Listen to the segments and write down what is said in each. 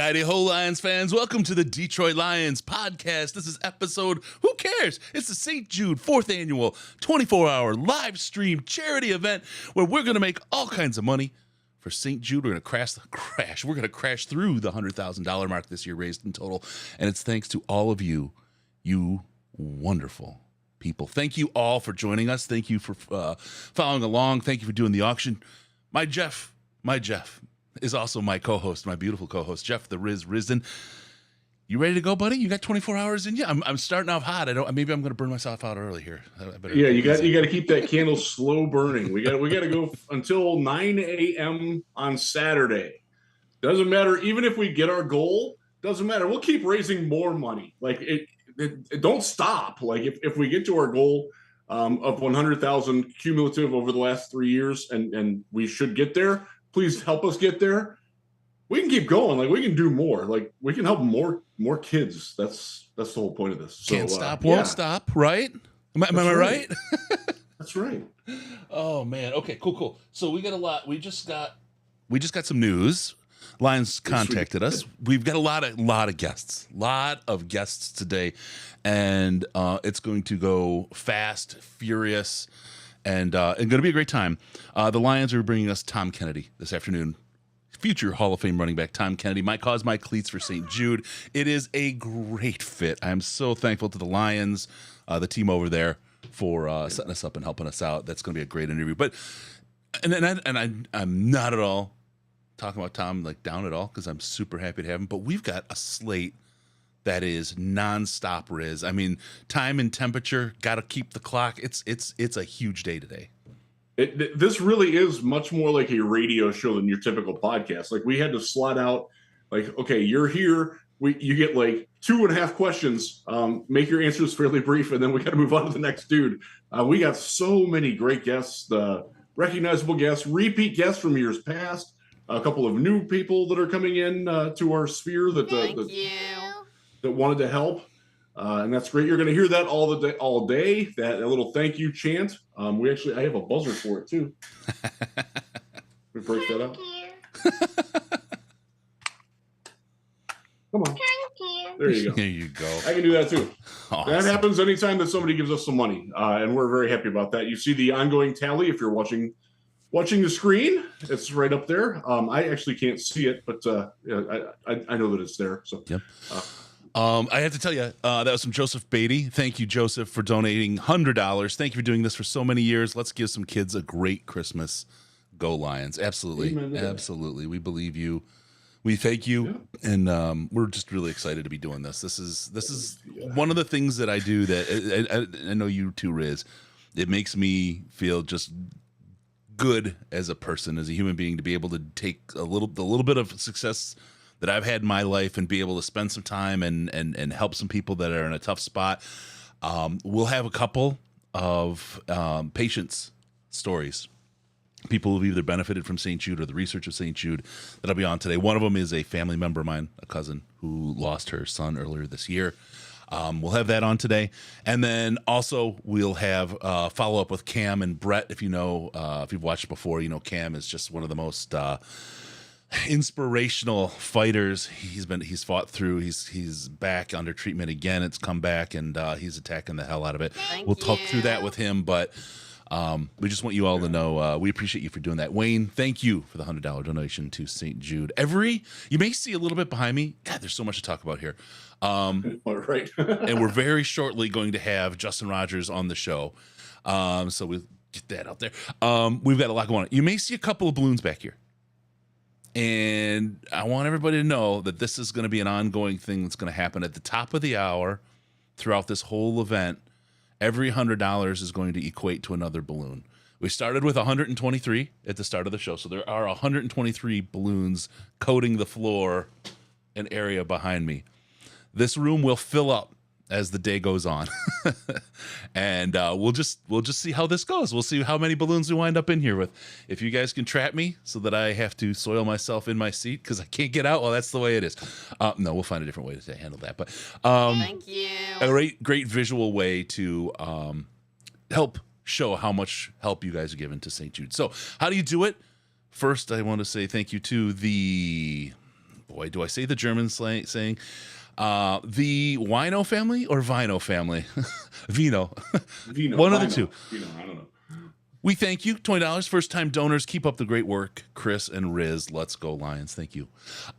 Howdy ho, Lions fans. Welcome to the Detroit Lions podcast. This is episode, who cares? It's the St. Jude 4th annual 24-hour live stream charity event where we're going to make all kinds of money for St. Jude. We're going to We're going to crash through the $100,000 mark this year raised in total. And it's thanks to all of you, you wonderful people. Thank you all for joining us. Thank you for following along. Thank you for doing the auction. My Jeff is also my co-host, my beautiful co-host, Jeff the Riz Risden. You ready to go, buddy? You got 24 hours in you? I'm starting off hot. Maybe I'm going to burn myself out early here. Yeah, you got to keep that candle slow burning. We got to go until 9 a.m. on Saturday. Doesn't matter. Even if we get our goal, doesn't matter. We'll keep raising more money. Like it don't stop. Like if we get to our goal of 100,000 cumulative over the last 3 years, and we should get there. Please help us get there. We can keep going. Like we can do more. Like we can help more kids. That's the whole point of this. Can't stop, won't stop. Right? Am I right? That's right. Oh man. Okay. Cool. So we got a lot. We just got some news. Lions contacted us. We've got a lot of guests. Lot of guests today, and it's going to go fast, furious. And going to be a great time. The Lions are bringing us Tom Kennedy this afternoon. Future Hall of Fame running back Tom Kennedy. My cause, my cleats for St. Jude. It is a great fit. I'm so thankful to the Lions, the team over there, for setting us up and helping us out. That's going to be a great interview. But I'm not at all talking about Tom like down at all, because I'm super happy to have him. But we've got a slate that is nonstop, Riz. I mean, time and temperature, got to keep the clock. It's a huge day today. This really is much more like a radio show than your typical podcast. Like we had to slot out, like, okay, you're here. You get like 2.5 questions. Make your answers fairly brief, and then we got to move on to the next dude. We got so many great guests, recognizable guests, repeat guests from years past, a couple of new people that are coming in to our sphere that wanted to help, and that's great. You're going to hear that all day. That little thank you chant. I have a buzzer for it too. We break that up. Come on. There you go. There you go. I can do that too. Awesome. That happens anytime that somebody gives us some money, and we're very happy about that. You see the ongoing tally if you're watching the screen. It's right up there. I actually can't see it, but I know that it's there. So. Yep. I have to tell you, that was from Joseph Beatty. Thank you, Joseph, for donating $100. Thank you for doing this for so many years. Let's give some kids a great Christmas. Go Lions. Absolutely. Amen. Absolutely. We believe you. We thank you. Yeah. And we're just really excited to be doing this. This is one of the things that I do that I know you too, Riz. It makes me feel just good as a person, as a human being, to be able to take the little bit of success that I've had in my life and be able to spend some time and help some people that are in a tough spot. We'll have a couple of patients' stories. People who've either benefited from St. Jude or the research of St. Jude that'll be on today. One of them is a family member of mine, a cousin, who lost her son earlier this year. We'll have that on today. And then also we'll have follow up with Cam and Brett. If you've watched before, Cam is just one of the most inspirational fighters he's fought through. He's back under treatment again. It's come back, and he's attacking the hell out of it. We'll talk through that with him, but we just want you all to know we appreciate you for doing that. Wayne, thank you for the $100 donation to St. Jude. You may see a little bit behind me. God, there's so much to talk about here. Right. And we're very shortly going to have Justin Rogers on the show, so we'll get that out there. We've got a lot going on. You may see a couple of balloons back here. And I want everybody to know that this is going to be an ongoing thing that's going to happen at the top of the hour throughout this whole event. Every $100 is going to equate to another balloon. We started with 123 at the start of the show, so there are 123 balloons coating the floor and area behind me. This room will fill up as the day goes on. And we'll just see how this goes. We'll see how many balloons we wind up in here with. If you guys can trap me so that I have to soil myself in my seat because I can't get out, well, that's the way it is. No, we'll find a different way to handle that. But thank you. A great visual way to help show how much help you guys are giving to St. Jude. So how do you do it? First, I want to say thank you to the boy, do I say the German saying, the Wino family or Vino family? Vino. One of the two. Vino, I don't know. We thank you. $20. First-time donors. Keep up the great work. Chris and Riz. Let's go, Lions. Thank you.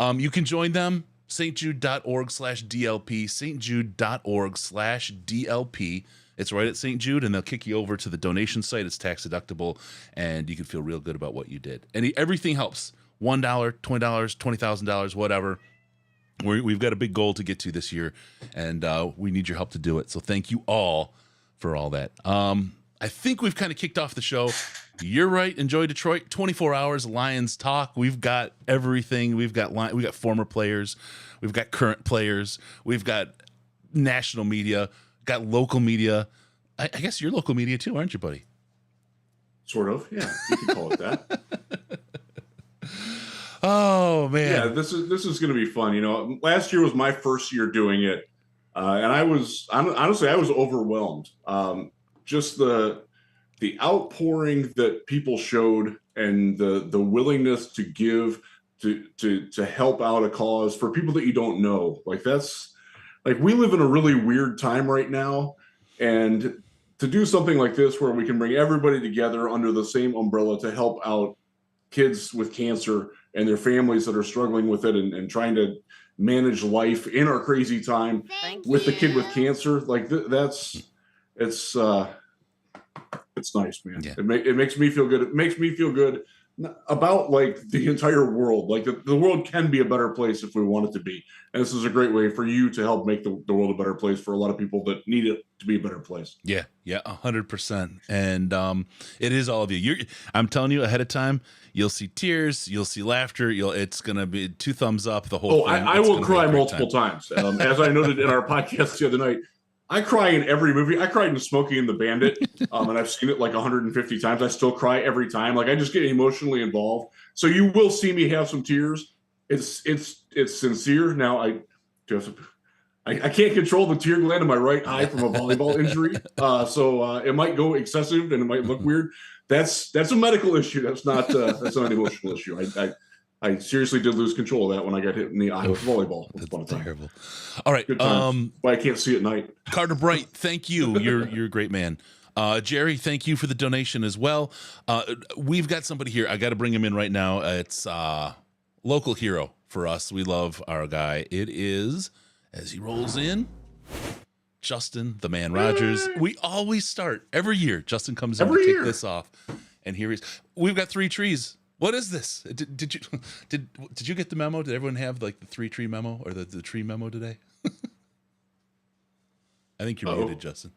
You can join them. stjude.org/DLP. stjude.org/DLP. It's right at St. Jude, and they'll kick you over to the donation site. It's tax deductible, and you can feel real good about what you did. And everything helps. $1, $20, $20,000, whatever. We've got a big goal to get to this year, and we need your help to do it. So thank you all for all that. I think we've kind of kicked off the show. You're right. Enjoy Detroit. 24 hours Lions talk. We've got everything. We've got former players. We've got current players. We've got national media. Got local media. I guess you're local media too, aren't you, buddy? Sort of. Yeah, you can call it that. Oh man. Yeah, this is going to be fun. You know, last year was my first year doing it, and I was overwhelmed. Just the outpouring that people showed and the willingness to give to help out a cause for people that you don't know. Like we live in a really weird time right now, and to do something like this where we can bring everybody together under the same umbrella to help out kids with cancer and their families that are struggling with it and trying to manage life in our crazy time with the kid with cancer, like it's nice, man. Yeah. It makes me feel good. It makes me feel good about like the entire world. Like the world can be a better place if we want it to be. And this is a great way for you to help make the world a better place for a lot of people that need it to be a better place. Yeah, 100%. And it is all of you. I'm telling you ahead of time, you'll see tears, you'll see laughter. It's gonna be 2 thumbs up. The whole thing. I will cry multiple times. As I noted in our podcast the other night, I cry in every movie. I cried in Smokey and the Bandit, and I've seen it like 150 times. I still cry every time. Like I just get emotionally involved. So you will see me have some tears. It's sincere. Now I can't control the tear gland in my right eye from a volleyball injury, so it might go excessive and it might look weird. That's a medical issue. That's not an emotional issue. I seriously did lose control of that when I got hit in the eye with volleyball. That's terrible. All right. Why I can't see at night. Carter Bright, thank you. You're a great man. Jerry, thank you for the donation as well. We've got somebody here. I got to bring him in right now. It's local hero for us. We love our guy. It is, as he rolls in, Justin, the man Rogers. We always start every year. Justin comes in to kick this off. And here we've got 3 trees. What is this? Did you get the memo? Did everyone have like the 3-tree memo or the tree memo today? I think you're muted, Justin.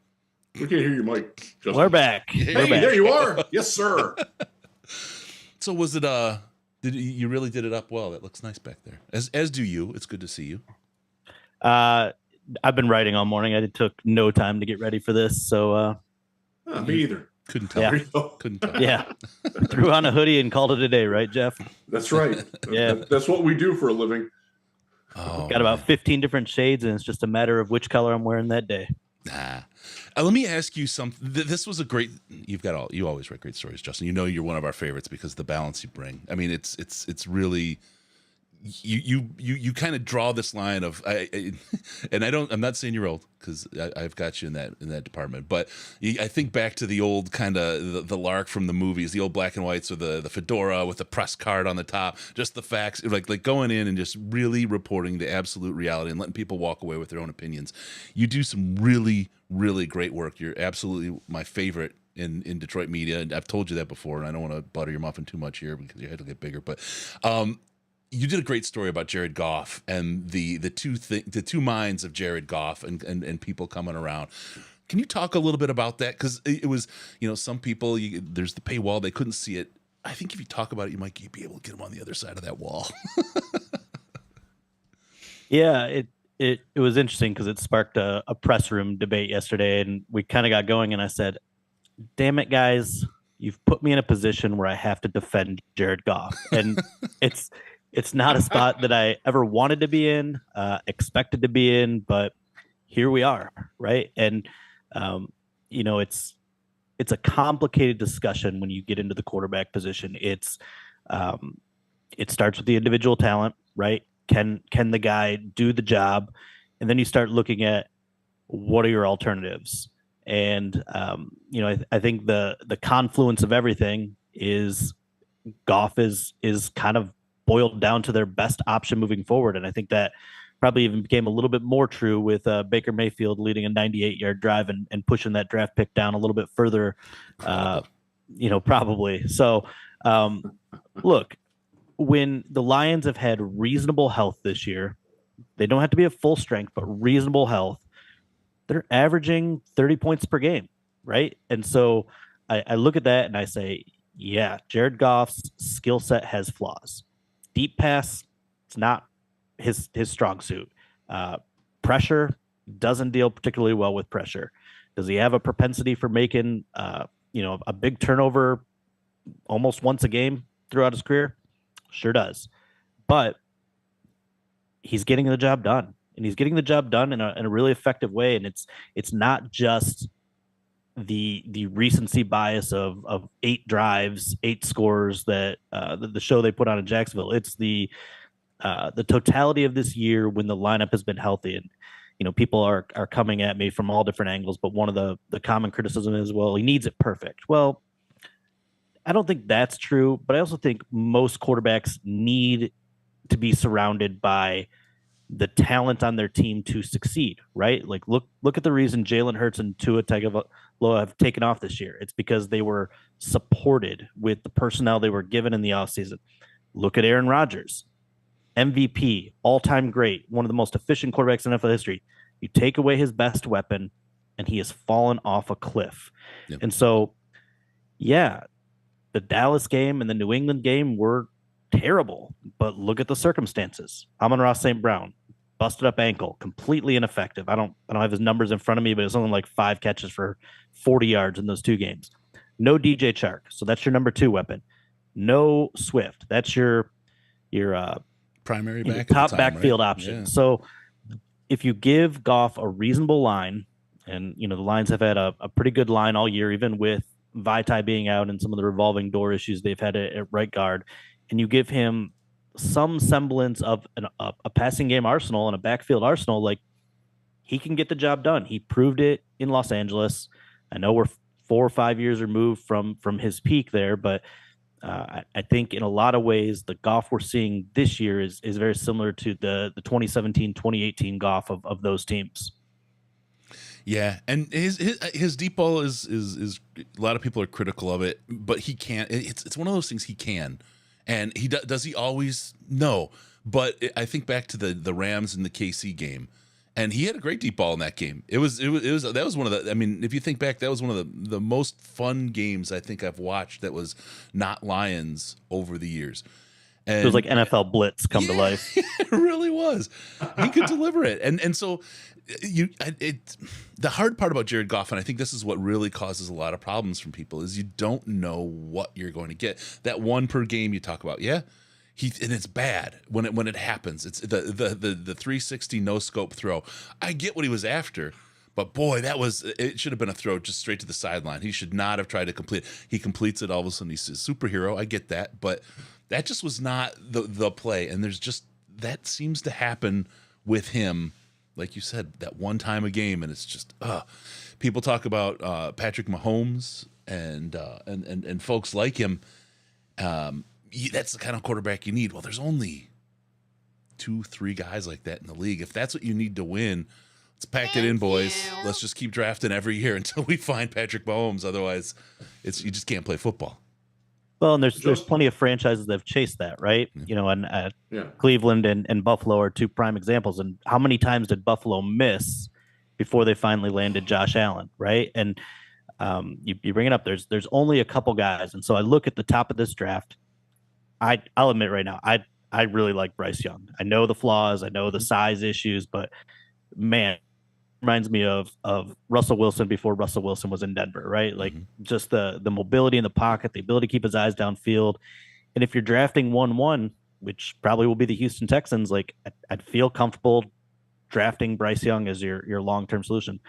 We can't hear your mic, Justin. We're back. Hey, there you are. Yes, sir. So was it you really did it up well? That looks nice back there. As do you. It's good to see you. I've been writing all morning. I took no time to get ready for this, so me either. Couldn't tell. Yeah. Couldn't tell. Yeah. Threw on a hoodie and called it a day, right, Jeff? That's right. Yeah. That's what we do for a living. Oh, got about 15 different shades, and it's just a matter of which color I'm wearing that day. Let me ask you something. This was a great. You always write great stories, Justin. You know you're one of our favorites because of the balance you bring. I mean, it's really. You kind of draw this line of and I'm not saying you're old because I've got you in that department, but I think back to the old kind of the lark from the movies, the old black and whites, or the fedora with the press card on the top, just the facts, like going in and just really reporting the absolute reality and letting people walk away with their own opinions. You do some really, really great work. You're absolutely my favorite in Detroit media, and I've told you that before, and I don't want to butter your muffin too much here because your head will get bigger, but you did a great story about Jared Goff and the two minds of Jared Goff and people coming around. Can you talk a little bit about that? Because it was, some people, there's the paywall, they couldn't see it. I think if you talk about it, you might be able to get them on the other side of that wall. Yeah, it was interesting because it sparked a press room debate yesterday, and we kind of got going, and I said, damn it, guys, you've put me in a position where I have to defend Jared Goff. And it's not a spot that I ever wanted to be in, expected to be in, but here we are, right? And it's a complicated discussion when you get into the quarterback position. It starts with the individual talent, right? Can the guy do the job? And then you start looking at what are your alternatives. And I think the confluence of everything is Goff is kind of boiled down to their best option moving forward. And I think that probably even became a little bit more true with Baker Mayfield leading a 98-yard drive and pushing that draft pick down a little bit further, probably. So, look, when the Lions have had reasonable health this year, they don't have to be at full strength, but reasonable health, they're averaging 30 points per game, right? And so I look at that and I say, yeah, Jared Goff's skill set has flaws. Deep pass, it's not his strong suit. Pressure, doesn't deal particularly well with pressure. Does he have a propensity for making a big turnover almost once a game throughout his career? Sure does. But he's getting the job done. And he's getting the job done in a really effective way. And it's not just the recency bias of 8 drives, 8 scores that the show they put on in Jacksonville. It's the totality of this year when the lineup has been healthy. And people are coming at me from all different angles, but one of the common criticism is, well, he needs it perfect. Well, I don't think that's true, but I also think most quarterbacks need to be surrounded by the talent on their team to succeed, right? Like look at the reason Jalen Hurts and Tua Tagovailoa have taken off this year. It's because they were supported with the personnel they were given in the offseason. Look at Aaron Rodgers, MVP, all-time great, one of the most efficient quarterbacks in NFL history. You take away his best weapon, and he has fallen off a cliff. Yep. And so, yeah, the Dallas game and the New England game were terrible, but look at the circumstances. Amon-Ra St. Brown, busted up ankle, completely ineffective. I don't have his numbers in front of me, but it's only like 5 catches for 40 yards in those 2 games. No DJ Chark, so that's your number 2 weapon. No Swift, that's your primary back, top backfield option. Yeah. So if you give Goff a reasonable line, and the Lions have had a pretty good line all year, even with Vitae being out and some of the revolving door issues they've had at right guard, and you give him some semblance of a passing game arsenal and a backfield arsenal, like he can get the job done. He proved it in Los Angeles. I know we're 4 or 5 years removed from his peak there, but I think in a lot of ways, the Goff we're seeing this year is very similar to the 2017, 2018 Goff of those teams. Yeah, and his deep ball is a lot of people are critical of it, but he can't. It's one of those things he can. And does he always? No. But I think back to the Rams and the KC game, and he had a great deep ball in that game. That was one of the. I mean, if you think back, that was one of the most fun games I think I've watched that was not Lions over the years. And it was like NFL Blitz come to life. It really was. He could deliver it, and so the hard part about Jared Goff, and I think this is what really causes a lot of problems from people, is you don't know what you're going to get. That 1 per game you talk about, and it's bad when it happens. It's the 360 no scope throw. I get what he was after, but boy, it should have been a throw just straight to the sideline. He should not have tried to complete. He completes it. All of a sudden, he's a superhero. I get that, but that just was not the play. And that seems to happen with him. Like you said, that one time a game, and it's just people talk about Patrick Mahomes and folks like him. That's the kind of quarterback you need. Well, there's only 2-3 guys like that in the league. If that's what you need to win, let's pack it in, boys. Let's just keep drafting every year until we find Patrick Mahomes. Otherwise, you just can't play football. Well, and there's plenty of franchises that have chased that, right? And Cleveland and Buffalo are 2 prime examples. And how many times did Buffalo miss before they finally landed Josh Allen, right? And you bring it up. There's only a couple guys, and so I look at the top of this draft. I'll admit right now, I really like Bryce Young. I know the flaws, I know the size issues, but man, reminds me of Russell Wilson before Russell Wilson was in Denver, right? Like just the mobility in the pocket, the ability to keep his eyes downfield. And if you're drafting 1-1, which probably will be the Houston Texans, like I'd feel comfortable drafting Bryce Young as your long-term solution.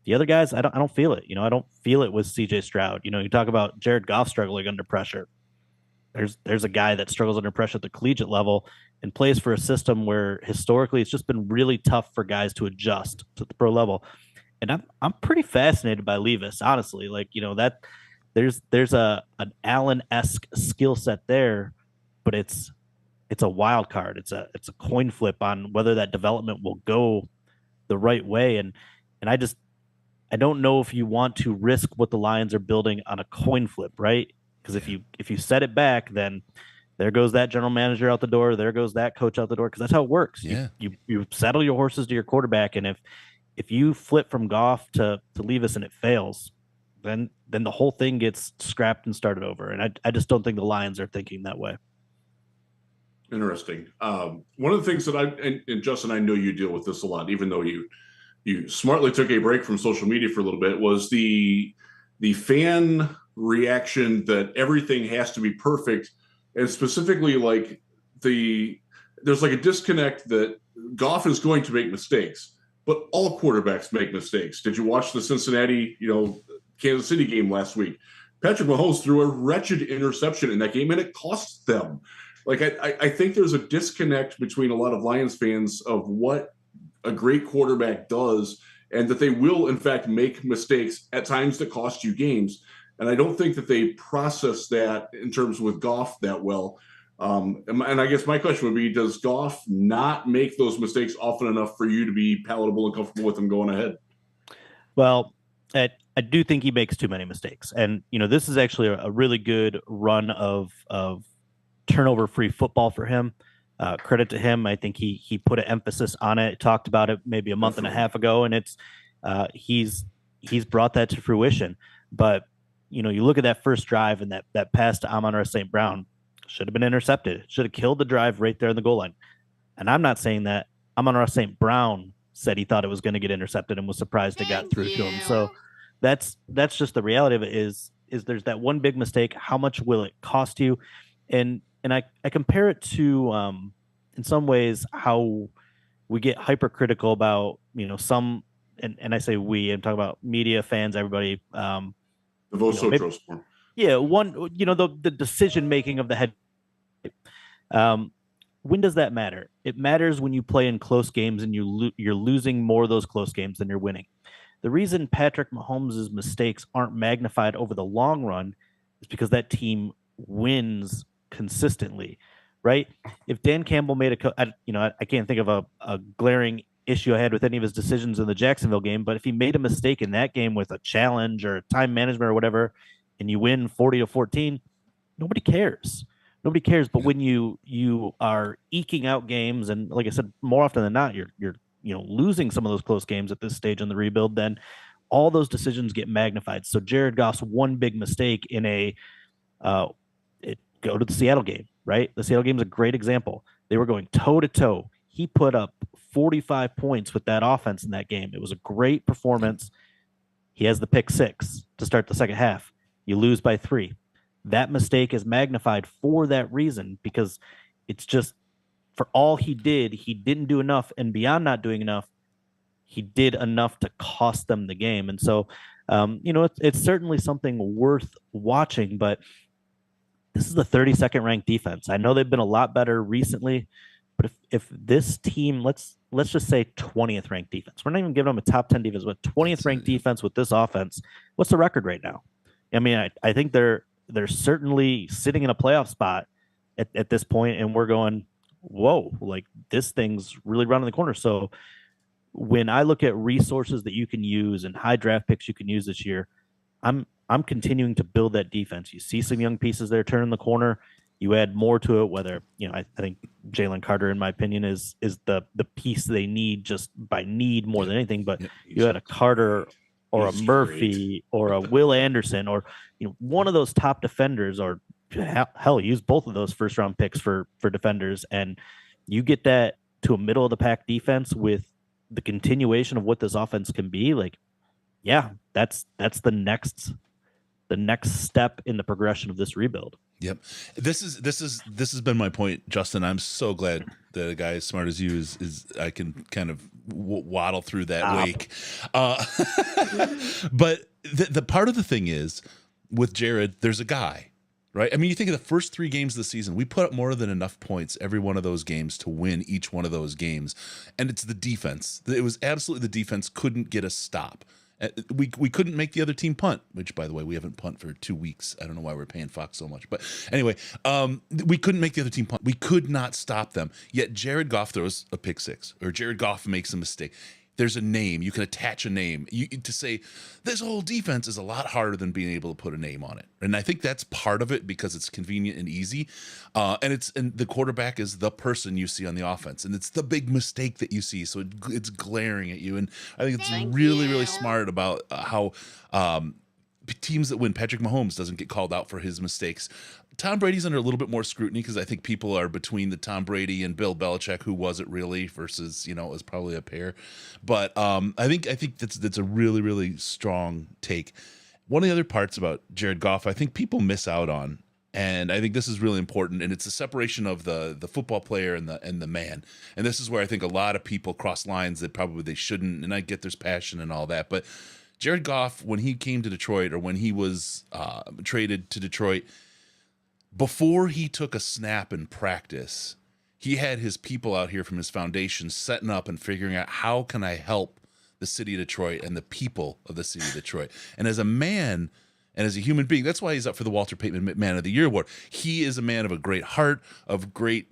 The other guys, I don't feel it. I don't feel it with CJ Stroud. You talk about Jared Goff struggling under pressure. There's a guy that struggles under pressure at the collegiate level, and plays for a system where historically it's just been really tough for guys to adjust to the pro level. And I'm pretty fascinated by Levis, honestly. Like, that there's an Allen-esque skill set there, but it's a wild card. It's a coin flip on whether that development will go the right way. And I don't know if you want to risk what the Lions are building on a coin flip, right? Because if you set it back, then there goes that general manager out the door. There goes that coach out the door. Because that's how it works. Yeah. You saddle your horses to your quarterback, and if you flip from Goff to Levis and it fails, then the whole thing gets scrapped and started over. And I just don't think the Lions are thinking that way. Interesting. One of the things that and Justin, I know you deal with this a lot, even though you smartly took a break from social media for a little bit, was the fan reaction that everything has to be perfect. And specifically, like there's like a disconnect that Goff is going to make mistakes, but all quarterbacks make mistakes. Did you watch the Cincinnati, Kansas City game last week? Patrick Mahomes threw a wretched interception in that game, and it cost them. Like, I think there's a disconnect between a lot of Lions fans of what a great quarterback does, and that they will, in fact, make mistakes at times that cost you games. And I don't think that they process that in terms with Goff that well. And I guess my question would be, does Goff not make those mistakes often enough for you to be palatable and comfortable with him going ahead? Well, I do think he makes too many mistakes. And, this is actually a really good run of turnover-free football for him. Credit to him. I think he put an emphasis on it, talked about it maybe a month and a half ago, and it's he's brought that to fruition. But, you look at that first drive and that pass to Amon-Ra St. Brown should have been intercepted. Should have killed the drive right there in the goal line. And I'm not saying that. Amon-Ra St. Brown said he thought it was going to get intercepted and was surprised it got through to him. So that's just the reality of it is there's that one big mistake. How much will it cost you? And I compare it to in some ways how we get hypercritical about some and I say we, I'm talking about media, fans, everybody. The Vosotros form. Yeah, the decision making of the head. When does that matter? It matters when you play in close games and you're losing more of those close games than you're winning. The reason Patrick Mahomes' mistakes aren't magnified over the long run is because that team wins consistently, right? If Dan Campbell made I can't think of a glaring issue I had with any of his decisions in the Jacksonville game, but if he made a mistake in that game with a challenge or time management or whatever, and you win 40-14, nobody cares. Nobody cares. But when you are eking out games, and like I said, more often than not, you're losing some of those close games at this stage in the rebuild, then all those decisions get magnified. So Jared Goff's one big mistake in go to the Seattle game, right? The Seattle game is a great example. They were going toe to toe. He put up 45 points with that offense in that game. It was a great performance. He has the pick 6 to start the second half. You lose by 3. That mistake is magnified for that reason, because it's just, for all he didn't do enough, and beyond not doing enough, he did enough to cost them the game. And so, it's certainly something worth watching, but this is the 32nd ranked defense. I know they've been a lot better recently, but if this team, let's just say 20th ranked defense, we're not even giving them a top 10 defense, but 20th ranked defense with this offense, what's the record right now? I mean, I think they're certainly sitting in a playoff spot at this point, and we're going, whoa, like this thing's really running the corner. So when I look at resources that you can use and high draft picks you can use this year, I'm continuing to build that defense. You see some young pieces there turning the corner. You add more to it, whether, I think Jalen Carter, in my opinion, is the piece they need just by need more than anything. But you had a Carter or a Murphy or a Will Anderson or one of those top defenders, or hell, use both of those first round picks for defenders, and you get that to a middle of the pack defense with the continuation of what this offense can be. Like, yeah, that's the next step in the progression of this rebuild. Yep. This has been my point, Justin. I'm so glad that a guy as smart as you is I can kind of waddle through that wake. But the part of the thing is with Jared, there's a guy, right? I mean, you think of the first 3 games of the season, we put up more than enough points every one of those games to win each one of those games. And it's the defense. It was absolutely the defense couldn't get a stop. We couldn't make the other team punt, which, by the way, we haven't punt for 2 weeks. I don't know why we're paying Fox so much. But anyway, we couldn't make the other team punt. We could not stop them. Yet Jared Goff throws a pick 6, or Jared Goff makes a mistake. There's a name. You can attach a name. To say this whole defense is a lot harder than being able to put a name on it. And I think that's part of it because it's convenient and easy. And the quarterback is the person you see on the offense. And it's the big mistake that you see. So it's glaring at you. And I think it's really smart about how teams that win, Patrick Mahomes doesn't get called out for his mistakes. Tom Brady's under a little bit more scrutiny because I think people are between the Tom Brady and Bill Belichick, who was it really, versus, it was probably a pair. But I think that's a really strong take. One of the other parts about Jared Goff, I think people miss out on, and I think this is really important, and it's the separation of the football player and the man. And this is where I think a lot of people cross lines that probably they shouldn't. And I get there's passion and all that, but Jared Goff, when he came to Detroit, or when he was traded to Detroit, before he took a snap in practice, he had his people out here from his foundation setting up and figuring out, how can I help the city of Detroit and the people of the city of Detroit? And as a man and as a human being, that's why he's up for the Walter Payton Man of the Year award. He is a man of a great heart, of great,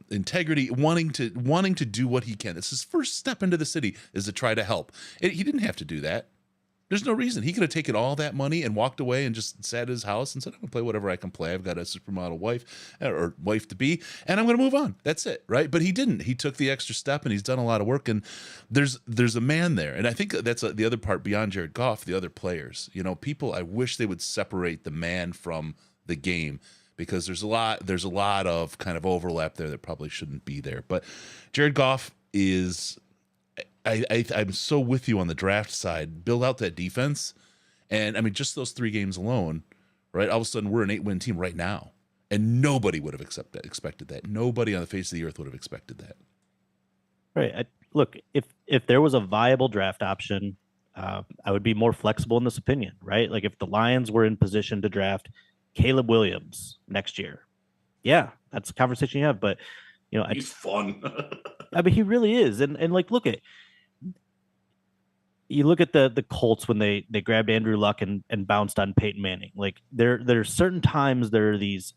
integrity, wanting to do what he can. It's his first step into the city is to try to help. He didn't have to do that. There's no reason. He could have taken all that money and walked away and just sat at his house and said, I'm going to play whatever I can play. I've got a supermodel wife or wife to be, and I'm going to move on. That's it, right? But he didn't. He took the extra step, and he's done a lot of work, and there's a man there. And I think that's the other part beyond Jared Goff, the other players. People, I wish they would separate the man from the game, because there's a lot of kind of overlap there that probably shouldn't be there. But Jared Goff is... I'm so with you on the draft side. Build out that defense, and I mean, just those 3 games alone, right? All of a sudden, we're an 8-win team right now, and nobody would have expected that. Nobody on the face of the earth would have expected that. Right. Look, if there was a viable draft option, I would be more flexible in this opinion, right? Like if the Lions were in position to draft Caleb Williams next year, yeah, that's a conversation you have. But he's fun. I mean, he really is, and like you look at the Colts when they grabbed Andrew Luck and bounced on Peyton Manning. Like there are certain times there are these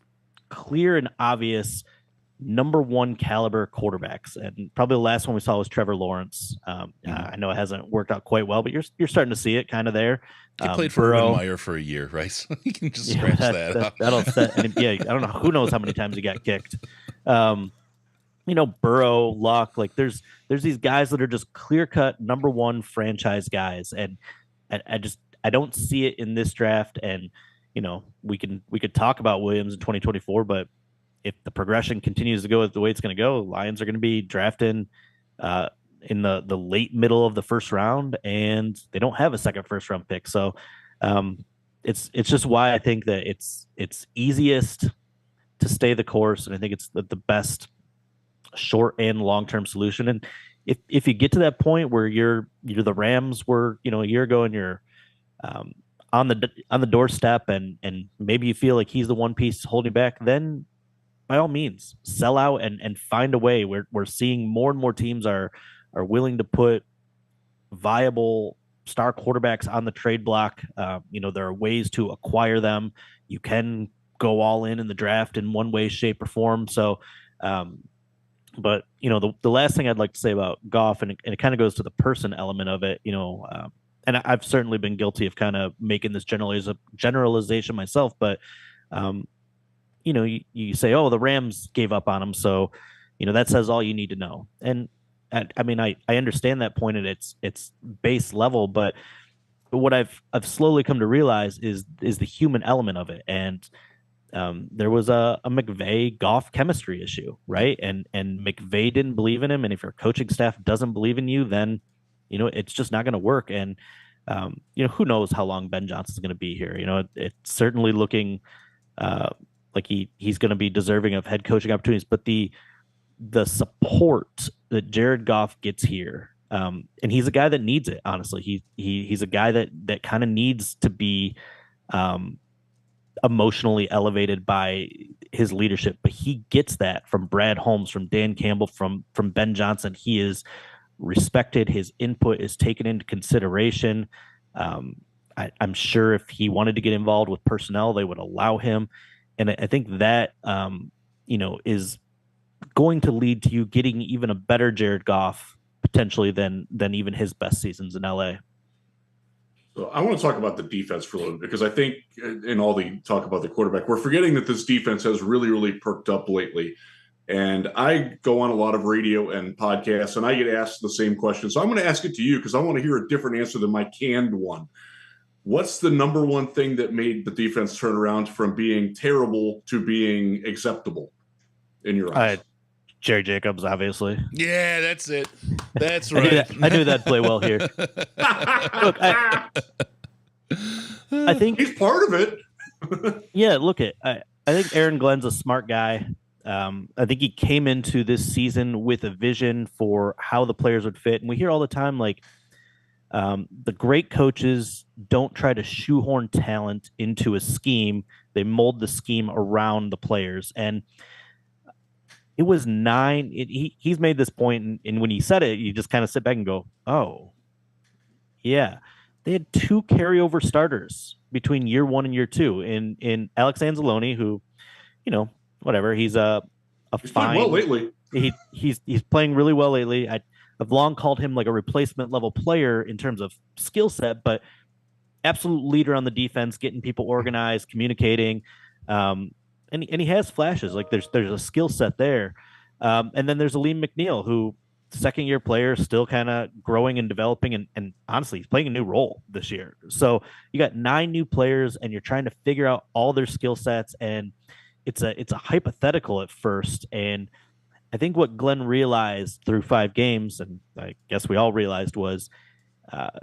clear and obvious number 1 caliber quarterbacks, and probably the last one we saw was Trevor Lawrence. I know it hasn't worked out quite well, but you're starting to see it kind of there. He played for Urban Meyer for a year, right? So you can just scratch that. That'll set. I don't know. Who knows how many times he got kicked. Burrow, Luck, like there's these guys that are just clear-cut number 1 franchise guys, and I don't see it in this draft. And we could talk about Williams in 2024, but if the progression continues to go the way it's going to go, Lions are going to be drafting in the late middle of the first round, and they don't have a second first-round pick. So it's just why I think that it's easiest to stay the course, and I think it's the best short and long-term solution. And if you get to that point where you're the Rams were, a year ago, and you're on the doorstep, and maybe you feel like he's the one piece holding back, then by all means sell out and find a way. We're seeing more and more teams are willing to put viable star quarterbacks on the trade block. There are ways to acquire them. You can go all in the draft in one way, shape, or form. So but the last thing I'd like to say about Goff, and it kind of goes to the person element of it, and I've certainly been guilty of kind of making this generalization myself, but you say, oh, the Rams gave up on him, so that says all you need to know. And I mean, I understand that point at its base level, but what I've slowly come to realize is the human element of it. And there was a McVay-Goff chemistry issue, right? And McVay didn't believe in him, and if your coaching staff doesn't believe in you, then it's just not going to work. And who knows how long Ben Johnson's going to be here? It's certainly looking like he's going to be deserving of head coaching opportunities, but the support that Jared Goff gets here, and he's a guy that needs it. Honestly, he's a guy that kind of needs to be emotionally elevated by his leadership, but he gets that from Brad Holmes, from Dan Campbell, from Ben Johnson. He is respected. His input is taken into consideration. I'm sure if he wanted to get involved with personnel, they would allow him. And I think that, is going to lead to you getting even a better Jared Goff potentially than even his best seasons in LA. So I want to talk about the defense for a little bit, because I think in all the talk about the quarterback, we're forgetting that this defense has really, really perked up lately. And I go on a lot of radio and podcasts, and I get asked the same question. So I'm going to ask it to you because I want to hear a different answer than my canned one. What's the number one thing that made the defense turn around from being terrible to being acceptable in your eyes? Jerry Jacobs, obviously. Yeah, that's it. That's right. I knew that'd play well here. Look, I think he's part of it. Yeah, I think Aaron Glenn's a smart guy. I think he came into this season with a vision for how the players would fit. And we hear all the time, like, the great coaches don't try to shoehorn talent into a scheme. They mold the scheme around the players. And it was he's made this point, and when he said it, you just kind of sit back and go, oh, yeah. They had 2 carryover starters between year 1 and year 2 in Alex Anzalone, who, whatever. He's he's fine. Well lately. He's playing really well lately. I've long called him like a replacement level player in terms of skill set, but absolute leader on the defense, getting people organized, communicating. And he has flashes. Like there's a skill set there. And then there's Aleem McNeil, who second-year player, still kind of growing and developing, and honestly, he's playing a new role this year. So you got 9 new players, and you're trying to figure out all their skill sets, and it's a hypothetical at first. And I think what Glenn realized through 5 games, and I guess we all realized, was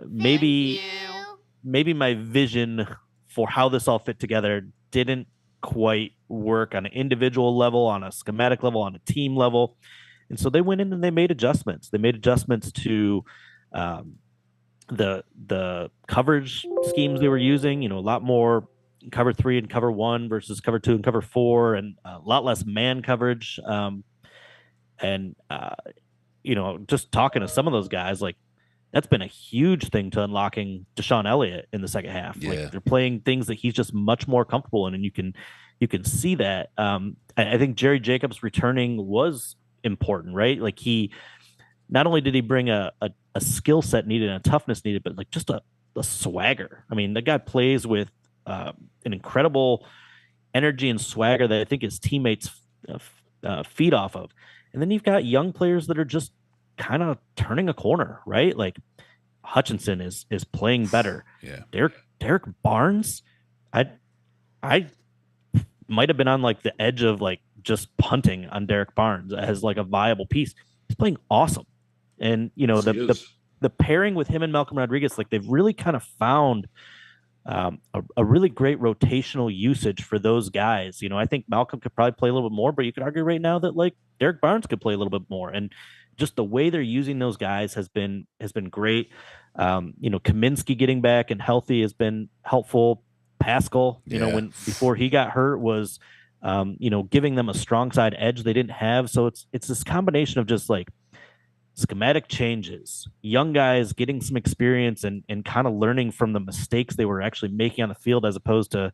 maybe my vision for how this all fit together didn't quite work on an individual level, on a schematic level, on a team level. And so they went in and they made adjustments. They made adjustments to the coverage schemes they were using, a lot more cover 3 and cover 1 versus cover 2 and cover 4, and a lot less man coverage. Just talking to some of those guys, like, that's been a huge thing to unlocking Deshaun Elliott in the second half. Yeah. Like, they're playing things that he's just much more comfortable in, and you can see that. I think Jerry Jacobs returning was important, right? Like, he not only did he bring a skill set needed and a toughness needed, but like just a swagger. I mean, the guy plays with an incredible energy and swagger that I think his teammates feed off of. And then you've got young players that are just kind of turning a corner, right? Like Hutchinson is playing better. Yeah. Derek Barnes, I might have been on like the edge of like just punting on Derek Barnes as like a viable piece. He's playing awesome. And the pairing with him and Malcolm Rodriguez, like they've really kind of found a really great rotational usage for those guys. I think Malcolm could probably play a little bit more, but you could argue right now that like Derek Barnes could play a little bit more. And just the way they're using those guys has been great. Kaminsky getting back and healthy has been helpful. Pascal, before he got hurt was, giving them a strong side edge they didn't have. So it's this combination of just like schematic changes, young guys getting some experience and kind of learning from the mistakes they were actually making on the field, as opposed to,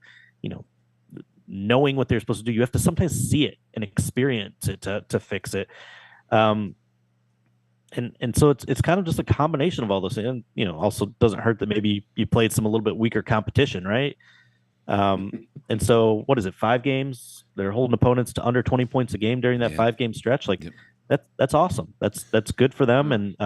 knowing what they're supposed to do. You have to sometimes see it and experience it to fix it. And so it's kind of just a combination of all those things. And, also doesn't hurt that maybe you played some a little bit weaker competition, right? And so what is it, 5 games? They're holding opponents to under 20 points a game during that 5-game stretch. Like, that's awesome. That's good for them. And,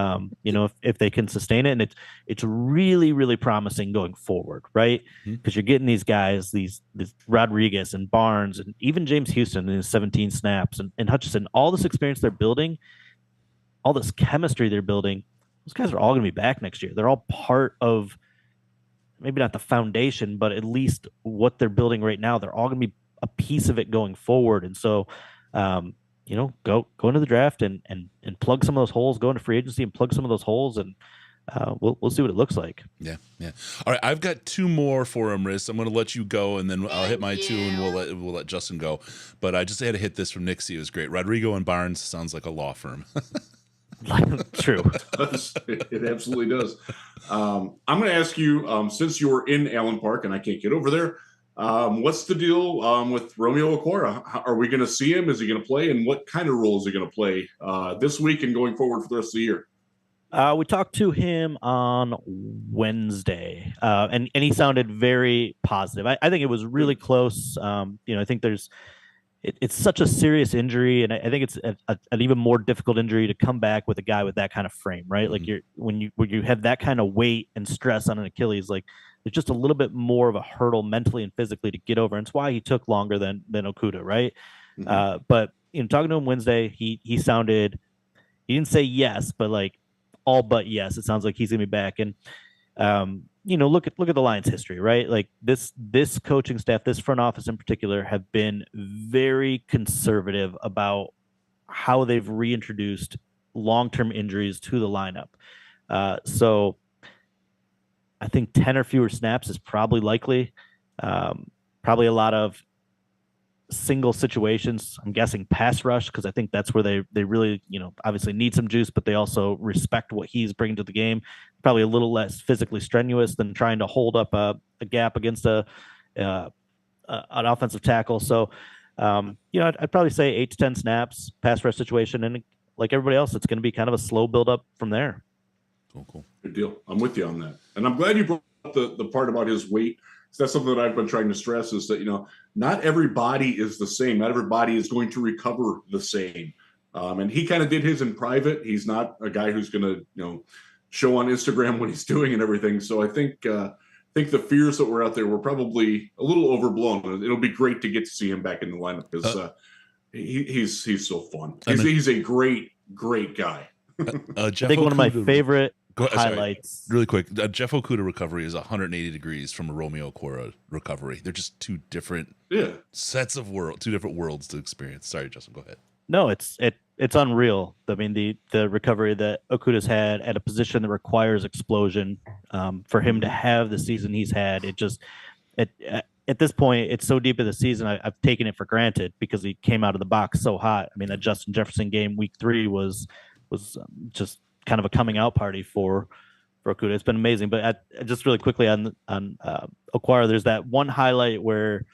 if they can sustain it, and it's really, really promising going forward, right? Because you're getting these guys, these Rodriguez and Barnes, and even James Houston in his 17 snaps, and Hutchinson, all this experience they're building, all this chemistry they're building. Those guys are all going to be back next year. They're all part of, maybe not the foundation, but at least what they're building right now. They're all going to be a piece of it going forward. And so, go into the draft and plug some of those holes, go into free agency and plug some of those holes. And we'll see what it looks like. Yeah. All right, I've got two more for him, Riz. I'm going to let you go, and then I'll hit my two, and we'll let Justin go. But I just had to hit this from Nixie. It was great. Rodrigo and Barnes sounds like a law firm. True. It absolutely does. I'm going to ask you, since you're in Allen Park and I can't get over there, what's the deal with Romeo Okwara? Are we going to see him? Is he going to play? And what kind of role is he going to play this week and going forward for the rest of the year? We talked to him on Wednesday, and he sounded very positive. I think it was really close. I think it's such a serious injury, and I think it's an even more difficult injury to come back with a guy with that kind of frame, right? Mm-hmm. Like when you have that kind of weight and stress on an Achilles, like there's just a little bit more of a hurdle mentally and physically to get over. And it's why he took longer than Okuda, right? Mm-hmm. But talking to him Wednesday, he didn't say yes, but like all but yes, it sounds like he's gonna be back. And look at the Lions' history, right? Like this coaching staff, this front office in particular, have been very conservative about how they've reintroduced long-term injuries to the lineup. So I think 10 or fewer snaps is probably likely. Probably a lot of single situations. I'm guessing pass rush, because I think that's where they really, obviously need some juice, but they also respect what he's bringing to the game. Probably a little less physically strenuous than trying to hold up a gap against an offensive tackle. So, I'd probably say 8 to 10 snaps, pass rush situation, and like everybody else, it's going to be kind of a slow build up from there. Cool. Good deal. I'm with you on that, and I'm glad you brought up the part about his weight. That's something that I've been trying to stress, is that, not every body is the same. Not every body is going to recover the same. And he kind of did his in private. He's not a guy who's going to, show on Instagram what he's doing and everything. So I think the fears that were out there were probably a little overblown. It'll be great to get to see him back in the lineup, because he's so fun. He's a great guy. I think one of my favorite highlights. Sorry, really quick, Jeff Okuda recovery is 180 degrees from a Romeo Okwara recovery. They're just two different sets of two different worlds to experience. Sorry, Justin, go ahead. No, it's unreal. I mean, the recovery that Okuda's had at a position that requires explosion, for him to have the season he's had, at this point, it's so deep in the season, I've taken it for granted, because he came out of the box so hot. I mean, that Justin Jefferson game week 3 was just kind of a coming out party for Okuda. It's been amazing. But just really quickly on Okwara, there's that one highlight where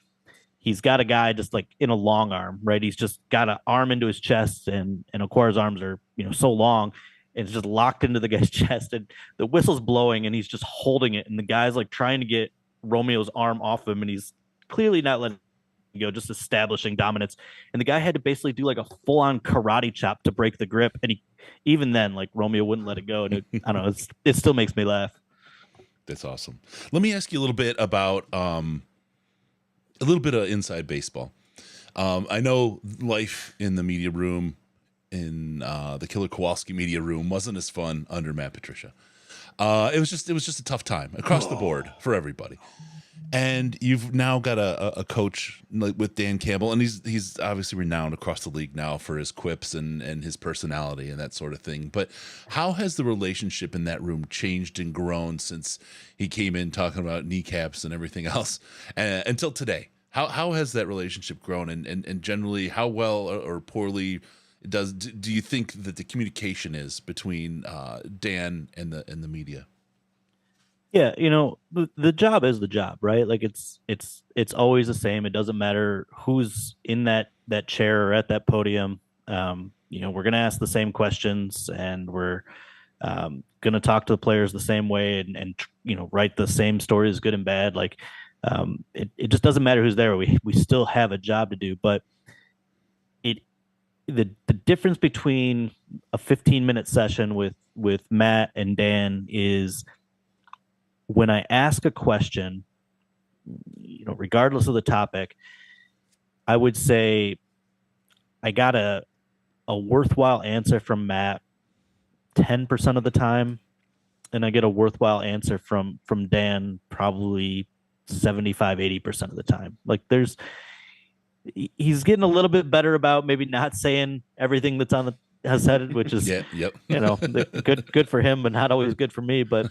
he's got a guy just like in a long arm, right? He's just got an arm into his chest, and Okwara's arms are so long, and it's just locked into the guy's chest, and the whistle's blowing, and he's just holding it, and the guy's like trying to get Romeo's arm off him, and he's clearly not letting go, just establishing dominance. And the guy had to basically do like a full-on karate chop to break the grip, and even then, like, Romeo wouldn't let it go. And I don't know, it still makes me laugh. That's awesome. Let me ask you a little bit about a little bit of inside baseball. I know life in the media room, in the Killer Kowalski media room, wasn't as fun under Matt Patricia. It was just a tough time across the board for everybody. And you've now got a coach like with Dan Campbell, and he's obviously renowned across the league now for his quips and his personality and that sort of thing. But how has the relationship in that room changed and grown since he came in talking about kneecaps and everything else until today? How has that relationship grown, and generally how well or poorly do you think that the communication is between Dan and the media? Yeah, the job is the job, right? Like it's always the same. It doesn't matter who's in that chair or at that podium. We're gonna ask the same questions, and we're gonna talk to the players the same way, and write the same stories, good and bad. Like it just doesn't matter who's there. We still have a job to do, but the difference between a 15-minute session with Matt and Dan is, when I ask a question, regardless of the topic, I would say I got a worthwhile answer from Matt 10% of the time, and I get a worthwhile answer from Dan probably 75-80% of the time. Like he's getting a little bit better about maybe not saying everything that's on has said it, which is yep. good for him, but not always good for me. But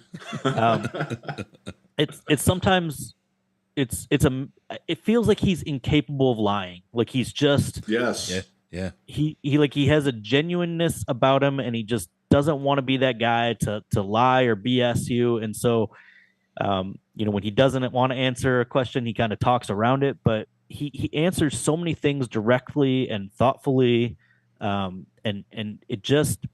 it's sometimes it feels like he's incapable of lying. Like he's just yes. Yeah. He has a genuineness about him, and he just doesn't want to be that guy to lie or BS you. And so, when he doesn't want to answer a question, he kind of talks around it, but he answers so many things directly and thoughtfully. And it just,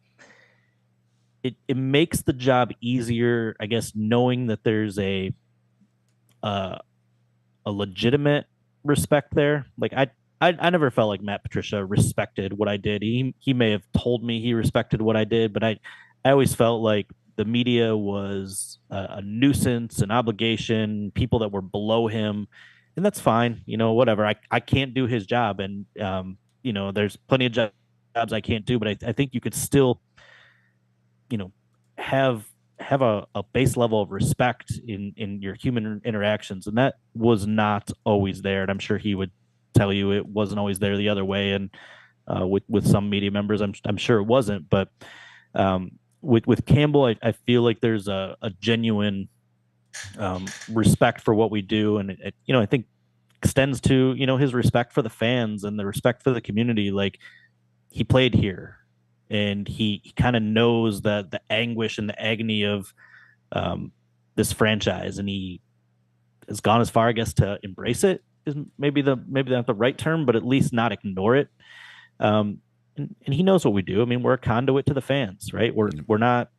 it makes the job easier, I guess, knowing that there's a legitimate respect there. Like I never felt like Matt Patricia respected what I did. He may have told me he respected what I did, but I always felt like the media was a nuisance, an obligation, people that were below him, and that's fine. Whatever. I can't do his job, and there's plenty of jobs I can't do, but I think you could still, have a base level of respect in your human interactions, and that was not always there. And I'm sure he would tell you it wasn't always there the other way, and with some media members, I'm sure it wasn't. But with Campbell, I feel like there's a genuine respect for what we do, and it I think extends to his respect for the fans and the respect for the community. Like he played here, and he kind of knows the anguish and the agony of this franchise, and he has gone as far, I guess, to embrace it. Is maybe not the right term, but at least not ignore it. And he knows what we do. I mean, we're a conduit to the fans, right? We're not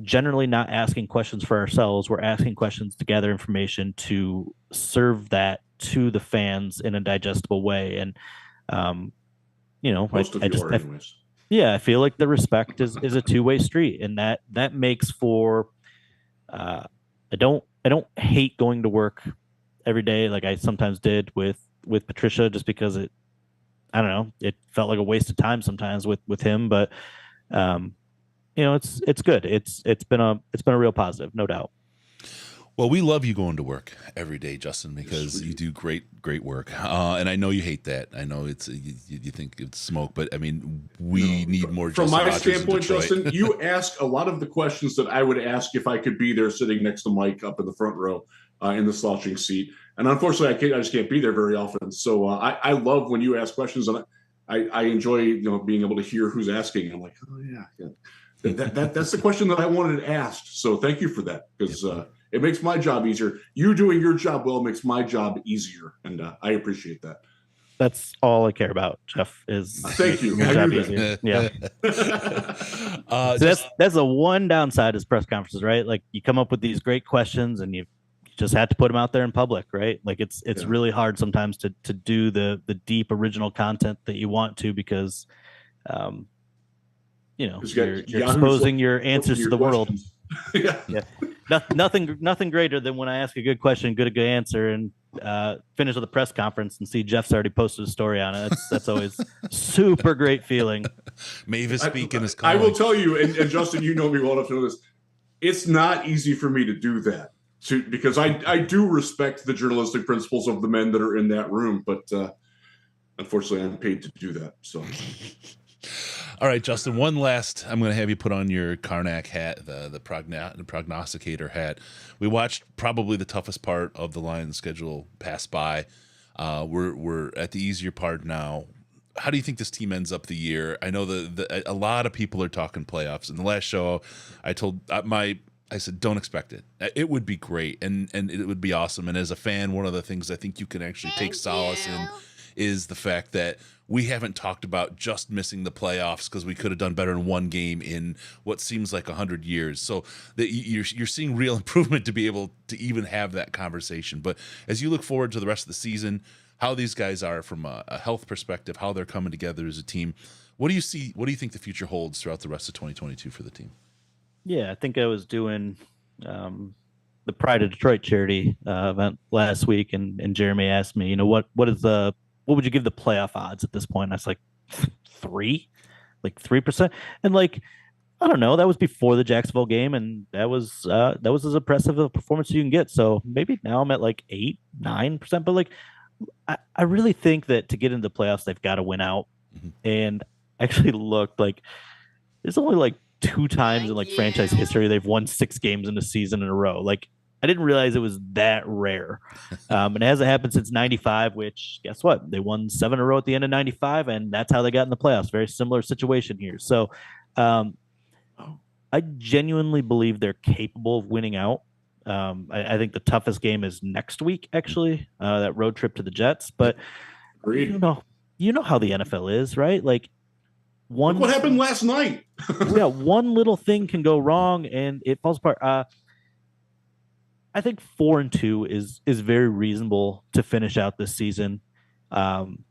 generally not asking questions for ourselves. We're asking questions to gather information to serve that to the fans in a digestible way. And I feel like the respect is a two-way street, and that makes for I don't hate going to work every day like I sometimes did with Patricia, just because it felt like a waste of time sometimes with him. But it's good. It's been a real positive, no doubt. Well, we love you going to work every day, Justin, because you do great work. And I know you hate that. I know it's you think it's smoke, but I mean, we need more. From my standpoint, Justin, you ask a lot of the questions that I would ask if I could be there sitting next to Mike up in the front row in the slouching seat. And unfortunately, I just can't be there very often. So I love when you ask questions, and I enjoy being able to hear who's asking. I'm like, oh yeah. That's the question that I wanted asked. So thank you for that, because it makes my job easier. You doing your job well makes my job easier, and I appreciate that. That's all I care about, Jeff. Is thank you. Your job easier. Yeah. So that's the one downside is press conferences, right? Like you come up with these great questions, and you just have to put them out there in public, right? Like it's really hard sometimes to do the deep original content that you want to, because you're exposing your answers to the world. Yeah. Nothing greater than when I ask a good question, good answer, and finish with a press conference and see Jeff's already posted a story on it. That's always super great feeling. Mavis speaking is calling. I will tell you, and Justin, you know me well enough to know this. It's not easy for me to do that, because I do respect the journalistic principles of the men that are in that room, but unfortunately, I'm paid to do that. So. All right, Justin, one last, I'm going to have you put on your Karnak hat, the prognosticator hat. We watched probably the toughest part of the Lions schedule pass by. We're at the easier part now. How do you think this team ends up the year? I know a lot of people are talking playoffs. In the last show, I told I said, don't expect it. It would be great, and it would be awesome. And as a fan, one of the things I think you can actually take solace in is the fact that we haven't talked about just missing the playoffs because we could have done better in one game in what seems like 100 years. So that you're seeing real improvement to be able to even have that conversation. But as you look forward to the rest of the season, how these guys are from a health perspective, how they're coming together as a team, what do you see? What do you think the future holds throughout the rest of 2022 for the team? Yeah, I think I was doing the Pride of Detroit charity event last week, and Jeremy asked me, what would you give the playoff odds at this point? And I was like, 3%. And I don't know, that was before the Jacksonville game, and that was as impressive a performance as you can get. So maybe now I'm at 8-9%, but I really think that to get into the playoffs, they've got to win out. Mm-hmm. And actually looked like there's only like 2 times in like franchise history they've won 6 games in a season in a row. Like I didn't realize it was that rare. And it hasn't happened since 95, which guess what? They won 7 in a row at the end of 95, and that's how they got in the playoffs. Very similar situation here. So I genuinely believe they're capable of winning out. I think the toughest game is next week, actually, that road trip to the Jets. But you know how the NFL is, right? Like look what happened last night. Yeah, one little thing can go wrong and it falls apart. I think 4-2 is very reasonable to finish out this season. And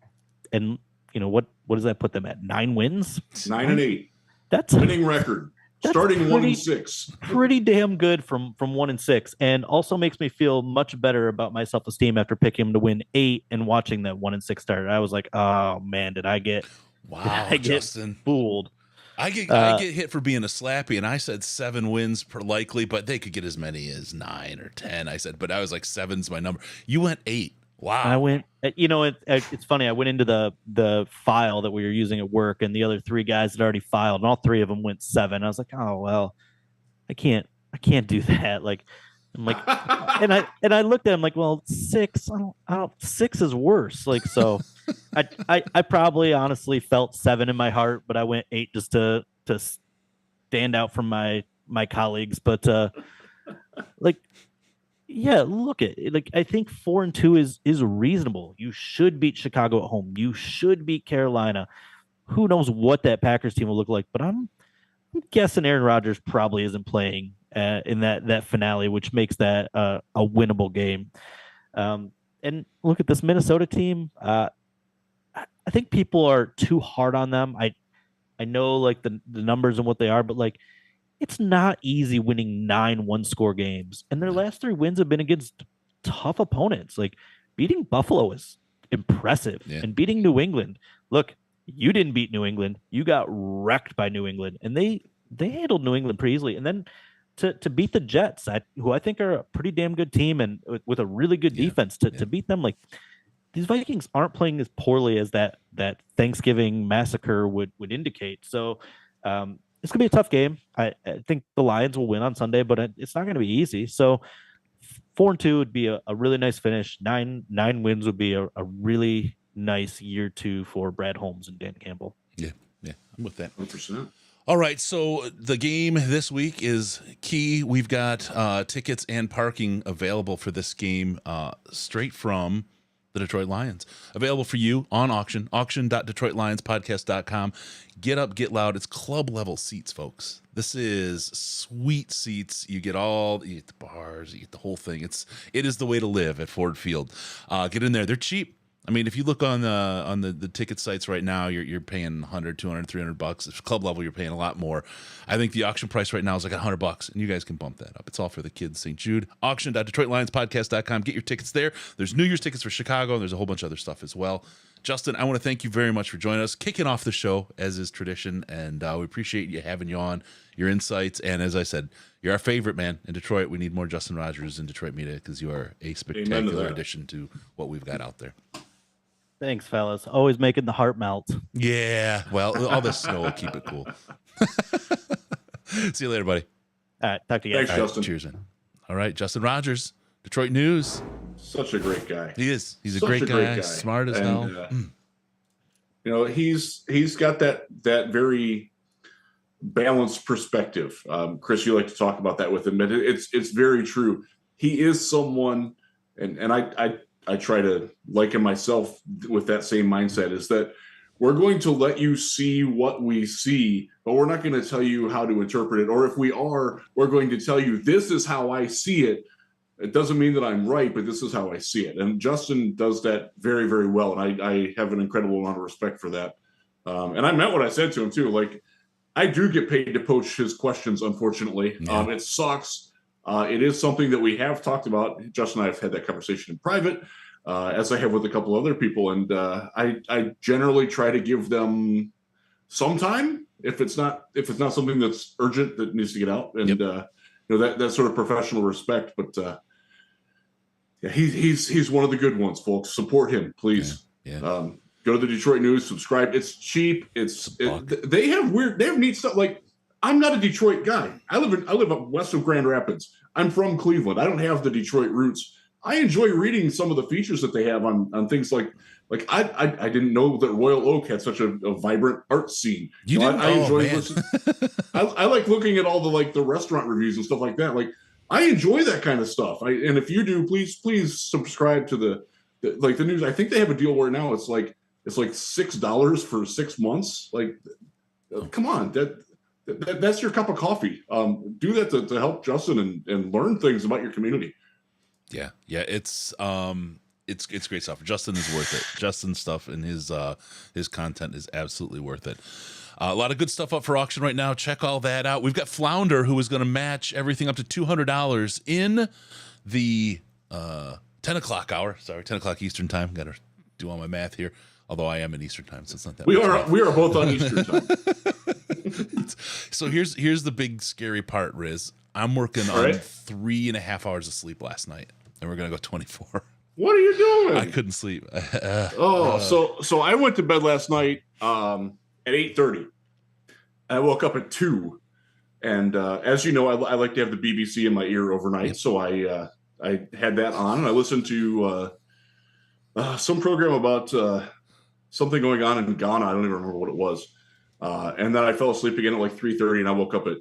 what does that put them at? 9 wins? 9-8. That's winning record. Starting 1-6. Pretty damn good from 1-6. And also makes me feel much better about my self-esteem after picking them to win 8 and watching that 1-6 start. I was like, oh man, did I get Justin fooled? I get hit for being a slappy, and I said 7 wins per likely, but they could get as many as 9 or 10. I said, but I was like 7's my number. You went 8. Wow. I went. It's funny. I went into the file that we were using at work, and the other 3 guys had already filed, and all 3 of them went 7. I was like, oh well, I can't do that. Like, I'm like, and I looked at him like, well, 6. I don't. 6 is worse. Like, so, I probably honestly felt 7 in my heart, but I went 8 just to stand out from my colleagues. But like, yeah, look at it. Like, I think 4-2 is reasonable. You should beat Chicago at home. You should beat Carolina. Who knows what that Packers team will look like? But I'm guessing Aaron Rodgers probably isn't playing in that finale, which makes that a winnable game. And look at this Minnesota team. I think people are too hard on them. I know like the numbers and what they are, but like it's not easy winning 9 one-score games. And their last 3 wins have been against tough opponents. Like beating Buffalo is impressive. Yeah. And beating New England. Look, you didn't beat New England. You got wrecked by New England. And they handled New England pretty easily. And then to beat the Jets, who I think are a pretty damn good team and with a really good defense, to beat them, like these Vikings aren't playing as poorly as that Thanksgiving massacre would indicate. So it's going to be a tough game. I think the Lions will win on Sunday, but it's not going to be easy. So 4-2 would be a really nice finish. 9 wins would be a really nice year 2 for Brad Holmes and Dan Campbell. Yeah, I'm with that. 100%. All right, so the game this week is key. We've got tickets and parking available for this game straight from the Detroit Lions. Available for you on auction, auction.detroitlionspodcast.com. Get up, get loud. It's club level seats, folks. This is sweet seats. You get the bars, you get the whole thing. It is the way to live at Ford Field. Get in there. They're cheap. I mean, if you look on the ticket sites right now, you're paying $100, $200, $300. If club level, you're paying a lot more. I think the auction price right now is like $100, and you guys can bump that up. It's all for the kids. St. Jude, auction.detroitlionspodcast.com. Get your tickets there. There's New Year's tickets for Chicago, and there's a whole bunch of other stuff as well. Justin, I want to thank you very much for joining us, kicking off the show as is tradition, and we appreciate you having you on, your insights, and as I said, you're our favorite man in Detroit. We need more Justin Rogers in Detroit media because you are a spectacular addition to what we've got out there. Thanks, fellas. Always making the heart melt. Yeah. Well, all this snow will keep it cool. See you later, buddy. All right. Talk to you guys. Thanks, Justin. Cheers, man. All right. Justin Rogers, Detroit News. Such a great guy. He is. He's a great guy. Smart as hell. He's got that very balanced perspective. Chris, you like to talk about that with him, but it's very true. He is someone, and I try to liken myself with that same mindset, is that we're going to let you see what we see, but we're not going to tell you how to interpret it. Or if we are, we're going to tell you, this is how I see it. It doesn't mean that I'm right, but this is how I see it. And Justin does that very, very well. And I have an incredible amount of respect for that. And I meant what I said to him too. Like, I do get paid to poach his questions, unfortunately. Yeah. It sucks. It is something that we have talked about. Justin and I have had that conversation in private, as I have with a couple other people. And I generally try to give them some time if it's not something that's urgent that needs to get out. And that sort of professional respect. But he's one of the good ones, folks. Support him, please. Yeah. Go to the Detroit News, subscribe. It's cheap. They have neat stuff. Like, I'm not a Detroit guy. I live up west of Grand Rapids. I'm from Cleveland. I don't have the Detroit roots. I enjoy reading some of the features that they have on things like I didn't know that Royal Oak had such a vibrant art scene. I enjoy listening. I like looking at all the restaurant reviews and stuff like that. Like, I enjoy that kind of stuff. And if you do, please subscribe to the news. I think they have a deal where now it's like $6 for 6 months. Like, come on, that's your cup of coffee. Do that to help Justin and learn things about your community. Yeah, it's great stuff. Justin is worth it. Justin's stuff and his content is absolutely worth it. A lot of good stuff up for auction right now. Check all that out. We've got Flounder, who is going to match everything up to $200 in the 10 o'clock hour. Sorry, 10 o'clock Eastern time. Got to do all my math here. Although I am in Eastern time, so it's not that. We are both on Eastern time. So here's the big scary part, Riz. I'm working on 3.5 hours of sleep last night, and we're gonna go 24. What are you doing? I couldn't sleep. So I went to bed last night at 8:30. I woke up at 2, and as you know, I like to have the BBC in my ear overnight. Yep. So I had that on, and I listened to some program about something going on in Ghana. I don't even remember what it was. And then I fell asleep again at like 3:30, and I woke up at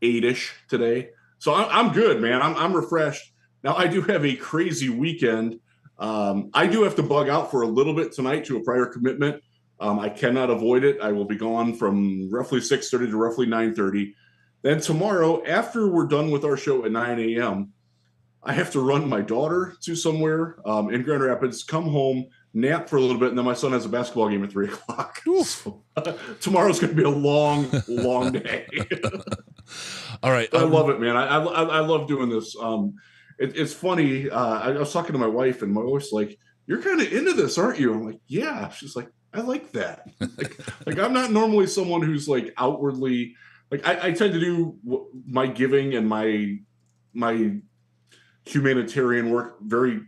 8-ish today. So I'm good, man. I'm refreshed. Now, I do have a crazy weekend. I do have to bug out for a little bit tonight to a prior commitment. I cannot avoid it. I will be gone from roughly 6:30 to roughly 9:30. Then tomorrow, after we're done with our show at 9 a.m., I have to run my daughter to somewhere in Grand Rapids, come home, nap for a little bit, and then my son has a basketball game at 3 o'clock. So, tomorrow's going to be a long, long day. All right. I love it, man. I love doing this. It's funny. I was talking to my wife, and my wife's like, "You're kind of into this, aren't you?" I'm like, "Yeah." She's like, "I like that." like I'm not normally someone who's like outwardly like I tend to do my giving and my humanitarian work very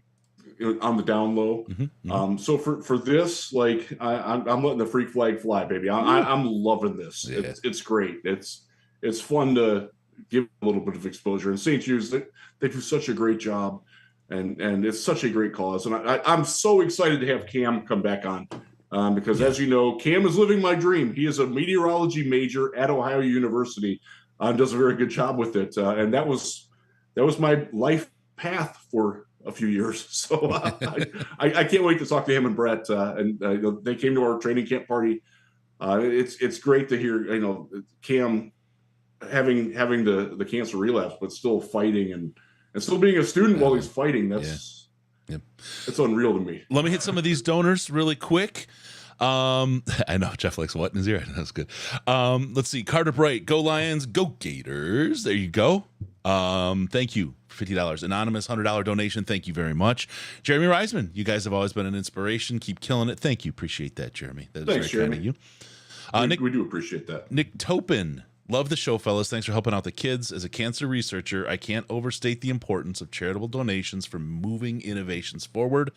on the down low. Mm-hmm. So for this, like I'm letting the freak flag fly, baby. I'm loving this. Yeah. It's great. It's fun to give a little bit of exposure. And St. Jude's, they do such a great job, and it's such a great cause. And I'm so excited to have Cam come back on because, as you know, Cam is living my dream. He is a meteorology major at Ohio University, does a very good job with it, and that was my life path for a few years. So I can't wait to talk to him and Brett. And they came to our training camp party. It's great to hear, Cam having the cancer relapse, but still fighting and still being a student while he's fighting. It's unreal to me. Let me hit some of these donors really quick. I know Jeff likes what in his ear. That's good. Let's see. Carter Bright, go Lions, go Gators. There you go. Thank you. $50 anonymous $100 donation. Thank you very much. Jeremy Reisman, you guys have always been an inspiration. Keep killing it. Thank you. Appreciate that, Jeremy. That is Thanks, very kind of you. We do appreciate that. Nick Topin, love the show, fellas. Thanks for helping out the kids. As a cancer researcher, I can't overstate the importance of charitable donations for moving innovations forward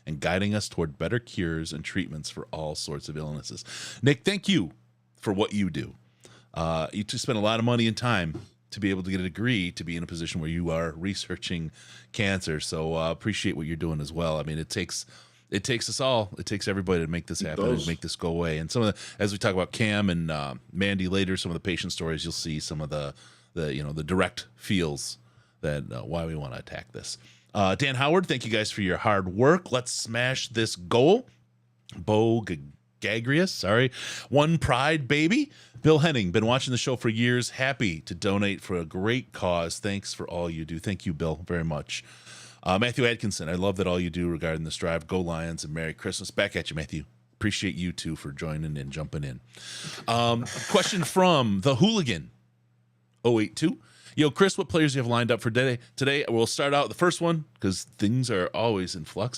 and guiding us toward better cures and treatments for all sorts of illnesses. Nick, thank you for what you do. You just spend a lot of money and time to be able to get a degree to be in a position where you are researching cancer. So appreciate what you're doing as well. I mean, it takes us all. It takes everybody to make this happen and make this go away. And some of the, as we talk about Cam and Mandy later, some of the patient stories, you'll see some of the direct feels that why we want to attack this. Dan Howard, thank you guys for your hard work. Let's smash this goal. Bo Gagrius, sorry. One Pride, baby. Bill Henning, been watching the show for years. Happy to donate for a great cause. Thanks for all you do. Thank you, Bill, very much. Matthew Atkinson, I love that all you do regarding this drive. Go Lions and Merry Christmas. Back at you, Matthew. Appreciate you too for joining and jumping in. Question from the Hooligan 082. Yo, Chris, what players do you have lined up for today? Today, we'll start out the first one because things are always in flux.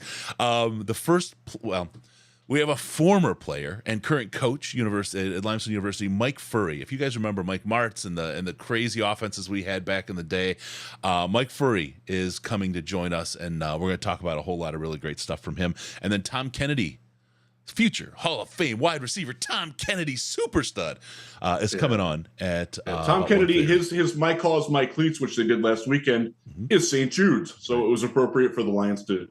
We have a former player and current coach at Limestone University, Mike Furry. If you guys remember Mike Martz and the crazy offenses we had back in the day, Mike Furry is coming to join us, and we're going to talk about a whole lot of really great stuff from him. And then Tom Kennedy, future Hall of Fame wide receiver Tom Kennedy, super stud, is coming on at Tom Kennedy. His My Cause, My Cleats, which they did last weekend, is St. Jude's, so it was appropriate for the Lions to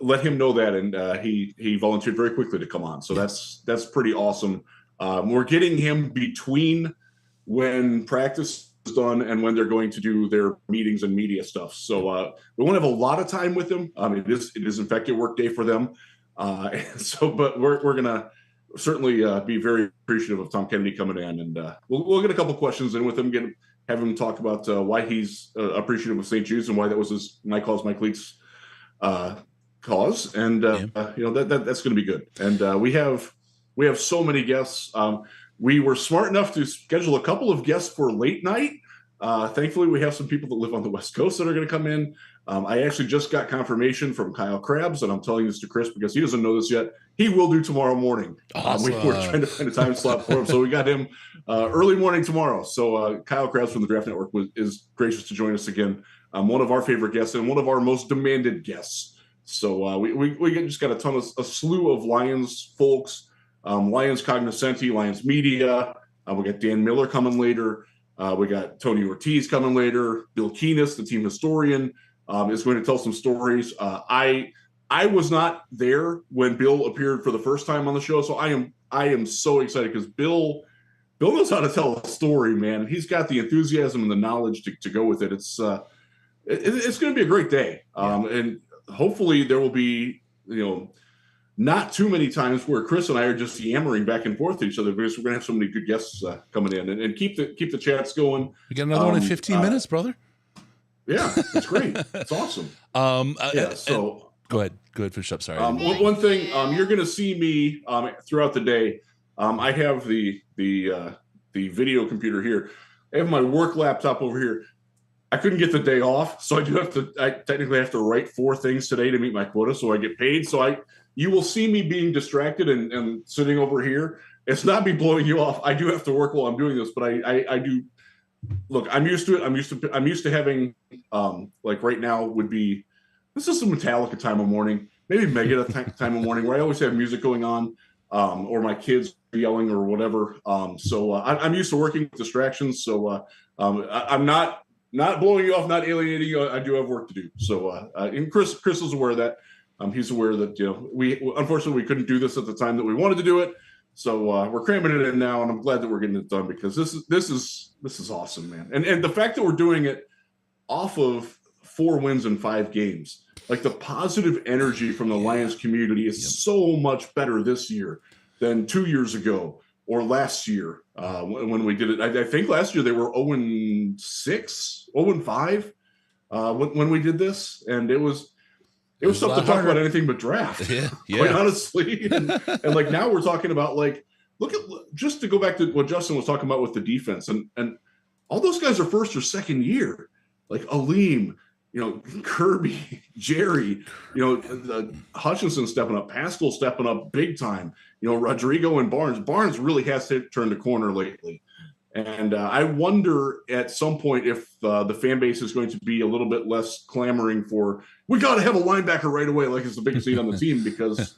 let him know that, and he volunteered very quickly to come on. So that's pretty awesome. We're getting him between when practice is done and when they're going to do their meetings and media stuff. So we won't have a lot of time with him. It is in fact a work day for them. But we're gonna certainly be very appreciative of Tom Kennedy coming in, and we'll get a couple questions in with him, have him talk about why he's appreciative of St. Jude's and why that was his My Cause, My Cleats cause, and that's going to be good. And we have so many guests. We were smart enough to schedule a couple of guests for late night. Thankfully, we have some people that live on the West Coast that are going to come in. I actually just got confirmation from Kyle Krabs, and I'm telling this to Chris because he doesn't know this yet. He will do tomorrow morning. Awesome. We're trying to find a time slot for him, so we got him early morning tomorrow. So Kyle Krabs from the Draft Network is gracious to join us again. One of our favorite guests and one of our most demanded guests. So we just got a slew of Lions folks, Lions cognoscenti, Lions media. We got Dan Miller coming later. We got Tony Ortiz coming later. Bill Keenist, the team historian, is going to tell some stories. I was not there when Bill appeared for the first time on the show, so I am so excited because Bill knows how to tell a story, man. And he's got the enthusiasm and the knowledge to go with it. It's going to be a great day, and hopefully there will be not too many times where Chris and I are just yammering back and forth to each other because we're going to have so many good guests coming in and keep the chats going. We got another one in 15 minutes, brother. Yeah, it's great. It's awesome. So go ahead, finish up. Sorry. One thing you're going to see me throughout the day. I have the video computer here. I have my work laptop over here. I couldn't get the day off, so I technically have to write 4 things today to meet my quota, so I get paid. So you will see me being distracted and sitting over here. It's not me blowing you off. I do have to work while I'm doing this, but I do. Look, I'm used to it. I'm used to having like right now would be this is some Metallica time of morning, maybe Megadeth time of morning where I always have music going on, or my kids yelling or whatever. So I'm used to working with distractions. So I'm not blowing you off, not alienating you. I do have work to do. So and Chris is aware of that. He's aware that we unfortunately we couldn't do this at the time that we wanted to do it. So we're cramming it in now, and I'm glad that we're getting it done because this is awesome, man. And the fact that we're doing it off of 4 wins in 5 games, like the positive energy from the Lions community is so much better this year than 2 years ago or last year when we did it. I think last year they were 0-6, 0-5 when we did this, and it was tough to talk about anything but draft. Quite honestly, and like now we're talking about like just to go back to what Justin was talking about with the defense, and all those guys are first or second year, like Aleem, Kirby, Jerry, Hutchinson stepping up, Pascal stepping up big time, Rodrigo and Barnes really has turned the corner lately. And I wonder at some point if the fan base is going to be a little bit less clamoring for, we got to have a linebacker right away, like it's the biggest need on the team, because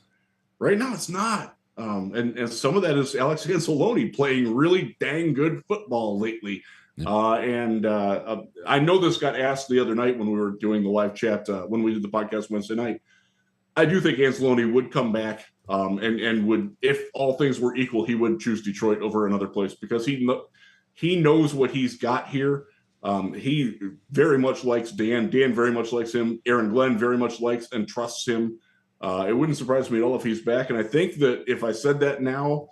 right now it's not. And some of that is Alex Anzalone playing really dang good football lately. I know this got asked the other night when we were doing the live chat, when we did the podcast Wednesday night. I do think Anzalone would come back and would, if all things were equal, he would choose Detroit over another place because he knows what he's got here. He very much likes Dan. Dan very much likes him. Aaron Glenn very much likes and trusts him. It wouldn't surprise me at all if he's back. And I think that if I said that now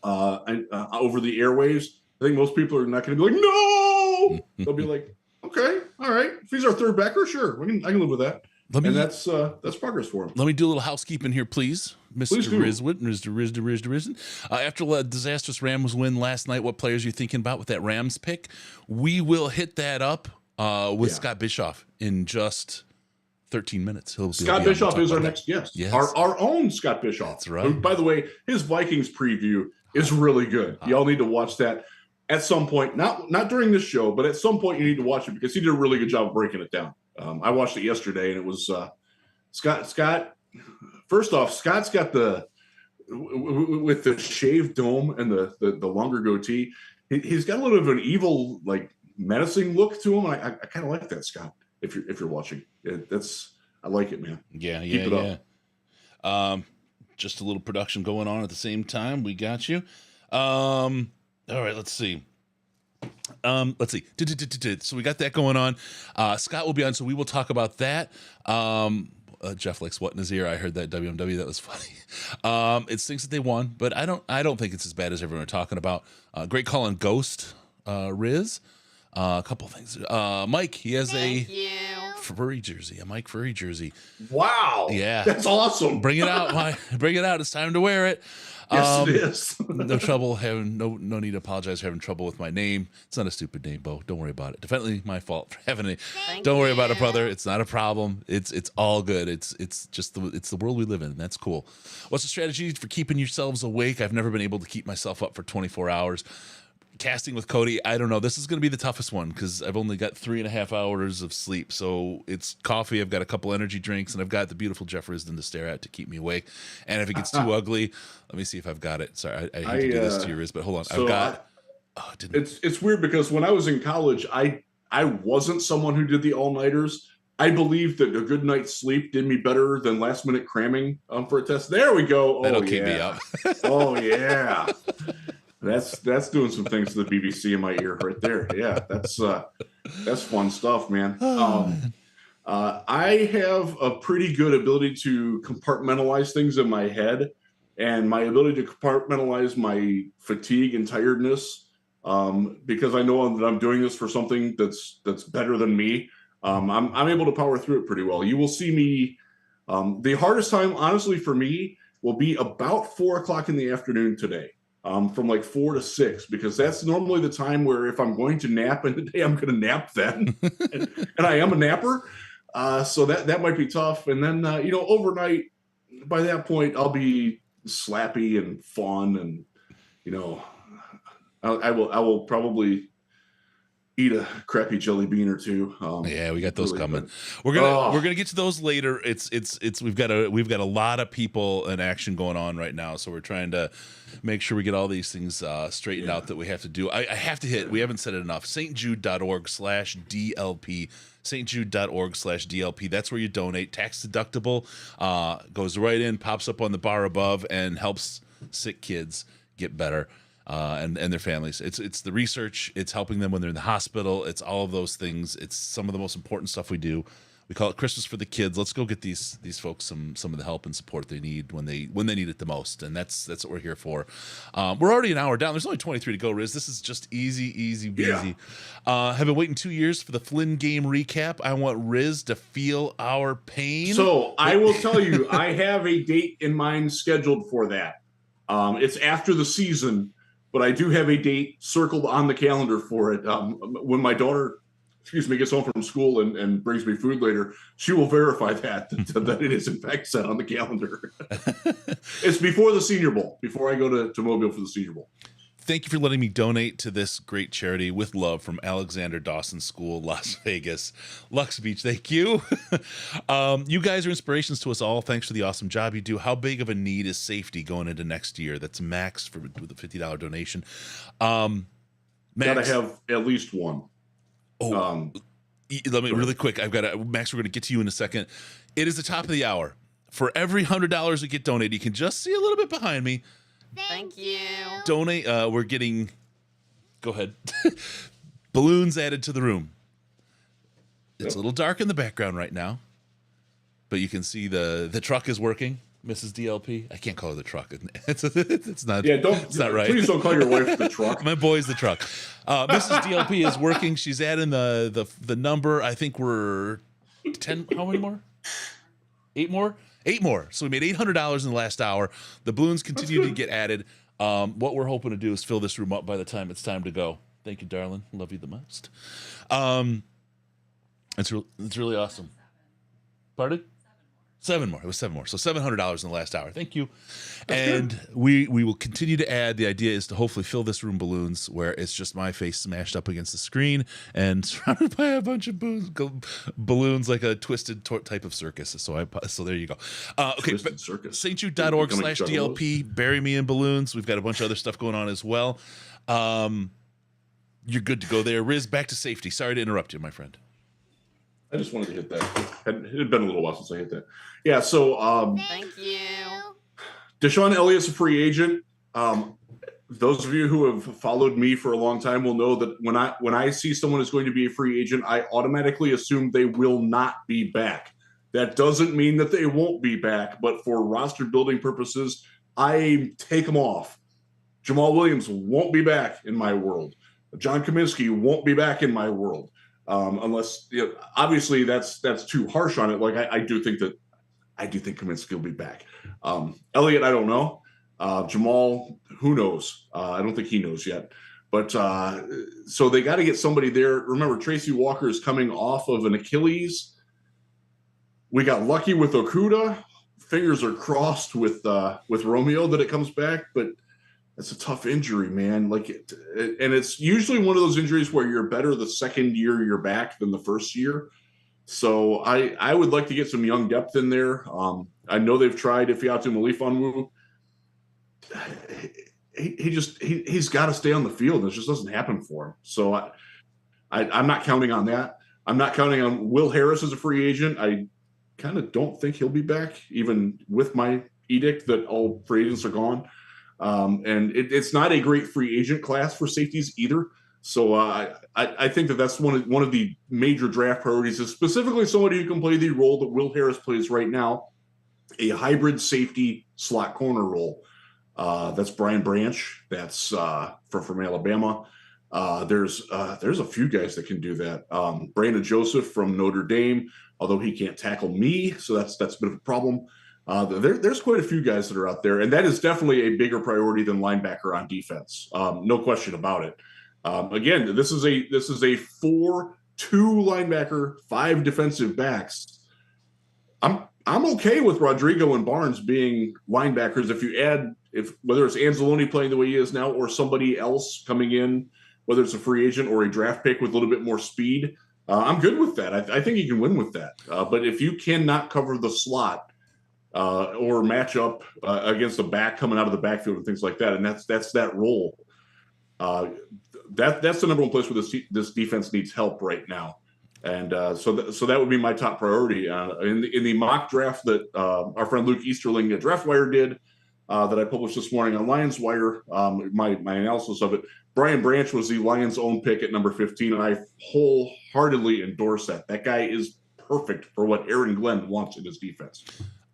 over the airwaves, I think most people are not going to be like, no! They'll be like, okay, all right. If he's our third backer, sure. I can live with that. That's progress for him. Let me do a little housekeeping here, please. Mr. Rizwit, Mr. Rizden. After a disastrous Rams win last night, what players are you thinking about with that Rams pick? We will hit that up with Scott Bischoff in just 13 minutes. Scott Bischoff is our next guest. Yes. Our own Scott Bischoff. That's right. Who, by the way, his Vikings preview is really good. Y'all need to watch that at some point. Not during this show, but at some point you need to watch it because he did a really good job of breaking it down. I watched it yesterday, and it was Scott first off, Scott's got with the shaved dome and the longer goatee. He's got a little bit of an evil, like menacing look to him. I kind of like that, Scott. If you're watching, I like it, man. Yeah, Keep it up. Just a little production going on at the same time. We got you. All right, let's see. So we got that going on. Scott will be on, so we will talk about that. Jeff likes what in his ear. I heard that WMW. That was funny. It stinks that they won, but I don't think it's as bad as everyone are talking about. Great call on Ghost, Riz. A couple things. Mike, he has a Furry jersey, a Mike Furry jersey. Wow. Yeah. That's awesome. Bring it out, Mike. Bring it out. It's time to wear it. Yes, it is. No trouble having no need to apologize for having trouble with my name. It's not a stupid name, Bo. Don't worry about it. Definitely my fault for having it. Don't worry about it, brother. It's not a problem. It's all good. It's just the world we live in. And that's cool. What's the strategy for keeping yourselves awake? I've never been able to keep myself up for 24 hours. Casting with Cody, I don't know. This is going to be the toughest one because I've only got 3.5 hours of sleep. So it's coffee. I've got a couple energy drinks, and I've got the beautiful Jeff Risden to stare at to keep me awake. And if it gets too ugly, let me see if I've got it. Sorry, I hate to do this to you, Riz, but hold on. So I've got. It's weird because when I was in college, I wasn't someone who did the all-nighters. I believe that a good night's sleep did me better than last-minute cramming for a test. There we go. That'll keep me up. Oh yeah. That's doing some things to the BBC in my ear right there. Yeah, that's fun stuff, man. I have a pretty good ability to compartmentalize things in my head, and my ability to compartmentalize my fatigue and tiredness, because I know that I'm doing this for something that's better than me. I'm able to power through it pretty well. You will see me. The hardest time, honestly, for me will be about 4:00 in the afternoon today. From like 4 to 6, because that's normally the time where if I'm going to nap in the day, I'm going to nap then. and I am a napper. So that might be tough. And then, overnight, by that point, I'll be slappy and fun. And, I will probably eat a crappy jelly bean or two. Yeah, we got those really coming. Good. We're gonna get to those later. It's we've got a lot of people in action going on right now, so we're trying to make sure we get all these things straightened out that we have to do. I have to hit. We haven't said it enough. stjude.org/DLP. stjude.org/DLP. That's where you donate. Tax deductible. Goes right in, pops up on the bar above, and helps sick kids get better. And their families. It's the research. It's helping them when they're in the hospital. It's all of those things. It's some of the most important stuff we do. We call it Christmas for the kids. Let's go get these folks some of the help and support they need when they need it the most. And that's what we're here for. We're already an hour down. There's only 23 to go, Riz. This is just easy peasy. Yeah. Have been waiting 2 years for the Flynn game recap. I want Riz to feel our pain. So I will tell you, I have a date in mind scheduled for that. It's after the season. But I do have a date circled on the calendar for it. When my daughter, gets home from school and brings me food later, she will verify that it is in fact set on the calendar. It's before the Senior Bowl, before I go to Mobile for the Senior Bowl. Thank you for letting me donate to this great charity with love from Alexander Dawson School, Las Vegas, Lux Beach. Thank you. You guys are inspirations to us all. Thanks for the awesome job you do. How big of a need is safety going into next year? That's Max with a $50 donation. Max, gotta have at least one. Let me really quick. Max. We're going to get to you in a second. It is the top of the hour. For every $100 you get donated, you can just see a little bit behind me. Thank you. Donate. We're getting. Go ahead. Balloons added to the room. It's a little dark in the background right now, but you can see the truck is working. Mrs. DLP. I can't call her the truck. It's not. Yeah, It's not right. Please don't call your wife the truck. My boy's the truck. Mrs. DLP is working. She's adding the number. I think we're 10. How many more? 8 more. 8 more. So we made $800 in the last hour. The balloons continue to get added. What we're hoping to do is fill this room up by the time it's time to go. Thank you, darling. Love you the most. It's really awesome. Pardon? 7 more. It was 7 more. So $700 in the last hour. Thank you. And we will continue to add. The idea is to hopefully fill this room balloons where it's just my face smashed up against the screen and surrounded by a bunch of balloons like a twisted type of circus. So there you go. Okay. stjude.org/DLP. Bury me in balloons. We've got a bunch of other stuff going on as well. You're good to go there. Riz, back to safety. Sorry to interrupt you, my friend. I just wanted to hit that. It had been a little while since I hit that. Yeah, so thank you. Deshaun Elliott's a free agent. Those of you who have followed me for a long time will know that when I see someone is going to be a free agent, I automatically assume they will not be back. That doesn't mean that they won't be back, but for roster building purposes, I take them off. Jamal Williams won't be back in my world. John Kaminsky won't be back in my world. Unless, obviously that's too harsh on it. Like I do think Kaminsky will be back. Elliott, I don't know. Jamal, who knows? I don't think he knows yet. But so they got to get somebody there. Remember, Tracy Walker is coming off of an Achilles. We got lucky with Okuda. Fingers are crossed with Romeo that it comes back, but it's a tough injury, man. And it's usually one of those injuries where you're better the second year you're back than the first year. So I would like to get some young depth in there. I know they've tried Ifeatu Melifonwu. He's got to stay on the field. It just doesn't happen for him. So I'm not counting on that. I'm not counting on Will Harris as a free agent. I kind of don't think he'll be back, even with my edict that all free agents are gone. And it's not a great free agent class for safeties either. So I think that's one of the major draft priorities is specifically somebody who can play the role that Will Harris plays right now, a hybrid safety slot corner role. That's Brian Branch. That's from Alabama. There's a few guys that can do that. Brandon Joseph from Notre Dame, although he can't tackle me, so that's a bit of a problem. There's quite a few guys that are out there, and that is definitely a bigger priority than linebacker on defense. No question about it. Again, this is a 4-2 linebacker, 5 defensive backs. I'm okay with Rodrigo and Barnes being linebackers if you add whether it's Anzalone playing the way he is now or somebody else coming in, whether it's a free agent or a draft pick with a little bit more speed. I'm good with that. I think you can win with that. But if you cannot cover the slot or match up against a back coming out of the backfield and things like that, and that's that role. That's the number one place where this defense needs help right now, and so that would be my top priority in the mock draft that our friend Luke Easterling at DraftWire did that I published this morning on Lions Wire. My analysis of it. Brian Branch was the Lions' own pick at number 15, and I wholeheartedly endorse that. That guy is perfect for what Aaron Glenn wants in his defense.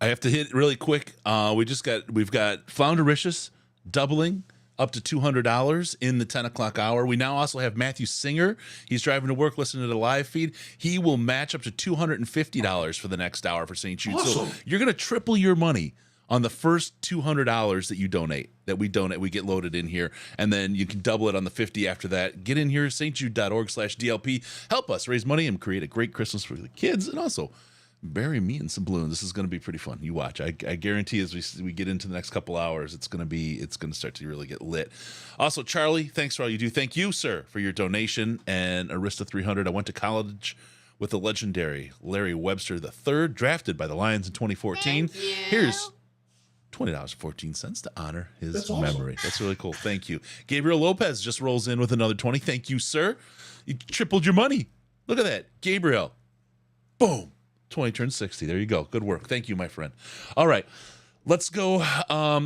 I have to hit really quick. We've got Floundericious doubling up to $200 in the 10 o'clock hour. We now also have Matthew Singer. He's driving to work, listening to the live feed. He will match up to $250 for the next hour for St. Jude. Awesome. So you're going to triple your money on the first $200 that you donate, we get loaded in here, and then you can double it on the 50 after that. Get in here, stjude.org/DLP. Help us raise money and create a great Christmas for the kids, and also bury me in some balloons. This is going to be pretty fun. You watch. I guarantee as we get into the next couple hours, it's going to start to really get lit. Also, Charlie, thanks for all you do. Thank you, sir, for your donation. And Arista 300. I went to college with the legendary Larry Webster III, drafted by the Lions in 2014. Here's $20.14 to honor his memory. That's really cool. Thank you. Gabriel Lopez just rolls in with another 20. Thank you, sir. You tripled your money. Look at that. Gabriel. Boom. 20 turns 60. There you go. Good work. Thank you, my friend. All right. Let's go.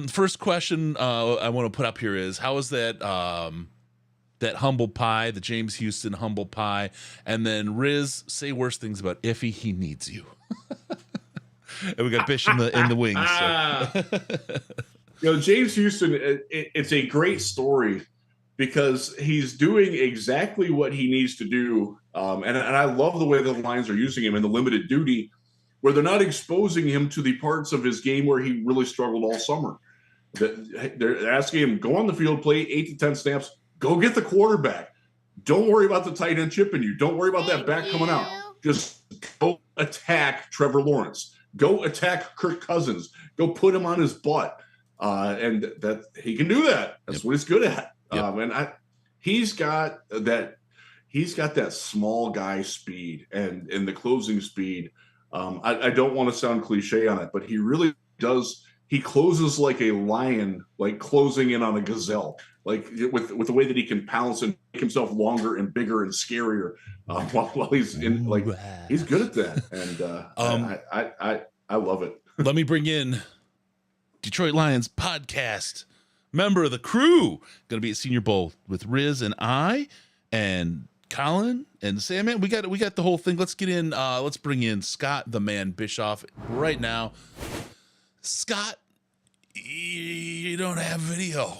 First question I want to put up here is, how is that humble pie, the James Houston humble pie? And then Riz, say worse things about Iffy. He needs you. And we got Bish in the wings. So. James Houston, it's a great story because he's doing exactly what he needs to do. And I love the way the Lions are using him in the limited duty, where they're not exposing him to the parts of his game where he really struggled all summer. They're asking him, go on the field, play 8 to 10 snaps, go get the quarterback. Don't worry about the tight end chipping you. Don't worry about that back coming out. Just go attack Trevor Lawrence. Go attack Kirk Cousins. Go put him on his butt. And that he can do that. That's what he's good at. And he's got that small guy speed and the closing speed. I don't want to sound cliche on it, but he really does. He closes like a lion, like closing in on a gazelle, like with the way that he can pounce and make himself longer and bigger and scarier while he's in. Like he's good at that, and I love it. Let me bring in Detroit Lions podcast member of the crew. Going to be at Senior Bowl with Riz and I and Colin and Sam. We got the whole thing. Let's get in. Let's bring in Scott the Man Bischoff right now. Scott, you don't have video.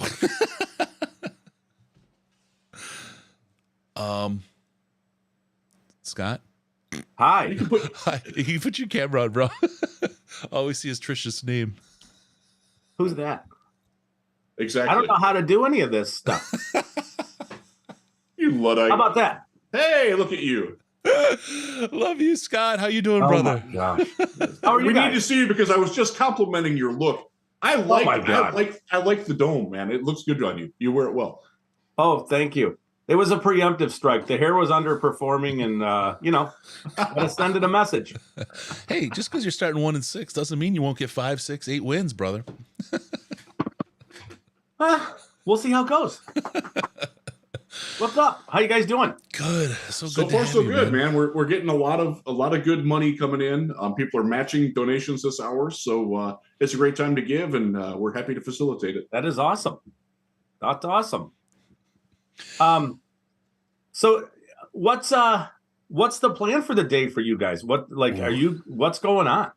Scott. Hi. You can put your camera on, bro. All we see is Trisha's name. Who's that? Exactly. I don't know how to do any of this stuff. You Luddite. How about that? Hey, look at you. Love you, Scott. How you doing, brother? My gosh. How are you We guys? need to see you because I was just complimenting your look. I like the dome, man. It looks good on you. You wear it well. Oh, thank you. It was a preemptive strike. The hair was underperforming, and I send it a message. Hey, just because you're starting 1-6 doesn't mean you won't get 5, 6, 8 wins, brother. We'll see how it goes. What's up? How you guys doing? Good. So So good. far, so good, man. We're getting a lot of good money coming in. People are matching donations this hour, so it's a great time to give, and we're happy to facilitate it. That is awesome. That's awesome. So what's the plan for the day for you guys? What's going on?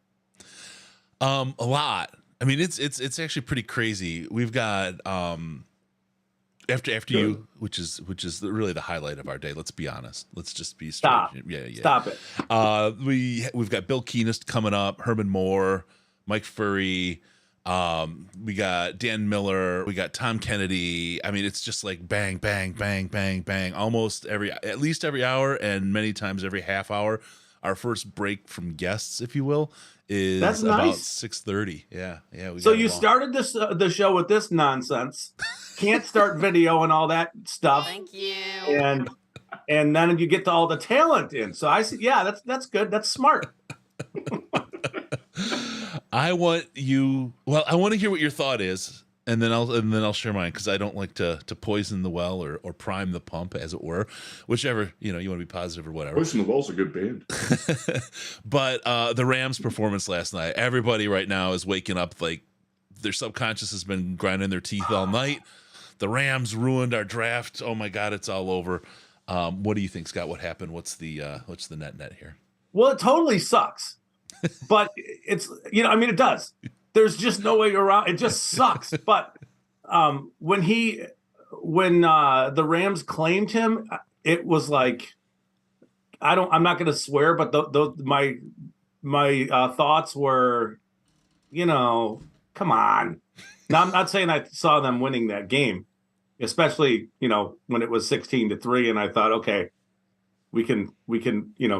A lot. I mean, it's actually pretty crazy. We've got after you, which is really the highlight of our day. Let's be honest. Let's just be straight. Stop. Yeah. Stop it. We've got Bill Keenist coming up, Herman Moore, Mike Furry. We got Dan Miller. We got Tom Kennedy. I mean, it's just like bang, bang, bang, bang, bang. At least every hour, and many times every half hour. Our first break from guests, if you will, is That's about nice. 6:30. Yeah. So you started the show with this nonsense. Can't start video and all that stuff. Thank you. And then you get to all the talent in. So I see. Yeah, that's good. That's smart. I want to hear what your thought is, and then I'll share mine, because I don't like to poison the well or prime the pump, as it were, whichever, you want to be positive or whatever. Poison the Well's a good band. But the Rams' performance last night, everybody right now is waking up like their subconscious has been grinding their teeth all night. The Rams ruined our draft. Oh my God, it's all over. What do you think, Scott? What happened? What's the net here? Well, it totally sucks. But it's, it does. There's just no way around. It just sucks. But when the Rams claimed him, it was like, I'm not going to swear, but my thoughts were, come on. Now, I'm not saying I saw them winning that game, especially, when it was 16-3, and I thought, okay, we can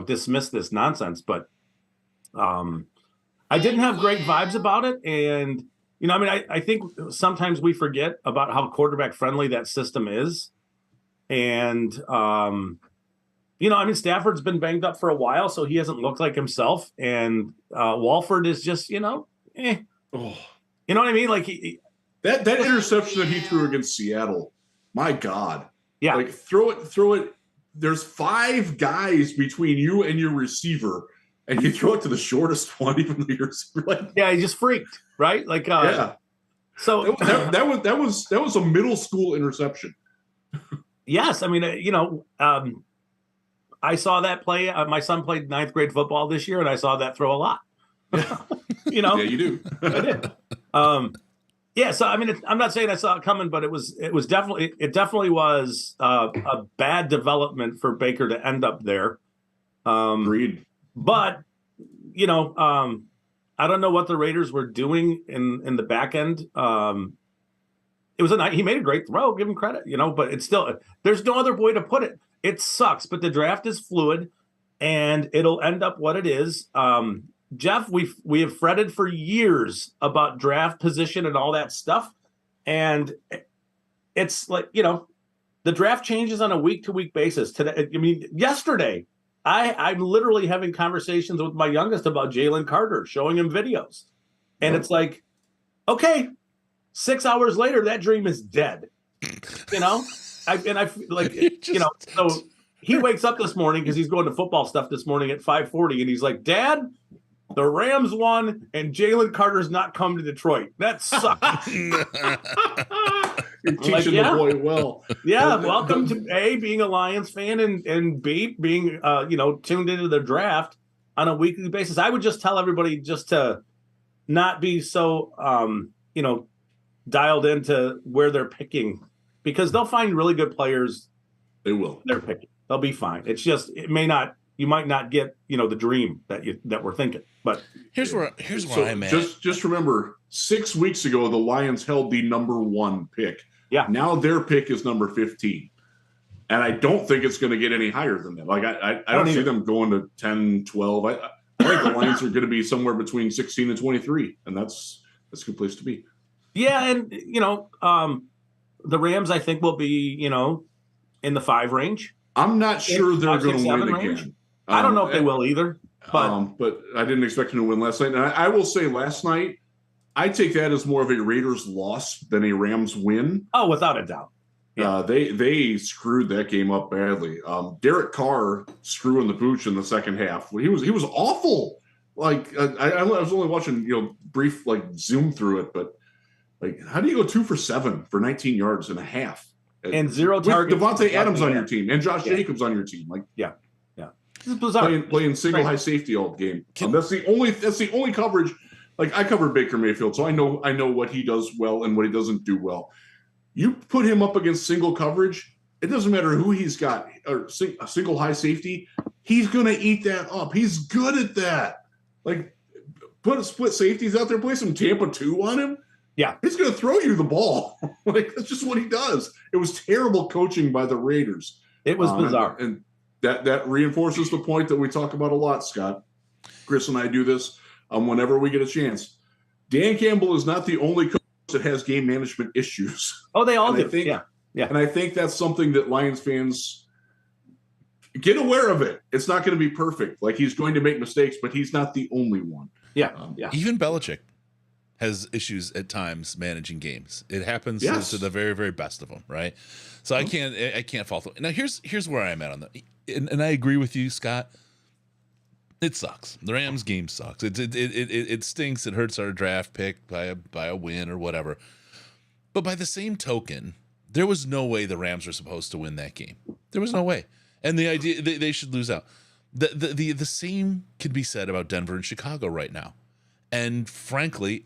dismiss this nonsense, but I didn't have great vibes about it. And, I think sometimes we forget about how quarterback friendly that system is. And, Stafford's been banged up for a while, so he hasn't looked like himself. And Walford is just, Oh. You know what I mean? Like that interception that he threw against Seattle, my God. Yeah. Like throw it. There's 5 guys between you and your receiver, and you throw it to the shortest one, even though you're like, yeah, he just freaked, right? Like, yeah. So that was a middle school interception. Yes, I saw that play. My son played 9th grade football this year, and I saw that throw a lot. Yeah, you do. I did. Yeah, so I'm not saying I saw it coming, but it definitely was a bad development for Baker to end up there. Agreed. But I don't know what the Raiders were doing in the back end. It was he made a great throw, give him credit, but it's still, there's no other way to put it. It sucks, but the draft is fluid, and it'll end up what it is. Jeff, we have fretted for years about draft position and all that stuff, and it's like, the draft changes on a week-to-week basis. Today, yesterday, I'm literally having conversations with my youngest about Jalen Carter, showing him videos, and it's like, okay, 6 hours later, that dream is dead. So he wakes up this morning because he's going to football stuff this morning at 5:40, and he's like, Dad, the Rams won, and Jalen Carter's not come to Detroit. That sucks. You're teaching the boy well. Yeah, welcome to A, being a Lions fan, and B, being tuned into the draft on a weekly basis. I would just tell everybody just to not be so dialed into where they're picking, because they'll find really good players. They will. They're picking. They'll be fine. It's just you might not get the dream that we're thinking. But here's where I'm at. Just remember, 6 weeks ago the Lions held the number 1 pick. Yeah. Now their pick is number 15. And I don't think it's going to get any higher than that. Like I don't see them going to 10, 12. I think the Lions are going to be somewhere between 16 and 23, and that's a good place to be. Yeah, and the Rams, I think, will be in the 5 range. I'm not sure they're going to win again. I don't know if they will either. But I didn't expect them to win last night. And I will say, last night, I take that as more of a Raiders loss than a Rams win. Oh, without a doubt. Yeah. They screwed that game up badly. Derek Carr screwing the pooch in the second half. He was awful. Like I was only watching brief zoom through it, but how do you go 2 for 7 for 19 yards and a half and 0 targets? Devontae Adams on your team and Josh Jacobs on your team. Yeah. This is bizarre. Playing single high safety all game. That's the only coverage. Like, I covered Baker Mayfield, so I know what he does well and what he doesn't do well. You put him up against single coverage, it doesn't matter who he's got, or a single high safety, he's going to eat that up. He's good at that. Like, put split safeties out there, play some Tampa 2 on him. Yeah. He's going to throw you the ball. That's just what he does. It was terrible coaching by the Raiders. It was bizarre. And that reinforces the point that we talk about a lot, Scott. Chris and I do this whenever we get a chance. Dan Campbell is not the only coach that has game management issues. Oh, they all do. Yeah. And I think that's something that Lions fans get aware of it. It's not going to be perfect. Like, he's going to make mistakes, but he's not the only one. Yeah. Even Belichick has issues at times managing games. It happens to the very, very best of them, right? So I can't fault them. Now here's where I'm at on that, and I agree with you, Scott. It sucks. The Rams game sucks. It stinks. It hurts our draft pick by a win or whatever. But by the same token, there was no way the Rams were supposed to win that game. There was no way. And the idea they should lose out. The same can be said about Denver and Chicago right now. And frankly,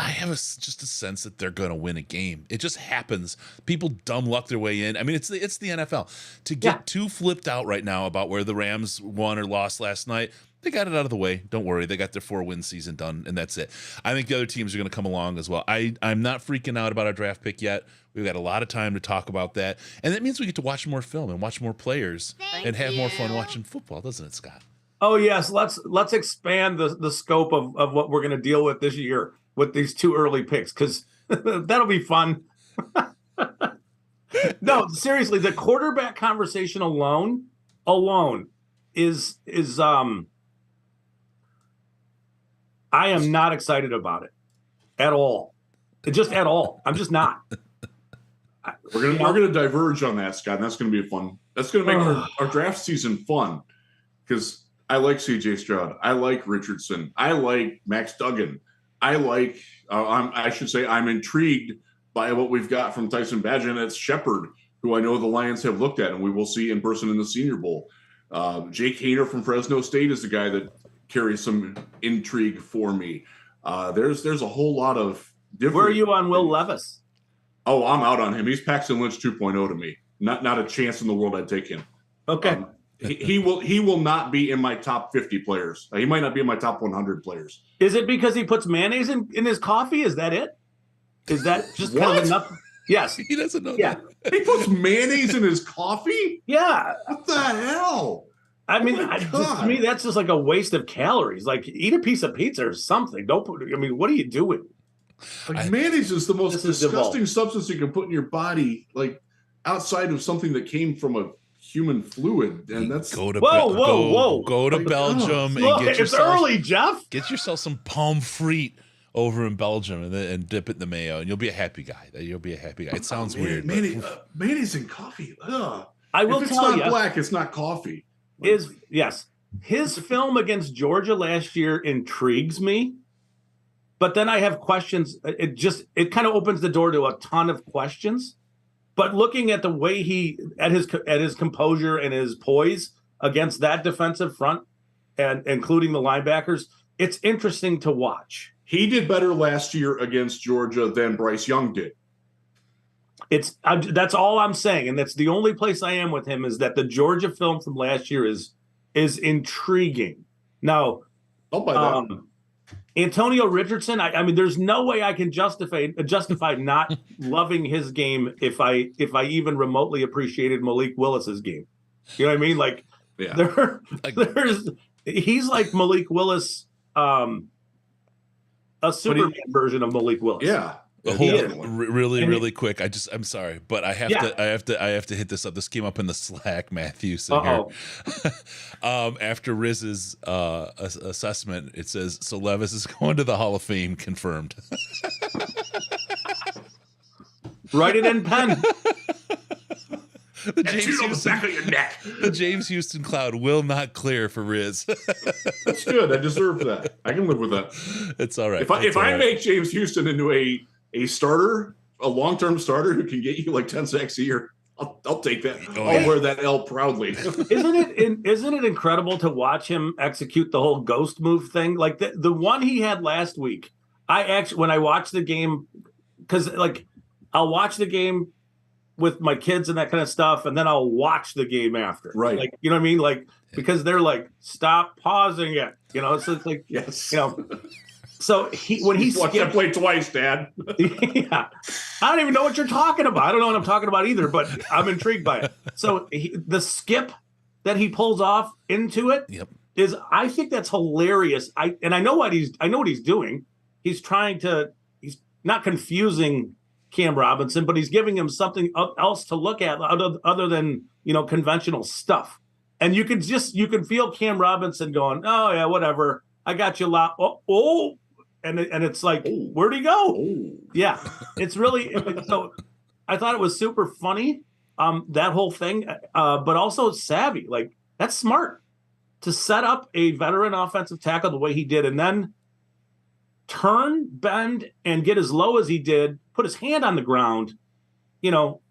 I have just a sense that they're going to win a game. It just happens. People dumb luck their way in. I mean, it's the NFL. To get too flipped out right now about where the Rams won or lost last night, they got it out of the way. Don't worry. They got their 4-win season done, and that's it. I think the other teams are going to come along as well. I'm not freaking out about our draft pick yet. We've got a lot of time to talk about that. And that means we get to watch more film and watch more players and have more fun watching football, doesn't it, Scott? Oh, yes. Let's expand the scope of what we're going to deal with this year with these 2 early picks, because that'll be fun. No, seriously, the quarterback conversation alone is I am not excited about it at all. Just at all. I'm just not. We're gonna diverge on that, Scott. And that's gonna be fun. That's gonna make our draft season fun, because I like C.J. Stroud. I like Richardson. I like Max Duggan. I like. I'm intrigued by what we've got from Tyson Bagent. It's Shepard, who I know the Lions have looked at, and we will see in person in the Senior Bowl. Jake Haener from Fresno State is the guy that carries some intrigue for me. There's a whole lot of different. Where are you on Will Levis? Oh, I'm out on him. He's Paxton Lynch 2.0 to me. Not a chance in the world I'd take him. Okay. He will not be in my top 50 players. He might not be in my top 100 players. Is it because he puts mayonnaise in his coffee? Is that it? Is that just kind of enough? Yes. He doesn't know that. He puts mayonnaise in his coffee? Yeah. What the hell? I mean, my just, God. to me, that's just like a waste of calories. Like, eat a piece of pizza or something. Don't put. I mean, what are you doing? Like mayonnaise is the most This is disgusting devolved. substance you can put in your body, like outside of something that came from a human fluid, and that's Go to Whoa. go to Like, Belgium and Look, get it's yourself early, Jeff. get yourself some pommes frites over in Belgium and dip it in the mayo, and you'll be a happy guy. You'll be a happy guy. It sounds weird. But mayonnaise and coffee. Ugh. I will if it's tell not you, black, it's not coffee. Like, his film against Georgia last year intrigues me, but then I have questions. It kind of opens the door to a ton of questions. But looking at the way at his composure and his poise against that defensive front, and including the linebackers, it's interesting to watch. he did better last year against Georgia than Bryce Young did. That's all I'm saying, and that's the only place I am with him is that the Georgia film from last year is intriguing. Now, I'll buy that. Antonio Richardson, I mean, there's no way I can justify not loving his game if I even remotely appreciated Malik Willis's game. You know what I mean? Like, he's like Malik Willis, a Superman version of Malik Willis. Yeah. Really quick. I'm sorry, but I have to hit this up. This came up in the Slack, Matthew. So here, after Riz's assessment, it says, so Levis is going to the Hall of Fame, confirmed. Write it in pen. The back of your neck. The James Houston cloud will not clear for Riz. That's good. I deserve that. I can live with that. It's all right. If I make James Houston into a starter, a long-term starter who can get you like 10 sacks a year, I'll take that. I'll wear that L proudly. Isn't it incredible to watch him execute the whole ghost move thing? Like the one he had last week. When I watched the game, because like I'll watch the game with my kids and that kind of stuff, and then I'll watch the game after. Right. Like, you know what I mean? Like, because they're like, stop pausing it. You know, so it's like, yes. You know. So when he watched that play twice, Dad. Yeah. I don't even know what you're talking about. I don't know what I'm talking about either, but I'm intrigued by it. So the skip that he pulls off into it is, I think that's hilarious. I know what he's doing. He's not confusing Cam Robinson, but he's giving him something else to look at other than, conventional stuff. And you can feel Cam Robinson going, oh yeah, whatever. I got you a lot. Oh. And it's like, where'd he go? Oh. Yeah, it's really so. I thought it was super funny, that whole thing, but also savvy. Like, that's smart to set up a veteran offensive tackle the way he did, and then turn, bend, and get as low as he did. Put his hand on the ground.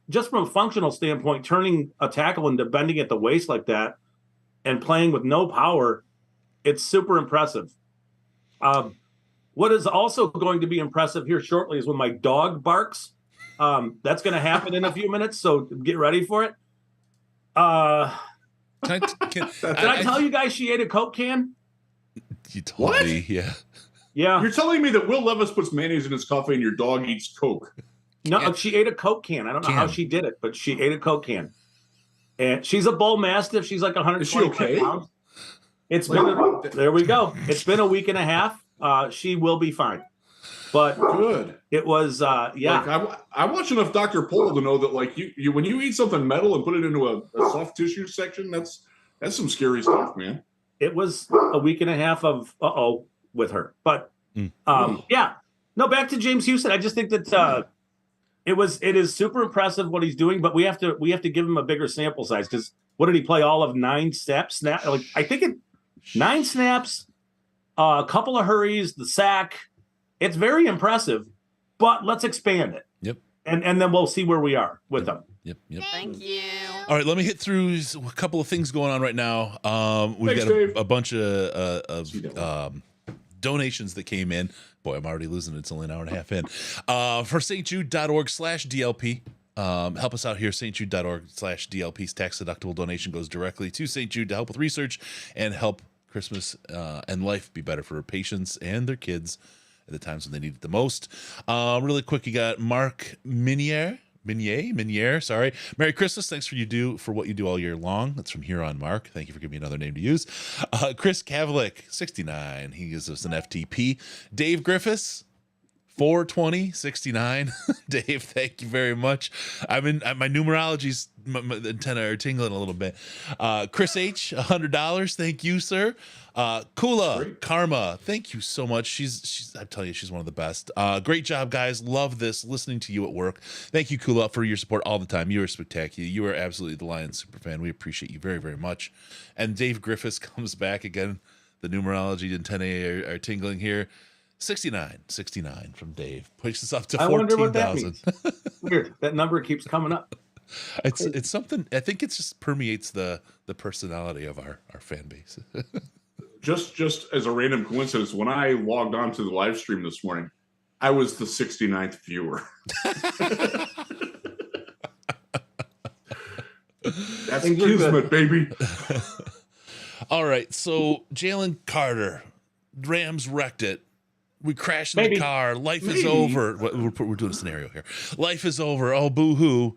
Just from a functional standpoint, turning a tackle into bending at the waist like that, and playing with no power, it's super impressive. What is also going to be impressive here shortly is when my dog barks. That's going to happen in a few minutes, so get ready for it. Did I tell you guys she ate a Coke can? You told me, yeah. Yeah. You're telling me that Will Levis puts mayonnaise in his coffee and your dog eats Coke? No, she ate a Coke can. I don't know how she did it, but she ate a Coke can. And she's a bull mastiff. She's like 125 pounds. There we go. It's been a week and a half. She will be fine. But good. It was yeah. Like, I watch enough Dr. Pol to know that like you when you eat something metal and put it into a soft tissue section, that's some scary stuff, man. It was a week and a half of with her. But yeah. No, back to James Houston. I just think that it is super impressive what he's doing, but we have to give him a bigger sample size, because what did he play? All of 9 snaps? Like, I think 9 snaps, a couple of hurries, the sack. It's very impressive, but let's expand it. Yep. And then we'll see where we are with them. Yep. Thank you. All right, let me hit through a couple of things going on right now. We've got a bunch of donations that came in. Boy, I'm already losing it. It's only an hour and a half in. For stjude.org/DLP. Help us out here, stjude.org/DLP's tax-deductible donation goes directly to St. Jude to help with research and help Christmas and life be better for patients and their kids at the times when they need it the most. Really quick, you got Mark Minier, Minier, sorry. Merry Christmas. Thanks for what you do all year long. That's from here on Mark. Thank you for giving me another name to use. Chris Kavlik, 69. He gives us an FTP. Dave Griffiths, 42069. Dave, thank you very much. My numerology's my antenna are tingling a little bit. Chris H, $100. Thank you, sir. Kula Great. Karma, thank you so much. She's I tell you, she's one of the best. Great job, guys. Love this. Listening to you at work. Thank you, Kula, for your support all the time. You are spectacular. You are absolutely the Lions super fan. We appreciate you very, very much. And Dave Griffiths comes back again. The numerology antennae are tingling here. 69 from Dave pushes us up to 14,000. I wonder what that means. Weird. That number keeps coming up. It's something. I think it just permeates the personality of our fan base. Just as a random coincidence, when I logged on to the live stream this morning, I was the 69th viewer. That's kismet, baby. All right, so Jalen Carter, Rams wrecked it. We crashed in the car. Life is over. We're doing a scenario here. Life is over. Oh, boo-hoo.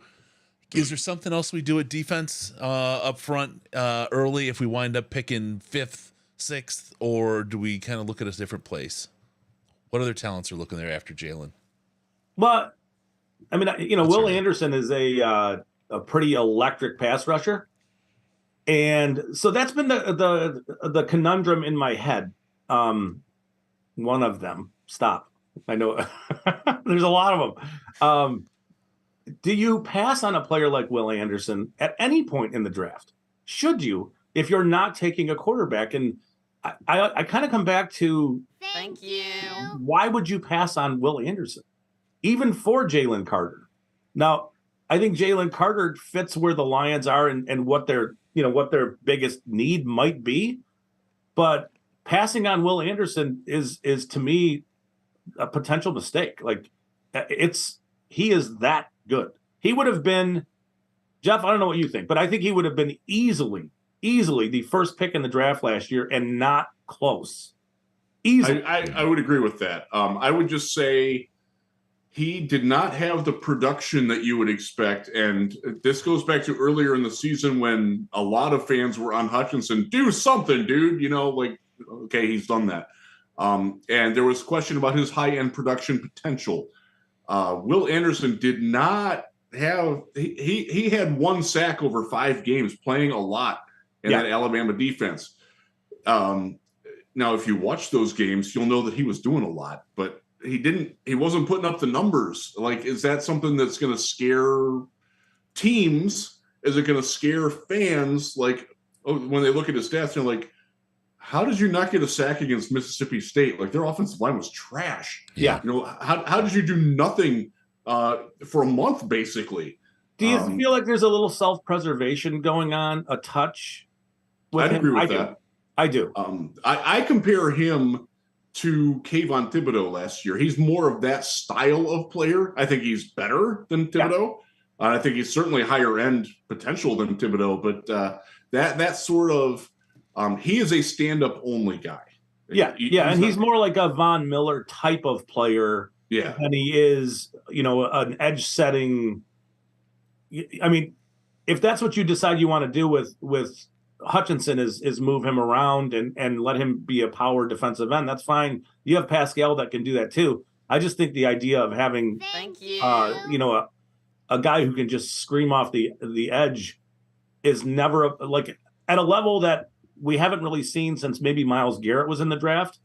Is there something else we do at defense up front early if we wind up picking 5th, 6th, or do we kind of look at a different place? What other talents are looking there after Jalen? Well, I mean, Will Anderson is a pretty electric pass rusher. And so that's been the conundrum in my head. One of them. Stop. I know there's a lot of them. Do you pass on a player like Will Anderson at any point in the draft? Should you, if you're not taking a quarterback? And I kind of come back to, thank you. Why would you pass on Will Anderson, even for Jalen Carter? Now, I think Jalen Carter fits where the Lions are and what their biggest need might be, but passing on Will Anderson is to me a potential mistake. Like he is that good. He would have been, Jeff, I don't know what you think, but I think he would have been easily the first pick in the draft last year and not close. Easily. I would agree with that. I would just say he did not have the production that you would expect. And this goes back to earlier in the season when a lot of fans were on Hutchinson. Do something, dude. Okay, he's done that. And there was a question about his high-end production potential. Will Anderson did not have he had 1 sack over 5 games, playing a lot in that Alabama defense. Now, if you watch those games, you'll know that he was doing a lot, but he wasn't putting up the numbers. Like, is that something that's going to scare teams? Is it going to scare fans? Like, when they look at his stats, they're like, how did you not get a sack against Mississippi State? Like, their offensive line was trash. Yeah. How did you do nothing for a month, basically? Do you feel like there's a little self-preservation going on, a touch? I'd agree with that. I do. I compare him to Kayvon Thibodeau last year. He's more of that style of player. I think he's better than Thibodeau. Yeah. I think he's certainly higher end potential than Thibodeau, but that sort of he is a stand-up only guy. He's more like a Von Miller type of player than he is, an edge setting. I mean, if that's what you decide you want to do with Hutchinson is move him around and let him be a power defensive end, that's fine. You have Pascal that can do that too. I just think the idea of having a guy who can just scream off the edge is never like at a level that we haven't really seen since maybe Myles Garrett was in the draft.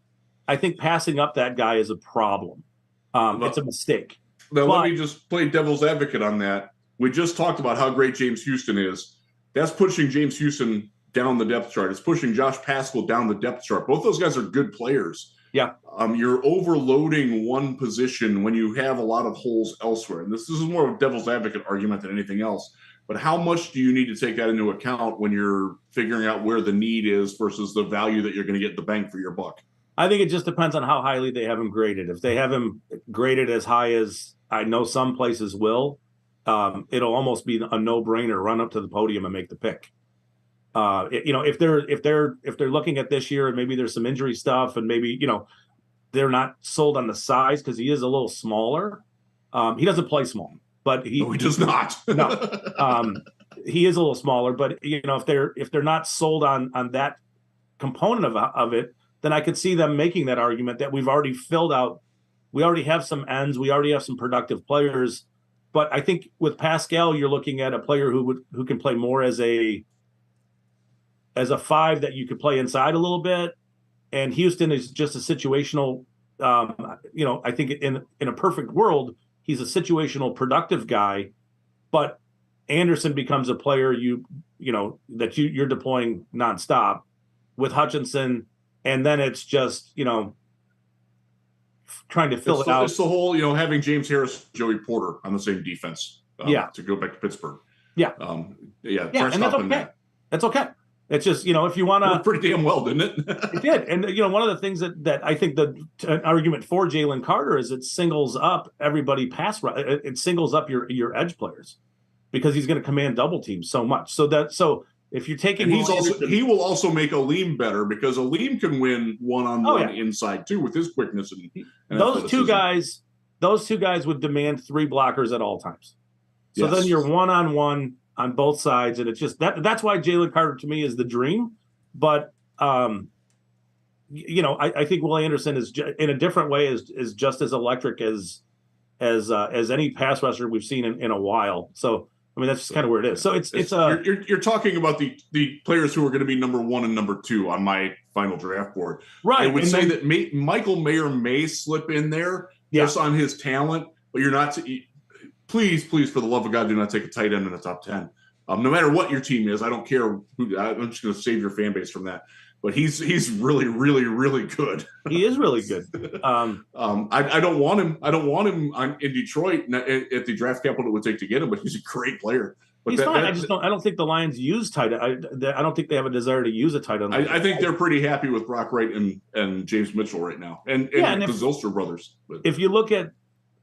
I think passing up that guy is a problem. It's a mistake. Now, let me just play devil's advocate on that. We just talked about how great James Houston is. That's pushing James Houston down the depth chart. It's pushing Josh Pascal down the depth chart. Both those guys are good players. Yeah. You're overloading one position when you have a lot of holes elsewhere. And this is more of a devil's advocate argument than anything else. But how much do you need to take that into account when you're figuring out where the need is versus the value that you're going to get the bang for your buck? I think it just depends on how highly they have him graded. If they have him graded as high as I know some places will, it'll almost be a no-brainer. Run up to the podium and make the pick. If they're looking at this year and maybe there's some injury stuff and maybe they're not sold on the size because he is a little smaller. He doesn't play small. but No, he does not. No. He is a little smaller, but if they're not sold on that component of it, then I could see them making that argument that we've already filled out. We already have some ends. We already have some productive players. But I think with Pascal, you're looking at a player who can play more as a 5 that you could play inside a little bit. And Houston is just a situational. I think in a perfect world, he's a situational productive guy, but Anderson becomes a player that you're deploying nonstop with Hutchinson, and then it's just trying to fill it out. It's the whole having James Harris, Joey Porter on the same defense. To go back to Pittsburgh. Yeah, and that's okay. That's okay. It's just if you want to, pretty damn well, didn't it? It did, and one of the things that I think an argument for Jalen Carter is it singles up everybody it singles up your edge players, because he's going to command double teams so much. So if you're taking, he will also make Aleem better, because Aleem can win one-on-one inside too with his quickness and those two guys would demand 3 blockers at all times. So then you're one-on-one on both sides, and it's just that's why Jalen Carter to me is the dream. But I think Will Anderson is in a different way is just as electric as any pass rusher we've seen in a while. So I mean, that's just kind of where it is. So you're talking about the players who are going to be number 1 and number 2 on my final draft board. Right. I would say that Michael Mayer may slip in there just on his talent, but you're not. Please, for the love of God, do not take a tight end in the top 10. No matter what your team is, I don't care who. I'm just going to save your fan base from that. But he's really, really, really good. He is really good. I don't want him. I don't want him in Detroit at the draft capital it would take to get him. But he's a great player. But he's fine. I don't think the Lions use tight end. I don't think they have a desire to use a tight end. I think they're pretty happy with Brock Wright and James Mitchell right now, and the Zylstra brothers. But if you look at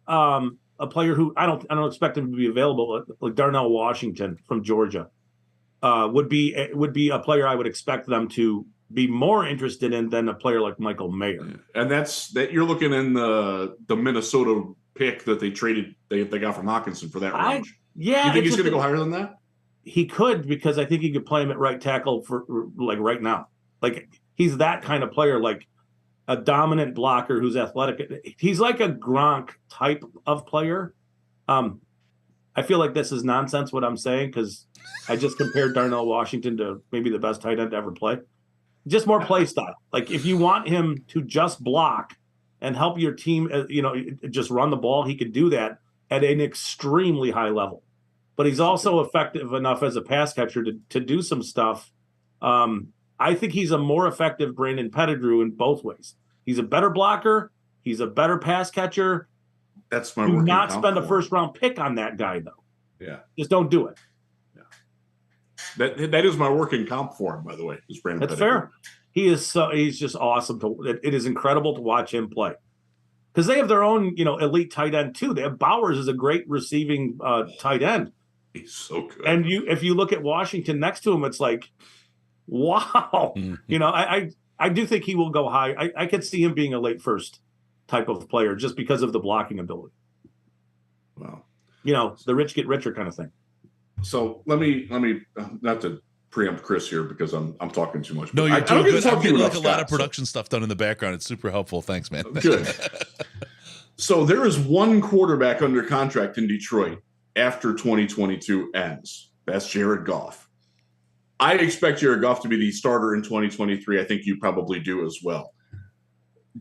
a player who I don't expect him to be available, like Darnell Washington from Georgia, would be a player I would expect them to be more interested in than a player like Michael Mayer. And that you're looking in the Minnesota pick that they traded, they got from Hawkinson for that range. You think he's going to go higher than that? He could, because I think he could play him at right tackle for like right now. Like he's that kind of player, like a dominant blocker who's athletic. He's like a Gronk type of player. I feel like this is nonsense what I'm saying, because I just compared Darnell Washington to maybe the best tight end to ever play. Just more play style. Like if you want him to just block and help your team, just run the ball, he could do that at an extremely high level. But he's also effective enough as a pass catcher to do some stuff. I think he's a more effective Brandon Pettigrew in both ways. He's a better blocker. He's a better pass catcher. That's my. Do not spend a first round pick on that guy, though. Yeah, just don't do it. That is my working comp for him, by the way. Is Brandon That's Pettigrew. fair. He's just awesome it is incredible to watch him play, because they have their own elite tight end too. They have Bowers is a great receiving tight end. He's so good. And if you look at Washington next to him, it's like, wow. Mm-hmm. I do think he will go high. I could see him being a late first type of player just because of the blocking ability. Wow. The rich get richer kind of thing. So let me not to preempt Chris here because I'm talking too much. No, you're doing good. I'm getting like a lot of production stuff done in the background. It's super helpful. Thanks, man. Good. So there is one quarterback under contract in Detroit after 2022 ends. That's Jared Goff. I expect Jared Goff to be the starter in 2023. I think you probably do as well.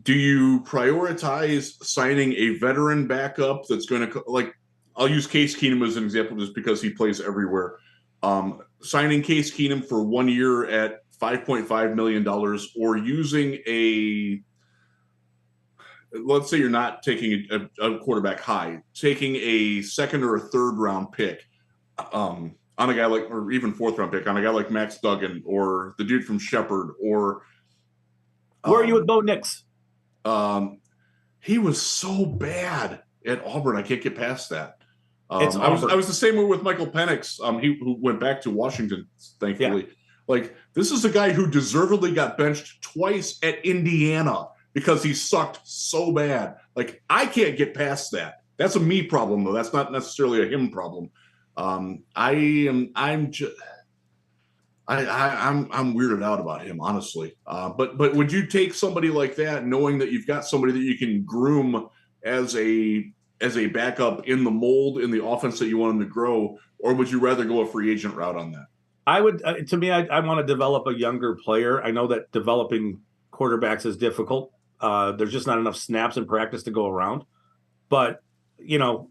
Do you prioritize signing a veteran backup that's going to, like, I'll use Case Keenum as an example just because he plays everywhere. Signing Case Keenum for 1 year at $5.5 million, or using let's say you're not taking a quarterback high, taking a second or a third round pick on a guy like, or even fourth round pick on a guy like Max Duggan or the dude from Shepherd, or where are you with Bo Nix? He was so bad at Auburn. I can't get past that. I was the same way with Michael Penix, who went back to Washington, thankfully. Yeah. Like, this is a guy who deservedly got benched twice at Indiana because he sucked so bad. Like, I can't get past that. That's a me problem, though. That's not necessarily a him problem. I'm weirded out about him, honestly. But would you take somebody like that, knowing that you've got somebody that you can groom as a backup in the mold in the offense that you want him to grow, or would you rather go a free agent route on that? I would. To me, I want to develop a younger player. I know that developing quarterbacks is difficult. There's just not enough snaps in practice to go around. But to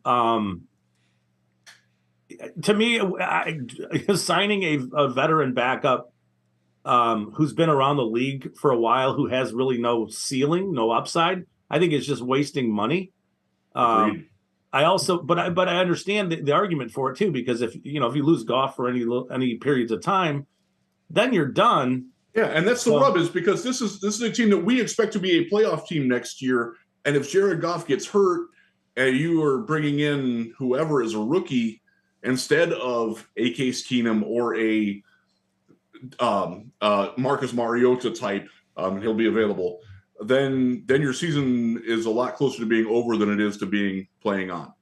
me, signing a veteran backup who's been around the league for a while, who has really no ceiling, no upside, I think it's just wasting money. I also, but I understand the argument for it too, because if you lose Goff for any periods of time, then you're done. Yeah, and that's the rub, is because this is a team that we expect to be a playoff team next year, and if Jared Goff gets hurt and you are bringing in whoever is a rookie instead of a Case Keenum or a Marcus Mariota type, he'll be available. Then your season is a lot closer to being over than it is to being playing on.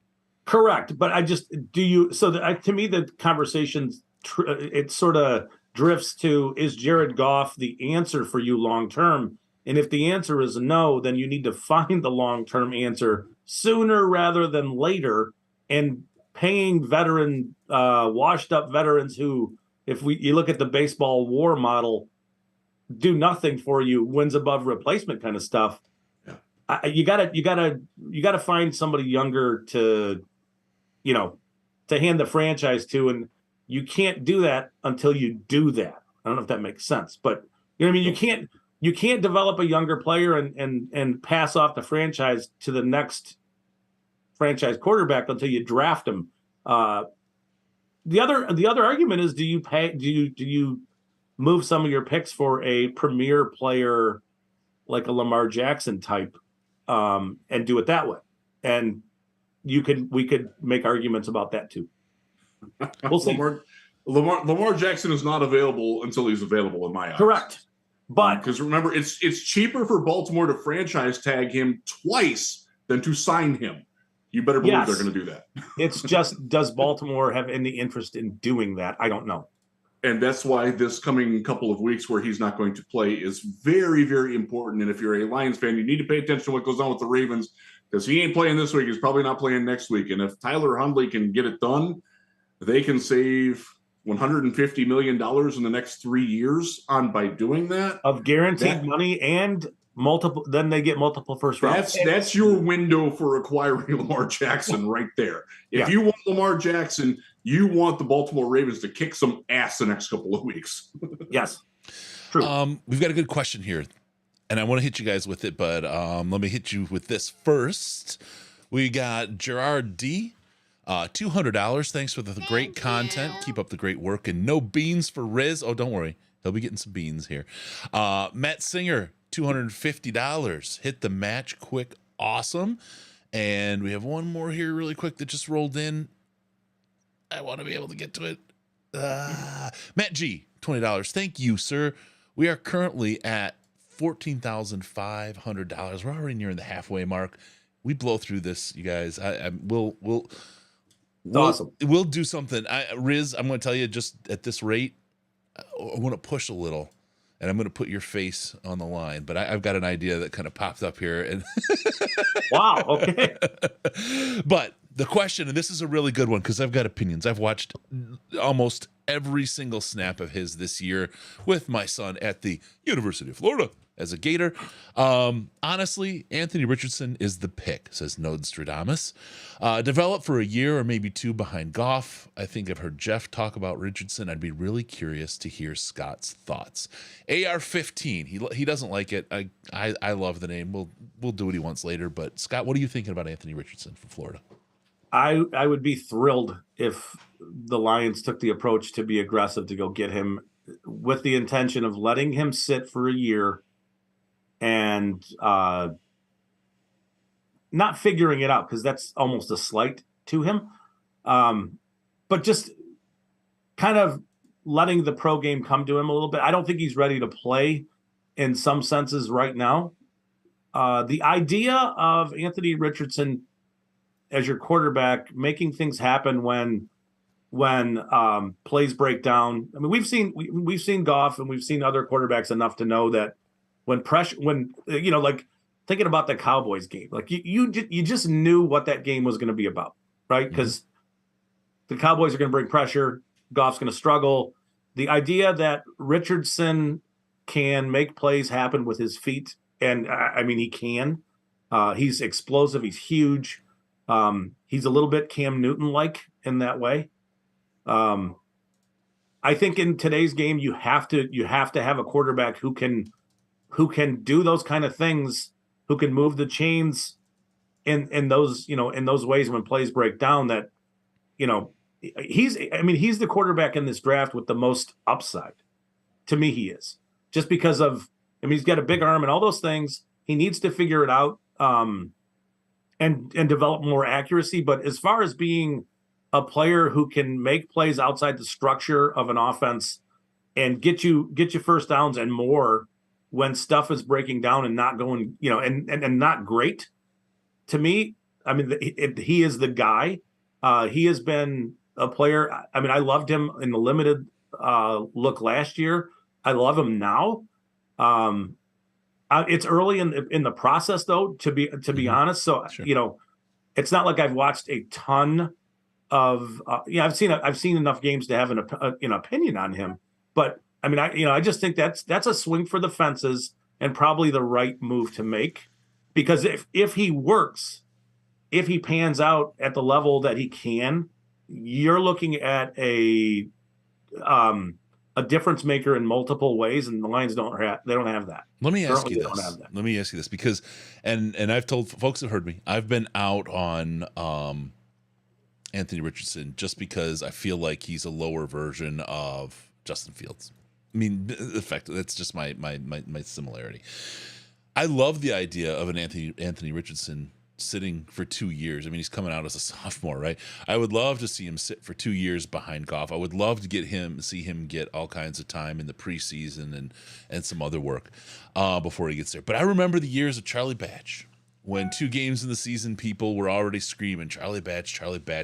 Correct, but to me the conversation it sort of drifts to, is Jared Goff the answer for you long term? And if the answer is no, then you need to find the long term answer sooner rather than later, and paying washed up veterans who, if you look at the baseball WAR model, do nothing for you, wins above replacement kind of stuff. Yeah. You gotta find somebody younger to hand the franchise to, and you can't do that until you do that. I don't know if that makes sense, but you know what I mean. You can't develop a younger player and pass off the franchise to the next franchise quarterback until you draft him. The other argument is, do you move some of your picks for a premier player like a Lamar Jackson type, and do it that way? And we could make arguments about that too. We'll see. Lamar Jackson is not available until he's available, in my eyes. Correct. But because remember, it's cheaper for Baltimore to franchise tag him twice than to sign him. You better believe they're going to do that. It's just, does Baltimore have any interest in doing that? I don't know. And that's why this coming couple of weeks where he's not going to play is very, very important. And if you're a Lions fan, you need to pay attention to what goes on with the Ravens, because he ain't playing this week. He's probably not playing next week. And if Tyler Huntley can get it done, they can save $150 million in the next 3 years by doing that. Of guaranteed money and multiple, then they get multiple first rounds. That's your window for acquiring Lamar Jackson right there. If you want Lamar Jackson, you want the Baltimore Ravens to kick some ass the next couple of weeks. Yes. True. We've got a good question here, and I want to hit you guys with it, but let me hit you with this first. We got Gerard D. $200. Thanks for the great content. Keep up the great work. And no beans for Riz. Oh, don't worry. He'll be getting some beans here. Matt Singer, $250. Hit the match quick. Awesome. And we have one more here really quick that just rolled in. I want to be able to get to it. Matt G, $20. Thank you, sir. We are currently at $14,500. We're already nearing the halfway mark. We blow through this, you guys. Awesome. We'll do something. Riz, I'm going to tell you, just at this rate, I want to push a little, and I'm going to put your face on the line. But I've got an idea that kind of popped up here. And wow. Okay. But the question, and this is a really good one because I've got opinions. I've watched almost every single snap of his this year with my son at the University of Florida as a Gator. Honestly, Anthony Richardson is the pick, says Nostradamus. Develop for a year or maybe two behind Goff. I think I've heard Jeff talk about Richardson. I'd be really curious to hear Scott's thoughts. AR-15, he doesn't like it. I love the name. We'll do what he wants later. But Scott, what are you thinking about Anthony Richardson from Florida? I would be thrilled if the Lions took the approach to be aggressive to go get him, with the intention of letting him sit for a year and not figuring it out, because that's almost a slight to him, but just kind of letting the pro game come to him a little bit. I don't think he's ready to play in some senses right now. The idea of Anthony Richardson as your quarterback, making things happen when plays break down. I mean, we've seen Goff and we've seen other quarterbacks enough to know that when like thinking about the Cowboys game, like you just knew what that game was going to be about, right? Because the Cowboys are going to bring pressure, Goff's going to struggle. The idea that Richardson can make plays happen with his feet, and I mean he can. He's explosive. He's huge. He's a little bit Cam Newton-like in that way. I think in today's game, you have to have a quarterback who can do those kind of things, who can move the chains in those ways when plays break down. That he's the quarterback in this draft with the most upside. To me, he is, just because of he's got a big arm and all those things. He needs to figure it out and develop more accuracy. But as far as being a player who can make plays outside the structure of an offense and get you first downs and more when stuff is breaking down and not going, and not great, to me, I mean, he is the guy. He has been a player. I mean, I loved him in the limited look last year. I love him now. It's early in the process, though, to be honest. So, sure. It's not like I've watched a ton of I've seen enough games to have an opinion on him, but I mean, I just think that's a swing for the fences and probably the right move to make, because if he works, if he pans out at the level that he can, you're looking at a difference maker in multiple ways, and the Lions don't have that. Let me ask you this, because and I've told folks that heard me, I've been out on Anthony Richardson just because I feel like he's a lower version of Justin Fields. I mean, in fact, that's just my similarity. I love the idea of an Anthony Richardson sitting for 2 years. I mean, he's coming out as a sophomore, right? I would love to see him sit for 2 years behind Goff. I would love to see him get all kinds of time in the preseason and some other work before he gets there. But I remember the years of Charlie Batch, when 2 games in the season, people were already screaming, Charlie Batch,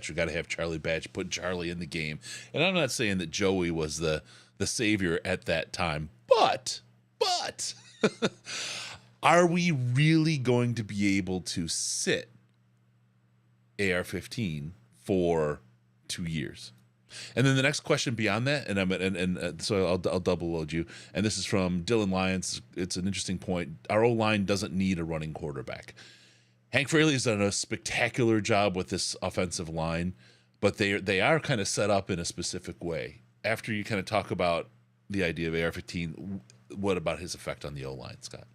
we got to have Charlie Batch, put Charlie in the game. And I'm not saying that Joey was the savior at that time, but are we really going to be able to sit AR-15 for 2 years? And then the next question beyond that, so I'll double load you. And this is from Dylan Lyons. It's an interesting point. Our O-line doesn't need a running quarterback. Hank Fraley has done a spectacular job with this offensive line, but they are kind of set up in a specific way. After you kind of talk about the idea of AR-15, what about his effect on the O-line, Scott?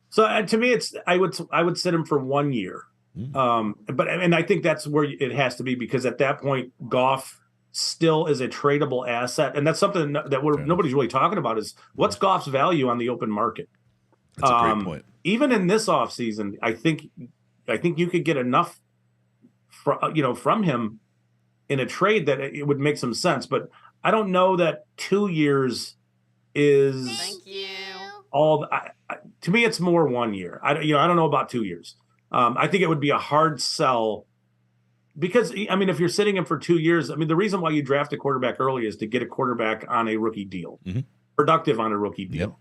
So to me, I would sit him for 1 year. But I think that's where it has to be, because at that point, Goff still is a tradable asset. And that's something that nobody's really talking about, is what's Goff's value on the open market. That's a great point. Even in this offseason, I think you could get enough from him in a trade that it would make some sense. But I don't know that 2 years is Thank you. all. To me, it's more 1 year. I don't know about 2 years. I think it would be a hard sell, because I mean, if you're sitting him for 2 years, I mean, the reason why you draft a quarterback early is to get a quarterback on a rookie deal, productive on a rookie deal. Yep.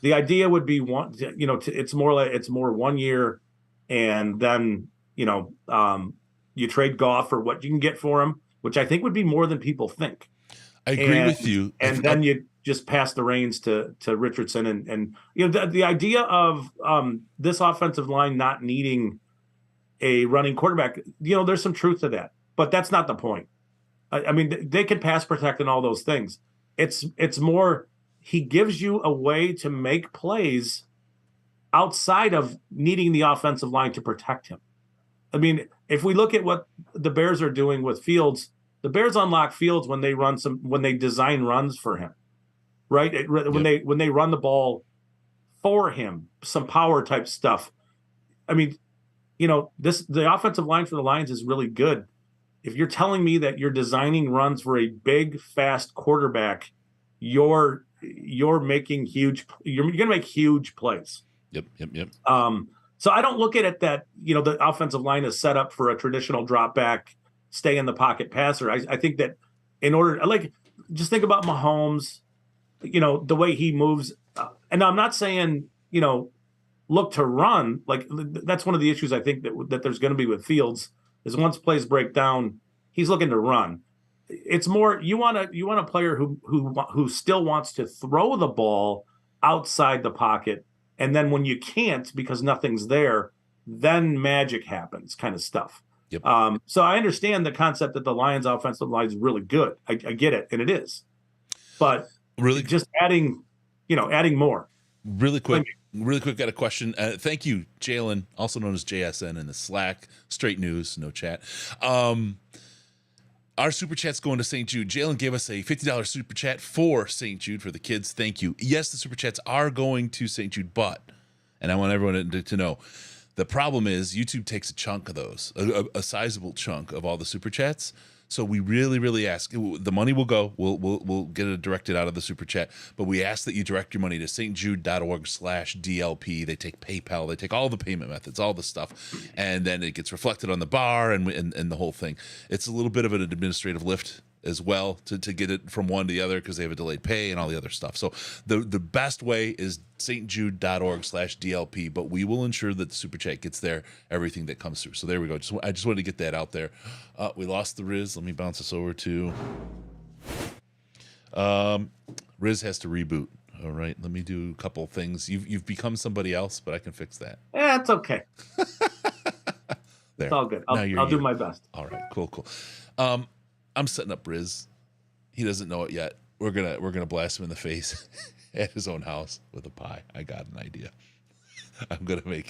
The idea would be it's more 1 year, and then you trade Goff for what you can get for him, which I think would be more than people think. I agree with you. And then you just pass the reins to Richardson, and the idea of this offensive line not needing a running quarterback, there's some truth to that, but that's not the point. I mean, they can pass protect and all those things. It's more, he gives you a way to make plays outside of needing the offensive line to protect him. I mean, if we look at what the Bears are doing with Fields, the Bears unlock Fields when they design runs for him, right? When they run the ball for him, some power type stuff. I mean, the offensive line for the Lions is really good. If you're telling me that you're designing runs for a big, fast quarterback, you're making you're going to make huge plays. Yep. So I don't look at it that, the offensive line is set up for a traditional drop back, stay in the pocket passer. I think that in order, just think about Mahomes, the way he moves. And I'm not saying, look to run. Like, that's one of the issues I think that there's going to be with Fields is once plays break down, he's looking to run. It's more, you want a player who still wants to throw the ball outside the pocket. And then when you can't because nothing's there, then magic happens, kind of stuff. Yep. So I understand the concept that the Lions' offensive line is really good. I get it, and it is. But really, just adding more. Really quick, got a question. Thank you, Jalen, also known as JSN in the Slack. Straight news, no chat. Our super chat's going to St. Jude. Jalen gave us a $50 super chat for St. Jude for the kids. Thank you. Yes, the super chats are going to St. Jude, but, and I want everyone to know, the problem is YouTube takes a chunk of those, a sizable chunk of all the super chats. So we really, really ask. The money will go. We'll get it directed out of the super chat. But we ask that you direct your money to stjude.org/DLP. They take PayPal. They take all the payment methods, all the stuff, and then it gets reflected on the bar and the whole thing. It's a little bit of an administrative lift as well to get it from one to the other because they have a delayed pay and all the other stuff. So the best way is stjude.org/DLP, but we will ensure that the super chat gets there, everything that comes through. So there we go. I just wanted to get that out there. We lost the Riz. Let me bounce this over to Riz has to reboot. All right, let me do a couple things. You've become somebody else, but I can fix that. Yeah, it's okay. There. It's all good. I'll do my best. All right, cool. I'm setting up Riz. He doesn't know it yet. We're gonna blast him in the face at his own house with a pie. I got an idea. I'm gonna make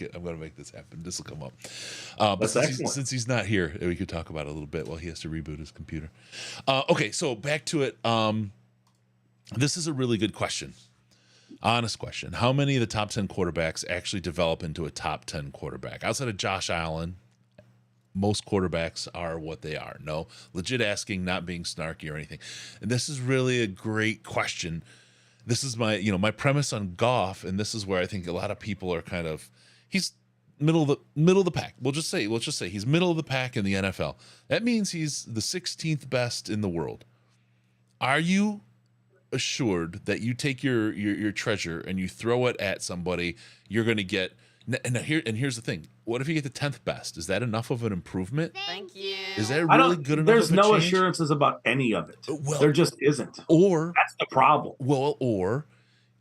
this happen. This will come up. But since he's not here, we could talk about it a little bit while he has to reboot his computer. Okay, so back to it. This is a really good question. Honest question. How many of the top 10 quarterbacks actually develop into a top 10 quarterback? Outside of Josh Allen, most quarterbacks are what they are. No, legit asking, not being snarky or anything. And this is really a great question. This is my premise on Goff, and this is where I think a lot of people are he's middle of the pack. We'll just say he's middle of the pack in the NFL. That means he's the 16th best in the world. Are you assured that you take your treasure and you throw it at somebody, you're going to get? And here's the thing. What if you get the 10th best? Is that enough of an improvement? Thank you. Is that really good enough? There's no change? assurances about any of it. Well, there just isn't. Or that's the problem. Well, or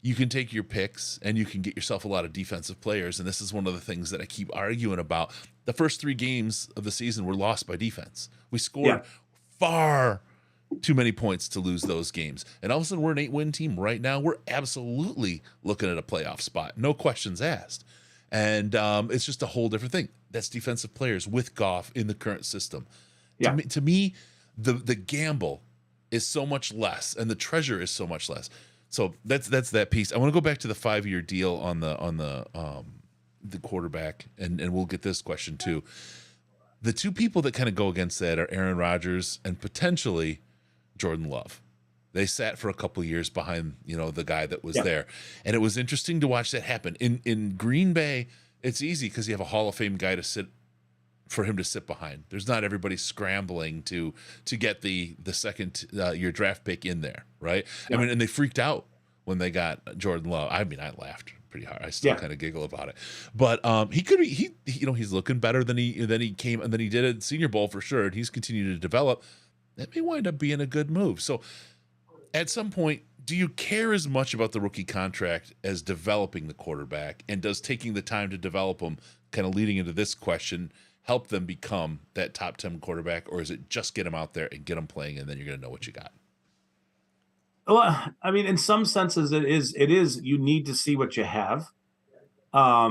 you can take your picks and you can get yourself a lot of defensive players. And this is one of the things that I keep arguing about. The first 3 games of the season were lost by defense. We scored far too many points to lose those games. And all of a sudden, we're an 8-win team right now. We're absolutely looking at a playoff spot. No questions asked. And it's just a whole different thing. That's defensive players with Goff in the current system. Yeah. To me, the gamble is so much less, and the treasure is so much less. So that's that piece. I want to go back to the 5-year deal on the quarterback, and we'll get this question too. The two people that kind of go against that are Aaron Rodgers and potentially Jordan Love. They sat for a couple of years behind, the guy that was there. And it was interesting to watch that happen. In Green Bay, it's easy because you have a Hall of Fame guy for him to sit behind. There's not everybody scrambling to get the second year draft pick in there, right? Yeah. I mean, and they freaked out when they got Jordan Love. I mean, I laughed pretty hard. I still kind of giggle about it. But he could be he's looking better than he came and then he did at Senior Bowl for sure, and he's continued to develop. That may wind up being a good move. So at some point, do you care as much about the rookie contract as developing the quarterback? And does taking the time to develop them, kind of leading into this question, help them become that top 10 quarterback? Or is it just get them out there and get them playing, and then you're going to know what you got? Well, I mean, in some senses, it is you need to see what you have. I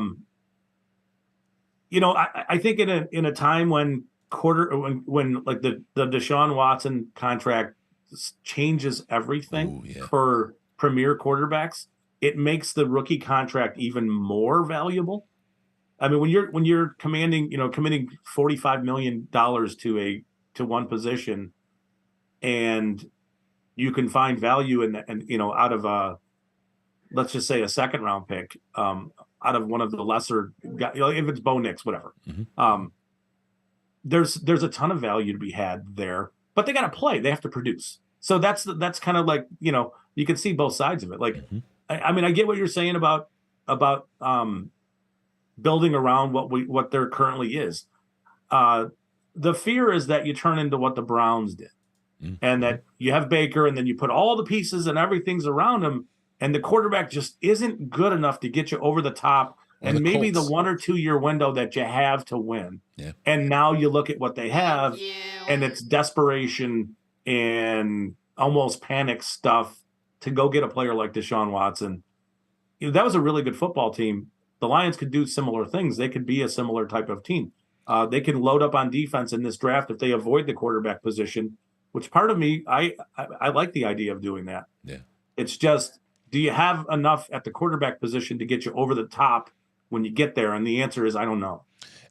think in a time when like the Deshaun Watson contract changes everything for premier quarterbacks, it makes the rookie contract even more valuable. I mean, when you're committing $45 million to one position, and you can find value in that, and out of let's just say a second round pick, one of the lesser guys, if it's Bo Nix, whatever. Mhm. There's a ton of value to be had there, but they got to play. They have to produce. So that's kind of like, you can see both sides of it. Like, Mhm. I mean, I get what you're saying about building around what there currently is. The fear is that you turn into what the Browns did, Mhm. and that you have Baker, and then you put all the pieces and everything's around him, and the quarterback just isn't good enough to get you over the top. Or And the maybe the Colts. 1 or 2 year window that you have to win. Yeah. And now you look at what they have, and it's desperation and almost panic stuff to go get a player like Deshaun Watson. That was a really good football team. The Lions could do similar things. They could be a similar type of team. They can load up on defense in this draft if they avoid the quarterback position, which part of me, I like the idea of doing that. Yeah. It's just, do you have enough at the quarterback position to get you over the top when you get there? And the answer is, I don't know.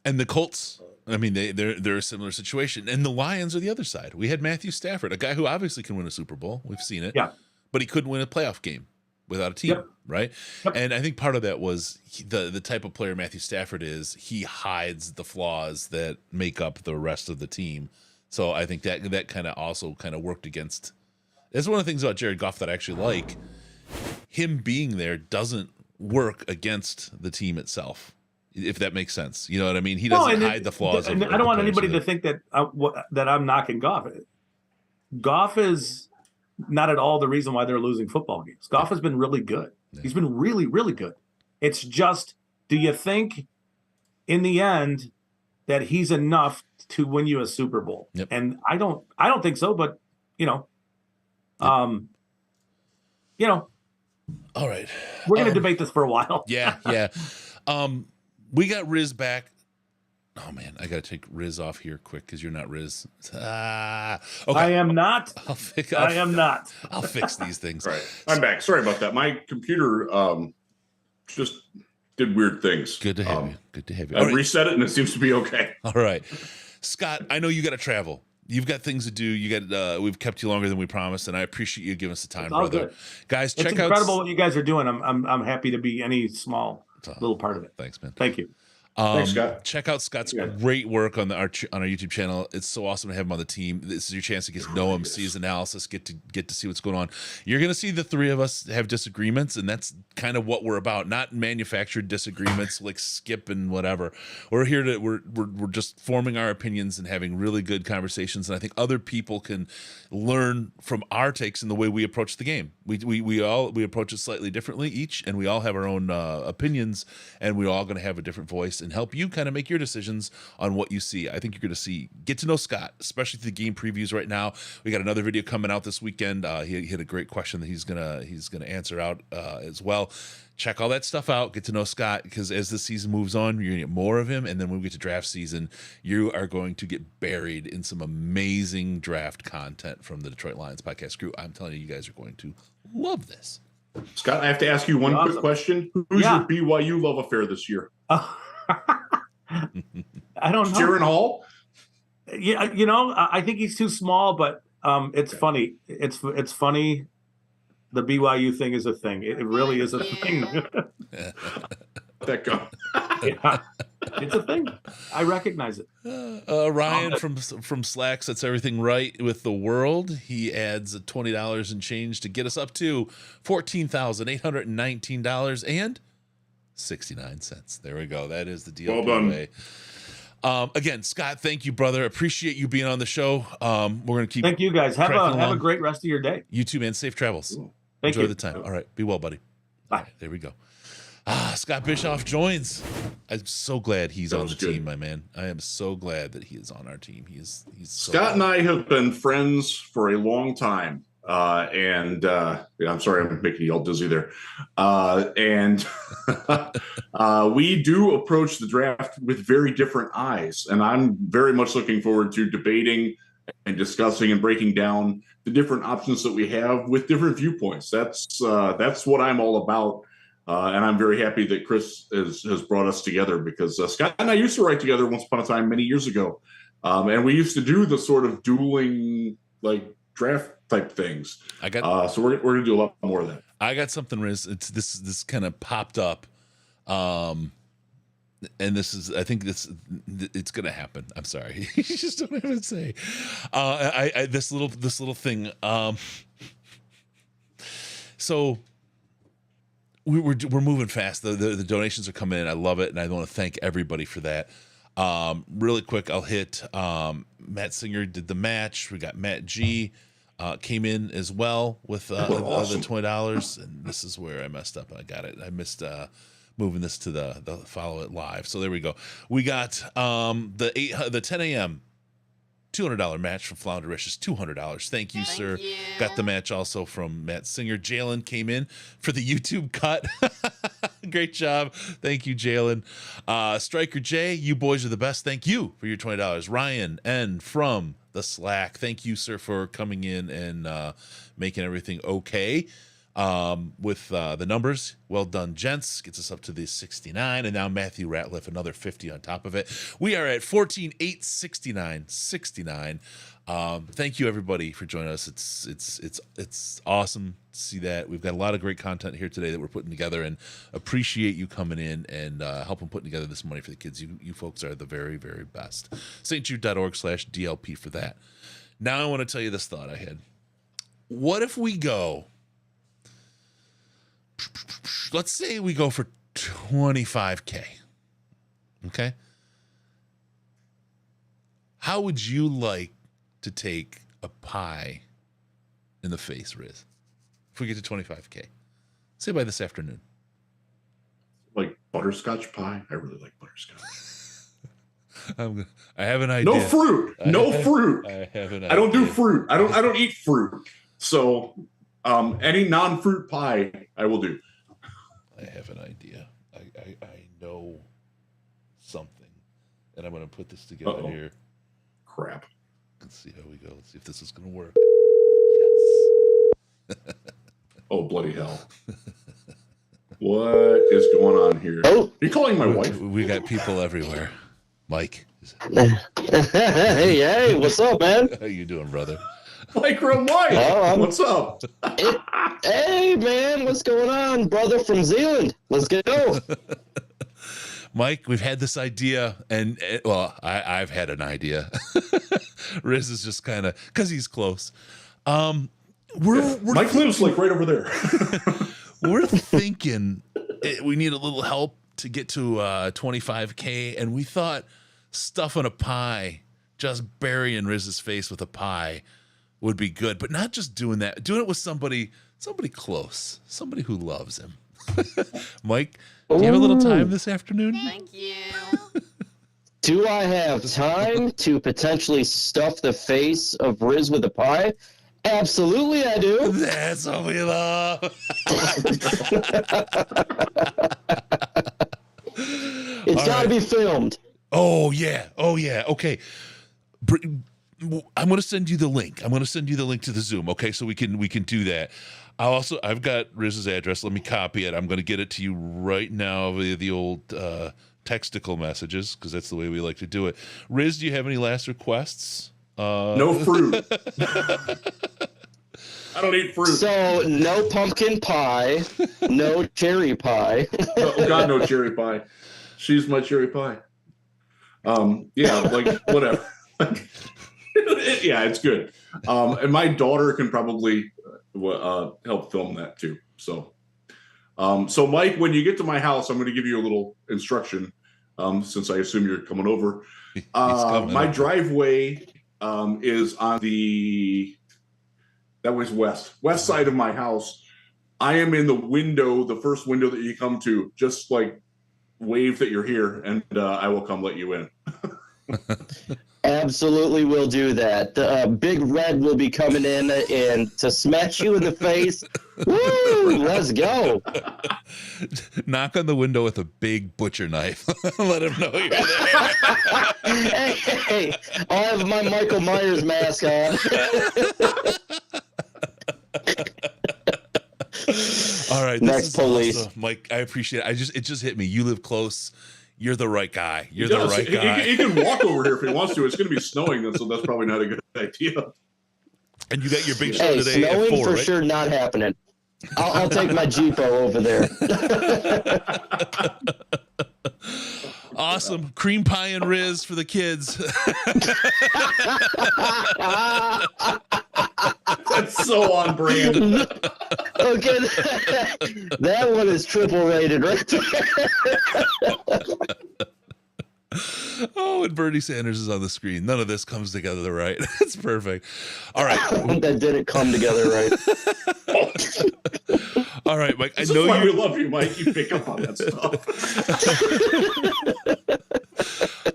And the Colts, I mean, they're a similar situation. And the Lions are the other side. We had Matthew Stafford, a guy who obviously can win a Super Bowl. We've seen it. Yeah. But he couldn't win a playoff game without a team, Yep. right? Yep. And I think part of that was the type of player Matthew Stafford is. He hides the flaws that make up the rest of the team. So I think that kind of also kind of worked against. That's one of the things about Jared Goff that I actually like. Him being there doesn't work against the team itself, if that makes sense. You know what I mean? He doesn't hide the flaws. And I don't want anybody to think that that I'm knocking Goff. Goff is not at all the reason why they're losing football games. Goff has been really good. Yeah. He's been really, really good. It's just, do you think in the end that he's enough to win you a Super Bowl? Yep. And I don't think so, but All right. we're going to debate this for a while. Yeah. We got Riz back. Oh man, I got to take Riz off here quick because you're not Riz. Okay. I am not. I am not. I'll fix these things. Right. I'm back. Sorry about that. My computer just did weird things. Good to have you. Good to have you. I All right. reset it and it seems to be okay. All right. Scott, I know you got to travel. You've got things to do. You got. We've kept you longer than we promised, and I appreciate you giving us the time, brother. Good. Guys, It's check out. incredible what you guys are doing. I'm happy to be any small little part of it. Thanks, man. Thank you. Thanks, Scott. Check out Scott's Yeah. great work on our YouTube channel. It's so awesome to have him on the team. This is your chance to get to know him, see his analysis, get to see what's going on. You're going to see the three of us have disagreements, and that's kind of what we're about. Not manufactured disagreements like Skip and whatever. We're here to we're just forming our opinions and having really good conversations. And I think other people can learn from our takes in the way we approach the game. We approach it slightly differently each, and we all have our own opinions, and we're all going to have a different voice and help you kind of make your decisions on what you see. I think you're going to get to know Scott, especially through the game previews right now. We got another video coming out this weekend. He had a great question that he's gonna answer out as well. Check all that stuff out. Get to know Scott, because as the season moves on, you're going to get more of him. And then when we get to draft season, you are going to get buried in some amazing draft content from the Detroit Lions podcast crew. I'm telling you, you guys are going to love this. Scott, I have to ask you one quick question. Who's your BYU love affair this year? I don't know. Jaron Hall? Yeah, I think he's too small, but it's funny. It's funny. The BYU thing is a thing. It really is a thing. That go. Yeah, it's a thing. I recognize it. Ryan from Slacks, that's everything right with the world. He adds $20 and change to get us up to $14,819.69. There we go. That is the deal. Well done. Again, Scott, thank you, brother. Appreciate you being on the show. We're gonna keep. Thank you, guys. Have a great rest of your day. You too, man. Safe travels. Thank Enjoy you. the time. All right. Be well, buddy. Bye. All right, there we go. Scott Bischoff joins. I'm so glad he's on the team, my man. I am so glad that he is on our team. He's so Scott and I have been friends for a long time. I'm sorry, I'm making you all dizzy there. We do approach the draft with very different eyes. And I'm very much looking forward to debating and discussing and breaking down the different options that we have with different viewpoints. That's what I'm all about. And I'm very happy that Chris has brought us together, because Scott and I used to write together once upon a time many years ago. And we used to do the sort of dueling like draft type things. So we're going to do a lot more of that. I got something, Riz. This kind of popped up And I think it's gonna happen. I'm sorry, you just don't have to say. This little thing. So we're moving fast. The donations are coming in. I love it, and I want to thank everybody for that. Really quick, I'll hit. Matt Singer did the match. We got Matt G. Came in as well with awesome. the $20, and this is where I messed up. I got it. I missed moving this to the follow it live. So there we go. We got the 10 a.m. $200 match from Floundericious, $200. Thank you, sir. You. Got the match also from Matt Singer. Jalen came in for the YouTube cut. Great job. Thank you, Jalen. Striker J, you boys are the best. Thank you for your $20. Ryan N from the Slack. Thank you, sir, for coming in and making everything okay. With the numbers. Well done, gents. Gets us up to the 69. And now Matthew Ratliff, another 50 on top of it. We are at 14,869.69. Thank you, everybody, for joining us. It's awesome to see that. We've got a lot of great content here today that we're putting together, and appreciate you coming in and helping putting together this money for the kids. You folks are the very, very best. stjude.org/DLP for that. Now I want to tell you this thought I had. What if we go... Let's say we go for 25K. Okay. How would you like to take a pie in the face, Riz? If we get to 25K, say by this afternoon. Like butterscotch pie. I really like butterscotch. I have an idea. No fruit. No fruit. I have an idea. I don't do fruit. I don't eat fruit. So any non-fruit pie I will do. I have an idea. I know something, and I'm going to put this together here. Crap. Let's see how we go. Let's see if this is going to work. Yes. Oh, bloody hell. What is going on here? Oh. Are you calling my wife? We got people everywhere. Mike. Hey, what's up, man? How you doing, brother? Micro Mike. Oh, What's up? Hey, man, what's going on? Brother from Zealand. Let's go. Mike, we've had this idea, and I've had an idea. Riz is just kind of, because he's close. We're Mike lives like right over there. We're thinking we need a little help to get to 25K, and we thought stuffing a pie, just burying Riz's face with a pie would be good, but not just doing that. Doing it with somebody close, somebody who loves him. Mike, do you have a little time this afternoon? Thank you. Do I have time to potentially stuff the face of Riz with a pie? Absolutely, I do. That's what we love. It's got to be filmed. Oh yeah. Okay. I'm going to send you the link. I'm going to send you the link to the Zoom. Okay, so we can do that. I've got Riz's address. Let me copy it. I'm going to get it to you right now via the old texticle messages, because that's the way we like to do it. Riz, do you have any last requests? No fruit. I don't eat fruit. So no pumpkin pie, no cherry pie. Oh God, no cherry pie. She's my cherry pie. Yeah, like whatever. Yeah, it's good. And my daughter can probably help film that too. So Mike, when you get to my house, I'm going to give you a little instruction. Since I assume you're coming over. My driveway is on the west side of my house. I am in the window, the first window that you come to. Just like wave that you're here, and I will come let you in. Absolutely will do that. The Big Red will be coming in and to smash you in the face. Woo! Let's go. Knock on the window with a big butcher knife. Let him know you're there. Hey, I'll have my Michael Myers mask on. All right. Next police. Awesome. Mike, I appreciate it. It just hit me. You live close. You're the right guy. You're the right guy. He can walk over here if he wants to. It's going to be snowing, so that's probably not a good idea. And you got your big show today snowing at 4, for right? sure not happening. I'll take my Jeepo over there. Awesome. Cream pie and Riz for the kids. That's so on brand. Okay, that one is triple rated right there. Oh, and Bernie Sanders is on the screen. None of this comes together right. It's perfect. All right. That didn't come together right. All right, Mike. This is why we love you, Mike. You pick up on that stuff.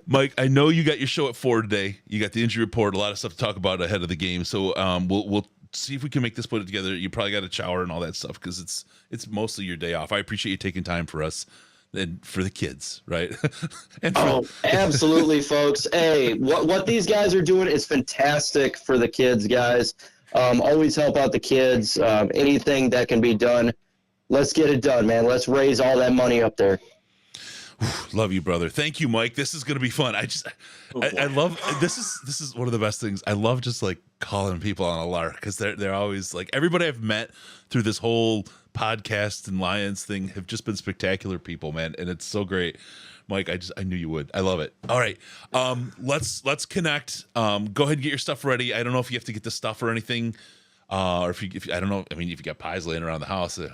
Mike, I know you got your show at 4 today. You got the injury report, a lot of stuff to talk about ahead of the game. So we'll see if we can make this put it together. You probably got a shower and all that stuff because it's mostly your day off. I appreciate you taking time for us and for the kids, right? And for absolutely, folks. Hey, what these guys are doing is fantastic for the kids, guys. Always help out the kids. Anything that can be done, let's get it done, man. Let's raise all that money up there. Love you, brother. Thank you, Mike. This is gonna be fun. I love this is one of the best things. I love just like calling people on a lark because they're always like everybody I've met through this whole podcast and Lions thing have just been spectacular people, man, and it's so great. Mike, I knew you would. I love it. All right. Let's connect. Go ahead and get your stuff ready. I don't know if you have to get the stuff or anything. Or if I don't know. I mean, if you got pies laying around the house, I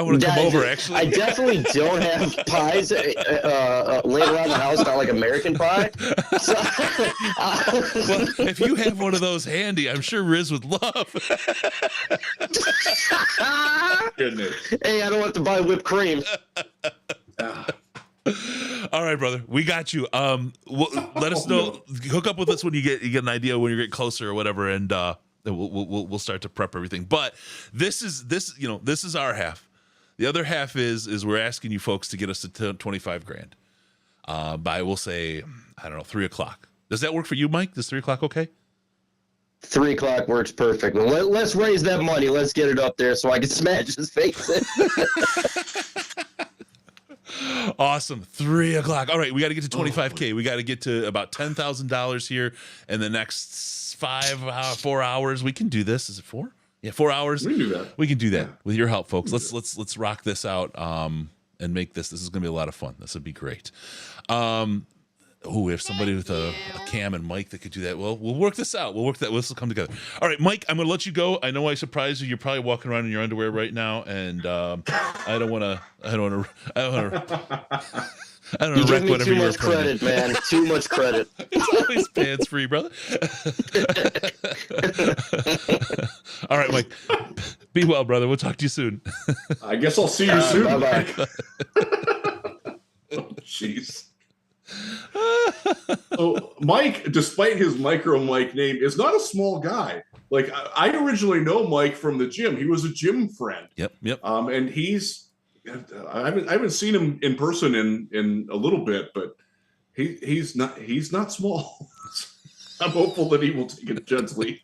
want to come over. Actually, I definitely don't have pies laying around the house. Not like American pie. So, well, if you have one of those handy, I'm sure Riz would love. Goodness. Hey, I don't have to buy whipped cream. All right, brother, we got you. Let us know. Hook up with us when you get an idea when you get closer or whatever, and we'll start to prep everything. But this is our half. The other half is we're asking you folks to get us to $25,000 by, we'll say, I don't know, 3:00. Does that work for you, Mike? Is 3:00 okay? 3:00 works perfect. Well, let's raise that money. Let's get it up there so I can smash his face in. Awesome. 3:00. All right, we got to get to $25,000. We got to get to about $10,000 here in the next 4 hours. We can do this. Is it 4? Yeah, 4 hours. We can do that. We can do that with your help, folks. Let's rock this out and make this. This is gonna be a lot of fun. This would be great. We have somebody with a cam and mic that could do that. Well, we'll work this out. We'll work that. This will come together. All right, Mike, I'm going to let you go. I know I surprised you. You're probably walking around in your underwear right now, and I don't want to wreck me whatever too you're much credit, man. Too much credit. It's always pants free, brother. All right, Mike. Be well, brother. We'll talk to you soon. I guess I'll see you soon. Bye-bye. Oh, jeez. So Mike, despite his micro Mike name, is not a small guy. Like I originally know Mike from the gym. He was a gym friend. Yep. And I haven't seen him in person in a little bit, but he's not small. I'm hopeful that he will take it gently.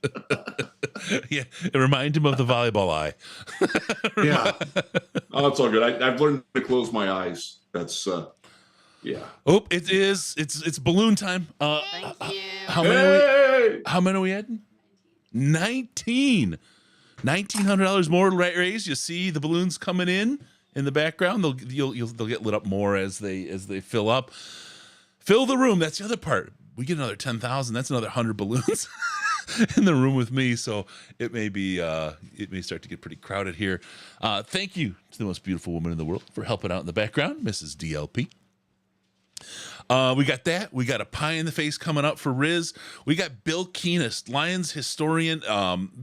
Yeah, remind him of the volleyball eye. Yeah. Oh, it's all good. I've learned to close my eyes. That's yeah. Oh, it's balloon time. Thank you. How many are we adding? 19. $1,900 more raised. You see the balloons coming in the background. They'll get lit up more as they fill up. Fill the room. That's the other part. We get another 10,000. That's another 100 balloons in the room with me. So it may start to get pretty crowded here. Thank you to the most beautiful woman in the world for helping out in the background, Mrs. DLP. We got that. We got a pie in the face coming up for Riz. We got Bill Keenist, Lions historian,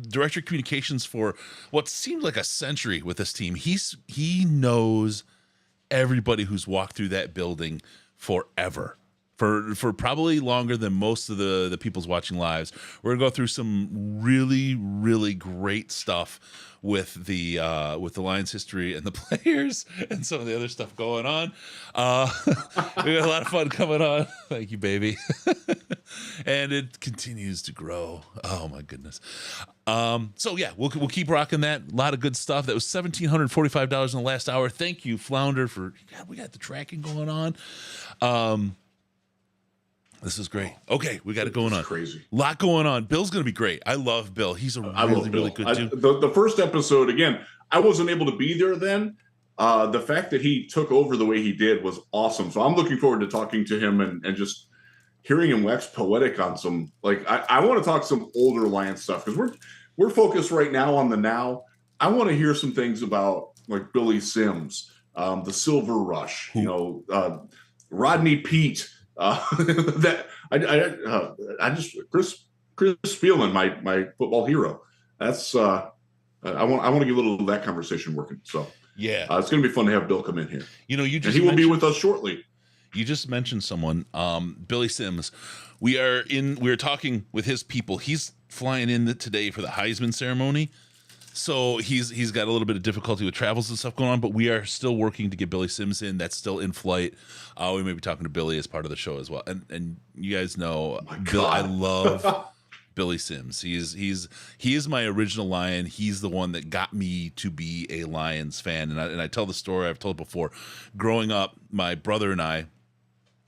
director of communications for what seemed like a century with this team. He knows everybody who's walked through that building forever. For probably longer than most of the people's watching lives. We're gonna go through some really, really great stuff with the Lions history and the players and some of the other stuff going on. We got a lot of fun coming on. Thank you, baby. And it continues to grow. Oh my goodness. So yeah, we'll keep rocking that. A lot of good stuff. That was $1,745 in the last hour. Thank you, Flounder, we got the tracking going on. This is great. Okay, we got it going on. Crazy. A lot going on. Bill's going to be great. I love Bill. He's a really good dude. The first episode, again, I wasn't able to be there then. The fact that he took over the way he did was awesome. So I'm looking forward to talking to him and just hearing him wax poetic on some, like, I want to talk some older Lions stuff because we're focused right now on the now. I want to hear some things about like Billy Sims, the Silver Rush, Rodney Pete. That I just Chris Spielman, my football hero. That's I want to get a little of that conversation working. So yeah, it's going to be fun to have Bill come in here. He will be with us shortly. You just mentioned someone, Billy Sims. We are talking with his people. He's flying in today for the Heisman ceremony. So he's got a little bit of difficulty with travels and stuff going on, but we are still working to get Billy Sims in. That's still in flight. We may be talking to Billy as part of the show as well. And you guys know, I love Billy Sims. He is my original Lion. He's the one that got me to be a Lions fan. And I tell the story I've told before. Growing up, my brother and I,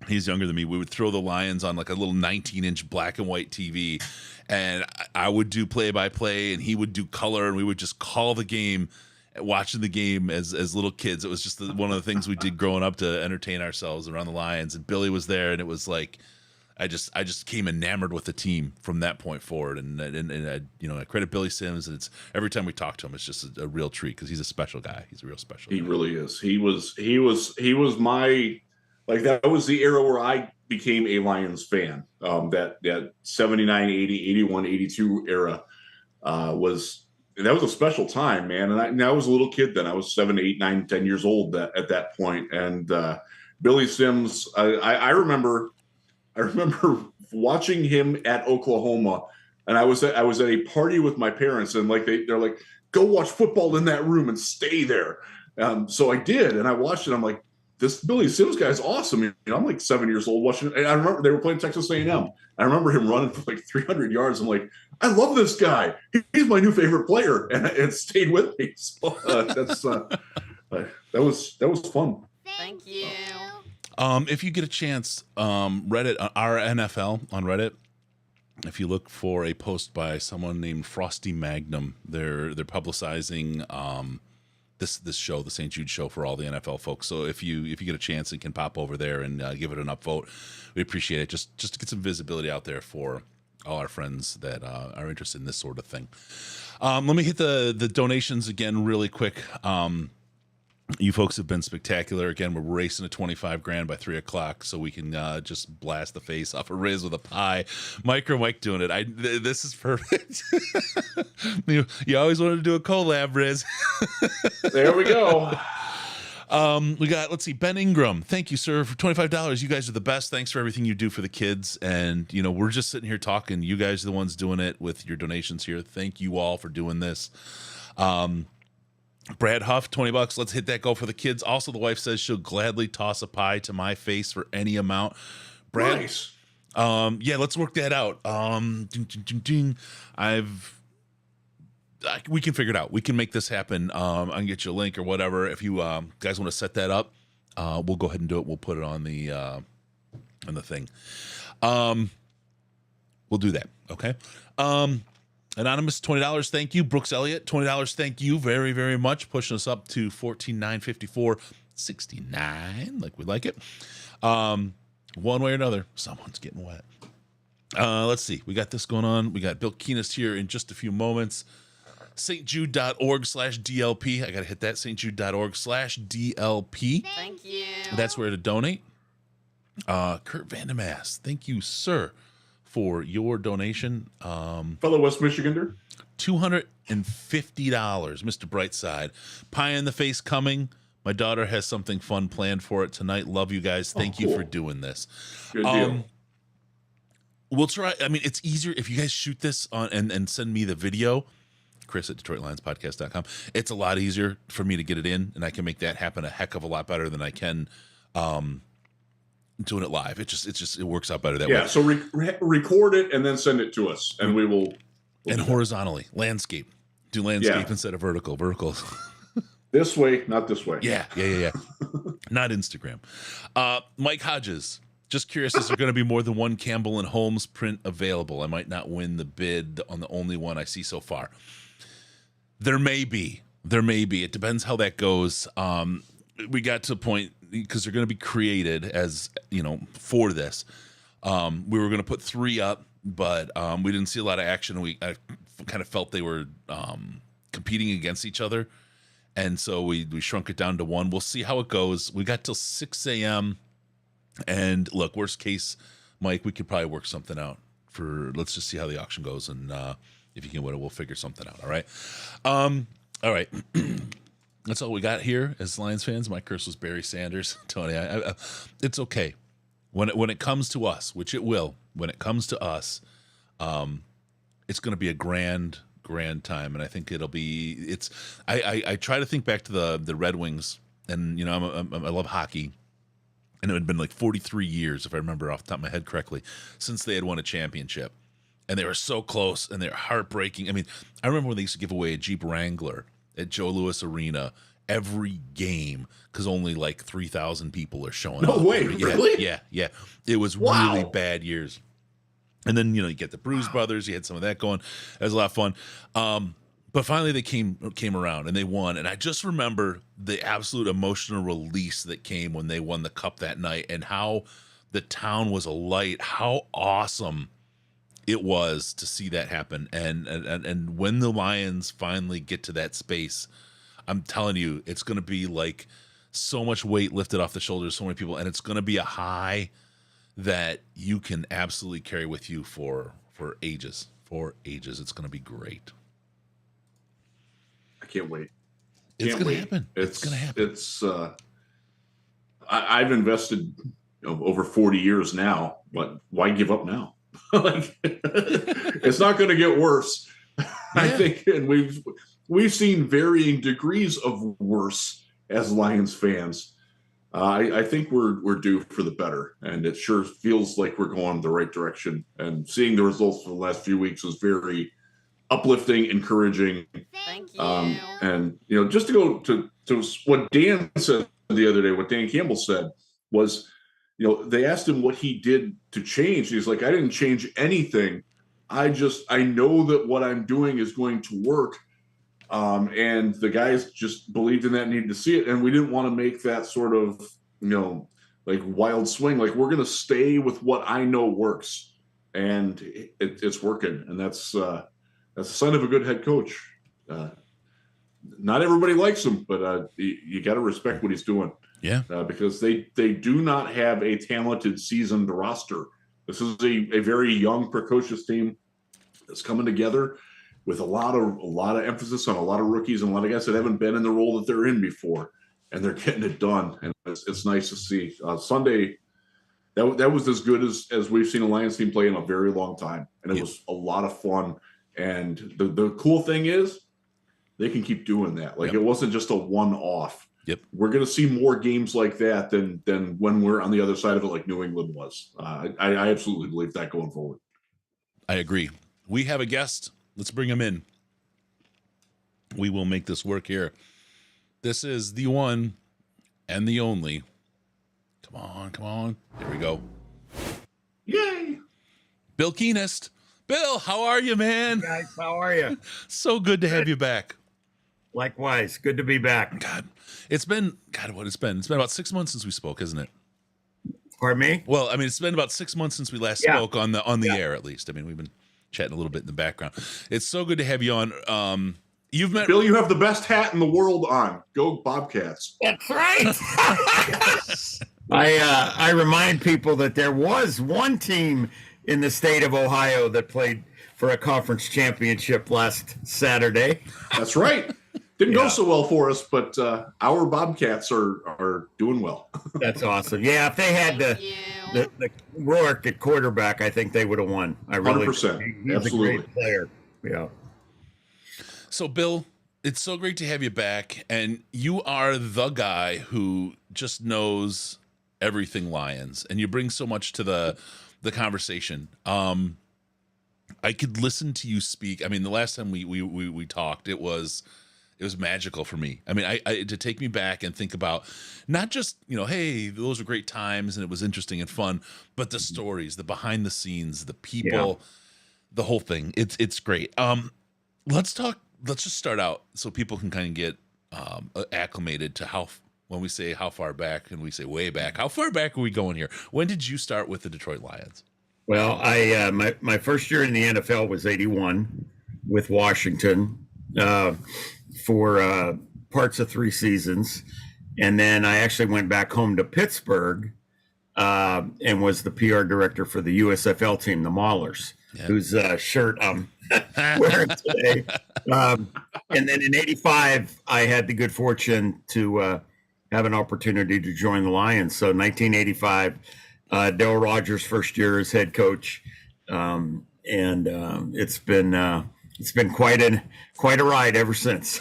he's younger than me, we would throw the Lions on like a little 19-inch black and white TV, and I would do play-by-play, and he would do color, and we would just call the game, watching the game as little kids. It was just one of the things we did growing up to entertain ourselves around the Lions, and Billy was there, and it was like I just came enamored with the team from that point forward, and I credit Billy Sims, and it's every time we talk to him, it's just a real treat because he's a special guy. He's a real special guy. He really is. He was my. Like, that was the era where I became a Lions fan. That 79, 80, 81, 82 era was a special time, man. And I was a little kid then. I was 7, 8, 9, 10 years old at that point. And Billy Sims, I remember watching him at Oklahoma, and I was at a party with my parents, and like they're like, go watch football in that room and stay there. So I did, and I watched it. I'm like, this Billy Sims guy's awesome. I'm like 7 years old watching it. And I remember they were playing Texas A&M. I remember him running for like 300 yards. I'm like, I love this guy. He's my new favorite player. And it stayed with me. So that was fun. Thank you. If you get a chance, Reddit, our NFL on Reddit, if you look for a post by someone named Frosty Magnum, they're publicizing this show, the St. Jude show, for all the NFL folks. So if you get a chance and can pop over there and give it an upvote, we appreciate it. Just to get some visibility out there for all our friends that are interested in this sort of thing. Let me hit the donations again really quick. You folks have been spectacular. Again, we're racing to 25 grand by 3 o'clock so we can just blast the face off of Riz with a pie. Micro Mike doing it. This is perfect. you always wanted to do a collab, Riz. There we go. We got, let's see, Ben Ingram. Thank you, sir, for $25. You guys are the best. Thanks for everything you do for the kids. And, we're just sitting here talking. You guys are the ones doing it with your donations here. Thank you all for doing this. Brad Huff, $20. Let's hit that goal for the kids. Also, the wife says she'll gladly toss a pie to my face for any amount. Brad, nice. Yeah, let's work that out. We can figure it out. We can make this happen. I can get you a link or whatever. If you guys want to set that up, we'll go ahead and do it. We'll put it on the thing. We'll do that. Okay. Anonymous, $20. Thank you. Brooks Elliott, $20. Thank you very, very much. Pushing us up to 14,954.69, like we like it. One way or another, someone's getting wet. Let's see. We got this going on. We got Bill Keenist here in just a few moments. stjude.org/DLP. I got to hit that. stjude.org/DLP. Thank you. That's where to donate. Kurt Vandermaas, thank you, sir, for your donation. Fellow West Michigander. $250, Mr. Brightside. Pie in the face coming. My daughter has something fun planned for it tonight. Love you guys. Thank you for doing this. Good deal. We'll try. I mean, it's easier if you guys shoot this on and send me the video, Chris at DetroitLionsPodcast.com. It's a lot easier for me to get it in, and I can make that happen a heck of a lot better than I can doing it live. It works out better that way. Yeah, so record it and then send it to us, and we'll and horizontally, landscape. Do landscape instead of vertical. Vertical. This way, not this way. Yeah. Not Instagram. Mike Hodges, Just curious, is there going to be more than one Campbell and Holmes print available? I might not win the bid on the only one I see so far. There may be. It depends how that goes. We got to a point, because they're going to be created as, for this. We were going to put 3 up, but we didn't see a lot of action. I kind of felt they were competing against each other. And so we shrunk it down to 1. We'll see how it goes. We got till 6 a.m. And look, worst case, Mike, we could probably work something out let's just see how the auction goes. And if you can win it, we'll figure something out. All right. All right. That's all we got here as Lions fans. My curse was Barry Sanders. Tony, it's okay. When it comes to us, which it will, when it comes to us, it's going to be a grand time. And I think it'll be, I try to think back to the Red Wings, and, I love hockey. And it had been like 43 years, if I remember off the top of my head correctly, since they had won a championship. And they were so close, and they're heartbreaking. I mean, I remember when they used to give away a Jeep Wrangler at Joe Louis Arena every game, because only like 3,000 people are showing up. No way, really? Yeah. It was really bad years. And then, you get the Bruise Brothers. You had some of that going. It was a lot of fun. But finally they came around and they won. And I just remember the absolute emotional release that came when they won the cup that night, and how the town was alight, how awesome it was to see that happen. And when the Lions finally get to that space, I'm telling you, it's going to be like so much weight lifted off the shoulders of so many people. And it's going to be a high that you can absolutely carry with you for ages. It's going to be great. I can't wait. It's going to happen. It's going to happen. I've invested over 40 years now, but why give up now? It's not going to get worse. Yeah. I think, and we've seen varying degrees of worse as Lions fans. I think we're due for the better, and it sure feels like we're going the right direction. And seeing the results for the last few weeks was very uplifting, encouraging. Thank you. And just to go to what Dan said the other day, what Dan Campbell said was, they asked him what he did to change. He's like, I didn't change anything. I know that what I'm doing is going to work. And the guys just believed in that, needed to see it. And we didn't want to make that sort of, like wild swing. Like, we're going to stay with what I know works, and it's working. And that's a sign of a good head coach. Not everybody likes him, but you got to respect what he's doing. Yeah. Because they do not have a talented, seasoned roster. This is a very young, precocious team that's coming together with a lot of emphasis on a lot of rookies and a lot of guys that haven't been in the role that they're in before, and they're getting it done. And it's nice to see. Sunday, that was as good as we've seen a Lions team play in a very long time, and it was a lot of fun. And the cool thing is, they can keep doing that. Like, it wasn't just a one-off. Yep. We're going to see more games like that than when we're on the other side of it, like New England was. I absolutely believe that going forward. I agree. We have a guest. Let's bring him in. We will make this work here. This is the one and the only. Come on. Here we go. Yay! Bill Keenist. Bill, how are you, man? Hey guys, how are you? So good to have you back. Likewise, good to be back. God, it's been It's been about 6 months since we spoke, isn't it? Pardon me? Well, I mean, it's been about 6 months since we last spoke on the air, at least. I mean, we've been chatting a little bit in the background. It's so good to have you on. You've met Bill. You have the best hat in the world on. Go Bobcats! That's right. I remind people that there was one team in the state of Ohio that played for a conference championship last Saturday. That's right. Didn't go so well for us, but our Bobcats are doing well. That's awesome. Yeah, if they had the Rourke at quarterback, I think they would have won. I really 100%. He's Absolutely. a great player. Yeah. So, Bill, it's so great to have you back, and you are the guy who just knows everything Lions, and you bring so much to the conversation. I could listen to you speak. I mean, the last time we talked, it was it was magical for me. I mean, I to take me back and think about not just, hey, those were great times and it was interesting and fun, but the stories, the behind the scenes, the people, the whole thing. It's great. Let's just start out so people can kind of get acclimated to when we say how far back and we say way back, how far back are we going here? When did you start with the Detroit Lions? Well, my first year in the NFL was 81 with Washington for parts of 3 seasons. And then I actually went back home to Pittsburgh and was the PR director for the USFL team, the Maulers, whose shirt I'm wearing today. And then in 85, I had the good fortune to have an opportunity to join the Lions. So 1985, Darryl Rogers' first year as head coach. And it's been quite a ride ever since.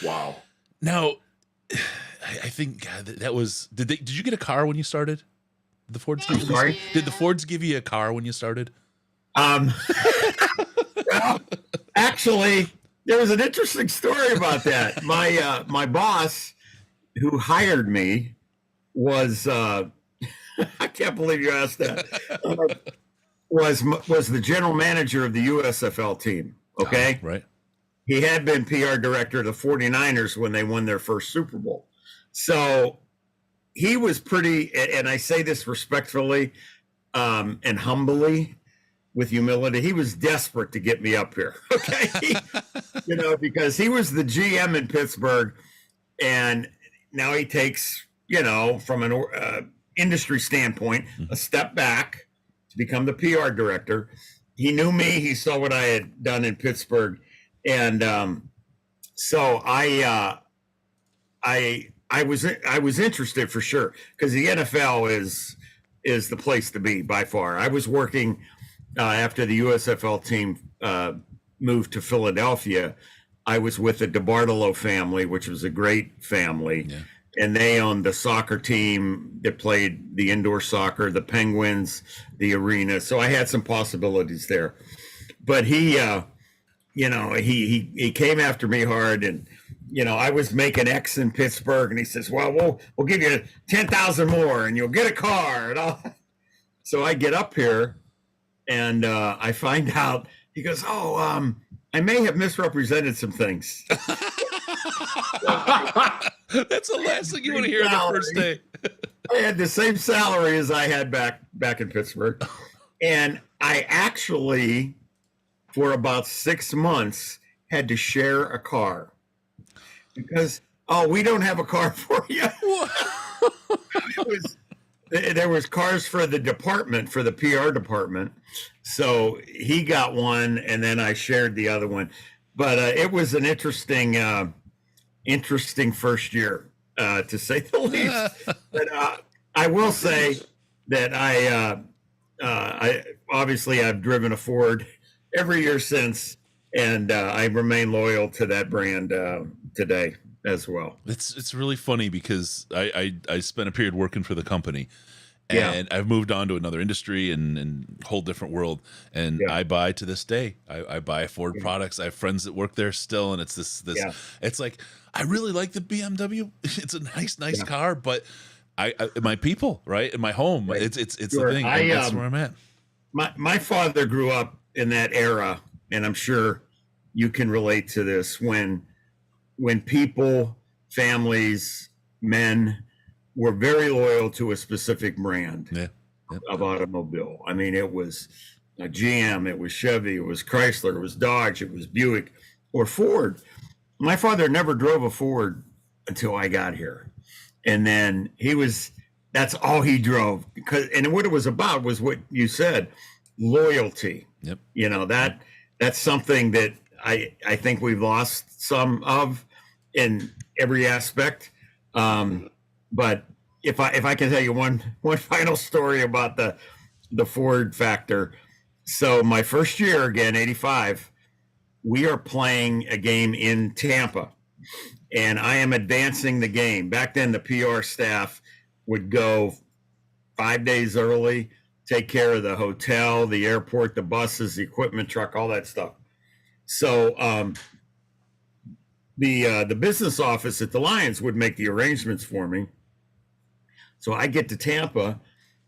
Wow. Now, I think that was. Did you get a car when you started? Did the Fords give you? Sorry? Did the Fords give you a car when you started? Well, actually, there was an interesting story about that. My boss, who hired me, was I can't believe you asked that. Was the general manager of the USFL team. Okay, right. He had been PR director of the 49ers when they won their first Super Bowl. So he was pretty, and I say this respectfully and humbly with humility, he was desperate to get me up here. Okay. Because he was the GM in Pittsburgh, and now he takes, from an industry standpoint, a step back to become the PR director. He knew me. He saw what I had done in Pittsburgh. And so I was interested for sure, because the NFL is the place to be by far. I was working after the USFL team moved to Philadelphia. I was with the DeBartolo family, which was a great family. Yeah. And they owned the soccer team that played the indoor soccer, the Penguins, the arena. So I had some possibilities there. But he came after me hard, and I was making X in Pittsburgh, and he says, "Well, we'll give you 10,000 more, and you'll get a car." And all. So I get up here, and I find out. He goes, "Oh, I may have misrepresented some things." That's the last thing you want to hear on the first day. I had the same salary as I had back in Pittsburgh, and I actually, for about 6 months, had to share a car because we don't have a car for you. There was cars for the department, for the PR department, so he got one, and then I shared the other one. But it was an interesting first year, to say the least. But I will say that I obviously I've driven a Ford every year since, and I remain loyal to that brand today as well. It's really funny because I spent a period working for the company, and I've moved on to another industry and whole different world. And I buy to this day. I buy Ford products. I have friends that work there still, and it's this. It's like, I really like the BMW. It's a nice car, but my people, right, in my home, it's Sure. the thing. And that's where I'm at. My father grew up in that era, and I'm sure you can relate to this, when people, families, men were very loyal to a specific brand of automobile. I mean, it was a GM, it was Chevy, it was Chrysler, it was Dodge, it was Buick, or Ford. My father never drove a Ford until I got here. And then that's all he drove. And what it was about was what you said, loyalty. Yep. That's something that I think we've lost some of in every aspect. But if I can tell you one final story about the Ford factor. So my first year, again, 85, we are playing a game in Tampa, and I am advancing the game. Back then, the PR staff would go 5 days early, take care of the hotel, the airport, the buses, the equipment truck, all that stuff. So the business office at the Lions would make the arrangements for me. So I get to Tampa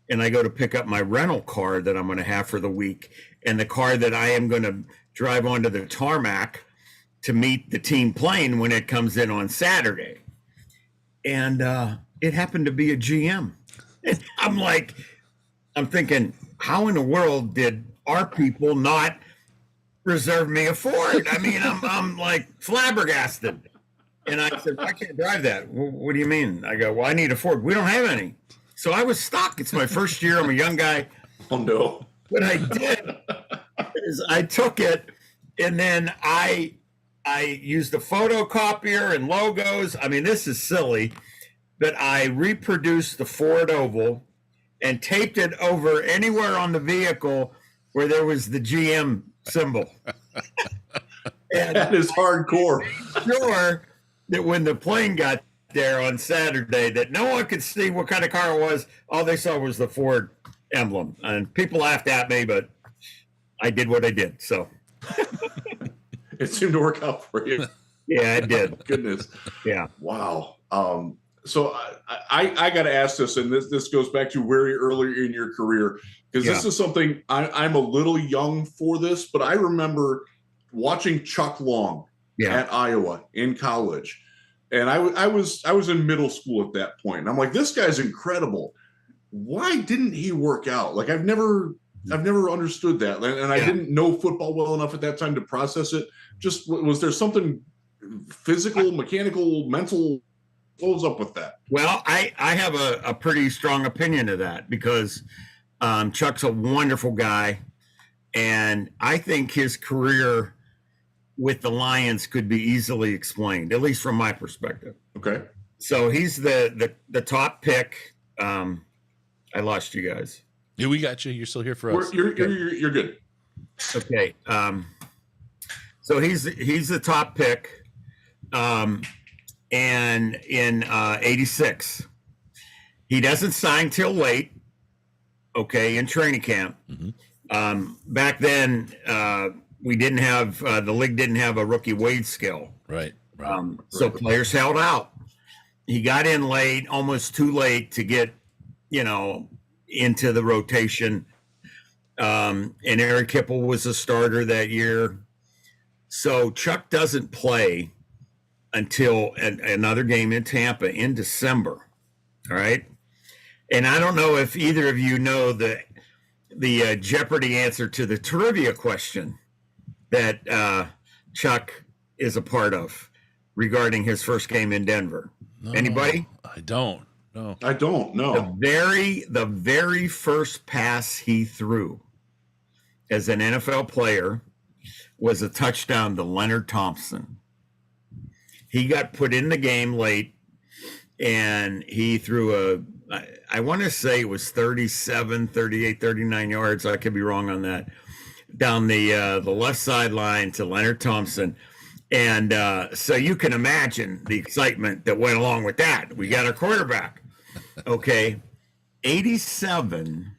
and I go to pick up my rental car that I'm going to have for the week, and the car that I am going to drive onto the tarmac to meet the team plane when it comes in on Saturday. And it happened to be a GM. And I'm thinking, how in the world did our people not reserve me a Ford? I mean, I'm like flabbergasted. And I said, I can't drive that. Well, what do you mean? I go, well, I need a Ford. We don't have any. So I was stuck. It's my first year. I'm a young guy. Oh, no. What I did is I took it, and then I used a photocopier and logos. I mean, this is silly, but I reproduced the Ford Oval and taped it over anywhere on the vehicle where there was the GM symbol. And that is hardcore. Sure that when the plane got there on Saturday, that no one could see what kind of car it was. All they saw was the Ford emblem, and people laughed at me, but I did what I did. So it seemed to work out for you. Yeah, it did. Goodness. Yeah. Wow. So I got to ask this, and this goes back to very early in your career, because this is something I'm a little young for this, but I remember watching Chuck Long at Iowa in college. And I was in middle school at that point. And I'm like, this guy's incredible. Why didn't he work out? Like, I've never understood that. And I didn't know football well enough at that time to process it. Just, was there something physical, mechanical, mental? What was up with that? Well, I have a pretty strong opinion of that, because Chuck's a wonderful guy. And I think his career with the Lions could be easily explained, at least from my perspective. Okay. So he's the top pick. I lost you guys. Yeah, we got you. You're still here for us. You're good. Okay. So he's the top pick. And in 86, he doesn't sign till late. Okay. In training camp. Mm-hmm. Back then, we didn't have, the league didn't have a rookie wage scale. Right. So players held out. He got in late, almost too late to get, into the rotation. And Eric Kipple was a starter that year. So Chuck doesn't play until another game in Tampa in December. All right. And I don't know if either of you know the Jeopardy answer to the trivia question that Chuck is a part of regarding his first game in Denver. No, Anybody? I don't. No. I don't know. The very first pass he threw as an NFL player was a touchdown to Leonard Thompson. He got put in the game late, and he threw I want to say it was 37, 38, 39 yards. I could be wrong on that. Down the left sideline to Leonard Thompson. And so you can imagine the excitement that went along with that. We got our quarterback. Okay. 87.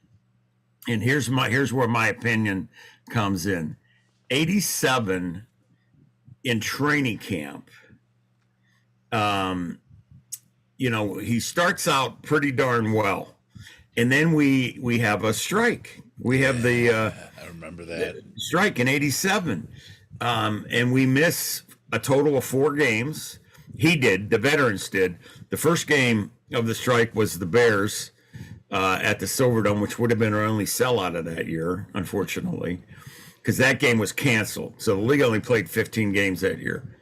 And here's where my opinion comes in. 87 in training camp. He starts out pretty darn well. And then we have a strike. We have I remember that strike in 87. And we miss a total of 4 games. The veterans did. The first game of the strike was the Bears at the Silverdome, which would have been our only sellout of that year, unfortunately, because that game was canceled. So the league only played 15 games that year.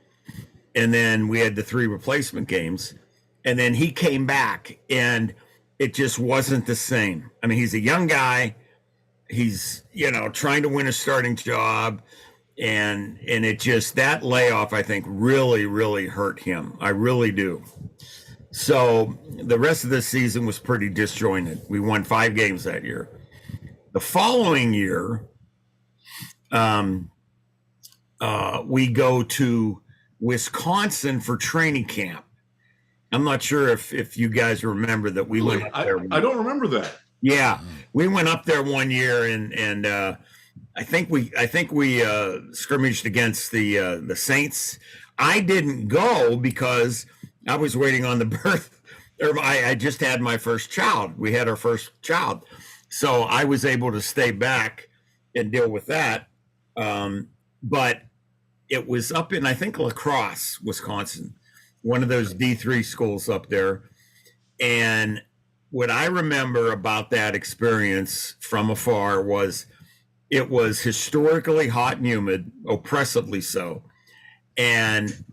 And then we had the 3 replacement games. And then he came back, and it just wasn't the same. I mean, he's a young guy. He's, trying to win a starting job. And it just, that layoff, I think, really, really hurt him. I really do. So the rest of the season was pretty disjointed. We won 5 games that year. The following year, we go to Wisconsin for training camp. I'm not sure if you guys remember that we went up there. I don't remember that. Yeah, we went up there one year, and I think we scrimmaged against the Saints. I didn't go because I was waiting on the birth, or I just had my first child. We had our first child. So I was able to stay back and deal with that. But it was up in, I think, La Crosse, Wisconsin, one of those D3 schools up there. And what I remember about that experience from afar was it was historically hot and humid, oppressively so. And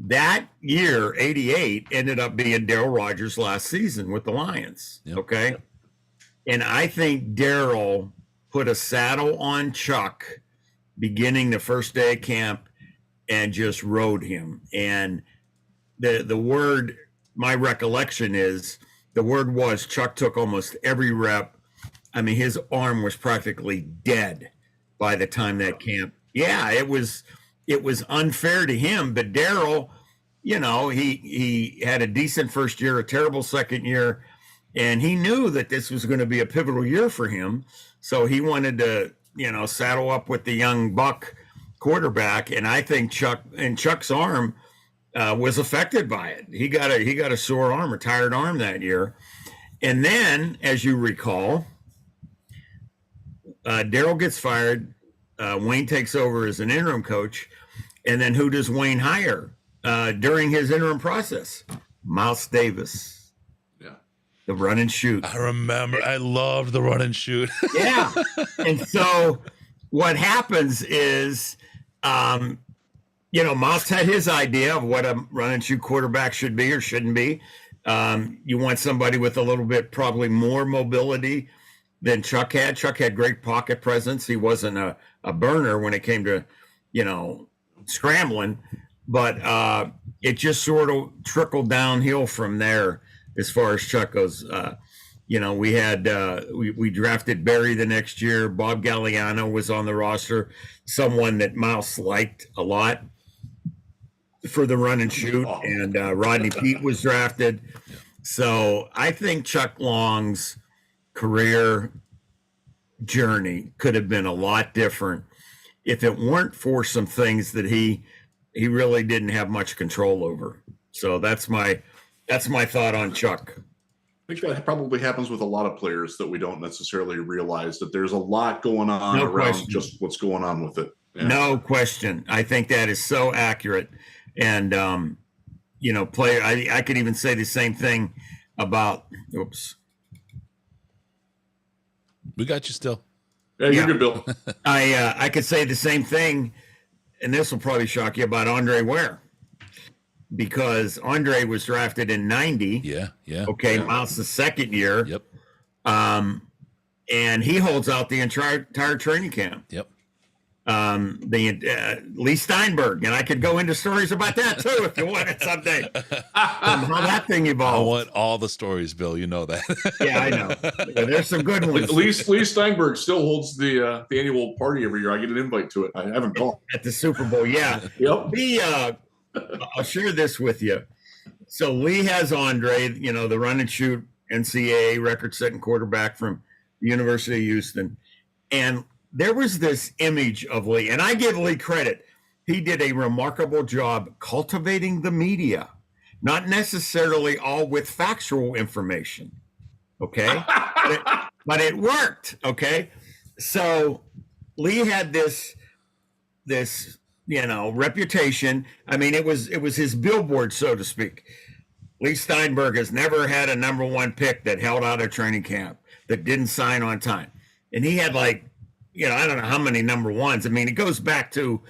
that year, 88, ended up being Darryl Rogers' last season with the Lions. Yep. Okay. And I think Darryl put a saddle on Chuck beginning the first day of camp and just rode him. And the word, my recollection is, the word was Chuck took almost every rep. I mean, his arm was practically dead by the time that camp. Yeah, it was unfair to him, but Darryl, you know, he had a decent first year, a terrible second year, and he knew that this was going to be a pivotal year for him. So he wanted to, you know, saddle up with the young buck quarterback. And I think Chuck's arm was affected by it. He got a sore arm, a tired arm that year. And then, as you recall, Darryl gets fired. Wayne takes over as an interim coach. And then who does Wayne hire during his interim process? Miles Davis. Yeah. The run and shoot. I remember. I loved the run and shoot. Yeah. And so what happens is, you know, Miles had his idea of what a run and shoot quarterback should be or shouldn't be. You want somebody with a little bit probably more mobility than Chuck had. Chuck had great pocket presence. He wasn't a burner when it came to, you know, scrambling, but it just sort of trickled downhill from there as far as Chuck goes. You know, we had we drafted Barry the next year. Bob Galliano was on the roster, someone that Miles liked a lot for the run and shoot, and Rodney Peete was drafted. So I think Chuck Long's career journey could have been a lot different if it weren't for some things that he really didn't have much control over. So that's my thought on Chuck. I think that probably happens with a lot of players that we don't necessarily realize that there's a lot going on around just what's going on with it. Yeah. No question. I think that is so accurate. And, you know, I could even say the same thing about, oops. We got you still. Yeah, you're good, Bill. I could say the same thing, and this will probably shock you, about Andre Ware. Because Andre was drafted in 90. Yeah. Okay, yeah. Miles the second year. Yep. And he holds out the entire training camp. Yep. Lee Steinberg, and I could go into stories about that too if you want it someday. How that thing evolved. I want all the stories, Bill. You know that. Yeah, I know. Yeah, there's some good ones. Lee Steinberg still holds the annual party every year. I get an invite to it. I haven't gone at the Super Bowl. Yeah. Yep. I'll share this with you. So Lee has Andre, you know, the run and shoot NCAA record-setting quarterback from the University of Houston, and there was this image of Lee, and I give Lee credit. He did a remarkable job cultivating the media, not necessarily all with factual information. Okay. but it worked. Okay. So Lee had this, you know, reputation. I mean, it was his billboard, so to speak. Lee Steinberg has never had a number one pick that held out at training camp, that didn't sign on time. And he had, like, you know, I don't know how many number ones. I mean, it goes back to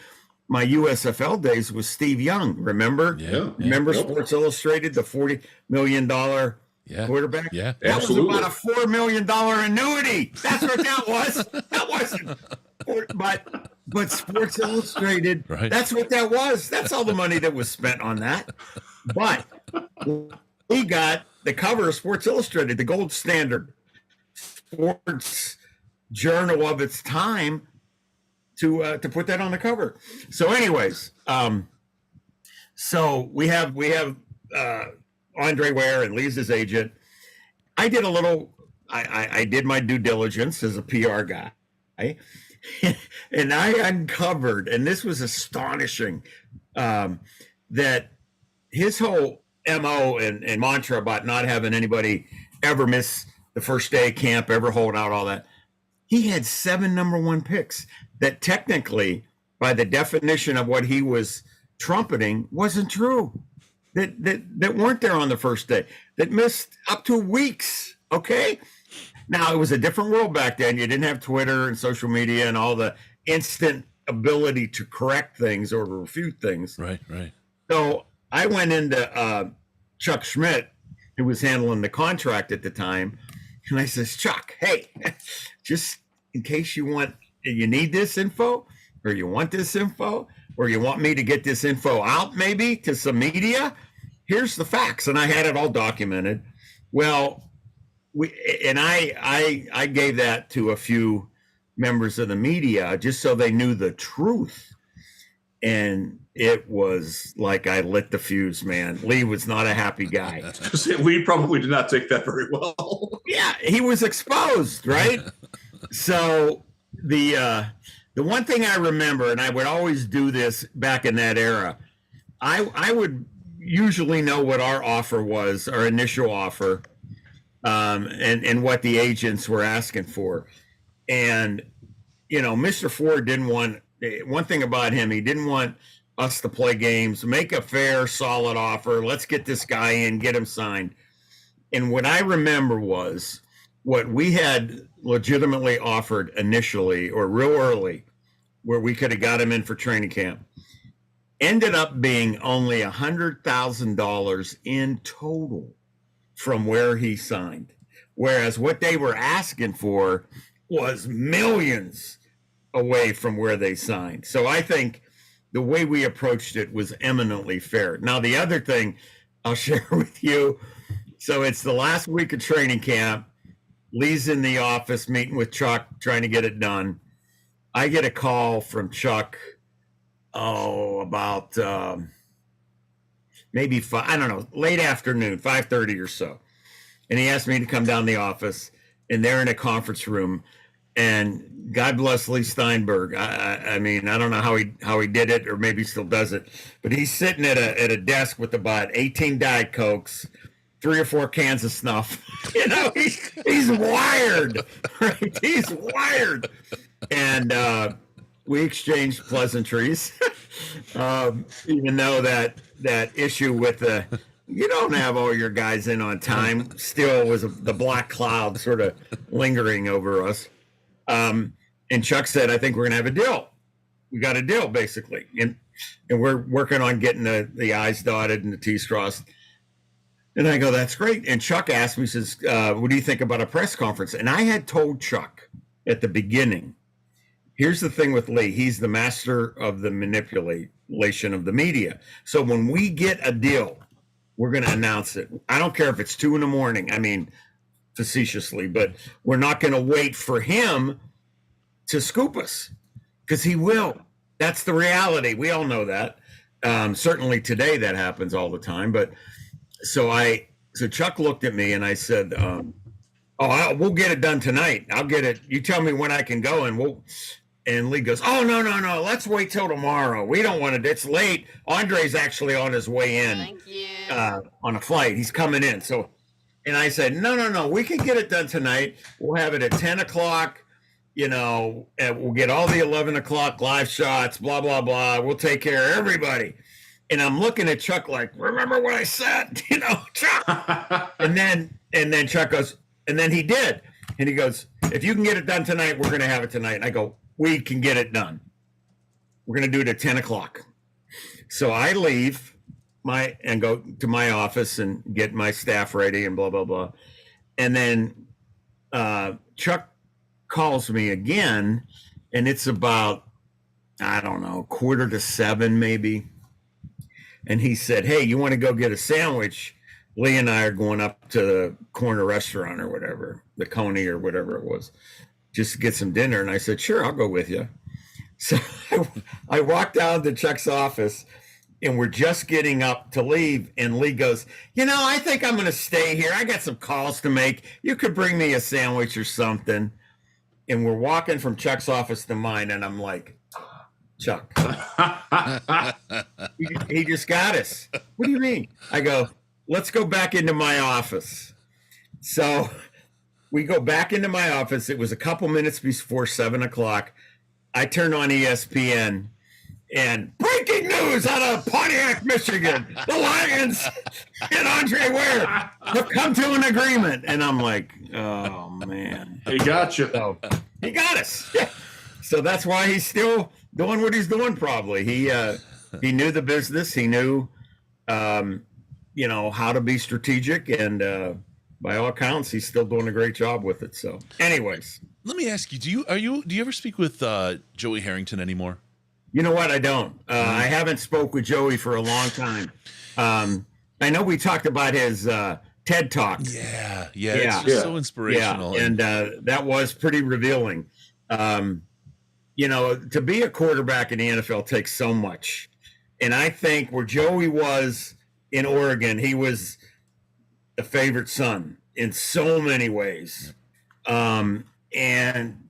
my USFL days with Steve Young. Remember? Yeah. Remember Sports Illustrated, the $40 million quarterback? Yeah. That absolutely. was about a $4 million annuity. That's what that was. That wasn't. But Sports Illustrated, right. That's what that was. That's all the money that was spent on that. But he got the cover of Sports Illustrated, the gold standard sports journal of its time, to put that on the cover. So anyways, so we have Andre Ware, and Lee's his agent. I did a little, I did my due diligence as a PR guy, and I uncovered, and this was astonishing. that his whole MO and mantra about not having anybody ever miss the first day of camp, ever hold out, all that. He had 7 number 1 picks that technically, by the definition of what he was trumpeting, wasn't true. That weren't there on the first day, that missed up to weeks. Okay. Now, it was a different world back then. You didn't have Twitter and social media and all the instant ability to correct things or to refute things. Right. So I went into Chuck Schmidt, who was handling the contract at the time, and I says, Chuck, hey, just in case you need this info, or you want this info, or you want me to get this info out maybe to some media, here's the facts. And I had it all documented. Well, I gave that to a few members of the media just so they knew the truth. And it was like I lit the fuse, man. Lee was not a happy guy. Lee probably did not take that very well. Yeah, he was exposed, right? So the one thing I remember, and I would always do this back in that era, I would usually know what our offer was, our initial offer, and what the agents were asking for. And, Mr. Ford didn't want, one thing about him, he didn't want us to play games, make a fair, solid offer. Let's get this guy in, get him signed. And what I remember was what we had legitimately offered initially or real early, where we could have got him in for training camp, ended up being only $100,000 in total from where he signed. Whereas what they were asking for was millions away from where they signed. So I think the way we approached it was eminently fair. Now, the other thing I'll share with you, so it's the last week of training camp. Lee's in the office meeting with Chuck, trying to get it done. I get a call from Chuck, about maybe late afternoon, 5:30 or so. And he asked me to come down the office, and they're in a conference room. And God bless Lee Steinberg. I mean, I don't know how he did it, or maybe still does it, but he's sitting at a desk with about 18 Diet Cokes, 3 or 4 cans of snuff. He's wired, right? He's wired. And we exchanged pleasantries, even though that issue with you don't have all your guys in on time still was the black cloud sort of lingering over us. And Chuck said, I think we're going to have a deal. We got a deal, basically. And we're working on getting the I's dotted and the T's crossed. And I go, that's great. And Chuck asked me, says, what do you think about a press conference? And I had told Chuck at the beginning, here's the thing with Lee. He's the master of the manipulation of the media. So when we get a deal, we're going to announce it. I don't care if it's 2 a.m. I mean, facetiously, but we're not going to wait for him to scoop us, because he will. That's the reality. We all know that. Certainly today that happens all the time. But so Chuck looked at me and I said, we'll get it done tonight. I'll get it. You tell me when I can go, and Lee goes, oh, no. Let's wait till tomorrow. We don't want to. It's late. Andre's actually on his way in. Thank you. On a flight. He's coming in. And I said, no. We can get it done tonight. We'll have it at 10 o'clock. And we'll get all the 11 o'clock live shots, blah, blah, blah. We'll take care of everybody. And I'm looking at Chuck like, remember what I said? Chuck. and then Chuck goes, and then he did. And he goes, if you can get it done tonight, we're going to have it tonight. And I go, we can get it done. We're going to do it at 10 o'clock. So I leave and go to my office and get my staff ready and blah, blah, blah. And then Chuck calls me again, and it's about, 6:45 maybe. And he said, hey, you want to go get a sandwich? Lee and I are going up to the corner restaurant or whatever, the Coney or whatever it was, just to get some dinner. And I said, sure, I'll go with you. So I walked down to Chuck's office, and we're just getting up to leave. And Lee goes, I think I'm going to stay here. I got some calls to make. You could bring me a sandwich or something. And we're walking from Chuck's office to mine. And I'm like, Chuck. He just got us. What do you mean? I go, let's go back into my office. So we go back into my office. It was a couple minutes before 7 o'clock. I turn on ESPN and breaking news out of Pontiac, Michigan. The Lions and Andre Ware have come to an agreement. And I'm like, oh, man. He got you. So he got us. Yeah. So that's why he's still doing what he's doing, probably. He knew the business. He knew, how to be strategic. And by all accounts, he's still doing a great job with it. So anyways. Let me ask you, do you ever speak with Joey Harrington anymore? You know what? I don't. I haven't spoke with Joey for a long time. I know we talked about his TED Talk. Yeah. It's just so inspirational. Yeah. And that was pretty revealing. To be a quarterback in the NFL takes so much. And I think where Joey was in Oregon, he was a favorite son in so many ways. And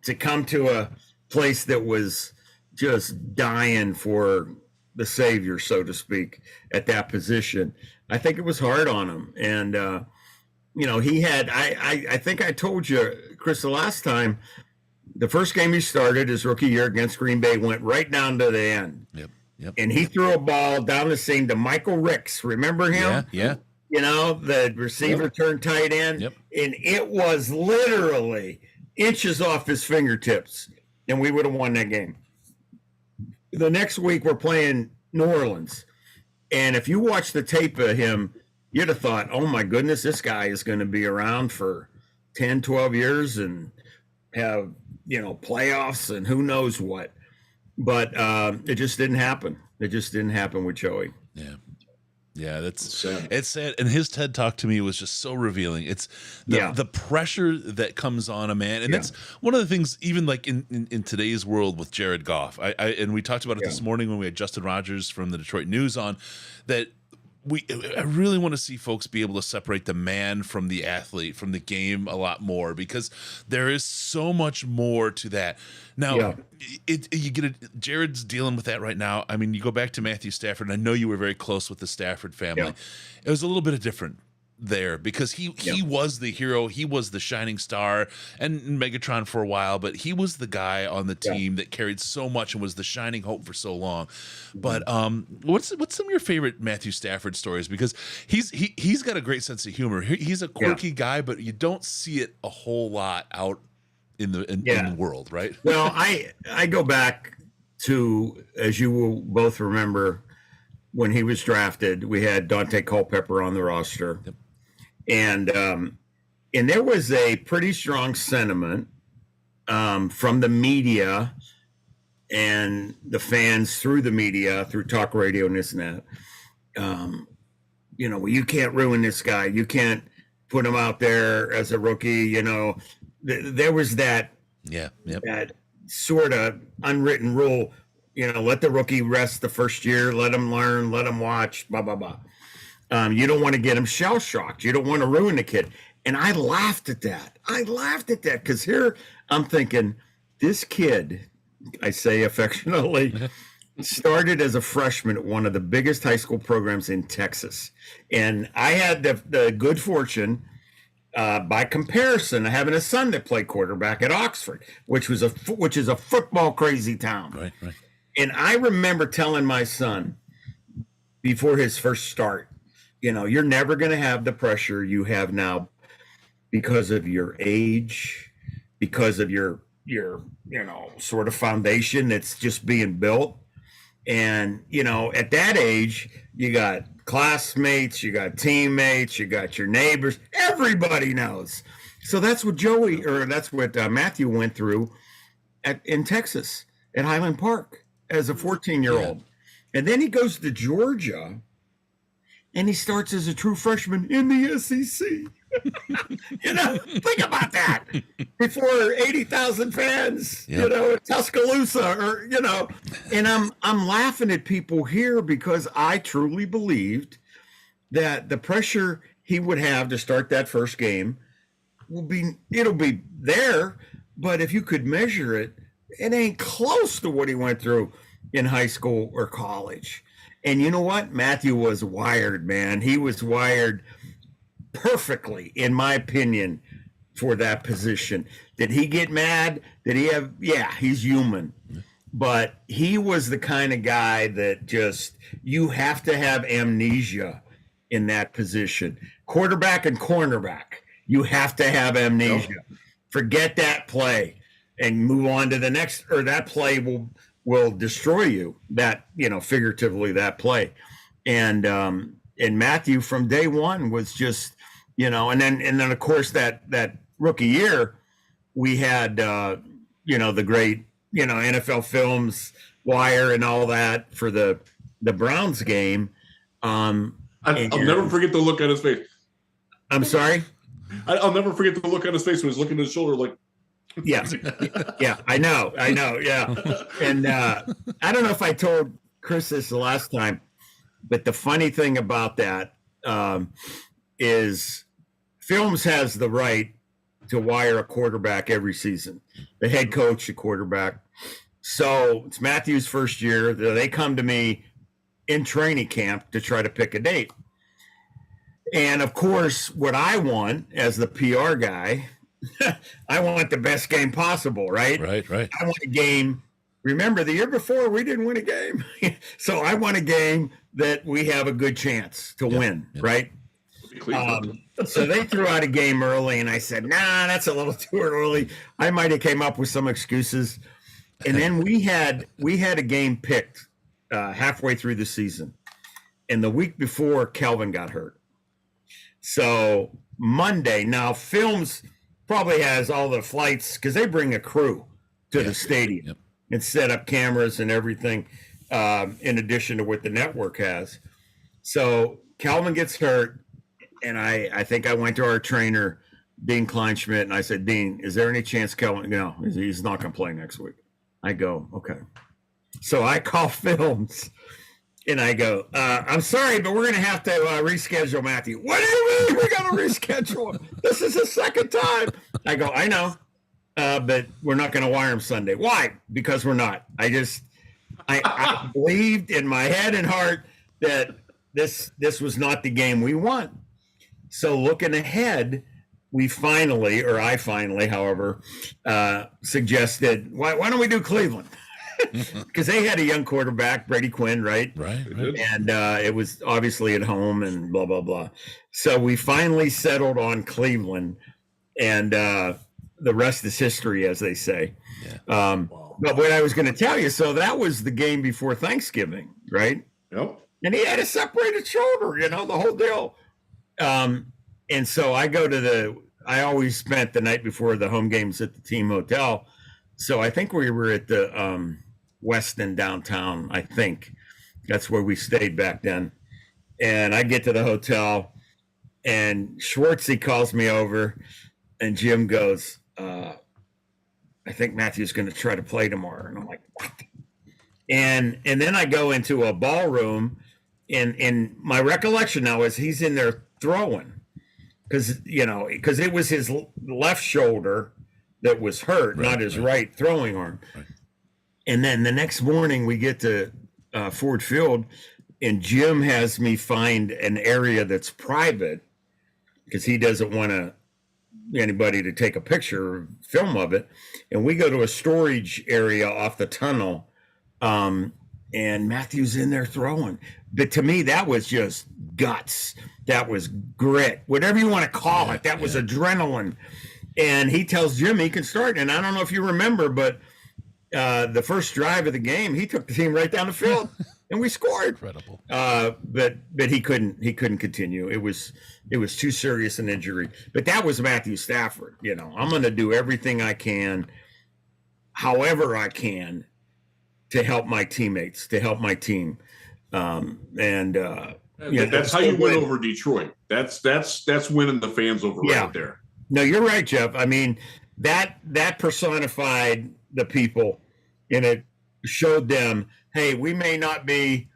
to come to a place that was just dying for the savior, so to speak, at that position, I think it was hard on him. And, he had, I think I told you, Chris, the last time, the first game he started his rookie year against Green Bay went right down to the end. Yep. And he threw a ball down the seam to Michael Ricks. Remember him? Yeah. The receiver turned tight end. Yep. And it was literally inches off his fingertips, and we would have won that game. The next week, we're playing New Orleans. And if you watch the tape of him, you'd have thought, oh, my goodness, this guy is going to be around for 10, 12 years and have, playoffs and who knows what. But it just didn't happen. It just didn't happen with Joey. Yeah, it's sad. And his TED Talk to me was just so revealing. It's the pressure that comes on a man. And that's one of the things, even like in today's world with Jared Goff. And we talked about it this morning when we had Justin Rogers from the Detroit News on, that I really want to see folks be able to separate the man from the athlete, from the game a lot more, because there is so much more to that. Now, Jared's dealing with that right now. I mean, you go back to Matthew Stafford, and I know you were very close with the Stafford family. Yeah. It was a little bit different there because he was the hero. He was the shining star, and Megatron for a while, but he was the guy on the team that carried so much and was the shining hope for so long. But what's some of your favorite Matthew Stafford stories? Because he's got a great sense of humor. He's a quirky guy, but you don't see it a whole lot out in the world, right? Well, I go back to, as you will both remember, when he was drafted, we had Dante Culpepper on the roster. Yep. And there was a pretty strong sentiment from the media and the fans through the media, through talk radio and this and that. You can't ruin this guy. You can't put him out there as a rookie. There was that that sort of unwritten rule. Let the rookie rest the first year. Let him learn. Let him watch. Blah blah blah. You don't want to get him shell-shocked. You don't want to ruin the kid. And I laughed at that. Because here I'm thinking, this kid, I say affectionately, started as a freshman at one of the biggest high school programs in Texas. And I had the good fortune, by comparison, of having a son that played quarterback at Oxford, which is a football crazy town. Right. And I remember telling my son before his first start, you're never going to have the pressure you have now because of your age, because of your sort of foundation that's just being built. And, at that age, you got classmates, you got teammates, you got your neighbors, everybody knows. So that's what Matthew went through in Texas at Highland Park as a 14-year-old. And then he goes to Georgia and he starts as a true freshman in the SEC. Think about that. Before 80,000 fans, at Tuscaloosa, and I'm laughing at people here because I truly believed that the pressure he would have to start that first game it'll be there, but if you could measure it, it ain't close to what he went through in high school or college. And you know what? Matthew was wired, man. He was wired perfectly, in my opinion, for that position. Did he get mad? Did he have, yeah, he's human. But he was the kind of guy that just, you have to have amnesia in that position. Quarterback and cornerback, you have to have amnesia. Forget that play and move on to the next, or that play will destroy you. That, figuratively, that play. And Matthew from day one was just, and then of course that rookie year we had the great NFL Films wire and all that for the Browns game. I'll never forget the look on his face. I'm sorry? I'll never forget the look on his face when he was looking at his shoulder like, yeah, I know, yeah. And I don't know if I told Chris this the last time, but the funny thing about that is Films has the right to wire a quarterback every season, the head coach, the quarterback. So it's Matthew's first year. They come to me in training camp to try to pick a date. And of course, what I want as the PR guy, I want the best game possible, right? Right. I want a game. Remember, the year before, we didn't win a game. So I want a game that we have a good chance to win, right? So they threw out a game early, and I said, nah, that's a little too early. I might have came up with some excuses. And then we had a game picked halfway through the season. And the week before, Kelvin got hurt. So Monday, now Films probably has all the flights because they bring a crew to the stadium and set up cameras and everything in addition to what the network has. So Kelvin gets hurt, and I think I went to our trainer, Dean Kleinschmidt, and I said, Dean, is there any chance Kelvin, he's not going to play next week? I go, okay. So I call Films. And I go, I'm sorry, but we're going to have to reschedule Matthew. What do you mean we're going to reschedule him? This is the second time. I go, I know, but we're not going to wire him Sunday. Why? Because we're not. I believed in my head and heart that this was not the game we want. So looking ahead, I finally, however, suggested, why don't we do Cleveland? Because they had a young quarterback, Brady Quinn, right? Right. And it was obviously at home and blah, blah, blah. So we finally settled on Cleveland, and the rest is history, as they say. Yeah. But what I was going to tell you, so that was the game before Thanksgiving, right? Yep. And he had a separated shoulder, the whole deal. And so I always spent the night before the home games at the team hotel. So I think we were at the Westin downtown. I think that's where we stayed back then. And I get to the hotel, and Schwartzy calls me over, and Jim goes, I think Matthew's going to try to play tomorrow. And I'm like, what? And then I go into a ballroom, and my recollection now is he's in there throwing because it was his left shoulder that was hurt, not his right throwing arm. Right. And then the next morning we get to Ford Field, and Jim has me find an area that's private because he doesn't want anybody to take a picture or film of it. And we go to a storage area off the tunnel, and Matthew's in there throwing. But to me, that was just guts. That was grit, whatever you want to call it. That was adrenaline. And he tells Jim he can start. And I don't know if you remember, but the first drive of the game, he took the team right down the field, and we scored. Incredible. But he couldn't continue. It was too serious an injury. But that was Matthew Stafford. I'm going to do everything I can, however I can, to help my teammates, to help my team. That's how you win over Detroit. That's winning the fans over right there. No, you're right, Jeff. I mean, that personified the people, and it showed them, hey, we may not be,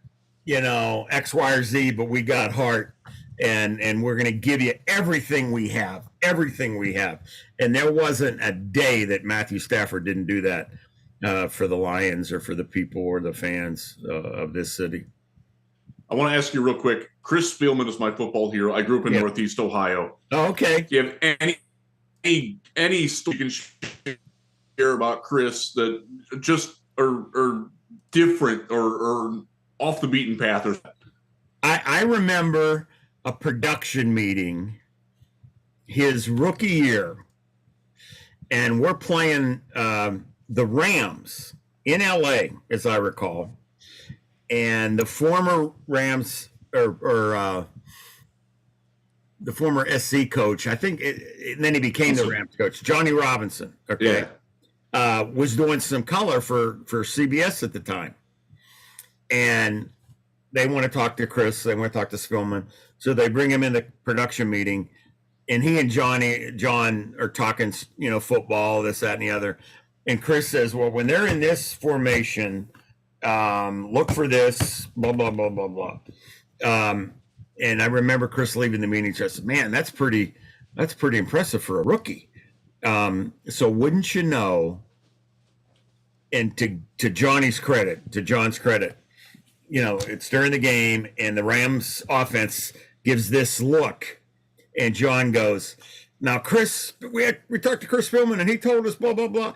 X, Y, or Z, but we got heart, and we're going to give you everything we have. And there wasn't a day that Matthew Stafford didn't do that. for the Lions or for the people or the fans of this city. I want to ask you real quick. Chris Spielman is my football hero. I grew up in Northeast Ohio. Oh, okay. Do you have any story you can share about Chris that just are different or off the beaten path? Or I remember a production meeting his rookie year, and we're playing the Rams in LA, as I recall. And the former Rams or the former SC coach, I think, and then he became the Rams coach, Johnny Robinson. Okay, was doing some color for CBS at the time, and they want to talk to Chris. They want to talk to Spielman, so they bring him in the production meeting, and he and John are talking, football, this, that, and the other. And Chris says, "Well, when they're in this formation, look for this, blah, blah, blah, blah, blah." And I remember Chris leaving the meeting just, man, that's pretty impressive for a rookie. So wouldn't you know, and to John's credit, it's during the game and the Rams offense gives this look, and John goes, "Now, Chris, we talked to Chris Spielman and he told us blah, blah, blah."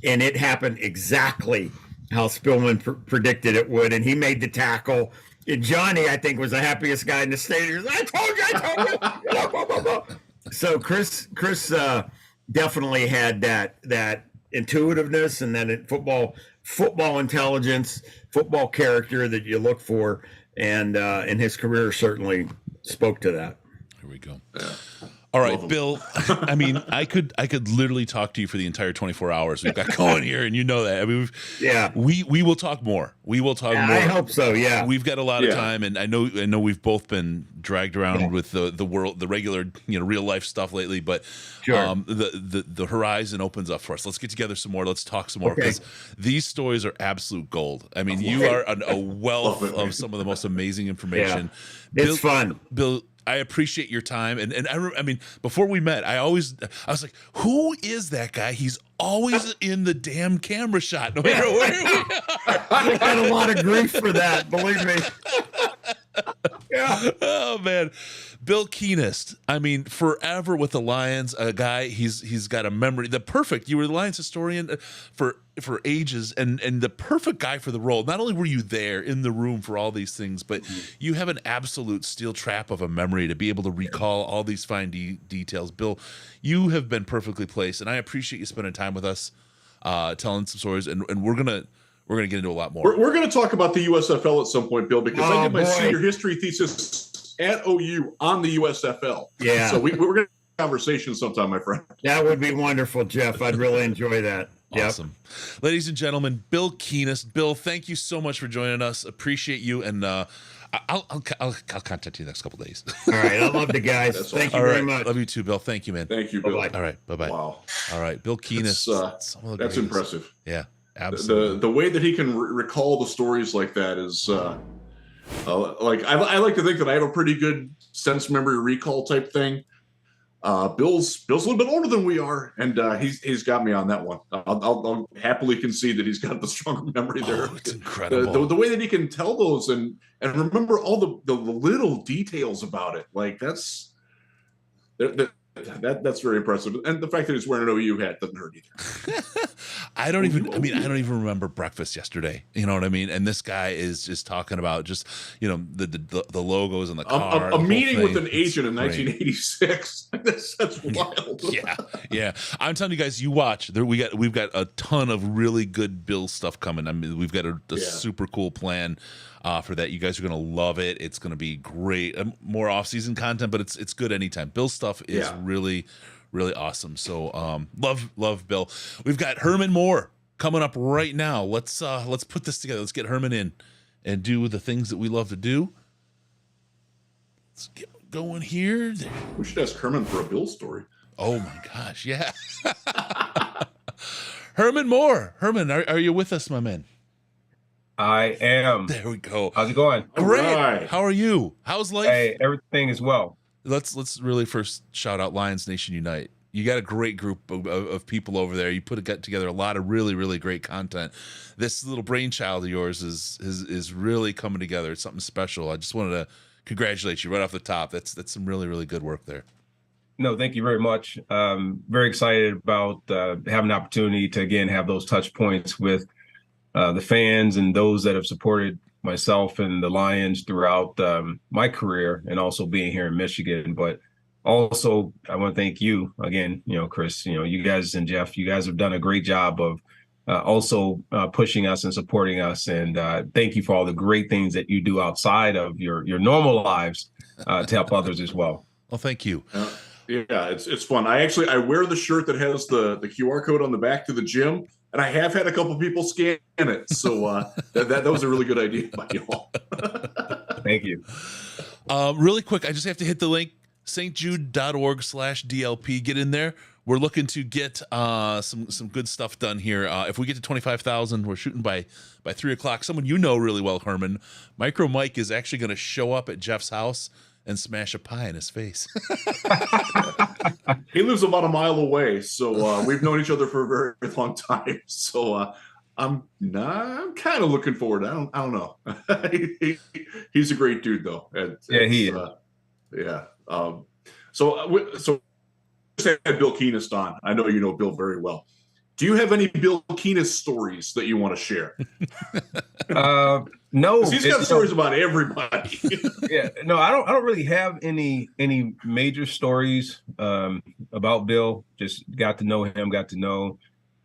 And it happened exactly how Spielman predicted it would, and he made the tackle. And Johnny, I think, was the happiest guy in the stadium. I told you. So Chris definitely had that intuitiveness and that football intelligence, football character that you look for, and his career certainly spoke to that. Here we go. All right, Bill. I mean, I could literally talk to you for the entire 24 hours we've got going here, and you know that. I mean, we will talk more. We will talk more. I hope so. Yeah, we've got a lot of time, and I know we've both been dragged around with the world, the regular, real life stuff lately. But the horizon opens up for us. Let's get together some more. Let's talk some more, because these stories are absolute gold. I mean, you are a wealth of some of the most amazing information. Yeah. It's fun, Bill. I appreciate your time, and I mean, before we met, I was like, who is that guy? He's always in the damn camera shot, no matter where we are. I got a lot of grief for that, believe me. Oh man, Bill Keenist. I mean, forever with the Lions, a guy. He's got a memory. You were the Lions historian for ages, and the perfect guy for the role. Not only were you there in the room for all these things, but you have an absolute steel trap of a memory to be able to recall all these fine details. Bill, you have been perfectly placed, and I appreciate you spending time with us, telling some stories, and we're gonna get into a lot more. We're gonna talk about the USFL at some point, Bill, because I did my senior history thesis at OU on the USFL. Yeah. So we're gonna have a conversation sometime, my friend. That would be wonderful, Jeff. I'd really enjoy that. Awesome. Yep. Ladies and gentlemen, Bill Keenist. Bill, thank you so much for joining us. Appreciate you, and I'll contact you the next couple of days. All right. I love the guys. Thank you very much. Love you too, Bill. Thank you, man. Thank you, Bill. Bye-bye. All right. Bye-bye. Wow. All right. Bill Keenist. That's impressive. Yeah, absolutely. The way that he can recall the stories like that is like I like to think that I have a pretty good sense memory recall type thing. Bill's a little bit older than we are, and he's got me on that one. I'll happily concede that he's got the stronger memory there. Oh, it's incredible. The way that he can tell those and remember all the little details about it, like that's very impressive. And the fact that he's wearing an OU hat doesn't hurt either. I don't even remember breakfast yesterday. You know what I mean? And this guy is just talking about the logos and the car. A meeting with an agent in 1986. That's wild. Yeah. I'm telling you guys, you watch. We've got a ton of really good Bill stuff coming. I mean, we've got a super cool plan for that. You guys are gonna love it. It's gonna be great. More off-season content, but it's good anytime. Bill's stuff is really, really awesome. So love Bill. We've got Herman Moore coming up right now. Let's put this together. Let's get Herman in and do the things that we love to do. Let's get going here. We should ask Herman for a Bill story. Oh my gosh, yeah. Herman Moore. Herman, are you with us, my man? I am. There we go. How's it going? Great. Right. How are you? How's life? Hey, everything is well. Let's really first shout out Lions Nation Unite. You got a great group of people over there. You got together a lot of really, really great content. This little brainchild of yours is really coming together. It's something special. I just wanted to congratulate you right off the top. That's some really, really good work there. No, thank you very much. Very excited about having the opportunity to, again, have those touch points with the fans and those that have supported myself and the Lions throughout my career, and also being here in Michigan. But also, I want to thank you again, Chris, you guys and Jeff, you guys have done a great job of also pushing us and supporting us. And thank you for all the great things that you do outside of your normal lives to help others as well. Well, thank you. Yeah, it's fun. I wear the shirt that has the QR code on the back to the gym, and I have had a couple people scan it. So that was a really good idea by you all. Thank you. Really quick, I just have to hit the link, stjude.org/DLP. Get in there. We're looking to get some good stuff done here. If we get to 25,000, we're shooting by 3 o'clock. Someone you know really well, Herman, Micro Mike, is actually going to show up at Jeff's house and smash a pie in his face. He lives about a mile away, so we've known each other for a very, very long time. So I'm kind of looking forward. I don't know. He's a great dude, though. He is. Yeah. So just had Bill Keenist on. I know you know Bill very well. Do you have any Bill Keenist stories that you want to share? No, he's got stories about everybody. Yeah, no, I don't really have any major stories about Bill. Just got to know him, got to know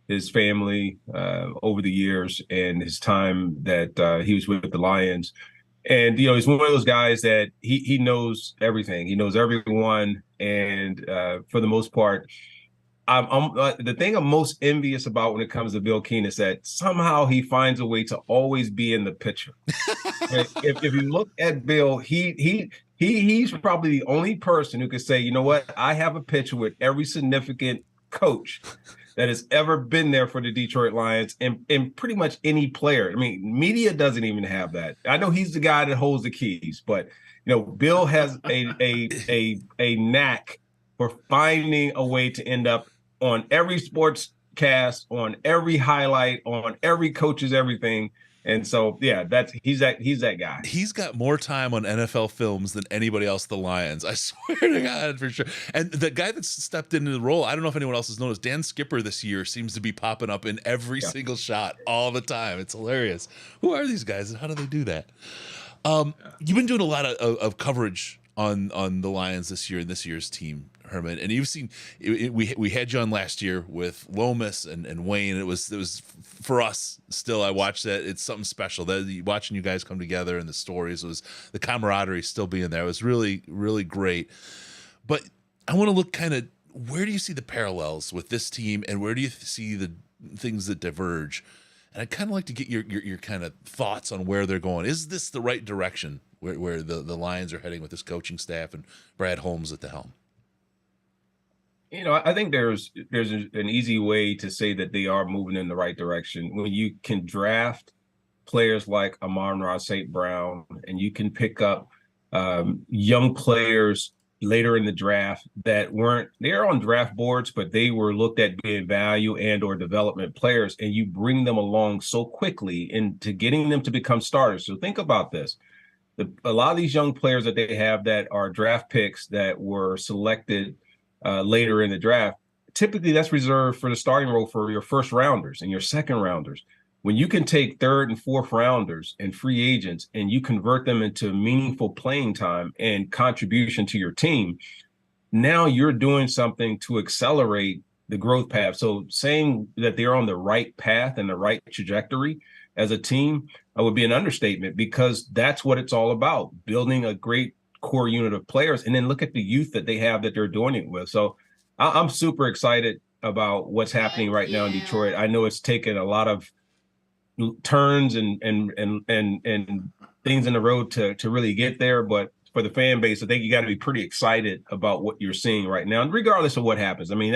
his family over the years, and his time that he was with the Lions. And he's one of those guys that he knows everything. He knows everyone, and for the most part, I'm the thing I'm most envious about when it comes to Bill Keenist is that somehow he finds a way to always be in the picture. if you look at Bill, he's probably the only person who could say, you know what, I have a picture with every significant coach that has ever been there for the Detroit Lions, and pretty much any player. I mean, media doesn't even have that. I know he's the guy that holds the keys, but Bill has a knack for finding a way to end up on every sports cast, on every highlight, on every coach's everything. And so, yeah, he's that guy. He's got more time on NFL films than anybody else at the Lions. I swear to God, for sure. And the guy that's stepped into the role, I don't know if anyone else has noticed, Dan Skipper this year seems to be popping up in every single shot all the time. It's hilarious. Who are these guys and how do they do that? You've been doing a lot of coverage on the Lions this year and this year's team, Herman, and you've seen we had you on last year with Lomas and Wayne. It was for us still. I watched that. It's something special that watching you guys come together and the stories was the camaraderie still being there. It was really, really great. But I want to look kind of, where do you see the parallels with this team and where do you see the things that diverge? And I'd kind of like to get your kind of thoughts on where they're going. Is this the right direction where the Lions are heading with this coaching staff and Brad Holmes at the helm? I think there's an easy way to say that they are moving in the right direction. When you can draft players like Amon-Ra St. Brown, and you can pick up young players later in the draft that they're on draft boards, but they were looked at being value and or development players, and you bring them along so quickly into getting them to become starters. So think about this. A lot of these young players that they have that are draft picks that were selected later in the draft, typically that's reserved for the starting role for your first rounders and your second rounders. When you can take third and fourth rounders and free agents and you convert them into meaningful playing time and contribution to your team, now you're doing something to accelerate the growth path. So saying that they're on the right path and the right trajectory as a team would be an understatement, because that's what it's all about, building a great core unit of players. And then look at the youth that they have that they're doing it with. So I'm super excited about what's happening right now in Detroit. I know it's taken a lot of turns and things in the road to really get there, but for the fan base, I think you got to be pretty excited about what you're seeing right now, regardless of what happens. I mean,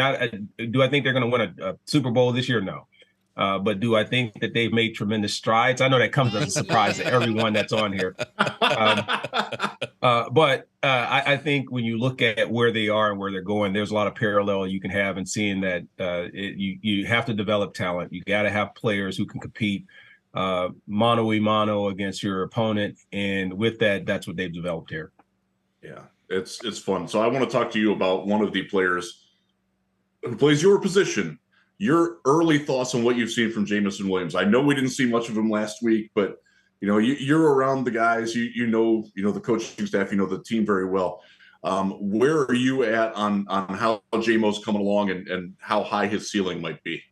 do I think they're going to win a Super Bowl this year? No. But do I think that they've made tremendous strides? I know that comes as a surprise to everyone that's on here. But I think when you look at where they are and where they're going, there's a lot of parallel you can have in seeing that you have to develop talent. You got to have players who can compete mano a mano against your opponent. And with that, that's what they've developed here. Yeah, it's fun. So I want to talk to you about one of the players who plays your position. Your early thoughts on what you've seen from Jameson Williams. I know we didn't see much of him last week, but you're around the guys. You know the coaching staff. You know the team very well. Where are you at on how Jamo's coming along and how high his ceiling might be?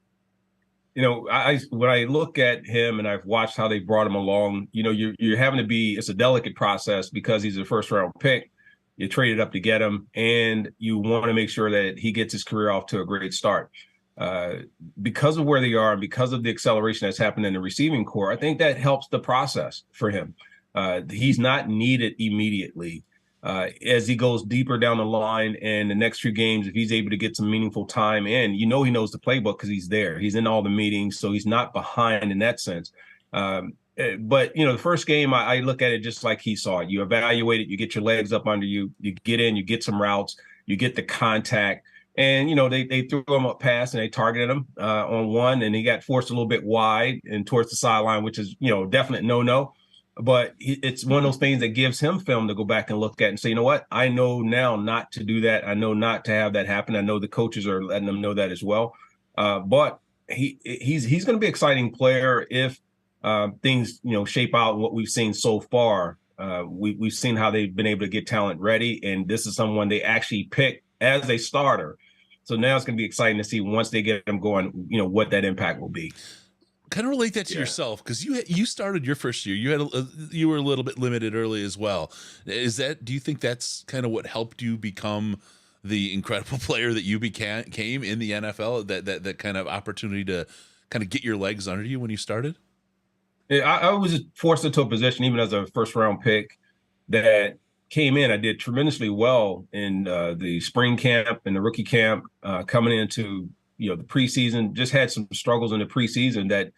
When I look at him and I've watched how they brought him along, you're having to be. It's a delicate process because he's a first round pick. You traded up to get him, and you want to make sure that he gets his career off to a great start. Because of where they are and because of the acceleration that's happened in the receiving core, I think that helps the process for him. He's not needed immediately. As he goes deeper down the line and the next few games, if he's able to get some meaningful time in, he knows the playbook because he's there. He's in all the meetings, so he's not behind in that sense. But, the first game, I look at it just like he saw it. You evaluate it, you get your legs up under you, you get in, you get some routes, you get the contact. And, they threw him up pass and they targeted him on one, and he got forced a little bit wide and towards the sideline, which is, definite no. But it's one of those things that gives him film to go back and look at and say, you know what, I know now not to do that. I know not to have that happen. I know the coaches are letting them know that as well. But he's going to be an exciting player if things, shape out what we've seen so far. We've seen how they've been able to get talent ready, and this is someone they actually picked as a starter. So now it's going to be exciting to see once they get them going, what that impact will be. Kind of relate that to yourself, because you started your first year. You were a little bit limited early as well. Do you think that's kind of what helped you become the incredible player that you became in the NFL? That kind of opportunity to kind of get your legs under you when you started? I was forced into a position, even as a first round pick, that came in. I did tremendously well in the spring camp and the rookie camp, coming into the preseason. Just had some struggles in the preseason that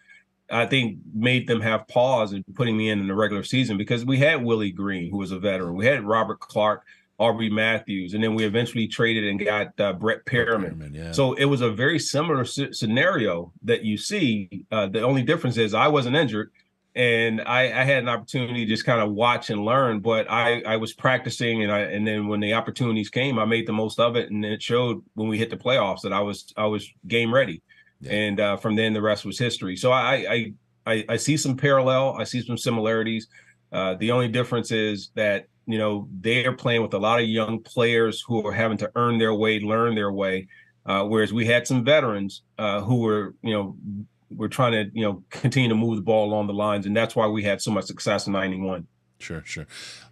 I think made them have pause in putting me in the regular season, because we had Willie Green, who was a veteran. We had Robert Clark, Aubrey Matthews, and then we eventually traded and got Brett Perriman. Yeah. So it was a very similar scenario that you see. The only difference is I wasn't injured, and I had an opportunity to just kind of watch and learn. But I was practicing, and then when the opportunities came, I made the most of it, and it showed when we hit the playoffs that I was game ready. Yeah. And from then the rest was history. So I see some parallel. I see some similarities. The only difference is that they are playing with a lot of young players who are having to earn their way, learn their way, whereas we had some veterans who were we're trying to continue to move the ball along the lines, and that's why we had so much success in '91. Sure.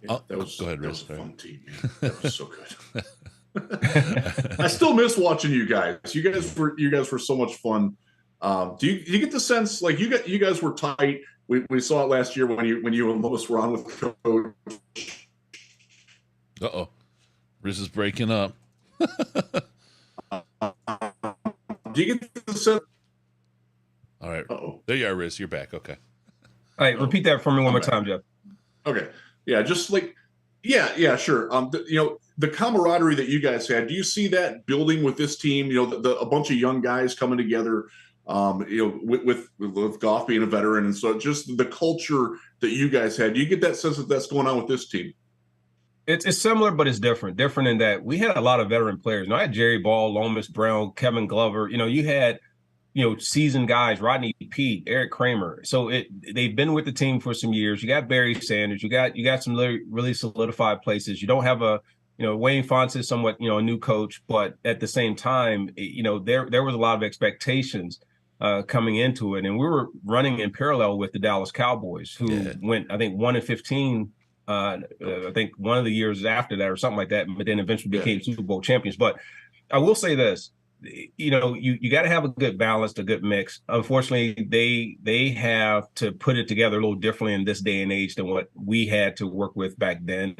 Yeah, go ahead, Riz. That was a fun team, man. That was so good. I still miss watching you guys. You guys were so much fun. Do you get the sense like you guys were tight? We saw it last year when you and Lois were on with Coach. Riz is breaking up. Do you get the sense? All right. There you are, Riz. You're back. Okay. All right. Repeat that for me one more time, Jeff. Okay. Yeah. Just like, yeah, sure. The camaraderie that you guys had, do you see that building with this team? A bunch of young guys coming together, with Goff being a veteran. And so just the culture that you guys had, do you get that sense that that's going on with this team? It's similar, but it's different. Different in that we had a lot of veteran players. I had Jerry Ball, Lomas Brown, Kevin Glover. You had seasoned guys, Rodney Peete, Eric Kramer. So they've been with the team for some years. You got Barry Sanders. You got some really solidified places. You don't have Wayne Fonts is somewhat, a new coach, but at the same time, there was a lot of expectations coming into it. And we were running in parallel with the Dallas Cowboys, who went, I think, 1-15, I think one of the years after that or something like that, but then eventually became Super Bowl champions. But I will say this, you got to have a good balance, a good mix. Unfortunately, they have to put it together a little differently in this day and age than what we had to work with back then.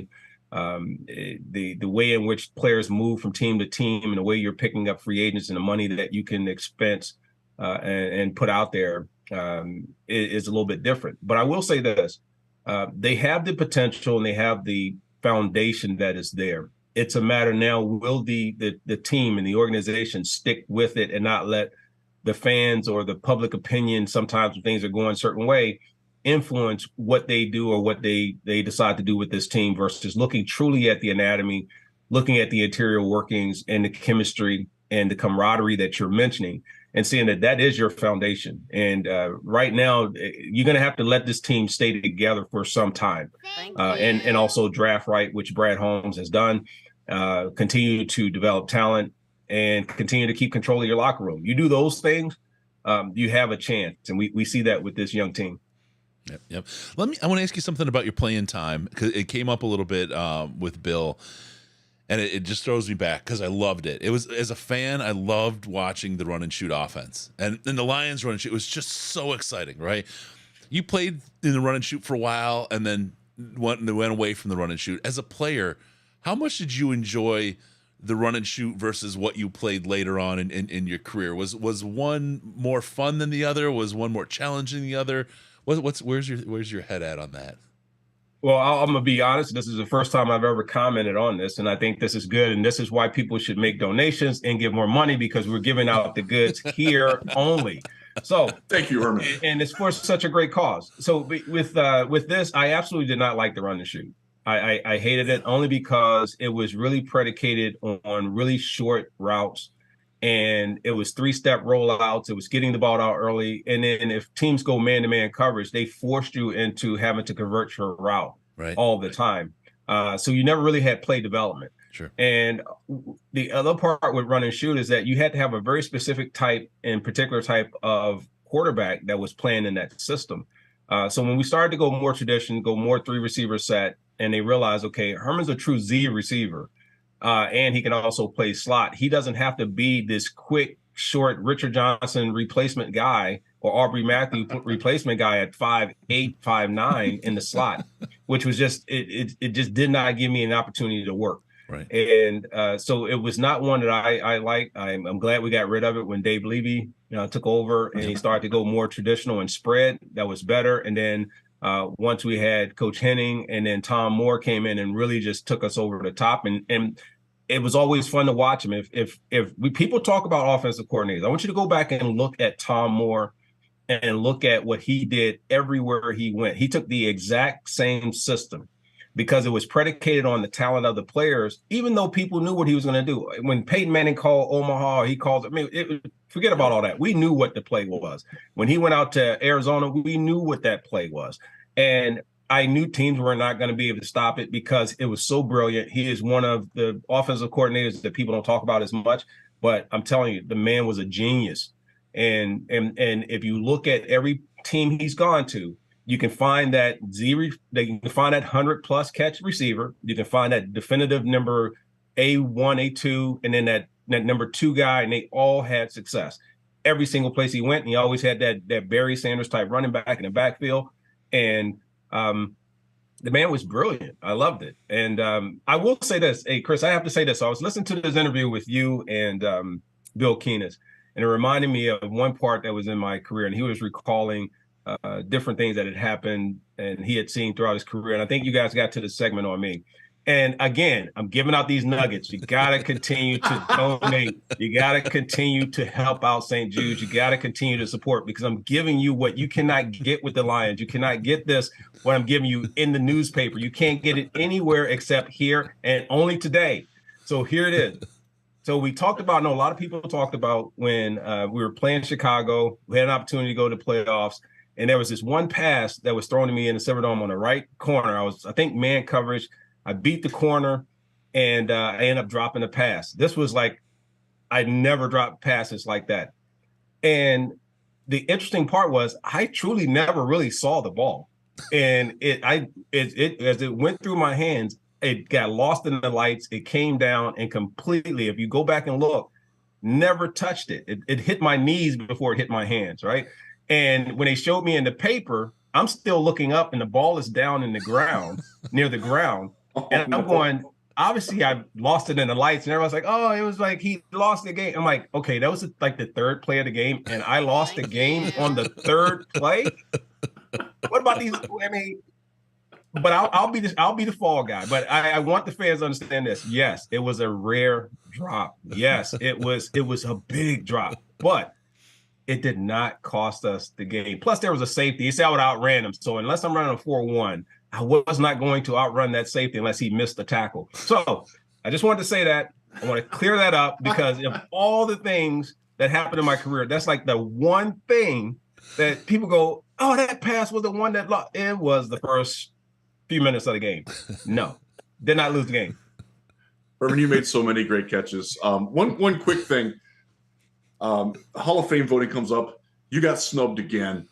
The way in which players move from team to team and the way you're picking up free agents and the money that you can expense and put out there is a little bit different. But I will say this, they have the potential and they have the foundation that is there. It's a matter now, will the team and the organization stick with it and not let the fans or the public opinion, sometimes when things are going a certain way, influence what they do or what they decide to do with this team, versus looking truly at the anatomy, looking at the interior workings and the chemistry and the camaraderie that you're mentioning, and seeing that is your foundation. And right now, you're going to have to let this team stay together for some time, and also draft right, which Brad Holmes has done, continue to develop talent, and continue to keep control of your locker room. You do those things, you have a chance. And we see that with this young team. Yep. I want to ask you something about your playing time, because it came up a little bit with Bill, and it just throws me back because I loved it. It was, as a fan, I loved watching the run and shoot offense, and the Lions run and shoot was just so exciting, right? You played in the run and shoot for a while, and then went away from the run and shoot. As a player, how much did you enjoy the run and shoot versus what you played later on in your career? Was one more fun than the other? Was one more challenging than the other? Where's your head at on that? Well, I'm gonna be honest. This is the first time I've ever commented on this, and I think this is good. And this is why people should make donations and give more money, because we're giving out the goods here only. So thank you, Herman. And it's for such a great cause. So with this, I absolutely did not like the run and shoot. I hated it only because it was really predicated on really short routes. And it was 3-step rollouts. It was getting the ball out early. And then if teams go man-to-man coverage, they forced you into having to convert your route all the time. So you never really had play development. Sure. And the other part with run and shoot is that you had to have a very specific particular type of quarterback that was playing in that system. So when we started to go more tradition, go more 3-receiver set, and they realized, okay, Herman's a true Z receiver. And he can also play slot. He doesn't have to be this quick, short Richard Johnson replacement guy or Aubrey Matthew replacement guy at 5'8", 5'9" in the slot, which was just it just did not give me an opportunity to work. Right. And so it was not one that I like. I'm glad we got rid of it when Dave Levy took over and he started to go more traditional and spread. That was better. And then once we had Coach Henning and then Tom Moore came in and really just took us over the top, and it was always fun to watch him. If people talk about offensive coordinators, I want you to go back and look at Tom Moore and look at what he did everywhere he went. He took the exact same system because it was predicated on the talent of the players, even though people knew what he was going to do. When Peyton Manning called Omaha, he called it. Forget about all that. We knew what the play was. When he went out to Arizona, we knew what that play was. And I knew teams were not going to be able to stop it because it was so brilliant. He is one of the offensive coordinators that people don't talk about as much, but I'm telling you, the man was a genius. And if you look at every team he's gone to, you can find that you can find that 100+ catch receiver. You can find that definitive number A1, A2, and then that number 2 guy, and they all had success. Every single place he went, and he always had that Barry Sanders type running back in the backfield. And the man was brilliant. I loved it. And I will say this. Hey, Chris, I have to say this. So I was listening to this interview with you and Bill Keenist, and it reminded me of one part that was in my career, and he was recalling different things that had happened and he had seen throughout his career. And I think you guys got to the segment on me. And again, I'm giving out these nuggets. You got to continue to donate. You got to continue to help out St. Jude. You got to continue to support, because I'm giving you what you cannot get with the Lions. You cannot get this, what I'm giving you in the newspaper. You can't get it anywhere except here and only today. So here it is. So we talked about, a lot of people talked about when we were playing Chicago, we had an opportunity to go to playoffs. And there was this one pass that was thrown to me in the Silverdome on the right corner. I think man coverage. I beat the corner, and I ended up dropping a pass. This was like, I never dropped passes like that. And the interesting part was I truly never really saw the ball. And as it went through my hands, it got lost in the lights. It came down and completely, if you go back and look, never touched it. It hit my knees before it hit my hands, right? And when they showed me in the paper, I'm still looking up and the ball is down in the ground, near the ground. And I'm going, obviously I lost it in the lights, and everyone's like, "Oh, it was like he lost the game." I'm like, "Okay, that was like the third play of the game, and I lost the game on the third play. What about these? I mean, but I'll be the fall guy. But I want the fans to understand this. Yes, it was a rare drop. Yes, it was a big drop, but it did not cost us the game. Plus, there was a safety. He said I would outran him. So unless I'm running a 4-1, I was not going to outrun that safety unless he missed the tackle. So I just wanted to say that. I want to clear that up because of all the things that happened in my career, that's like the one thing that people go, "Oh, that pass was the one that lost." It was the first few minutes of the game. No, did not lose the game. Herman, you made so many great catches. One quick thing. Hall of Fame voting comes up. You got snubbed again.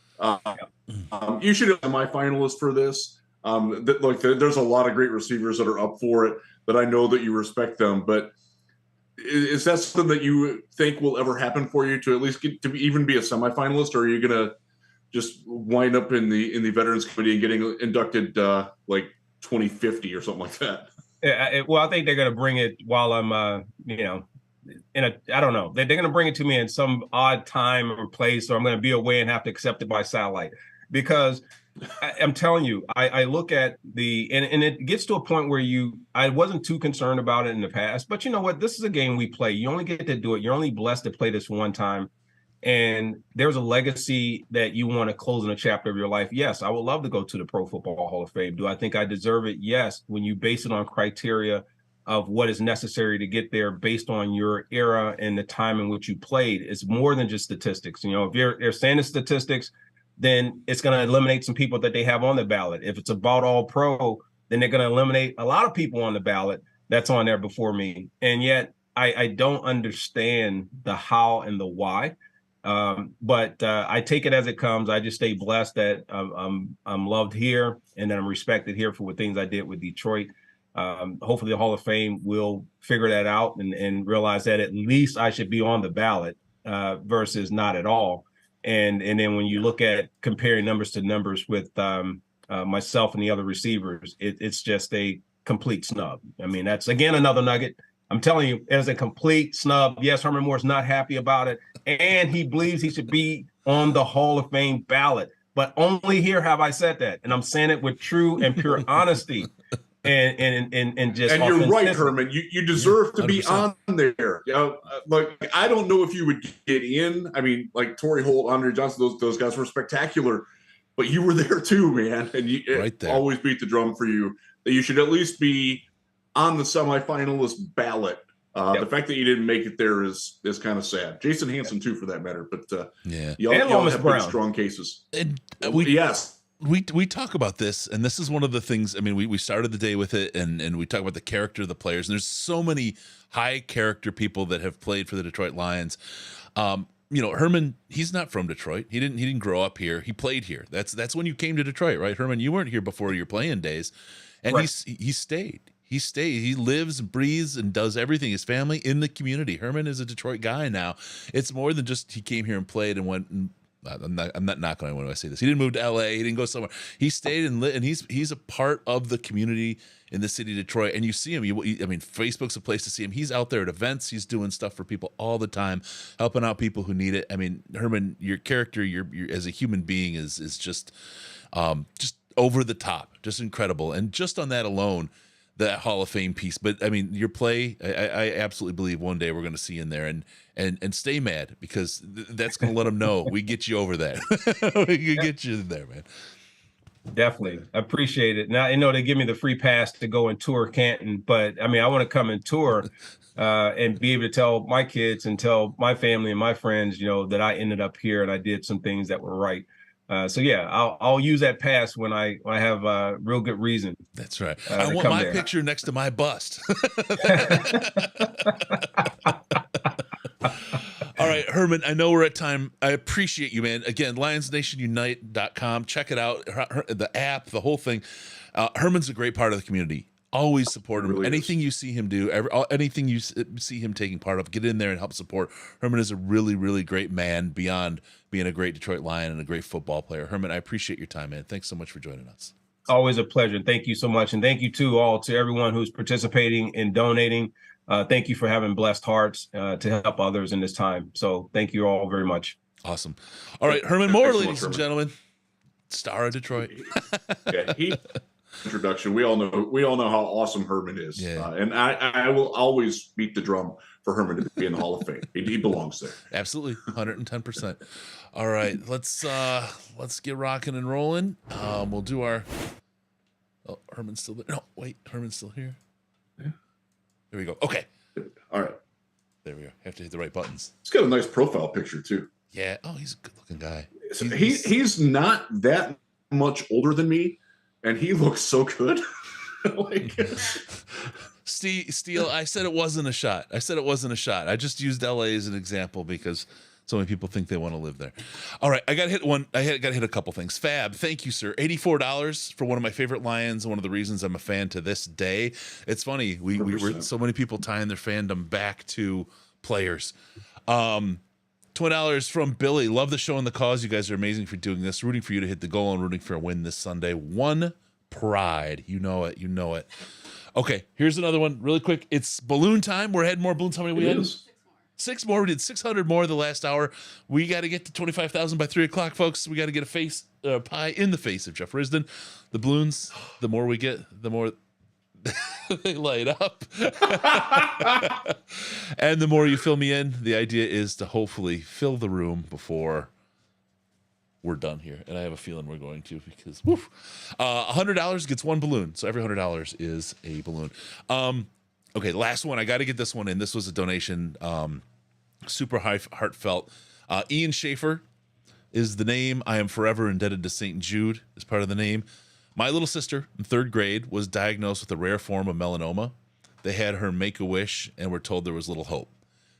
You should have been my finalist for this. There's a lot of great receivers that are up for it, that I know that you respect them. But is that something that you think will ever happen for you to at least get to even be a semifinalist, or are you gonna just wind up in the Veterans Committee and getting inducted like 2050 or something like that? Yeah, well, I think they're gonna bring it while I'm, I don't know. They're going to bring it to me in some odd time or place, or I'm going to be away and have to accept it by satellite. Because I'm telling you, I look at and it gets to a point where I wasn't too concerned about it in the past, but you know what? This is a game we play. You only get to do it. You're only blessed to play this one time. And there's a legacy that you want to close in a chapter of your life. Yes, I would love to go to the Pro Football Hall of Fame. Do I think I deserve it? Yes. When you base it on criteria of what is necessary to get there based on your era and the time in which you played, it's more than just statistics. You know, if they're saying the statistics, then it's going to eliminate some people that they have on the ballot. If it's about all pro, then they're going to eliminate a lot of people on the ballot that's on there before me. And yet I don't understand the how and the why. But I take it as it comes. I just stay blessed that I'm loved here and that I'm respected here for what things I did with Detroit. Hopefully the Hall of Fame will figure that out and realize that at least I should be on the ballot versus not at all. And then when you look at comparing numbers to numbers with myself and the other receivers, it's just a complete snub. I mean, that's, again, another nugget. I'm telling you, it is a complete snub. Yes, Herman Moore is not happy about it, and he believes he should be on the Hall of Fame ballot. But only here have I said that, and I'm saying it with true and pure honesty. And just, and you're right, Herman. You deserve to be on there. Like, I don't know if you would get in. I mean, like Torrey Holt, Andre Johnson, those guys were spectacular, but you were there too, man. And you always beat the drum for you that you should at least be on the semifinalist ballot. The fact that you didn't make it there is kind of sad. Jason Hansen too, for that matter. But y'all have big, strong cases. And we talk about this, and this is one of the things. I mean, we started the day with it, and we talk about the character of the players. And there's so many high character people that have played for the Detroit Lions. Herman, he's not from Detroit. He didn't grow up here. He played here. That's when you came to Detroit, right, Herman? You weren't here before your playing days, and right. he stayed. He stayed. He lives, breathes, and does everything. His family in the community. Herman is a Detroit guy now. It's more than just he came here and played and went. And, I'm not knocking on when I say this. He didn't move to LA. He didn't go somewhere. He stayed and lit, and he's a part of the community in the city of Detroit. And you see him. I mean, Facebook's a place to see him. He's out there at events. He's doing stuff for people all the time, helping out people who need it. I mean, Herman, your character, your as a human being is just over the top, just incredible. And just on that alone, that Hall of Fame piece. But I mean, your play, I absolutely believe one day we're going to see in there, and stay mad, because that's going to let them know we get you over that. We can get you in there, man. Definitely. I appreciate it. Now, they give me the free pass to go and tour Canton, but I mean, I want to come and tour and be able to tell my kids and tell my family and my friends, that I ended up here and I did some things that were right. So yeah, I'll use that pass when I have a real good reason. That's right. I want my picture next to my bust. All right, Herman, I know we're at time. I appreciate you, man. Again, lionsnationunite.com. Check it out. The app, the whole thing. Herman's a great part of the community. Always support him. Really anything you see him do, anything you see him taking part of, get in there and help support. Herman is a really, really great man beyond being a great Detroit Lion and a great football player. Herman, I appreciate your time, man. Thanks so much for joining us. Always a pleasure. Thank you so much. And thank you to everyone who's participating and donating. Thank you for having blessed hearts to help others in this time. So thank you all very much. Awesome. All right, Herman Moore, ladies and gentlemen, star of Detroit. Yeah, introduction. We all know how awesome Herman is. Yeah. And I will always beat the drum for Herman to be in the Hall of Fame. He belongs there. Absolutely, 110%. All right, let's get rocking and rolling. We'll do our. Oh, Herman's still there. No, wait, Herman's still here. Yeah. There we go. Okay. All right. There we go. Have to hit the right buttons. He's got a nice profile picture too. Yeah. Oh, he's a good-looking guy. He's not that much older than me, and he looks so good. Like, Steele, I said it wasn't a shot. I just used LA as an example because so many people think they want to live there. All right, I got to hit one. I got to hit a couple things. Fab, thank you, sir. $84 for one of my favorite Lions. One of the reasons I'm a fan to this day. It's funny. We were so many people tying their fandom back to players. $20 from Billy. Love the show and the cause. You guys are amazing for doing this. Rooting for you to hit the goal and rooting for a win this Sunday. One pride. You know it. Okay, here's another one really quick. It's balloon time. We're heading more balloons. How many we had? 6 more. We did 600 more the last hour. We got to get to 25,000 by 3 o'clock, folks. We got to get a pie in the face of Jeff Risdon. The balloons, the more we get, the more they light up. And the more you fill me in, the idea is to hopefully fill the room before we're done here. And I have a feeling we're going to because $100 gets one balloon. So every $100 is a balloon. Okay, last one. I got to get this one in. This was a donation. Super heartfelt. Ian Schaefer is the name. I am forever indebted to St. Jude is part of the name. My little sister in 3rd grade was diagnosed with a rare form of melanoma. They had her make a wish and were told there was little hope.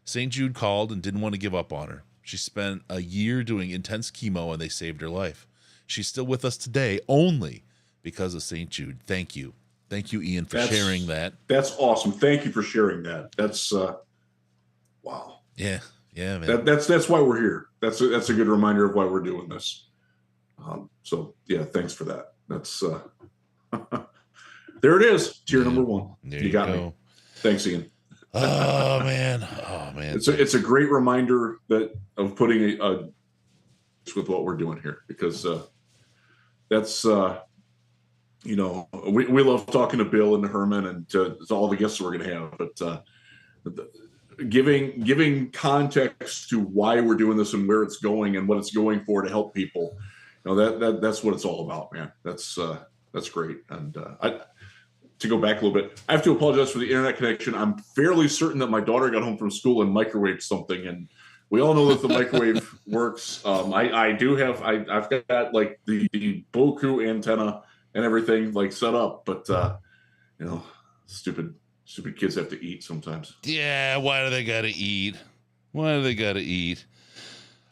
St. Jude called and didn't want to give up on her. She spent a year doing intense chemo and they saved her life. She's still with us today only because of St. Jude. Thank you. Thank you, Ian, for sharing that. That's awesome. Thank you for sharing that. That's wow. Yeah, man. That's why we're here. That's a good reminder of why we're doing this. So yeah, thanks for that. That's there it is. Tier number 1. You got me. Thanks, Ian. Oh man. It's a great reminder of putting a with what we're doing here because that's we love talking to Bill and to Herman and to all the guests we're going to have, but giving context to why we're doing this and where it's going and what it's going for to help people. That's what it's all about, man. That's great. And to go back a little bit, I have to apologize for the internet connection. I'm fairly certain that my daughter got home from school and microwaved something, and we all know that the microwave works. I've got like the Boku antenna and everything like set up, but stupid kids have to eat sometimes. Yeah, why do they gotta eat?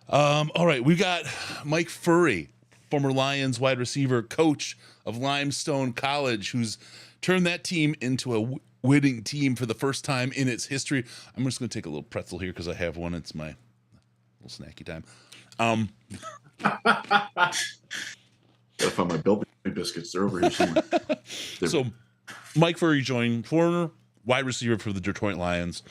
All right, we got Mike Furry, former Lions wide receiver, coach of Limestone College, who's turned that team into a winning team for the first time in its history. I'm just going to take a little pretzel here because I have one. It's my little snacky time. Gotta find my Bellevue biscuits. They're over here somewhere. So Mike Furry joined, former wide receiver for the Detroit Lions,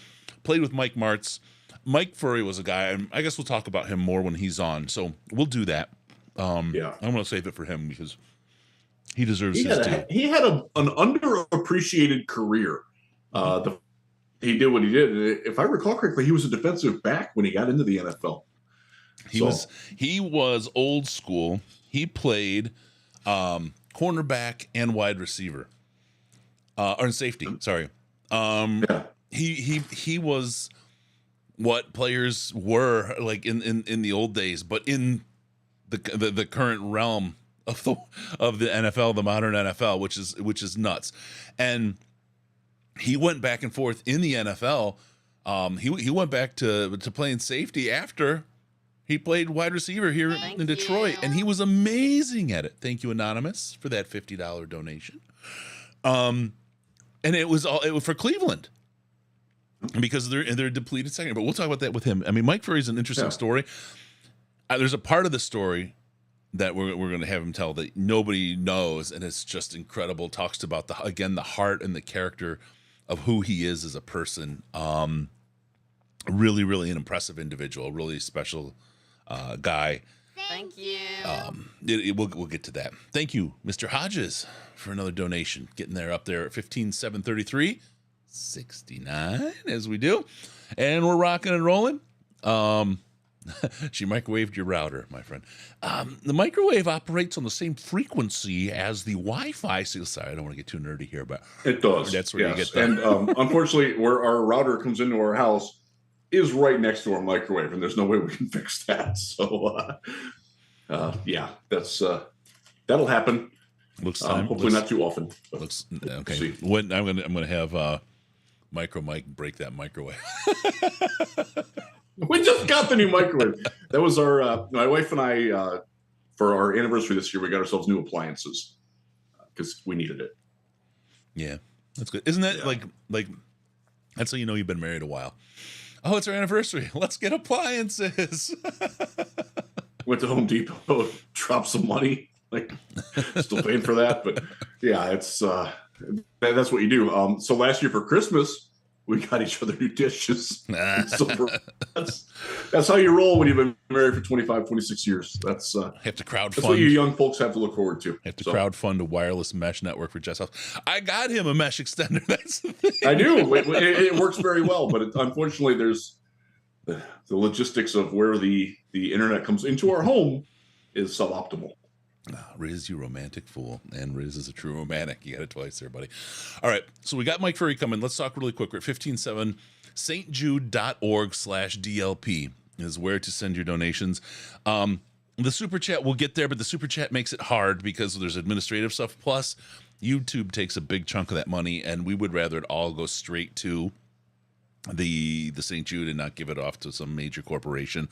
played with Mike Martz. Mike Furry was a guy, and I guess we'll talk about him more when he's on. So we'll do that. I'm going to save it for him because he deserves his due. He had an underappreciated career. He did what he did. If I recall correctly, he was a defensive back when he got into the NFL. He was old school. He played cornerback and wide receiver, or safety. Sorry. He was what players were like in the old days, but in the current realm of the NFL, the modern NFL, which is nuts. And he went back and forth in the NFL. He went back to playing safety after he played wide receiver here in Detroit, and he was amazing at it. Thank you, Anonymous, for that $50 donation. And it was for Cleveland because they're a depleted second. But we'll talk about that with him. I mean, Mike Furry's an interesting story. There's a part of the story that we're going to have him tell that nobody knows, and it's just incredible. Talks about the heart and the character of who he is as a person. Really, really an impressive individual, really special guy. Thank you. We'll get to that. Thank you, Mr. Hodges, for another donation. Getting there up there at 15,733.69 as we do, and we're rocking and rolling. She microwaved your router, my friend. The microwave operates on the same frequency as the Wi-Fi. Sorry, I don't want to get too nerdy here, but it does. That's where you get that. And unfortunately, where our router comes into our house is right next to our microwave, and there's no way we can fix that. So, yeah, that's that'll happen. Hopefully not too often. Looks okay. When I'm gonna have Micro Mike break that microwave. We just got the new microwave. That was our my wife and I for our anniversary this year. We got ourselves new appliances because we needed it. Yeah, that's good. Isn't that like that's how you know you've been married a while? Oh, it's our anniversary. Let's get appliances. Went to Home Depot, dropped some money. Like still paying for that, but yeah, it's that's what you do. So last year for Christmas, we got each other new dishes. So that's how you roll when you've been married for 25, 26 years. That's have to crowdfund. That's what you young folks have to look forward to. Have to crowdfund a wireless mesh network for Jess' house. I got him a mesh extender. That's the thing. I do. It works very well, but unfortunately, there's the logistics of where the internet comes into our home is suboptimal. Riz, you romantic fool. And Riz is a true romantic. You got it twice there, buddy. All right. So we got Mike Furry coming. Let's talk really quick. We're at 15.7 stjude.org/DLP is where to send your donations. The super chat, we'll get there, but the super chat makes it hard because there's administrative stuff. Plus, YouTube takes a big chunk of that money, and we would rather it all go straight to the St. Jude and not give it off to some major corporation.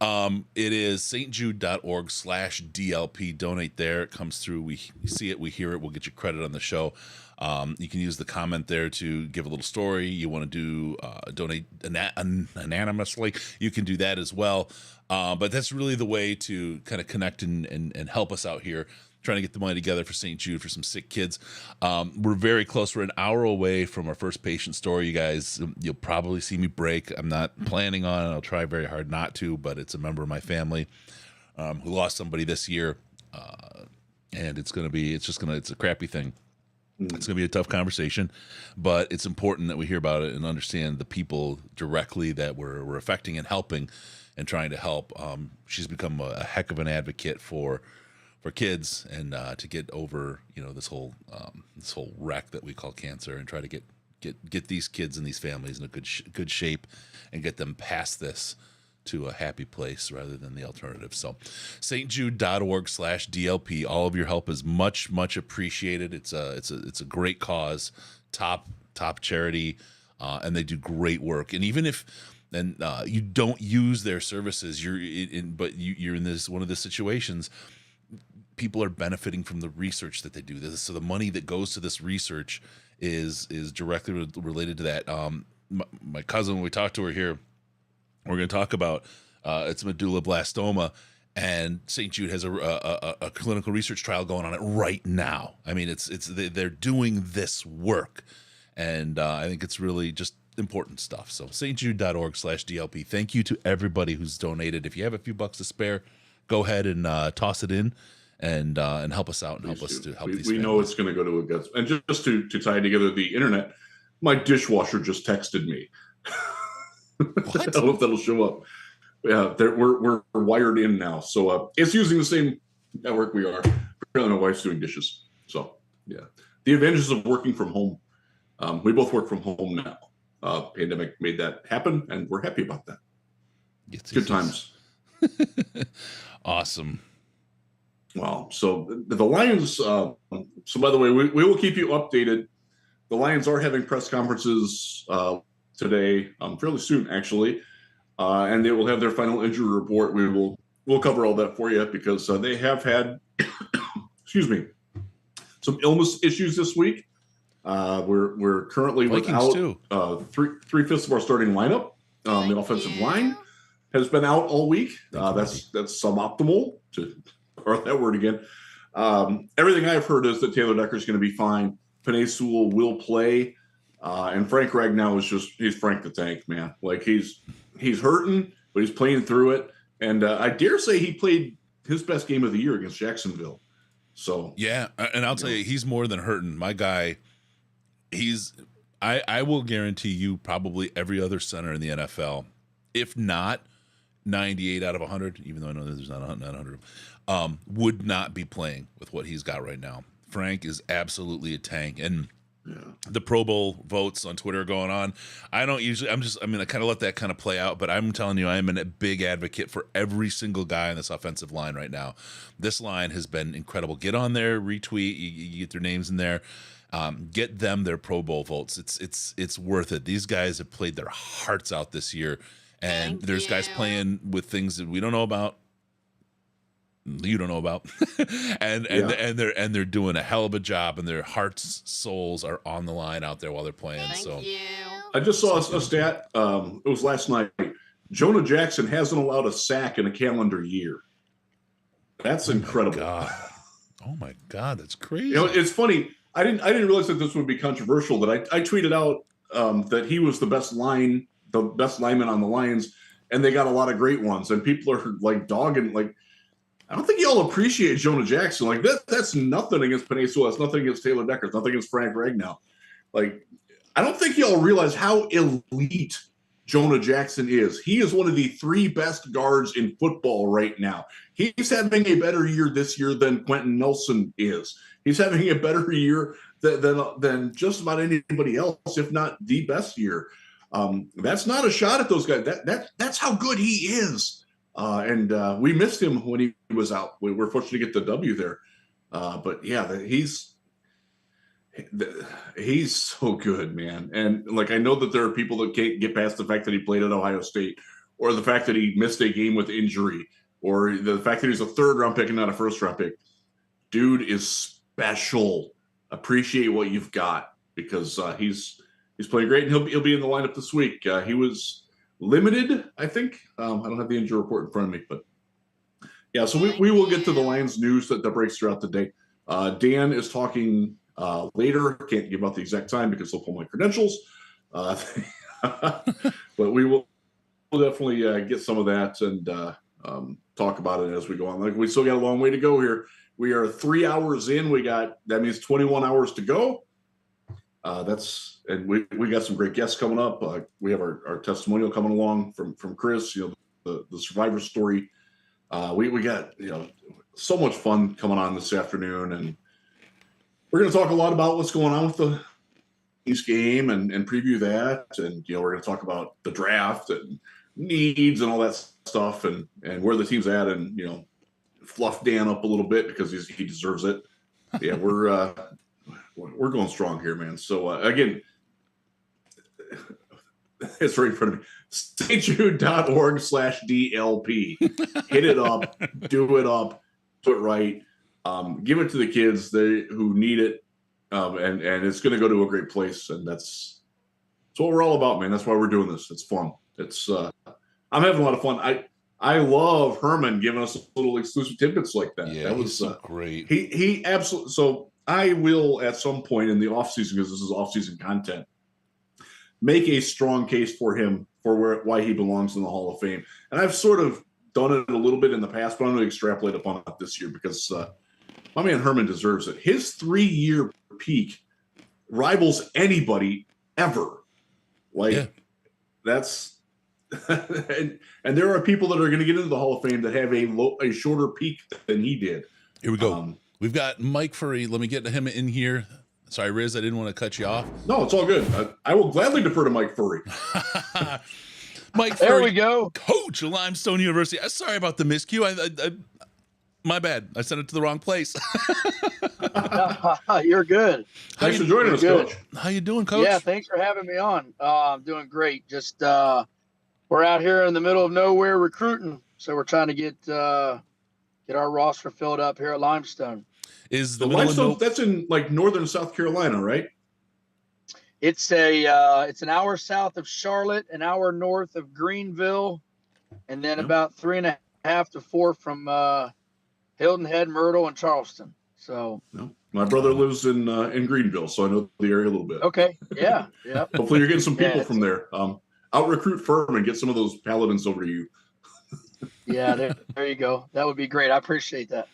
It is stjude.org/DLP. Donate there. It comes through. We see it. We hear it. We'll get you credit on the show. You can use the comment there to give a little story. You want to do donate anonymously. You can do that as well. But that's really the way to kind of connect and help us out here, trying to get the money together for St. Jude for some sick kids. We're very close. We're an hour away from our first patient story. You guys, you'll probably see me break. I'm not planning on it. I'll try very hard not to, but it's a member of my family who lost somebody this year. And it's a crappy thing. It's going to be a tough conversation, but it's important that we hear about it and understand the people directly that we're affecting and helping and trying to help. She's become a heck of an advocate for kids and to get over this whole wreck that we call cancer and try to get these kids and these families in a good shape and get them past this to a happy place rather than the alternative. So stjude.org/DLP. All of your help is much appreciated. It's a great cause, top charity, and they do great work. And even if you don't use their services, you're in this one of the situations. People are benefiting from the research that they do. So the money that goes to this research is directly related to that. My cousin, when we talked to her here, we're going to talk about it's medulloblastoma, and St. Jude has a clinical research trial going on it right now. I mean, they're doing this work, and I think it's really just important stuff. So stjude.org/DLP. Thank you to everybody who's donated. If you have a few bucks to spare, go ahead and toss it in and help us out and help us to help these. We know it's going to go to a good. And just to tie together the internet, my dishwasher just texted me. What? I don't know if that'll show up. Yeah, we're wired in now, so it's using the same network we are. Apparently, my wife's doing dishes. So yeah, the advantages of working from home. We both work from home now. Pandemic made that happen, and we're happy about that. Good times. Awesome. Wow. So the Lions. So by the way, we will keep you updated. The Lions are having press conferences today, fairly soon actually, and they will have their final injury report. We'll cover all that for you because they have had, excuse me, some illness issues this week. We're currently without 3/5 of our starting lineup. The offensive line has been out all week. That's suboptimal, to or that word again. Everything I've heard is that Taylor Decker is going to be fine. Penei Sewell will play. And Frank Ragnow he's Frank the Tank, man. Like he's hurting, but he's playing through it. And I dare say he played his best game of the year against Jacksonville. So yeah, and I'll tell you, he's more than hurting. My guy, I will guarantee you probably every other center in the NFL, if not 98 out of 100, even though I know that there's not 100, would not be playing with what he's got right now. Frank is absolutely a tank, and the Pro Bowl votes on Twitter are going on. I kind of let that kind of play out, but I'm telling you, I'm a big advocate for every single guy on this offensive line right now. This line has been incredible. Get on there, retweet, you get their names in there. Get them their Pro Bowl votes. It's worth it. These guys have played their hearts out this year, and there's guys playing with things that we don't know about. You don't know about, and they're doing a hell of a job, and their hearts, souls are on the line out there while they're playing. Thank you. I just saw a stat. It was last night. Jonah Jackson hasn't allowed a sack in a calendar year. That's incredible. Oh my God, that's crazy. It's funny. I didn't realize that this would be controversial. That I tweeted out that he was the best lineman on the Lions, and they got a lot of great ones. And people are like dogging like. I don't think y'all appreciate Jonah Jackson. Like that's nothing against Penei Sewell. That's nothing against Taylor Decker. It's nothing against Frank Ragnow. Like, I don't think y'all realize how elite Jonah Jackson is. He is one of the 3 best guards in football right now. He's having a better year this year than Quentin Nelson is. He's having a better year than just about anybody else, if not the best year. That's not a shot at those guys. That's how good he is. And we missed him when he was out. We were fortunate to get the W there. But yeah, he's so good, man. And like, I know that there are people that can't get past the fact that he played at Ohio State, or the fact that he missed a game with injury, or the fact that he's a 3rd round pick and not a 1st round pick. Dude is special. Appreciate what you've got, because he's playing great, and he'll be in the lineup this week. He was limited, I think. I don't have the injury report in front of me, but yeah, so we will get to the Lions news that breaks throughout the day. Dan is talking later. Can't give out the exact time because he'll pull my credentials. But we'll definitely get some of that and talk about it as we go on. Like, we still got a long way to go here. We are 3 hours in. That means 21 hours to go. And we got some great guests coming up. We have our testimonial coming along from Chris, the survivor story. We got, so much fun coming on this afternoon, and we're going to talk a lot about what's going on with the East game and preview that. And, we're going to talk about the draft and needs and all that stuff, and where the team's at, and, fluff Dan up a little bit because he deserves it. Yeah, we're going strong here, man. So again, it's right in front of me. stjude.org/DLP. Hit it up, do it up, do it right. Give it to the kids who need it, and it's going to go to a great place. And that's what we're all about, man. That's why we're doing this. It's fun. It's I'm having a lot of fun. I love Herman giving us little exclusive tidbits like that. Yeah, that was so great. He absolutely. So I will, at some point in the offseason, because this is offseason content, make a strong case for him for why he belongs in the Hall of Fame. And I've sort of done it a little bit in the past, but I'm going to extrapolate upon it this year because my man Herman deserves it. His 3-year peak rivals anybody ever. That's and there are people that are going to get into the Hall of Fame that have a shorter peak than he did. Here we go. We've got Mike Furry. Let me get him in here. Sorry, Riz, I didn't want to cut you off. No, it's all good. I will gladly defer to Mike Furry. Mike Furry, there we go. Coach at Limestone University. Sorry about the miscue. My bad. I sent it to the wrong place. You're good. Thanks for joining us, Coach. How you doing, Coach? Yeah, thanks for having me on. I'm doing great. Just we're out here in the middle of nowhere recruiting, so we're trying to get our roster filled up here at Limestone. Is the Limestone? That's in like northern South Carolina, right? It's an hour south of Charlotte, an hour north of Greenville, and then about 3.5 to 4 from Hilton Head, Myrtle, and Charleston. So No. My brother lives in Greenville, so I know the area a little bit. okay, yeah. Hopefully you're getting some people from there. Out recruit Furman and get some of those paladins over to you. Yeah, there you go. That would be great. I appreciate that.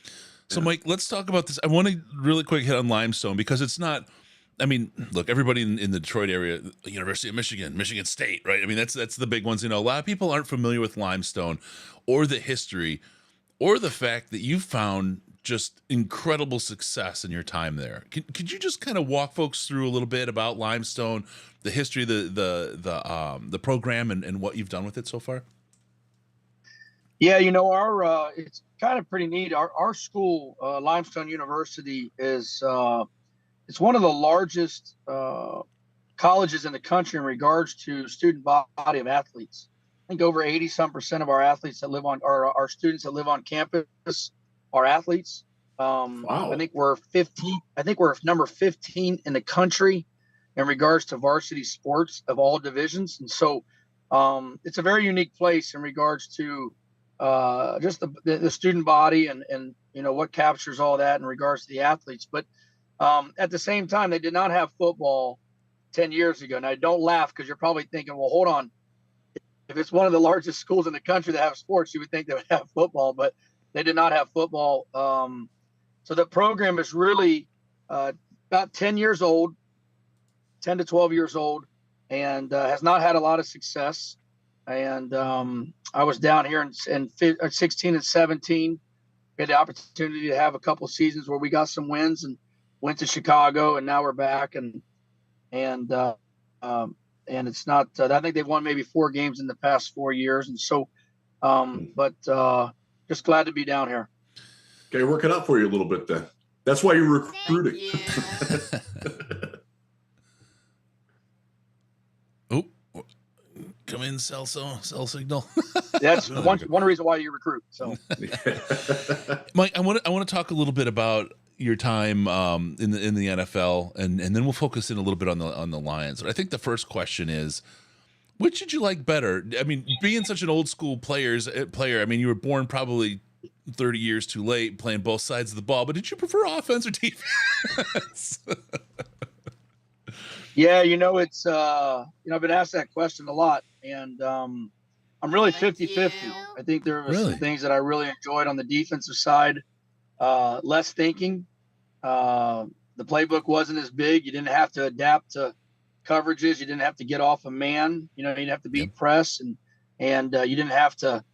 So, Mike, let's talk about this. I want to really quick hit on Limestone because it's not. I mean, look, everybody in the Detroit area, University of Michigan, Michigan State, right? I mean, that's the big ones. A lot of people aren't familiar with Limestone or the history or the fact that you found just incredible success in your time there. Could you just kind of walk folks through a little bit about Limestone, the history, the program, and what you've done with it so far? Yeah, our it's kind of pretty neat. Our school, Limestone University, is it's one of the largest colleges in the country in regards to student body of athletes. I think over 80% of our athletes that live on our students that live on campus are athletes. Wow. I think we're 15. I think we're number 15 in the country in regards to varsity sports of all divisions, and so it's a very unique place in regards to just the student body and what captures all that in regards to the athletes. But at the same time, they did not have football 10 years ago. Now, don't laugh because you're probably thinking, well, hold on. If it's one of the largest schools in the country that have sports, you would think they would have football, but they did not have football. So the program is really about 10 years old, 10 to 12 years old, and has not had a lot of success. And I was down here in 16 and 17. We had the opportunity to have a couple of seasons where we got some wins and went to Chicago, and now we're back. And it's not. I think they've won maybe 4 games in the past 4 years, and so. But just glad to be down here. Okay, work it out for you a little bit then. That's why you're recruiting. Oh, come in, cell signal. That's one reason why you recruit. So, Mike, I want to talk a little bit about your time in the NFL, and then we'll focus in a little bit on the Lions. But I think the first question is, which did you like better? I mean, being such an old school player, I mean, you were born probably 30 years too late, playing both sides of the ball, but did you prefer offense or defense? Yeah, it's I've been asked that question a lot, and I'm really 50-50. I think there were some things that I really enjoyed on the defensive side. Less thinking. The playbook wasn't as big. You didn't have to adapt to coverages. You didn't have to get off a man. You didn't have to beat press, and you didn't have to.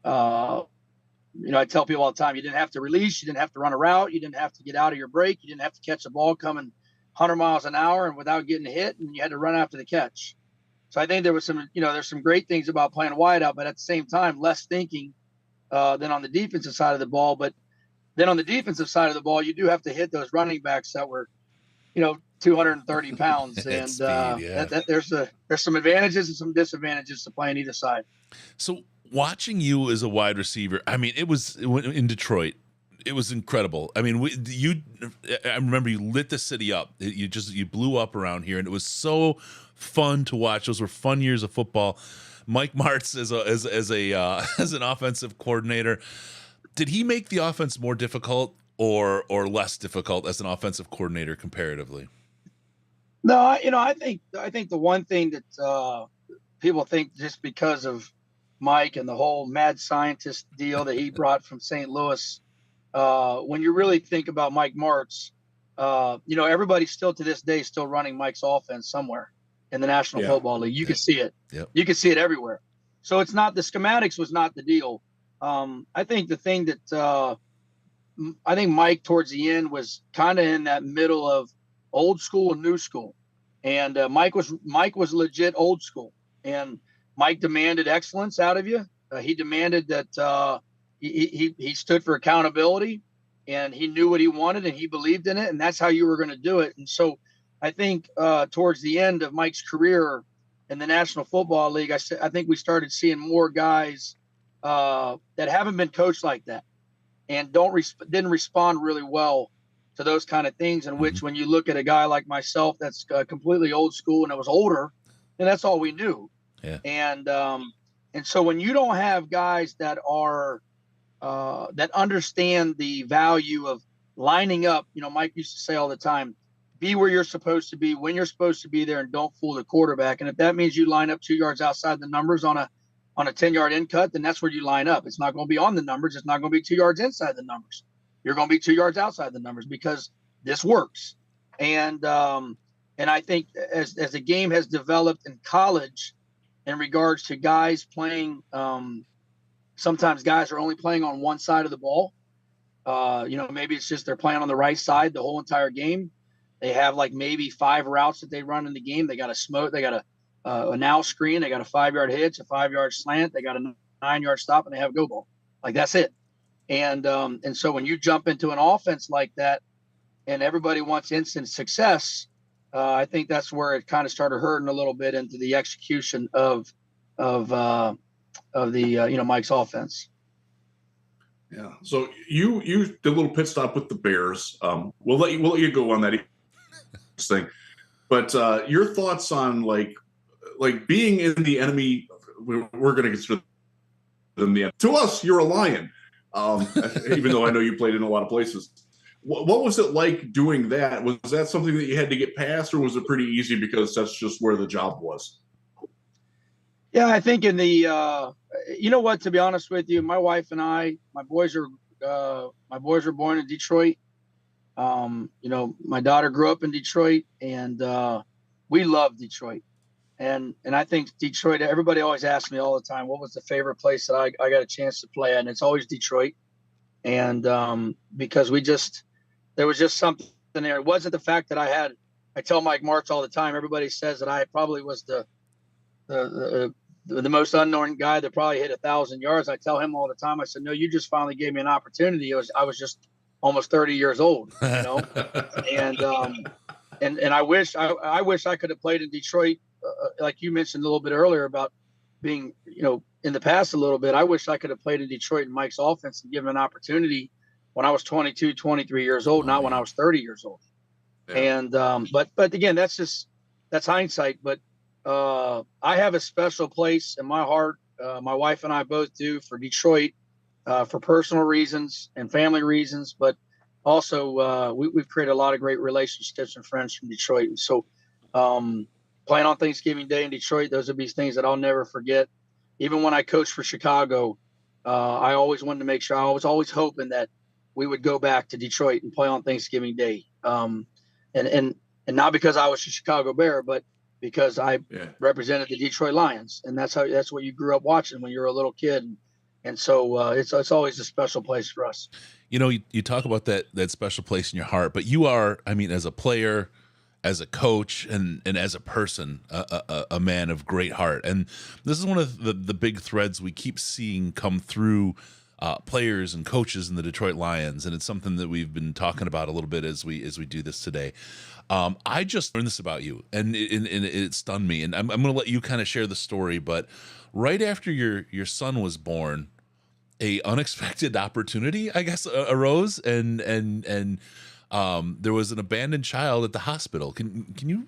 I tell people all the time, you didn't have to release. You didn't have to run a route. You didn't have to get out of your break. You didn't have to catch a ball coming 100 miles an hour and without getting hit, and you had to run after the catch. So I think there was some, there's some great things about playing wide out, but at the same time, less thinking than on the defensive side of the ball. But then on the defensive side of the ball, you do have to hit those running backs that were, 230 pounds, and speed, there's some advantages and some disadvantages to playing either side. So watching you as a wide receiver, I mean, it was in Detroit. It was incredible. I mean, I remember you lit the city up. You blew up around here, and it was so fun to watch. Those were fun years of football. Mike Martz as an offensive coordinator, did he make the offense more difficult or less difficult as an offensive coordinator comparatively? No, I think the one thing that people think just because of Mike and the whole mad scientist deal that he brought from St. Louis. When you really think about Mike Martz, everybody still to this day still running Mike's offense somewhere in the National Football League. You can see it. Yep. You can see it everywhere. So it's not the schematics was not the deal. I think the thing that I think Mike towards the end was kind of in that middle of old school and new school, and Mike was legit old school, and Mike demanded excellence out of you. He demanded that. He stood for accountability, and he knew what he wanted, and he believed in it, and that's how you were going to do it. And so I think towards the end of Mike's career in the National Football League, I think we started seeing more guys that haven't been coached like that and didn't respond really well to those kind of things, in which when you look at a guy like myself that's completely old school and it was older, and that's all we knew. Yeah. And so when you don't have guys that are that understand the value of lining up. You know, Mike used to say all the time, be where you're supposed to be, when you're supposed to be there, and don't fool the quarterback. And if that means you line up 2 yards outside the numbers on a 10-yard in cut, then that's where you line up. It's not going to be on the numbers. It's not going to be 2 yards inside the numbers. You're going to be 2 yards outside the numbers because this works. And I think as the game has developed in college in regards to guys playing, sometimes guys are only playing on one side of the ball. You know, maybe it's just they're playing on the right side the whole entire game. They have like maybe 5 routes that they run in the game. They got a smoke. They got a now screen. They got a 5-yard hitch, a 5-yard slant. They got a 9-yard stop, and they have a go ball. Like that's it. And so when you jump into an offense like that, and everybody wants instant success, I think that's where it kind of started hurting a little bit into the execution of the Mike's offense. Yeah. So you did a little pit stop with the Bears. We'll let you go on that thing. But your thoughts on like being in the enemy? We're going to consider them the enemy. To us, you're a Lion. Even though I know you played in a lot of places. What was it like doing that? Was that something that you had to get past, or was it pretty easy because that's just where the job was? Yeah, I think in the you know what, to be honest with you, my wife and I, my boys were born in Detroit. You know, my daughter grew up in Detroit, and we love Detroit. And I think Detroit, everybody always asks me all the time, what was the favorite place that I got a chance to play at? And it's always Detroit. And because there was just something there. It wasn't the fact that I tell Mike Martz all the time, everybody says that I probably was the most unknown guy that probably hit 1,000 yards. I tell him all the time, I said, no, you just finally gave me an opportunity. I was just almost 30 years old, you know? and I wish I could have played in Detroit. Like you mentioned a little bit earlier about being, you know, in the past a little bit. I wish I could have played in Detroit in Mike's offense and given an opportunity when I was 22, 23 years old, not when I was 30 years old. Yeah. And but again, that's hindsight. But I have a special place in my heart. My wife and I both do, for Detroit, for personal reasons and family reasons, but also we've created a lot of great relationships and friends from Detroit. And so playing on Thanksgiving Day in Detroit, those would be things that I'll never forget. Even when I coached for Chicago, I always wanted to make sure, I was always hoping that we would go back to Detroit and play on Thanksgiving Day. And not because I was a Chicago Bear, but because I represented the Detroit Lions. And that's what you grew up watching when you were a little kid. And so it's always a special place for us. You know, you talk about that special place in your heart, but you are, I mean, as a player, as a coach, and as a person, a man of great heart. And this is one of the big threads we keep seeing come through players and coaches in the Detroit Lions, and it's something that we've been talking about a little bit as we do this today. I just learned this about you, and it stunned me, and I'm going to let you kind of share the story. But right after your son was born, a unexpected opportunity, I guess, arose, and there was an abandoned child at the hospital. Can you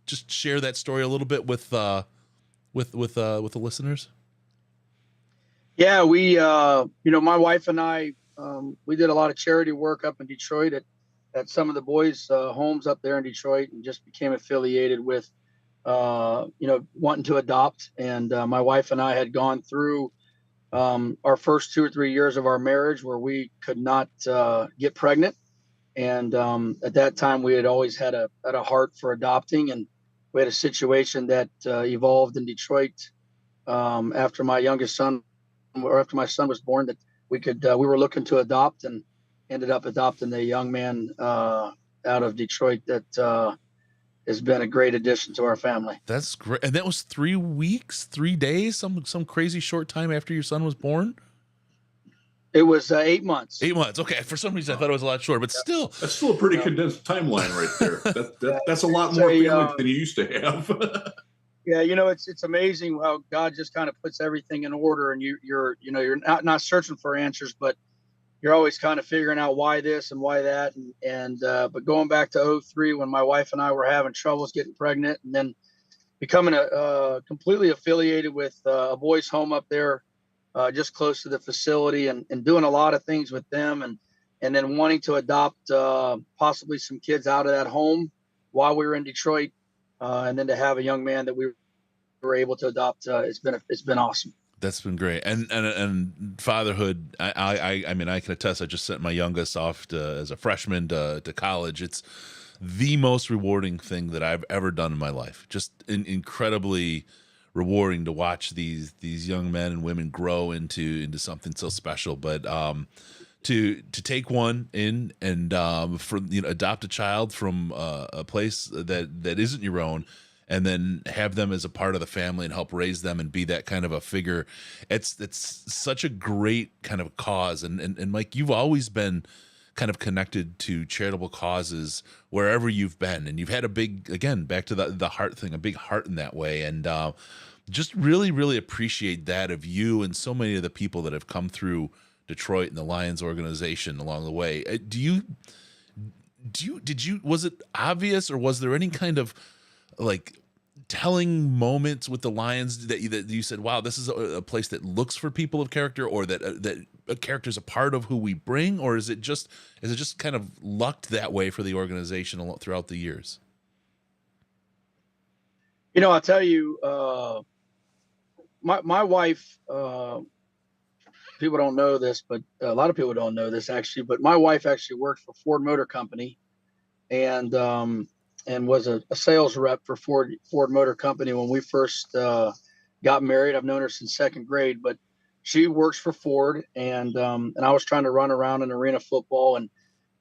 just share that story a little bit with the listeners? Yeah, we, my wife and I, we did a lot of charity work up in Detroit at some of the boys' homes up there in Detroit, and just became affiliated with, wanting to adopt. And my wife and I had gone through our first 2 or 3 years of our marriage where we could not get pregnant. And at that time, we had always had a heart for adopting, and we had a situation that evolved in Detroit after my son was born, that we were looking to adopt, and ended up adopting a young man out of Detroit that has been a great addition to our family. That's great. And that was 3 weeks, 3 days, some crazy short time after your son was born. It was 8 months. 8 months. Okay. For some reason, I thought it was a lot shorter, but still. That's still a pretty condensed timeline right there. That's a lot more family than you used to have. Yeah, it's amazing how God just kind of puts everything in order, and you're not searching for answers, but you're always kind of figuring out why this and why that. But going back to 2003, when my wife and I were having troubles getting pregnant, and then becoming completely affiliated with a boys' home up there just close to the facility, and doing a lot of things with them, and then wanting to adopt possibly some kids out of that home while we were in Detroit, and then to have a young man that we were able to adopt. It's been awesome. That's been great. And fatherhood, I mean, I can attest. I just sent my youngest off as a freshman to college. It's the most rewarding thing that I've ever done in my life. Just incredibly rewarding to watch these young men and women grow into something so special. But to take one in and adopt a child from a place that isn't your own, and then have them as a part of the family and help raise them and be that kind of a figure. It's such a great kind of cause. And Mike, you've always been kind of connected to charitable causes wherever you've been. And you've had a big, again, back to the heart thing, a big heart in that way. And just really, really appreciate that of you and so many of the people that have come through Detroit and the Lions organization along the way. Was it obvious, or was there any kind of like telling moments with the Lions that you said, wow, this is a place that looks for people of character, or that a character is a part of who we bring? Or is it just kind of lucked that way for the organization throughout the years? I'll tell you, my wife, people don't know this, but a lot of people don't know this actually, but my wife actually worked for Ford Motor Company, and was a sales rep for Ford Motor Company when we first got married. I've known her since second grade, but she works for Ford, and I was trying to run around in arena football,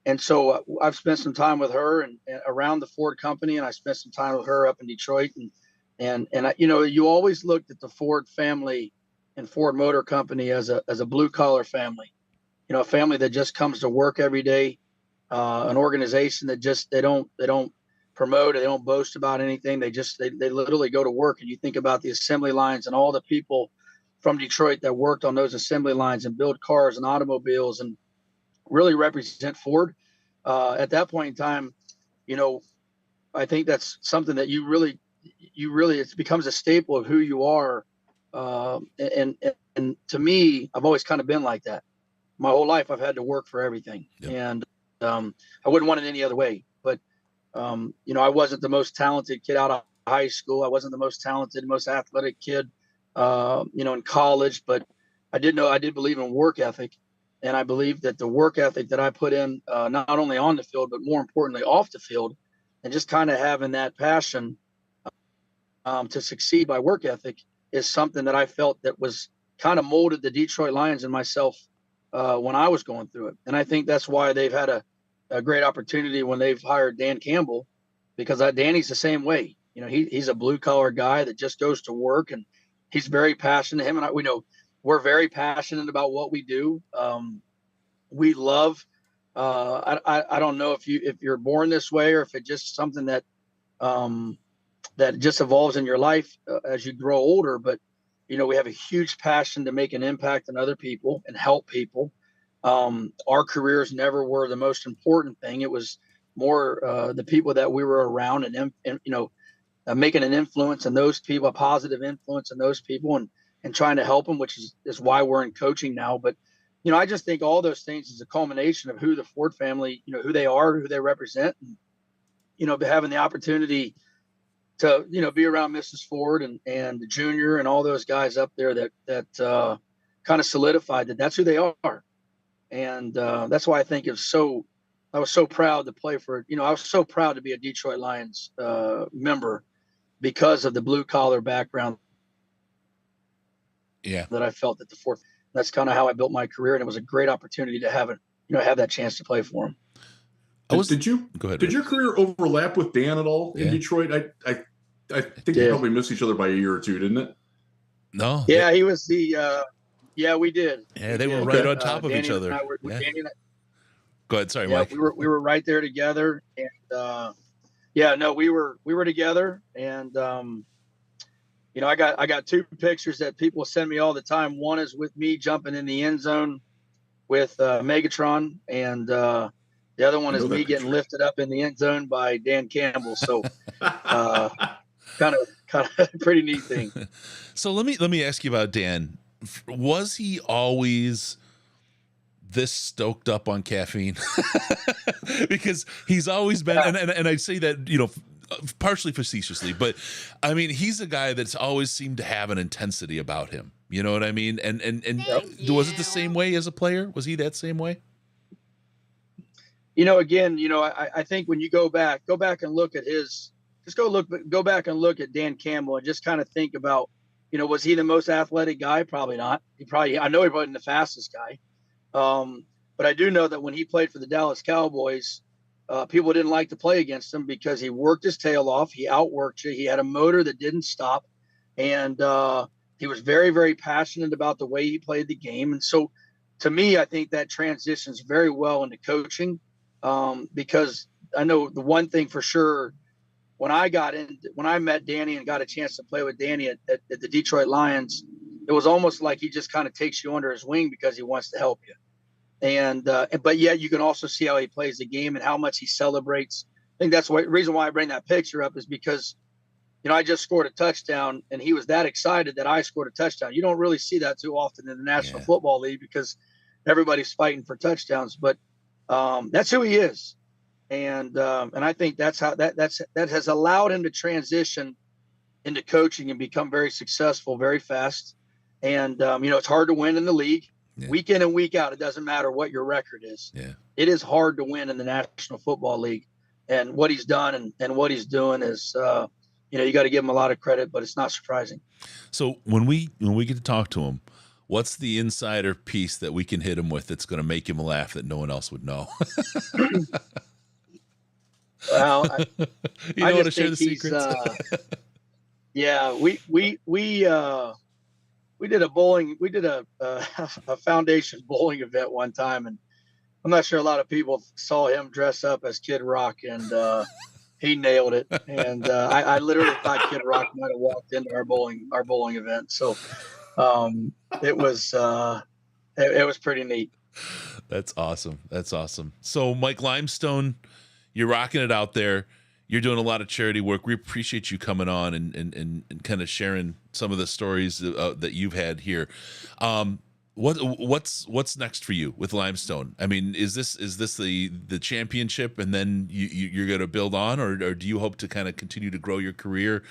and so I've spent some time with her and around the Ford company, and I spent some time with her up in Detroit, and you always looked at the Ford family and Ford Motor Company as a blue collar family, a family that just comes to work every day, an organization that just they don't promote, they don't boast about anything. They literally go to work. And you think about the assembly lines and all the people from Detroit that worked on those assembly lines and build cars and automobiles and really represent Ford. At that point in time, I think that's something that you really, it becomes a staple of who you are. And to me, I've always kind of been like that. My whole life, I've had to work for everything. Yep. And I wouldn't want it any other way. But I wasn't the most talented kid out of high school. I wasn't the most talented, most athletic kid, in college, but I did believe in work ethic. And I believe that the work ethic that I put in, not only on the field, but more importantly off the field, and just kind of having that passion to succeed by work ethic, is something that I felt that was kind of molded the Detroit Lions and myself when I was going through it. And I think that's why they've had a great opportunity when they've hired Dan Campbell, because Danny's the same way. He's a blue collar guy that just goes to work, and he's very passionate. Him and I, we're very passionate about what we do. We love, I don't know if you're born this way, or if it's just something that just evolves in your life as you grow older. But, we have a huge passion to make an impact on other people and help people. Our careers never were the most important thing. It was more the people that we were around, and making an influence on those people, a positive influence on those people, and trying to help them, which is why we're in coaching now. But, I just think all those things is a culmination of who the Ford family, who they are, who they represent, and, having the opportunity to, be around Mrs. Ford and the junior and all those guys up there that kind of solidified that that's who they are. And that's why I think I was so proud to play for, I was so proud to be a Detroit Lions member, because of the blue collar background. Yeah. That I felt at the Ford. That's kind of how I built my career. And it was a great opportunity to have that chance to play for him. Did your career overlap with Dan at all in Detroit? I think you probably missed each other by a year or two, didn't it? No. Yeah, he was the. Yeah, we did. Yeah, they were right on top of each other. Go ahead, sorry, Mike. We were right there together, and we were together, and I got two pictures that people send me all the time. One is with me jumping in the end zone with Megatron, and the other one is me getting lifted up in the end zone by Dan Campbell. So, kind of pretty neat thing. So let me ask you about Dan was he always this stoked up on caffeine? Because he's always been, and I say that, you know, partially facetiously, but I mean, he's a guy that's always seemed to have an intensity about him. You know what I mean? And was it the same way as a player? Was he that same way? You know, again, you know, I think when you go back and look at go back and look at Dan Campbell and just kind of think about, you know, was he the most athletic guy? Probably not. I know he wasn't the fastest guy. But I do know that when he played for the Dallas Cowboys, people didn't like to play against him because he worked his tail off. He outworked you. He had a motor that didn't stop. And he was very, very passionate about the way he played the game. And so to me, I think that transitions very well into coaching, because I know the one thing for sure, when I met Danny and got a chance to play with Danny at the Detroit Lions, it was almost like he just kind of takes you under his wing because he wants to help you. And but yet you can also see how he plays the game and how much he celebrates. I think that's the reason why I bring that picture up is because, you know, I just scored a touchdown and he was that excited that I scored a touchdown. You don't really see that too often in the National Football League because everybody's fighting for touchdowns, but that's who he is. And I think that's how that has allowed him to transition into coaching and become very successful very fast. And, you know, it's hard to win in the league. Yeah. Week in and week out, it doesn't matter what your record is. Yeah. It is hard to win in the National Football League. And what he's done and what he's doing is, you know, you got to give him a lot of credit, but it's not surprising. So when we get to talk to him, what's the insider piece that we can hit him with that's going to make him laugh that no one else would know? Well, you don't want to share the secrets. Yeah, we did a foundation bowling event one time, and I'm not sure a lot of people saw him dress up as Kid Rock, and he nailed it. And I literally thought Kid Rock might have walked into our bowling event. So it was pretty neat. That's awesome. That's awesome. So Mike Limestone, you're rocking it out there. You're doing a lot of charity work. We appreciate you coming on and kind of sharing some of the stories that you've had here. What's next for you with Limestone? I mean, is this the championship and then you're going to build on, or do you hope to kind of continue to grow your career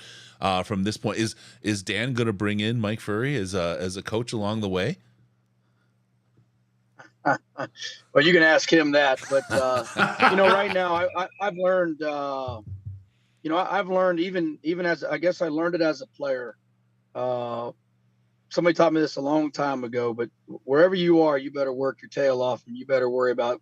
from this point? Is Dan going to bring in Mike Furry as a coach along the way? Well, you can ask him that, but you know, right now I've learned, you know, I've learned even as, I guess I learned it as a player. Somebody taught me this a long time ago, but wherever you are, you better work your tail off and you better worry about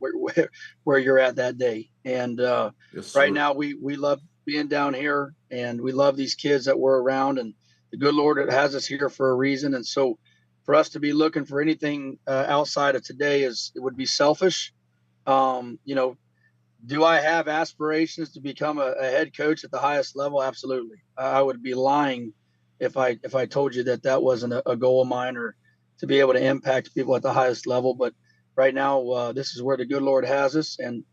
where you're at that day. And yes, right now we love being down here and we love these kids that we're around, and the good Lord has us here for a reason. And so for us to be looking for anything outside of today it would be selfish. You know, do I have aspirations to become a head coach at the highest level? Absolutely. I would be lying if I told you that wasn't a goal of mine, or to be able to impact people at the highest level. But right now, this is where the good Lord has us. And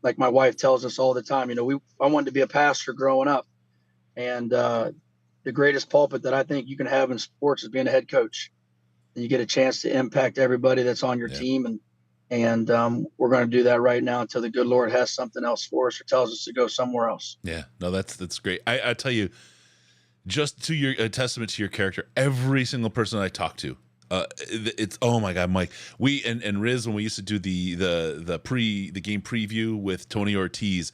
like my wife tells us all the time, you know, I wanted to be a pastor growing up, and the greatest pulpit that I think you can have in sports is being a head coach. And you get a chance to impact everybody that's on your team. And we're going to do that right now until the good Lord has something else for us or tells us to go somewhere else. Yeah, no, that's great. I tell you, just to your a testament to your character, every single person I talk to, it's, oh my God, Mike, we and Riz, when we used to do the game preview with Tony Ortiz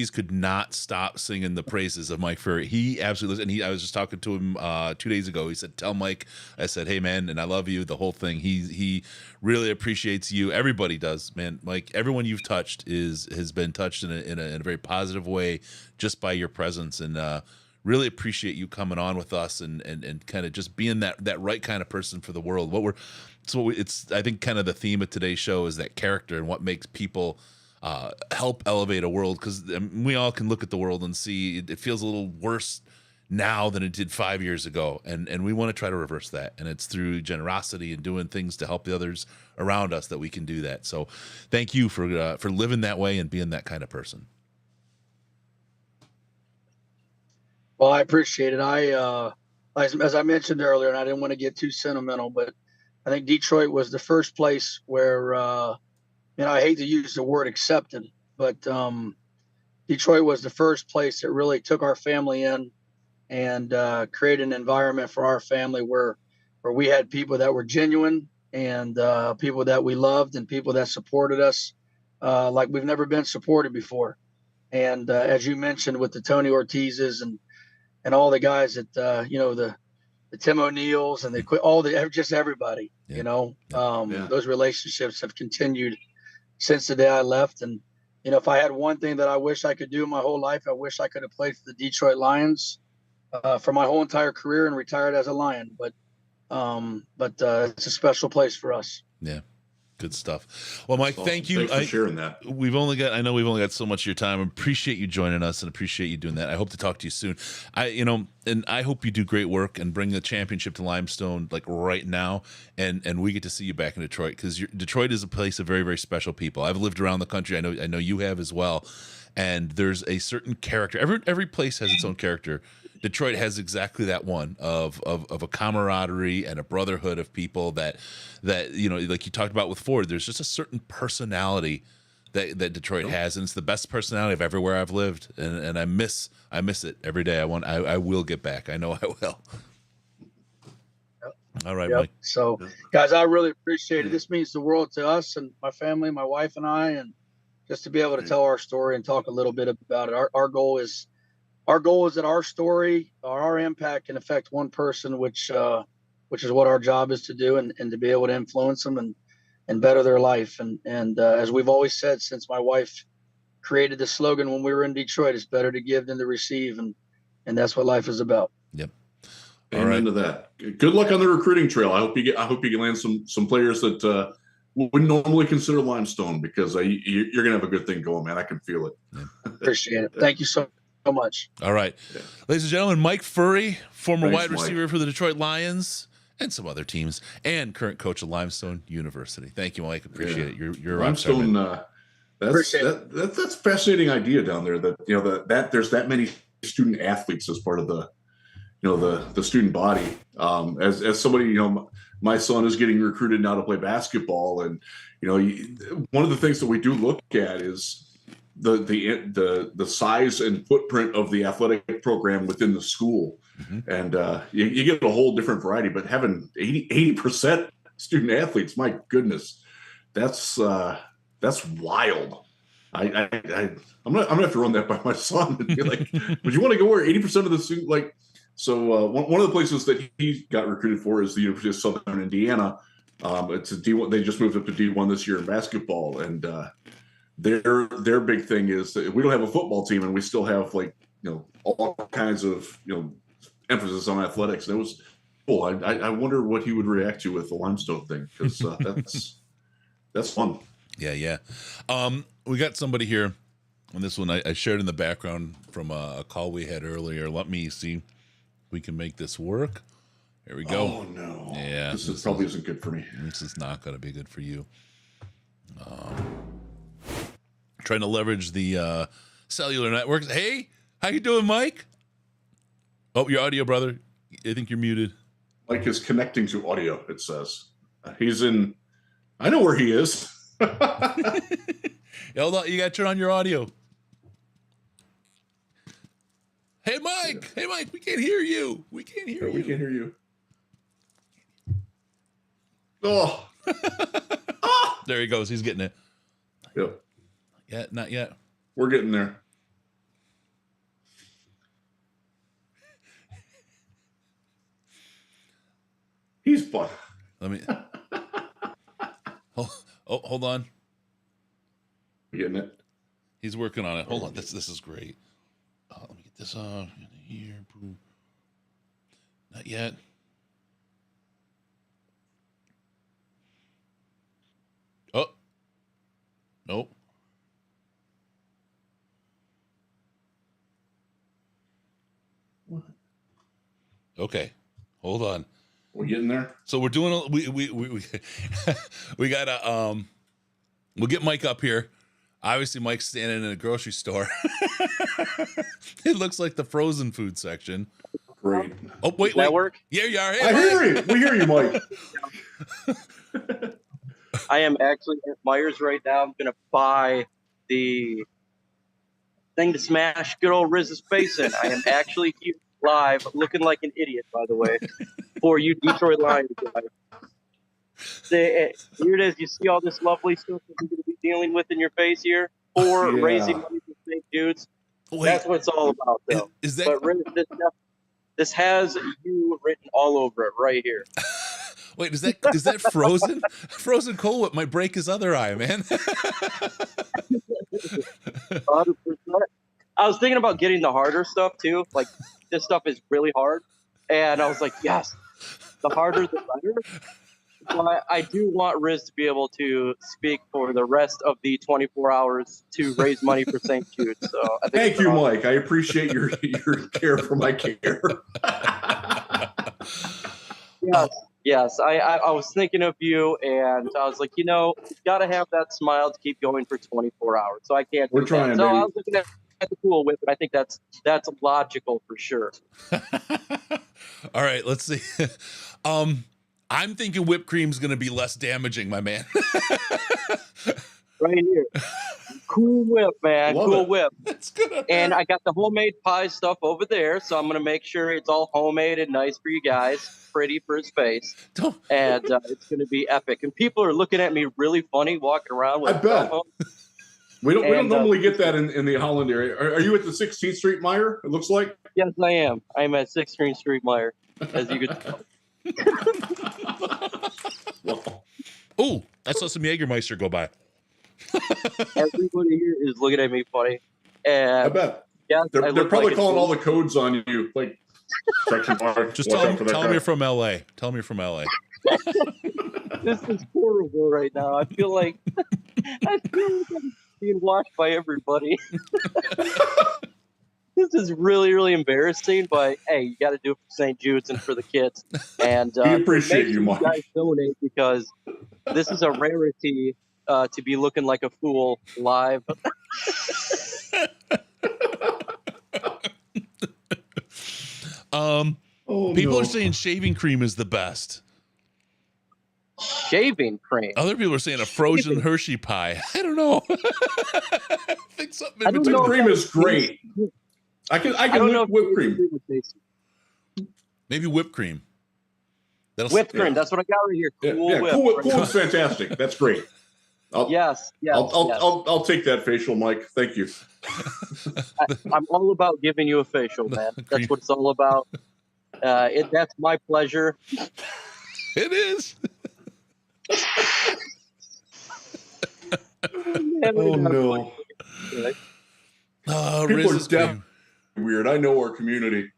could not stop singing the praises of Mike Furry. He absolutely, and I was just talking to him 2 days ago. He said, "Tell Mike," I said, "Hey man, and I love you," the whole thing. He really appreciates you. Everybody does, man. Mike, everyone you've touched has been touched in a very positive way just by your presence, and really appreciate you coming on with us and kind of just being that right kind of person for the world. It's I think kind of the theme of today's show is that character and what makes people help elevate a world, because we all can look at the world and see it feels a little worse now than it did 5 years ago, and we want to try to reverse that, and it's through generosity and doing things to help the others around us that we can do that. So thank you for living that way and being that kind of person. Well, I appreciate it. as I mentioned earlier, and I didn't want to get too sentimental, but I think Detroit was the first place where, I hate to use the word accepted, but Detroit was the first place that really took our family in and created an environment for our family where we had people that were genuine and people that we loved and people that supported us like we've never been supported before. And as you mentioned with the Tony Ortizes and all the guys that, the Tim O'Neills and just everybody, those relationships have continued since the day I left. And, if I had one thing that I wish I could do my whole life, I wish I could have played for the Detroit Lions for my whole entire career and retired as a Lion. But it's a special place for us. Yeah. Good stuff. Well, Mike, thank you. Thanks for sharing that. I know we've only got so much of your time. I appreciate you joining us and appreciate you doing that. I hope to talk to you soon. And I hope you do great work and bring the championship to Limestone like right now. And we get to see you back in Detroit because Detroit is a place of very, very special people. I've lived around the country. I know you have as well. And there's a certain character. Every place has its own character. Detroit has exactly that one of a camaraderie and a brotherhood of people that like you talked about with Ford. There's just a certain personality that Detroit has, and it's the best personality of everywhere I've lived, and I miss it every day. I will get back. I know I will. Yep. All right, Mike. So, guys, I really appreciate it. This means the world to us and my family, my wife and I, and just to be able to tell our story and talk a little bit about it. Our goal is that our story or our impact can affect one person, which is what our job is to do, and to be able to influence them and better their life. And as we've always said, since my wife created the slogan when we were in Detroit, it's better to give than to receive. And that's what life is about. Yep. Amen to that. Good luck on the recruiting trail. I hope you can land some players that wouldn't normally consider Limestone, because you're going to have a good thing going, man. I can feel it. Yeah. Appreciate it. Thank you so much. All right. Yeah. Ladies and gentlemen, Mike Furry, former wide receiver Mike. for the Detroit Lions and some other teams, and current coach of Limestone University. Thank you, Mike. Appreciate it. You're Limestone. That's a fascinating idea down there. That there's that many student athletes as part of the student body. As somebody, my son is getting recruited now to play basketball, and one of the things that we do look at is the size and footprint of the athletic program within the school. Mm-hmm. And you get a whole different variety, but having 80% student athletes, my goodness, that's wild. I'm gonna have to run that by my son and be like, would you want to go where 80% of the student, like, so one of the places that he got recruited for is the University of Southern Indiana. It's a D1. They just moved up to D1 this year in basketball, and their big thing is that we don't have a football team, and we still have all kinds of emphasis on athletics. And it was cool. I wonder what he would react to with the Limestone thing, because that's fun. Yeah. We got somebody here on this one. I shared in the background from a call we had earlier. Let me see if we can make this work. There we go. Oh no. Yeah. This probably isn't good for me. This is not going to be good for you. Trying to leverage the cellular networks. Hey, how you doing, Mike? Oh, your audio, brother. I think you're muted. Mike is connecting to audio, it says. He's in. I know where he is. Hold on, you got to turn on your audio. Hey, Mike. Yeah. Hey, Mike. We can't hear you. We can't hear you. Oh. There he goes. He's getting it. Yep. Yeah, not yet. We're getting there. He's fun. Let me. Hold on. You getting it? He's working on it. Hold on. This is great. Let me get this on here. Not yet. Oh. Nope. What? Okay. Hold on. We're getting there. So we're doing we gotta we'll get Mike up here. Obviously Mike's standing in a grocery store. It looks like the frozen food section. Great. Oh, wait. Does that work? Yeah, you are. Hey, I hear you. We hear you, Mike. I am actually at Myers right now. I'm going to buy the thing to smash good old Riz's face in. I am actually here live, looking like an idiot, by the way, for you Detroit Lions guys. Here it is. You see all this lovely stuff that we're going to be dealing with in your face here for raising money for St. Jude's. Wait, That's what it's all about, though. is that? But Riz, this has you written all over it right here. Wait, is that frozen? Frozen Cold Whip might break his other eye, man. 100%. I was thinking about getting the harder stuff too. Like, this stuff is really hard, and I was like, yes, the harder the better. But I do want Riz to be able to speak for the rest of the 24 hours to raise money for St. Jude. So I think Thank you, Mike. I appreciate your care for my care. Yes. I was thinking of you, and I was like, you got to have that smile to keep going for 24 hours. So I can't. We're trying, that. So baby. I was looking at the cool whip, and I think that's logical for sure. All right, let's see. I'm thinking whipped cream's going to be less damaging, my man. Right here. Cool whip, man. Love cool it. whip. It's gonna And I got the homemade pie stuff over there, so I'm going to make sure it's all homemade and nice for you guys, pretty for his face. And it's going to be epic. And people are looking at me really funny walking around with I bet. cell phone. We don't normally get that in the Holland area. Are you at the 16th Street Meyer, it looks like? Yes, I am. I'm at 16th Street Meyer, as you could tell. Oh, I saw some Jägermeister go by. Everybody here is looking at me funny. And I bet. yes, They're probably calling all the codes on you, like section bar. Just tell them you're from LA. Tell them you're from LA. This is horrible right now. I feel like I'm being watched by everybody. This is really, really embarrassing, but hey, you got to do it for St. Jude's and for the kids. And We appreciate make you, sure Mike. guys donate, because this is a rarity to be looking like a fool live. People are saying shaving cream is the best. Shaving cream. Other people are saying a frozen Hershey pie. I don't know. I think something in I don't between. know. Whipped cream is great. I can don't know whip cream. Maybe whipped cream. Whipped cream. That's what I got right here. Cool Yeah, whip. cool is fantastic. That's great. Yes. I'll take that facial, Mike. Thank you. I'm all about giving you a facial, man. That's what it's all about. That's my pleasure. It is. Oh no. People Riz are is definitely weird. I know our community.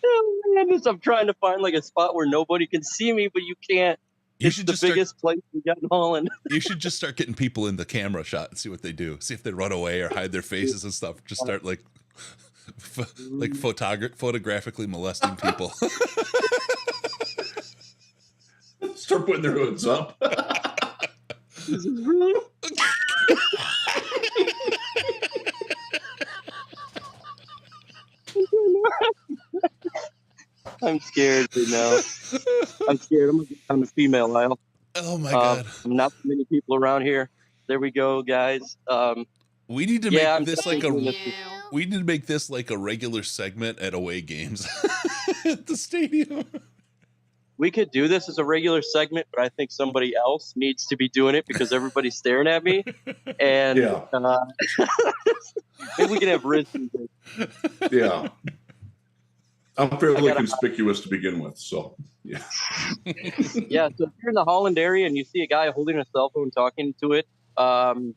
Oh, man, I'm trying to find like a spot where nobody can see me, but you can't. It's the biggest place we got in Holland. You should just start getting people in the camera shot and see what they do. See if they run away or hide their faces and stuff. Just start photographically molesting people. Start putting their hoods up. This is really. I'm scared right now. I'm scared. I'm going to get on the female aisle. Oh my God. Not too many people around here. There we go, guys. We need to make this like a regular segment at away games at the stadium. We could do this as a regular segment, but I think somebody else needs to be doing it because everybody's staring at me. And maybe we can have Riz do this. Yeah. I'm fairly conspicuous to begin with, so yeah. Yeah, so if you're in the Holland area and you see a guy holding a cell phone talking to it, do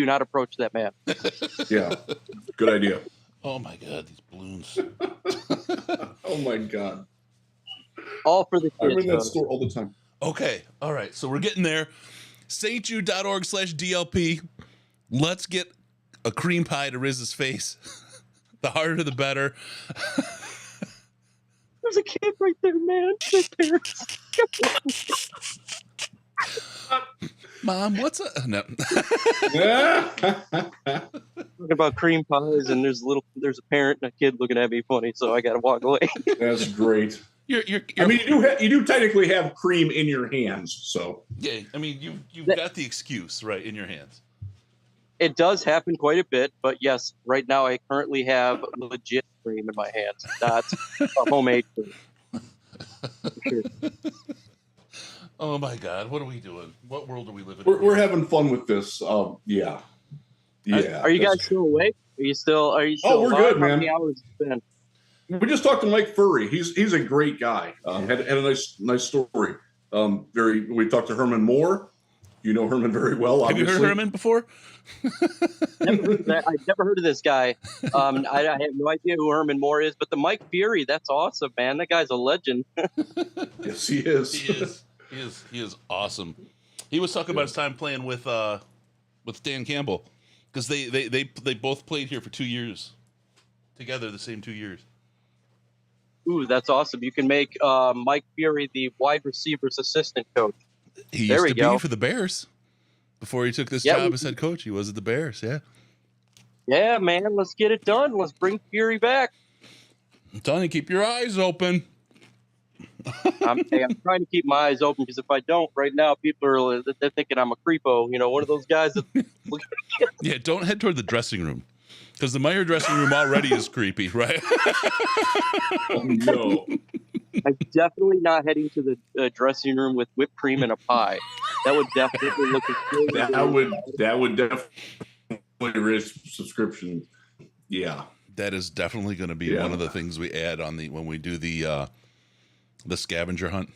not approach that man. Yeah, good idea. Oh my God, these balloons. Oh my God. All for the kids. I'm in that store all the time. Okay, all right, so we're getting there. stjude.org/DLP. Let's get a cream pie to Riz's face. The harder, the better. There's a kid right there, man. Their parents. Mom, what's a no? Talking about cream pies, and there's a parent and a kid looking at me funny, so I got to walk away. That's great. You're I mean, you do technically have cream in your hands, so yeah. I mean, you've got the excuse right in your hands. It does happen quite a bit, but yes, right now I currently have legit cream in my hands, not a homemade cream. Sure. Oh my God, what are we doing? What world are we living in? we're having fun with this. Yeah. Are you guys still awake? Are you still? Oh, we're good, man. How many hours it's been? We just talked to Mike Furry. He's a great guy. Had a nice story. We talked to Herman Moore. You know Herman very well. Obviously. Have you heard Herman before? I've never heard of this guy. I have no idea who Herman Moore is, but the Mike Fury, that's awesome, man. That guy's a legend. Yes, he is. He is awesome. He was talking about his time playing with Dan Campbell, because they both played here for 2 years together, the same 2 years. Ooh, that's awesome. You can make Mike Fury the wide receivers assistant coach. He used to be for the Bears before he took this job as head coach. He was at the Bears, yeah. Yeah, man, let's get it done. Let's bring Fury back. I'm telling you, keep your eyes open. I'm trying to keep my eyes open, because if I don't, right now, people they're thinking I'm a creepo. You know, one of those guys that. Yeah, don't head toward the dressing room, because the Meyer dressing room already is creepy, right? Oh, no. I'm definitely not heading to the dressing room with whipped cream and a pie. That would definitely look good. That would definitely raise subscription. Yeah. That is definitely going to be one of the things we add on when we do the scavenger hunt.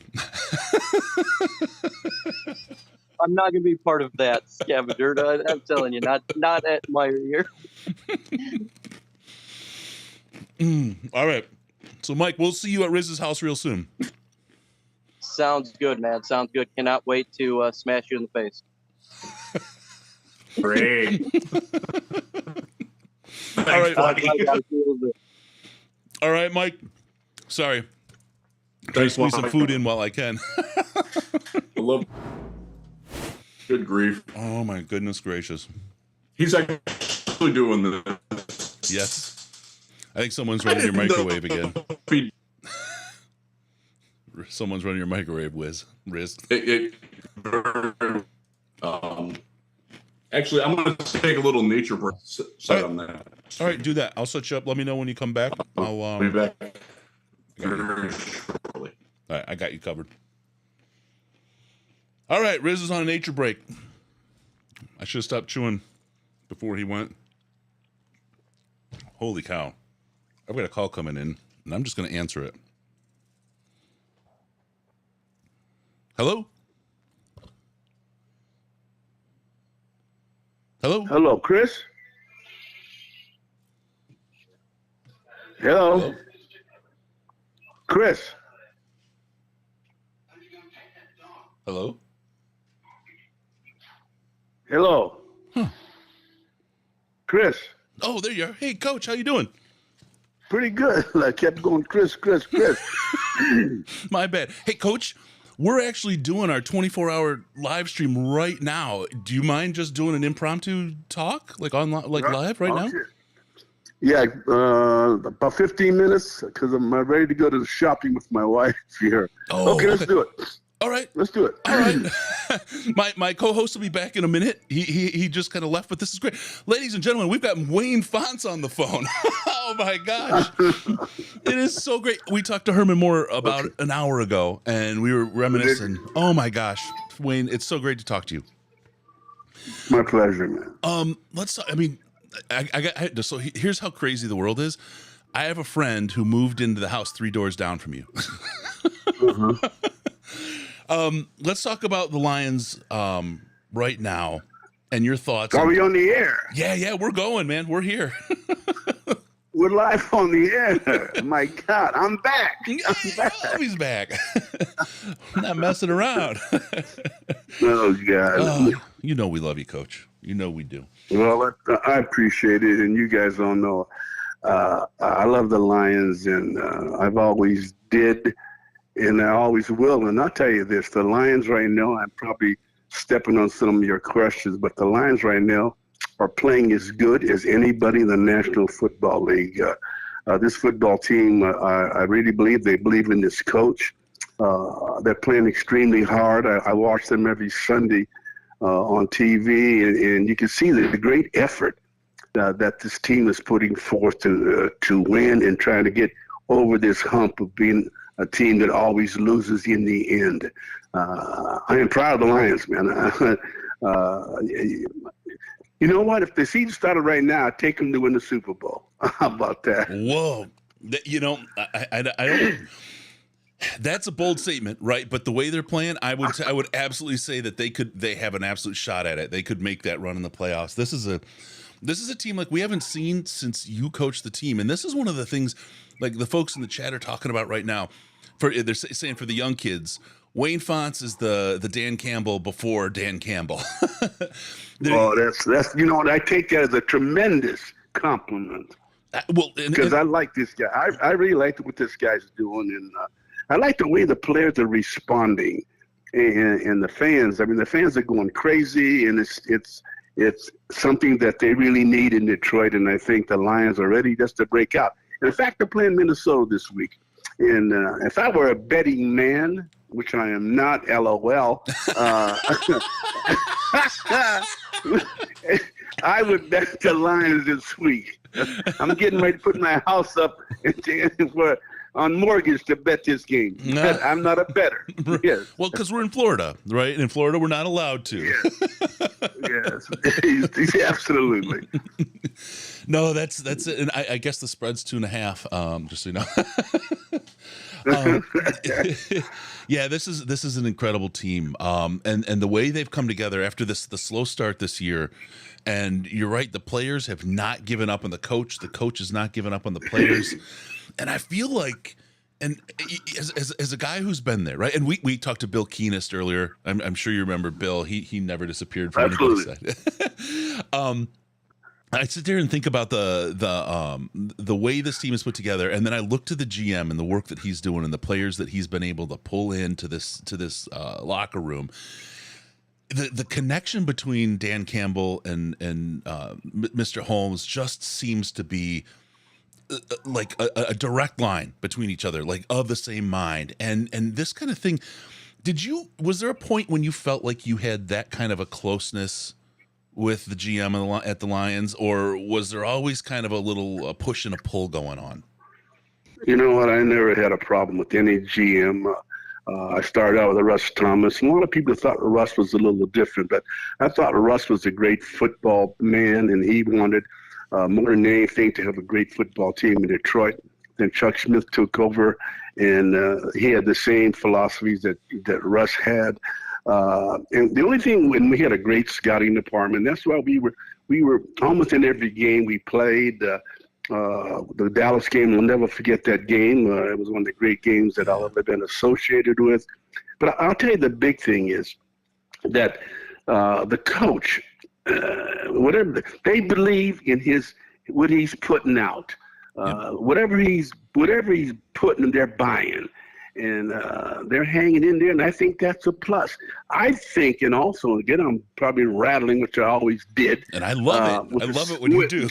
I'm not going to be part of that scavenger. I'm telling you, not at Meyer here. All right. So, Mike, we'll see you at Riz's house real soon. Sounds good, man. Sounds good. Cannot wait to smash you in the face. Great. All right, Mike. Sorry. Try to squeeze some food in while I can. Good grief. Oh, my goodness gracious. He's actually doing this. Yes. I think someone's running your microwave again. Someone's running your microwave, Riz. Actually, I'm going to take a little nature break on that. All right, do that. I'll set you up. Let me know when you come back. I'll be back very shortly. All right, I got you covered. All right, Riz is on a nature break. I should have stopped chewing before he went. Holy cow. I've got a call coming in, and I'm just going to answer it. Hello? Hello? Hello, Chris? Hello? Chris? Hello? Hello? Huh. Chris? Oh, there you are. Hey, Coach, how you doing? Pretty good. I kept going, Chris. My bad. Hey, Coach, we're actually doing our 24-hour live stream right now. Do you mind just doing an impromptu talk, like online, like live right now? Yeah, about 15 minutes, because I'm ready to go to the shopping with my wife here. Oh, okay, let's do it. All right. Let's do it. All right. My co-host will be back in a minute. He just kind of left, but this is great. Ladies and gentlemen, we've got Wayne Fonts on the phone. Oh, my gosh. It is so great. We talked to Herman Moore about an hour ago, and we were reminiscing. Oh, my gosh. Wayne, it's so great to talk to you. My pleasure, man. So here's how crazy the world is. I have a friend who moved into the house 3 doors down from you. Let's talk about the Lions right now and your thoughts. Are we on the air? Yeah, we're going, man. We're here. We're live on the air. My God, I'm back. He's back. I'm not messing around. Oh, God. You know we love you, Coach. You know we do. Well, I appreciate it, and you guys don't know. I love the Lions, and I've always did, and I always will. And I'll tell you this, the Lions right now, I'm probably stepping on some of your questions, but the Lions right now are playing as good as anybody in the National Football League. This football team, I really believe they believe in this coach. They're playing extremely hard. I watch them every Sunday on TV, and you can see the great effort that this team is putting forth to win and trying to get over this hump of being a team that always loses in the end. I am proud of the Lions, man. You know what? If the season started right now, I'd take them to win the Super Bowl. How about that? Whoa. You know, I don't. That's a bold statement, right? But the way they're playing, I would absolutely say that they have an absolute shot at it. They could make that run in the playoffs. This is a team like we haven't seen since you coached the team, and this is one of the things like the folks in the chat are talking about right now. They're saying for the young kids, Wayne Fonts is the Dan Campbell before Dan Campbell. Oh, that's you know what, I take that as a tremendous compliment. Because I like this guy. I really like what this guy's doing, and I like the way the players are responding, and the fans. I mean, the fans are going crazy, and it's something that they really need in Detroit, and I think the Lions are ready just to break out. And in fact, they're playing Minnesota this week. And if I were a betting man, which I am not, LOL, I would bet the Lions this week. I'm getting ready to put my house up on mortgage to bet this game. But I'm not a bettor. Yes. Well, because we're in Florida, right? In Florida, we're not allowed to. Yes, absolutely. No, that's it. And I guess the spread's 2.5. Just so you know. Yeah, this is an incredible team. And the way they've come together after the slow start this year. And you're right, the players have not given up on the coach. The coach has not given up on the players. And I feel like, and as a guy who's been there, right? And we talked to Bill Keenist earlier. I'm sure you remember Bill. He never disappeared from anybody's side. I sit there and think about the way this team is put together, and then I look to the GM and the work that he's doing and the players that he's been able to pull into this locker room. The connection between Dan Campbell and Mr. Holmes just seems to be like a direct line between each other, like of the same mind, and this kind of thing. Was there a point when you felt like you had that kind of a closeness with the GM at the Lions, or was there always kind of a little push and a pull going on? You know what? I never had a problem with any GM. I started out with Russ Thomas, and a lot of people thought Russ was a little different, but I thought Russ was a great football man, and he wanted more than anything to have a great football team in Detroit. Then Chuck Smith took over, and he had the same philosophies that Russ had. And the only thing, when we had a great scouting department, that's why we were almost in every game we played. The Dallas game, I'll never forget that game. It was one of the great games that I've ever been associated with. But I'll tell you, the big thing is that the coach, whatever they believe in what he's putting out, whatever he's putting, they're buying, and they're hanging in there. And I think that's a plus. I think, and also again, I'm probably rattling, which I always did. And I love it. I love it when you do.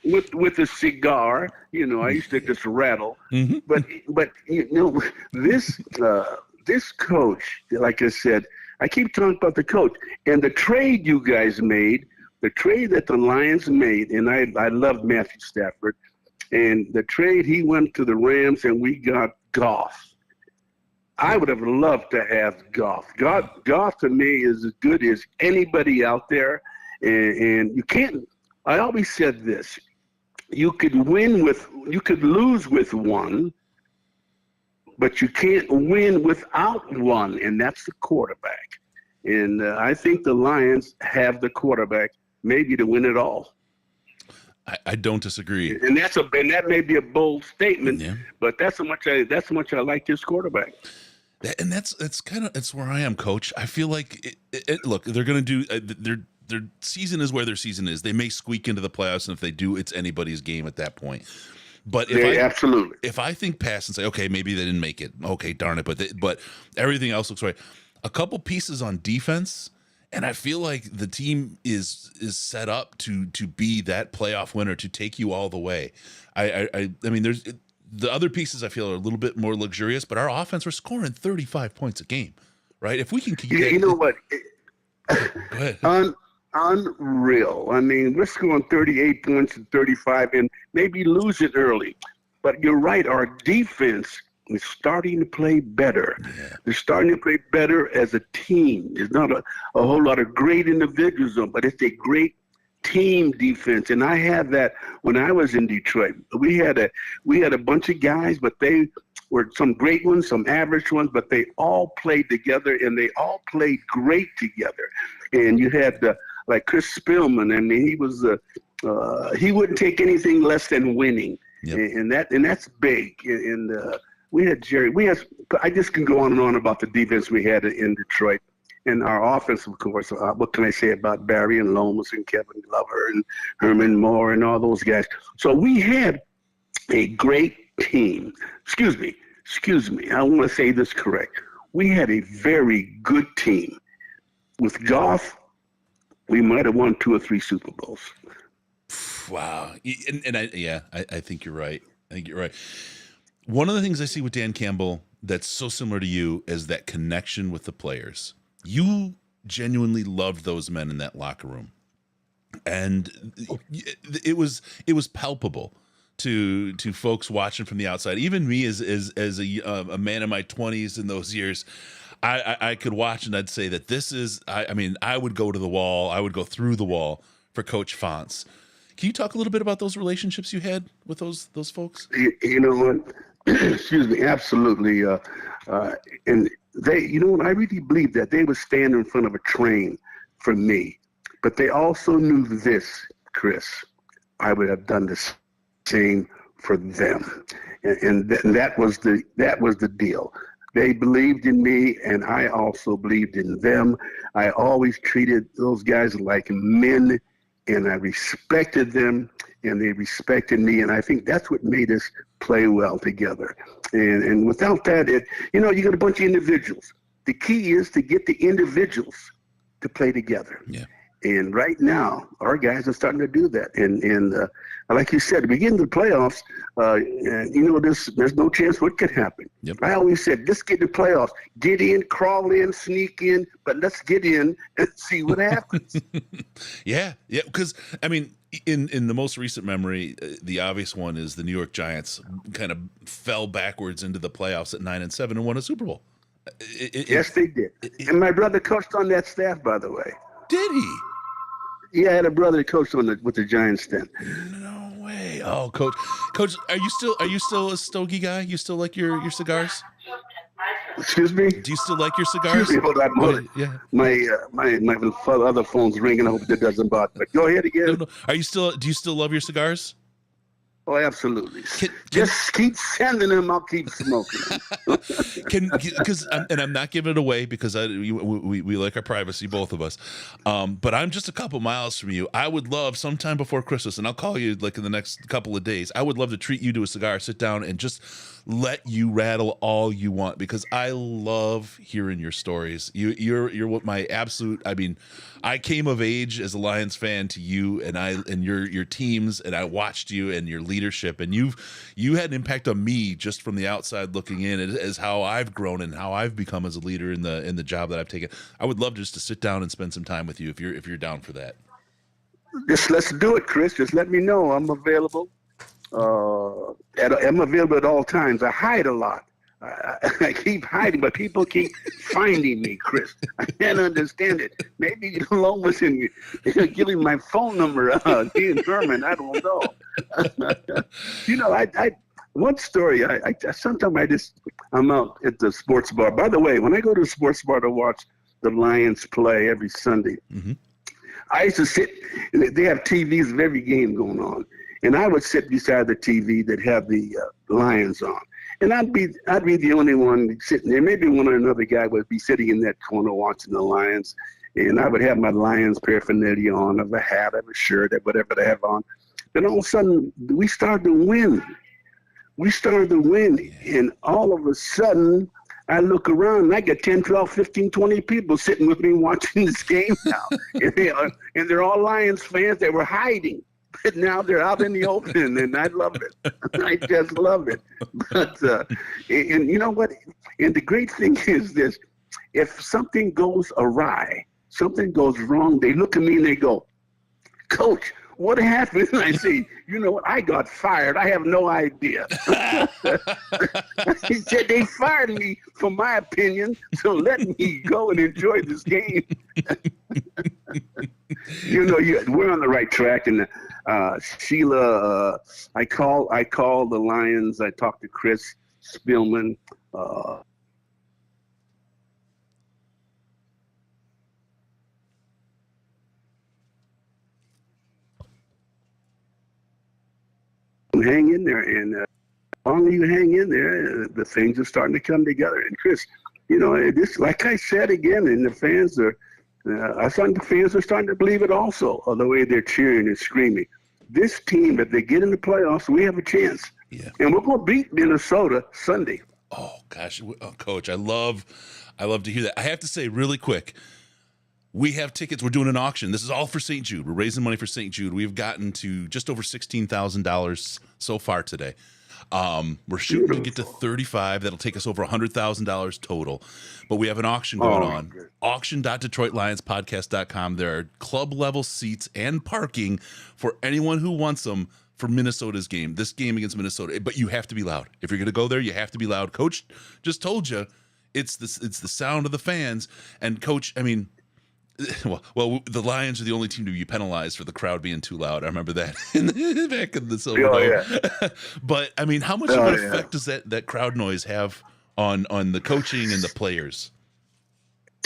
With a cigar, you know, I used to just rattle. Mm-hmm. But you know, this coach, like I said, I keep talking about the coach and the trade you guys made, the trade that the Lions made, and I love Matthew Stafford, and the trade he went to the Rams and we got Goff. I would have loved to have Goff. Goff to me is as good as anybody out there, and you can't. I always said this. You could lose with one, but you can't win without one, and that's the quarterback. And I think the Lions have the quarterback maybe to win it all. I don't disagree. And that may be a bold statement, but that's how much I like this quarterback. And that's where I am, Coach. I feel like look, they're going to do their season is where their season is. They may squeak into the playoffs, and if they do, it's anybody's game at that point. But if I think past and say, okay, maybe they didn't make it, okay, darn it, but everything else looks right. a couple pieces on defense, and I feel like the team is set up to be that playoff winner, to take you all the way. I mean, there's the other pieces I feel are a little bit more luxurious, but our offense, we're scoring 35 points a game, right? If we can keep you know what? Go ahead. Unreal. I mean, we're scoring 38 points and 35 and maybe lose it early. But you're right, our defense is starting to play better. Yeah. They're starting to play better as a team. There's not a whole lot of great individuals, but it's a great team defense. And I had that when I was in Detroit. We had a bunch of guys, but they were some great ones, some average ones, but they all played together, and they all played great together. And you had like Chris Spillman. I mean, he wouldn't take anything less than winning. Yep. And that's big. And we had Jerry. I just can go on and on about the defense we had in Detroit, and our offense, of course. What can I say about Barry and Lomas and Kevin Glover and Herman Moore and all those guys? So we had a great team. Excuse me. I want to say this correct. We had a very good team. With Goff, we might have won 2 or 3 Super Bowls. Wow. And I think you're right. One of the things I see with Dan Campbell that's so similar to you is that connection with the players. You genuinely loved those men in that locker room. And it was palpable to folks watching from the outside. Even me as a man in my 20s in those years, I could watch and I'd say that this is, I would go to the wall. I would go through the wall for Coach Fonts. Can you talk a little bit about those relationships you had with those folks? You know what? Excuse me. Absolutely. And they, you know what? I really believe that they would stand in front of a train for me, but they also knew this, Chris. I would have done the same for them, and that was the deal. They believed in me, and I also believed in them. I always treated those guys like men, and I respected them, and they respected me, and I think that's what made us play well together. And without that, you got a bunch of individuals. The key is to get the individuals to play together. Yeah. And right now, our guys are starting to do that. And like you said, at the beginning of the playoffs, there's no chance what could happen. Yep. I always said, let's get the playoffs. Get in, crawl in, sneak in, but let's get in and see what happens. Yeah. Because, I mean, in the most recent memory, the obvious one is the New York Giants kind of fell backwards into the playoffs at 9-7 and won a Super Bowl. Yes, they did. And my brother coached on that staff, by the way. Did he? Yeah, I had a brother that coached with the Giants then. No way. Oh, Coach, are you still a stogie guy? You still like your cigars? Excuse me? Do you still like your cigars? Excuse me, hold on. Yeah. My other phone's ringing. I hope that doesn't bother. But go ahead again. No. Do you still love your cigars? Oh, absolutely. Just keep sending them. I'll keep smoking them. And I'm not giving it away because we like our privacy, both of us. But I'm just a couple miles from you. I would love sometime before Christmas, and I'll call you like in the next couple of days. I would love to treat you to a cigar, sit down, and just let you rattle all you want because I love hearing your stories. You're what my absolute. I mean, I came of age as a Lions fan to you and your teams, and I watched you and your leadership, and you had an impact on me just from the outside looking in as how I've grown and how I've become as a leader in the job that I've taken. I would love just to sit down and spend some time with you if you're down for that. Let's do it, Chris. Just let me know. I'm available. I'm available at all times. I hide a lot. I keep hiding, but people keep finding me, Chris. I can't understand it. Maybe Lomas and giving my phone number, he and Herman, I don't know. I one story, sometimes I'm out at the sports bar. By the way, when I go to the sports bar to watch the Lions play every Sunday, I used to sit, they have TVs of every game going on. And I would sit beside the TV that have the Lions on. And I'd be the only one sitting there. Maybe one or another guy would be sitting in that corner watching the Lions. And I would have my Lions paraphernalia on, of a hat, of a shirt, of whatever they have on. Then all of a sudden, we started to win. And all of a sudden, I look around and I got 10, 12, 15, 20 people sitting with me watching this game now. And they're all Lions fans. They were hiding. But now they're out in the open, and I love it. I just love it. But and you know what? And the great thing is this: if something goes awry, something goes wrong, they look at me and they go, "Coach, what happened?" And I say, "You know what? I got fired. I have no idea." He said they fired me for my opinion, so let me go and enjoy this game. We're on the right track, and Sheila, I call the Lions. I talked to Chris Spielman. Hang in there, and as long as you hang in there, the things are starting to come together. And Chris, this, like I said again, and the fans are. I think the fans are starting to believe it also, the way they're cheering and screaming. This team, if they get in the playoffs, we have a chance. Yeah. And we're going to beat Minnesota Sunday. Oh, gosh. Coach, I love to hear that. I have to say really quick, we have tickets. We're doing an auction. This is all for St. Jude. We're raising money for St. Jude. We've gotten to just over $16,000 so far today. We're shooting to get to 35. That'll take us over $100,000 total. But we have an auction going on. Auction.DetroitLionsPodcast.com. There are club level seats and parking for anyone who wants them for Minnesota's game. This game against Minnesota. But you have to be loud. If you're going to go there, you have to be loud. Coach just told you it's the sound of the fans. And Coach, I mean, well, the Lions are the only team to be penalized for the crowd being too loud. I remember that back in the Silver Dome. But I mean, how much of an effect does that crowd noise have on the coaching and the players?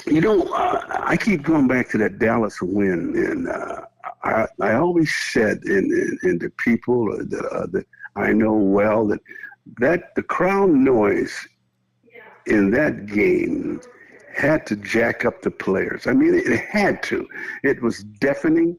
I keep going back to that Dallas win, and I always said in the people that I know well that the crowd noise in that game had to jack up the players. I mean, it had to. It was deafening.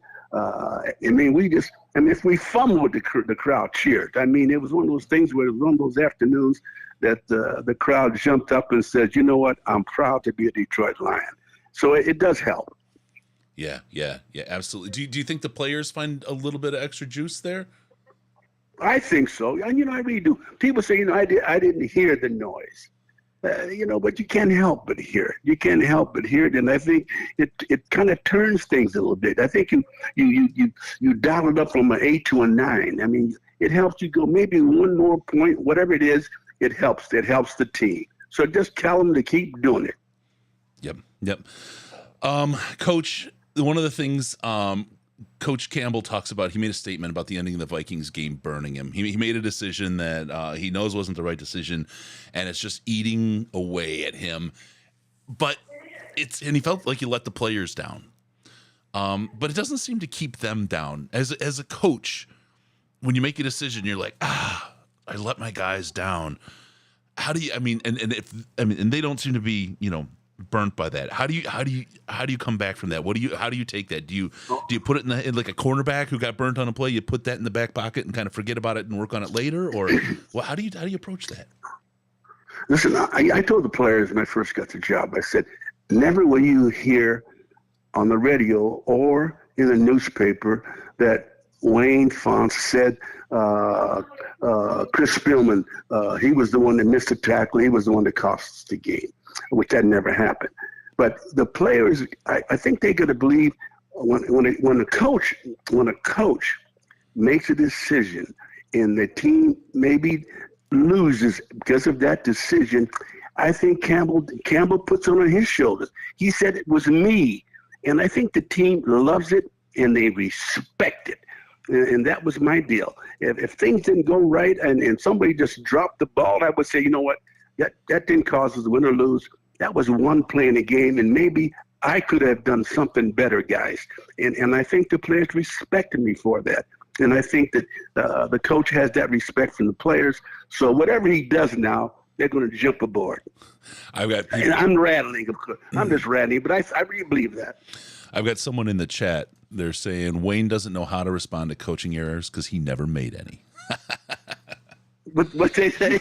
If we fumbled, the crowd cheered. I mean, it was one of those things where it was one of those afternoons that the crowd jumped up and said, "You know what? I'm proud to be a Detroit Lion." So it does help. Yeah, absolutely. Do you think the players find a little bit of extra juice there? I think so. And, I really do. People say, I didn't hear the noise. But you can't help but hear it. You can't help but hear it, and I think it kind of turns things a little bit. I think you dial it up from an 8 to a 9. I mean, it helps you go maybe one more point, whatever it is. It helps. It helps the team. So just tell them to keep doing it. Yep. Coach, one of the things Coach Campbell talks about, he made a statement about the ending of the Vikings game burning him. He made a decision that he knows wasn't the right decision, and it's just eating away at him. But and he felt like he let the players down. But it doesn't seem to keep them down. As a coach, when you make a decision, you're like, I let my guys down. How do you? I mean, and they don't seem to be, burnt by that. How do you come back from that? How do you take that? Do you put it in like a cornerback who got burnt on a play? You put that in the back pocket and kind of forget about it and work on it later, or how do you approach that? Listen, I told the players when I first got the job, I said, never will you hear on the radio or in the newspaper that Wayne Fonts said Chris Spielman, he was the one that missed the tackle. He was the one that cost us the game, which that never happened. But the players, I think they got to believe when a coach makes a decision and the team maybe loses because of that decision, I think Campbell puts it on his shoulders. He said it was me, and I think the team loves it and they respect it. And that was my deal. If things didn't go right and somebody just dropped the ball, I would say, you know what, that didn't cause us to win or lose. That was one play in the game, and maybe I could have done something better, guys. And I think the players respected me for that. And I think that the coach has that respect from the players. So whatever he does now, they're going to jump aboard. And I'm rattling, of course. I'm just rattling, but I really believe that. I've got someone in the chat. They're saying Wayne doesn't know how to respond to coaching errors because he never made any. What they say?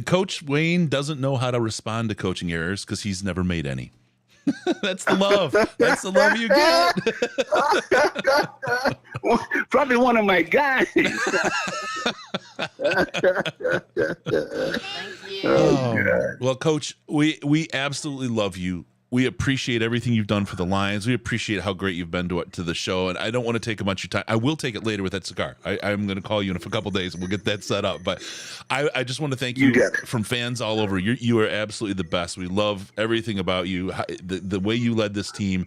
Coach Wayne doesn't know how to respond to coaching errors because he's never made any. That's the love. That's the love you get. Probably one of my guys. Well, Coach, we absolutely love you. We appreciate everything you've done for the Lions. We appreciate how great you've been to the show. And I don't want to take a bunch of time. I will take it later with that cigar. I'm going to call you in a couple of days and we'll get that set up. But I just want to thank you from fans all over. You are absolutely the best. We love everything about you, the way you led this team.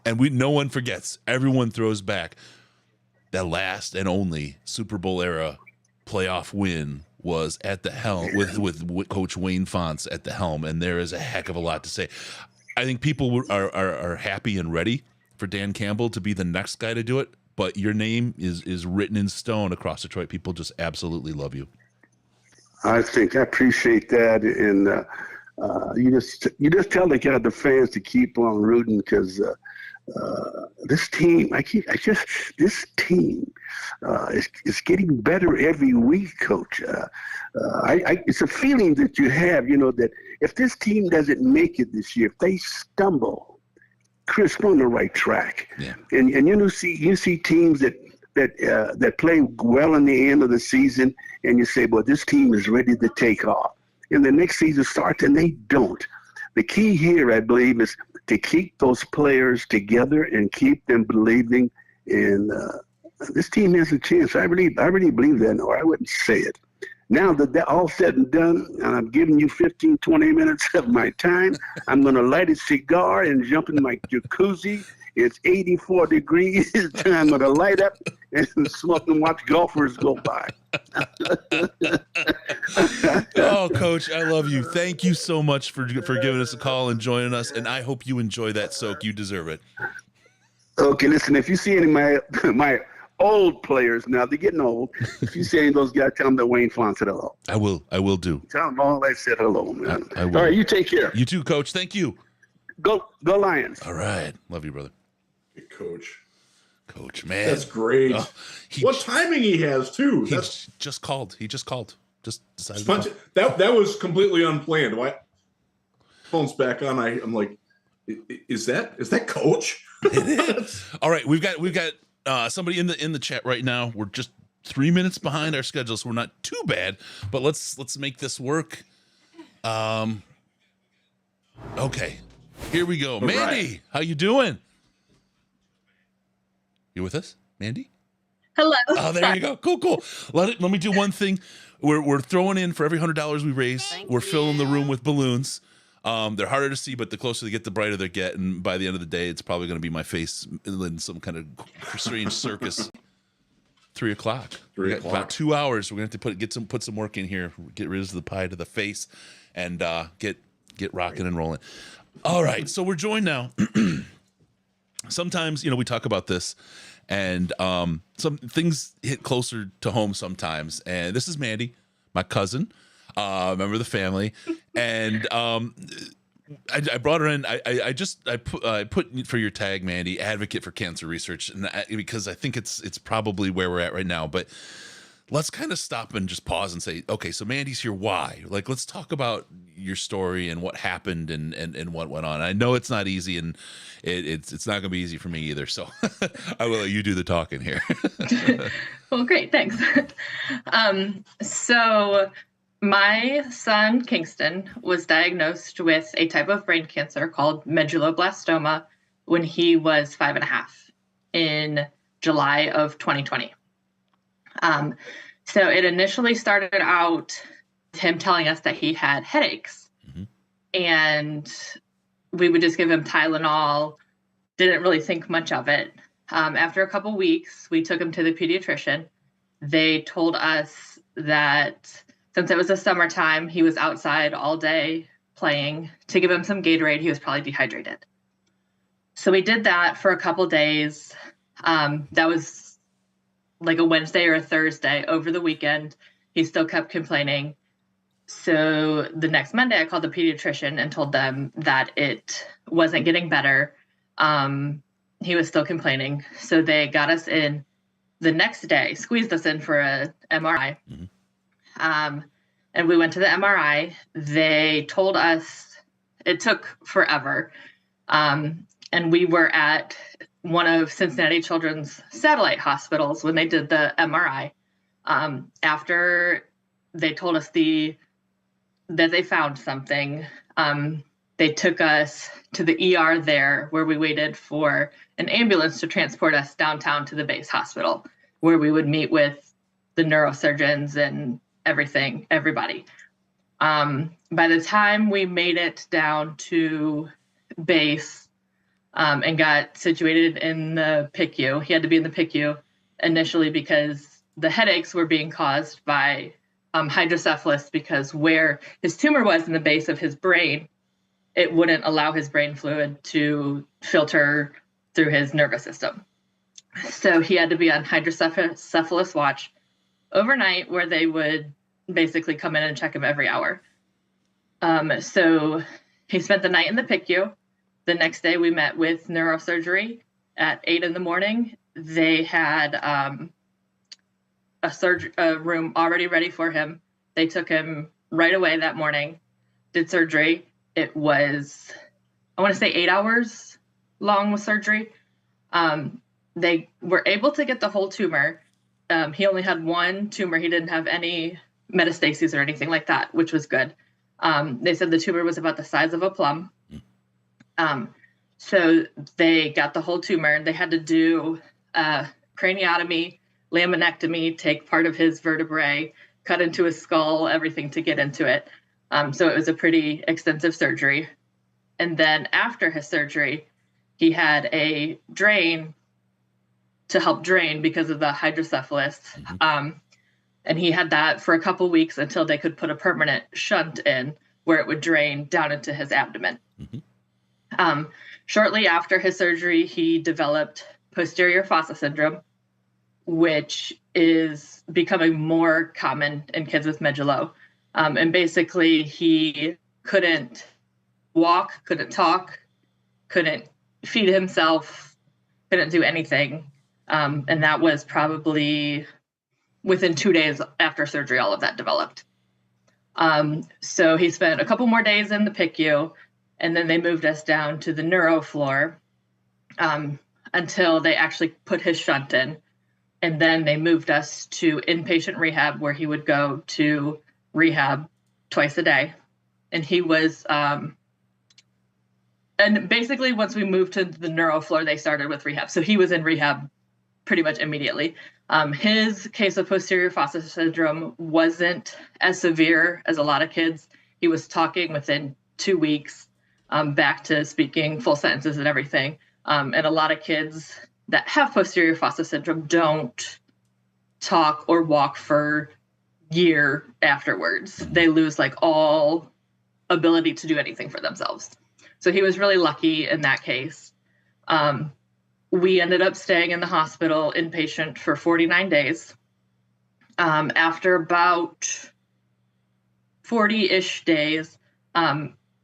And no one forgets. Everyone throws back that last and only Super Bowl era playoff win was at the helm with Coach Wayne Fonts at the helm. And there is a heck of a lot to say. I think people are happy and ready for Dan Campbell to be the next guy to do it, but your name is written in stone across Detroit. People just absolutely love you. I appreciate that, and you just tell the fans to keep on rooting because this team, this team is getting better every week, Coach. It's a feeling that you have, that if this team doesn't make it this year, if they stumble, Chris, we're on the right track. Yeah. And you see teams that play well in the end of the season, and you say, well, this team is ready to take off. And the next season starts, and they don't. The key here, I believe, is to keep those players together and keep them believing. And this team has a chance. I really believe that, or I wouldn't say it. Now that they're all said and done, and I'm giving you 15, 20 minutes of my time, I'm going to light a cigar and jump in my jacuzzi. It's 84 degrees. I'm going to light up and smoke and watch golfers go by. Oh, Coach, I love you. Thank you so much for giving us a call and joining us, and I hope you enjoy that soak. You deserve it. Okay, listen, if you see any of my old players now, they're getting old. If you see any of those guys, tell them that Wayne Font said hello. I will do. Tell them all I said hello, man. I will. All right, you take care. You too, Coach. Thank you. Go Lions. All right. Love you, brother. Hey, Coach, man. That's great. What timing he has, too. He just called. Just decided to call. That was completely unplanned. Why? Phone's back on. I'm like, is that Coach? It is. All right, we've got somebody in the chat right now. We're just 3 minutes behind our schedule, so we're not too bad. But let's make this work. Okay, here we go. Mandy, right. How you doing? You with us, Mandy? Hello. Oh, there you go. Cool. Let me do one thing. We're throwing in for every $100 we raise. We're filling the room with balloons. They're harder to see, but the closer they get, the brighter they get. And by the end of the day, it's probably going to be my face in some kind of strange circus. 3 o'clock. We got about 2 hours. We're going to have to put some work in here. Get rid of the pie to the face, and get rocking and rolling. All right, so we're joined now. Sometimes, we talk about this, and some things hit closer to home sometimes. And this is Mandy, my cousin, member of the family, and I brought her in. I put for your tag, Mandy, advocate for cancer research, and because I think it's probably where we're at right now. But let's kind of stop and just pause and say, okay, so Mandy's here. Why? Like, let's talk about your story and what happened and what went on. I know it's not easy, and it's not going to be easy for me either. So I will let you do the talking here. Well, great. Thanks. So my son, Kingston, was diagnosed with a type of brain cancer called medulloblastoma when he was 5.5 in July of 2020. So it initially started out with him telling us that he had headaches, and we would just give him Tylenol, didn't really think much of it. After a couple weeks, we took him to the pediatrician. They told us that since it was the summertime, he was outside all day playing, to give him some Gatorade. He was probably dehydrated. So we did that for a couple days. That was like a Wednesday or a Thursday. Over the weekend, he still kept complaining. So the next Monday, I called the pediatrician and told them that it wasn't getting better. He was still complaining. So they got us in the next day, squeezed us in for a MRI. And we went to the MRI. They told us it took forever. And we were at one of Cincinnati Children's satellite hospitals when they did the MRI. After they told us that they found something, they took us to the ER there, where we waited for an ambulance to transport us downtown to the base hospital, where we would meet with the neurosurgeons and everybody. By the time we made it down to base and got situated in the PICU, he had to be in the PICU initially because the headaches were being caused by hydrocephalus, because where his tumor was in the base of his brain, it wouldn't allow his brain fluid to filter through his nervous system. So he had to be on hydrocephalus watch overnight, where they would basically come in and check him every hour. So he spent the night in the PICU. The next day we met with neurosurgery at 8 a.m. They had a room already ready for him. They took him right away that morning, did surgery. It was, I want to say 8 hours long with surgery. They were able to get the whole tumor. He only had one tumor. He didn't have any metastases or anything like that, which was good. They said the tumor was about the size of a plum. So they got the whole tumor. They had to do craniotomy, laminectomy, take part of his vertebrae, cut into his skull, everything to get into it. So it was a pretty extensive surgery. And then after his surgery, he had a drain to help drain because of the hydrocephalus. And he had that for a couple weeks until they could put a permanent shunt in where it would drain down into his abdomen. Shortly after his surgery, he developed posterior fossa syndrome, which is becoming more common in kids with Medulo. And basically, he couldn't walk, couldn't talk, couldn't feed himself, couldn't do anything. And that was probably within 2 days after surgery, all of that developed. So he spent a couple more days in the PICU, and then they moved us down to the neuro floor until they actually put his shunt in. And then they moved us to inpatient rehab, where he would go to rehab twice a day. And he was, and basically once we moved to the neuro floor, they started with rehab. So he was in rehab pretty much immediately. His case of posterior fossa syndrome wasn't as severe as a lot of kids. He was talking within 2 weeks, back to speaking full sentences and everything. And a lot of kids that have posterior fossa syndrome don't talk or walk for year afterwards. They lose like all ability to do anything for themselves. So he was really lucky in that case. We ended up staying in the hospital inpatient for 49 days. After about 40-ish days,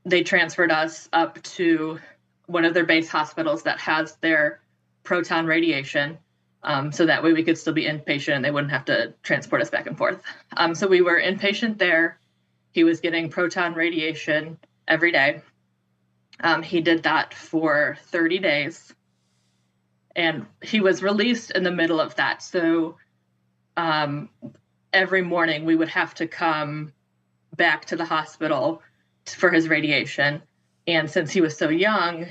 they transferred us up to one of their base hospitals that has their proton radiation. So that way we could still be inpatient and they wouldn't have to transport us back and forth. So we were inpatient there. He was getting proton radiation every day. He did that for 30 days. And he was released in the middle of that. So every morning we would have to come back to the hospital for his radiation. And since he was so young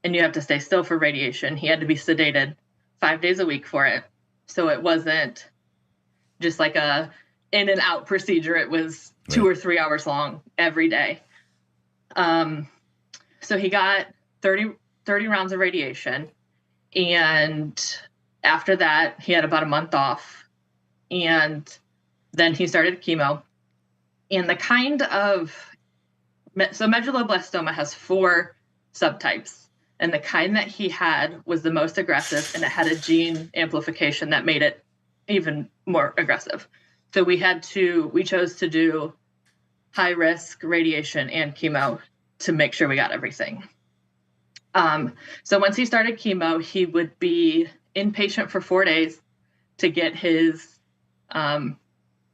and you have to stay still for radiation, he had to be sedated 5 days a week for it. So it wasn't just like a in and out procedure. It was 2 or 3 hours long every day. So he got 30 rounds of radiation. And after that, he had about a month off. And then he started chemo. And the kind of, so medulloblastoma has 4 subtypes. And the kind that he had was the most aggressive, and it had a gene amplification that made it even more aggressive. So we chose to do high risk radiation and chemo to make sure we got everything. So once he started chemo, he would be inpatient for 4 days to get his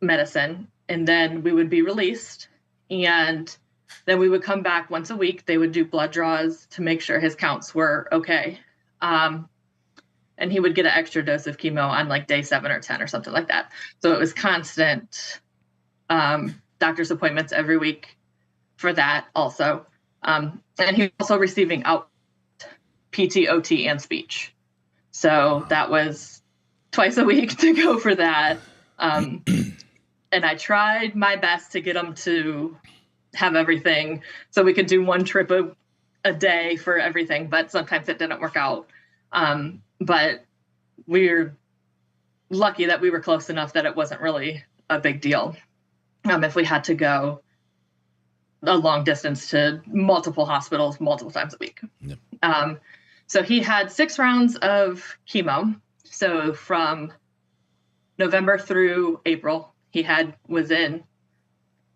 medicine. and then we would be released, and then we would come back once a week. They would do blood draws to make sure his counts were okay. And he would get an extra dose of chemo on like day 7 or 10 or something like that. So it was constant doctor's appointments every week for that also. And he was also receiving out PT, OT, and speech. So that was twice a week to go for that. And I tried my best to get him to have everything so we could do one trip a day for everything, but sometimes it didn't work out. But we're lucky that we were close enough that it wasn't really a big deal. If we had to go a long distance to multiple hospitals multiple times a week. Yep. So he had 6 rounds of chemo. So from November through April, he was in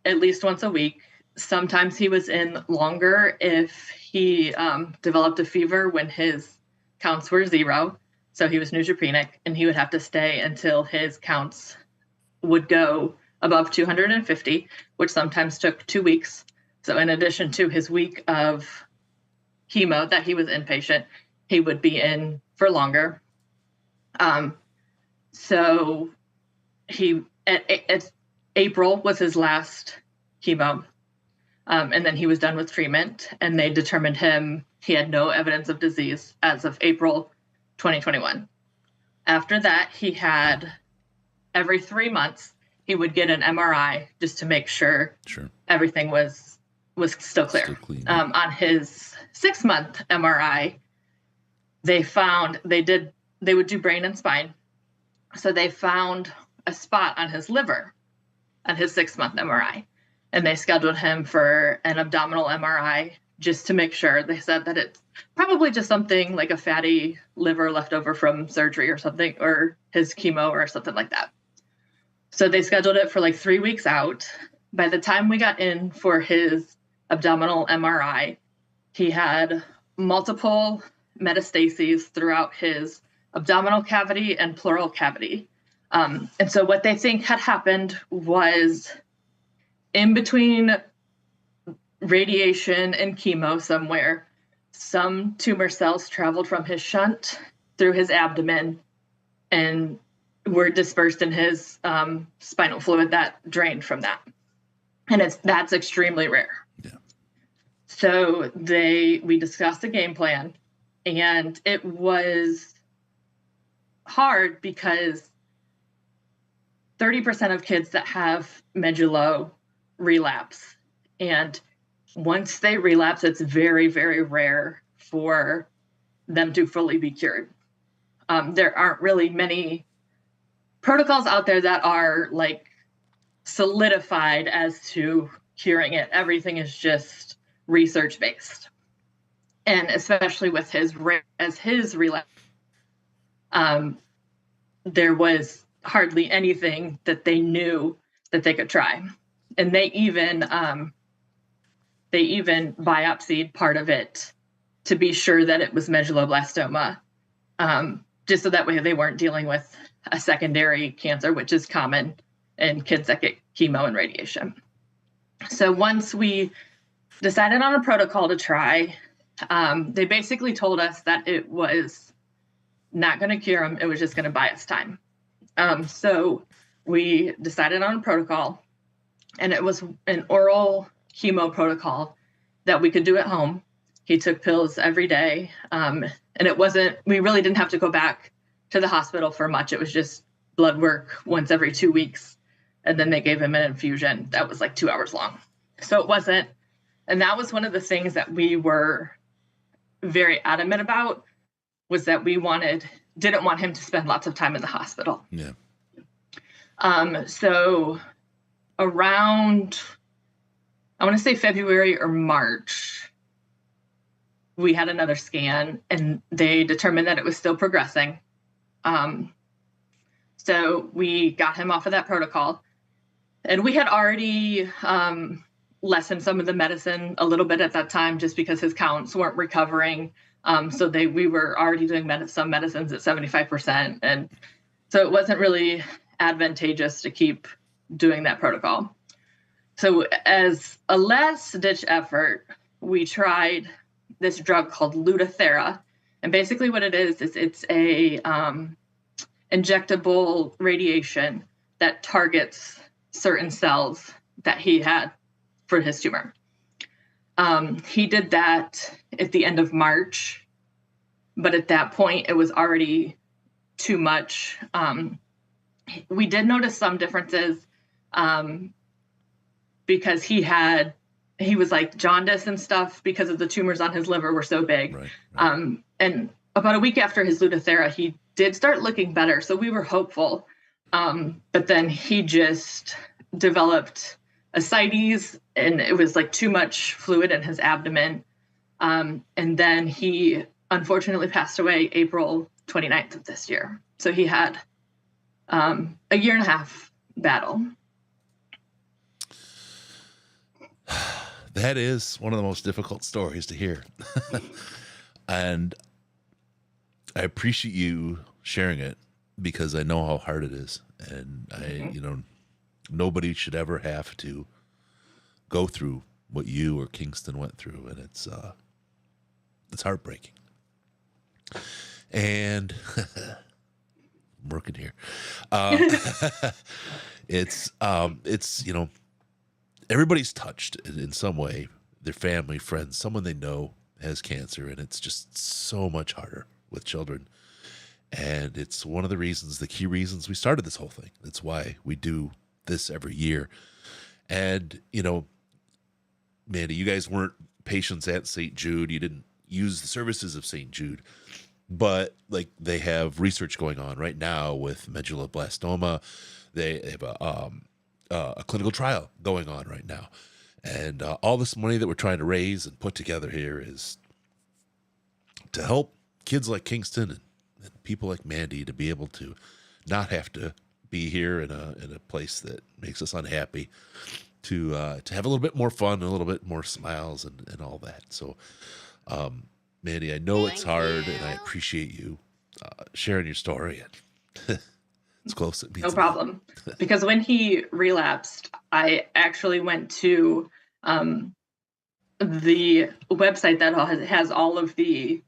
at least once a week. Sometimes he was in longer if he developed a fever when his counts were 0. So he was neutropenic, and he would have to stay until his counts would go above 250, which sometimes took 2 weeks. So in addition to his week of chemo that he was inpatient, he would be in for longer. So at April was his last chemo. And then he was done with treatment, and they determined he had no evidence of disease as of April 2021. After that, he had every 3 months, he would get an MRI just to make sure everything was still clear. Still clean. On his 6-month MRI, they would do brain and spine. So they found a spot on his liver on his 6-month MRI. And they scheduled him for an abdominal MRI just to make sure. They said that it's probably just something like a fatty liver left over from surgery or something, or his chemo or something like that. So they scheduled it for like 3 weeks out. By the time we got in for his abdominal MRI, he had multiple metastases throughout his abdominal cavity and pleural cavity. And so what they think had happened was, in between radiation and chemo somewhere, some tumor cells traveled from his shunt through his abdomen and were dispersed in his spinal fluid that drained from that. And that's extremely rare. Yeah. So we discussed a game plan, and it was hard because 30% of kids that have medulla relapse. And once they relapse, it's very, very rare for them to fully be cured. There aren't really many protocols out there that are like solidified as to curing it. Everything is just research based. And especially with his relapse, there was hardly anything that they knew that they could try. And they even biopsied part of it to be sure that it was medulloblastoma, just so that way they weren't dealing with a secondary cancer, which is common in kids that get chemo and radiation. So once we decided on a protocol to try, they basically told us that it was not going to cure him. It was just going to buy us time. So we decided on a protocol, and it was an oral chemo protocol that we could do at home. He took pills every day. And we really didn't have to go back to the hospital for much. It was just blood work once every 2 weeks. And then they gave him an infusion that was like 2 hours long. So it wasn't, and that was one of the things that we were very adamant about, was that we didn't want him to spend lots of time in the hospital. Yeah. So around, I want to say February or March, we had another scan, and they determined that it was still progressing. So we got him off of that protocol, and we had already lessened some of the medicine a little bit at that time, just because his counts weren't recovering. So we were already doing some medicines at 75%. And so it wasn't really advantageous to keep doing that protocol. So as a last-ditch effort, we tried this drug called Lutathera. And basically what it is it's a injectable radiation that targets certain cells that he had for his tumor. He did that at the end of March, but at that point it was already too much. We did notice some differences because he was like jaundice and stuff because of the tumors on his liver were so big. Right. And about a week after his Lutathera, he did start looking better. So we were hopeful. But then he just developed ascites, and it was like too much fluid in his abdomen. And then he unfortunately passed away April 29th of this year. So he had a 1.5 year battle. That is one of the most difficult stories to hear. And I appreciate you sharing it because I know how hard it is. And nobody should ever have to go through what you or Kingston went through. And it's heartbreaking. And I'm working here. It's everybody's touched in some way. Their family, friends, someone they know has cancer, and it's just so much harder with children. And it's one of the key reasons we started this whole thing. That's why we do this every year. And, Mandy, you guys weren't patients at St. Jude. You didn't use the services of St. Jude. But, like, they have research going on right now with medulloblastoma. They have a clinical trial going on right now. And all this money that we're trying to raise and put together here is to help kids like Kingston and people like Mandy to be able to not have to be here in a place that makes us unhappy, to have a little bit more fun, a little bit more smiles and all that. So, Mandy, I know it's hard, and I appreciate you sharing your story. It's close. It No problem. Because when he relapsed, I actually went to the website that has all of the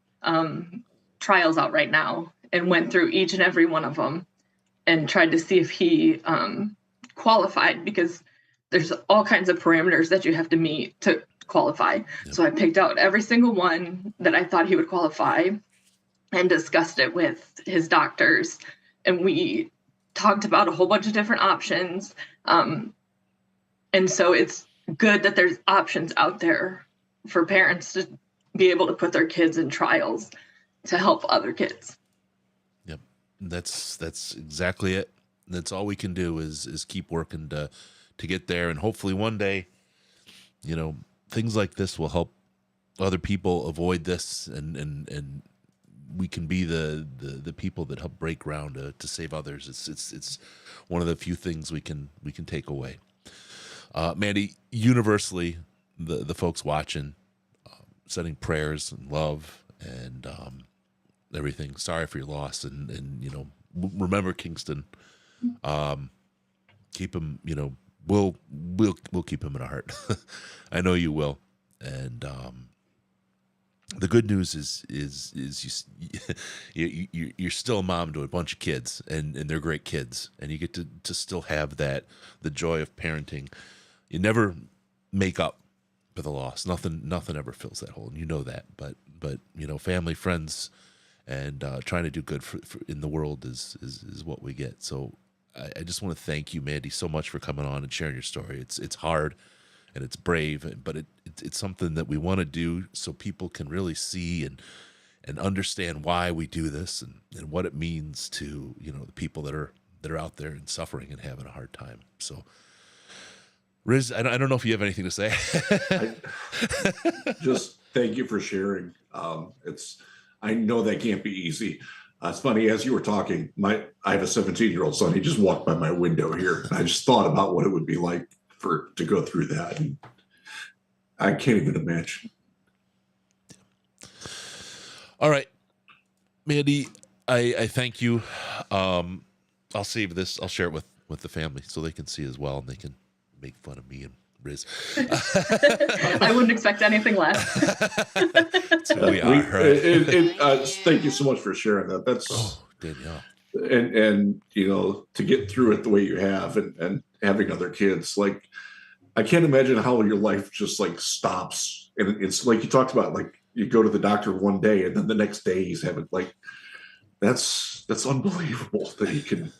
trials out right now and went through each and every one of them and tried to see if he qualified, because there's all kinds of parameters that you have to meet to qualify. Yep. So I picked out every single one that I thought he would qualify and discussed it with his doctors. And we talked about a whole bunch of different options. And so it's good that there's options out there for parents to be able to put their kids in trials to help other kids. Yep. That's exactly it. That's all we can do is keep working to get there. And hopefully one day, things like this will help other people avoid this, and we can be the people that help break ground to save others. It's one of the few things we can take away. Mandy, universally, the folks watching, sending prayers and love and everything. Sorry for your loss, and remember Kingston. Keep him. We'll keep him in our heart. I know you will. And the good news is you're still a mom to a bunch of kids, and they're great kids, and you get to still have the joy of parenting. You never make up for the loss. Nothing ever fills that hole, and you know that. But family, friends, and trying to do good for in the world is what we get. So I just want to thank you, Mandy, so much for coming on and sharing your story. It's hard and it's brave, but it's something that we want to do so people can really see and understand why we do this and what it means to the people that are out there and suffering and having a hard time. So, Riz, I don't know if you have anything to say. Just thank you for sharing. I know that can't be easy. It's funny, as you were talking, I have a 17-year-old son. He just walked by my window here. I just thought about what it would be like to go through that. And I can't even imagine. All right, Mandy, I thank you. I'll save this. I'll share it with with the family so they can see as well, and they can make fun of me and Riz. I wouldn't expect anything less. That's who we are, right? Thank you so much for sharing that. That's Danielle. And to get through it the way you have and having other kids, like I can't imagine how your life just like stops. And it's like you talked about, like you go to the doctor one day and then the next day he's having like, that's unbelievable that he can,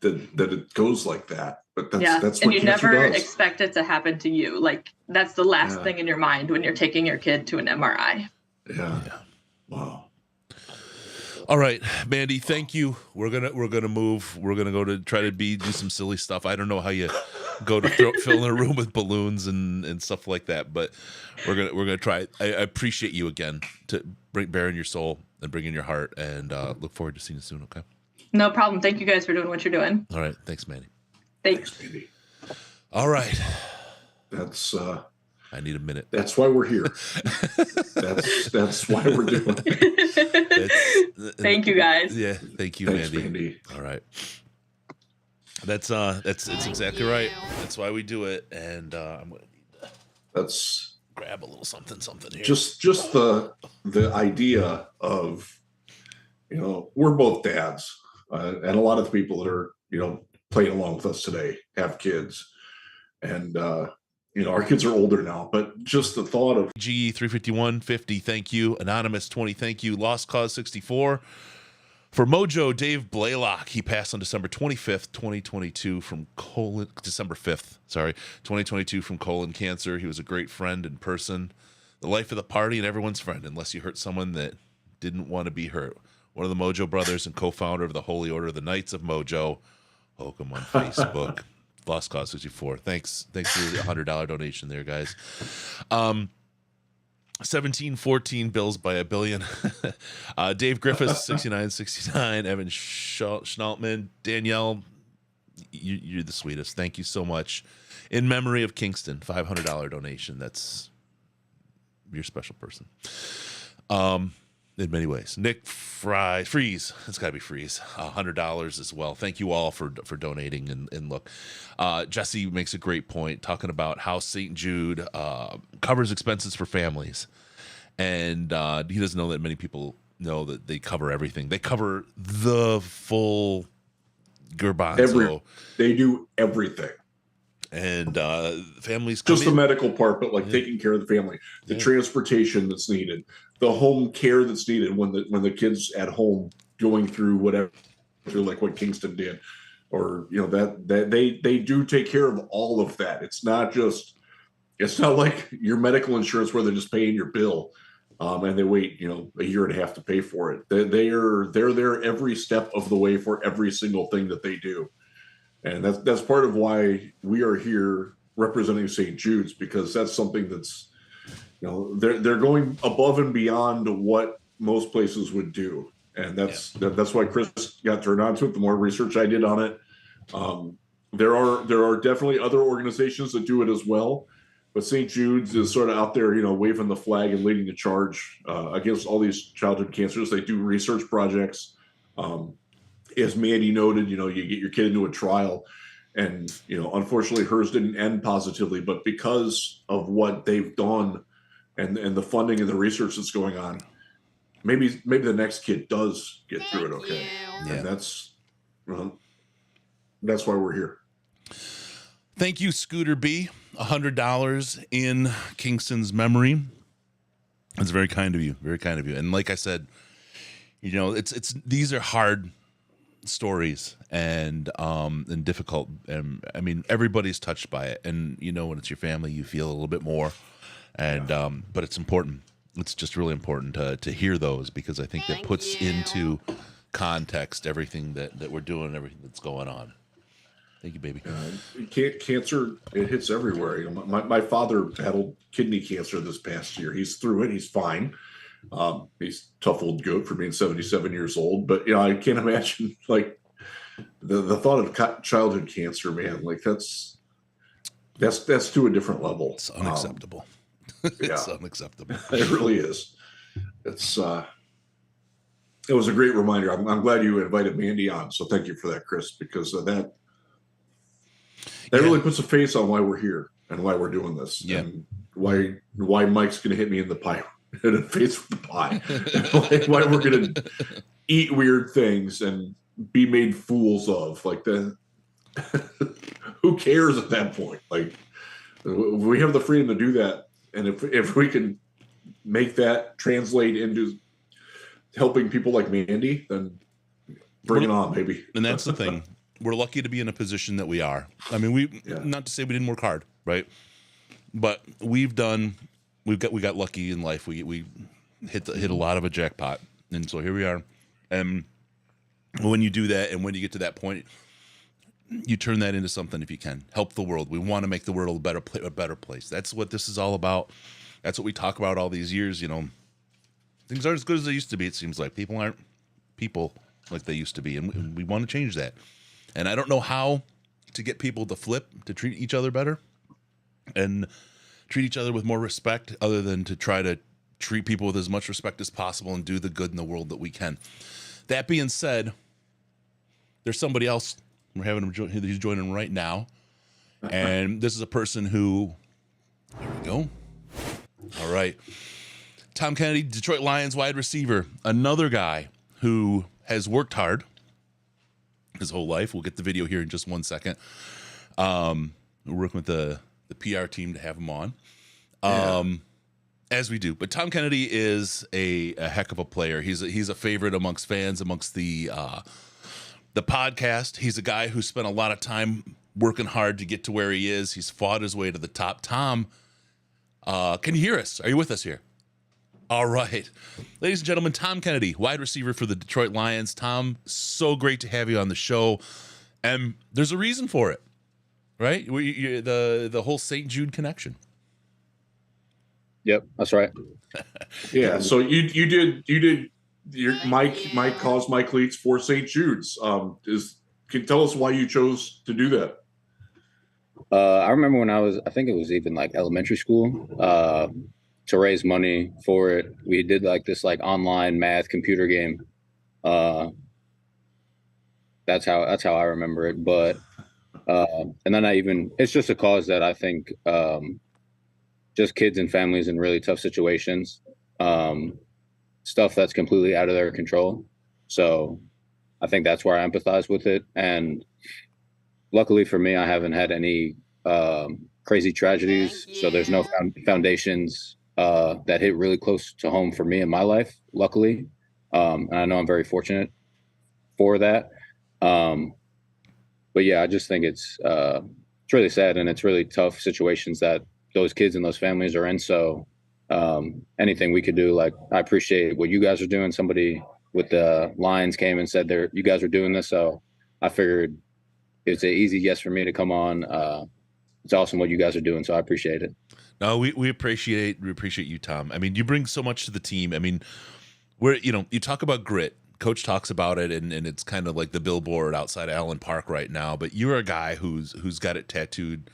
that it goes like that. But that's and what you cancer never does. expect it to happen to you. Like that's the last thing in your mind when you're taking your kid to an MRI. Yeah. Wow. All right, Mandy, thank you. We're gonna move. We're gonna go to try to do some silly stuff. I don't know how you go to fill in a room with balloons and stuff like that, but we're gonna try it. I appreciate you again to bearing your soul and bringing your heart, and look forward to seeing you soon. Okay. No problem. Thank you guys for doing what you're doing. All right. Thanks, Mandy. Thanks. Mandy. All right. That's I need a minute. That's why we're here. that's why we're doing it. Thank you guys. Yeah, thank you, Thanks, Mandy. Mandy. All right. That's exactly right. That's why we do it. And I'm gonna need to grab a little something here. Just the idea of, we're both dads, and a lot of the people that are playing along with us today have kids, and our kids are older now, but just the thought of GE 35150, thank you. Anonymous 20, thank you. Lost Cause 64. For Mojo, Dave Blaylock, he passed on December 25th, 2022 from December 5th, 2022 from colon cancer. He was a great friend in person, the life of the party and everyone's friend, unless you hurt someone that didn't want to be hurt. One of the Mojo brothers and co-founder of the Holy Order of the Knights of Mojo. Hokum on Facebook. Lost Cause 64. Thanks for the $100 donation there, guys. 1714 bills by a billion. Dave Griffiths 6969. Evan Schnautman. Danielle, you're the sweetest. Thank you so much. In memory of Kingston, $500 donation. That's your special person. In many ways. Nick Freeze, it's got to be Freeze, $100 as well. Thank you all for donating. And look, Jesse makes a great point talking about how St. Jude covers expenses for families. And he doesn't know that many people know that they cover everything. They cover the full garbanzo. They do everything. And families just the medical part, but like taking care of the family, the transportation that's needed, the home care that's needed when the kids at home going through whatever, like what Kingston did, or that they do take care of all of that. It's not like your medical insurance where they're just paying your bill, and they wait a year and a half to pay for it. They're there every step of the way for every single thing that they do. And that's part of why we are here representing St. Jude's, because that's something that's, they're going above and beyond what most places would do. And that's why Chris got turned on to it. The more research I did on it, there are definitely other organizations that do it as well. But St. Jude's is sort of out there, waving the flag and leading the charge against all these childhood cancers. They do research projects. As Mandy noted, you get your kid into a trial, and unfortunately hers didn't end positively, but because of what they've done and the funding and the research that's going on, maybe the next kid does get through it okay. Yeah. And that's why we're here. Thank you, Scooter B. $100 in Kingston's memory. That's very kind of you. Very kind of you. And like I said, it's these are hard stories and difficult, and I mean everybody's touched by it, and when it's your family you feel a little bit more, and but it's important. It's just really important to hear those, because I think that puts into context everything that we're doing and everything that's going on. Thank you, baby. Cancer, it hits everywhere. My father battled kidney cancer this past year. He's through it. He's fine. He's a tough old goat for being 77 years old, but I can't imagine like the thought of childhood cancer, man. Like that's to a different level. It's unacceptable. It's unacceptable. It really is. It was a great reminder. I'm glad you invited Mandy on, so thank you for that, Chris, because That really puts a face on why we're here and why we're doing this. Yeah. And why Mike's going to hit me in the pie, in the face with the pie. why we're going to eat weird things and be made fools of. Like, who cares at that point? Like, we have the freedom to do that. And if we can make that translate into helping people like Mandy, then bring it on, baby. And that's the thing. We're lucky to be in a position that we are. I mean, not to say we didn't work hard, right? But we got lucky in life. We hit a lot of a jackpot, and so here we are. And when you do that, and when you get to that point, you turn that into something. If you can help the world, we want to make the world a better place. That's what this is all about. That's what we talk about all these years. You know, things aren't as good as they used to be. It seems like people aren't people like they used to be, and we want to change that. And I don't know how to get people to flip, to treat each other better and treat each other with more respect, other than to try to treat people with as much respect as possible and do the good in the world that we can. That being said, there's somebody else. We're having him he's joining right now. And this is a person who, here we go. All right. Tom Kennedy, Detroit Lions wide receiver, another guy who has worked hard his whole life. We'll get the video here in just 1 second. We're working with the PR team to have him on, as we do. But Tom Kennedy is a heck of a player. He's a favorite amongst fans, amongst the podcast. He's a guy who spent a lot of time working hard to get to where he is. He's fought his way to the top. Tom, can you hear us? Are you with us here? All right. Ladies and gentlemen, Tom Kennedy, wide receiver for the Detroit Lions. Tom, so great to have you on the show. And there's a reason for it, right? The whole St. Jude connection. Yep, that's right. Yeah, so you did your Mike caused my cleats for St. Jude's. Can you tell us why you chose to do that? I remember when I think it was even like elementary school, to raise money for it. We did like this like online math computer game. That's how I remember it. But and then it's just a cause that I think just kids and families in really tough situations, stuff that's completely out of their control. So I think that's where I empathize with it. And luckily for me, I haven't had any crazy tragedies. So there's no foundations that hit really close to home for me in my life, luckily. And I know I'm very fortunate for that. But yeah, I just think it's really sad, and it's really tough situations that those kids and those families are in. So anything we could do, like, I appreciate what you guys are doing. Somebody with the Lions came and said you guys are doing this. So I figured it's an easy yes for me to come on. It's awesome what you guys are doing. So I appreciate it. No, we appreciate you, Tom. I mean, you bring so much to the team. I mean, you talk about grit. Coach talks about it, and it's kind of like the billboard outside Allen Park right now. But you're a guy who's got it tattooed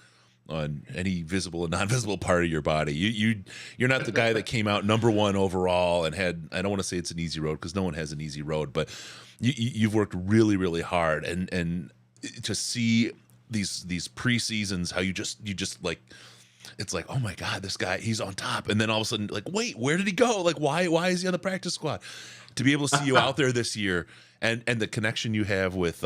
on any visible and non-visible part of your body. You're not the guy that came out #1 overall and had, I don't want to say it's an easy road, because no one has an easy road, but you've worked really, really hard, and to see these preseasons, how you just like, it's like, oh my God, this guy, he's on top. And then all of a sudden, like, wait, where did he go? Like, why is he on the practice squad? To be able to see you out there this year, and the connection you have with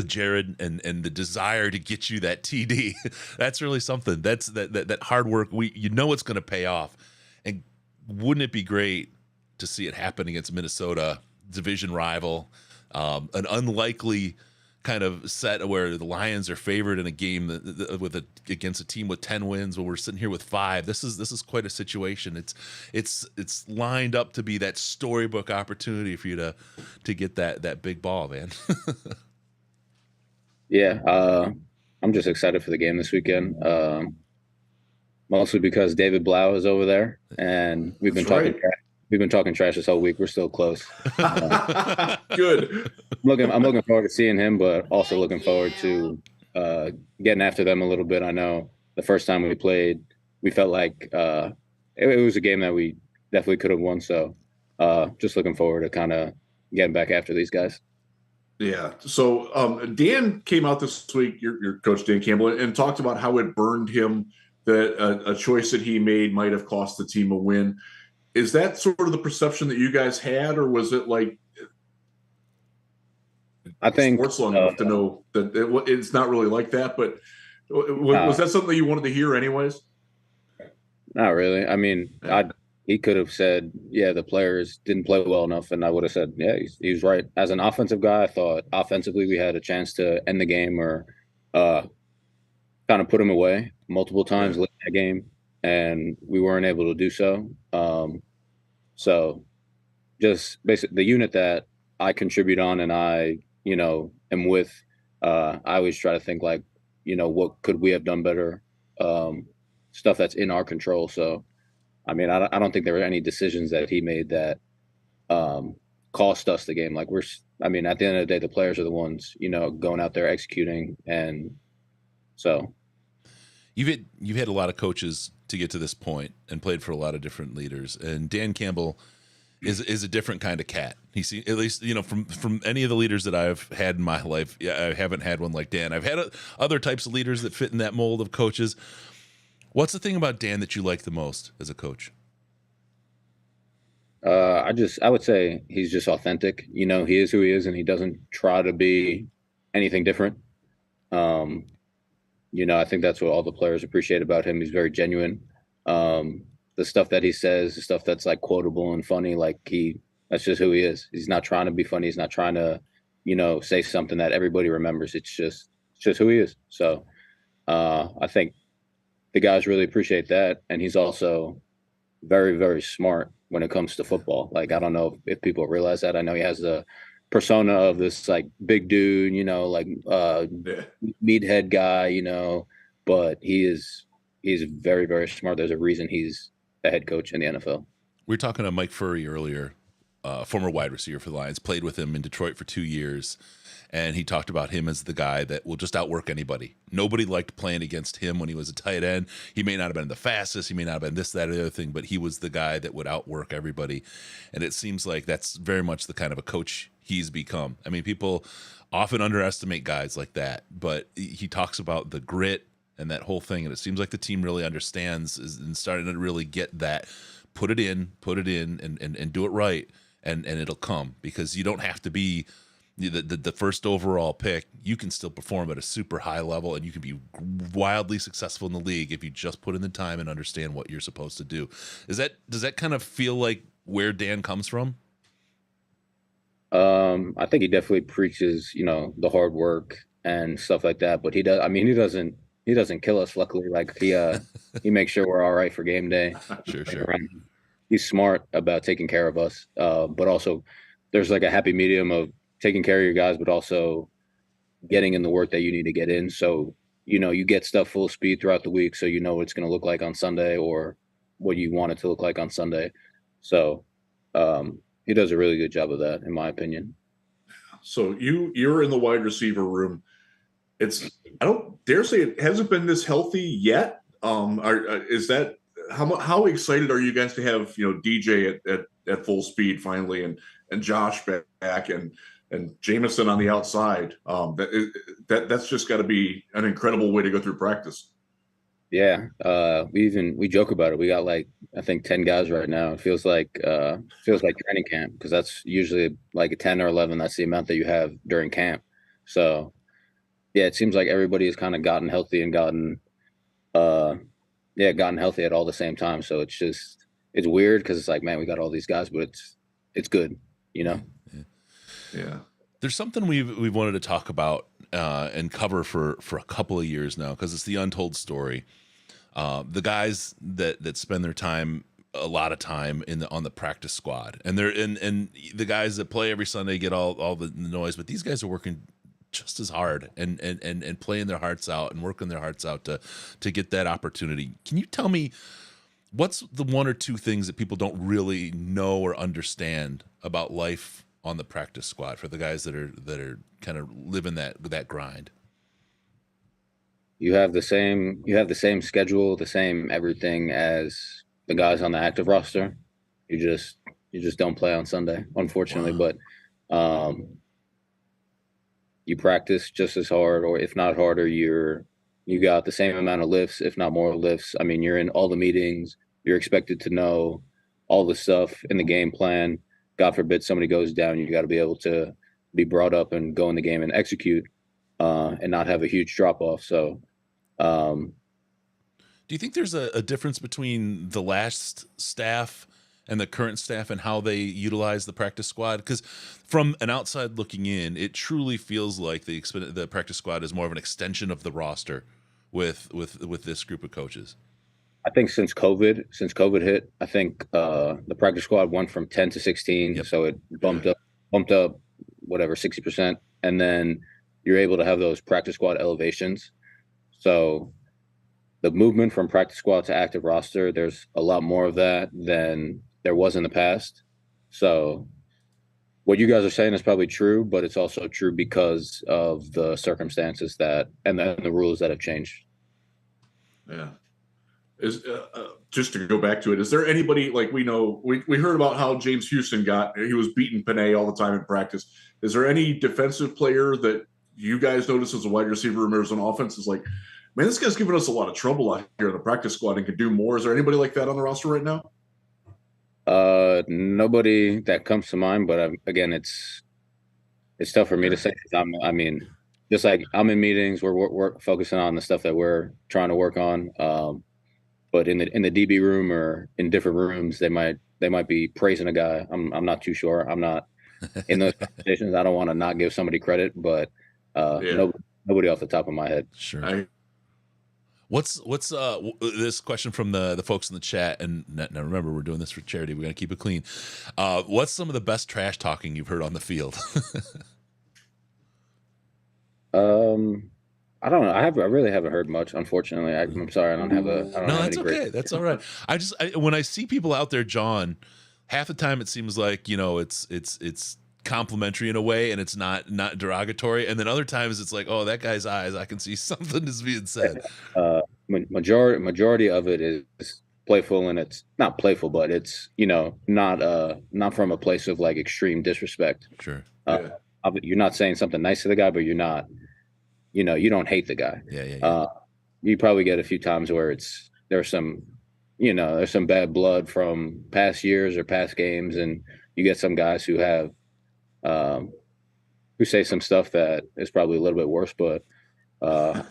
Jared, and the desire to get you that TD, that's really something. That's that hard work. It's going to pay off. And wouldn't it be great to see it happen against Minnesota, division rival, an unlikely kind of set where the Lions are favored in a game against a team with 10 wins, when we're sitting here with 5. This is quite a situation. It's lined up to be that storybook opportunity for you to get that big ball, man. Yeah, I'm just excited for the game this weekend. Mostly because David Blau is over there, and we've been talking trash this whole week. We're still close. Good. I'm looking forward to seeing him, but also looking forward to getting after them a little bit. I know the first time we played, we felt like it was a game that we definitely could have won. So just looking forward to kind of getting back after these guys. Yeah. So Dan came out this week, your coach Dan Campbell, and talked about how it burned him that a choice that he made might have cost the team a win. Is that sort of the perception that you guys had, or was it like I think sports long enough to know that it's not really like that? But was that something you wanted to hear anyways? Not really. I mean, he could have said, yeah, the players didn't play well enough, and I would have said, yeah, he was right. As an offensive guy, I thought offensively we had a chance to end the game or kind of put him away multiple times late in that game, and we weren't able to do so. So just basically the unit that I contribute on and I, am with, I always try to think like, what could we have done better? Stuff that's in our control. So, I mean, I don't think there were any decisions that he made that cost us the game. Like at the end of the day, the players are the ones, going out there executing. And so you've had a lot of coaches to get to this point and played for a lot of different leaders. And Dan Campbell is a different kind of cat. He's at least, from any of the leaders that I've had in my life, I haven't had one like Dan. I've had other types of leaders that fit in that mold of coaches. What's the thing about Dan that you like the most as a coach? I would say he's just authentic. He is who he is, and he doesn't try to be anything different. I think that's what all the players appreciate about him. He's very genuine. The stuff that he says, the stuff that's like quotable and funny, that's just who he is. He's not trying to be funny. He's not trying to, say something that everybody remembers. It's just who he is. So I think the guys really appreciate that. And he's also very, very smart when it comes to football. Like, I don't know if people realize that. I know he has the persona of this like big dude, meathead guy, but he's very, very smart. There's a reason he's the head coach in the NFL. We were talking to Mike Furry earlier, former wide receiver for the Lions, played with him in Detroit for 2 years. And he talked about him as the guy that will just outwork anybody. Nobody liked playing against him when he was a tight end. He may not have been the fastest. He may not have been this, that, or the other thing, but he was the guy that would outwork everybody. And it seems like that's very much the kind of a coach he's become. I mean, people often underestimate guys like that, but he talks about the grit and that whole thing. And it seems like the team really understands and starting to really get that. Put it in and do it right. And it'll come, because you don't have to be the first overall pick. You can still perform at a super high level, and you can be wildly successful in the league if you just put in the time and understand what you're supposed to do. Does that kind of feel like where Dan comes from? I think he definitely preaches, the hard work and stuff like that. But he doesn't kill us. Luckily, like he makes sure we're all right for game day. Sure. He's smart about taking care of us, but also there's like a happy medium of taking care of your guys, but also getting in the work that you need to get in. So, you get stuff full speed throughout the week, so you know what it's going to look like on Sunday or what you want it to look like on Sunday. So he does a really good job of that, in my opinion. So you're in the wide receiver room. I don't dare say it hasn't been this healthy yet. How excited are you guys to have DJ at full speed finally, and Josh back and Jameson on the outside? That's just got to be an incredible way to go through practice. Yeah, we joke about it. We got I think 10 guys right now. It feels like training camp, because that's usually like a 10 or 11. That's the amount that you have during camp. So yeah, it seems like everybody has kind of gotten healthy and gotten healthy at all the same time. So it's weird, because it's like, man, we got all these guys, but it's good, Yeah. There's something we've wanted to talk about and cover for a couple of years now, because it's the untold story. The guys that spend their time, a lot of time on the practice squad, and the guys that play every Sunday get all the noise, but these guys are working just as hard and playing their hearts out and working their hearts out to get that opportunity. Can you tell me what's the one or two things that people don't really know or understand about life on the practice squad for the guys that are kind of living that grind? You have the same schedule, the same everything as the guys on the active roster. You just don't play on Sunday, unfortunately. Wow. But you practice just as hard, or if not harder. You got the same amount of lifts, if not more lifts. I mean, you're in all the meetings. You're expected to know all the stuff in the game plan. God forbid somebody goes down, you got to be able to be brought up and go in the game and execute, and not have a huge drop off. So, do you think there's a difference between the last staff and the current staff and how they utilize the practice squad? Because from an outside looking in, it truly feels like the practice squad is more of an extension of the roster with this group of coaches. I think since COVID hit, I think the practice squad went from 10 to 16, Yep. so it bumped up whatever 60%, and then you're able to have those practice squad elevations. So the movement from practice squad to active roster, there's a lot more of that than there was in the past. So what you guys are saying is probably true, but it's also true because of the circumstances that and the rules that have changed. Yeah. Is just to go back to it, is there anybody, like, we know we heard about how James Houston he was beating Panay all the time in practice. Is there any defensive player that you guys notice as a wide receiver or as an offense is like, man, this guy's giving us a lot of trouble out here in the practice squad and can do more? Is there anybody like that on the roster right now? Nobody that comes to mind, but again, it's tough for me to say. I mean, just like I'm in meetings, we're focusing on the stuff that we're trying to work on. But in the DB room or in different rooms, they might be praising a guy. I'm not too sure. I'm not in those conversations. I don't want to not give somebody credit, but nobody off the top of my head. Sure. What's this question from the folks in the chat? And now remember, we're doing this for charity. We're gonna keep it clean. What's some of the best trash talking you've heard on the field? I don't know. I really haven't heard much, unfortunately. I'm sorry. I don't have that's okay. That's all right. When I see people out there, John, half the time it seems like, it's complimentary in a way and it's not derogatory. And then other times it's like, oh, that guy's eyes, I can see something is being said. Majority of it is playful, and it's not playful, but it's, not from a place of like extreme disrespect. Sure. You're not saying something nice to the guy, but you're not, you don't hate the guy. Yeah. You probably get a few times where there's some bad blood from past years or past games, and you get some guys who have who say some stuff that is probably a little bit worse, but I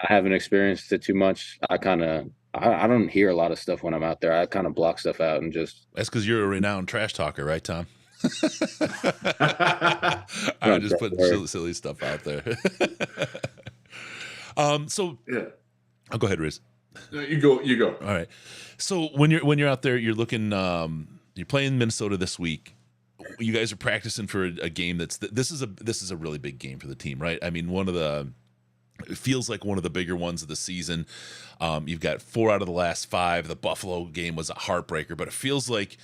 haven't experienced it too much. I don't hear a lot of stuff when I'm out there. I kind of block stuff out and just. That's because you're a renowned trash talker, right, Tom? I'm just putting silly stuff out there. Go ahead, Riz. You go. All right. So when you're out there, you're looking. You're playing Minnesota this week. You guys are practicing for a game this is a really big game for the team, right? I mean, it feels like one of the bigger ones of the season. You've got 4 out of the last 5. The Buffalo game was a heartbreaker, but it feels like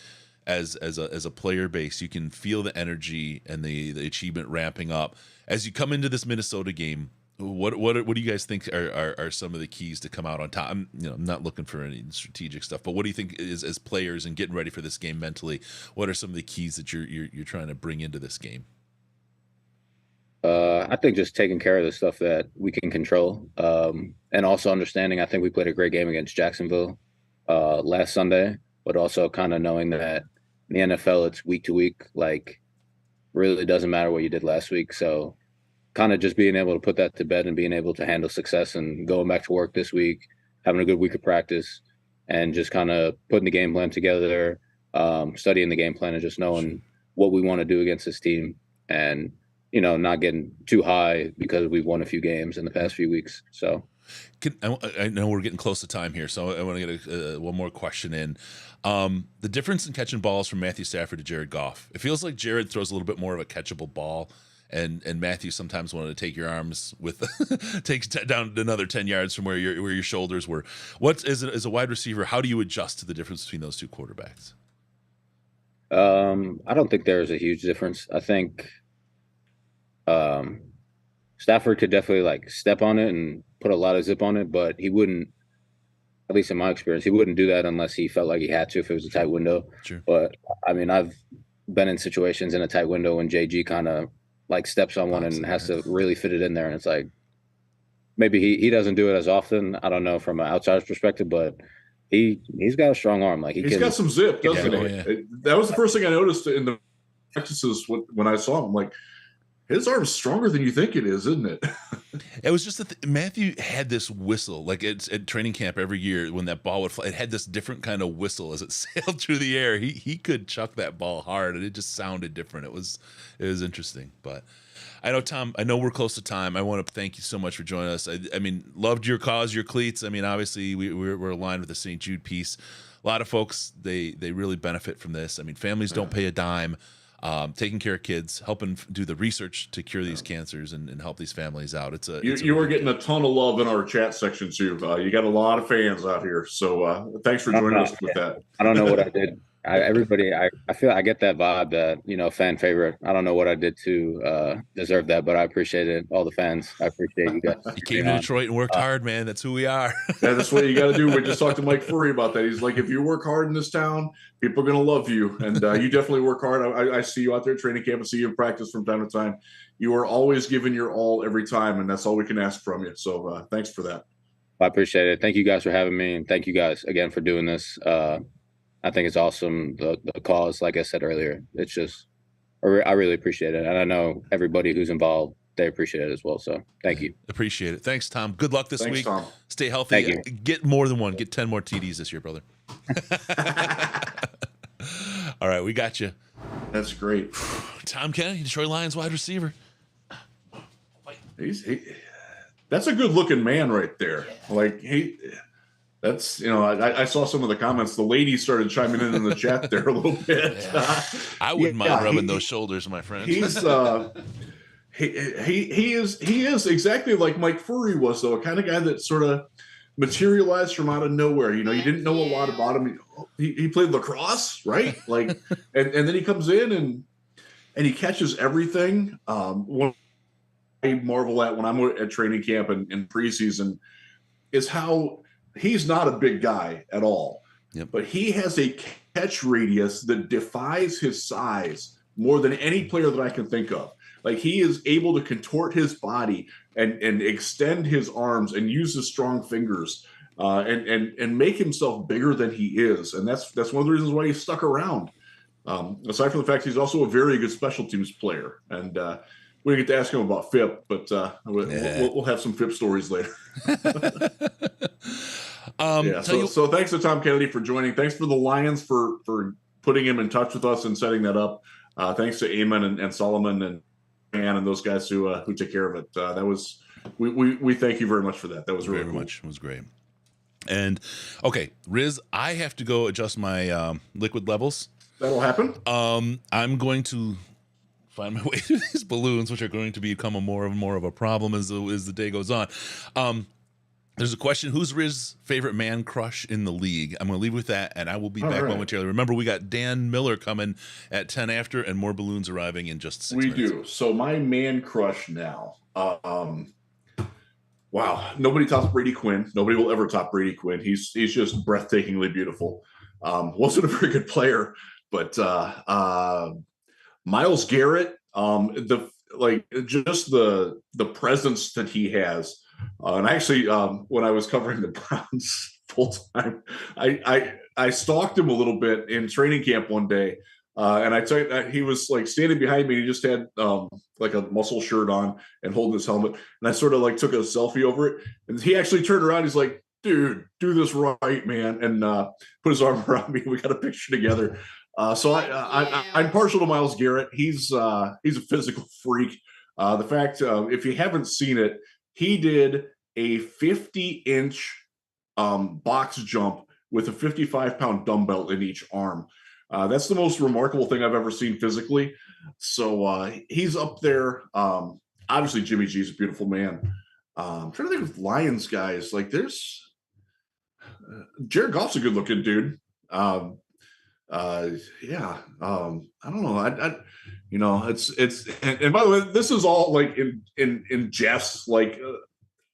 as a player base, you can feel the energy and the achievement ramping up as you come into this Minnesota game. What do you guys think are some of the keys to come out on top? I'm not looking for any strategic stuff, but what do you think is, as players and getting ready for this game mentally, what are some of the keys that you're trying to bring into this game? I think just taking care of the stuff that we can control, and also understanding. I think we played a great game against Jacksonville last Sunday, but also kind of knowing that in the NFL it's week to week. Like, really doesn't matter what you did last week. So kind of just being able to put that to bed and being able to handle success and going back to work this week, having a good week of practice, and just kind of putting the game plan together, studying the game plan, and just knowing what we want to do against this team, and not getting too high because we've won a few games in the past few weeks. So I know we're getting close to time here, so I want to get one more question in. The difference in catching balls from Matthew Stafford to Jared Goff. It feels like Jared throws a little bit more of a catchable ball, and Matthew sometimes wanted to take your arms takes down another 10 yards from where your shoulders were. As a wide receiver, how do you adjust to the difference between those two quarterbacks? I don't think there's a huge difference. I think Stafford could definitely step on it and put a lot of zip on it, but he wouldn't, at least in my experience, he wouldn't do that unless he felt like he had to, if it was a tight window. Sure. But I mean, I've been in situations in a tight window when JG kind of like steps on one and has to really fit it in there. And it's like, maybe he doesn't do it as often. I don't know from an outsider's perspective, but he's got a strong arm. Like he's got some zip, doesn't he? Yeah. That was the first thing I noticed in the practices when I saw him. Like, his arm's stronger than you think it is, isn't it? It was just that Matthew had this whistle, like it's at training camp every year when that ball would fly. It had this different kind of whistle as it sailed through the air. He could chuck that ball hard, and it just sounded different. It was interesting. But I know, Tom, I know we're close to time. I want to thank you so much for joining us. I mean, loved your cause, your cleats. I mean, obviously we're aligned with the St. Jude piece. A lot of folks, they really benefit from this. I mean, families don't pay a dime. Taking care of kids, helping do the research to cure these cancers and help these families out. You were getting a ton of love in our chat section too. You got a lot of fans out here, so thanks for joining us with that. I don't know what I did. I feel I get that vibe that, fan favorite. I don't know what I did to deserve that, but I appreciate it. All the fans, I appreciate you guys. You came to Detroit and worked hard, man. That's who we are. That's what you got to do. We just talked to Mike Furry about that. He's like, if you work hard in this town, people are going to love you, and you definitely work hard. I see you out there at training camp. I see you in practice from time to time. You are always giving your all every time, and that's all we can ask from you. So thanks for that. I appreciate it. Thank you guys for having me, and thank you guys again for doing this. I think it's awesome. The cause, like I said earlier, it's just, I really appreciate it. And I know everybody who's involved, they appreciate it as well. So thank you. Appreciate it. Thanks, Tom. Good luck this week. Tom. Stay healthy. Thank you. Get more than one. Get 10 more TDs this year, brother. All right, we got you. That's great. Tom Kennedy, Detroit Lions wide receiver. That's a good looking man right there. Like that's, I saw some of the comments. The ladies started chiming in the chat there a little bit. Yeah. I wouldn't mind rubbing those shoulders, my friend. He's he is exactly like Mike Furry was, though, a kind of guy that sort of materialized from out of nowhere. You didn't know a lot about him. He played lacrosse, right? Like, and then he comes in and he catches everything. What I marvel at when I'm at training camp and in preseason is how he's not a big guy at all, but he has a catch radius that defies his size more than any player that I can think of. Like, he is able to contort his body and extend his arms and use his strong fingers and make himself bigger than he is. And that's one of the reasons why he's stuck around. Aside from the fact he's also a very good special teams player. And we didn't get to ask him about FIP, but we'll have some FIP stories later. So thanks to Tom Kennedy for joining. Thanks for the Lions for putting him in touch with us and setting that up. Thanks to Eamon and Solomon and Ann and those guys who took care of it. That was we thank you very much for that. That was really very cool. much. It was great. And okay, Riz, I have to go adjust my liquid levels. That'll happen. I'm going to find my way through these balloons, which are going to become more and more of a problem as the day goes on. There's a question: who's Riz's favorite man crush in the league? I'm going to leave with that, and I will be back momentarily. Remember, we got Dan Miller coming at 10 after, and more balloons arriving in just 6 minutes. We do. So my man crush now. Wow, nobody tops Brady Quinn. Nobody will ever top Brady Quinn. He's just breathtakingly beautiful. Wasn't a very good player, but Myles Garrett, the presence that he has. And actually, when I was covering the Browns full time, I stalked him a little bit in training camp one day, and he was like standing behind me. And he just had like a muscle shirt on and holding his helmet, and I sort of like took a selfie over it. And he actually turned around. He's like, "Dude, do this right, man," and put his arm around me. We got a picture together. So I'm partial to Myles Garrett. He's a physical freak. The fact, if you haven't seen it, he did a 50-inch box jump with a 55-pound dumbbell in each arm. That's the most remarkable thing I've ever seen physically. So he's up there. Obviously, Jimmy G's a beautiful man. I'm trying to think of Lions guys. Like, there's Jared Goff's a good-looking dude. I don't know. It's and by the way, this is all like in jest. Like,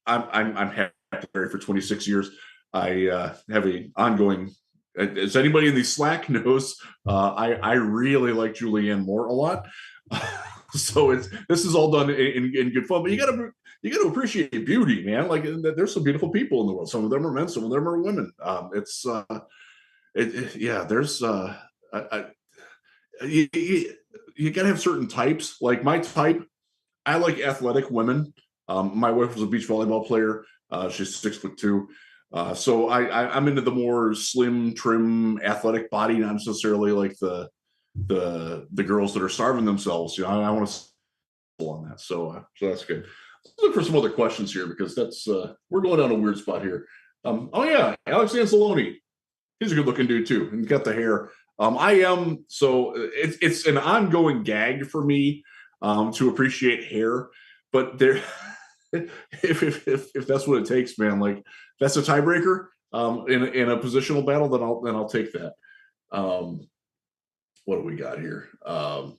I'm happy for 26 years. I have a ongoing, as anybody in the Slack knows, I really like Julianne Moore a lot. So this is all done in good fun. But you gotta appreciate beauty, man. Like there's some beautiful people in the world. Some of them are men, some of them are women. There's you gotta have certain types. Like my type, I like athletic women. My wife was a beach volleyball player. She's 6'2". So I'm into the more slim, trim, athletic body, not necessarily like the girls that are starving themselves. You know, I want to on that. So that's good. Let's look for some other questions here because that's we're going down a weird spot here. Oh yeah, Alex Anzalone. He's a good looking dude too, and got the hair. It's an ongoing gag for me to appreciate hair, but there. If that's what it takes, man, like that's a tiebreaker in a positional battle, then I'll take that. What do we got here? I'm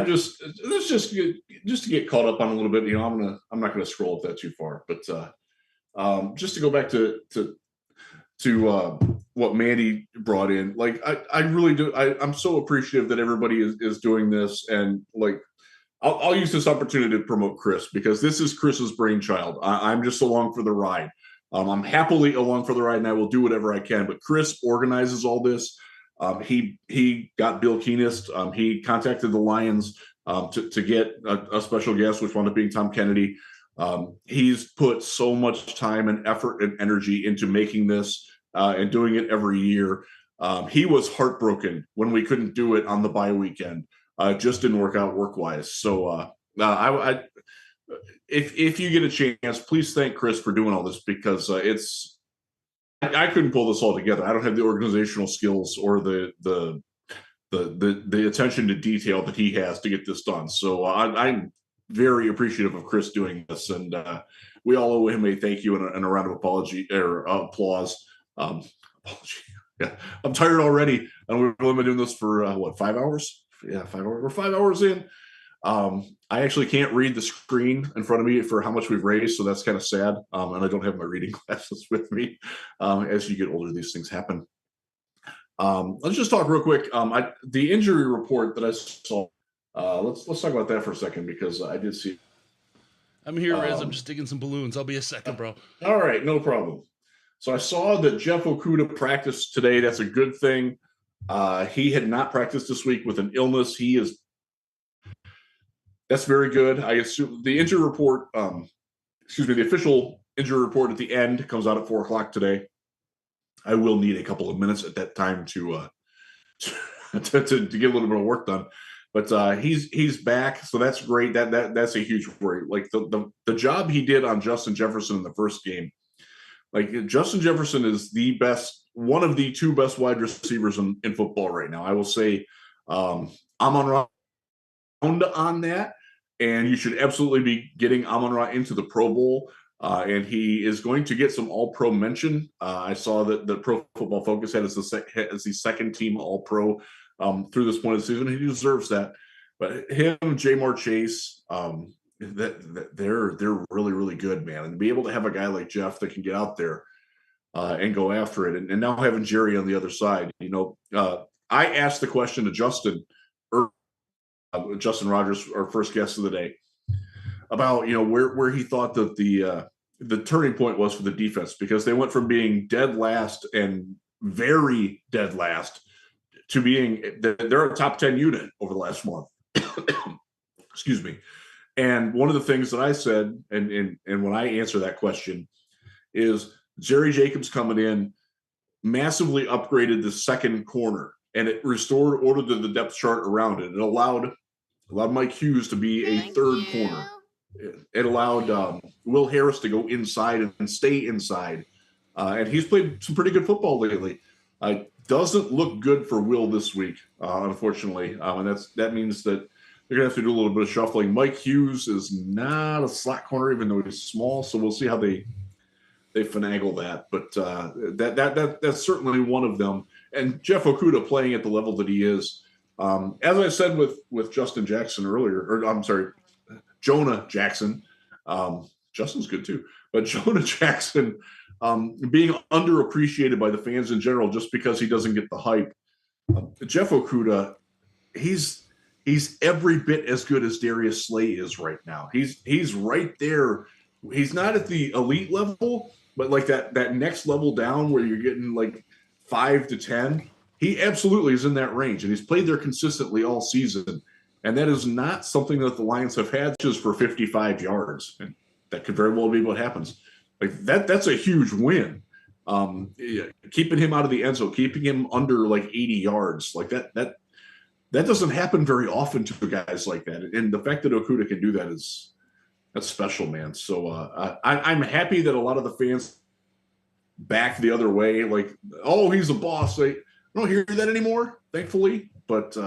just to get caught up on a little bit. You know, I'm not gonna scroll up that too far, but just to go back to what Mandy brought in, like I really do. I'm so appreciative that everybody is doing this, and like. I'll use this opportunity to promote Chris because this is Chris's brainchild. I'm just along for the ride. I'm happily along for the ride, and I will do whatever I can. But Chris organizes all this. He got Bill Keenist. He contacted the Lions to get a special guest, which wound up being Tom Kennedy. He's put so much time and effort and energy into making this and doing it every year. He was heartbroken when we couldn't do it on the bye weekend. Just didn't work out work-wise. So if you get a chance, please thank Chris for doing all this because I couldn't pull this all together. I don't have the organizational skills or the attention to detail that he has to get this done. So I'm very appreciative of Chris doing this, and we all owe him a thank you and a round of applause. Apology. Yeah, I'm tired already, and we've only been doing this for 5 hours. Yeah, 5 hours. We're 5 hours in. I actually can't read the screen in front of me for how much we've raised, so that's kind of sad. And I don't have my reading glasses with me. As you get older, these things happen. Let's just talk real quick. The injury report that I saw. Let's talk about that for a second because I did see. I'm here, Riz. I'm just digging some balloons. I'll be a second, bro. All right, no problem. So I saw that Jeff Okudah practiced today. That's a good thing. He had not practiced this week with an illness. That's very good. I assume the injury report, the official injury report at the end comes out at 4:00 today. I will need a couple of minutes at that time to get a little bit of work done. But he's back, so that's great. That's a huge worry. Like the job he did on Justin Jefferson in the first game. Like Justin Jefferson is one of the two best wide receivers in football right now. I will say I'm on that, and you should absolutely be getting Amon-Ra into the Pro Bowl, and he is going to get some All-Pro mention. I saw that the Pro Football Focus had as the second team All-Pro through this point of the season. He deserves that. But him, Jamar Chase, they're really, really good, man. And to be able to have a guy like Jeff that can get out there and go after it, and now having Jerry on the other side, I asked the question to Justin Rogers, our first guest of the day, about where he thought that the turning point was for the defense, because they went from being dead last and very dead last to being they're a top 10 unit over the last month. Excuse me. And one of the things that I said, and when I answer that question, is Jerry Jacobs coming in massively upgraded the second corner, and it restored order to the depth chart around it. It allowed Mike Hughes to be a third corner. It allowed Will Harris to go inside and stay inside. And he's played some pretty good football lately. Doesn't look good for Will this week, unfortunately. And that means that they're going to have to do a little bit of shuffling. Mike Hughes is not a slot corner, even though he's small. So we'll see how they finagle that. But that's certainly one of them. And Jeff Okudah playing at the level that he is. As I said with Justin Jackson earlier, or I'm sorry, Jonah Jackson. Justin's good too. But Jonah Jackson being underappreciated by the fans in general just because he doesn't get the hype. Jeff Okudah he's every bit as good as Darius Slay is right now. He's right there. He's not at the elite level, but like that next level down where you're getting like 5 to 10. He absolutely is in that range, and he's played there consistently all season. And that is not something that the Lions have had just for 55 yards. And that could very well be what happens. Like that's a huge win. Keeping him out of the end zone, keeping him under like 80 yards, like that doesn't happen very often to guys like that. And the fact that Okudah can do that that's special, man. So I'm happy that a lot of the fans back the other way, like, oh, he's a boss. I don't hear that anymore, thankfully. But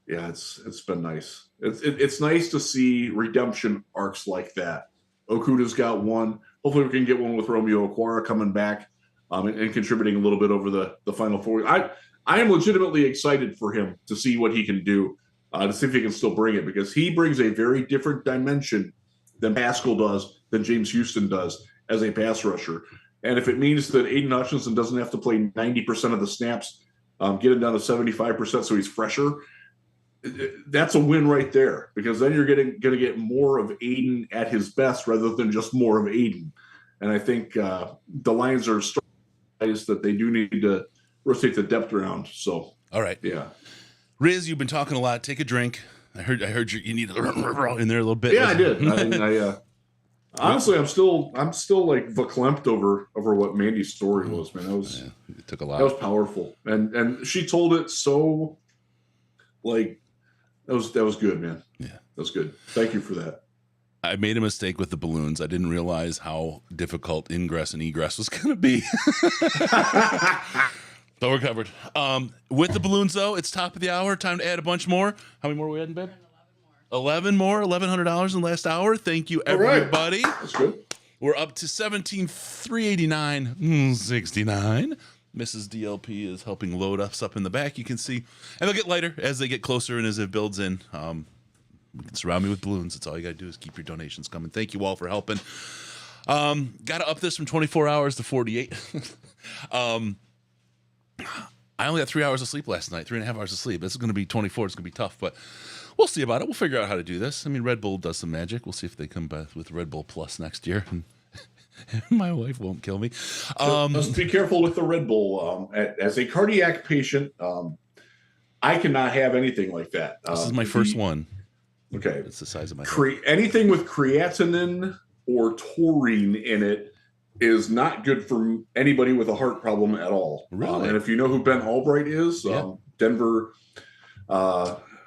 yeah, it's been nice. It's nice to see redemption arcs like that. Okudah's got one. Hopefully we can get one with Romeo Okwara coming back and contributing a little bit over the Final Four. I am legitimately excited for him to see what he can do, to see if he can still bring it, because he brings a very different dimension than Pascal does, than James Houston does as a pass rusher. And if it means that Aiden Hutchinson doesn't have to play 90% of the snaps, get it down to 75% so he's fresher, that's a win right there, because then you're going to get more of Aiden at his best rather than just more of Aiden. And I think the Lions are surprised that they do need to rotate the depth around. So, all right, yeah. Riz, you've been talking a lot. Take a drink. I heard you need in there a little bit. Yeah, I did. Honestly, I'm still like verklempt over what Mandy's story was, man. It took a lot. That was powerful, and she told it so like that was good, man. Yeah, that was good. Thank you for that. I made a mistake with the balloons. I didn't realize how difficult ingress and egress was going to be. But we're covered. With the balloons, though, it's top of the hour. Time to add a bunch more. How many more are we adding, babe? 11 more. $1,100 in the last hour. Thank you, everybody. Right. That's good. We're up to $17,389.69. Mrs. DLP is helping load us up in the back. You can see, and they'll get lighter as they get closer and as it builds in. We can surround me with balloons. That's all you got to do is keep your donations coming. Thank you all for helping. Got to up this from 24 hours to 48. I only got 3 hours of sleep last night, 3.5 hours of sleep. This is going to be 24. It's going to be tough, but we'll see about it. We'll figure out how to do this. I mean, Red Bull does some magic. We'll see if they come back with Red Bull Plus next year. My wife won't kill me. Just be careful with the Red Bull. As a cardiac patient, I cannot have anything like that. This is my first one. Okay. It's the size of my head. Anything with creatinine or taurine in it is not good for anybody with a heart problem at all. Really? And if you know who Ben Albright is, Denver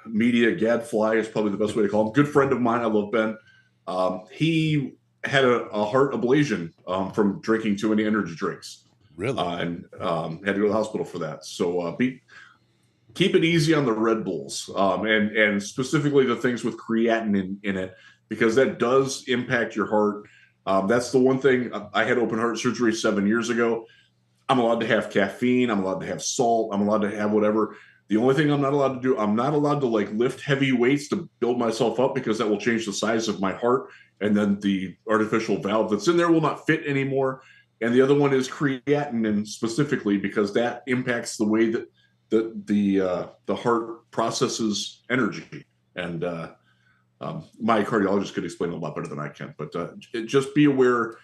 media gadfly is probably the best way to call him. Good friend of mine. I love Ben. He had a heart ablation from drinking too many energy drinks. Really? And had to go to the hospital for that. So keep it easy on the Red Bulls, and specifically the things with creatinine in it, because that does impact your heart. That's the one thing. I had open heart surgery 7 years ago. I'm allowed to have caffeine. I'm allowed to have salt. I'm allowed to have whatever. The only thing I'm not allowed to do, I'm not allowed to like lift heavy weights to build myself up, because that will change the size of my heart. And then the artificial valve that's in there will not fit anymore. And the other one is creatinine specifically, because that impacts the way that the heart processes energy. And my cardiologist could explain it a lot better than I can. But just be aware,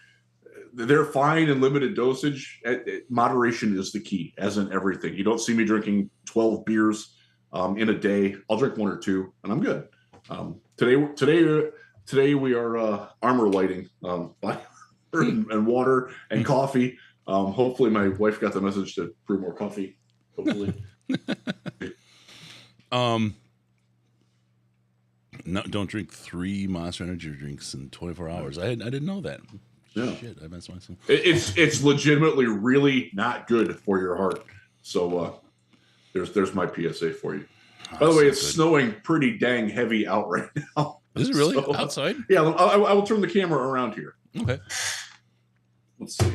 they're fine in limited dosage. Moderation is the key, as in everything. You don't see me drinking 12 beers in a day. I'll drink 1 or 2, and I'm good. Today we are armor lighting and water and coffee. Hopefully my wife got the message to brew more coffee. Hopefully. No, don't drink 3 Monster Energy drinks in 24 hours. I didn't know that. Yeah. Shit, I messed myself. It's legitimately really not good for your heart. So there's my PSA for you. By the way, it's snowing pretty dang heavy out right now. Is it really? Outside? Yeah, I will turn the camera around here. Okay. Let's see.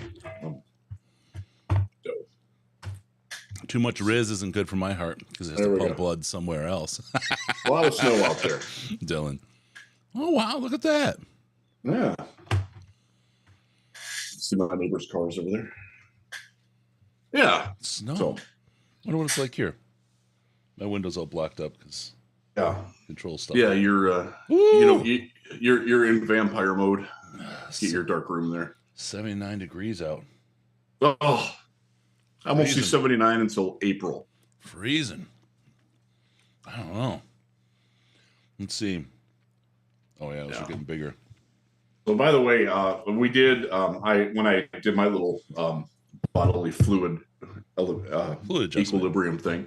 Too much Riz isn't good for my heart, because it has to pump blood somewhere else. A lot of snow out there. Dylan. Oh, wow. Look at that. Yeah. See my neighbor's cars over there. Yeah. Snow. I wonder what it's like here. My window's all blocked up because control stuff. Yeah, you're in vampire mode. Get your dark room there. 79 degrees out. Oh, I won't see 79 until April. Freezing. I don't know. Let's see. Oh yeah, those are getting bigger. So by the way, we did when I did my little bodily fluid equilibrium thing,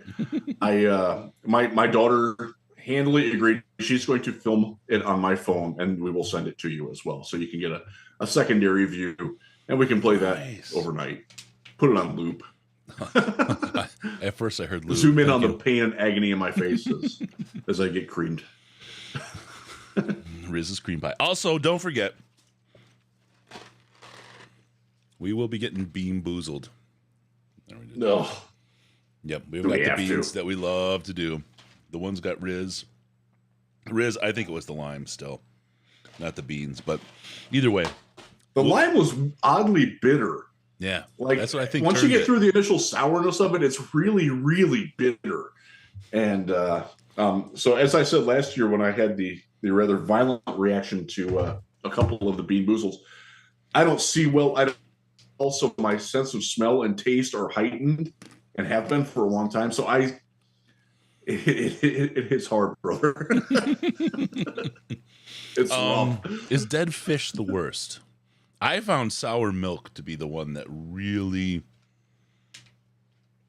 my daughter handily agreed she's going to film it on my phone, and we will send it to you as well, so you can get a secondary view, and we can play that overnight. Put it on loop. At first, I heard loop. Zoom in on the pain and agony in my face as I get creamed. Riz's cream pie. Also, don't forget, we will be getting bean boozled. No. Yep, we've got the beans that we love to do. The ones got Riz. Riz, I think it was the lime still, not the beans. But either way, the lime was oddly bitter. Yeah, like that's what I think. Once you get through the initial sourness of it, it's really, really bitter. And so, as I said last year, when I had the rather violent reaction to a couple of the Bean Boozles, I don't see well. Also, my sense of smell and taste are heightened and have been for a long time. So it hits hard, brother. It's rough. Is dead fish the worst? I found sour milk to be the one that really.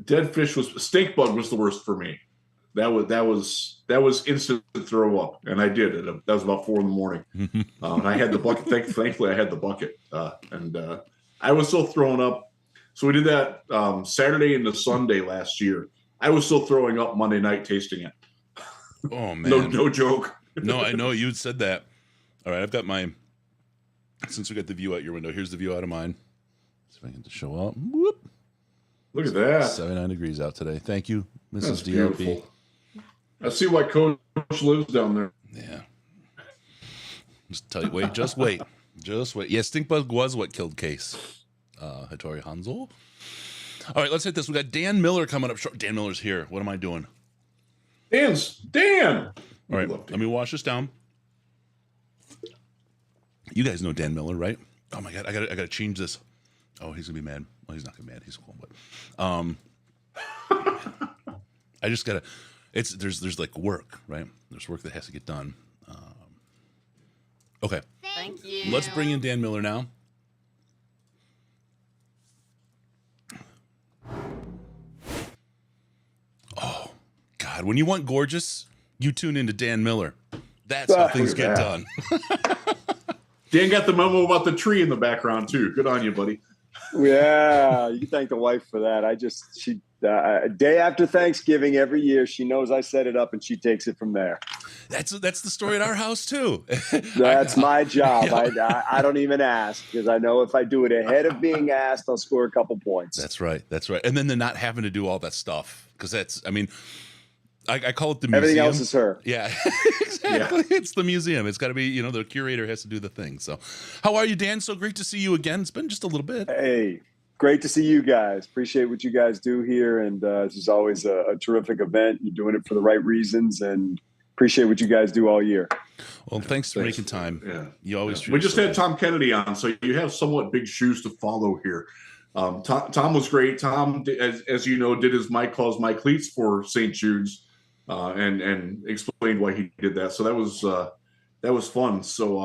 Dead fish stink bug was the worst for me. That was instant throw up, and I did it. That was about 4 a.m. And I had the bucket. Thankfully, I had the bucket, and I was still throwing up. So we did that Saturday into Sunday last year. I was still throwing up Monday night tasting it. Oh man, no joke. No, I know you said that. All right, I've got my. Since we got the view out your window, here's the view out of mine. See if I can get to show up. Whoop. Look at that. 79 degrees out today. Thank you, Mrs. That's DLP. beautiful. I see why Coach lives down there. Yeah. Just tell you, wait. Just wait. Yeah, stink bug was what killed Case. Hattori Hanzo. All right, let's hit this. We got Dan Miller coming up short. Dan Miller's here. What am I doing? Dan. All right, let me wash this down. You guys know Dan Miller, right? Oh my God, I gotta change this. Oh, he's gonna be mad. Well, he's not gonna be mad. He's cool, but I just gotta. There's like work, right? There's work that has to get done. Okay. Thank you. Let's bring in Dan Miller now. Oh God, when you want gorgeous, you tune into Dan Miller. That's how things get done. Dan got the memo about the tree in the background too. Good on you, buddy. Yeah, you can thank the wife for that. She day after Thanksgiving every year, she knows I set it up and she takes it from there. That's the story at our house too. That's my job. Yeah. I don't even ask because I know if I do it ahead of being asked, I'll score a couple points. That's right. And then they're not having to do all that stuff because I call it the museum. Everything else is her. Yeah, exactly. Yeah. It's the museum. It's got to be, the curator has to do the thing. So how are you, Dan? So great to see you again. It's been just a little bit. Hey, great to see you guys. Appreciate what you guys do here. And this is always a terrific event. You're doing it for the right reasons and appreciate what you guys do all year. Well, thanks for making time. Yeah. You always. We just had Tom Kennedy on, so you have somewhat big shoes to follow here. Tom was great. Tom, as you know, did his Mike Calls My Cleats for St. Jude's. And explained why he did that. So that was fun. So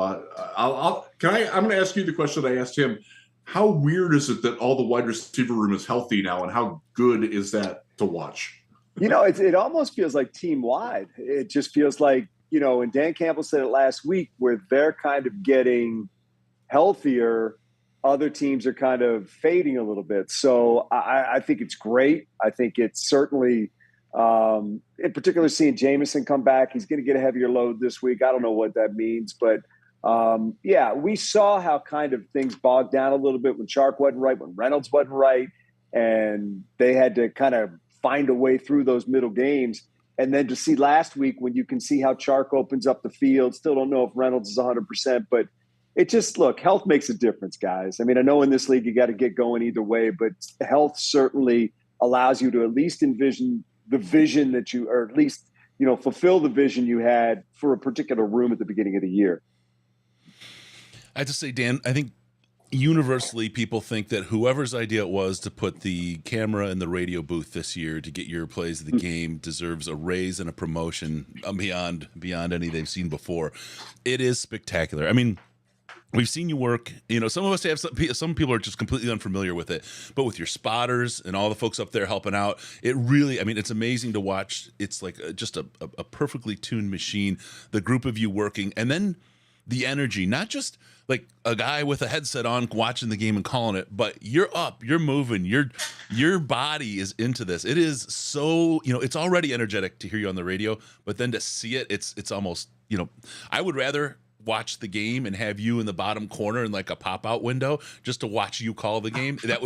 I'm going to ask you the question I asked him. How weird is it that all the wide receiver room is healthy now, and how good is that to watch? It almost feels like team wide. It just feels like, and Dan Campbell said it last week, where they're kind of getting healthier, other teams are kind of fading a little bit. So I think it's great. I think it's certainly. In particular, seeing Jameson come back, he's going to get a heavier load this week. I don't know what that means, but we saw how kind of things bogged down a little bit when Chark wasn't right, when Reynolds wasn't right, and they had to kind of find a way through those middle games. And then to see last week when you can see how Chark opens up the field, still don't know if Reynolds is 100%, but it just, health makes a difference, guys. I mean, I know in this league you got to get going either way, but health certainly allows you to at least envision the vision that you, or at least, you know, fulfill the vision you had for a particular room at the beginning of the year. I have to say, Dan, I think universally people think that whoever's idea it was to put the camera in the radio booth this year to get your plays of the game deserves a raise and a promotion beyond any they've seen before. It is spectacular. I mean, we've seen you work. You know, some of us have some people are just completely unfamiliar with it, but with your spotters and all the folks up there helping out, it really, I mean, it's amazing to watch. It's like just a perfectly tuned machine, the group of you working, and then the energy, not just like a guy with a headset on watching the game and calling it, but you're up, you're moving, your body is into this. It is so, you know, it's already energetic to hear you on the radio, but then to see it, it's almost, you know, I would rather watch the game and have you in the bottom corner in like a pop-out window just to watch you call the game. That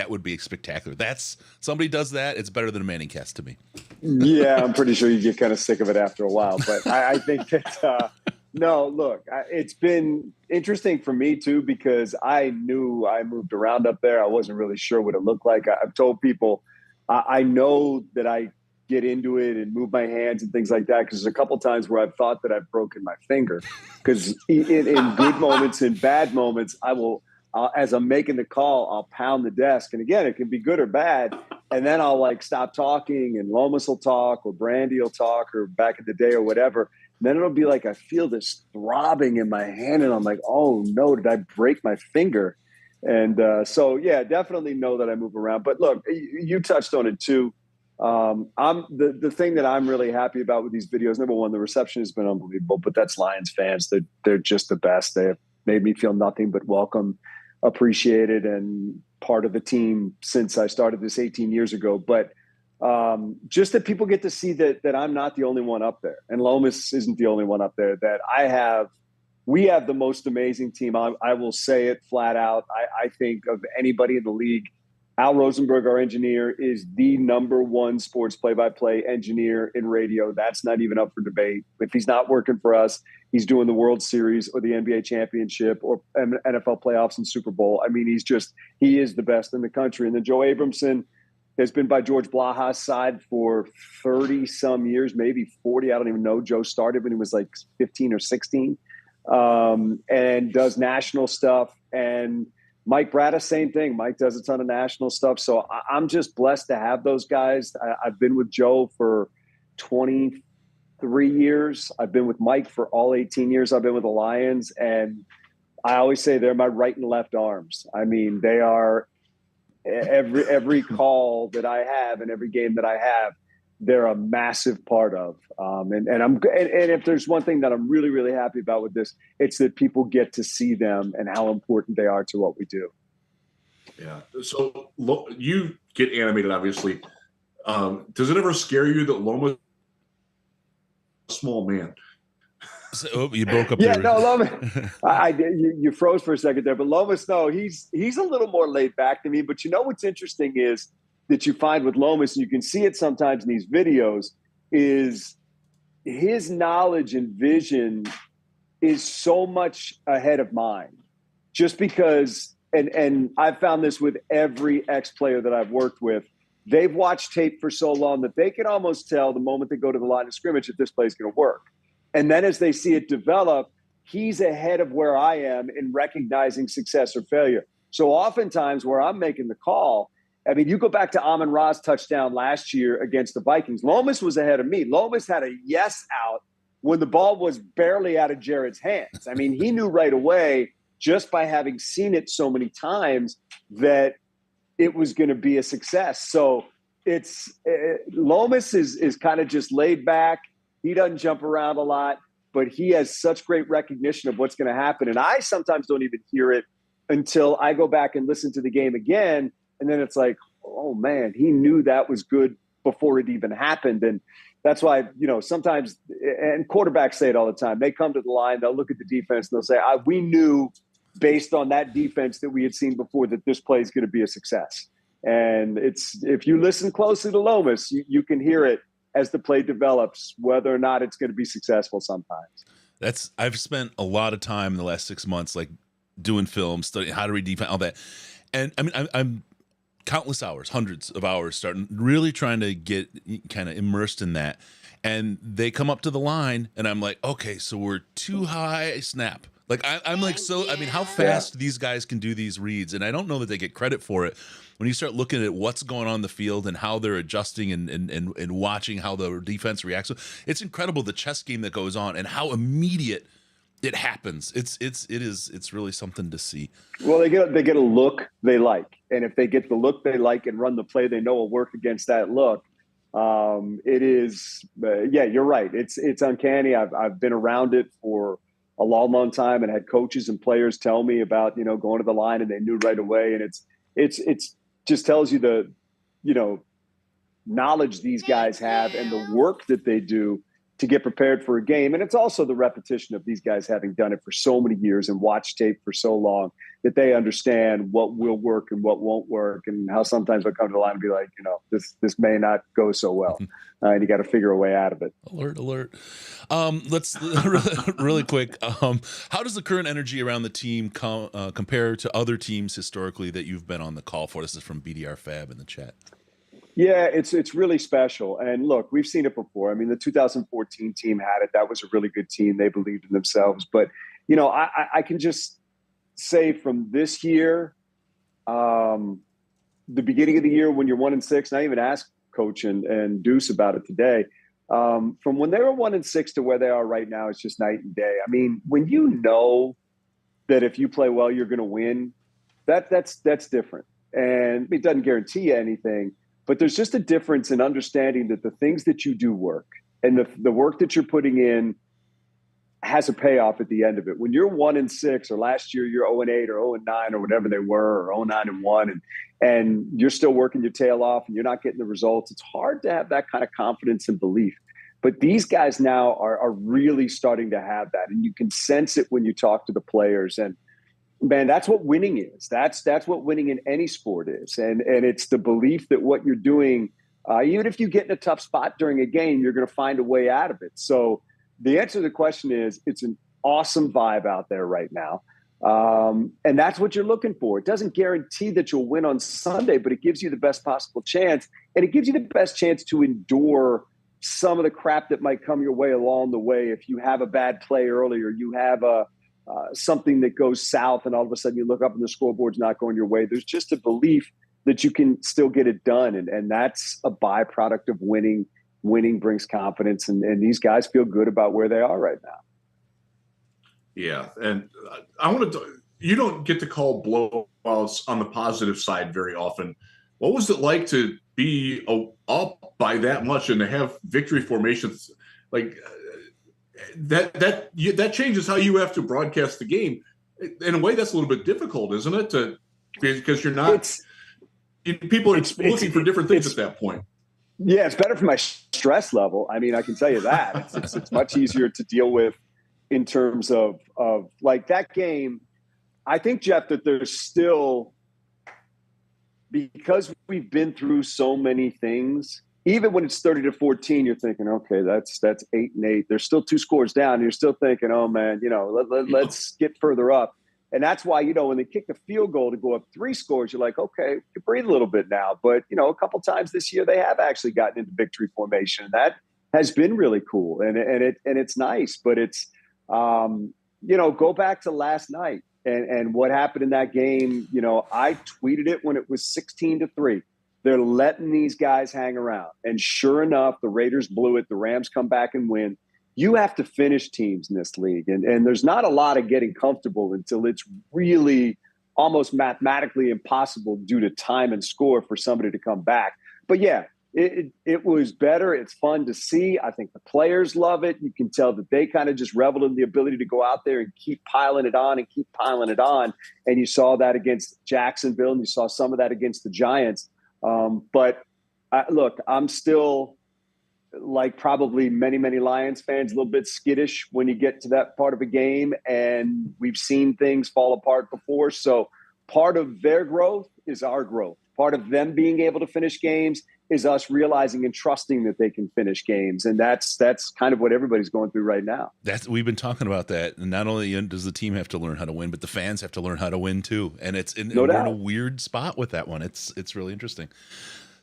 would be spectacular. That's, somebody does that, it's better than a Manning cast to me. Yeah, I'm pretty sure you get kind of sick of it after a while, but I think that no, look, it's been interesting for me too, because I knew I moved around up there. I wasn't really sure what it looked like. I've told people I know that I get into it and move my hands and things like that, because there's a couple times where I've thought that I've broken my finger, because in good moments and bad moments, I will, as I'm making the call, I'll pound the desk. And again, it can be good or bad. And then I'll like stop talking and Lomas will talk or Brandy will talk or back in the day or whatever. And then it'll be like, I feel this throbbing in my hand and I'm like, oh no, did I break my finger? And so, yeah, definitely know that I move around. But look, you touched on it too. I'm the thing that I'm really happy about with these videos. Number one, the reception has been unbelievable, but that's Lions fans. They're just the best. They have made me feel nothing but welcome, appreciated, and part of the team since I started this 18 years ago. But just that people get to see that I'm not the only one up there, and Lomas isn't the only one up there, that we have the most amazing team. I will say it flat out. I think of anybody in the league, Al Rosenberg, our engineer, is the number one sports play-by-play engineer in radio. That's not even up for debate. If he's not working for us, he's doing the World Series or the NBA championship or NFL playoffs and Super Bowl. I mean, he is the best in the country. And then Joe Abramson has been by George Blaha's side for 30 some years, maybe 40. I don't even know. Joe started when he was like 15 or 16, and does national stuff. And Mike Bratta, same thing. Mike does a ton of national stuff. So I'm just blessed to have those guys. I've been with Joe for 23 years. I've been with Mike for all 18 years. I've been with the Lions. And I always say they're my right and left arms. I mean, they are every call that I have and every game that I have, they're a massive part of. And if there's one thing that I'm really, really happy about with this, it's that people get to see them and how important they are to what we do. Yeah. So you get animated, obviously. Does it ever scare you that Loma's a small man? So, you broke up. Yeah, there. no, Lomas. You froze for a second there, but Lomas, no, he's a little more laid back than me. But you know what's interesting is that you find with Lomas, and you can see it sometimes in these videos, is his knowledge and vision is so much ahead of mine. Just because, and I've found this with every ex-player that I've worked with, they've watched tape for so long that they can almost tell the moment they go to the line of scrimmage if this play is going to work. And then as they see it develop, he's ahead of where I am in recognizing success or failure. So oftentimes where I'm making the call, I mean, you go back to Amon-Ra's touchdown last year against the Vikings. Lomas was ahead of me. Lomas had a yes out when the ball was barely out of Jared's hands. I mean, he knew right away, just by having seen it so many times, that it was going to be a success. So Lomas is kind of just laid back. He doesn't jump around a lot, but he has such great recognition of what's going to happen. And I sometimes don't even hear it until I go back and listen to the game again. And then it's like, oh man, he knew that was good before it even happened. And that's why, sometimes, and quarterbacks say it all the time, they come to the line, they'll look at the defense and they'll say, we knew based on that defense that we had seen before that this play is going to be a success. And if you listen closely to Lomas, you can hear it as the play develops, whether or not it's going to be successful sometimes. I've spent a lot of time in the last 6 months, like doing film, studying how to read defense, all that. And I mean, I'm countless hours, hundreds of hours, starting really trying to get kind of immersed in that. And they come up to the line, and I'm like, okay, so we're too high, snap. Like I'm like, so I mean, how fast these guys can do these reads, and I don't know that they get credit for it. When you start looking at what's going on in the field and how they're adjusting and watching how the defense reacts, it's incredible the chess game that goes on and how immediate it happens. It's really something to see. Well, they get a look they like, and if they get the look they like and run the play they know will work against that look, it is. You're right. It's uncanny. I've been around it for a long time and had coaches and players tell me about going to the line and they knew right away, and it's just tells you the knowledge these guys have and the work that they do to get prepared for a game. And it's also the repetition of these guys having done it for so many years and watched tape for so long that they understand what will work and what won't work, and how sometimes they'll come to the line and be like, this may not go so well. And you got to figure a way out of it. Alert. Let's really quick. How does the current energy around the team compare to other teams historically that you've been on the call for? This is from BDR Fab in the chat. Yeah, it's really special. And look, we've seen it before. I mean, the 2014 team had it. That was a really good team. They believed in themselves. But, I can just say from this year, the beginning of the year when you're 1-6, and I even asked Coach and Deuce about it today, from when they were 1-6 to where they are right now, it's just night and day. I mean, when you know that if you play well, you're going to win, that's different. And it doesn't guarantee you anything. But there's just a difference in understanding that the things that you do work, and the work that you're putting in has a payoff at the end of it. When you're 1-6, or last year you're 0-8 or 0-9 or whatever they were, or 0-9-1, and you're still working your tail off and you're not getting the results, it's hard to have that kind of confidence and belief. But these guys now are really starting to have that, and you can sense it when you talk to the players. And man, that's what winning is. That's what winning in any sport is. And it's the belief that what you're doing, even if you get in a tough spot during a game, you're going to find a way out of it. So the answer to the question is, it's an awesome vibe out there right now. And that's what you're looking for. It doesn't guarantee that you'll win on Sunday, but it gives you the best possible chance. And it gives you the best chance to endure some of the crap that might come your way along the way. If you have a bad play early, or you have something that goes south and all of a sudden you look up and the scoreboard's not going your way, there's just a belief that you can still get it done. And that's a byproduct of winning. Winning brings confidence, and these guys feel good about where they are right now. Yeah. And you don't get to call blowouts on the positive side very often. What was it like to be up by that much and to have victory formations? Like, that changes how you have to broadcast the game. In a way, that's a little bit difficult, isn't it? Because you're not. People are looking for different things at that point. Yeah, it's better for my stress level. I mean, I can tell you that it's much easier to deal with in terms of like that game. I think, Jeff, that there's still, because we've been through so many things. Even when it's 30-14, you're thinking, okay, that's 8-8. There's still 2 scores down. And you're still thinking, oh man, let's get further up. And that's why, when they kick the field goal to go up 3 scores, you're like, okay, you breathe a little bit now. But, a couple times this year, they have actually gotten into victory formation. That has been really cool. And it's nice, but it's, go back to last night and what happened in that game. I tweeted it when it was 16-3. They're letting these guys hang around. And sure enough, the Raiders blew it. The Rams come back and win. You have to finish teams in this league. And there's not a lot of getting comfortable until it's really almost mathematically impossible due to time and score for somebody to come back. But yeah, it was better. It's fun to see. I think the players love it. You can tell that they kind of just reveled in the ability to go out there and keep piling it on and keep piling it on. And you saw that against Jacksonville, and you saw some of that against the Giants. But look, I'm still, like probably many Lions fans, a little bit skittish when you get to that part of a game, and we've seen things fall apart before. So part of their growth is our growth. Part of them being able to finish games is us realizing and trusting that they can finish games. And that's kind of what everybody's going through right now. We've been talking about that. And not only does the team have to learn how to win, but the fans have to learn how to win too. And we're in a weird spot with that one. It's really interesting.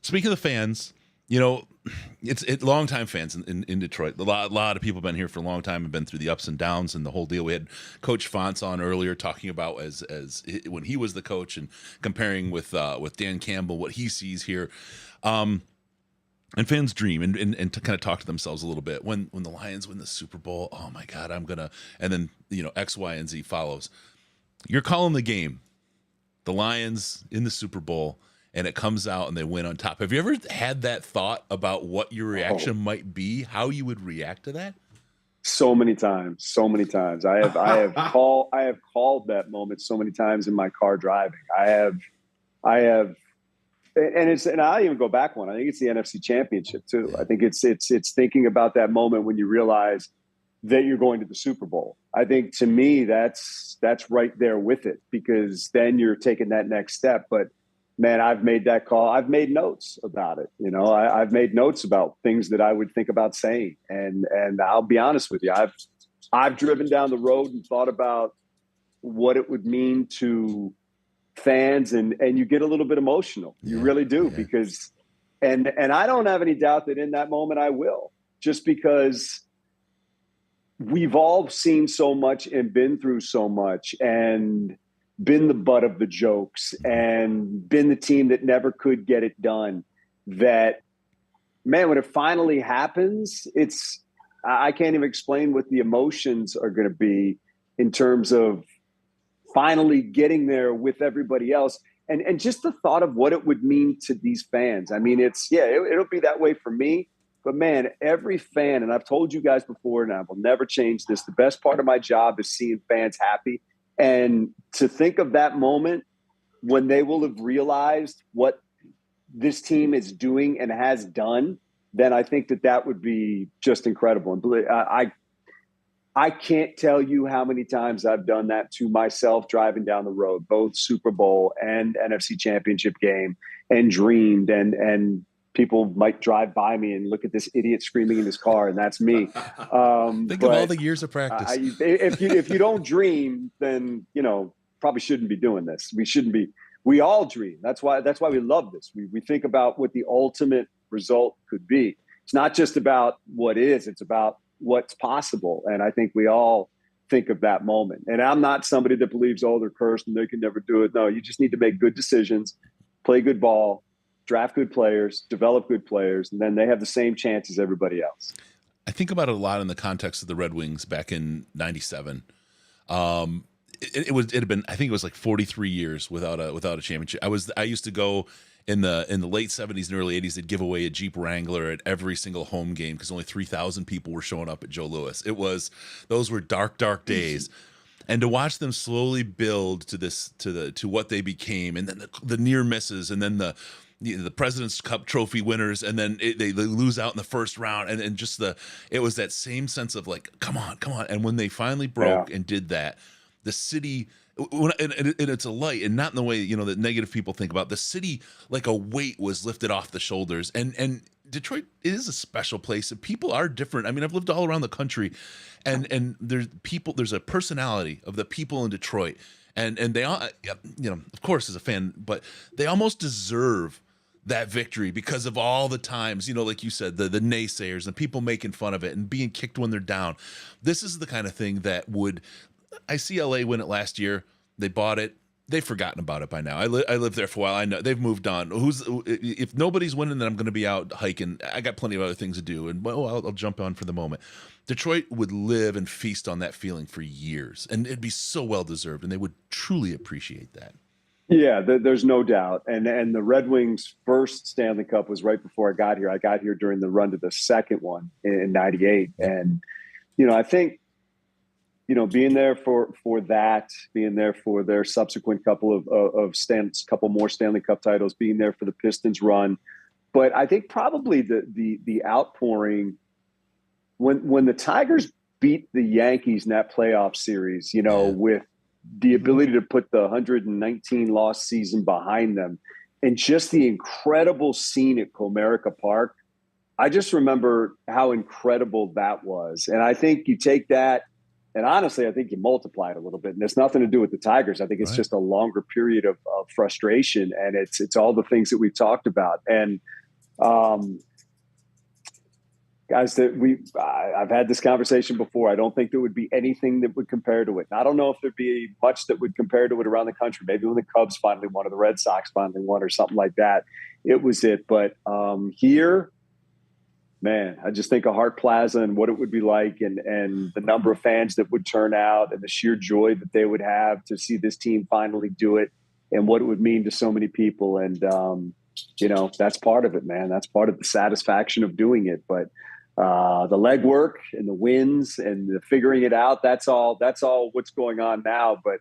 Speaking of the fans, it's longtime fans in Detroit. A lot of people have been here for a long time and been through the ups and downs and the whole deal. We had Coach Fonts on earlier talking about as when he was the coach and comparing with Dan Campbell what he sees here. And fans dream and to kind of talk to themselves a little bit when the Lions win the Super Bowl. Oh my God, and then X, Y, and Z follows. You're calling the game, the Lions in the Super Bowl, and it comes out and they win on top. Have you ever had that thought about what your reaction might be, how you would react to that? So many times. I have called that moment so many times in my car driving. I have, and I even go back one. I think it's the NFC Championship too. I think it's thinking about that moment when you realize that you're going to the Super Bowl. I think to me that's right there with it, because then you're taking that next step. But man, I've made that call. I've made notes about it. I've made notes about things that I would think about saying. And I'll be honest with you, I've driven down the road and thought about what it would mean to fans, and you get a little bit emotional. You really do, because and I don't have any doubt that in that moment I will, just because we've all seen so much and been through so much and been the butt of the jokes and been the team that never could get it done, that, man, when it finally happens, I can't even explain what the emotions are going to be in terms of finally getting there with everybody else. And just the thought of what it would mean to these fans. I mean, it'll be that way for me, but man, every fan, and I've told you guys before, and I will never change this, the best part of my job is seeing fans happy. And to think of that moment when they will have realized what this team is doing and has done, then I think that would be just incredible. And I can't tell you how many times I've done that to myself driving down the road, both Super Bowl and NFC Championship game, and dreamed, and people might drive by me and look at this idiot screaming in his car, and that's me. Think of all the years of practice. If you don't dream, then probably shouldn't be doing this. We shouldn't be. We all dream. That's why we love this. We think about what the ultimate result could be. It's not just about what is. It's about what's possible. And I think we all think of that moment. And I'm not somebody that believes, they're cursed and they can never do it. No, you just need to make good decisions, play good ball, draft good players, develop good players, and then they have the same chance as everybody else. I think about it a lot in the context of the Red Wings back in '97. It had been, I think it was like 43 years without a championship. I used to go in the late 70s and early 80s. They'd give away a Jeep Wrangler at every single home game because only 3,000 people were showing up at Joe Louis. Those were dark days. And to watch them slowly build to what they became, and then the near misses, and then the President's Cup trophy winners, and then they lose out in the first round, and just it was that same sense of like, come on. And when they finally broke and did that, the city, and it's a light, and not in the way that negative people think about. The city, like a weight was lifted off the shoulders, and Detroit is a special place, and people are different. I mean, I've lived all around the country, and there's a personality of the people in Detroit, and they all, of course, as a fan, but they almost deserve that victory because of all the times, like you said, the naysayers and people making fun of it and being kicked when they're down. This is the kind of thing that I see LA win it last year. They bought it. They've forgotten about it by now. I lived there for a while. I know they've moved on. If nobody's winning, then I'm going to be out hiking. I got plenty of other things to do, and I'll jump on for the moment. Detroit would live and feast on that feeling for years, and it'd be so well deserved, and they would truly appreciate that. Yeah, there's no doubt. And the Red Wings' first Stanley Cup was right before I got here. I got here during the run to the second one in '98, and I think. Being there for that, being there for their subsequent couple couple more Stanley Cup titles, being there for the Pistons run, but I think probably the outpouring when the Tigers beat the Yankees in that playoff series, with the ability to put the 119 loss season behind them, and just the incredible scene at Comerica Park. I just remember how incredible that was. And I think you take that, and honestly, I think you multiply it a little bit. And it's nothing to do with the Tigers. I think it's just a longer period of frustration. And it's all the things that we've talked about. And guys, I've had this conversation before. I don't think there would be anything that would compare to it. And I don't know if there'd be much that would compare to it around the country. Maybe when the Cubs finally won, or the Red Sox finally won, or something like that. It was it. But here, man, I just think of Hart Plaza and what it would be like, and the number of fans that would turn out, and the sheer joy that they would have to see this team finally do it, and what it would mean to so many people. And, that's part of it, man. That's part of the satisfaction of doing it. But the legwork and the wins and the figuring it out, that's all what's going on now. But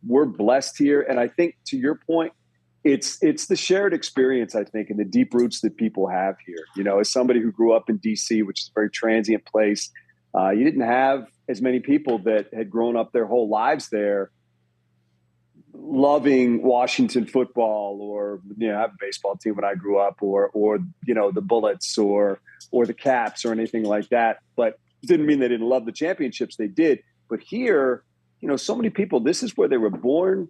we're blessed here. And I think, to your point, it's the shared experience, I think, and the deep roots that people have here. As somebody who grew up in DC, which is a very transient place, you didn't have as many people that had grown up their whole lives there loving Washington football, or I have a baseball team when I grew up, or the Bullets or the Caps or anything like that. But it didn't mean they didn't love the championships. They did. But here, so many people, this is where they were born.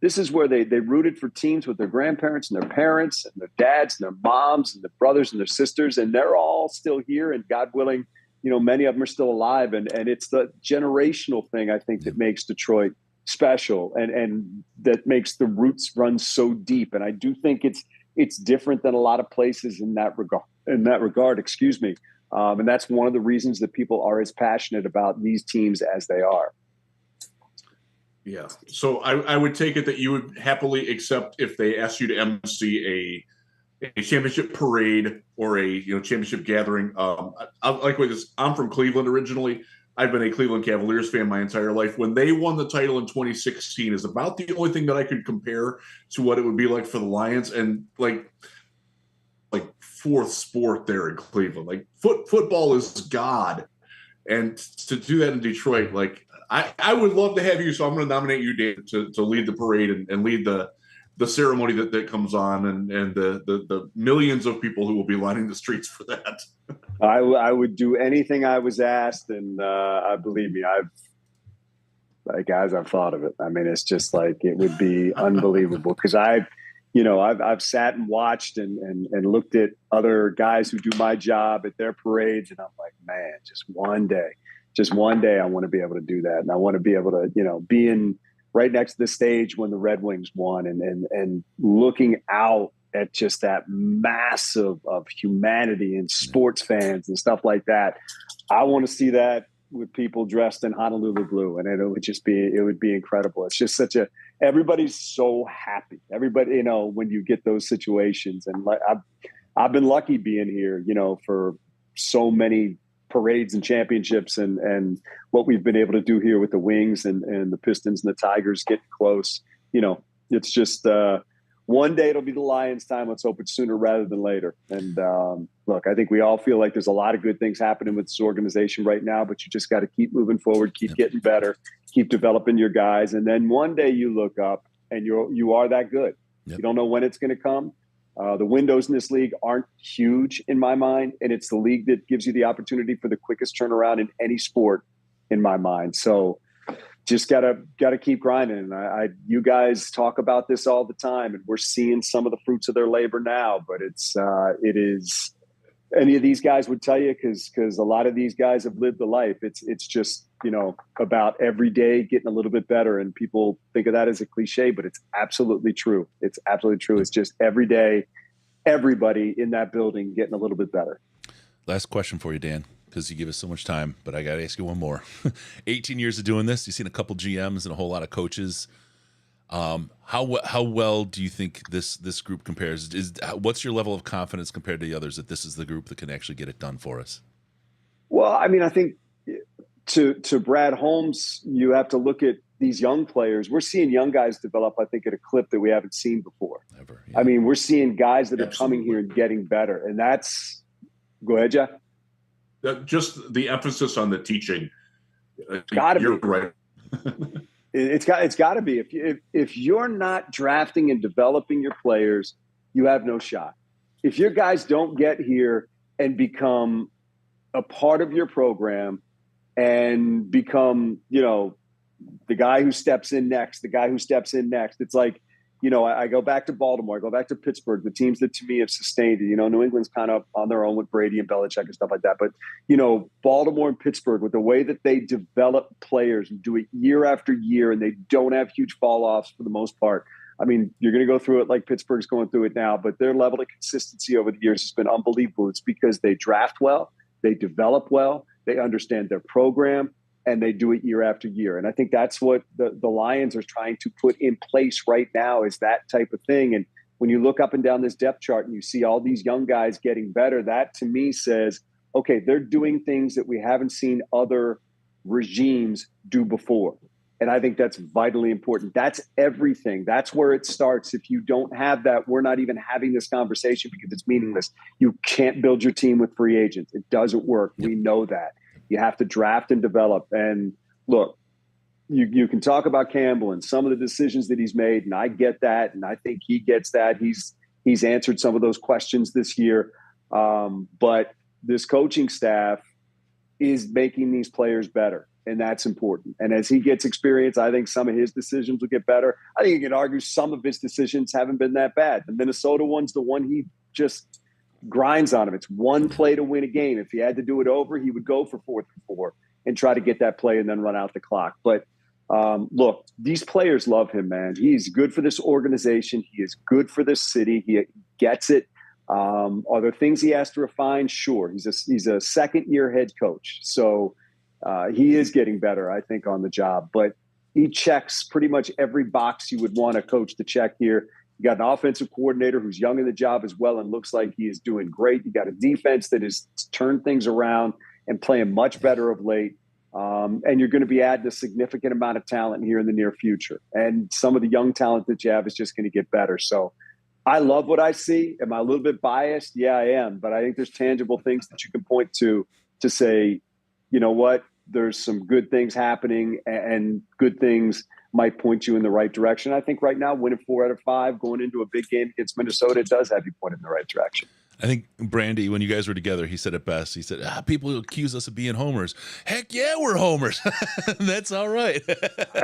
This is where they rooted for teams with their grandparents and their parents and their dads and their moms and their brothers and their sisters. And they're all still here, and God willing, many of them are still alive. And it's the generational thing, I think, that makes Detroit special, and that makes the roots run so deep. And I do think it's different than a lot of places in that regard, excuse me. And that's one of the reasons that people are as passionate about these teams as they are. Yeah. So I would take it that you would happily accept if they asked you to MC a championship parade or a championship gathering. I'm from Cleveland originally. I've been a Cleveland Cavaliers fan my entire life. When they won the title in 2016 is about the only thing that I could compare to what it would be like for the Lions, and like fourth sport there in Cleveland. Like football is God. And to do that in Detroit, I would love to have you. So I'm going to nominate you, Dan, to lead the parade and lead the ceremony that comes on, and the millions of people who will be lining the streets for that. I would do anything I was asked, and believe me, I've thought of it. I mean, it's just it would be unbelievable, because I've sat and watched and looked at other guys who do my job at their parades, and I'm like, man, just one day I want to be able to do that, and I want to be able to be in right next to the stage when the Red Wings won, and looking out at just that massive of humanity and sports fans and stuff like that. I want to see that with people dressed in Honolulu blue, and it would be incredible. It's just everybody's so happy. Everybody, when you get those situations, and I've been lucky being here, for so many parades and championships, and what we've been able to do here with the Wings and the Pistons and the Tigers getting close. It's just one day it'll be the Lions' time. Let's hope it's sooner rather than later. And look, I think we all feel like there's a lot of good things happening with this organization right now, but you just got to keep moving forward, keep getting better, keep developing your guys. And then one day you look up and you are that good. Yep. You don't know when it's going to come. The windows in this league aren't huge in my mind, and it's the league that gives you the opportunity for the quickest turnaround in any sport in my mind. So just gotta keep grinding. And you guys talk about this all the time, and we're seeing some of the fruits of their labor now. But it is any of these guys would tell you, because a lot of these guys have lived the life. It's just about every day getting a little bit better, and people think of that as a cliche, but it's absolutely true. It's absolutely true. It's just every day, everybody in that building getting a little bit better. Last question for you, Dan, because you give us so much time, but I got to ask you one more. 18 years of doing this, you've seen a couple GMs and a whole lot of coaches. How well do you think this group compares? What's your level of confidence compared to the others that this is the group that can actually get it done for us? Well, I mean, I think to Brad Holmes, you have to look at these young players. We're seeing young guys develop, I think, at a clip that we haven't seen before. Ever, yeah. I mean, we're seeing guys that are coming here and getting better, and that's. Go ahead, Jeff. Just the emphasis on the teaching. Gotta You're be right. It's got to be. If you're not drafting and developing your players, you have no shot. If your guys don't get here and become a part of your program and become, the guy who steps in next, it's like, I go back to Baltimore, I go back to Pittsburgh, the teams that to me have sustained it. New England's kind of on their own with Brady and Belichick and stuff like that. But, Baltimore and Pittsburgh, with the way that they develop players and do it year after year, and they don't have huge fall offs for the most part. I mean, you're going to go through it like Pittsburgh's going through it now, but their level of consistency over the years has been unbelievable. It's because they draft well, they develop well, they understand their program, and they do it year after year. And I think that's what the Lions are trying to put in place right now, is that type of thing. And when you look up and down this depth chart and you see all these young guys getting better, that to me says, okay, they're doing things that we haven't seen other regimes do before. And I think that's vitally important. That's everything. That's where it starts. If you don't have that, we're not even having this conversation because it's meaningless. You can't build your team with free agents. It doesn't work. We know that. You have to draft and develop. And look, you can talk about Campbell and some of the decisions that he's made, and I get that, and I think he gets that. He's answered some of those questions this year. But this coaching staff is making these players better, and that's important. And as he gets experience, I think some of his decisions will get better. I think you can argue some of his decisions haven't been that bad. The Minnesota one's the one he just grinds on him. It's one play to win a game. If he had to do it over, he would go for 4th and 4 and try to get that play and then run out the clock. But look, these players love him, man. He's good for this organization. He is good for this city. He gets it. Are there things he has to refine? Sure. He's a second-year head coach. So he is getting better, I think, on the job. But he checks pretty much every box you would want a coach to check here. You got an offensive coordinator who's young in the job as well and looks like he is doing great. You got a defense that has turned things around and playing much better of late. And you're going to be adding a significant amount of talent here in the near future. And some of the young talent that you have is just going to get better. So I love what I see. Am I a little bit biased? Yeah, I am. But I think there's tangible things that you can point to say, you know what, there's some good things happening and good things might point you in the right direction. I think right now, winning 4 out of 5, going into a big game against Minnesota, it does have you pointed in the right direction. I think Brandy, when you guys were together, he said it best. He said, people accuse us of being homers. Heck yeah, we're homers. That's all right.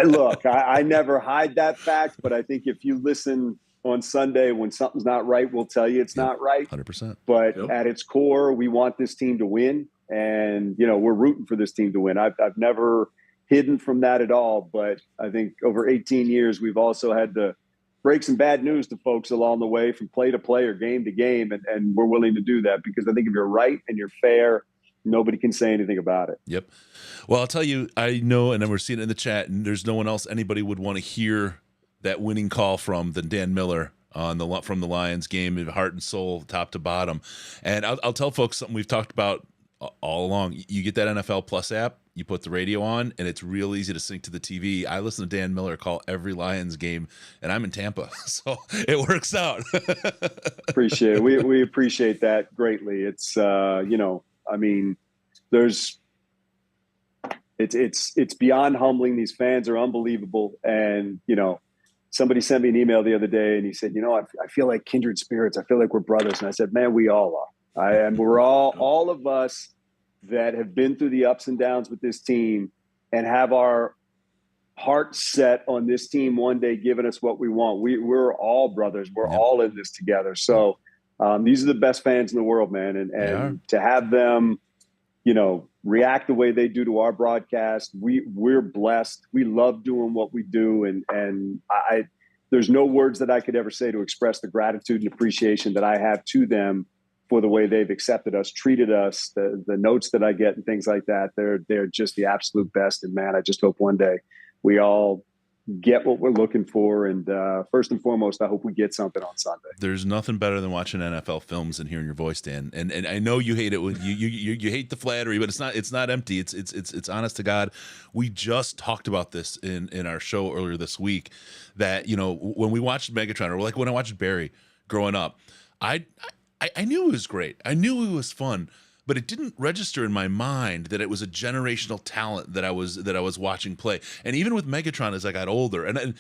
Look, I never hide that fact, but I think if you listen on Sunday when something's not right, we'll tell you it's not right. 100%. But at its core, we want this team to win. And, we're rooting for this team to win. I've never hidden from that at all. But I think over 18 years, we've also had to break some bad news to folks along the way from play to play or game to game. And we're willing to do that because I think if you're right and you're fair, nobody can say anything about it. Yep. Well, I'll tell you, I know, and we're seeing it in the chat, and there's no one else anybody would want to hear that winning call from than Dan Miller from the Lions game, heart and soul, top to bottom. And I'll tell folks something we've talked about all along. You get that NFL Plus app, you put the radio on, and it's real easy to sync to the TV. I listen to Dan Miller call every Lions game, and I'm in Tampa, so it works out. Appreciate it. We appreciate that greatly. It's it's beyond humbling. These fans are unbelievable, and somebody sent me an email the other day, and he said, I feel like kindred spirits. I feel like we're brothers, and I said, man, we all are. And we're all of us that have been through the ups and downs with this team and have our heart set on this team one day giving us what we want. We're all brothers. We're all in this together. So these are the best fans in the world, man. And to have them, react the way they do to our broadcast, we're blessed. We love doing what we do. And there's no words that I could ever say to express the gratitude and appreciation that I have to them for the way they've accepted us, treated us, the notes that I get and things like that. They're just the absolute best. And man, I just hope one day we all get what we're looking for. And first and foremost, I hope we get something on Sunday. There's nothing better than watching NFL films and hearing your voice, Dan. And I know you hate it when you hate the flattery, but it's not empty. It's honest to God. We just talked about this in our show earlier this week that, when we watched Megatron, or like when I watched Barry growing up, I knew it was great. I knew it was fun. but it didn't register in my mind that it was a generational talent that I was watching play. And even with Megatron, as I got older, and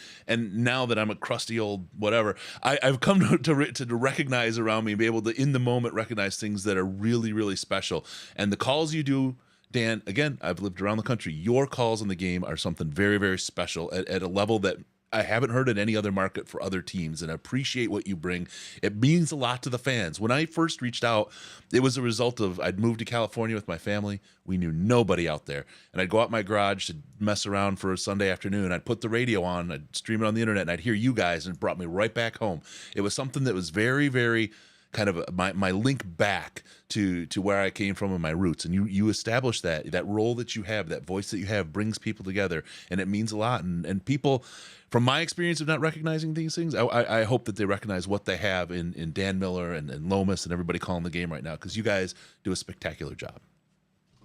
now that I'm a crusty old whatever, I've come to recognize around me and be able to in the moment recognize things that are really, really special. And the calls you do, Dan, again, I've lived around the country. Your calls on the game are something very, very special at a level that I haven't heard at any other market for other teams, and I appreciate what you bring. It means a lot to the fans. When I first reached out, it was a result of I'd moved to California with my family. We knew nobody out there, and I'd go out my garage to mess around for a Sunday afternoon. I'd put the radio on, I'd stream it on the internet, and I'd hear you guys, and it brought me right back home. It was something that was very, very kind of my link back to where I came from and my roots. And you establish that role that you have, that voice that you have brings people together, and it means a lot. And people, from my experience of not recognizing these things, I hope that they recognize what they have in Dan Miller and Lomas and everybody calling the game right now, because you guys do a spectacular job.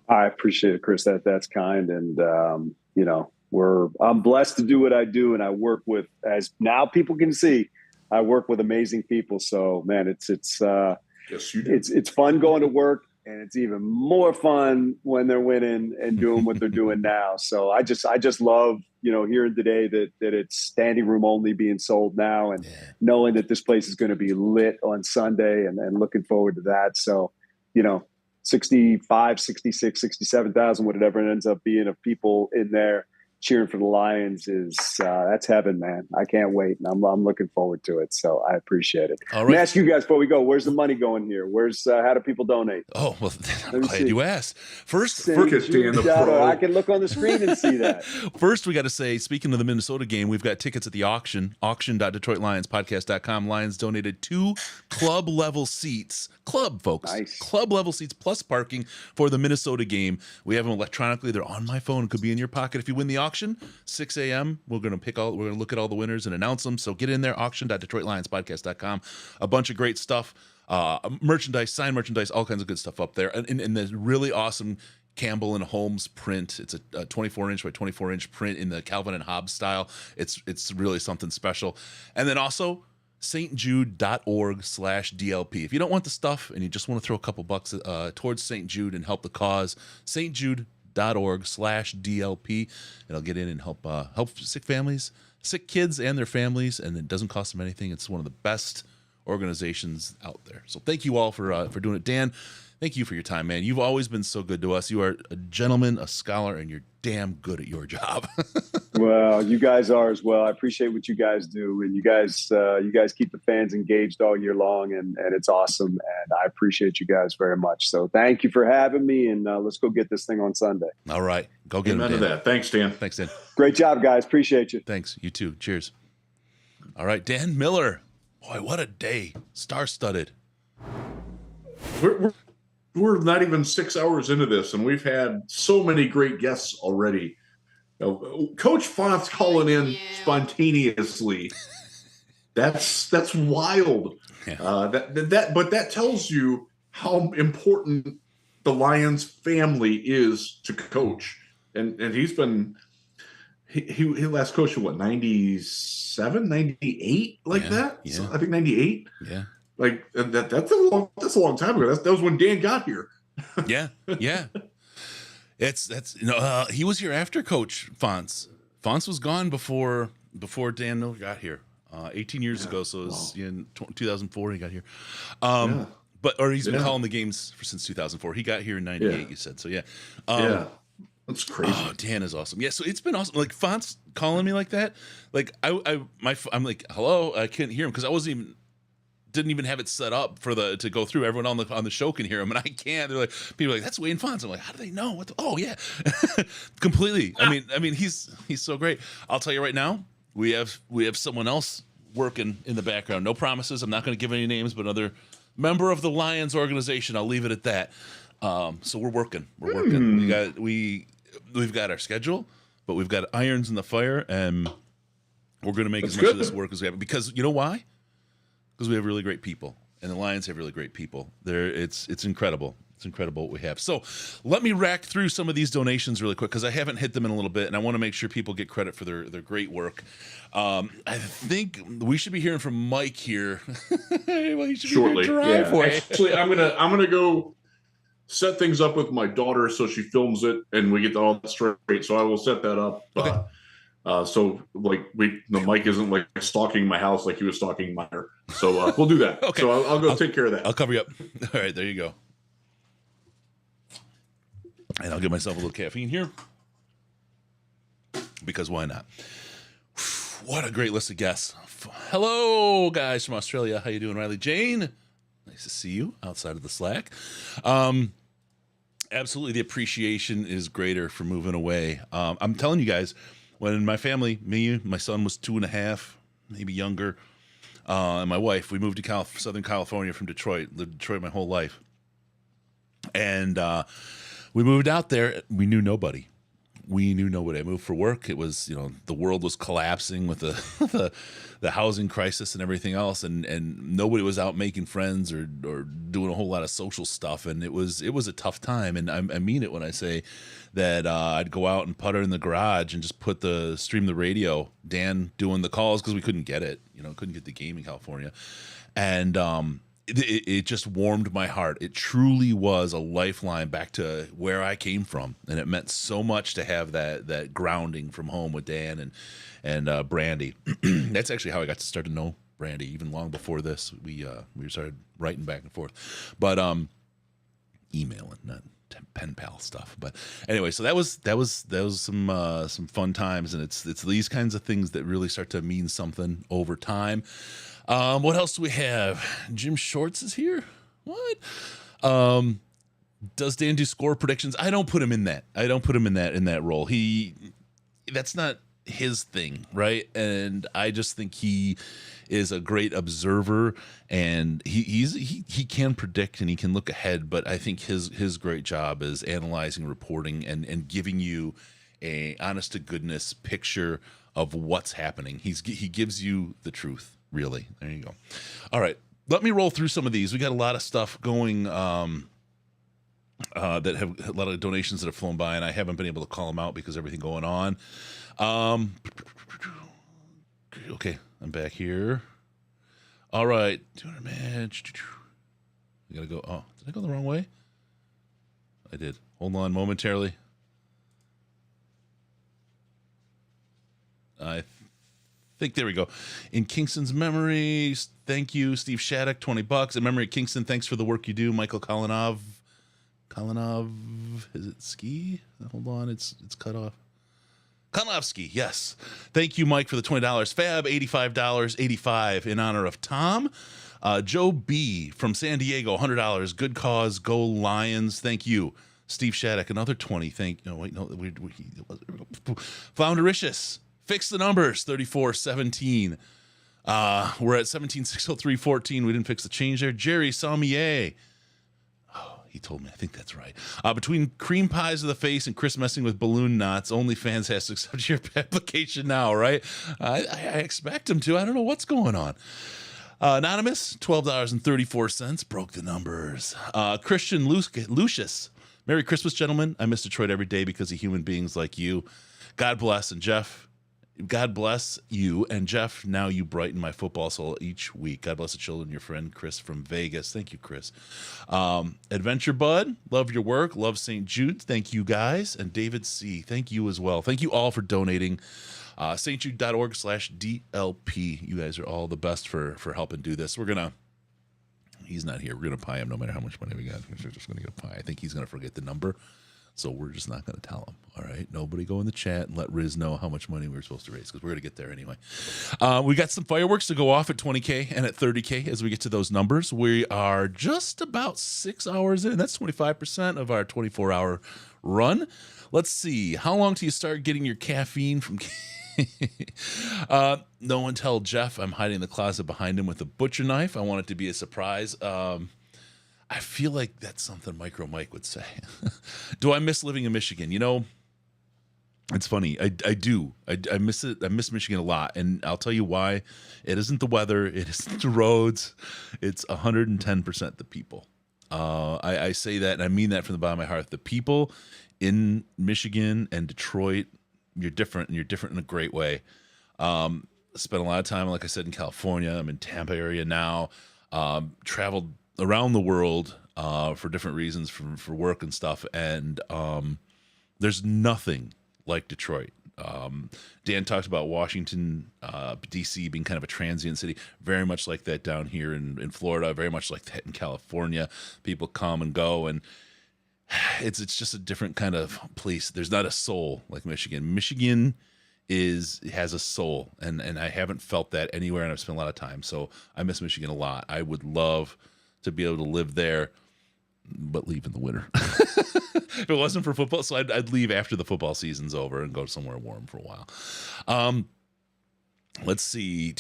I appreciate it, Chris. That's kind. And, I'm blessed to do what I do. And I work with, as now people can see, I work with amazing people. So man, it's yes, you do. It's fun going to work, and it's even more fun when they're winning and doing what they're doing now. So I just love, hearing today that it's standing room only being sold now, and knowing that this place is going to be lit on Sunday, and looking forward to that. So, 65, 66, 67,000, whatever it ends up being, of people in there cheering for the Lions that's heaven, man. I can't wait, and I'm looking forward to it. So I appreciate it. All right. Let me ask you guys before we go, where's the money going here? How do people donate? Oh, well, I'm glad you asked. First, I can look on the screen and see that. First, we got to say, speaking of the Minnesota game, we've got tickets at the auction.detroitlionspodcast.com. Lions donated 2 club level seats, folks, nice. Club level seats plus parking for the Minnesota game. We have them electronically. They're on my phone. It could be in your pocket if you win the auction. 6 a.m. We're gonna look at all the winners and announce them. So get in there, auction.detroitlionspodcast.com. A bunch of great stuff, merchandise, signed merchandise, all kinds of good stuff up there, and the really awesome Campbell and Holmes print. It's a 24-inch by 24-inch print in the Calvin and Hobbes style. It's really something special. And then also stjude.org/DLP. If you don't want the stuff and you just want to throw a couple bucks towards St. Jude and help the cause, stjude.org/DLP. It'll get in and help sick kids and their families, and it doesn't cost them anything. It's one of the best organizations out there. So thank you all for doing it. Dan, thank you for your time, man. You've always been so good to us. You are a gentleman, a scholar, and you're damn good at your job. Well, you guys are as well. I appreciate what you guys do, and you guys keep the fans engaged all year long, and it's awesome. And I appreciate you guys very much. So thank you for having me, and let's go get this thing on Sunday. All right, go get Amen him, to Dan. that. Thanks, Dan. Thanks, Dan. Great job, guys. Appreciate you. Thanks. You too. Cheers. All right, Dan Miller. Boy, what a day. Star-studded. We're not even 6 hours into this, and we've had so many great guests already. Coach Fonts calling in spontaneously. That's wild. Yeah. But that tells you how important the Lions family is to Coach. And he last coached in what, 97, 98, that? Yeah. So I think 98. Yeah. Like that's a long time ago. That was when Dan got here. Yeah. He was here after Coach Fonts. Fonts was gone before Dan Miller got here, 18 years ago. So it was in 2004 he got here. Or he's been calling the games since 2004. He got here in 98. You said so. Yeah. That's crazy. Oh, Dan is awesome. Yeah, so it's been awesome. Like Fonts calling me like that. Like I'm like, hello, I couldn't hear him because I didn't even have it set up to go through. Everyone on the show can hear him, and I can't. They're like, people are like, that's Wayne Fonts. I'm like, how do they know? Oh yeah, completely. I mean, he's so great. I'll tell you right now, we have someone else working in the background. No promises. I'm not going to give any names, but another member of the Lions organization. I'll leave it at that. So we're working. We've got our schedule, but we've got irons in the fire, and we're going to make as much of this work as we have. Because you know why? Because we have really great people, and the Lions have really great people. It's incredible. It's incredible what we have. So let me rack through some of these donations really quick because I haven't hit them in a little bit, and I want to make sure people get credit for their great work. I think we should be hearing from Mike here. Well, he should shortly. Be driveway. Yeah. Actually, I'm gonna go. set things up with my daughter so she films it and we get all that straight. So I will set that up. Okay. So like the Mike isn't like stalking my house like he was stalking mine. So we'll do that. Okay. So I'll go take care of that. I'll cover you up. All right, there you go. And I'll give myself a little caffeine here because why not? What a great list of guests. Hello, guys from Australia. How you doing, Riley Jane? Nice to see you outside of the Slack. Absolutely, the appreciation is greater for moving away. I'm telling you guys, when my family, me, my son was 2.5, maybe younger, and my wife, we moved to Southern California from Detroit. Lived in Detroit my whole life. And we moved out there. We knew nobody. I moved for work. It was, the world was collapsing with the housing crisis and everything else, and nobody was out making friends or doing a whole lot of social stuff. And it was a tough time. And I mean it when I say that I'd go out and putter in the garage and just stream the radio, Dan doing the calls because we couldn't get it, couldn't get the game in California, and it just warmed my heart. It truly was a lifeline back to where I came from, and it meant so much to have that grounding from home with Dan and Brandy. That's actually how I got to start to know Brandy. Even long before this, we started writing back and forth, but emailing, not pen pal stuff. But anyway, so that was some fun times, and it's these kinds of things that really start to mean something over time. What else do we have? Jim Shorts is here. What? Does Dan do score predictions? I don't put him in that. I don't put him in that role. That's not his thing, right? And I just think he is a great observer, and he can predict and he can look ahead. But I think his great job is analyzing, reporting, and giving you a honest to goodness picture of what's happening. He gives you the truth. Really, there you go. All right, let me roll through some of these. We got a lot of stuff going that have a lot of donations that have flown by, and I haven't been able to call them out because of everything going on. Okay, I'm back here. All right, 200 man. We gotta go. Oh, did I go the wrong way? I did. Hold on momentarily. I think there we go. In Kingston's memory, thank you, Steve Shattuck, $20. In memory of Kingston, thanks for the work you do, Michael Kalinov, is it Ski? Hold on, it's cut off. Kalinowski, yes. Thank you, Mike, for the $20. Fab, $85.85 in honor of Tom. Joe B from San Diego, $100. Good cause, go Lions. Thank you. Steve Shattuck, another 20. Floundericious. Fix the numbers, 34-17. We're at 17-603-14. We didn't fix the change there. Jerry Salmier. Oh, he told me. I think that's right. Between cream pies to the face and Chris messing with balloon knots, OnlyFans has to accept your application now, right? I expect him to. I don't know what's going on. Anonymous, $12.34. Broke the numbers. Christian Lucius. Merry Christmas, gentlemen. I miss Detroit every day because of human beings like you. God bless. And Jeff, God bless you, and Jeff, now you brighten my football soul each week. God bless the children, your friend Chris from Vegas. Thank you, Chris. Adventure Bud, love your work. Love St. Jude. Thank you, guys. And David C., thank you as well. Thank you all for donating. stjude.org/DLP. You guys are all the best for helping do this. He's not here. We're going to pie him no matter how much money we got. We're just going to get a pie. I think he's going to forget the number. So we're just not going to tell him. All right. Nobody go in the chat and let Riz know how much money we were supposed to raise, because we're going to get there anyway. We got some fireworks to go off at 20K and at 30K as we get to those numbers. We are just about 6 hours in. That's 25% of our 24-hour run. Let's see. How long till you start getting your caffeine from... No one tell Jeff I'm hiding in the closet behind him with a butcher knife. I want it to be a surprise. I feel like that's something Micro Mike would say. Do I miss living in Michigan? It's funny. I do. I miss it. I miss Michigan a lot. And I'll tell you why. It isn't the weather. It isn't the roads. It's 110% the people. I say that, and I mean that from the bottom of my heart. The people in Michigan and Detroit, you're different, and you're different in a great way. Spent a lot of time, like I said, in California. I'm in Tampa area now. Traveled around the world, for different reasons, for work and stuff. And there's nothing like Detroit. Dan talked about Washington, D.C. being kind of a transient city, very much like that down here in Florida, very much like that in California. People come and go, and it's just a different kind of place. There's not a soul like Michigan. Michigan has a soul, and I haven't felt that anywhere, and I've spent a lot of time. So I miss Michigan a lot. I would love to be able to live there, but leave in the winter. If it wasn't for football, so I'd leave after the football season's over and go somewhere warm for a while. Let's see.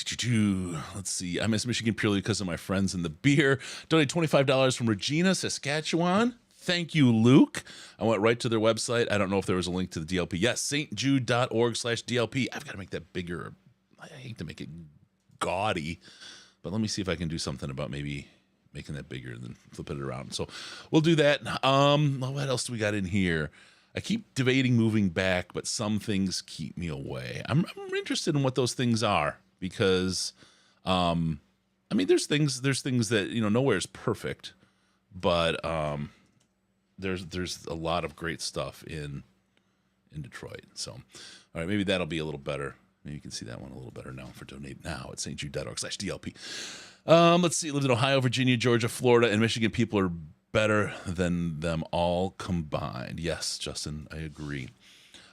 I miss Michigan purely because of my friends and the beer. Donate $25 from Regina, Saskatchewan. Thank you, Luke. I went right to their website. I don't know if there was a link to the DLP. Yes, stjude.org/DLP. I've got to make that bigger. I hate to make it gaudy, but let me see if I can do something about maybe making that bigger and then flipping it around. So we'll do that. What else do we got in here? I keep debating moving back, but some things keep me away. I'm interested in what those things are because, there's things that, nowhere's perfect, but there's a lot of great stuff in Detroit. So, all right, maybe that'll be a little better. Maybe you can see that one a little better now for donate now at stjude.org/DLP. Let's see. Lived in Ohio, Virginia, Georgia, Florida, and Michigan. People are better than them all combined. Yes, Justin, I agree.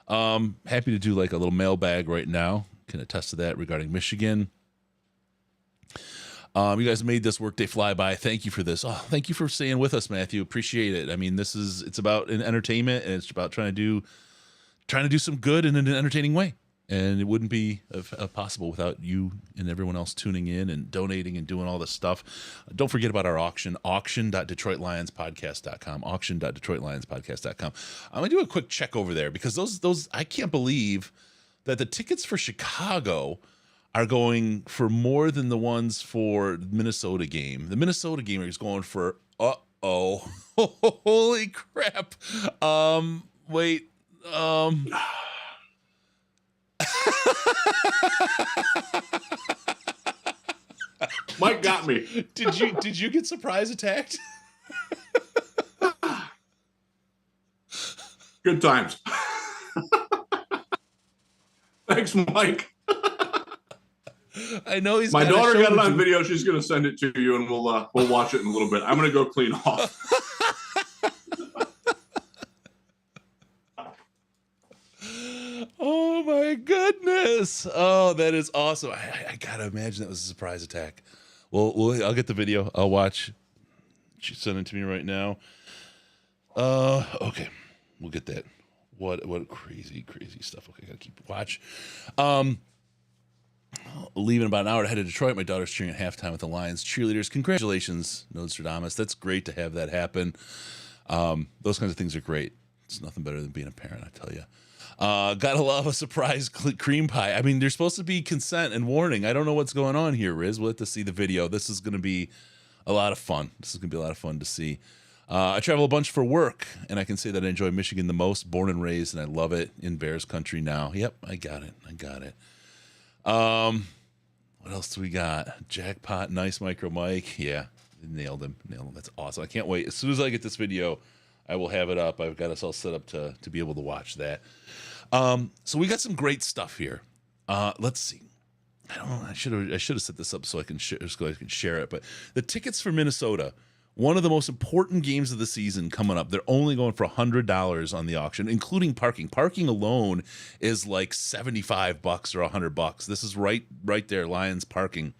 Happy to do like a little mailbag right now. Can attest to that regarding Michigan. You guys made this workday fly by. Thank you for this. Oh, thank you for staying with us, Matthew. Appreciate it. I mean, it's about an entertainment, and it's about trying to do some good in an entertaining way. And it wouldn't be possible without you and everyone else tuning in and donating and doing all this stuff. Don't forget about our auction.detroitlionspodcast.com, auction.detroitlionspodcast.com. I'm going to do a quick check over there because those I can't believe that the tickets for Chicago are going for more than the ones for the Minnesota game. The Minnesota game is going for, holy crap. Wait. Mike got me. Did you get surprise attacked? Good times. Thanks, Mike. I know my daughter got it on video. She's going to send it to you, and we'll watch it in a little bit. I'm going to go clean off. Oh my goodness! Oh, that is awesome. I gotta imagine that was a surprise attack. Well, I'll get the video. I'll watch. She's sending it to me right now. Okay, we'll get that. What crazy stuff. Okay, gotta keep watch. Leaving about an hour ahead of Detroit. My daughter's cheering at halftime with the Lions cheerleaders. Congratulations, Nostradamus. That's great to have that happen. Those kinds of things are great. It's nothing better than being a parent, I tell you. Gotta love a surprise cream pie. I mean, there's supposed to be consent and warning. I don't know what's going on here, Riz. We'll have to see the video. This is going to be a lot of fun. This is going to be a lot of fun to see. I travel a bunch for work, and I can say that I enjoy Michigan the most. Born and raised, and I love it in Bears country now. Yep, I got it. What else do we got? Jackpot, nice micro mic. Yeah, nailed him. That's awesome. I can't wait. As soon as I get this video, I will have it up. I've got us all set up to be able to watch that. So we got some great stuff here. Let's see. I don't know. I should have set this up so I can share it. But the tickets for Minnesota, one of the most important games of the season coming up. They're only going for $100 on the auction, including parking. Parking alone is like $75 or $100. This is right there, Lions parking.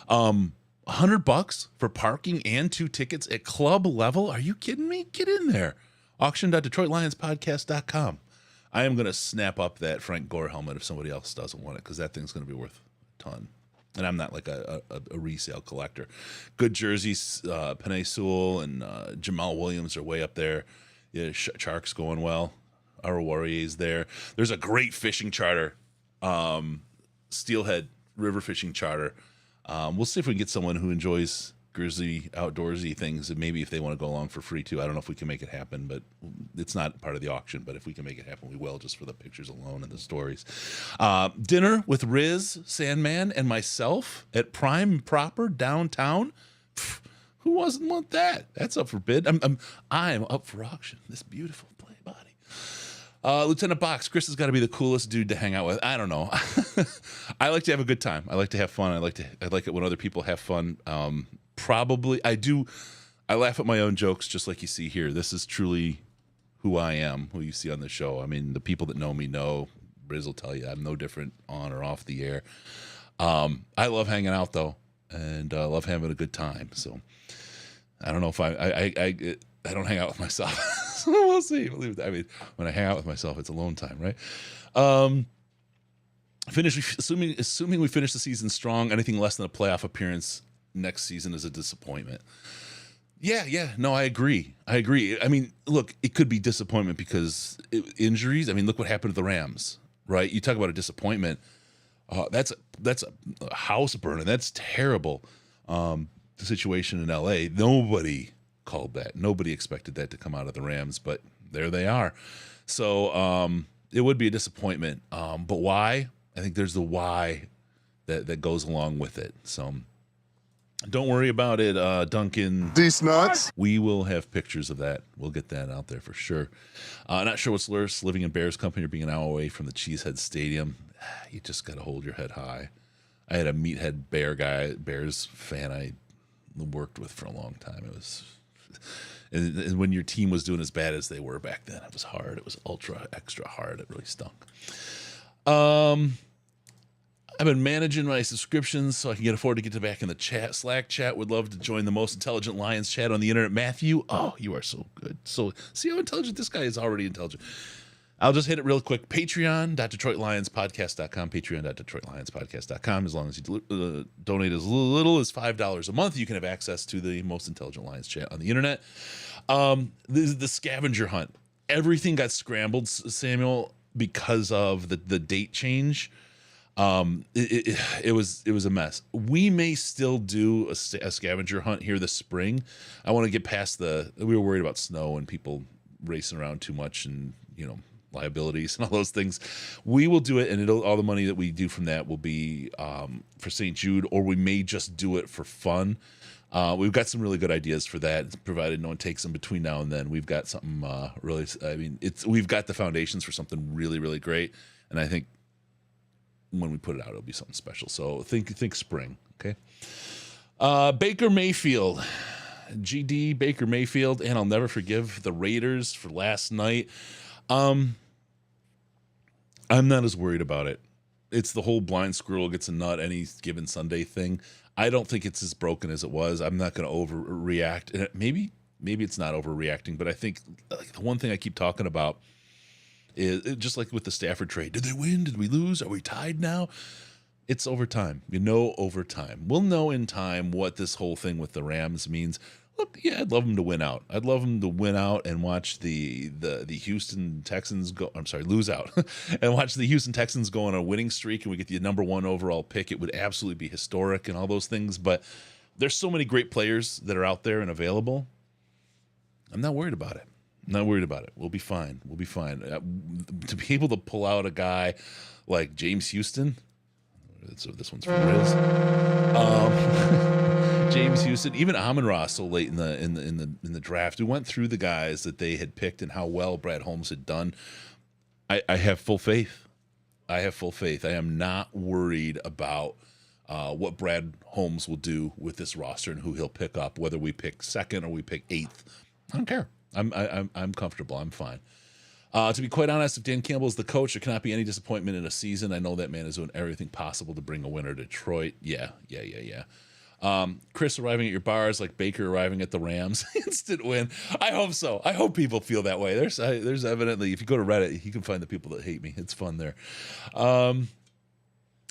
$100 for parking and 2 tickets at club level? Are you kidding me? Get in there. Auction.DetroitLionsPodcast.com. I am going to snap up that Frank Gore helmet if somebody else doesn't want it, because that thing's going to be worth a ton. And I'm not like a resale collector. Good jerseys, Penei Sewell and Jamal Williams are way up there. Yeah, Sharks going well. Our Warriors there. There's a great fishing charter, Steelhead River fishing charter. We'll see if we can get someone who enjoys grizzly outdoorsy things, and maybe if they want to go along for free too. I don't know if we can make it happen, but it's not part of the auction. But if we can make it happen, we will, just for the pictures alone and the stories. Dinner with Riz, Sandman, and myself at Prime Proper downtown. Who doesn't want that? That's up for bid. I'm up for auction. This beautiful play body. Lieutenant Box, Chris has got to be the coolest dude to hang out with. I don't know. I like to have a good time. I like to have fun. I like it when other people have fun. Probably I do. I laugh at my own jokes, just like you see here. This is truly who I am, who you see on the show. I mean, the people that know me know. Riz will tell you I'm no different on or off the air. I love hanging out though, and love having a good time. So I don't know if I don't hang out with myself. So we'll see. I mean, when I hang out with myself, it's alone time, right? Assuming we finish the season strong, anything less than a playoff appearance next season is a disappointment. Yeah. No, I agree. I mean, look, it could be disappointment because injuries. I mean, look what happened to the Rams, right? You talk about a disappointment. That's a house burning. That's terrible. The situation in LA. Nobody called that. Nobody expected that to come out of the Rams, but there they are. So it would be a disappointment. But why? I think there's the why that goes along with it. So don't worry about it, Duncan. These nuts. We will have pictures of that. We'll get that out there for sure. Not sure what's worse, living in Bears company or being an hour away from the Cheesehead Stadium. You just got to hold your head high. I had a meathead Bears fan I worked with for a long time. It was, and when your team was doing as bad as they were back then, it was hard. It was extra hard. It really stunk. I've been managing my subscriptions so I can get afford to get back in the chat. Slack chat. Would love to join the most intelligent Lions chat on the internet. Matthew, oh, you are so good. So see how intelligent this guy is. Already intelligent. I'll just hit it real quick. Patreon.DetroitLionsPodcast.com. Patreon.DetroitLionsPodcast.com. As long as you donate as little as $5 a month, you can have access to the most intelligent Lions chat on the internet. This is the scavenger hunt. Everything got scrambled, Samuel, because of the date change. It was a mess. We may still do a scavenger hunt here this spring. I want to get past we were worried about snow and people racing around too much and, liabilities and all those things. We will do it, and all the money that we do from that will be for St. Jude, or we may just do it for fun. We've got some really good ideas for that, provided no one takes them between now and then. We've got something we've got the foundations for something really, really great, and I think when we put it out, it'll be something special. So think spring, okay? Baker Mayfield, GD Baker Mayfield, and I'll never forgive the Raiders for last night. I'm not as worried about it. It's the whole blind squirrel gets a nut any given Sunday thing. I don't think it's as broken as it was. I'm not going to overreact. And maybe it's not overreacting, but I think the one thing I keep talking about is just like with the Stafford trade. Did they win? Did we lose? Are we tied now? It's overtime. Overtime. We'll know in time what this whole thing with the Rams means. Look, yeah, I'd love them to win out. I'd love them to win out and watch the Houston Texans lose out, and watch the Houston Texans go on a winning streak, and we get the number 1 overall pick. It would absolutely be historic and all those things. But there's so many great players that are out there and available. I'm not worried about it. We'll be fine. To be able to pull out a guy like James Houston. So this one's from Riz. James Houston, even Amon-Ra so late in the draft. We went through the guys that they had picked and how well Brad Holmes had done. I have full faith. I am not worried about what Brad Holmes will do with this roster and who he'll pick up, whether we pick 2nd or we pick 8th. I don't care. I'm comfortable. I'm fine. To be quite honest, if Dan Campbell is the coach, there cannot be any disappointment in a season. I know that man is doing everything possible to bring a winner to Detroit. Yeah. Chris arriving at your bars like Baker arriving at the Rams. Instant win. I hope so. I hope people feel that way. There's evidently, if you go to Reddit, you can find the people that hate me. It's fun there.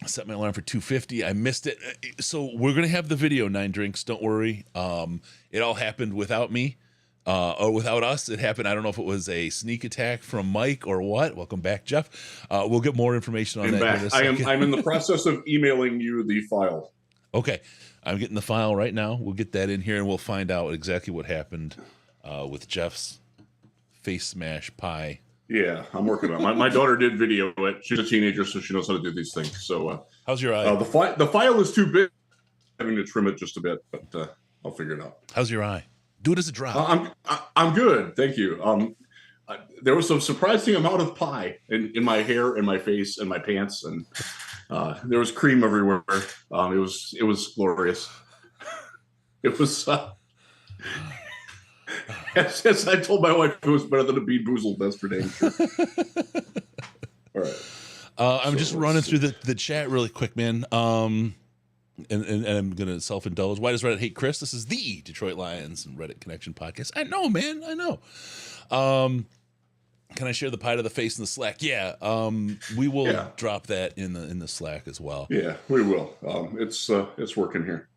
Set my alarm for 2:50. I missed it. So we're going to have the video, 9 Drinks. Don't worry. It all happened without me. Or without us. It happened. I don't know if it was a sneak attack from Mike or what. Welcome back, Jeff. We'll get more information on that. I'm in the process of emailing you the file. Okay. I'm getting the file right now. We'll get that in here and we'll find out exactly what happened with Jeff's face smash pie. Yeah, I'm working on it. My daughter did video it. She's a teenager, so she knows how to do these things. So how's your eye? The file is too big. I'm having to trim it just a bit, but I'll figure it out. How's your eye? Do it as a drop. I'm good, thank you. There was some surprising amount of pie in my hair and my face and my pants, and there was cream everywhere. It was glorious. It was. As I told my wife, it was better than a Bean Boozled yesterday. All right. I'm just running through the chat really quick, man. And I'm going to self-indulge. Why does Reddit hate Chris? This is the Detroit Lions and Reddit Connection podcast. I know, man. I know. Can I share the pie to the face in the Slack? Yeah. We will drop that in the Slack as well. Yeah, we will. It's working here.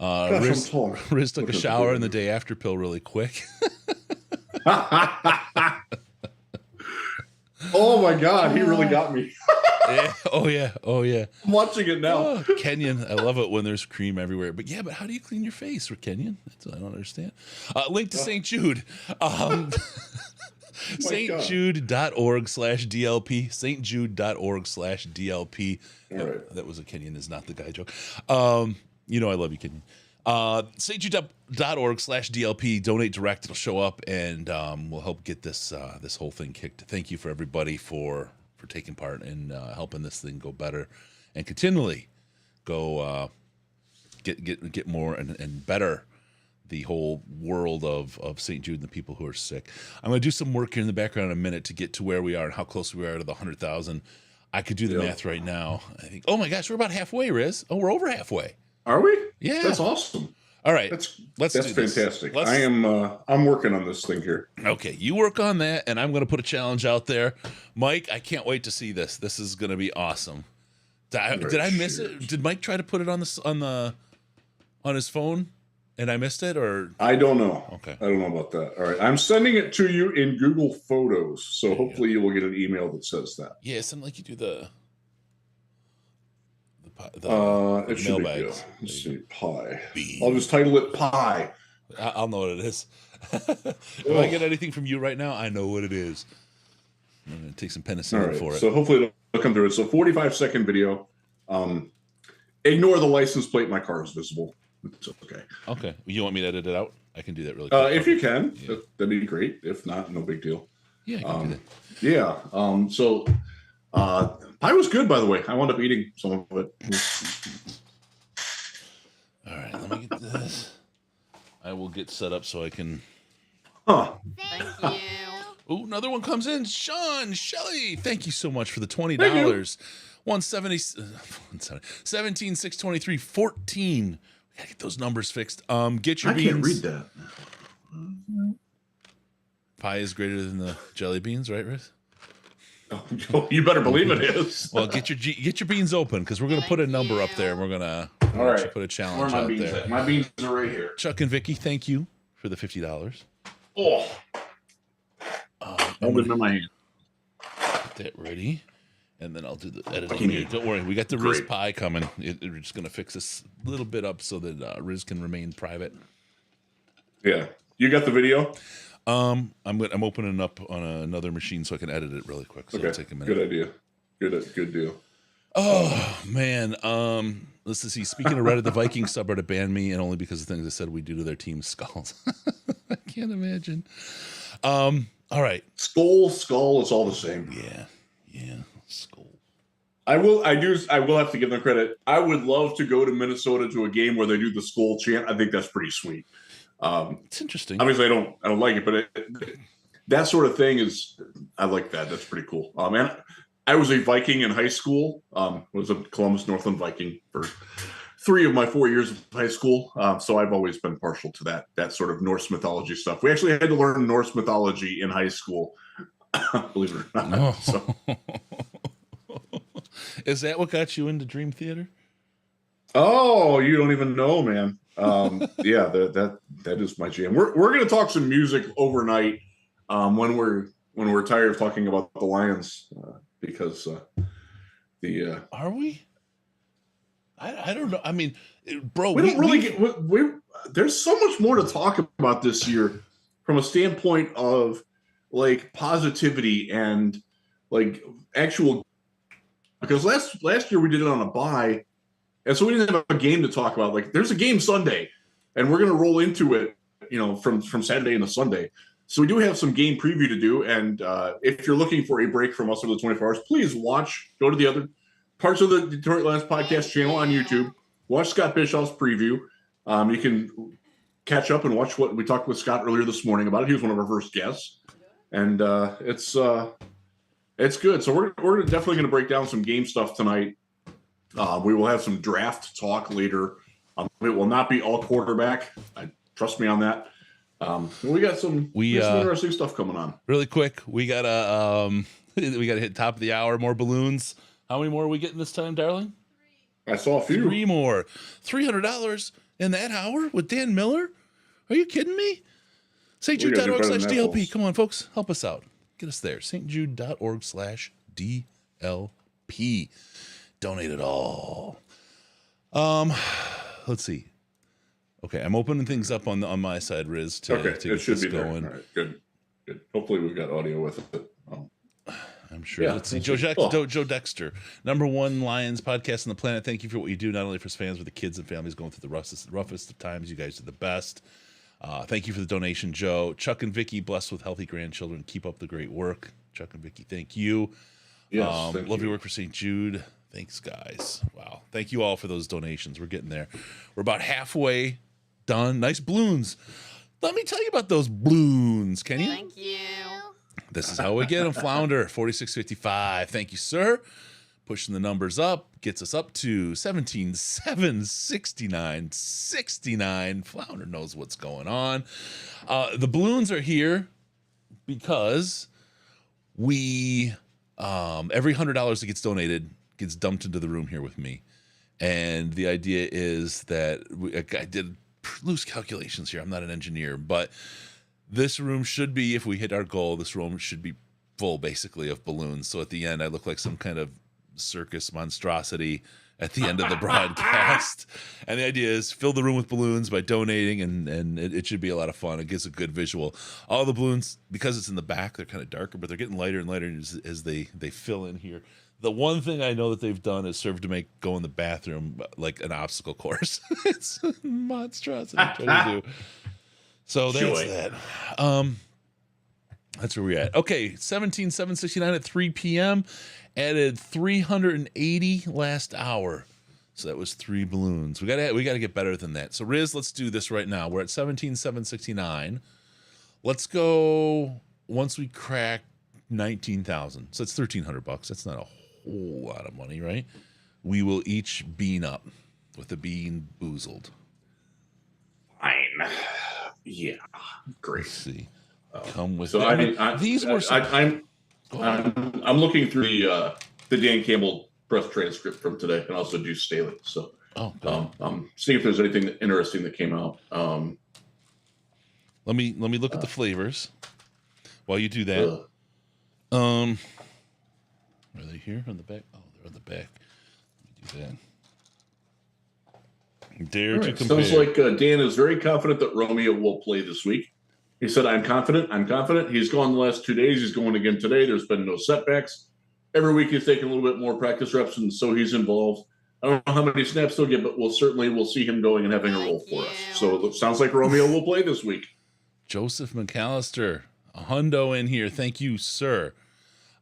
Riz took a shower in the day after pill really quick. Oh my God, he really got me. Yeah. Oh yeah. I'm watching it now. Oh, Kenyon, I love it when there's cream everywhere. But yeah, but how do you clean your face, for Kenyon? That's what I don't understand. Link to St. Jude. stjude.org/DLP. stjude.org/DLP. Right. That was a Kenyon is not the guy joke. I love you, Kenyon. stjude.org/DLP. Donate direct. It'll show up, and we'll help get this whole thing kicked. Thank you for everybody for taking part in helping this thing go better and continually go get more and better the whole world of St. Jude and the people who are sick. I'm going to do some work here in the background in a minute to get to where we are and how close we are to the 100,000. I could do the math right now. I think, oh my gosh, we're about halfway, Riz. Oh, we're over halfway. Are we? Yeah. That's awesome. All right. That's do fantastic. I'm working on this thing here. Okay. You work on that, and I'm going to put a challenge out there. Mike, I can't wait to see this. This is going to be awesome. Did I miss it? Did Mike try to put it on his phone? And I missed it, or I don't know. Okay, I don't know about that. All right, I'm sending it to you in Google Photos, so hopefully you will get an email that says that. Yeah, something like you do the it should be good. Let's see, pie. I'll just title it pie. I'll know what it is. If I get anything from you right now, I know what it is. I'm gonna take some penicillin for it. So hopefully it'll come through. It's a 45-second video. Ignore the license plate. My car is visible. It's okay. Okay. You want me to edit it out? I can do that really quick. If you can, that'd be great. If not, no big deal. Yeah, I can do that. Yeah. So pie was good, by the way. I wound up eating some of it. All right, let me get this. I will get set up so I can. Thank you. Oh, another one comes in. Sean Shelley, thank you so much for the $20. 170, 17, 623, 14. We gotta get those numbers fixed. Get your beans. I can't read that. Pie is greater than the jelly beans, right, Riz? Oh, you better believe it is. Well, get your beans open because we're gonna put a number up there and we're gonna put a challenge out there. At? My beans are right here. Chuck and Vicky, thank you for the $50. Oh, hold it in my hand. Get that ready. And then I'll do the editing here. Don't worry, we got the Riz pie coming. We're just gonna fix this a little bit up so that Riz can remain private. Yeah, you got the video. I'm opening up on another machine so I can edit it really quick. So it'll take a minute. Good idea. Good deal. Oh man. Let's see. Speaking of Reddit, the Vikings subreddit banned me, and only because of things I said we do to their team's skulls. I can't imagine. All right. Skull is all the same. Yeah. Skull. I will have to give them credit. I would love to go to Minnesota to a game where they do the skull chant. I think that's pretty sweet. It's interesting. Obviously, I don't like it, but that sort of thing I like that. That's pretty cool. Man, I was a Viking in high school. Was a Columbus Northland Viking for 3 of my 4 years of high school. So I've always been partial to that sort of Norse mythology stuff. We actually had to learn Norse mythology in high school. Believe it or not. Oh. So. Is that what got you into Dream Theater? Oh, you don't even know, man. Yeah, that is my jam. We're gonna talk some music overnight when we're tired of talking about the Lions because are we? I don't know. I mean, bro, we don't really get. There's so much more to talk about this year from a standpoint of like positivity and like actual. Because last year we did it on a bye, and so we didn't have a game to talk about. Like, there's a game Sunday. and we're going to roll into it, from Saturday into Sunday. So we do have some game preview to do, and if you're looking for a break from us over the 24 hours, please go to the other parts of the Detroit Lions podcast channel on YouTube. Watch Scott Bischoff's preview. You can catch up and watch what we talked with Scott earlier this morning about it. He was one of our first guests, and it's good. So we're definitely going to break down some game stuff tonight. We will have some draft talk later. It will not be all quarterback. Trust me on that. We got some interesting stuff coming on. Really quick, we got to hit top of the hour. More balloons. How many more are we getting this time, darling? I saw a few. 3 more. $300 in that hour with Dan Miller? Are you kidding me? stjude.org/DLP. Come on, folks, help us out. Get us there. stjude.org/DLP. Donate it all. Let's see. Okay, I'm opening things up on my side, Riz, to get this going. All right, good. Hopefully we've got audio with it. I'm sure. Yeah, let's see. Joe Dexter, #1 Lions podcast on the planet. Thank you for what you do, not only for fans, but the kids and families going through the roughest of times. You guys are the best. Thank you for the donation, Joe. Chuck and Vicky, blessed with healthy grandchildren. Keep up the great work. Chuck and Vicky, thank you. Yes, love your work for St. Jude. Thanks, guys. Wow. Thank you all for those donations. We're getting there. We're about halfway done. Nice balloons. Let me tell you about those balloons, can you? Thank you. This is how we get them. Flounder, 4655. Thank you, sir. Pushing the numbers up gets us up to 17,769.69. Flounder knows what's going on. The balloons are here because we every $100 that gets donated gets dumped into the room here with me. And the idea is that I did loose calculations here. I'm not an engineer, but this room should be, if we hit our goal, this room should be full basically of balloons. So at the end, I look like some kind of circus monstrosity at the end of the broadcast. And the idea is fill the room with balloons by donating, and it should be a lot of fun. It gives a good visual. All the balloons, because it's in the back, they're kind of darker, but they're getting lighter and lighter as they fill in here. The one thing I know that they've done is serve to make go in the bathroom like an obstacle course. It's a monstrosity. To do. So that's that. That's where we're at. Okay, 17,769 at 3 p.m. Added 380 last hour. So that was 3 balloons. We gotta get better than that. So Riz, let's do this right now. We're at 17,769. Let's go once we crack 19,000. So it's $1,300. That's not a whole lot of money, right? We will each bean up with a bean boozled. Fine. Yeah. Great. Let's see. Come with so these were. I'm looking through the Dan Campbell press transcript from today, and also Deuce Staley. So, seeing if there's anything interesting that came out. Let me look at the flavors while you do that. Are they here on the back? Oh, they're on the back. Let me do that. Dare to compare. Sounds like Dan is very confident that Romeo will play this week. He said, I'm confident. He's gone the last 2 days. He's going again today. There's been no setbacks. Every week he's taking a little bit more practice reps, and so he's involved. I don't know how many snaps he'll get, but we'll see him going and having a role for us. So it sounds like Romeo will play this week. Joseph McAllister, a hundo in here. Thank you, sir.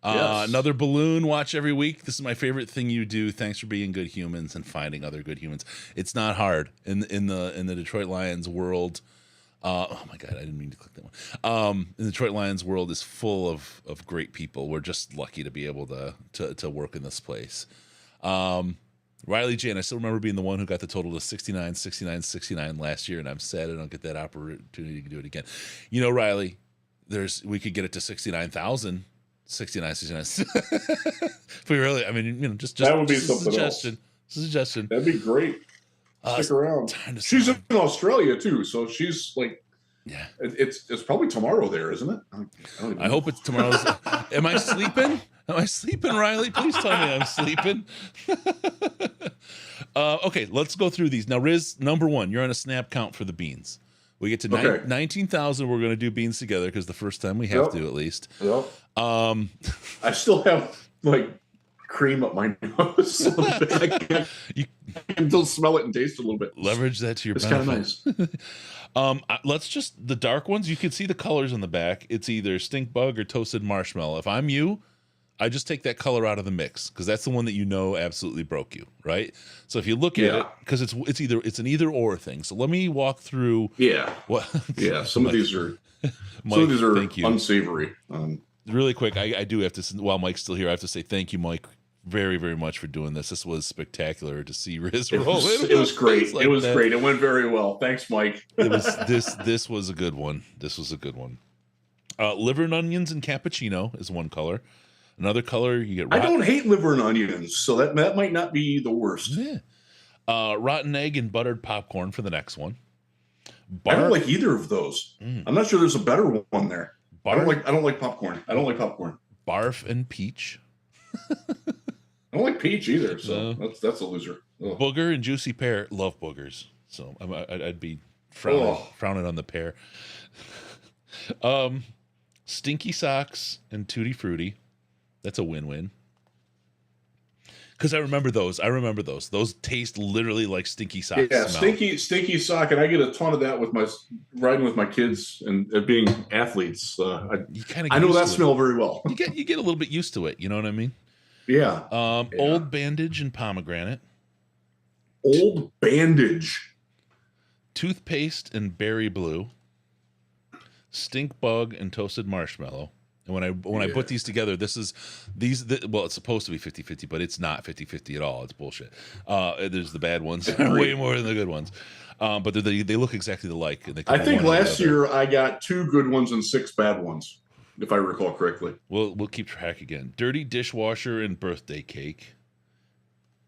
Yes. Another balloon watch every week. This is my favorite thing you do. Thanks for being good humans and finding other good humans. It's not hard in the Detroit Lions world. Oh my God, I didn't mean to click that one. The Detroit Lions world is full of great people. We're just lucky to be able to work in this place. Riley Jane, I still remember being the one who got the total to 69, 69, 69 last year, and I'm sad I don't get that opportunity to do it again. You know, Riley, we could get it to 69,000. 69. If we really, I mean, just that would be just something else. Suggestion. That'd be great. Stick around. She's in Australia too, so she's like, yeah. It's probably tomorrow there, isn't it? I hope it's tomorrow's. Am I sleeping? Riley? Please tell me I'm sleeping. Okay, let's go through these now. Riz, #1, you're on a snap count for the beans. We get to 19,000. We're going to do beans together because the first time we have to at least. Yep. I still have like cream up my nose a little bit. You can still smell it and taste it a little bit. leverage that to your It's kind benefit. of nice. Let's just the dark ones. You can see the colors on the back. It's either stink bug or toasted marshmallow. If I'm you, I just take that color out of the mix because that's the one that you know absolutely broke you, right? So if you look at it, because it's an either or thing. So let me walk through. What? Yeah. Some of these are Mike, thank you. Unsavory. Really quick, I do have to. While Mike's still here, I have to say thank you, Mike, very very much for doing this. This was spectacular to see Riz roll. It was great. Like it was that. great. It went very well. Thanks, Mike. It was this was a good one. This was a good one. Liver and onions and cappuccino is one color. Another color you get. I don't hate liver and onions, so that might not be the worst. Yeah. Rotten egg and buttered popcorn for the next one. I don't like either of those. I'm not sure there's a better one there. I don't like popcorn. I don't like popcorn. Barf and peach. I don't like peach either, so that's a loser. Ugh. Booger and juicy pear. Love boogers, so I'd be frowning on the pear. Stinky socks and tutti frutti. That's a win-win. Because I remember those. Those taste literally like stinky socks. Yeah, smell. stinky sock, and I get a ton of that with my riding with my kids and being athletes. I know that smell very well. You get a little bit used to it. You know what I mean? Yeah. Old bandage and pomegranate. Old bandage. Toothpaste and berry blue. Stink bug and toasted marshmallow. And when I put these together, well, it's supposed to be 50-50, but it's not 50-50 at all. It's bullshit. There's the bad ones way more than the good ones. But they look exactly alike. And I think last year I got 2 good ones and 6 bad ones, if I recall correctly. We'll keep track again. Dirty dishwasher and birthday cake.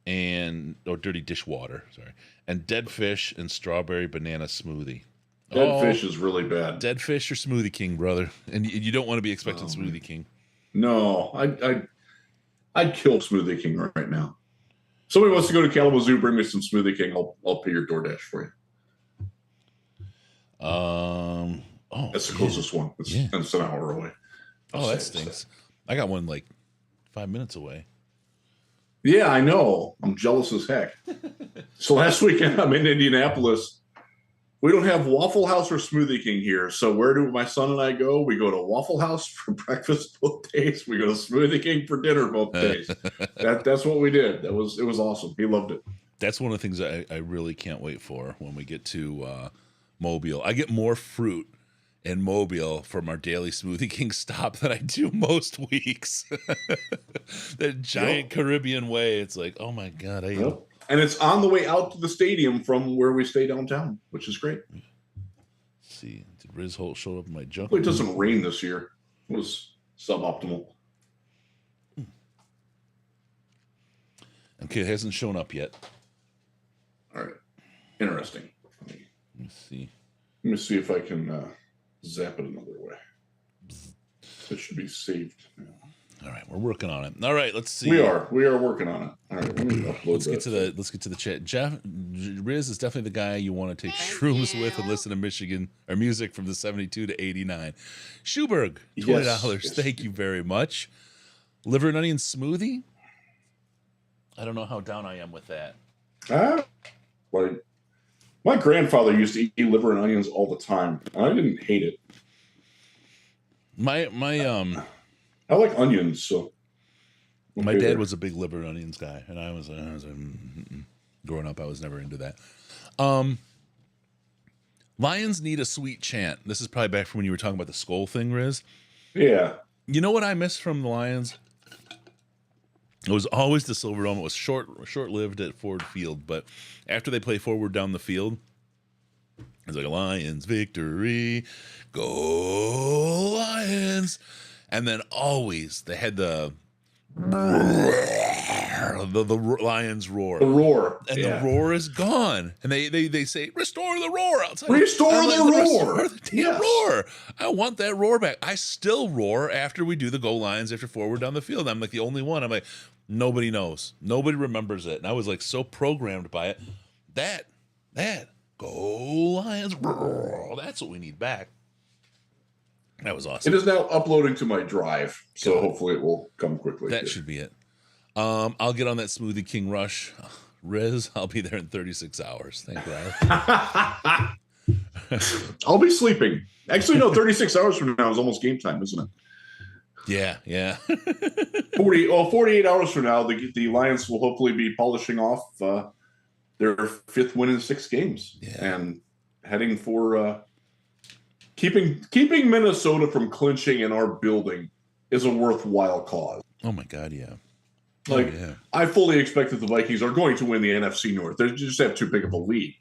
Or dirty dishwater, sorry. And dead fish and strawberry banana smoothie. Dead fish is really bad. Dead fish or Smoothie King, brother. And you don't want to be expecting Smoothie King. No, I'd kill Smoothie King right now. Somebody wants to go to Kalamazoo, bring me some Smoothie King. I'll pay your DoorDash for you. That's the closest one. It's an hour away. That stinks. I got one like 5 minutes away. Yeah, I know. I'm jealous as heck. So last weekend I'm in Indianapolis. We don't have Waffle House or Smoothie King here. So where do my son and I go? We go to Waffle House for breakfast both days. We go to Smoothie King for dinner both days. That's what we did. It was awesome. He loved it. That's one of the things I really can't wait for when we get to Mobile. I get more fruit in Mobile from our daily Smoothie King stop than I do most weeks. That giant Caribbean way. It's like, oh my God. And it's on the way out to the stadium from where we stay downtown, which is great. Let's see, did Riz Holt show up in my junk? It doesn't rain this year. It was suboptimal. Okay, it hasn't shown up yet. All right. Interesting. Let's see. Let me see if I can zap it another way. It should be saved now. All right, we're working on it. All right, let's see. We are working on it. All right, let me upload let's get to the chat. Jeff Riz is definitely the guy you want to take shrooms with and listen to Michigan or music from the 72 to 89. Schuberg, $20. Yes. Thank you very much. Liver and onion smoothie. I don't know how down I am with that. Like my grandfather used to eat liver and onions all the time. I didn't hate it. I like onions, so. My dad was a big liver and onions guy, and I was growing up. I was never into that. Lions need a sweet chant. This is probably back from when you were talking about the skull thing, Riz. Yeah. You know what I miss from the Lions? It was always the Silver Dome. It was short-lived at Ford Field, but after they play forward down the field, it's like Lions victory, go Lions. And then always they had the Lions roar. The roar. And the roar is gone. And they say, restore the roar outside. Restore the roar. Restore the damn roar. I want that roar back. I still roar after we do the Go Lions after forward down the field. I'm like the only one. I'm like, nobody knows. Nobody remembers it. And I was like so programmed by it. That Go Lions roar. That's what we need back. That was awesome. It is now uploading to my drive, so hopefully it will come quickly. That should be it. I'll get on that Smoothie King rush. Riz, I'll be there in 36 hours. Thank God. I'll be sleeping. Actually, no, 36 hours from now is almost game time, isn't it? Yeah. 48 hours from now, the Lions will hopefully be polishing off their 5th win in 6 games and heading for keeping Minnesota from clinching in our building is a worthwhile cause. Oh my God, yeah. I fully expect that the Vikings are going to win the NFC North. They just have too big of a lead.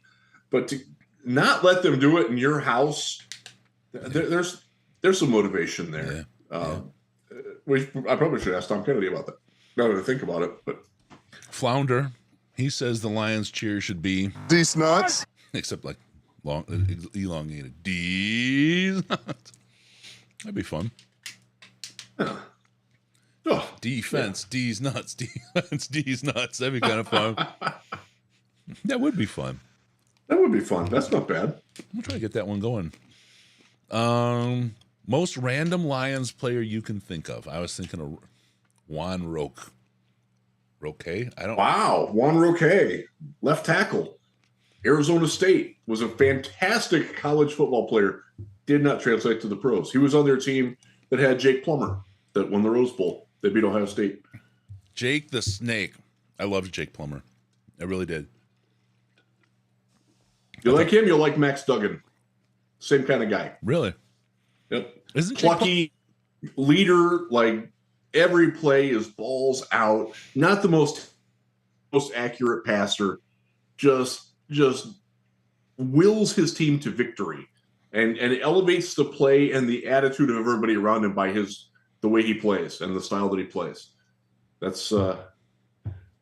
But to not let them do it in your house, there's some motivation there. I probably should ask Tom Kennedy about that. Now that I think about it, but Flounder, he says the Lions cheer should be These nuts, except like long elongated D's nuts. That'd be fun. Yeah. Defense, D's nuts, defense, D's nuts. That'd be kind of fun. That would be fun. That would be fun. That's not bad. I'm trying to get that one going. Most random Lions player you can think of. I was thinking of Juan Roque. Wow, Juan Roque, left tackle, Arizona State, was a fantastic college football player. Did not translate to the pros. He was on their team that had Jake Plummer that won the Rose Bowl. They beat Ohio State. Jake the Snake. I loved Jake Plummer. I really did. You like him? You'll like Max Duggan. Same kind of guy. Really? Yep. Isn't plucky leader? Like every play is balls out. Not the most accurate passer. Just wills his team to victory, and elevates the play and the attitude of everybody around him by the way he plays and the style that he plays. That's what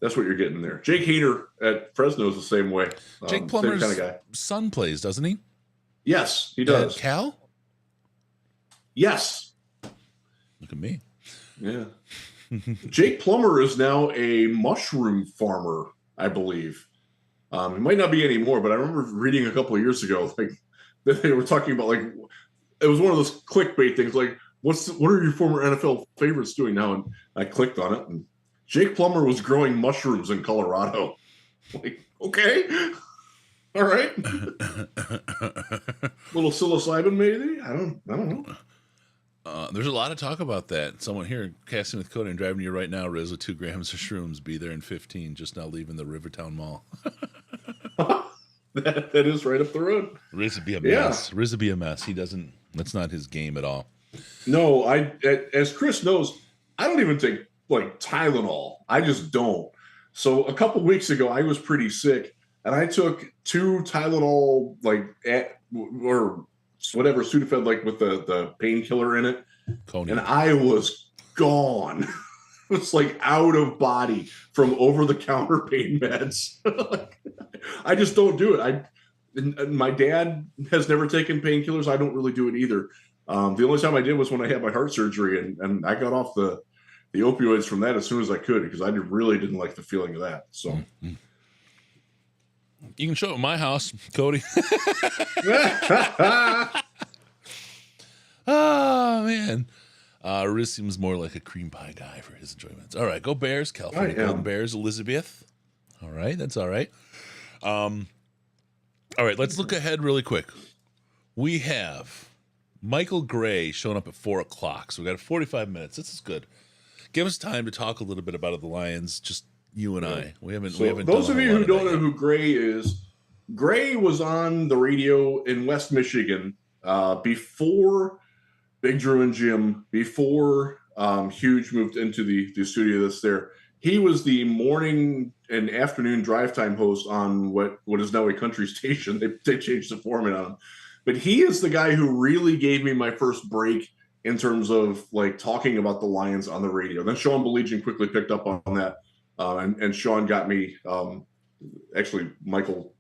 you're getting there. Jake Hader at Fresno is the same way. Jake Plummer's same kind of guy. son plays, doesn't he? Yes, he does. Cal? Yes. Look at me. Yeah. Jake Plummer is now a mushroom farmer, I believe. He might not be anymore, but I remember reading a couple of years ago, like that they were talking about, like it was one of those clickbait things, like what are your former NFL favorites doing now? And I clicked on it, and Jake Plummer was growing mushrooms in Colorado. Like, okay, all right, little psilocybin maybe. I don't know. There's a lot of talk about that. Someone here, casting with Cody and driving to you right now, Riz, with 2 grams of shrooms. Be there in 15. Just now leaving the Rivertown Mall. that is right up the road. Riz would be a mess. Riz would be a mess. He doesn't. That's not his game at all. No, as Chris knows, I don't even take like Tylenol. I just don't. So a couple weeks ago, I was pretty sick, and I took 2 Tylenol, or whatever Sudafed, like with the painkiller in it, and I was gone. It was like out of body from over-the-counter pain meds. I just don't do it. My dad has never taken painkillers. I don't really do it either. The only time I did was when I had my heart surgery, and I got off the opioids from that as soon as I could, because I really didn't like the feeling of that. So you can show it at my house, Cody. Oh man, Riz seems more like a cream pie guy for his enjoyments. All right, go Bears, California Golden Bears, Elizabeth. All right, that's all right. All right, let's look ahead really quick. We have Michael Gray showing up at 4:00, so we got 45 minutes. This is good. Give us time to talk a little bit about the Lions, just you and I. We haven't. Those of you who don't know who Gray is, Gray was on the radio in West Michigan before Big Drew and Jim, before Huge moved into the studio that's there. He was the morning and afternoon drive time host on what is now a country station. They changed the format on him. But he is the guy who really gave me my first break in terms of like talking about the Lions on the radio. Then Sean Belegian quickly picked up on that. And Sean got me, actually Michael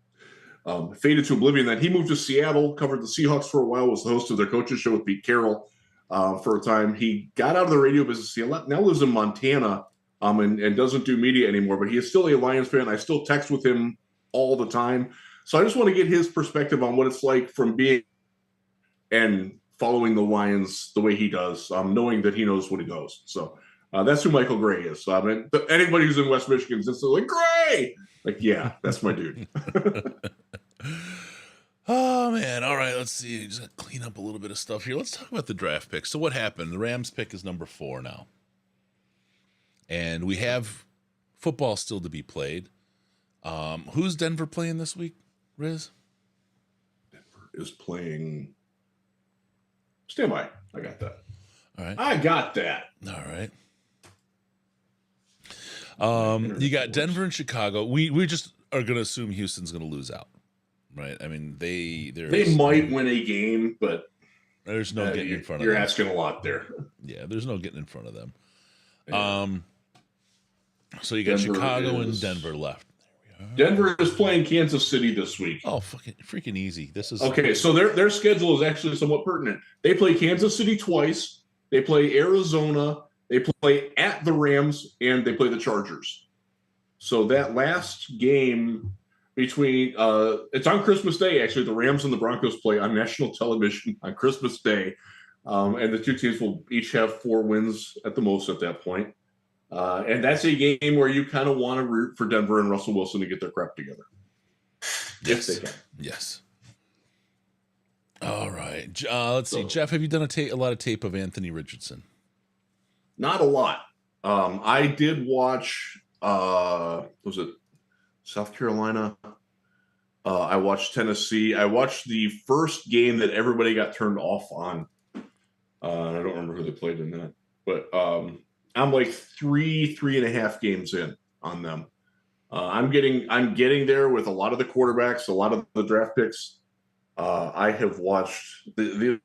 faded to oblivion. Then he moved to Seattle, covered the Seahawks for a while, was the host of their coaches show with Pete Carroll for a time. He got out of the radio business. He now lives in Montana and doesn't do media anymore, but he is still a Lions fan. I still text with him all the time. So I just want to get his perspective on what it's like from being and following the Lions the way he does, knowing that he knows what he knows. So That's who Michael Gray is. So I mean, anybody who's in West Michigan is just like, Gray! Like, yeah, that's my dude. Oh, man. All right, let's see. Just gotta clean up a little bit of stuff here. Let's talk about the draft pick. So what happened? The Rams pick is number 4 now. And we have football still to be played. Who's Denver playing this week, Riz? Denver is playing... Stand by. I got that. All right. I got that. All right. You got Denver and Chicago. We just are going to assume Houston's going to lose out, right? I mean, they might win a game, but there's no getting in front of them. You're asking a lot there. Yeah, there's no getting in front of them. Yeah. So you got Denver Chicago and Denver left. Denver is playing Kansas City this week. Oh, freaking easy. This is okay. So their schedule is actually somewhat pertinent. They play Kansas City twice. They play Arizona. They play at the Rams, and they play the Chargers. So that last game between it's on Christmas Day. Actually, the Rams and the Broncos play on national television on Christmas Day, and the two teams will each have 4 wins at the most at that point. And that's a game where you kind of want to root for Denver and Russell Wilson to get their crap together. Yes, if they can. Yes. All right. Let's see. Jeff, have you done a lot of tape of Anthony Richardson? Not a lot. I did watch, was it South Carolina? I watched Tennessee. I watched the first game that everybody got turned off on. I don't remember who they played in that. But I'm like 3.5 games in on them. I'm getting there with a lot of the quarterbacks, a lot of the draft picks. I have watched the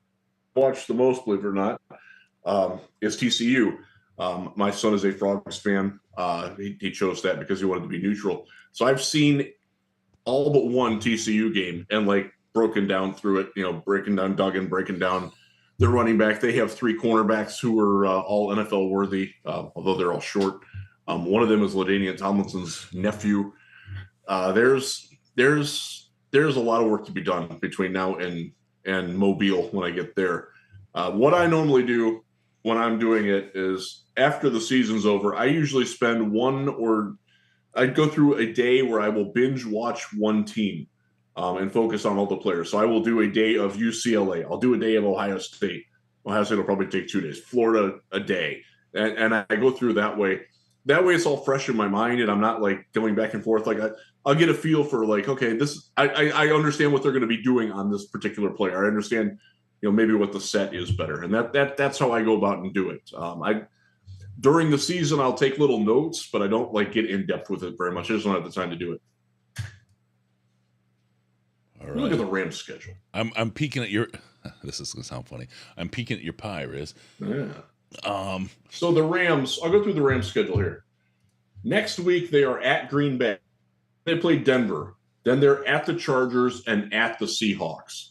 most, believe it or not, is TCU. My son is a Frogs fan. He chose that because he wanted to be neutral. So I've seen all but one TCU game and like broken down through it, breaking down Duggan, breaking down the running back. They have 3 cornerbacks who are all NFL worthy, although they're all short. One of them is LaDainian Tomlinson's nephew. There's a lot of work to be done between now and Mobile when I get there. What I normally do when I'm doing it is after the season's over, I usually spend I'd go through a day where I will binge watch one team and focus on all the players. So I will do a day of UCLA. I'll do a day of Ohio State. Ohio State will probably take 2 days. Florida, a day. And I go through that way. That way it's all fresh in my mind and I'm not like going back and forth. Like I'll get a feel for like, okay, I understand what they're going to be doing on this particular player. I understand, maybe what the set is better. And that's how I go about and do it. During the season, I'll take little notes, but I don't like get in depth with it very much. I just don't have the time to do it. All right. Look at the Rams schedule. I'm peeking at your. This is gonna sound funny. I'm peeking at your pie, Riz. Yeah. So the Rams. I'll go through the Rams schedule here. Next week they are at Green Bay. They play Denver. Then they're at the Chargers and at the Seahawks.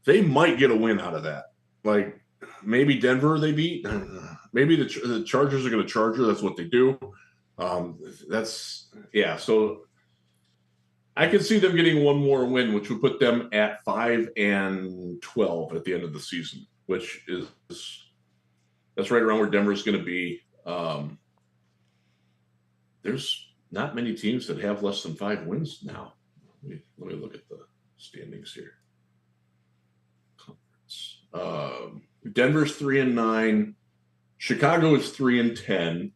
They might get a win out of that. Like maybe Denver they beat. Maybe the Chargers are going to Charger. That's what they do. So I could see them getting one more win, which would put them at 5-12 at the end of the season, which that's right around where Denver's going to be. There's not many teams that have less than 5 wins now. Let me look at the standings here. Conference. Denver's 3-9. Chicago is 3-10.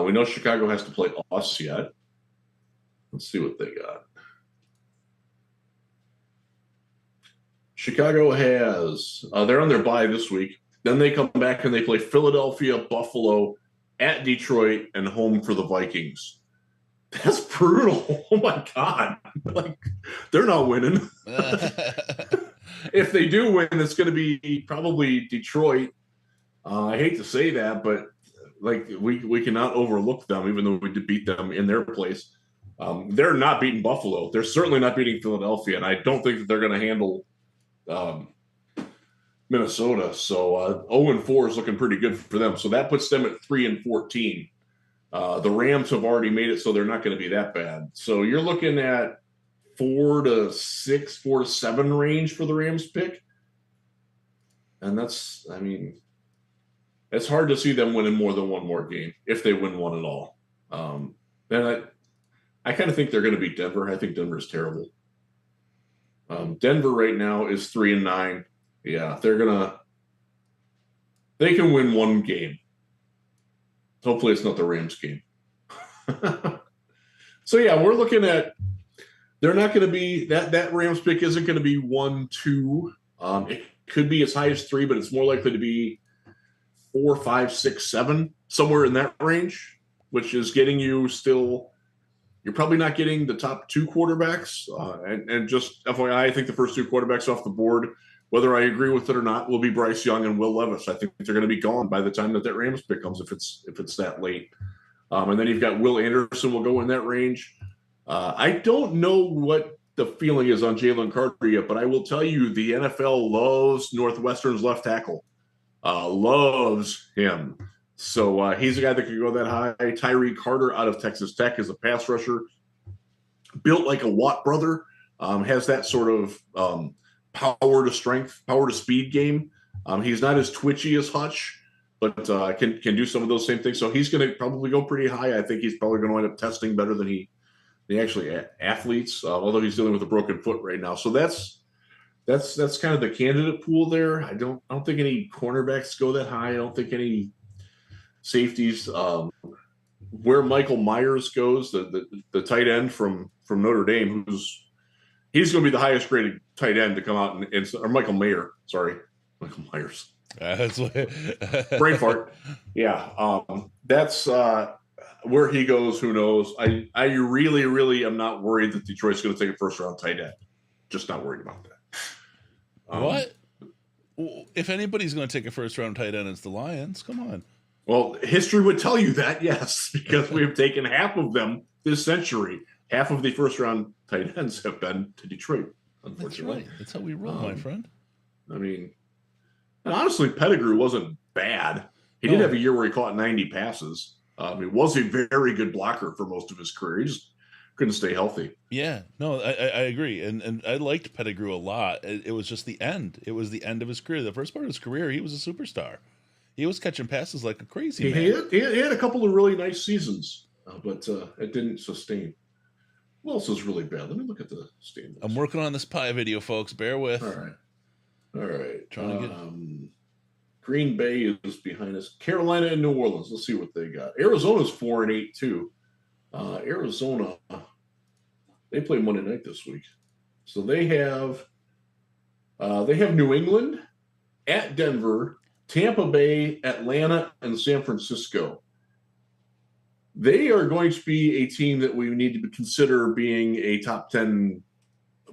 We know Chicago has to play us yet. Let's see what they got. Chicago has they're on their bye this week. Then they come back and they play Philadelphia, Buffalo, at Detroit, and home for the Vikings. That's brutal. Oh my God. Like they're not winning. If they do win, it's going to be probably Detroit. I hate to say that, but like we cannot overlook them, even though we did beat them in their place. They're not beating Buffalo. They're certainly not beating Philadelphia, and I don't think that they're going to handle Minnesota. So 0-4 is looking pretty good for them. So that puts them at 3-14. The Rams have already made it, so they're not going to be that bad. So you're looking at 4-6, 4-7 range for the Rams pick. And that's it's hard to see them winning more than one more game if they win one at all. Then I kind of think they're going to beat Denver. I think Denver's terrible. Denver right now is 3-9. Yeah, they can win one game. Hopefully it's not the Rams game. So yeah, we're looking at, they're not going to be, that Rams pick isn't going to be 1-2. It could be as high as 3, but it's more likely to be 4, 5, 6, 7, somewhere in that range, which is getting you still, you're probably not getting the top 2 quarterbacks. And just FYI, I think the first 2 quarterbacks off the board, whether I agree with it or not, will be Bryce Young and Will Levis. I think they're going to be gone by the time that Rams pick comes, if it's that late. And then you've got Will Anderson will go in that range. I don't know what the feeling is on Jalen Carter yet, but I will tell you the NFL loves Northwestern's left tackle. Loves him. So he's a guy that could go that high. Tyree Carter out of Texas Tech is a pass rusher. Built like a Watt brother. Has that sort of power to strength, power to speed game. He's not as twitchy as Hutch, but can do some of those same things. So he's going to probably go pretty high. I think he's probably going to wind up testing better than he actually athletes, although he's dealing with a broken foot right now. So that's kind of the candidate pool there. I don't think any cornerbacks go that high. I don't think any safeties. Where Michael Myers goes, the tight end from Notre Dame, he's going to be the highest graded tight end to come out or Michael Mayer. Sorry, Michael Myers. That's what brain fart. Yeah, that's where he goes. Who knows? I really, really am not worried that Detroit's going to take a first round tight end. Just not worried about that. What? If anybody's going to take a first round tight end, it's the Lions. Come on. Well, history would tell you that, yes, because we have taken half of them this century. Half of the first round tight ends have been to Detroit, unfortunately. That's right. That's how we roll, my friend. I mean, and honestly, Pettigrew wasn't bad. He did have a year where he caught 90 passes. He was a very good blocker for most of his career. He just couldn't stay healthy. Yeah, no, I agree. And I liked Pettigrew a lot. It was just the end. It was the end of his career. The first part of his career, he was a superstar. He was catching passes like a crazy man. He had a couple of really nice seasons, but it didn't sustain. Who else is really bad? Let me look at the standings. I'm working on this pie video, folks. Bear with. All right. Trying to get... Green Bay is behind us. Carolina and New Orleans. Let's see what they got. Arizona's 4-8 too. Arizona, they play Monday night this week, so they have New England, at Denver, Tampa Bay, Atlanta, and San Francisco. They are going to be a team that we need to consider being a top 10,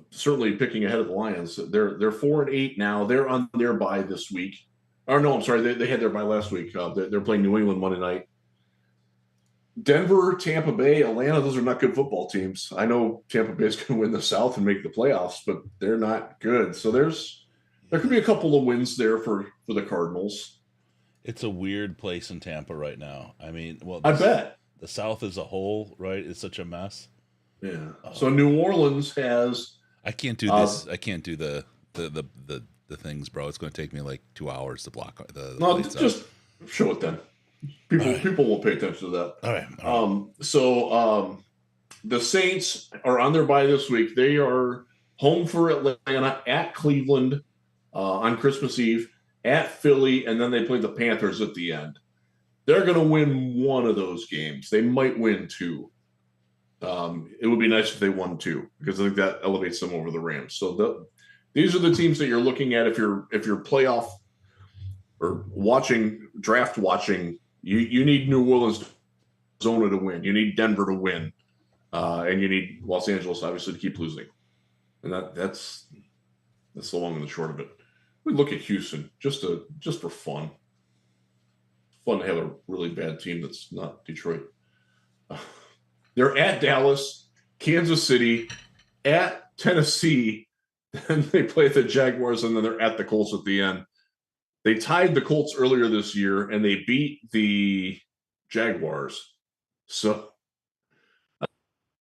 certainly picking ahead of the Lions. They're 4-8 now. They're on their bye this week. Or no, I'm sorry, they had their bye last week. They're playing New England Monday night. Denver, Tampa Bay, Atlanta, those are not good football teams. I know Tampa Bay is going to win the South and make the playoffs, but they're not good. So there could be a couple of wins there for the Cardinals. It's a weird place in Tampa right now. I mean, well, I bet. The South as a whole, right, is such a mess. Yeah. So New Orleans has... I can't do this. I can't do the things, bro. It's going to take me like 2 hours to block the No, just show it then. People will pay attention to that. All right. So the Saints are on their bye this week. They are home for Atlanta, at Cleveland on Christmas Eve, at Philly, and then they play the Panthers at the end. They're going to win one of those games. They might win 2. It would be nice if they won 2 because I think that elevates them over the Rams. So these are the teams that you're looking at if you're playoff or draft watching. You need New Orleans, Arizona to win. You need Denver to win, and you need Los Angeles obviously to keep losing. And that's the long and the short of it. We look at Houston just for fun. Fun to have a really bad team that's not Detroit. They're at Dallas, Kansas City, at Tennessee, then they play the Jaguars, and then they're at the Colts at the end. They tied the Colts earlier this year, and they beat the Jaguars. So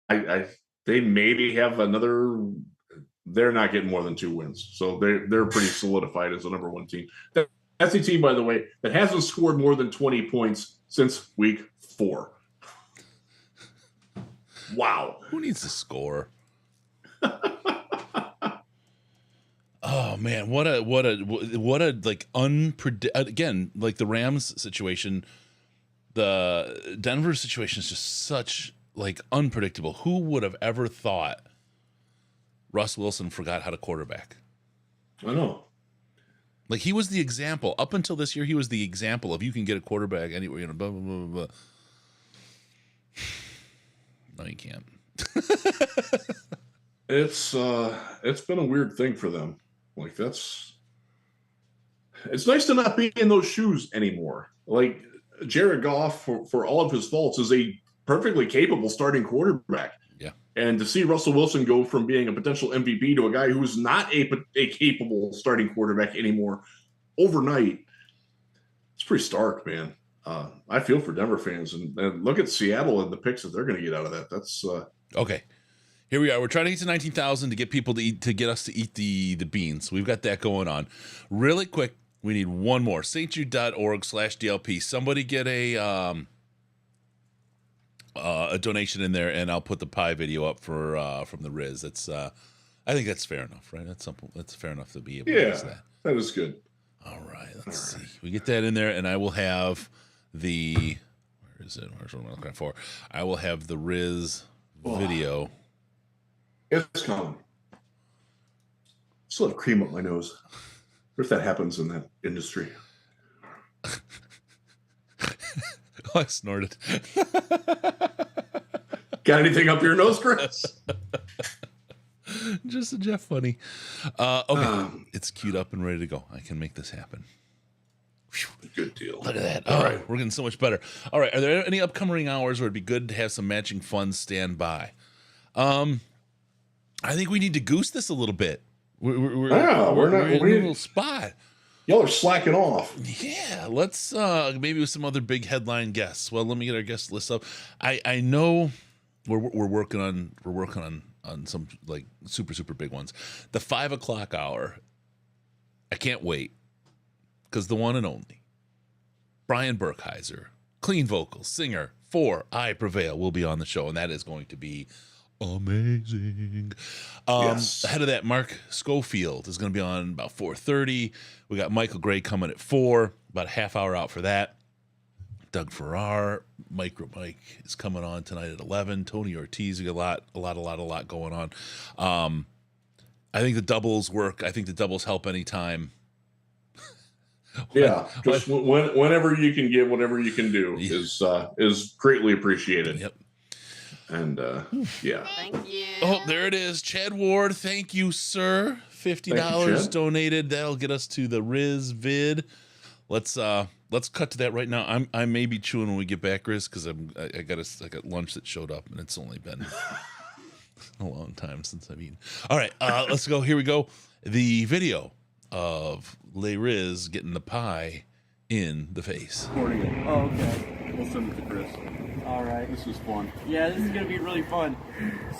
they maybe have another. They're not getting more than 2 wins, so they're pretty solidified as the number 1 team. That's a team, by the way, that hasn't scored more than 20 points since week 4. Wow. Who needs to score? Oh man, what a like again, like the Rams situation, the Denver situation is just such like unpredictable. Who would have ever thought Russ Wilson forgot how to quarterback? I know. Like he was the example up until this year. He was the example of you can get a quarterback anywhere. You know, blah blah blah blah. No, you can't. It's been a weird thing for them. Like it's nice to not be in those shoes anymore. Like Jared Goff, for all of his faults, is a perfectly capable starting quarterback. Yeah. And to see Russell Wilson go from being a potential MVP to a guy who's not a capable starting quarterback anymore overnight, it's pretty stark, man. I feel for Denver fans, and look at Seattle and the picks that they're going to get out of that. That's okay. Here we are. We're trying to get to 19,000 to get people to eat, to get us to eat the beans. We've got that going on. Really quick, we need one more. stjude.org/DLP. Somebody get a donation in there, and I'll put the pie video up for from the Riz. That's I think that's fair enough, right? That's simple. That's fair enough to be able to use that. That is good. All right, let's see. We get that in there, and I will have the where is it? Where's what I'm looking for? I will have the Riz video. It's coming. Still have cream up my nose. What if that happens in that industry? I snorted. Got anything up your nose, Chris? Just a Jeff funny. Okay, it's queued up and ready to go. I can make this happen. Good deal. Look at that. All right, we're getting so much better. All right, are there any upcoming hours where it'd be good to have some matching funds stand by? I think we need to goose this a little bit. We're in a little spot. Y'all are slacking off. Yeah, let's maybe with some other big headline guests. Well, let me get our guest list up. I know we're working on some like super big ones. The 5 o'clock hour. I can't wait because the one and only Brian Burkheiser, clean vocals, singer for I Prevail, will be on the show, and that is going to be amazing. Yes. Ahead of that, Mark Schofield is going to be on about 4:30. We got Michael Gray coming at 4, about a half hour out for that. Doug Farrar, Micro Mike is coming on tonight at 11. Tony Ortiz, we got a lot going on. I think the doubles work. I think the doubles help anytime. Just whenever you can give, whatever you can do is greatly appreciated. Yep. And yeah. Thank you. Oh, there it is. Chad Ward, thank you, sir. $50 donated. That'll get us to the Riz vid. Let's cut to that right now. I may be chewing when we get back, Riz, because I got lunch that showed up, and it's only been a long time since I've eaten. All right, let's go. Here we go. The video of Les Riz getting the pie in the face. Oh, okay. We'll send it to Chris. All right. This was fun. Yeah, this is going to be really fun.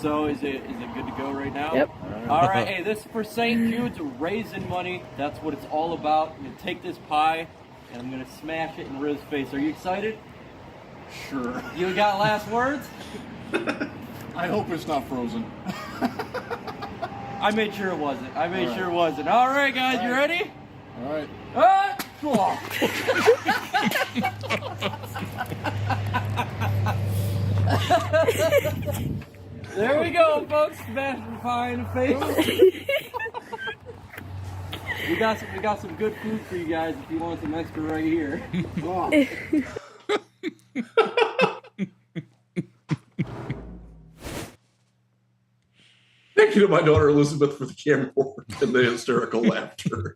So is it good to go right now? Yep. All right. Hey, this is for St. Jude's, raising money. That's what it's all about. I'm going to take this pie, and I'm going to smash it in Riz's face. Are you excited? Sure. You got last words? I hope it's not frozen. I made sure it wasn't. All right, guys, you ready? All right. There we go, folks. Smash the pie in the face. We got some good food for you guys if you want some extra right here. Thank you to my daughter Elizabeth for the camera work and the hysterical laughter.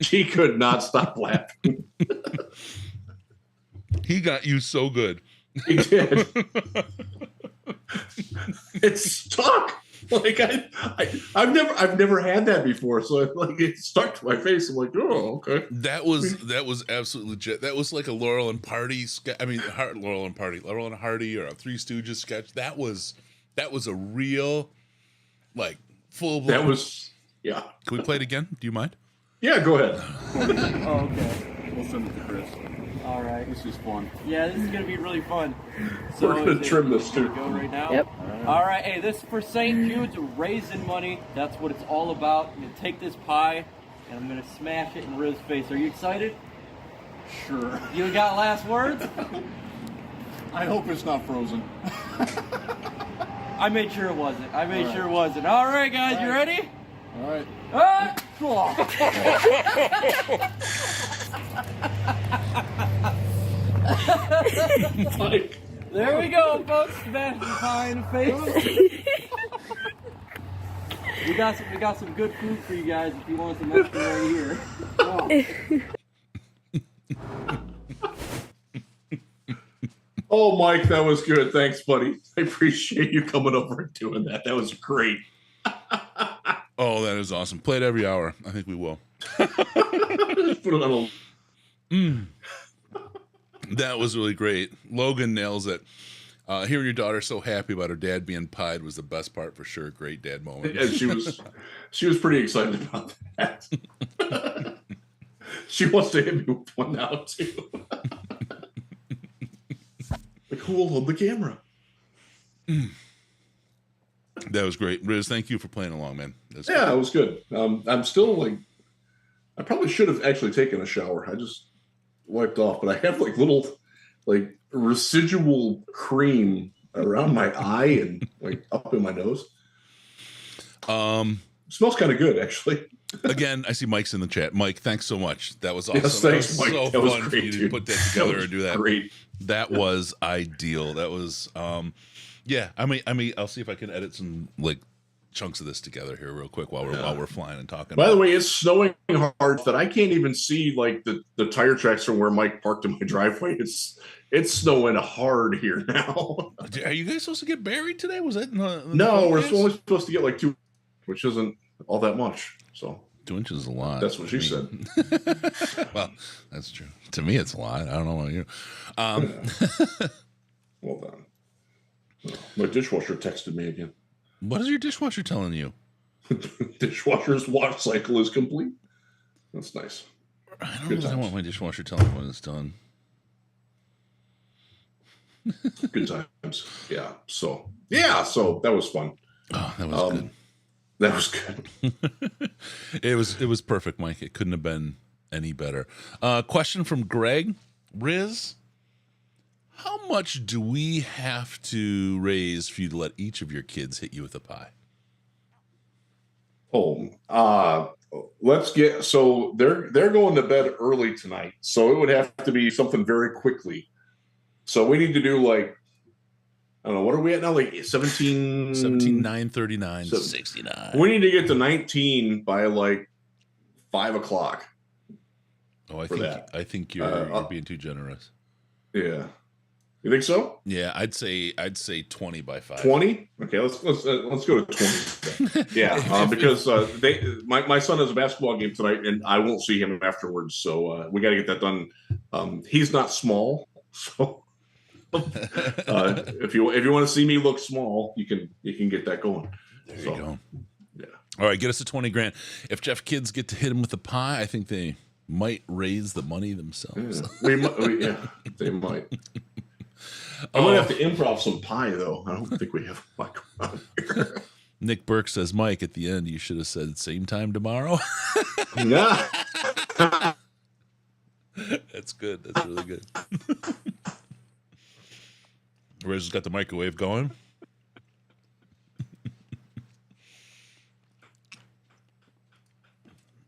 She could not stop laughing. He got you so good. He did. It's stuck. Like I've never had that before, so it stuck to my face. I'm like, oh, okay. That was absolutely legit. That was like a Laurel and Hardy Laurel and Hardy, or a Three Stooges sketch. That was a real, like, full blown. That was, yeah. Can we play it again? Do you mind? Yeah, go ahead. Oh, okay. We'll send it to Chris. All right. This is fun. Yeah, this is gonna be really fun. So We're gonna trim this too. Go right now. Yep. All right. Hey, this is for St. Jude's, raising money. That's what it's all about. I'm gonna take this pie and I'm gonna smash it in Riz's face. Are you excited? Sure. You got last words? I hope it's not frozen. I made sure it wasn't. Sure it wasn't. All right, guys, you ready? All right. There we go, folks. Smash the pie in the face. We got some good food for you guys if you want some extra right here. Oh, Mike, that was good. Thanks, buddy. I appreciate you coming over and doing that. That was great. Oh, that is awesome. Play it every hour. I think we will. Just put it on That was really great. Logan nails it. Hearing your daughter so happy about her dad being pied was the best part for sure. Great dad moment. Yeah, she was pretty excited about that. She wants to hit me with one now too. Like, who will hold the camera? That was great. Riz, thank you for playing along, man. Yeah, it was good. I'm still like, I probably should have actually taken a shower. I just wiped off, but I have like little like residual cream around my eye and like up in my nose. Smells kind of good, actually. Again, I see Mike's in the chat. Mike, thanks so much. That was awesome. Yes, thanks, that was Mike. so That was fun great, for you to dude. put that together and do that. Great. That was ideal. That was yeah. I mean, I'll see if I can edit some like chunks of this together here real quick while we're flying and talking. By the way, it's snowing hard that I can't even see like the tire tracks from where Mike parked in my driveway. It's snowing hard here now. Are you guys supposed to get buried today? Was that no? We're only supposed to get like 2, which isn't all that much. So 2 inches is a lot. That's what she said. Well, that's true. To me, it's a lot. I don't know about you. Well done. My dishwasher texted me again. What is your dishwasher telling you? Dishwasher's wash cycle is complete. That's nice. I don't know. I want my dishwasher telling me when it's done. Good times. Yeah. So that was fun. Oh, that was good. That was good. It was perfect, Mike. It couldn't have been any better. Question from Greg. Riz, how much do we have to raise for you to let each of your kids hit you with a pie? Let's get, so they're going to bed early tonight. So it would have to be something very quickly. So we need to do like, I don't know, what are we at now? Like 17, 9, 39, 69. We need to get to 19 by like 5 o'clock. Oh, I think you're being too generous. Yeah. You think so? Yeah, I'd say 20 by 5. 20? Okay, let's go to 20. Yeah, because my son has a basketball game tonight, and I won't see him afterwards. So we got to get that done. He's not small, so if you want to see me look small, you can get that going. There you go. Yeah. All right, get us to 20 grand. If Jeff kids get to hit him with a pie, I think they might raise the money themselves. Yeah, they might. I might have to improv some pie, though. I don't think we have pie around here. Nick Burke says, Mike, at the end, you should have said same time tomorrow. Yeah. That's good. That's really good. Riz has got the microwave going.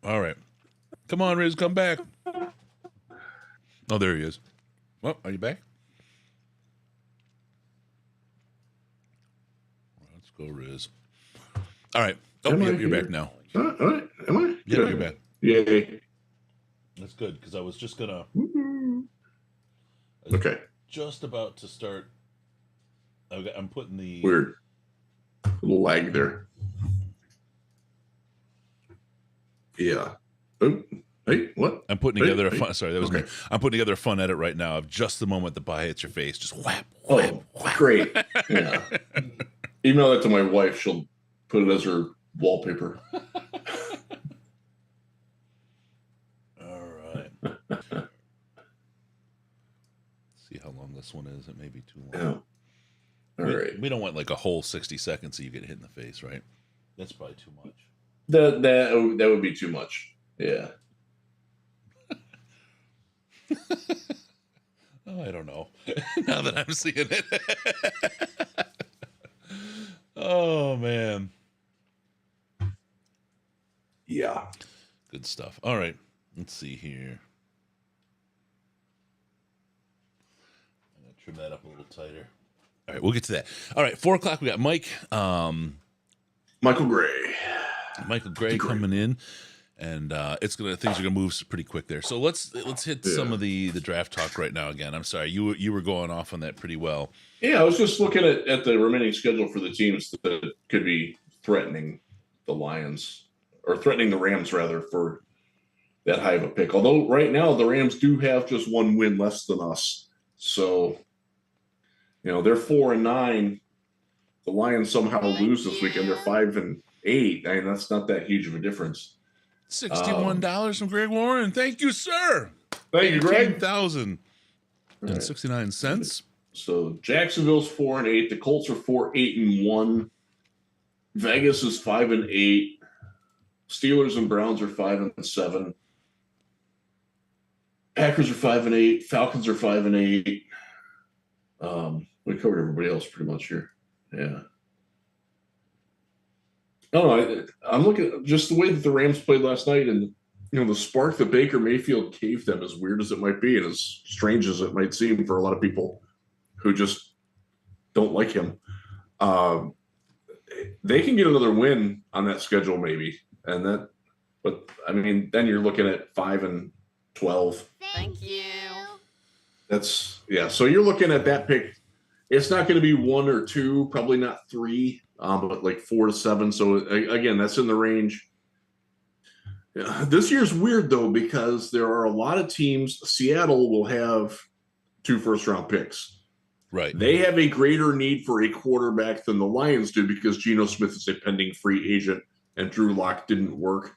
All right. Come on, Riz, come back. Oh, there he is. Well, are you back? Let's go, Riz. All right. Oh, you're back now. All right. Am I? Yeah, you're back. Yay. That's good, because I was just going to... Okay. Just about to start... I'm putting the... Weird. A little lag there. Yeah. Oh, hey, what? I'm putting together a fun... Sorry, that was me. I'm putting together a fun edit right now of just the moment the pie hits your face. Just whap, whap, whap. Great. Yeah. Email that to my wife. She'll put it as her wallpaper. this one is. It may be too long. Yeah. All right. We don't want like a whole 60 seconds so you get hit in the face, right? That's probably too much. That would be too much. Yeah. Oh, I don't know. Now that I'm seeing it. Oh, man. Yeah. Good stuff. All right. Let's see here. I'm going to trim that up a little tighter. All right. We'll get to that. All right. 4 o'clock. We got Mike. Michael Gray. Michael Gray coming in. And things are gonna move pretty quick there. So let's hit some of the draft talk right now. Again, I'm sorry, you were going off on that pretty well. Yeah, I was just looking at the remaining schedule for the teams that could be threatening the Lions, or threatening the Rams rather, for that high of a pick. Although right now the Rams do have just 1 win less than us, so they're 4-9. The Lions somehow lose this weekend. They're 5-8. I mean, that's not that huge of a difference. $61 from Greg Warren. Thank you, sir. Thank you, Greg. $18,069. So Jacksonville's 4-8. The Colts are 4-8-1. Vegas is 5-8. Steelers and Browns are 5-7. Packers are 5-8. Falcons are 5-8. We covered everybody else pretty much here. Yeah. No, I'm looking at just the way that the Rams played last night, and the spark that Baker Mayfield gave them, as weird as it might be and as strange as it might seem for a lot of people who just don't like him, they can get another win on that schedule maybe, but I mean then you're looking at 5-12. Thank you. That's So you're looking at that pick. It's not going to be 1 or 2, probably not 3. But like 4-7. So again, that's in the range. Yeah. This year's weird though, because there are a lot of teams. Seattle will have 2 first-round picks. Right. They have a greater need for a quarterback than the Lions do because Geno Smith is a pending free agent and Drew Lock didn't work.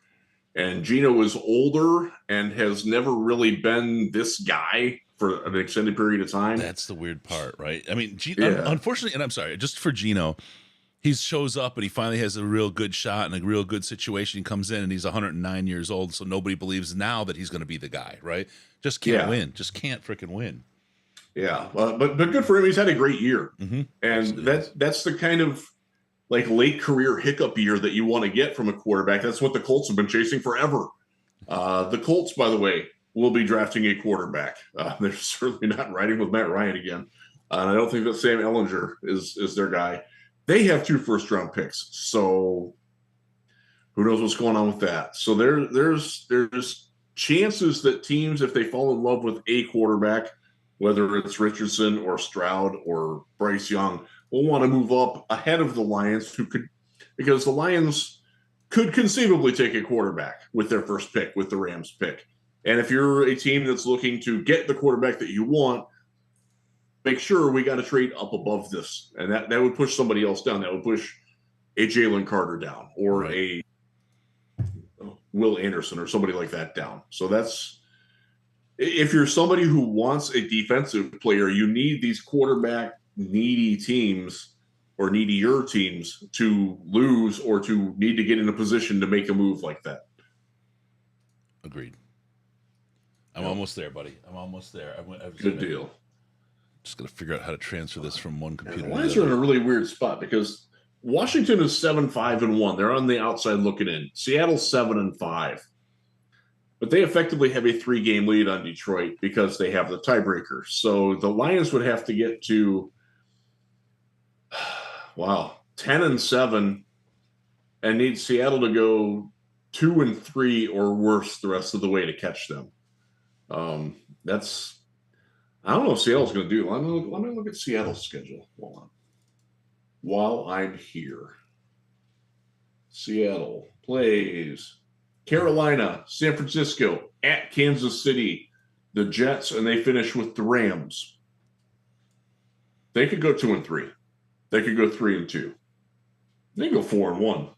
And Geno is older and has never really been this guy for an extended period of time. That's the weird part, right? I mean, unfortunately, and I'm sorry, just for Geno, he shows up and he finally has a real good shot and a real good situation. He comes in and he's 109 years old, so nobody believes now that he's going to be the guy, right? Just can't win. Just can't freaking win. Yeah, but good for him. He's had a great year, and that's the kind of like late career hiccup year that you want to get from a quarterback. That's what the Colts have been chasing forever. The Colts, by the way, will be drafting a quarterback. They're certainly not riding with Matt Ryan again, and I don't think that Sam Ehlinger is their guy. They have 2 first-round picks, so who knows what's going on with that? So there's chances that teams, if they fall in love with a quarterback, whether it's Richardson or Stroud or Bryce Young, will want to move up ahead of the Lions, because the Lions could conceivably take a quarterback with their first pick, with the Rams pick. And if you're a team that's looking to get the quarterback that you want, make sure we got to trade up above this. And that would push somebody else down. That would push a Jalen Carter down or a Will Anderson or somebody like that down. So that's, if you're somebody who wants a defensive player, you need these quarterback needy teams or needier teams to lose or to need to get in a position to make a move like that. Agreed. I'm almost there, buddy. I'm almost there. Good deal. Just got to figure out how to transfer this from one computer to the Lions are in other. a really weird spot because Washington is 7-5-1. They're on the outside looking in. Seattle's 7-5. But they effectively have a 3-game lead on Detroit because they have the tiebreaker. So the Lions would have to get to 10-7 and need Seattle to go 2-3 or worse the rest of the way to catch them. I don't know if Seattle's going to do. Let me look at Seattle's schedule. Hold on. While I'm here, Seattle plays Carolina, San Francisco, at Kansas City, the Jets, and they finish with the Rams. They could go 2-3. They could go 3-2. They could go 4-1.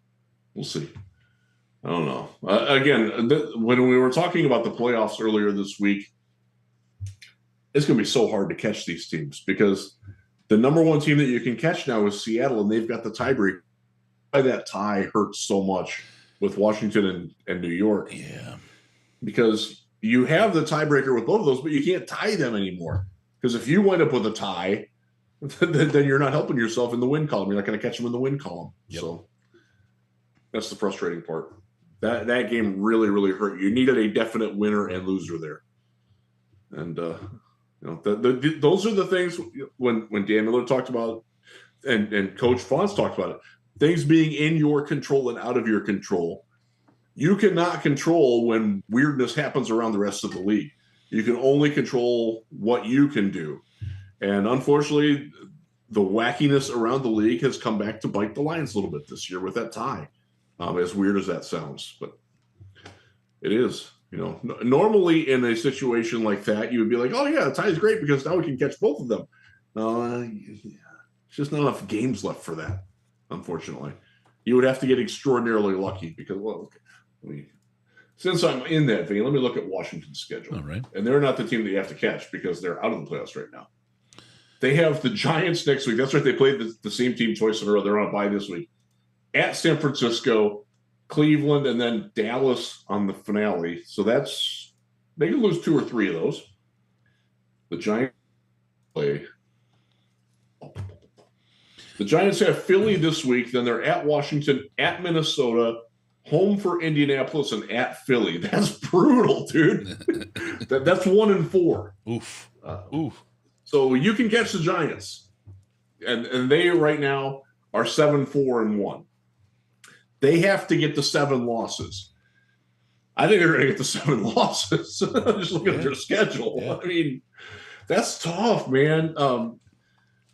We'll see. I don't know. Again, when we were talking about the playoffs earlier this week, it's going to be so hard to catch these teams because the number one team that you can catch now is Seattle, and they've got the tiebreaker. Why that tie hurts so much with Washington and New York. Yeah. Because you have the tiebreaker with both of those, but you can't tie them anymore. Because if you wind up with a tie, then you're not helping yourself in the win column. You're not going to catch them in the win column. Yep. So that's the frustrating part. That game really, really hurt. You needed a definite winner and loser there. And those are the things when Dan Miller talked about and Coach Fonz talked about it. Things being in your control and out of your control. You cannot control when weirdness happens around the rest of the league. You can only control what you can do. And unfortunately, the wackiness around the league has come back to bite the Lions a little bit this year with that tie. As weird as that sounds, but it is. Normally in a situation like that, you would be like, oh, yeah, the tie is great because now we can catch both of them. It's just not enough games left for that, unfortunately. You would have to get extraordinarily lucky because, since I'm in that vein, let me look at Washington's schedule. All right. And they're not the team that you have to catch because they're out of the playoffs right now. They have the Giants next week. That's right. They played the same team twice in a row. They're on a bye this week. At San Francisco, Cleveland, and then Dallas on the finale. So they can lose 2 or 3 of those. The Giants play. The Giants have Philly this week. Then they're at Washington, at Minnesota, home for Indianapolis, and at Philly. That's brutal, dude. That's 1-4. Oof. Oof. So you can catch the Giants, and they right now are 7-4-1. They have to get to 7 losses. I think they're going to get to 7 losses. Just looking at their schedule. Yeah. I mean, that's tough, man.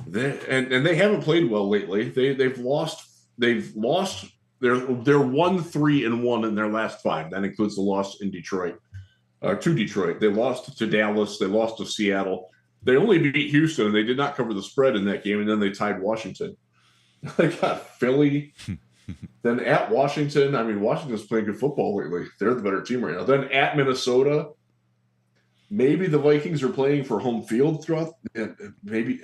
They haven't played well lately. They've lost. They're 1-3-1 in their last 5. That includes the loss in Detroit, to Detroit. They lost to Dallas. They lost to Seattle. They only beat Houston, and they did not cover the spread in that game. And then they tied Washington. They got Philly. Then at Washington, I mean, Washington's playing good football lately. They're the better team right now. Then at Minnesota, maybe the Vikings are playing for home field throughout. Maybe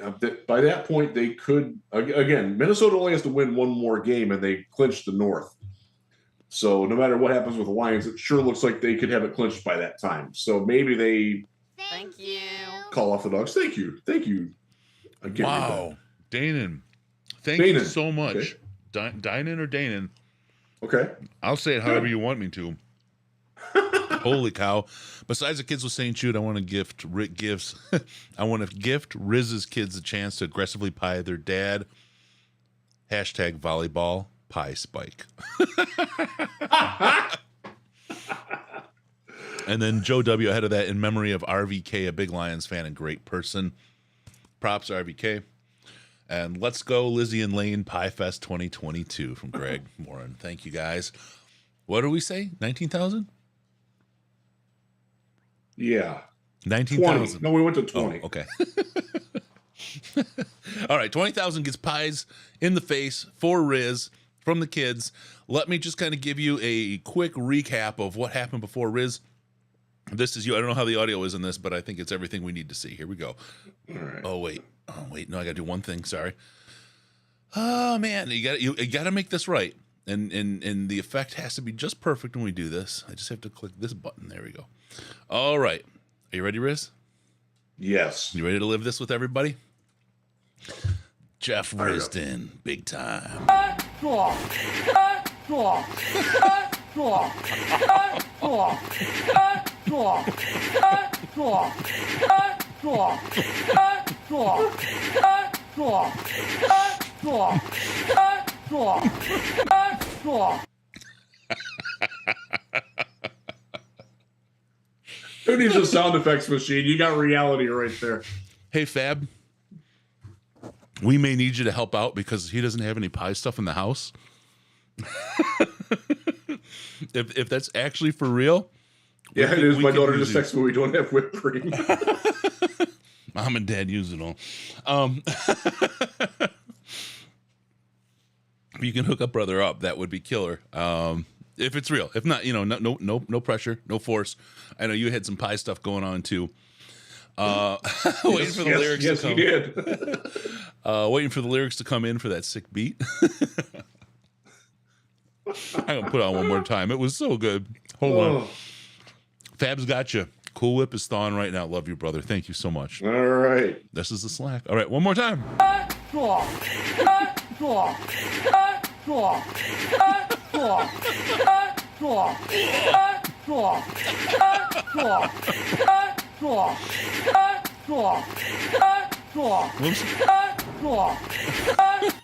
by that point, they could. Again, Minnesota only has to win one more game, and they clinch the North. So no matter what happens with the Lions, it sure looks like they could have it clinched by that time. So maybe they call off the Dogs. Thank you. Again, wow. Danon. Thank you so much. Okay. Dinan or Danon? Okay. I'll say it however you want me to. Holy cow. Besides the kids with St. Jude, I want to gift Rick gifts. I want to gift Riz's kids a chance to aggressively pie their dad. #volleyball pie spike. And then Joe W. ahead of that, in memory of RVK, a big Lions fan and great person. Props, RVK. And let's go, Lizzie and Lane Pie Fest 2022 from Greg Morin. Thank you, guys. What do we say? 19,000? Yeah. 19,000. No, we went to 20. Oh, okay. All right, 20,000 gets pies in the face for Riz from the kids. Let me just kind of give you a quick recap of what happened before Riz. This is you. I don't know how the audio is in this, but I think it's everything we need to see. Here we go. All right. Oh, wait. No, I got to do one thing. Sorry. Oh, man. You got to make this right. And the effect has to be just perfect when we do this. I just have to click this button. There we go. All right. Are you ready, Riz? Yes. You ready to live this with everybody? Jeff Risden, big time. Who needs a sound effects machine? You got reality right there. Hey, Fab. We may need you to help out because he doesn't have any pie stuff in the house. if that's actually for real. Yeah, it is. My daughter just texted me we don't have whipped cream. Mom and Dad use it all. If you can hook up brother up, that would be killer. If it's real. If not, no pressure, no force. I know you had some pie stuff going on too. Waiting for the lyrics to come. Yes, he did. Waiting for the lyrics to come in for that sick beat. I'm gonna put on one more time. It was so good. Hold on. Fab's got you. Cool Whip is thawing right now. Love you, brother. Thank you so much. All right. This is the Slack. All right, one more time.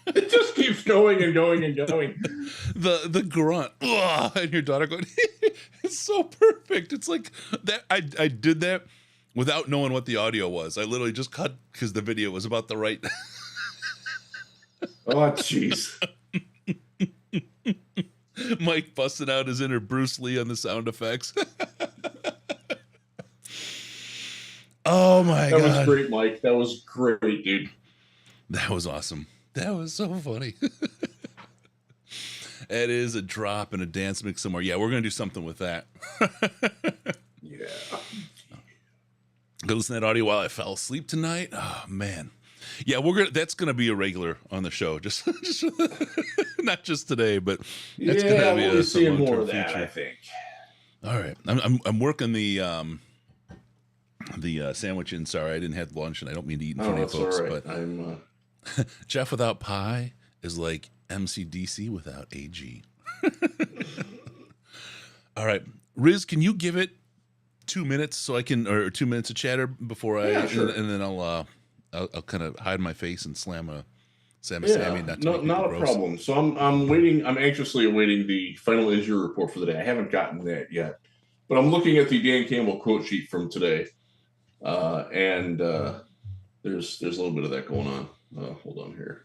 It just keeps going and going and going. The grunt, and your daughter going. It's so perfect. It's like that. I did that without knowing what the audio was. I literally just cut because the video was about the right. Oh, jeez. Mike busting out his inner Bruce Lee on the sound effects. Oh my God. That was great, Mike. That was great, dude. That was awesome. That was so funny. It is a drop and a dance mix somewhere. Yeah, we're going to do something with that. Yeah. Go listen to that audio while I fell asleep tonight. Oh, man. Yeah, that's going to be a regular on the show. Just not just today, but that's going to be we'll a seeing more of future. that, I think. All right. I'm working the sandwich in. Sorry, I didn't have lunch, and I don't mean to eat in front of folks. All right. But I'm Jeff without pie is like MCDC without AG. All right, Riz, can you give it 2 minutes so I can, or 2 minutes of chatter before sure. and then I'll kind of hide my face and slam a Sammy. Not a problem. So I'm waiting. I'm anxiously awaiting the final injury report for the day. I haven't gotten that yet, but I'm looking at the Dan Campbell quote sheet from today, and there's a little bit of that going on. Hold on here.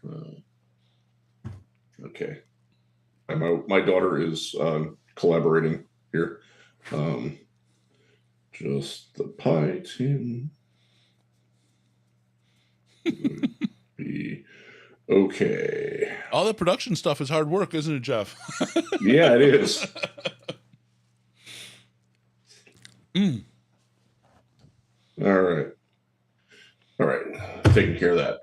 Okay, my daughter is collaborating here. Just the pie tin. Be okay. All the production stuff is hard work, isn't it, Jeff? Yeah, it is. All right. Taking care of that.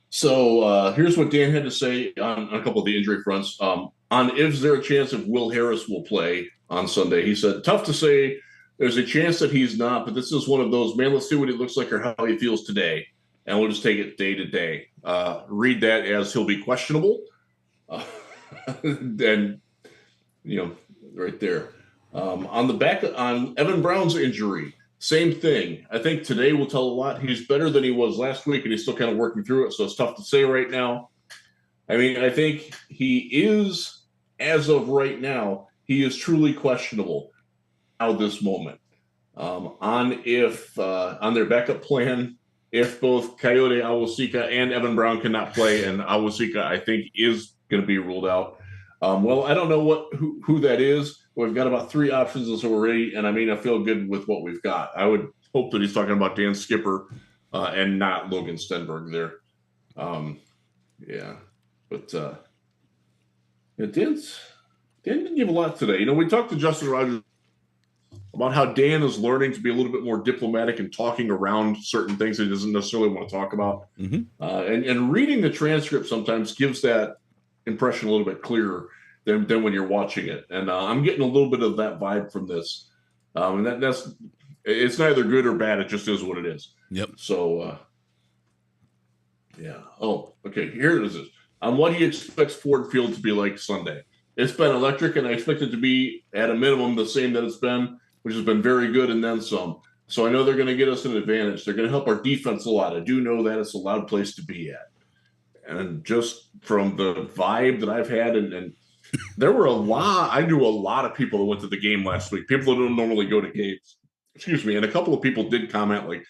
So here's what Dan had to say on a couple of the injury fronts. On is there a chance if Will Harris will play on Sunday? He said, tough to say. There's a chance that he's not, but this is one of those, man, let's see what he looks like or how he feels today. And we'll just take it day to day. Read that as he'll be questionable. And, right there. On the back, on Evan Brown's injury, same thing. I think today will tell a lot. He's better than he was last week, and he's still kind of working through it, so it's tough to say right now. I mean, I think he is, as of right now, he is truly questionable at this moment. On their backup plan, if both Coyote Awosika and Evan Brown cannot play, and Awosika, I think, is going to be ruled out. Well, I don't know who that is. We've got about 3 options already, and I mean, I feel good with what we've got. I would hope that he's talking about Dan Skipper and not Logan Stenberg there. But Dan didn't give a lot today. We talked to Justin Rogers about how Dan is learning to be a little bit more diplomatic and talking around certain things that he doesn't necessarily want to talk about. Mm-hmm. And reading the transcript sometimes gives that impression a little bit clearer than when you're watching it. And I'm getting a little bit of that vibe from this. And it's neither good or bad. It just is what it is. Yep. So, yeah. Oh, okay. Here it is. On what he expects Ford Field to be like Sunday. It's been electric, and I expect it to be at a minimum the same that it's been, which has been very good and then some. So I know they're going to get us an advantage. They're going to help our defense a lot. I do know that it's a loud place to be at. And just from the vibe that I've had, and there were I knew a lot of people that went to the game last week, people that don't normally go to games. Excuse me. And a couple of people did comment, like,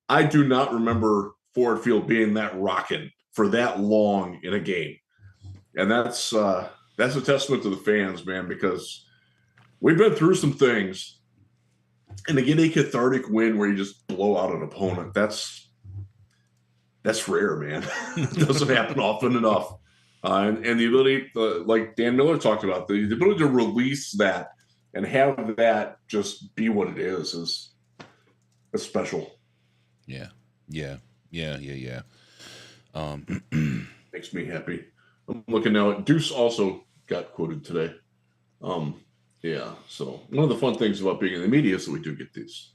I do not remember Ford Field being that rocking for that long in a game. And that's a testament to the fans, man, because we've been through some things. And to get a cathartic win where you just blow out an opponent, that's rare, man. It doesn't happen often enough. And the ability, like Dan Miller talked about, the ability to release that and have that just be what it is That's special. Yeah. Makes me happy. I'm looking now at Deuce also got quoted today. Yeah. So one of the fun things about being in the media is that we do get these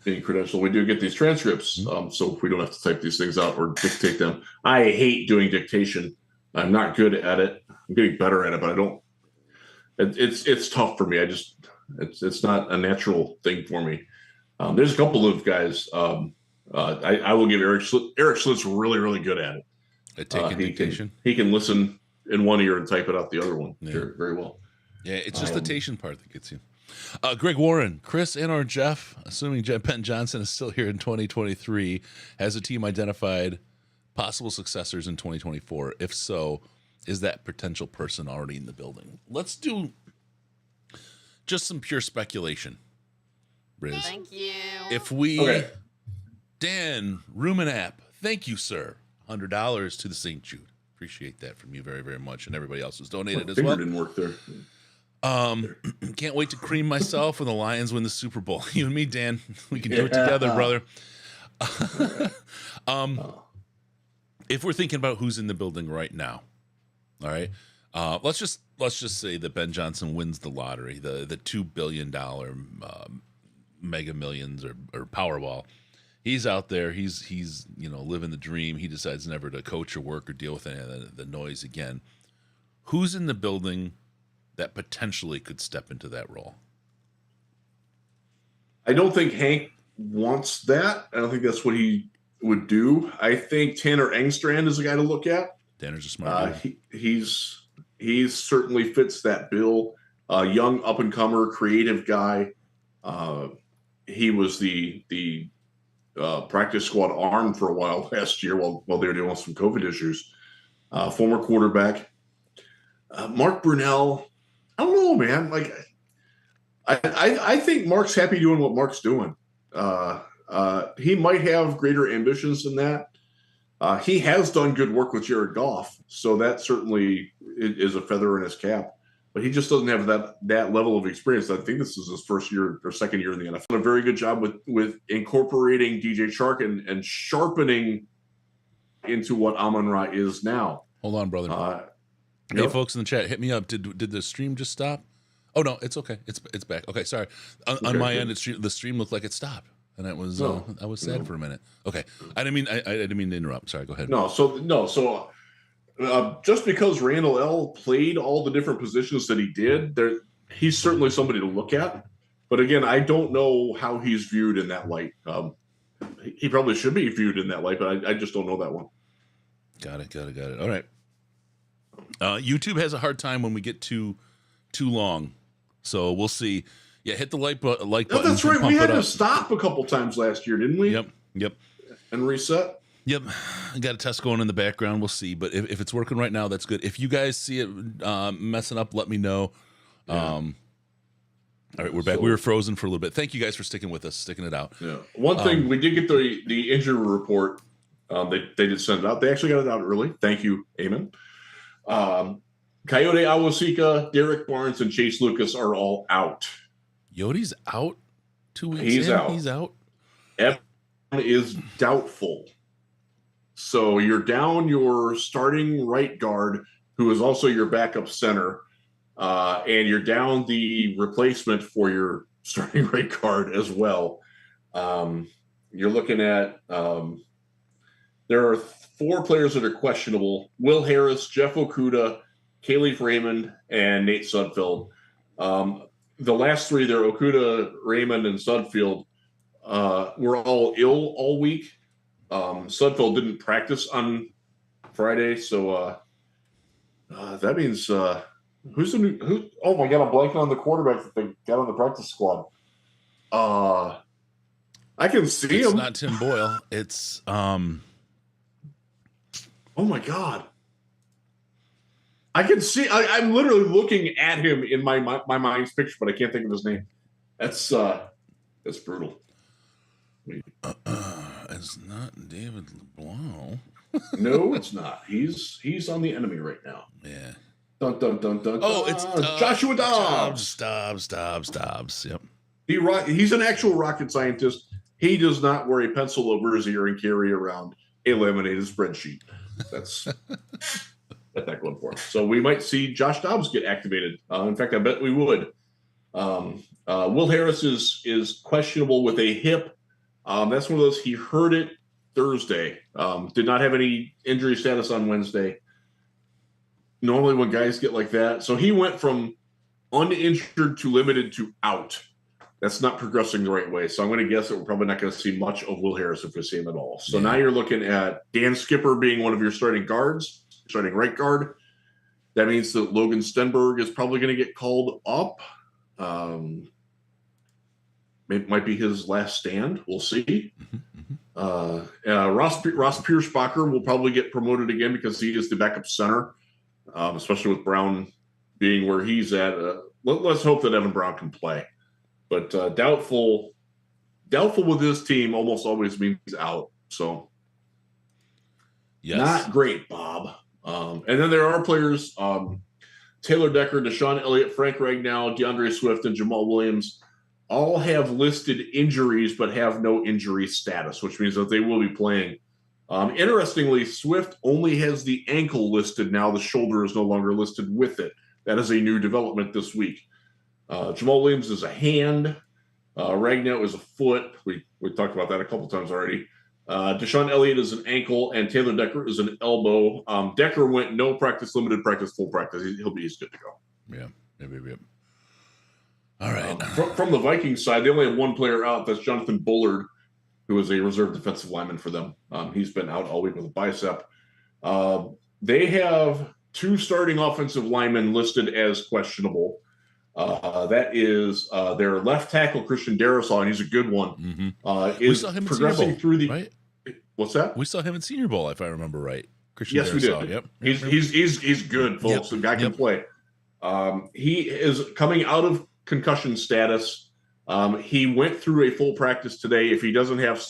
being credentialed. We do get these transcripts. So we don't have to type these things out or dictate them. I hate doing dictation. I'm not good at it. I'm getting better at it, but I don't. It's tough for me. It's not a natural thing for me. There's a couple of guys. I will give Eric Schlitt's really, really good at it. At taking dictation. He can listen in one ear and type it out the other one very, very well. Yeah, it's just the tation part that gets you. Greg Warren, Chris and/or Jeff, assuming Ben Johnson is still here in 2023, has a team identified possible successors in 2024? If so, is that potential person already in the building? Let's do just some pure speculation, Riz. Thank you. If we, Dan Ruminap, thank you, sir. $100 to the St. Jude. Appreciate that from you very, very much, and everybody else who's donated as well. Didn't work there. Can't wait to cream myself when the Lions win the Super Bowl. You and me, Dan, we can do it together, brother. If we're thinking about who's in the building right now, all right, let's just say that Ben Johnson wins the lottery, the $2 billion Mega Millions or Powerball. He's out there. He's living the dream. He decides never to coach or work or deal with any of the noise again. Who's in the building that potentially could step into that role? I don't think Hank wants that. I don't think that's what he would do. I think Tanner Engstrand is a guy to look at. Tanner's a smart guy. He certainly fits that bill. Young up and comer, creative guy. He was the practice squad arm for a while last year while they were dealing with some COVID issues. Former quarterback. Mark Brunell. I don't know, man. Like, I think Mark's happy doing what Mark's doing. He might have greater ambitions than that. He has done good work with Jared Goff, so that certainly is a feather in his cap. But he just doesn't have that level of experience. I think this is his first year or second year in the NFL. Done a very good job with incorporating DJ Chark and sharpening into what Amon-Ra is now. Hold on, brother. Hey, folks in the chat, hit me up. Did the stream just stop? Oh no, it's okay. It's back. Okay, sorry. On my end, the stream looked like it stopped, and I was sad for a minute. Okay, I didn't mean to interrupt. Sorry, go ahead. So just because Randall L played all the different positions that he did, he's certainly somebody to look at. But again, I don't know how he's viewed in that light. He probably should be viewed in that light, but I just don't know that one. Got it. All right. YouTube has a hard time when we get too long, so we'll see. Yeah, hit the like button. That's right. We had to stop a couple times last year, didn't we? Yep. And reset. Yep. I got a test going in the background. We'll see. But if it's working right now, that's good. If you guys see it messing up, let me know. Yeah. All right, we're back. We were frozen for a little bit. Thank you guys for sticking with us, sticking it out. Yeah. One thing, we did get the injury report. They did send it out. They actually got it out early. Thank you, Eamon. Coyote Awosika, Derek Barnes, and Chase Lucas are all out. Yode's out 2 weeks He's in? out. He's out. Evan is doubtful. So you're down your starting right guard, who is also your backup center, and you're down the replacement for your starting right guard as well. You're looking at there are 4 players that are questionable: Will Harris, Jeff Okudah, Khalif Raymond, and Nate Sudfeld. The last 3 there, Okudah, Raymond, and Sudfeld, were all ill all week. Sudfeld didn't practice on Friday, so that means who's the new? Oh my God, I'm blanking on the quarterback that they got on the practice squad. I can see him. It's not Tim Boyle. It's Oh my God. I can see. I'm literally looking at him in my mind's picture, but I can't think of his name. That's brutal. It's not David LeBlanc. No, it's not. He's on the enemy right now. Yeah. Dun dun dun dun. Oh, it's Joshua Dobbs. Dobbs. Yep. He's an actual rocket scientist. he does not wear a pencil over his ear and carry around a laminated spreadsheet. That's got that going for him. So we might see Josh Dobbs get activated. In fact, I bet we would. Will Harris is questionable with a hip. That's one of those, he heard it Thursday. Did not have any injury status on Wednesday. Normally when guys get like that, so he went from uninjured to limited to out. That's not progressing the right way. So I'm going to guess that we're probably not going to see much of Will Harris if we see him at all. So now you're looking at Dan Skipper being one of your starting guards, starting right guard. That means that Logan Stenberg is probably going to get called up. It might be his last stand. We'll see. Ross Pierschbacher will probably get promoted again because he is the backup center, especially with Brown being where he's at. Let's hope that Evan Brown can play. But doubtful with this team almost always means out. So not great, Bob. And then there are players, Taylor Decker, Deshaun Elliott, Frank Ragnow, DeAndre Swift, and Jamal Williams all have listed injuries but have no injury status, which means that they will be playing. Interestingly, Swift only has the ankle listed now. The shoulder is no longer listed with it. That is a new development this week. Jamal Williams is a hand. Ragnow is a foot. We talked about that a couple times already. Deshaun Elliott is an ankle, and Taylor Decker is an elbow. Decker went no practice, limited practice, full practice. He's good to go. Yeah. All right. From the Vikings side, they only have one player out. That's Jonathan Bullard, who is a reserve defensive lineman for them. He's been out all week with a bicep. They have two starting offensive linemen listed as questionable. That is their left tackle, Christian Darrisaw, and he's a good one. We saw him progressing in Senior Bowl, through the right? What's that? We saw him in Senior Bowl, if I remember right. Christian Yes, Darrisaw. we did. Yep. He's good, folks. The guy can play. He is coming out of concussion status. He went through a full practice today. If he doesn't have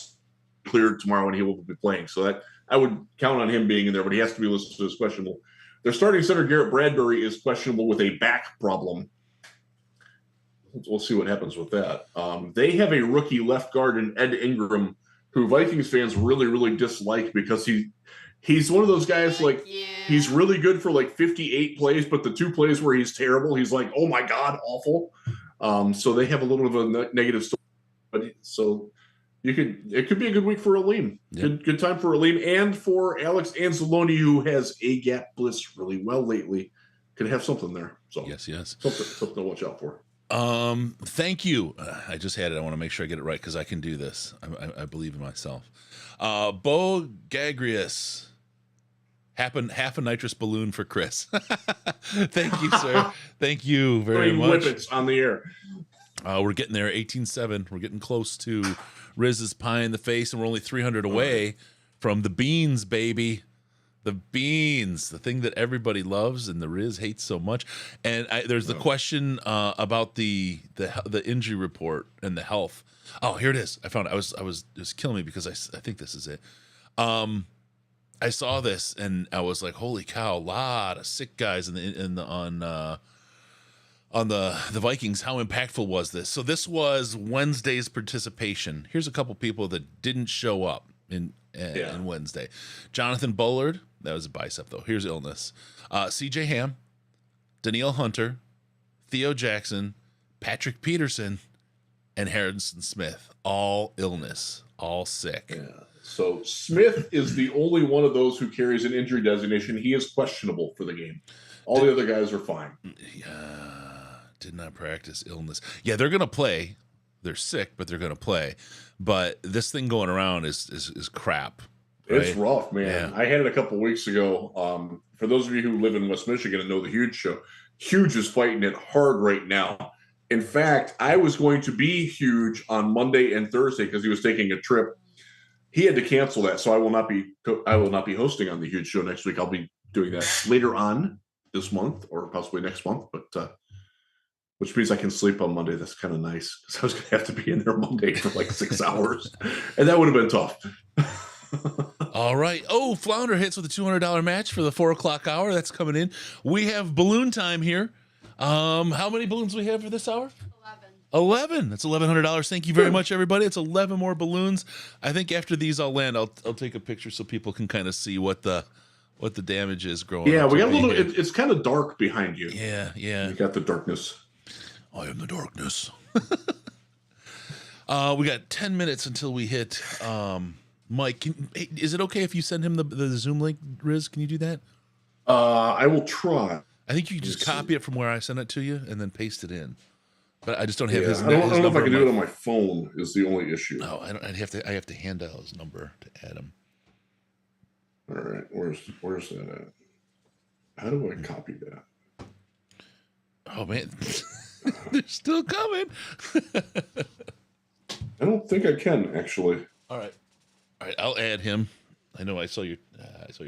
cleared tomorrow, and he will be playing, so that I would count on him being in there, but he has to be listed as questionable. Their starting center, Garrett Bradbury, is questionable with a back problem. We'll see what happens with that. They have a rookie left guard in Ed Ingram, who Vikings fans really, really dislike because he's one of those guys, like, he's really good for like 58 plays, but the two plays where he's terrible, he's like, oh my God, awful. So they have a little bit of a negative story. But so it could be a good week for Aleem. Good time for Aleem and for Alex Anzalone, who has A-gap blitz really well lately. Could have something there. So yes. Something to watch out for. Thank you. I just had it. I want to make sure I get it right because I can do this. I believe in myself. Bo Gagrius. Half a nitrous balloon for Chris. Thank you, sir. Thank you very much. Whippets on the air. We're getting there. 18-7. We're getting close to Riz's pie in the face, and we're only 300 away from the beans, baby. The beans, the thing that everybody loves and the Riz hates so much. And there's the question about the injury report and the health. Oh, here it is. I found it. It was killing me because I think this is it. I saw this and I was like, holy cow, a lot of sick guys on the Vikings. How impactful was this? So this was Wednesday's participation. Here's a couple people that didn't show up in Wednesday. Jonathan Bullard, that was a bicep though. Here's illness. CJ Ham, Danielle Hunter, Theo Jackson, Patrick Peterson, and Harrison Smith. All illness, all sick. Yeah. So Smith is the only one of those who carries an injury designation. He is questionable for the game. All the other guys are fine. Did not practice, illness. Yeah, they're going to play. They're sick, but they're going to play. But this thing going around is crap. Right? It's rough, man. Yeah. I had it a couple weeks ago. For those of you who live in West Michigan and know the Huge show, Huge is fighting it hard right now. In fact, I was going to be Huge on Monday and Thursday because he was taking a trip. He had to cancel that, so I will not be hosting on the Huge show next week. I'll be doing that later on this month or possibly next month, but which means I can sleep on Monday. That's kind of nice because I was going to have to be in there Monday for like 6 hours, and that would have been tough. All right. Oh, Flounder hits with a $200 match for the 4 o'clock hour. That's coming in. We have balloon time here. How many balloons we have for this hour? 11. That's $1,100. Thank you very much, everybody. It's 11 more balloons. I think after these all land, I'll take a picture so people can kind of see what the damage is growing. Yeah, up we to got a be little. here. It's kind of dark behind you. Yeah. You got the darkness. I am the darkness. We got 10 minutes until we hit. Mike, is it okay if you send him the Zoom link, Riz? Can you do that? I will try. I think you can just copy it from where I sent it to you and then paste it in. But I just don't have his. I don't know if I can do it on my my phone. Is the only issue. No, I don't. I have to hand out his number to add him. All right, where's that at? How do I copy that? Oh man, they're still coming. I don't think I can actually. All right, I'll add him. I know I saw your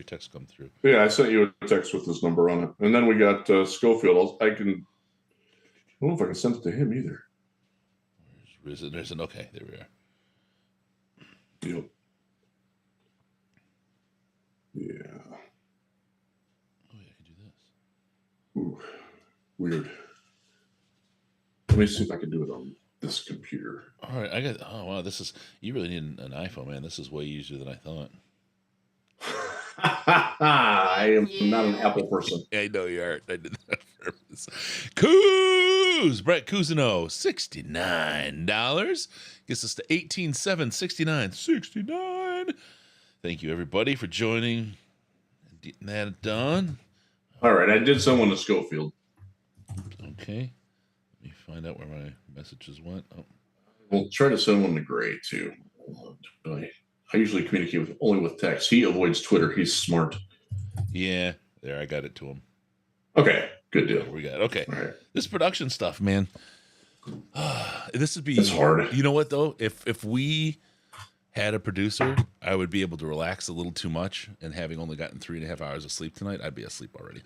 text come through. Yeah, I sent you a text with this number on it, and then we got Schofield. I don't know if I can send it to him either. There's an okay. There we are. Yep. Yeah. Oh yeah, I can do this. Ooh, weird. Let me see if I can do it on this computer. All right, oh wow, you really need an iPhone, man. This is way easier than I thought. I am not an Apple person. I know you aren't. I did that on purpose. Brett Cousineau, $69. Gets us to 18,769. 69. Thank you, everybody, for joining and getting that done. All right, I did send one to Schofield. Okay. Let me find out where my messages went. Oh. We'll try to send one to Gray, too. I usually communicate only with text. He avoids Twitter. He's smart. Yeah, there, I got it to him. Okay, good deal. We got okay. All right. This production stuff, man. This would be. It's hard. You know what though? If we had a producer, I would be able to relax a little too much. And having only gotten 3.5 hours of sleep tonight, I'd be asleep already.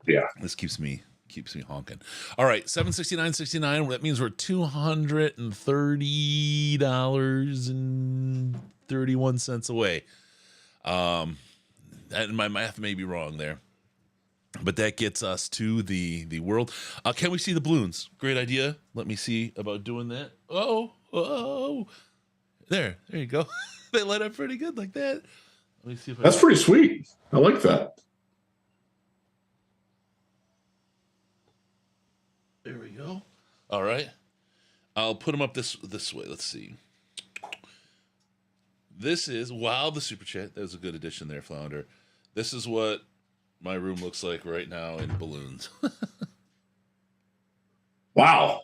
Yeah, this keeps me honking. All right, $769.69. That means we're $230.31 away. And my math may be wrong there, but that gets us to the world. Can we see the balloons? Great idea. Let me see about doing that. Oh, there you go. They light up pretty good like that. Let me see if that's pretty sweet. I like that. There we go. All right. I'll put them up this way. Let's see. This is, wow, the super chat. That was a good addition there, Flounder. This is what my room looks like right now in balloons. Wow.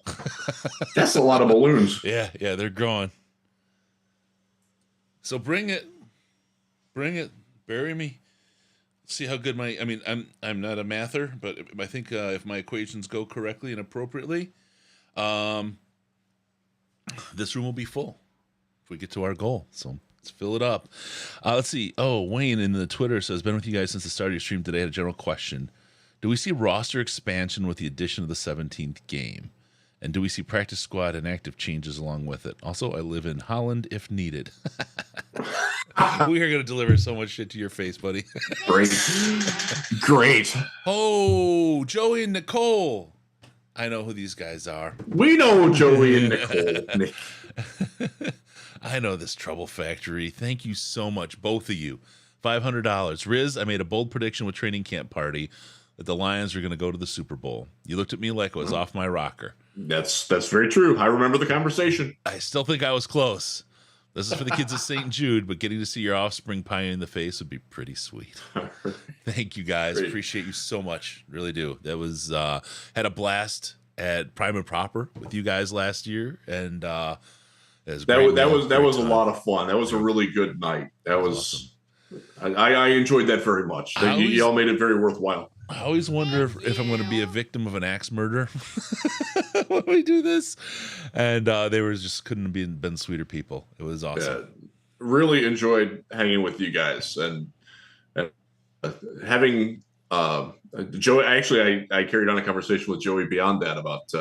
That's a lot of balloons. Yeah, they're growing. So bring it. Bury me. See how good I'm not a mather, but I think if my equations go correctly and appropriately, this room will be full if we get to our goal. So let's fill it up. Let's see. Oh, Wayne in the Twitter says, been with you guys since the start of your stream today. I had a general question. Do we see roster expansion with the addition of the 17th game? And do we see practice squad and active changes along with it? Also, I live in Holland if needed. We are going to deliver so much shit to your face, buddy. Great. Oh, Joey and Nicole. I know who these guys are. We know Joey and Nicole. I know this Trouble Factory. Thank you so much, both of you. $500. Riz, I made a bold prediction with Training Camp Party that the Lions are going to go to the Super Bowl. You looked at me like I was off my rocker. That's very true. I remember the conversation. I still think I was close. This is for the kids of St. Jude, but getting to see your offspring pie in the face would be pretty sweet. Thank you, guys. Great. Appreciate you so much. Really do. That was had a blast at Prime and Proper with you guys last year, and it was that was a time. lot of fun. That was a really good night. That was awesome. I enjoyed that very much. You all made it very worthwhile. I always wonder if I'm going to be a victim of an axe murder when we do this. And they were just couldn't have been sweeter people. It was awesome. Yeah, really enjoyed hanging with you guys and having Joey. Actually, I carried on a conversation with Joey beyond that about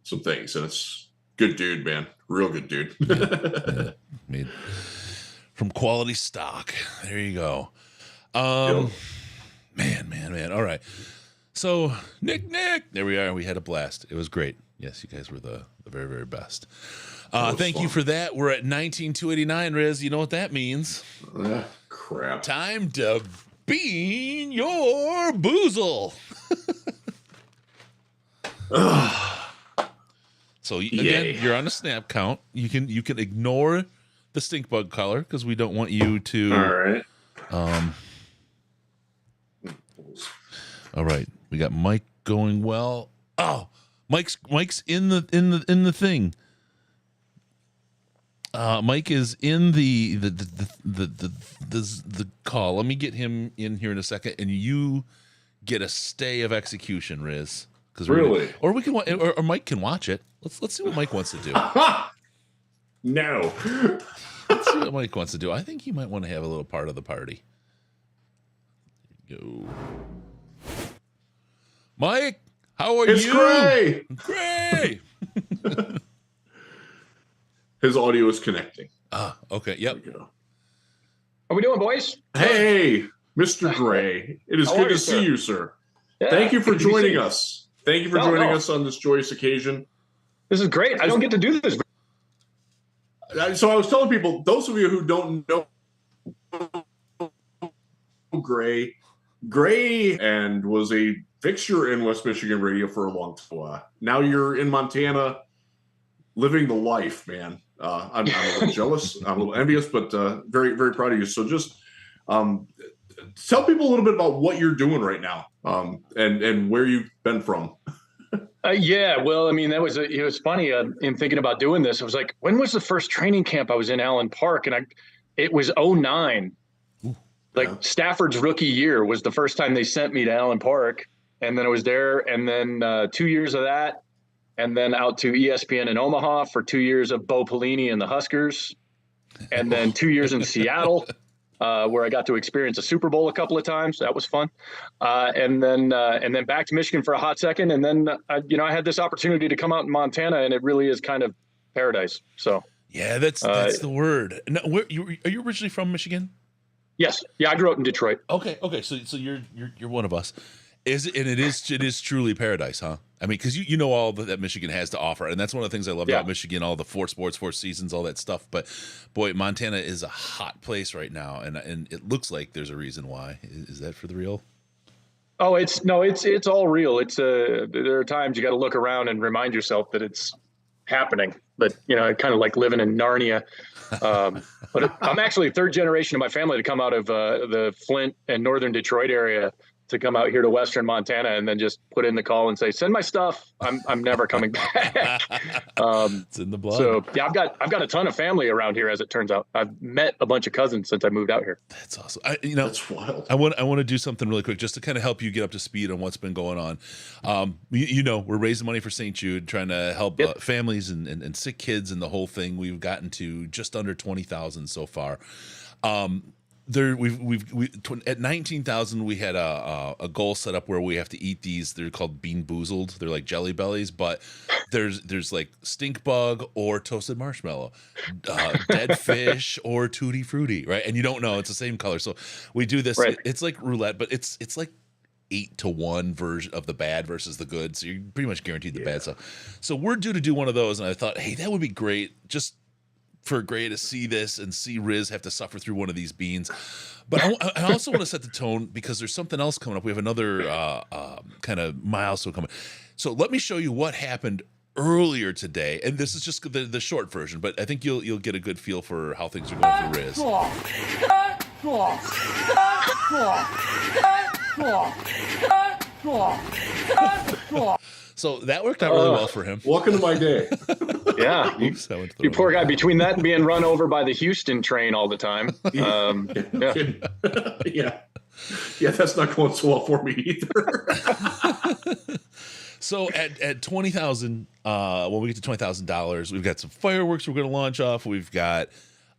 some things, and it's good dude, man. Real good dude. Yeah. Made from quality stock. There you go. Man. All right. So, Nick, there we are. We had a blast. It was great. Yes, you guys were the very, very best. Thank you for that. We're at 19,289, Riz. You know what that means? Crap. Time to bean your boozle. So again, you're on a snap count. You can ignore the stink bug color because we don't want you to. All right. All right. We got Mike going well. Oh, Mike's in the thing. Mike is in the call. Let me get him in here in a second, and you get a stay of execution, Riz. Really? Or we can, or Mike can watch it. Let's see what Mike wants to do. No. Let's see what Mike wants to do. I think he might want to have a little part of the party. Go, Mike. How are it's you? Gray. Gray. His audio is connecting. Okay. Yep. How we doing, boys? Hey, Mr. Gray. It is good to see you, sir. Yeah, Thank you for good to be joining seen. us. Thank you for joining us on this joyous occasion. This is great. I don't get to do this. So I was telling people, those of you who don't know Gray and was a fixture in West Michigan radio for a long time. Now you're in Montana living the life, man. I'm a little jealous. I'm a little envious, but very, very proud of you. So just tell people a little bit about what you're doing right now and where you've been from. Yeah, well, I mean, it was funny in thinking about doing this. I was like, when was the first training camp I was in Allen Park? And it was 2009. Stafford's rookie year was the first time they sent me to Allen Park. And then I was there. And then 2 years of that. And then out to ESPN in Omaha for 2 years of Bo Pelini and the Huskers. And then 2 years in Seattle, where I got to experience a Super Bowl a couple of times. That was fun. And then back to Michigan for a hot second. And then, I had this opportunity to come out in Montana, and it really is kind of paradise. So yeah, that's the word. No, are you originally from Michigan? Yes. Yeah, I grew up in Detroit. Okay. So you're one of us. It is truly paradise, huh? I mean, because you know all that Michigan has to offer, and that's one of the things I love about Michigan, all the 4 sports, 4 seasons, all that stuff. But boy, Montana is a hot place right now, and it looks like there's a reason why. Is that for the real? Oh, it's all real. It's there are times you got to look around and remind yourself that it's happening. But kind of like living in Narnia. But I'm actually 3rd generation of my family to come out of the Flint and northern Detroit area to come out here to Western Montana and then just put in the call and say, send my stuff. I'm never coming back. It's in the blood. So yeah, I've got a ton of family around here, as it turns out. I've met a bunch of cousins since I moved out here. That's awesome. That's wild. I want to do something really quick just to kind of help you get up to speed on what's been going on. We're raising money for St. Jude, trying to help families and sick kids and the whole thing. We've gotten to just under 20,000 so far. At 19,000 we had a goal set up where we have to eat these. They're called Bean Boozled. They're like jelly bellies, but there's like stink bug or toasted marshmallow, dead fish or tutti frutti, right? And you don't know, it's the same color. So we do this. Right. It's like roulette, but it's like 8-to-1 version of the bad versus the good. So you're pretty much guaranteed the bad stuff. So we're due to do one of those, and I thought, hey, that would be great. Just for Gray to see this and see Riz have to suffer through one of these beans. But I also want to set the tone because there's something else coming up. We have another kind of milestone coming. So let me show you what happened earlier today. And this is just the short version, but I think you'll get a good feel for how things are going for Riz. So that worked out really well for him. Welcome to my day. Yeah. You poor guy, between that and being run over by the Houston train all the time. Yeah, that's not going so well for me either. So at 20,000, when we get to $20,000, we've got some fireworks we're going to launch off. We've got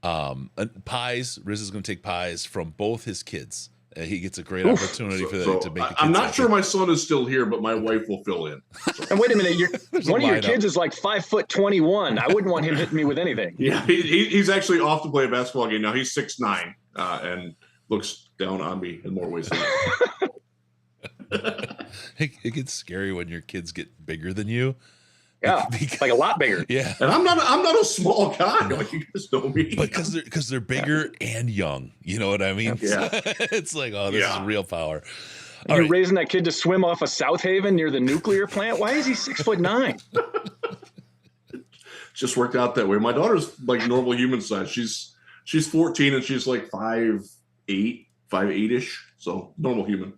pies. Riz is going to take pies from both his kids. He gets a great opportunity to make it. I'm not sure my son is still here, but my wife will fill in. And wait a minute, one of your kids is like 5'21". I wouldn't want him hitting me with anything. Yeah, he's actually off to play a basketball game now. He's 6'9" and looks down on me in more ways than one. It gets scary when your kids get bigger than you. Yeah, like a lot bigger. Yeah, and I'm not a small guy. Like you guys know me. But because they're bigger and young, you know what I mean? Yeah. It's like, oh, this is real power. Are you raising that kid to swim off of South Haven near the nuclear plant? Why is he 6'9"? Just worked out that way. My daughter's like normal human size. She's 14 and she's like 5'8", 5'8"-ish. So normal human.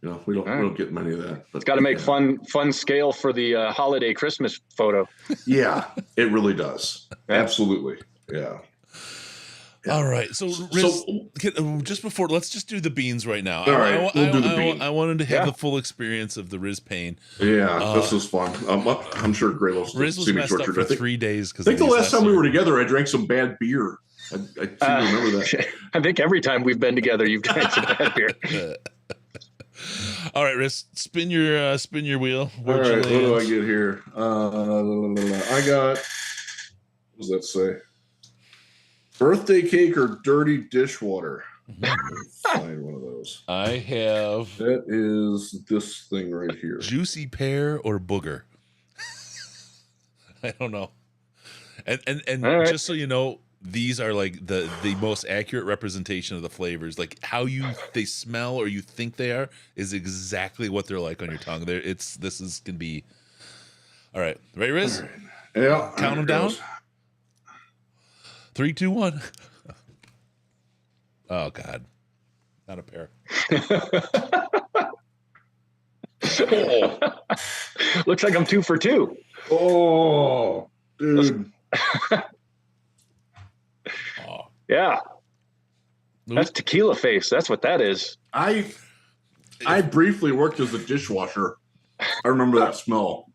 You know, we don't get many of that. But it's got to make fun scale for the holiday Christmas photo. Yeah, it really does. Absolutely. Yeah. All right. So, Riz, just before, let's just do the beans right now. All right, we'll do the bean. I wanted to have the full experience of the Riz pain. Yeah, this was fun. I'm sure Gray will Riz was messed up for 3 days. I think the last time we were together, I drank some bad beer. I seem to remember that. I think every time we've been together, you've drank some bad beer. All right, Riz, spin your wheel. All right, what do I get here? I got, what does that say? Birthday cake or dirty dishwater? Find one of those. I have. That is this thing right here. Juicy pear or booger? I don't know. And right. Just so you know, these are like the most accurate representation of the flavors. Like how they smell or you think they are is exactly what they're like on your tongue. This is gonna be. All right, ready, Riz? All right. Yeah. Count them down. 3, 2, 1. Oh God, not a pear. Looks like I'm 2 for 2. Oh, dude. Yeah. That's tequila face. That's what that is. I briefly worked as a dishwasher. I remember that smell.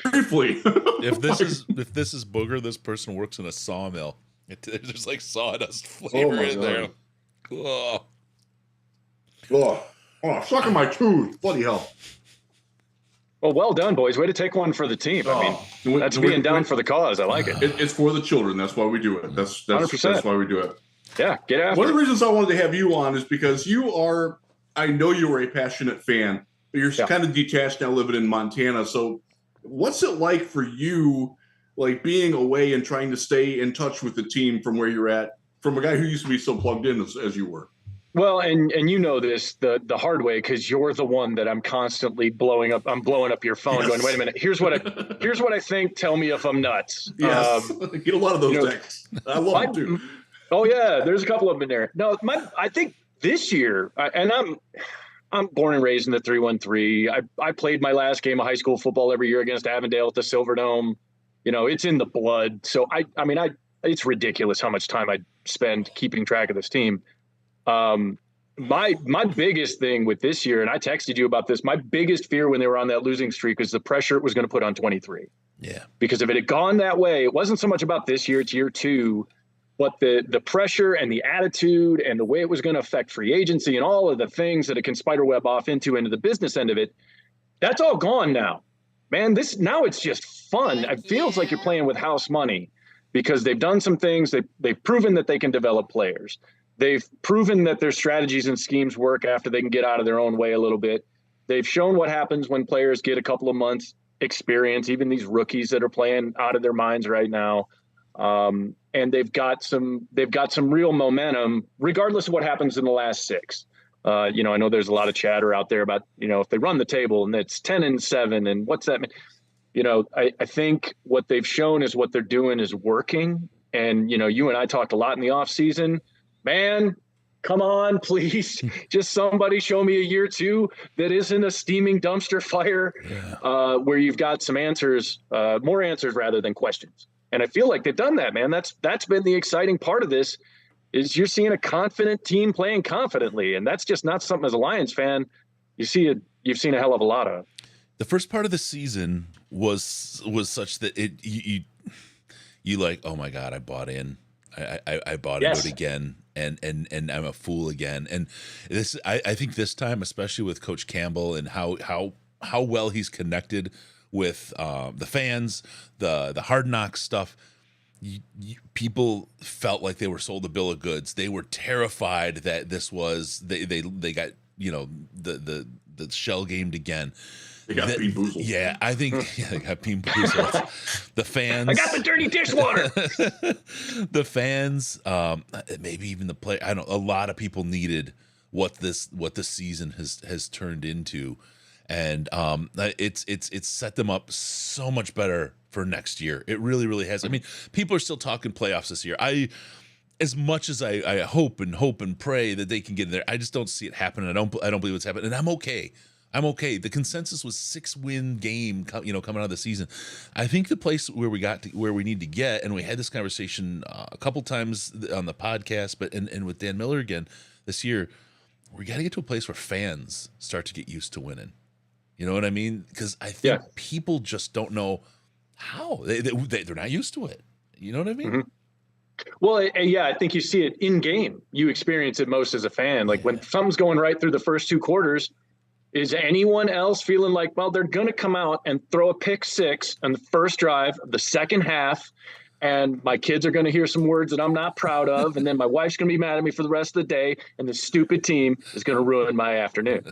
Briefly. If this is booger, this person works in a sawmill. There's like sawdust flavor in there. Oh, sucking my tooth. Bloody hell. Well done, boys. Way to take one for the team. I mean, that's being down for the cause. I like it. It's for the children. That's why we do it. That's 100%. That's why we do it. Yeah, get after One of the reasons I wanted to have you on is because I know you were a passionate fan, but you're kind of detached now living in Montana. So what's it like for you, like being away and trying to stay in touch with the team from where you're at, from a guy who used to be so plugged in as you were? Well, and you know this the hard way because you're the one that I'm constantly blowing up. I'm blowing up your phone, going, "Wait a minute. Here's what I think. Tell me if I'm nuts." Yes, get a lot of those texts. I love them too. Oh yeah, there's a couple of them in there. No, I think this year, and I'm born and raised in the 313. I played my last game of high school football every year against Avondale at the Silverdome. You know, it's in the blood. So I mean, it's ridiculous how much time I spend keeping track of this team. My biggest thing with this year, and I texted you about this, my biggest fear when they were on that losing streak was the pressure it was going to put on 23. Yeah. Because if it had gone that way, it wasn't so much about this year, it's year 2, but the pressure and the attitude and the way it was going to affect free agency and all of the things that it can spiderweb off into the business end of it, that's all gone now. Man, now it's just fun. It feels like you're playing with house money because they've done some things. They've proven that they can develop players. They've proven that their strategies and schemes work after they can get out of their own way a little bit. They've shown what happens when players get a couple of months experience, even these rookies that are playing out of their minds right now. And they've got some real momentum, regardless of what happens in the last 6. I know there's a lot of chatter out there about, if they run the table and it's 10-7 and what's that mean? I think what they've shown is what they're doing is working. And, you and I talked a lot in the off season. Man, come on, please. Just somebody show me a year 2 that isn't a steaming dumpster fire where you've got some answers, more answers rather than questions. And I feel like they've done that, man. That's been the exciting part of this is you're seeing a confident team playing confidently. And that's just not something as a Lions fan you've seen a hell of a lot of. The first part of the season was such that you like, oh my God, I bought in. I bought into it again, and I'm a fool again. And this, I think this time, especially with Coach Campbell and how well he's connected with the fans, the Hard Knocks stuff. People felt like they were sold a bill of goods. They were terrified that this was they got the shell gamed again. They got bean-boozled. Yeah, I think they got bean-boozled. The fans. I got the dirty dishwater. The fans, maybe even the play. I don't. A lot of people needed what this season has turned into, and it's set them up so much better for next year. It really, really has. I mean, people are still talking playoffs this year. As much as I hope and pray that they can get in there, I just don't see it happening. I don't believe it's happening, and I'm okay. The consensus was 6-win game, coming out of the season. I think the place where we need to get, and we had this conversation a couple times on the podcast, but and with Dan Miller again this year, we got to get to a place where fans start to get used to winning. You know what I mean? Because I think people just don't know how they're not used to it. You know what I mean? Mm-hmm. Well, yeah, I think you see it in game. You experience it most as a fan. Like when something's going right through the first 2 quarters. Is anyone else feeling like, well, they're going to come out and throw a pick 6 on the first drive of the second half, and my kids are going to hear some words that I'm not proud of, and then my wife's going to be mad at me for the rest of the day, and the stupid team is going to ruin my afternoon.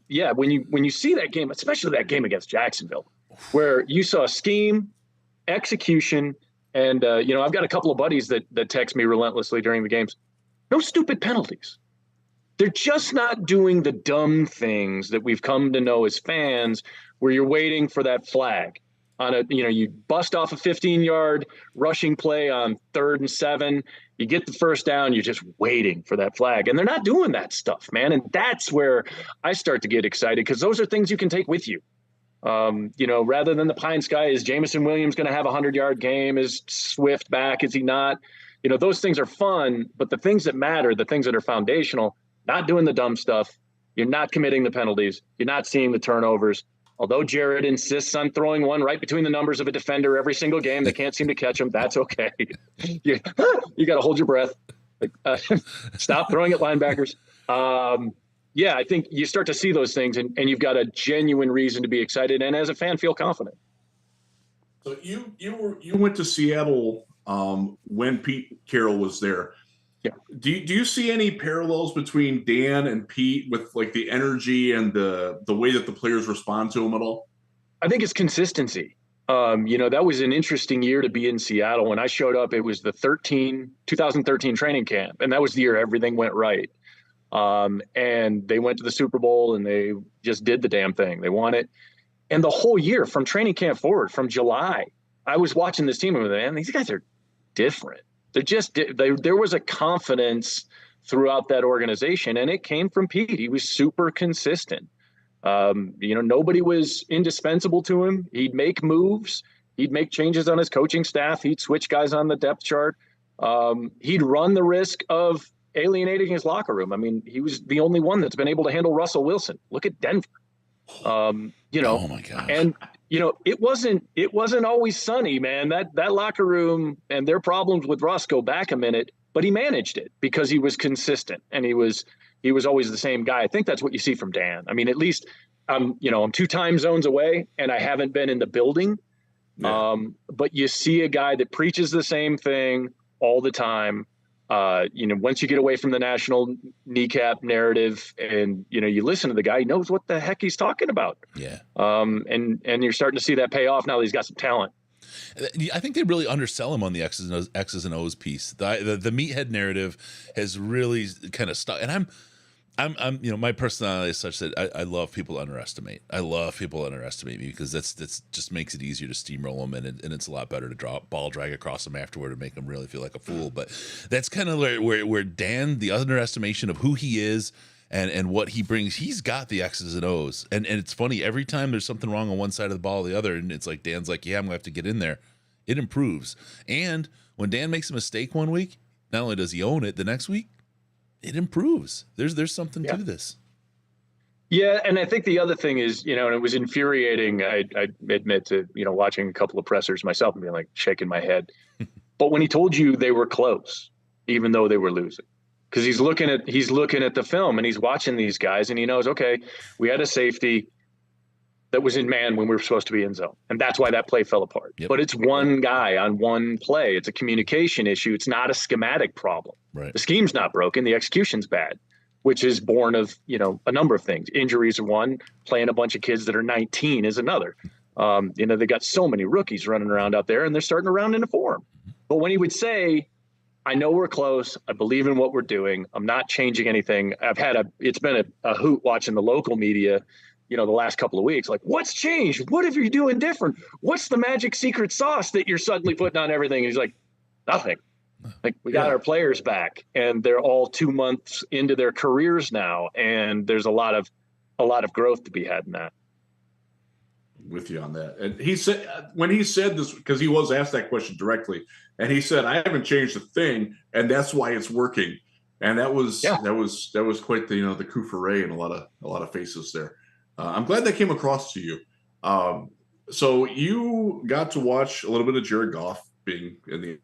Yeah, when you see that game, especially that game against Jacksonville, where you saw scheme, execution, and I've got a couple of buddies that text me relentlessly during the games. No stupid penalties. They're just not doing the dumb things that we've come to know as fans, where you're waiting for that flag on you bust off a 15-yard rushing play on 3rd and 7, you get the first down, you're just waiting for that flag. And they're not doing that stuff, man. And that's where I start to get excited, because those are things you can take with you. Rather than the pie in the sky, is Jameson Williams going to have a 100-yard game? Is Swift back? Is he not? Those things are fun, but the things that matter, the things that are foundational, not doing the dumb stuff. You're not committing the penalties. You're not seeing the turnovers. Although Jared insists on throwing one right between the numbers of a defender every single game, they can't seem to catch him. That's okay. You got to hold your breath. Stop throwing at linebackers. I think you start to see those things, and you've got a genuine reason to be excited, and as a fan, feel confident. So you went to Seattle when Pete Carroll was there. Yeah. Do you see any parallels between Dan and Pete with like the energy and the way that the players respond to him at all? I think it's consistency. That was an interesting year to be in Seattle. When I showed up, it was the 2013 training camp, and that was the year everything went right. And they went to the Super Bowl, and they just did the damn thing. They won it. And the whole year, from training camp forward, from July, I was watching this team, and man, these guys are different. There was a confidence throughout that organization, and it came from Pete. He was super consistent. Nobody was indispensable to him. He'd make moves. He'd make changes on his coaching staff. He'd switch guys on the depth chart. He'd run the risk of alienating his locker room. I mean, he was the only one that's been able to handle Russell Wilson. Look at Denver. Oh my gosh. And it wasn't always sunny, man. That locker room and their problems with Russ go back a minute, but he managed it because he was consistent, and he was always the same guy. I think that's what you see from Dan. I mean, at least I'm 2 time zones away, and I haven't been in the building. Yeah. But you see a guy that preaches the same thing all the time. Once you get away from the national kneecap narrative, and you listen to the guy, he knows what the heck he's talking about. Yeah. And you're starting to see that pay off now that he's got some talent. I think they really undersell him on the X's and O's piece. The meathead narrative has really kind of stuck. And I'm my personality is such that I love people to underestimate. I love people to underestimate me, because that's just makes it easier to steamroll them, and it's a lot better to ball drag across them afterward and make them really feel like a fool. But that's kind of where Dan, the underestimation of who he is and what he brings, he's got the X's and O's. And it's funny, every time there's something wrong on one side of the ball or the other, and it's like Dan's like, yeah, I'm gonna have to get in there, it improves. And when Dan makes a mistake one week, not only does he own it, the next week it improves. There's something to this. Yeah, and I think the other thing is, and it was infuriating, I admit, to watching a couple of pressers myself and being like shaking my head. But when he told you they were close, even though they were losing, because he's looking at the film, and he's watching these guys, and he knows, okay, we had a safety that was in man when we were supposed to be in zone, and that's why that play fell apart. Yep. But it's one guy on one play. It's a communication issue. It's not a schematic problem. Right. The scheme's not broken. The execution's bad. which is born of, a number of things. Injuries are one, playing a bunch of kids that are 19 is another. They got so many rookies running around out there, and they're starting to round into form. But when he would say, I know we're close, I believe in what we're doing, I'm not changing anything. It's been a hoot watching the local media, the last couple of weeks. Like, what's changed? What are you doing different? What's the magic secret sauce that you're suddenly putting on everything? And he's like, nothing. Like, we got our players back, and they're all 2 months into their careers now, and there's a lot of growth to be had in that. With you on that. And he said, when he said this, because he was asked that question directly, and he said, I haven't changed a thing, and that's why it's working. And that was quite the coup foray in a lot of faces there. I'm glad that came across to you. So you got to watch a little bit of Jared Goff being in the.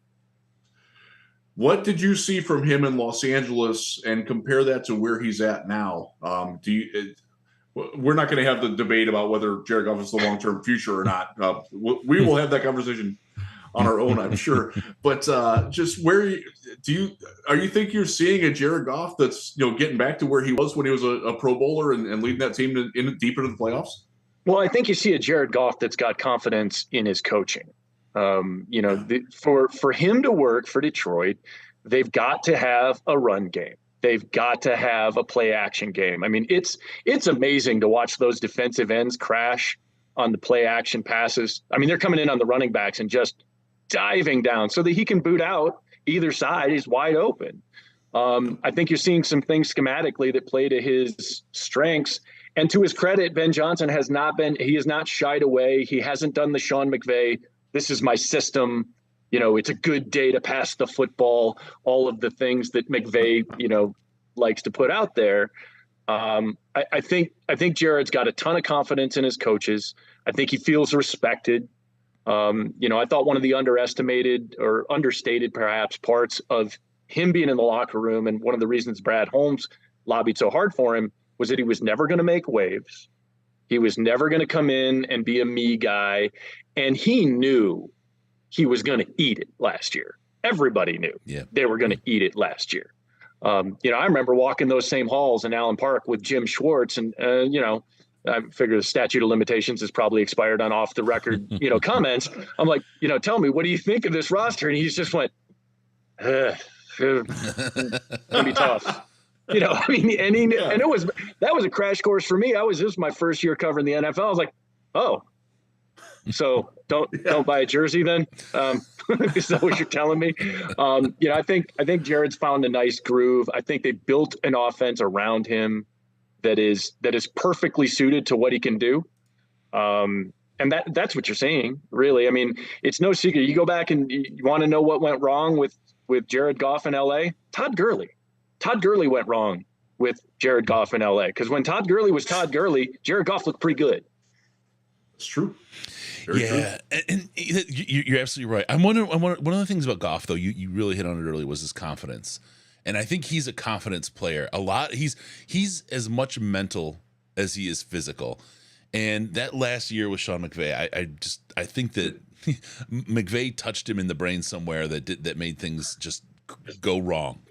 What did you see from him in Los Angeles, and compare that to where he's at now? We're not going to have the debate about whether Jared Goff is the long-term future or not. We will have that conversation on our own, I'm sure. But just where are you think you're seeing a Jared Goff that's getting back to where he was when he was a Pro Bowler and leading that team deep into the playoffs? Well, I think you see a Jared Goff that's got confidence in his coaching. For him to work for Detroit, they've got to have a run game. They've got to have a play action game. I mean, it's amazing to watch those defensive ends crash on the play action passes. I mean, they're coming in on the running backs and just diving down so that he can boot out either side. He's wide open. I think you're seeing some things schematically that play to his strengths. And to his credit, Ben Johnson has not shied away. He hasn't done the Sean McVay, this is my system. It's a good day to pass the football, all of the things that McVay, likes to put out there. I think Jared's got a ton of confidence in his coaches. I think he feels respected. I thought one of the underestimated or understated perhaps parts of him being in the locker room, and one of the reasons Brad Holmes lobbied so hard for him, was that he was never going to make waves. He was never going to come in and be a me guy. And he knew he was going to eat it last year. Everybody knew they were going to eat it last year. I remember walking those same halls in Allen Park with Jim Schwartz, and I figure the statute of limitations has probably expired on off the record, comments. I'm like, tell me, what do you think of this roster? And he just went, it's gonna be tough. And that was a crash course for me. This was my first year covering the NFL. I was like, oh. So don't buy a jersey then. Is that what you're telling me? I think Jared's found a nice groove. I think they built an offense around him that is perfectly suited to what he can do. And that's what you're seeing, really. I mean, it's no secret. You go back and you want to know what went wrong with Jared Goff in LA. Todd Gurley went wrong with Jared Goff in LA, because when Todd Gurley was Todd Gurley, Jared Goff looked pretty good. It's true. And you're absolutely right. One of the things about Goff, though, you really hit on it earlier, was his confidence, and I think he's a confidence player. He's as much mental as he is physical, and that last year with Sean McVay, I think that McVay touched him in the brain somewhere that made things just go wrong,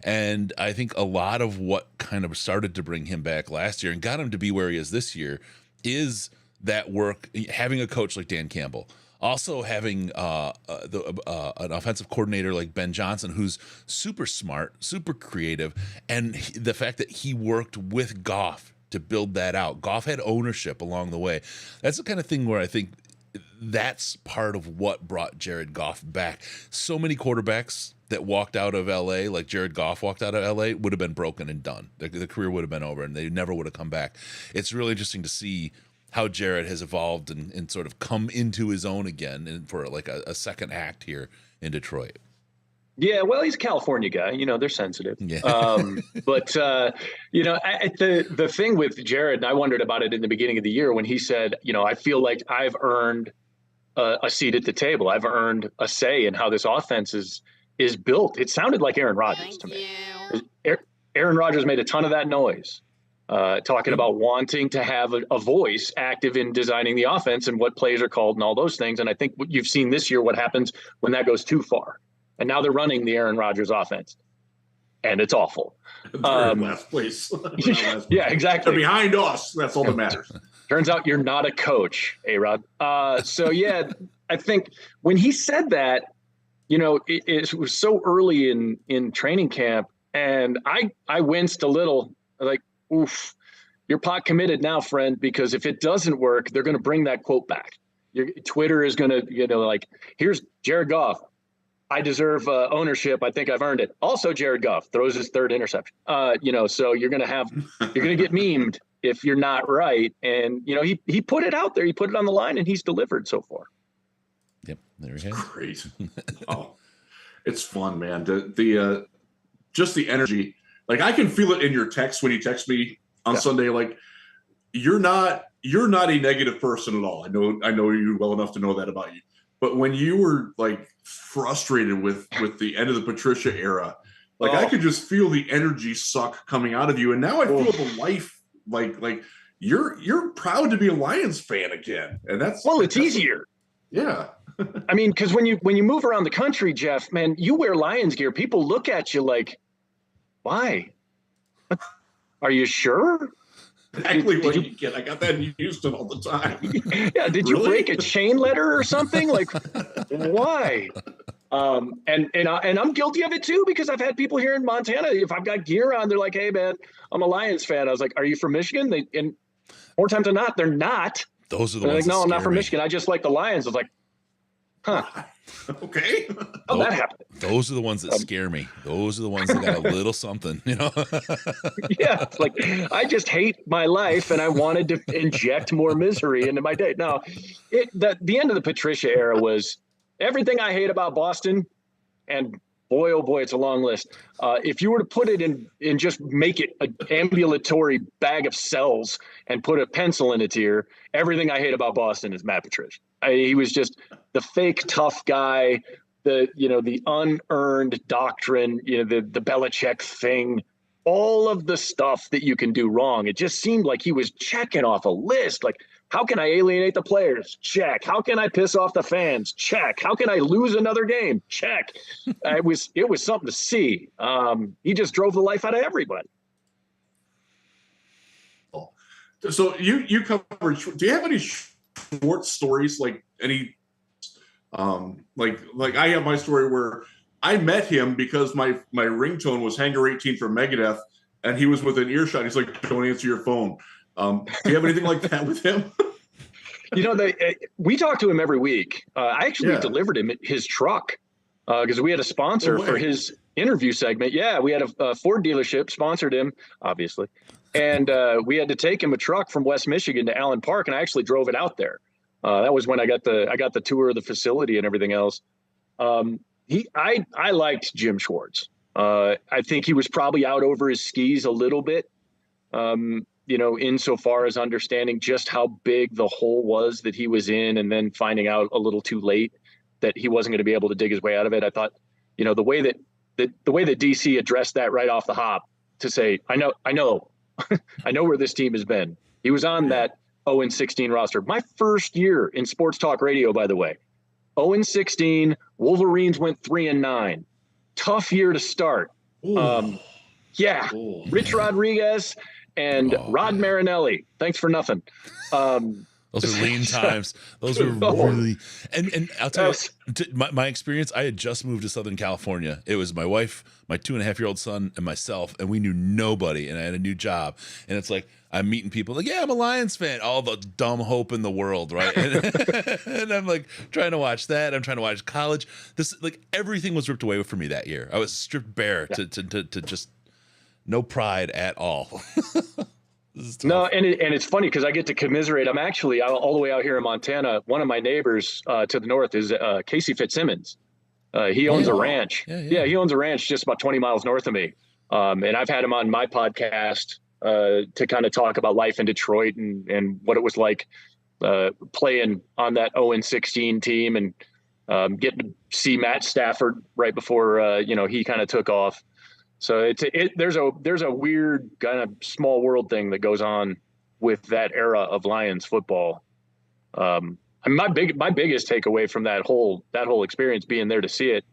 and I think a lot of what kind of started to bring him back last year and got him to be where he is this year is that work, having a coach like Dan Campbell, also having an offensive coordinator like Ben Johnson, who's super smart, super creative, and the fact that he worked with Goff to build that out. Goff had ownership along the way. That's the kind of thing where I think that's part of what brought Jared Goff back. So many quarterbacks that walked out of LA, like Jared Goff walked out of LA, would have been broken and done. The career would have been over, and they never would have come back. It's really interesting to see how Jared has evolved and sort of come into his own again, and for like a second act here in Detroit. Yeah, well, he's a California guy. They're sensitive. Yeah. But the thing with Jared, and I wondered about it in the beginning of the year when he said, I feel like I've earned a seat at the table. I've earned a say in how this offense is built. It sounded like Aaron Rodgers to me. Aaron Rodgers made a ton of that noise, talking about wanting to have a voice active in designing the offense and what plays are called and all those things. And I think what you've seen this year, what happens when that goes too far. And now they're running the Aaron Rodgers offense. and it's awful. They're in last place. Yeah, exactly. They're behind us. That's all that matters. Turns out you're not a coach, A-Rod. So, yeah, I think when he said that, it was so early in training camp, and I winced a little. Like, oof, you're pot committed now, friend, because if it doesn't work, they're going to bring that quote back. Twitter is going to, here's Jared Goff. I deserve ownership. I think I've earned it. Also, Jared Goff throws his third interception. So you're going to get memed if you're not right. And, he put it out there. He put it on the line, and he's delivered so far. Yep. There we go. Great. Oh, it's fun, man. The just the energy. Like, I can feel it in your text when you text me on Sunday. Like, you're not a negative person at all. I know you well enough to know that about you. But when you were like frustrated with the end of the Patricia era, like I could just feel the energy suck coming out of you. And now I feel the life like you're proud to be a Lions fan again. And it's easier. Yeah. I mean, because when you move around the country, Jeff, man, you wear Lions gear. People look at you like, why? Are you sure? Exactly what you get. I got that in Houston all the time. Yeah, did you break a chain letter or something? Like, why? And I'm guilty of it too, because I've had people here in Montana. If I've got gear on, they're like, "Hey, man, I'm a Lions fan." I was like, "Are you from Michigan?" And more times than not, they're not. Those are the they're ones. Like, no, I'm not from me. Michigan. I just like the Lions. I was like, huh. Okay. Oh, that happened. Those are the ones that scare me. Those are the ones that got a little something, Yeah, it's like, I just hate my life, and I wanted to inject more misery into my day. No, the end of the Patricia era was everything I hate about Boston, and boy, oh boy, it's a long list. If you were to put it in just make it an ambulatory bag of cells and put a pencil in its ear, everything I hate about Boston is Matt Patricia. He was just the fake tough guy, the unearned doctrine, the Belichick thing, all of the stuff that you can do wrong. It just seemed like he was checking off a list. Like, how can I alienate the players? Check. How can I piss off the fans? Check. How can I lose another game? Check. It was something to see. He just drove the life out of everybody. So you covered. Do you have any short stories, like any like I have my story where I met him because my ringtone was Hangar 18 from Megadeth, and he was within earshot. He's like, "Don't answer your phone." Do you have anything like that with him? We talk to him every week. I actually delivered him his truck because we had a sponsor for his interview segment. Yeah, we had a Ford dealership sponsored him, obviously. And we had to take him a truck from West Michigan to Allen Park, and I actually drove it out there. That was when I got the tour of the facility and everything else. I liked Jim Schwartz. I think he was probably out over his skis a little bit, insofar as understanding just how big the hole was that he was in, and then finding out a little too late that he wasn't going to be able to dig his way out of it. I thought, the way that DC addressed that right off the hop to say, I know, I know where this team has been. He was on that 0-16 roster. My first year in sports talk radio, by the way, 0-16. Wolverines went 3-9. Tough year to start. Rich Rodriguez and Rod Marinelli. Thanks for nothing. Those are lean times. Those were really, and I'll tell you, my experience, I had just moved to Southern California. It was my wife, my 2.5-year-old son, and myself, and we knew nobody, and I had a new job. And it's like, I'm meeting people like, yeah, I'm a Lions fan. All the dumb hope in the world, right? And I'm like trying to watch that. I'm trying to watch college. Everything was ripped away from me that year. I was stripped bare to just no pride at all. No, and it's funny because I get to commiserate. I'm actually all the way out here in Montana. One of my neighbors to the north is Casey Fitzsimmons. He owns a ranch. Yeah, he owns a ranch just about 20 miles north of me. And I've had him on my podcast to kind of talk about life in Detroit and what it was like playing on that 0-16 team and getting to see Matt Stafford right before he kind of took off. So there's a weird kind of small world thing that goes on with that era of Lions football. My biggest takeaway from that whole experience being there to see it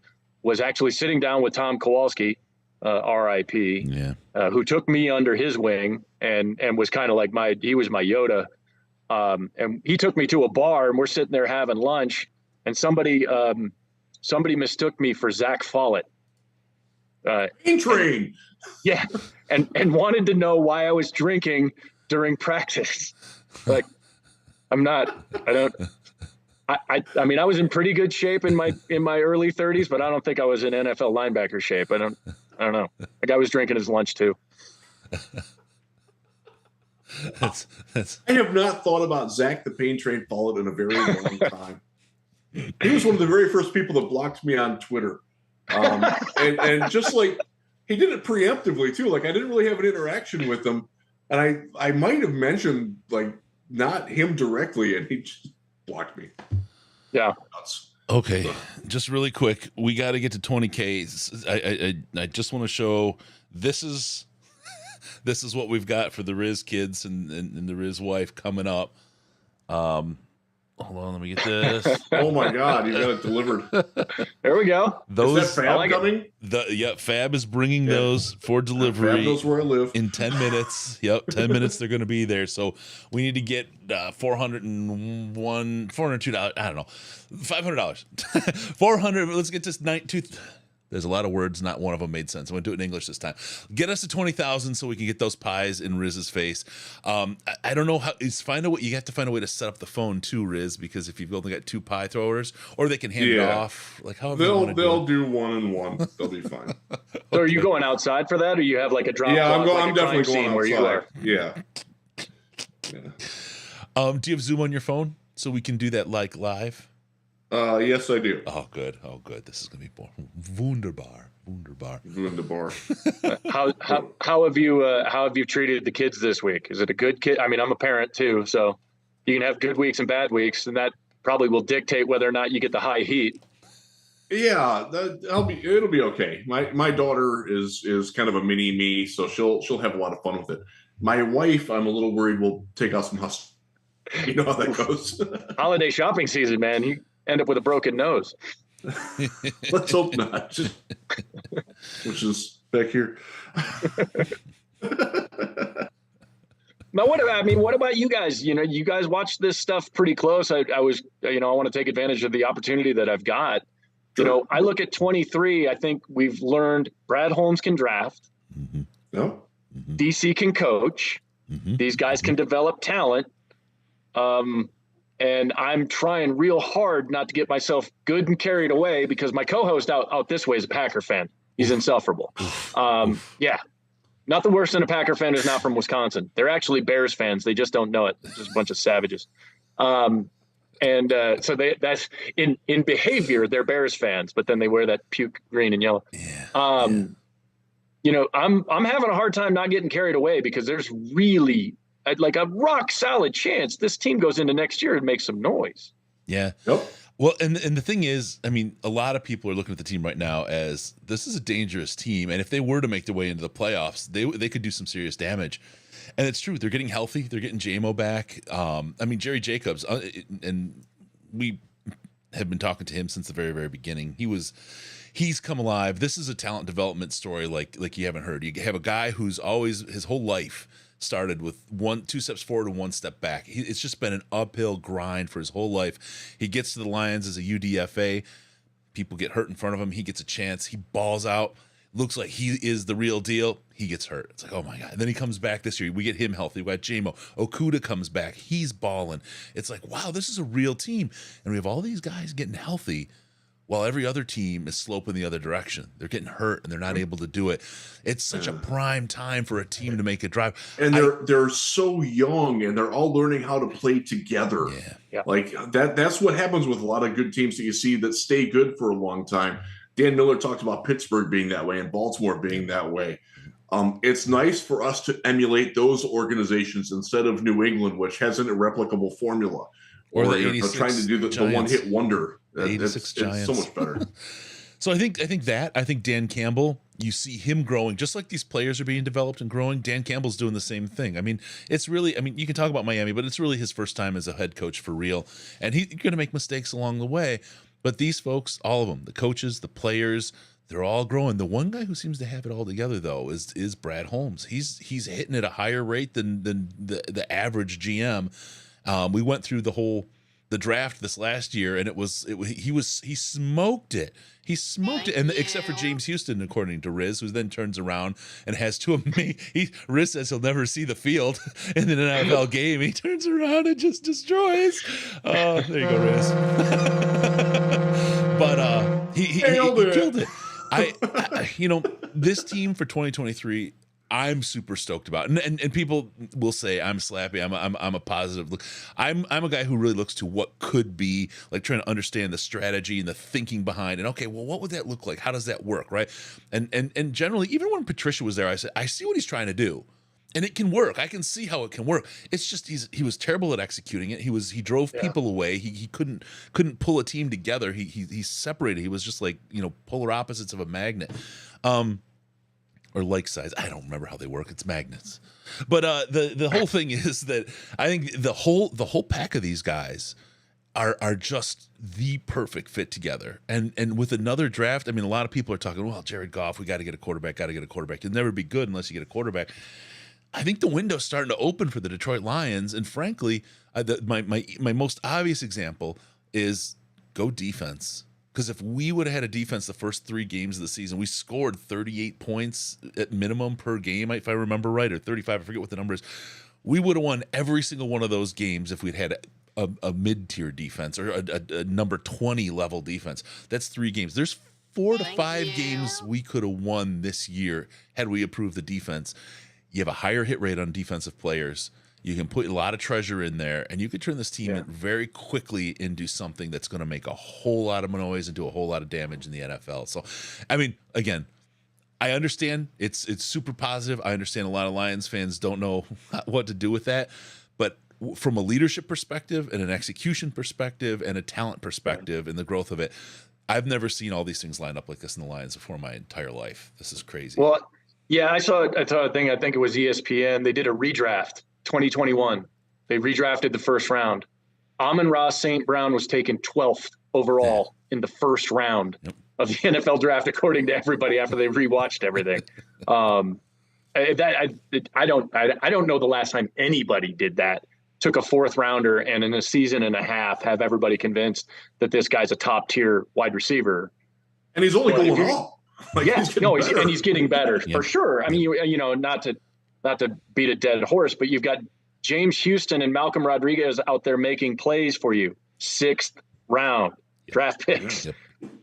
was actually sitting down with Tom Kowalski, R.I.P. Who took me under his wing and was kind of like he was my Yoda. And he took me to a bar and we're sitting there having lunch and somebody mistook me for Zach Follett. Train. Yeah. And wanted to know why I was drinking during practice. Like, I mean, I was in pretty good shape in my early 30s, but I don't think I was in NFL linebacker shape. I don't know. The guy was drinking his lunch too. I have not thought about Zach the Pain Train Follett in a very long time. He was one of the very first people that blocked me on Twitter. And just like, he did it preemptively too. Like, I didn't really have an interaction with him. And I might have mentioned, like, not him directly, and he just blocked me. Yeah. Okay, just really quick, we got to get to 20K. I just want to show this is what we've got for the Riz kids and the Riz wife coming up. Hold on, let me get this. Oh my God, you got it delivered. There we go. Is that Fab coming? Fab is bringing those for delivery. Fab knows where I live. In 10 minutes. Yep, 10 minutes they're going to be there. So we need to get $402. I don't know, $500. 400. Let's get this There's a lot of words, not one of them made sense. I'm going to do it in English this time. Get us to 20,000 so we can get those pies in Riz's face. I don't know how. You have to find a way to set up the phone too, Riz, because if you've only got 2 pie throwers, or they can hand it off. Like however they'll do 1 and 1. They'll be fine. So are you going outside for that, or you have like a drop? Yeah, I'm definitely going outside. Where you are. Yeah. Do you have Zoom on your phone so we can do that like live? Yes, I do. Oh, good. This is gonna be wunderbar. How have you treated the kids this week? Is it a good kid? I mean, I'm a parent too, so you can have good weeks and bad weeks, and that probably will dictate whether or not you get the high heat. Yeah, it'll be okay. My daughter is kind of a mini me, so she'll have a lot of fun with it. My wife, I'm a little worried, will take out some hustle. You know how that goes. Holiday shopping season, man. You end up with a broken nose. Let's hope not. Which is back here. Now, what about you guys? You know, you guys watch this stuff pretty close. I want to take advantage of the opportunity that I've got. Sure. You know, I look at 23. I think we've learned Brad Holmes can draft. Mm-hmm. No. Mm-hmm. DC can coach. Mm-hmm. These guys can develop talent. And I'm trying real hard not to get myself good and carried away because my co-host out this way is a Packer fan. He's insufferable. Yeah. Nothing worse than a Packer fan who's not from Wisconsin. They're actually Bears fans. They just don't know it. They're just a bunch of savages. So that's in behavior, they're Bears fans, but then they wear that puke green and yellow. Yeah. You know, I'm having a hard time not getting carried away because there's really like a rock solid chance this team goes into next year and makes some noise. Yeah. Yep. Well, and the thing is, I mean, a lot of people are looking at the team right now as this is a dangerous team, and if they were to make their way into the playoffs, they could do some serious damage. And it's true. They're getting healthy. They're getting JMO back. I mean, Jerry Jacobs, and we have been talking to him since the very, very beginning. He's come alive. This is a talent development story like you haven't heard. You have a guy who's always his whole life started with 2 steps forward and 1 step back. It's just been an uphill grind for his whole life. He gets to the Lions as a UDFA. People get hurt in front of him. He gets a chance. He balls out. Looks like he is the real deal. He gets hurt. It's like, oh my God. And then he comes back this year. We get him healthy. We got JMO. Okuda comes back. He's balling. It's like, wow, this is a real team. And we have all these guys getting healthy while every other team is sloping the other direction. They're getting hurt and they're not able to do it. It's such a prime time for a team to make a drive. And they're so young and they're all learning how to play together. Yeah. Like that's what happens with a lot of good teams that you see that stay good for a long time. Dan Miller talked about Pittsburgh being that way and Baltimore being that way. It's nice for us to emulate those organizations instead of New England, which has an irreplicable formula. Or the trying to do the one-hit wonder. 86 Giants. It's so much better. So I think Dan Campbell, you see him growing, just like these players are being developed and growing. Dan Campbell's doing the same thing. I mean, you can talk about Miami, but it's really his first time as a head coach for real. And he's going to make mistakes along the way. But these folks, all of them, the coaches, the players, They're all growing. The one guy who seems to have it all together, though, is Brad Holmes. He's hitting at a higher rate than the average GM. We went through the draft this last year, and he smoked it. He smoked it, and except for James Houston, according to Riz, who then turns around and has two amazing. Riz says he'll never see the field in an NFL game. He turns around and just destroys. Oh, there you go, Riz. But he killed it. I this team for 2023. I'm super stoked about it. And people will say I'm slappy. I'm a positive look. I'm a guy who really looks to what could be, like trying to understand the strategy and the thinking behind it. Okay, well, what would that look like? How does that work, right? And generally, even when Patricia was there, I said, I see what he's trying to do. And it can work. I can see how it can work. It's just he was terrible at executing it. He drove people away. He couldn't pull a team together. He separated. He was just like, polar opposites of a magnet. Or like size. I don't remember how they work. It's magnets. But the whole thing is that I think the whole pack of these guys are just the perfect fit together. And with another draft, I mean, a lot of people are talking, well, Jared Goff, we got to get a quarterback, You'll never be good unless you get a quarterback. I think the window's starting to open for the Detroit Lions. And frankly, my most obvious example is go defense. Because if we would have had a defense the first 3 games of the season, we scored 38 points at minimum per game, if I remember right, or 35, I forget what the number is. We would have won every single one of those games if we'd had a mid-tier defense or a number 20 level defense. That's 3 games. There's 4 to 5 games we could have won this year had we improved the defense. You have a higher hit rate on defensive players. You can put a lot of treasure in there, and you could turn this team very quickly into something that's going to make a whole lot of noise and do a whole lot of damage in the NFL. So, I mean, again, I understand it's super positive. I understand a lot of Lions fans don't know what to do with that. But from a leadership perspective and an execution perspective and a talent perspective and the growth of it, I've never seen all these things line up like this in the Lions before my entire life. This is crazy. Well, yeah, I saw a thing. I think it was ESPN. They did a redraft. 2021, they redrafted the first round. Amon-Ra St. Brown was taken 12th overall in the first round of the NFL draft, according to everybody after they rewatched everything. I don't know the last time anybody did that. Took a 4th rounder and in a season and a half have everybody convinced that this guy's a top tier wide receiver. And he's only going up. He's getting better for sure. I mean, not to beat a dead horse, but you've got James Houston and Malcolm Rodriguez out there making plays for you. 6th round draft picks,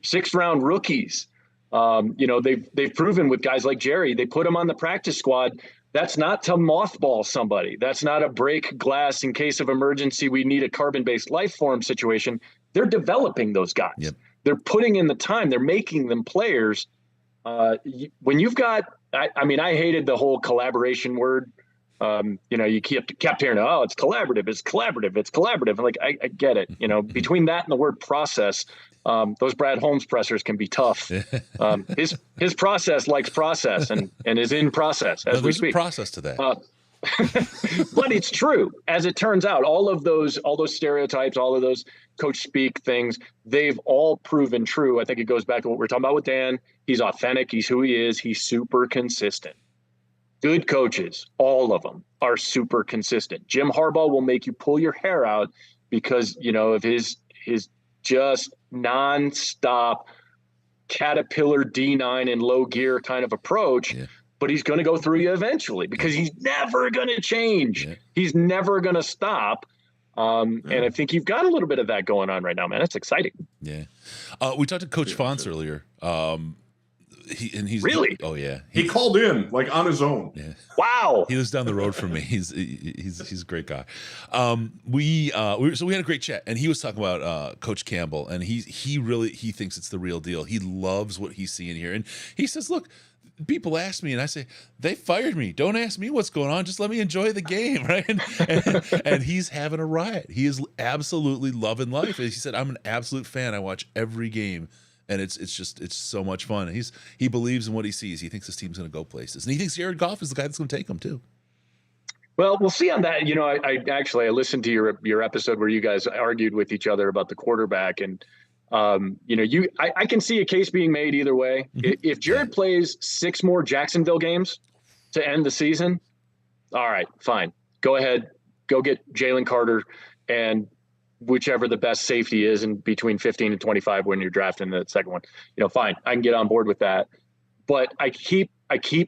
6th round rookies. They've proven with guys like Jerry, they put him on the practice squad. That's not to mothball somebody. That's not a break glass in case of emergency. We need a carbon-based life form situation. They're developing those guys. Yep. They're putting in the time. They're making them players. When you've got, I hated the whole collaboration word. You kept hearing, oh, it's collaborative. And like, I get it. Between that and the word process, those Brad Holmes pressers can be tough. His process likes process and is in process as we speak. There's a process to that. But it's true. As it turns out, all those stereotypes, all of those coach speak things, they've all proven true. I think it goes back to what we're talking about with Dan. He's authentic. He's who he is. He's super consistent. Good coaches, all of them, are super consistent. Jim Harbaugh will make you pull your hair out because, of his just nonstop caterpillar D9 in low gear kind of approach. Yeah. But he's going to go through you eventually because he's never going to change. Yeah. He's never going to stop. And I think you've got a little bit of that going on right now, man. It's exciting. Yeah. We talked to Coach Fonts earlier. He's really? Oh yeah. He called in like on his own. Yeah. Wow. He lives down the road from me. He's a great guy. We had a great chat, and he was talking about Coach Campbell, and he thinks it's the real deal. He loves what he's seeing here, and he says, look, people ask me, and I say, they fired me. Don't ask me what's going on. Just let me enjoy the game, right? And he's having a riot. He is absolutely loving life. And he said, I'm an absolute fan. I watch every game, and it's so much fun. And he believes in what he sees. He thinks this team's going to go places, and he thinks Jared Goff is the guy that's going to take them too. Well, we'll see on that. I listened to your episode where you guys argued with each other about the quarterback, and I can see a case being made either way. If Jared plays 6 more Jacksonville games to end the season, all right, fine. Go ahead, go get Jalen Carter and whichever the best safety is in between 15 and 25 when you're drafting the second one. Fine, I can get on board with that. But I keep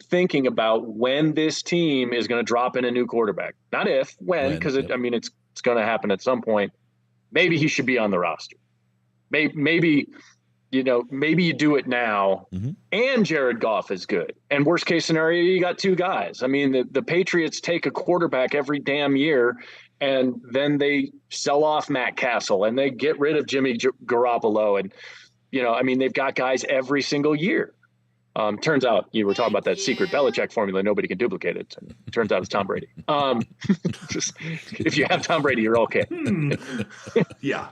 thinking about when this team is going to drop in a new quarterback. Not if, when, because it's going to happen at some point. Maybe he should be on the roster. Maybe you do it now, and Jared Goff is good. And worst case scenario, you got 2 guys. I mean, the Patriots take a quarterback every damn year, and then they sell off Matt Castle, and they get rid of Jimmy Garoppolo. And, they've got guys every single year. Turns out you were talking about that secret Belichick formula. Nobody can duplicate it. Turns out it's Tom Brady. Just if you have Tom Brady, you're okay. Yeah.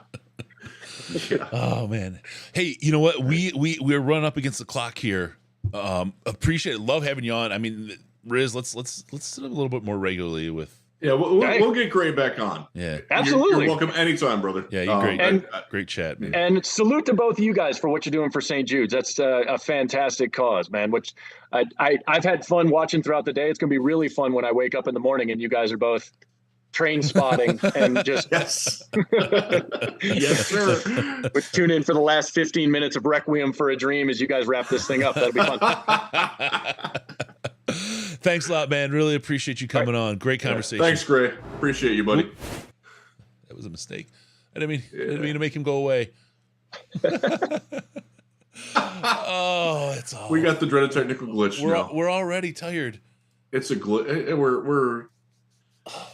Oh man. Hey, you know what? We're running up against the clock here. Appreciate it. Love having you on. I mean, Riz, let's sit up a little bit more regularly with. Yeah, we'll get Gray back on. Yeah, absolutely. You're welcome anytime, brother. Yeah, you're great. Great chat, man. And salute to both of you guys for what you're doing for St. Jude's. That's a fantastic cause, man. Which I've had fun watching throughout the day. It's gonna be really fun when I wake up in the morning and you guys are both train spotting and just yes, yes, sir. But tune in for the last 15 minutes of Requiem for a Dream as you guys wrap this thing up. That'll be fun. Thanks a lot, man. Really appreciate you coming on. Great conversation. Thanks, Gray. Appreciate you, buddy. That was a mistake. I didn't mean to make him go away. Oh, it's all. We got the dreaded technical glitch. We're already tired. It's a glitch.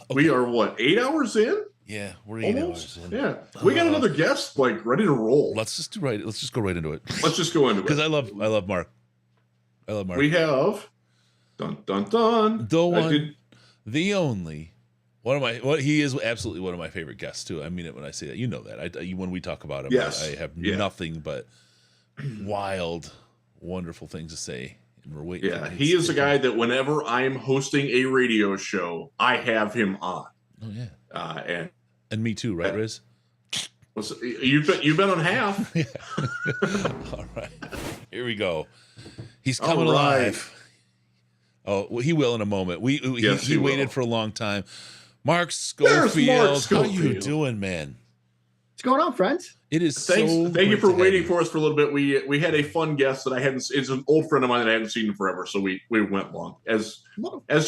We are what, 8 hours in? Yeah, we're 8 hours in. Yeah, we got another guest ready to roll. Let's just go right into it. Let's just go into it because I love Mark. I love Mark. We have dun dun dun the one, the only. He is absolutely one of my favorite guests too. I mean it when I say that. You know that. When we talk about him, yes. I have nothing but wild, wonderful things to say. And we're waiting. Yeah, he is a guy that whenever I'm hosting a radio show, I have him on. Oh yeah. And me too, right, Riz? You've been on half. Yeah. All right. Here we go. He's coming live. Oh, well, he will in a moment. He waited for a long time. Mark Schofield, how you doing, man? What's going on, friends? It is Thank you for waiting for us for a little bit. We had a fun guest that I hadn't. It's an old friend of mine that I hadn't seen in forever, so we went long. As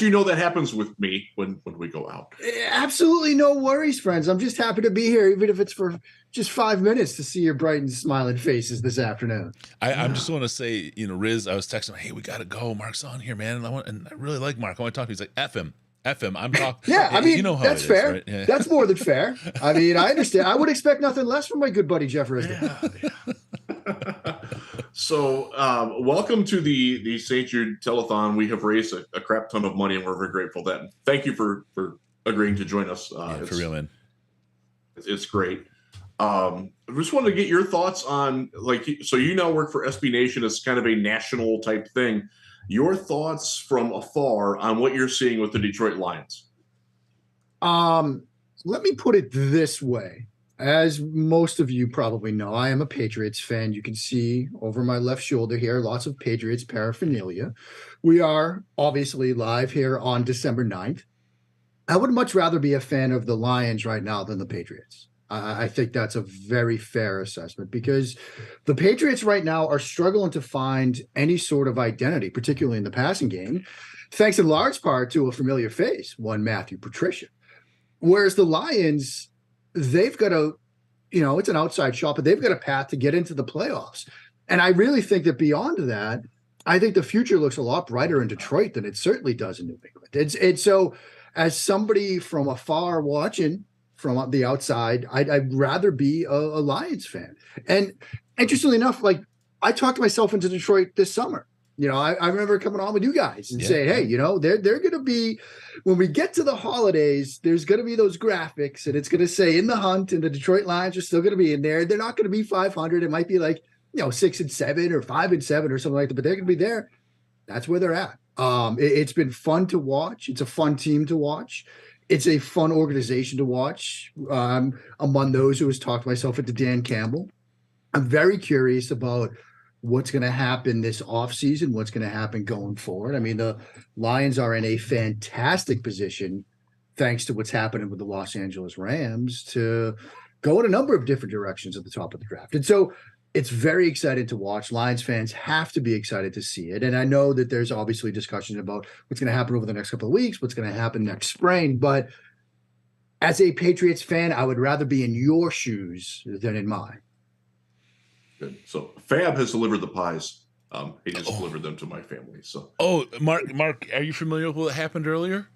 you know, that happens with me when we go out. Absolutely no worries, friends. I'm just happy to be here, even if it's for just 5 minutes to see your bright and smiling faces this afternoon. I'm just want to say, Riz, I was texting him, hey, we got to go. Mark's on here, man, and I really like Mark. I want to talk to him. He's like, F him. I'm talking. Yeah, I mean, how that's fair. Right? Yeah. That's more than fair. I mean, I understand. I would expect nothing less from my good buddy Jeff Risden. Yeah. So, welcome to the St. Jude Telethon. We have raised a crap ton of money, and we're very grateful for that. Thank you for agreeing to join us. For real, man. It's great. I just wanted to get your thoughts on, so you now work for SB Nation. It's kind of a national type thing. Your thoughts from afar on what you're seeing with the Detroit Lions. Let me put it this way. As most of you probably know, I am a Patriots fan. You can see over my left shoulder here, lots of Patriots paraphernalia. We are obviously live here on December 9th. I would much rather be a fan of the Lions right now than the Patriots. I think that's a very fair assessment because the Patriots right now are struggling to find any sort of identity, particularly in the passing game, thanks in large part to a familiar face, one Matthew Patricia. Whereas the Lions, they've got it's an outside shot, but they've got a path to get into the playoffs. And I really think that beyond that, I think the future looks a lot brighter in Detroit than it certainly does in New England. It's so as somebody from afar watching, from the outside, I'd rather be a Lions fan. And interestingly enough, I talked myself into Detroit this summer. I remember coming on with you guys and saying, hey, they're going to be, when we get to the holidays, there's going to be those graphics and it's going to say in the hunt and the Detroit Lions are still going to be in there. They're not going to be 500. It might be 6-7 or 5-7 or something like that, but they're going to be there. That's where they're at. It's been fun to watch. It's a fun team to watch. It's a fun organization to watch. Among those who has talked myself into Dan Campbell. I'm very curious about what's going to happen this offseason, what's going to happen going forward. I mean, the Lions are in a fantastic position, thanks to what's happening with the Los Angeles Rams, to go in a number of different directions at the top of the draft. And so it's very exciting to watch. Lions fans have to be excited to see it. And I know that there's obviously discussion about what's going to happen over the next couple of weeks, what's going to happen next spring. But as a Patriots fan, I would rather be in your shoes than in mine. Good. So Fab has delivered the pies. He just delivered them to my family. So Mark, are you familiar with what happened earlier?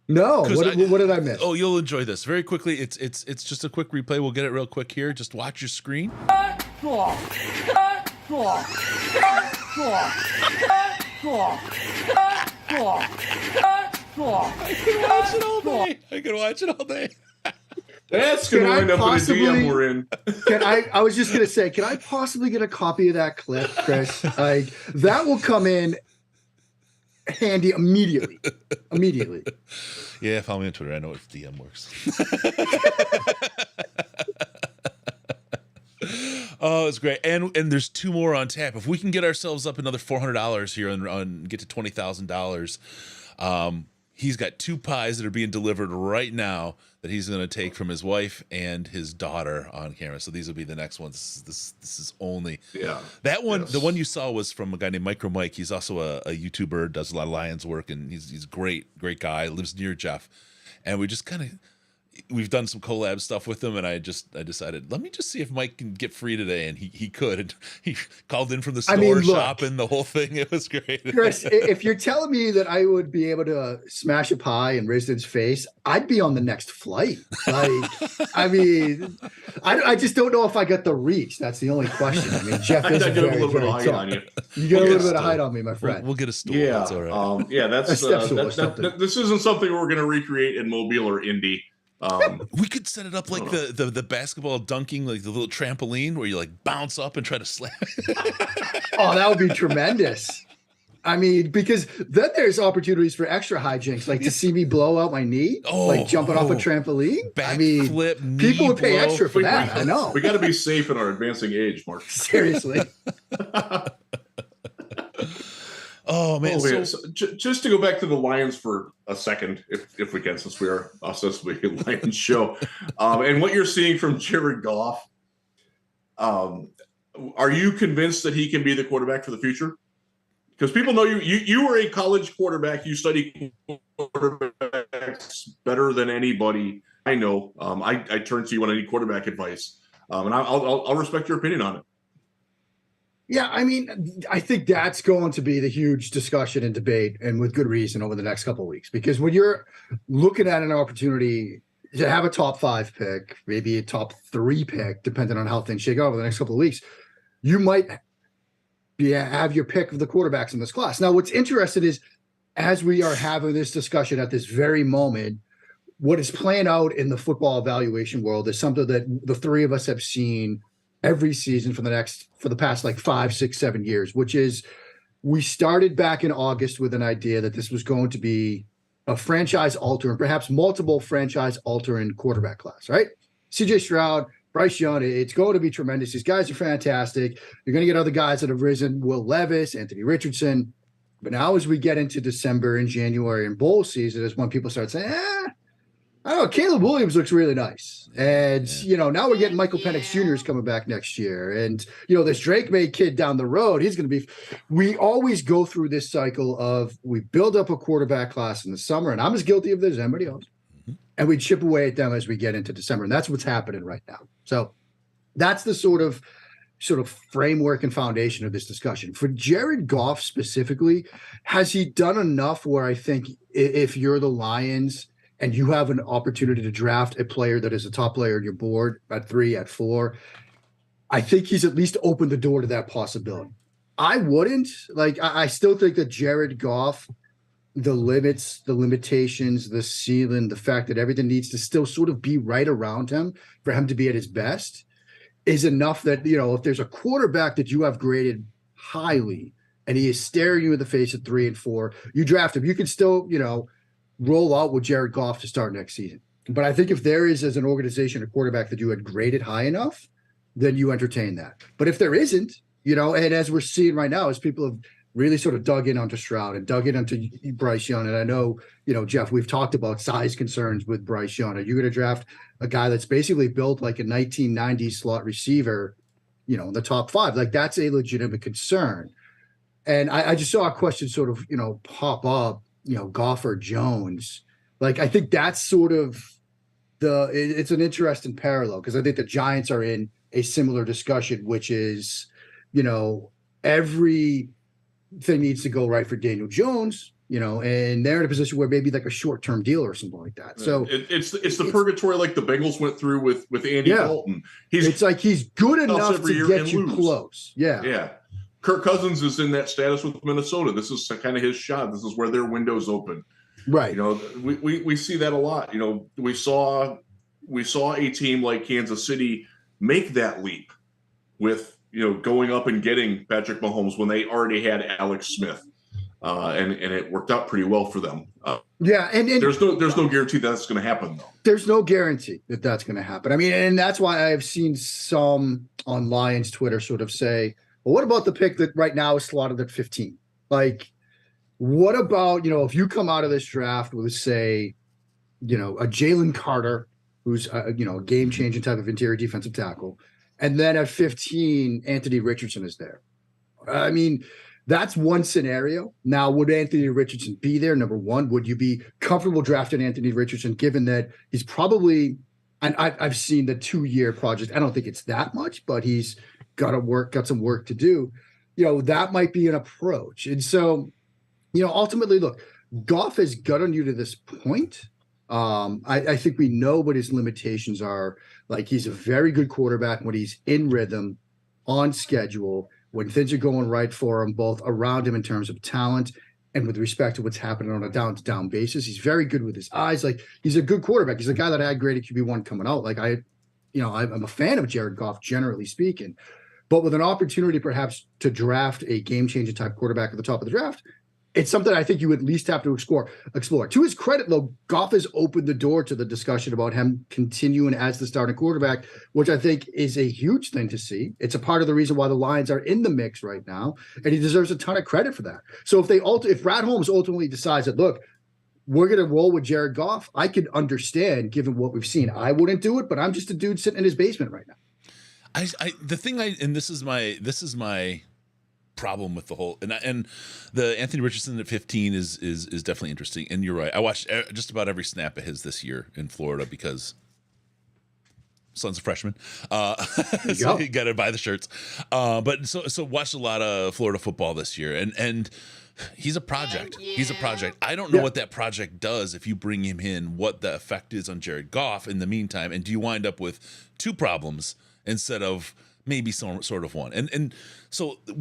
No. What did I miss? Oh, you'll enjoy this very quickly. It's just a quick replay. We'll get it real quick here. Just watch your screen. I can watch it all day. That's going to wind up in a DM we're in. I was just going to say, can I possibly get a copy of that clip, Chris? Like, that will come in handy immediately. Yeah, follow me on Twitter. I know if DM works. Oh, it's great. And there's 2 more on tap. If we can get ourselves up another $400 here and get to $20,000, he's got 2 pies that are being delivered right now that he's going to take from his wife and his daughter on camera. So these will be the next ones. This is only that one. Yes. The one you saw was from a guy named Micro Mike. He's also a YouTuber, does a lot of Lions work, and he's a great guy. Lives near Jeff, and we've done some collab stuff with him, and I decided, let me just see if Mike can get free today, and he could. And he called in from the store, shopping, the whole thing. It was great. Chris, if you're telling me that I would be able to smash a pie in Risden's face, I'd be on the next flight. Like, I mean, I just don't know if I got the reach. That's the only question. I mean, Jeff is very, very tall. On you. You got a little bit of height on me, my friend. We'll get a stool. Yeah, that's all right. This isn't something we're going to recreate in Mobile or Indy. We could set it up like the basketball dunking, like the little trampoline where you like bounce up and try to slam it. Oh, that would be tremendous. I mean, because then there's opportunities for extra hijinks, like to see me blow out my knee, like jumping off a trampoline. I mean, people would pay extra for that. I know. We got to be safe in our advancing age, Mark. Seriously. Oh man! So just to go back to the Lions for a second, if we can, since we are ostensibly a Lions show, and what you're seeing from Jared Goff, are you convinced that he can be the quarterback for the future? Because people know you were a college quarterback. You study quarterbacks better than anybody I know. I turn to you on any quarterback advice, and I'll respect your opinion on it. Yeah, I mean, I think that's going to be the huge discussion and debate, and with good reason, over the next couple of weeks. Because when you're looking at an opportunity to have a top 5 pick, maybe a top 3 pick, depending on how things shake out over the next couple of weeks, you might have your pick of the quarterbacks in this class. Now, what's interesting is, as we are having this discussion at this very moment, what is playing out in the football evaluation world is something that the 3 of us have seen every season for the past like 5, 6, 7 years, which is, we started back in August with an idea that this was going to be a franchise altering, perhaps multiple franchise altering quarterback class, right? CJ Stroud, Bryce Young, it's going to be tremendous. These guys are fantastic. You're going to get other guys that have risen, Will Levis, Anthony Richardson. But now as we get into December and January and bowl season is when people start saying, I don't know, Caleb Williams looks really nice. And, now we're getting Michael Penix Jr. is coming back next year. And, this Drake May kid down the road, he's going to be – we always go through this cycle of we build up a quarterback class in the summer, and I'm as guilty of this as anybody else, and we chip away at them as we get into December. And that's what's happening right now. So that's the sort of framework and foundation of this discussion. For Jared Goff specifically, has he done enough where I think if you're the Lions – and you have an opportunity to draft a player that is a top player on your board at 3, at 4, I think he's at least opened the door to that possibility. I wouldn't. I still think that Jared Goff, the limits, the limitations, the ceiling, the fact that everything needs to still sort of be right around him for him to be at his best is enough that, if there's a quarterback that you have graded highly and he is staring you in the face at 3 and 4, you draft him. You can still, roll out with Jared Goff to start next season. But I think if there is, as an organization, a quarterback that you had graded high enough, then you entertain that. But if there isn't, and as we're seeing right now, as people have really sort of dug in onto Stroud and dug in onto Bryce Young, and I know, Jeff, we've talked about size concerns with Bryce Young. Are you going to draft a guy that's basically built like a 1990s slot receiver, in the top 5? Like, that's a legitimate concern. And I just saw a question sort of, pop up, Goff or Jones. Like, I think that's sort of it's an interesting parallel, because I think the Giants are in a similar discussion, which is, everything needs to go right for Daniel Jones, and they're in a position where maybe like a short-term deal or something like that. So it's the purgatory like the Bengals went through with Andy Dalton. It's like he's good enough to get you close. Yeah. Kirk Cousins is in that status with Minnesota. This is kind of his shot. This is where their window's open. Right. We see that a lot. We saw a team like Kansas City make that leap with, going up and getting Patrick Mahomes when they already had Alex Smith. And it worked out pretty well for them. And there's no guarantee that's going to happen, though. There's no guarantee that that's going to happen. I mean, and that's why I've seen some on Lions Twitter sort of say, well, what about the pick that right now is slotted at 15? Like, what about, if you come out of this draft with, say, a Jalen Carter, who's, a game-changing type of interior defensive tackle, and then at 15, Anthony Richardson is there. I mean, that's one scenario. Now, would Anthony Richardson be there? Number one, would you be comfortable drafting Anthony Richardson, given that he's probably, and I've seen the 2-year project. I don't think it's that much, but he's got some work to do. That might be an approach. And so, ultimately, look, Goff has gotten you to this point. I think we know what his limitations are. Like, he's a very good quarterback when he's in rhythm, on schedule, when things are going right for him, both around him in terms of talent and with respect to what's happening on a down-to-down basis. He's very good with his eyes. Like, he's a good quarterback. He's a guy that I had graded QB1 coming out. Like, I'm a fan of Jared Goff, generally speaking. But with an opportunity perhaps to draft a game-changing type quarterback at the top of the draft, it's something I think you at least have to explore. To his credit, though, Goff has opened the door to the discussion about him continuing as the starting quarterback, which I think is a huge thing to see. It's a part of the reason why the Lions are in the mix right now, and he deserves a ton of credit for that. So if Brad Holmes ultimately decides that, look, we're going to roll with Jared Goff, I could understand, given what we've seen. I wouldn't do it, but I'm just a dude sitting in his basement right now. This is my problem with the whole, and the Anthony Richardson at 15 is definitely interesting. And you're right. I watched just about every snap of his this year in Florida because son's a freshman. So you got to buy the shirts. But so watched a lot of Florida football this year, and he's a project. He's a project. I don't know what that project does if you bring him in, what the effect is on Jared Goff in the meantime, and do you wind up with 2 problems instead of maybe some sort of one? And so the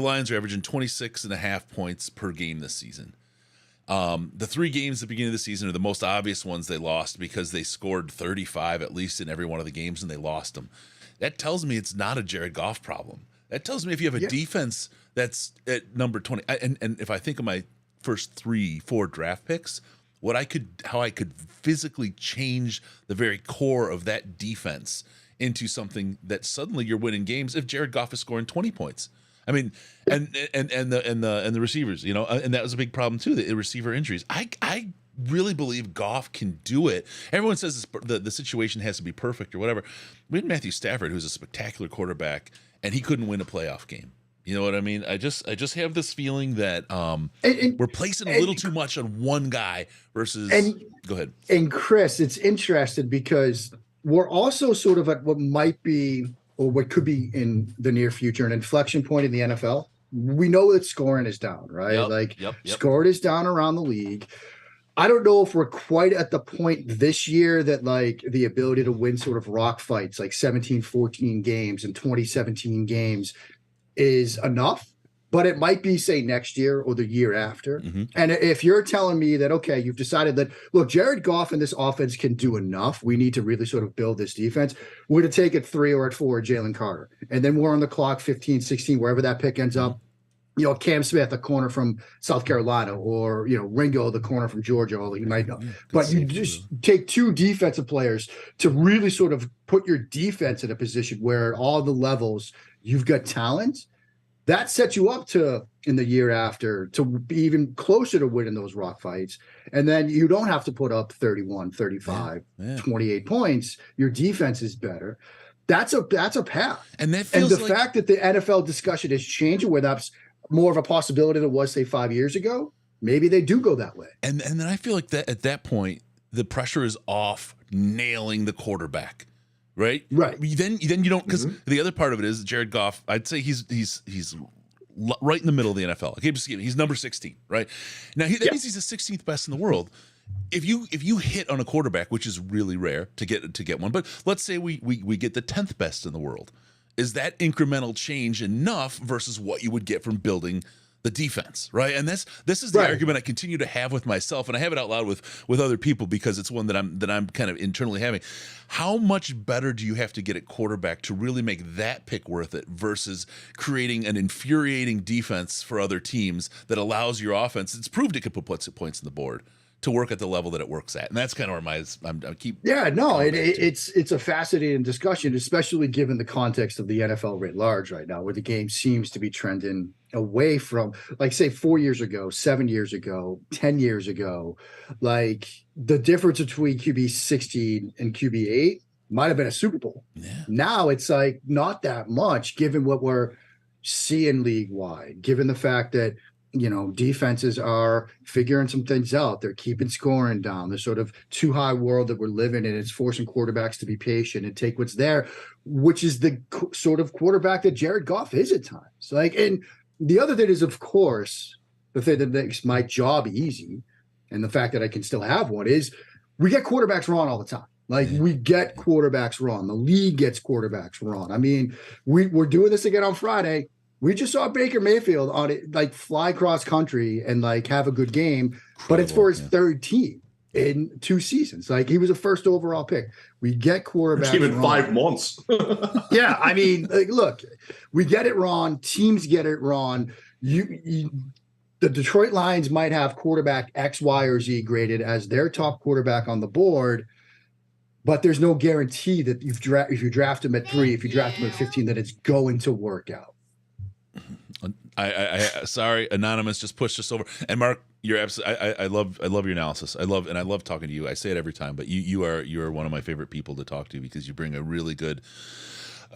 Lions are averaging 26.5 points per game this season. The 3 games at the beginning of the season are the most obvious ones they lost because they scored 35 at least in every one of the games and they lost them. That tells me it's not a Jared Goff problem. That tells me if you have a defense that's at number 20, and if I think of my first 3-4 draft picks, how I could physically change the very core of that defense into something that suddenly you're winning games if Jared Goff is scoring 20 points. I mean, and the receivers, and that was a big problem too, the receiver injuries. I really believe Goff can do it. Everyone says the situation has to be perfect or whatever. We had Matthew Stafford, who's a spectacular quarterback, and he couldn't win a playoff game. You know what I mean? I just have this feeling that we're placing a little too much on one guy versus. Go ahead. And Chris, it's interesting because we're also sort of at what might be, or what could be in the near future, an inflection point in the NFL. We know that scoring is down, right? Scoring is down around the league. I don't know if we're quite at the point this year that like the ability to win sort of rock fights, like 17-14 games and 20-17 games is enough, but it might be, say, next year or the year after. Mm-hmm. And if you're telling me that, okay, you've decided that, look, Jared Goff and this offense can do enough, we need to really sort of build this defense, we're going to take it 3 or at 4 Jalen Carter. And then we're on the clock 15, 16, wherever that pick ends up. Cam Smith, a corner from South Carolina, or, Ringo, the corner from Georgia, although you might know. But you just take two defensive players to really sort of put your defense in a position where at all the levels you've got talent. That sets you up to, in the year after, to be even closer to winning those rock fights. And then you don't have to put up 31, 35, 28 points. Your defense is better. That's a path. And that feels the fact that the NFL discussion is changing, where that's more of a possibility than it was, say, 5 years ago, maybe they do go that way. And then I feel like that at that point, the pressure is off nailing the quarterback. Right. Then you don't, because the other part of it is Jared Goff. I'd say he's right in the middle of the NFL. He's number 16. Right now, that means he's the 16th best in the world. If you hit on a quarterback, which is really rare to get one, but let's say we get the 10th best in the world, is that incremental change enough versus what you would get from building the defense, right? And this is the argument I continue to have with myself, and I have it out loud with other people because it's one that I'm kind of internally having. How much better do you have to get at quarterback to really make that pick worth it versus creating an infuriating defense for other teams that allows your offense? It's proved it could put points on the board to work at the level that it works at, and that's kind of where I keep. Yeah, no, it's a fascinating discussion, especially given the context of the NFL writ large right now, where the game seems to be trending away from, like, say, 4 years ago, 7 years ago, 10 years ago, like the difference between QB 16 and QB 8 might have been a Super Bowl. Yeah. Now it's like not that much, given what we're seeing league wide, given the fact that defenses are figuring some things out. They're keeping scoring down. The sort of too high world that we're living in, it's forcing quarterbacks to be patient and take what's there, which is the sort of quarterback that Jared Goff is at times. And the other thing is, of course, the thing that makes my job easy, and the fact that I can still have one, is we get quarterbacks wrong all the time. We get quarterbacks wrong. The league gets quarterbacks wrong. I mean, we're doing this again on Friday. We just saw Baker Mayfield on it, fly cross country and have a good game, but it's for his third team in 2 seasons. He was a first overall pick. We get quarterbacks team in wrong. 5 months. Yeah, I mean, look, we get it wrong. Teams get it wrong. The Detroit Lions might have quarterback X, Y, or Z graded as their top quarterback on the board, but there's no guarantee that if you draft him at 3, if you draft him at 15, that it's going to work out. I sorry, Anonymous just pushed us over. And Mark, you're absolutely. I love your analysis. I love talking to you. I say it every time, but you are one of my favorite people to talk to because you bring a really good.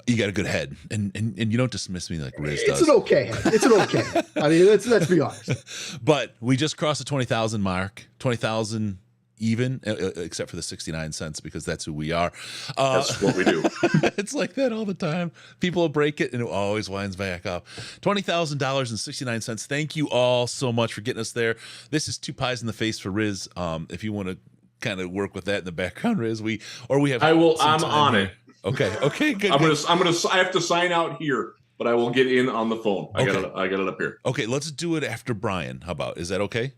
You got a good head, and you don't dismiss me like Riz does. It's an okay head. It's an okay head. I mean, let's be honest. But we just crossed the 20,000 mark. 20,000. Even, except for the 69 cents, because that's who we are. That's what we do. It's like that all the time. People will break it and it always winds back up. $20,000.69. Thank you all so much for getting us there. This is 2 pies in the face for Riz. If you want to kind of work with that in the background, Riz, I'm on it. Okay, good. I have to sign out here, but I will get in on the phone. I got it up here. Okay, let's do it after Brian. How about, is that okay?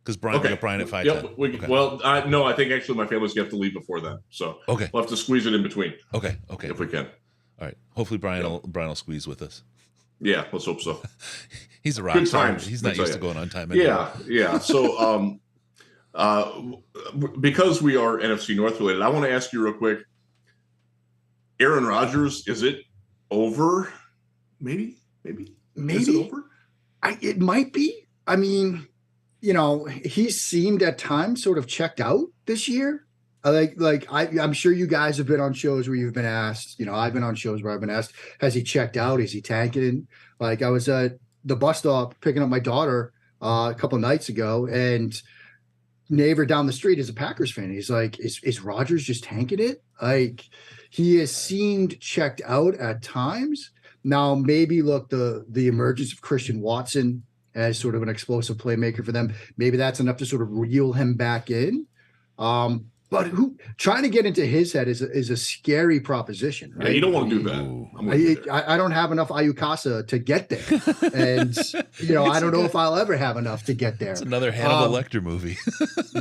Because we got Brian at 5:10. Yep. Well, no, I think actually my family's going to have to leave before then. So we'll have to squeeze it in between. Okay. If we can. All right. Hopefully Brian will squeeze with us. Yeah, let's hope so. He's a rock star. He's not used to going on time anymore. Yeah. So because we are NFC North related, I want to ask you real quick. Aaron Rodgers, is it over? Maybe. Is it over? It might be. I mean, he seemed at times sort of checked out this year. I'm sure you guys have been on shows where you've been asked, I've been on shows where I've been asked, has he checked out? Is he tanking? I was at the bus stop picking up my daughter a couple of nights ago, and neighbor down the street is a Packers fan. He's like, is Rodgers just tanking it? He has seemed checked out at times. Now, maybe look, the emergence of Christian Watson as sort of an explosive playmaker for them, maybe that's enough to sort of reel him back in. But trying to get into his head is a scary proposition. Right? Yeah, you don't want to do that. I don't have enough Ayukasa to get there, and I don't know if I'll ever have enough to get there. It's another Hannibal Lecter movie.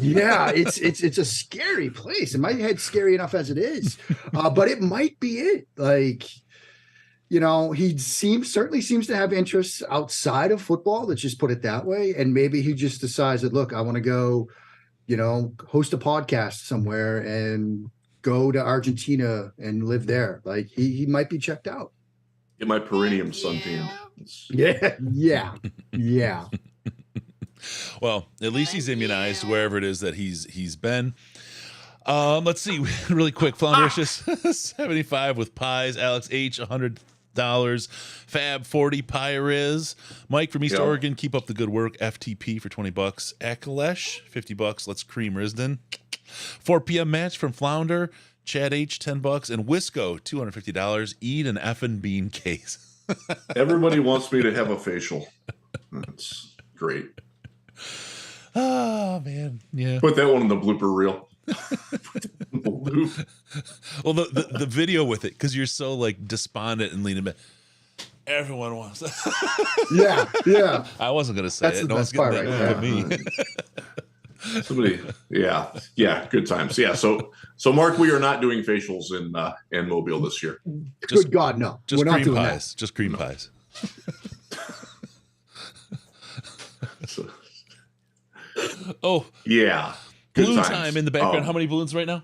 Yeah, it's a scary place, and my head's scary enough as it is. But it might be it. he certainly seems to have interests outside of football. Let's just put it that way. And maybe he just decides that, look, I want to go, host a podcast somewhere and go to Argentina and live there. Like he might be checked out. Get my perineum suntanned. Yeah. Well, at least he's immunized wherever it is that he's been. Let's see, really quick. Floundericious 75 with pies. Alex H $100. Fab 40 Pyriz. Mike from East Oregon, keep up the good work. FTP for $20. Akalesh $50. Let's cream Risden. 4 p.m. match from Flounder. Chad H $10 and Wisco $250. Eat an effing bean case. Everybody wants me to have a facial. That's great. Oh man, yeah. Put that one in the blooper reel. Well, the video with it, because you're so like despondent and leaning back. Everyone wants that. Yeah. I wasn't gonna say That's it. the No one's best part getting right that there. but me. Somebody, yeah, good times. Yeah, so Mark, we are not doing facials in Mobile this year. Good God, no. Just We're not cream doing pies. Just cream pies. Oh yeah, good balloon times. time in the background. How many balloons right now?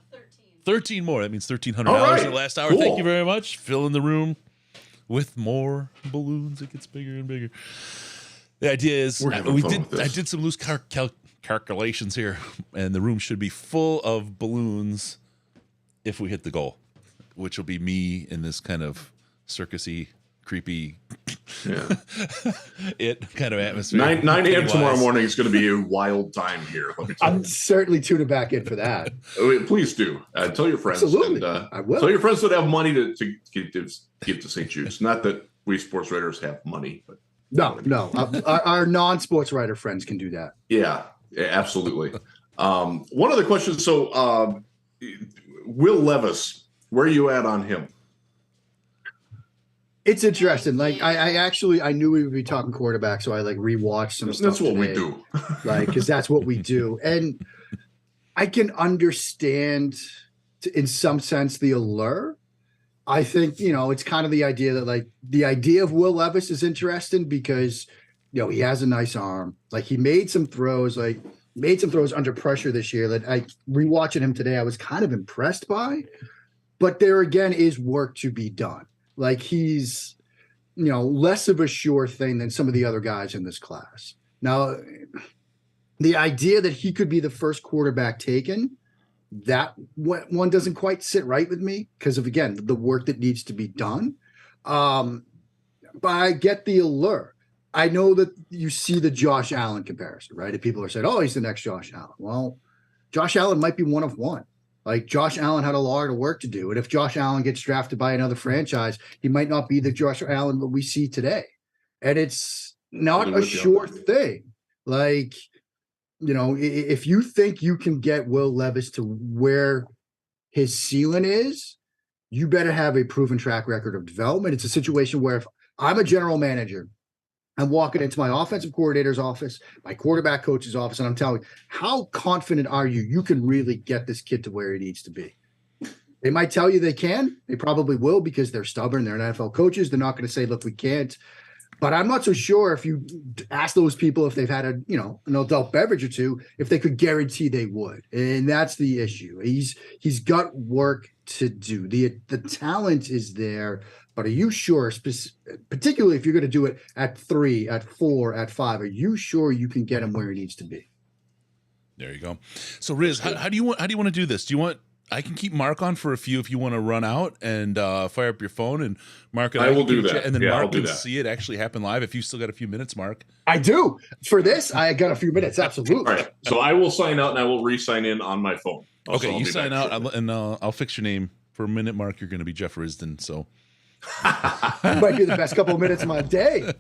13 more. That means $1,300 All right. in the last hour. Cool. Thank you very much. Fill in the room with more balloons. It gets bigger and bigger. The idea is I did some loose calculations here, and the room should be full of balloons if we hit the goal, which will be me in this kind of circusy, creepy, kind of atmosphere. 9 a.m. tomorrow morning is going to be a wild time here. Let me tell I'm certainly tuning back in for that. you. Please do. Tell your friends. Absolutely. And, I will. Tell your friends that have money to give to St. Jude's. Not that we sports writers have money, but No. Our non-sports writer friends can do that. yeah, absolutely. One of the questions. So, Will Levis, where are you at on him? It's interesting. Like I knew we would be talking quarterback, so I like rewatched some stuff. That's what we today, do. like, because that's what we do, and I can understand, in some sense, the allure. I think it's kind of the idea that like the idea of Will Levis is interesting because he has a nice arm. Like he made some throws under pressure this year that I rewatching him today. I was kind of impressed by, but there again is work to be done. Like he's, less of a sure thing than some of the other guys in this class. Now, the idea that he could be the first quarterback taken, that one doesn't quite sit right with me because of, again, the work that needs to be done. But I get the allure. I know that you see the Josh Allen comparison, right? And people are saying, oh, he's the next Josh Allen. Well, Josh Allen might be one of one. Like Josh Allen had a lot of work to do. And if Josh Allen gets drafted by another franchise, he might not be the Josh Allen that we see today. And it's not a sure thing. Like, if you think you can get Will Levis to where his ceiling is, you better have a proven track record of development. It's a situation where if I'm a general manager, I'm walking into my offensive coordinator's office, my quarterback coach's office, and I'm telling you, how confident are you can really get this kid to where he needs to be? They might tell you they can. They probably will because they're stubborn. They're NFL coaches. They're not going to say, look, we can't. But I'm not so sure if you ask those people if they've had an adult beverage or two, if they could guarantee they would. And that's the issue. He's got work to do. The talent is there. But are you sure, particularly if you're going to do it at 3, at 4, at 5, are you sure you can get him where he needs to be? There you go. So Riz, how do you want to do this? Do you want? I can keep Mark on for a few if you want to run out and fire up your phone and Mark. And I will do that, and then I'll Mark do can that. see it actually happen live. If you still got a few minutes, Mark. I do. For this, I got a few minutes. Absolutely. All right. So I will sign out and I will re-sign in on my phone. Okay, I'll you be sign back out and I'll fix your name for a minute, Mark. You're going to be Jeff Risden. So. Might be the best couple of minutes of my day.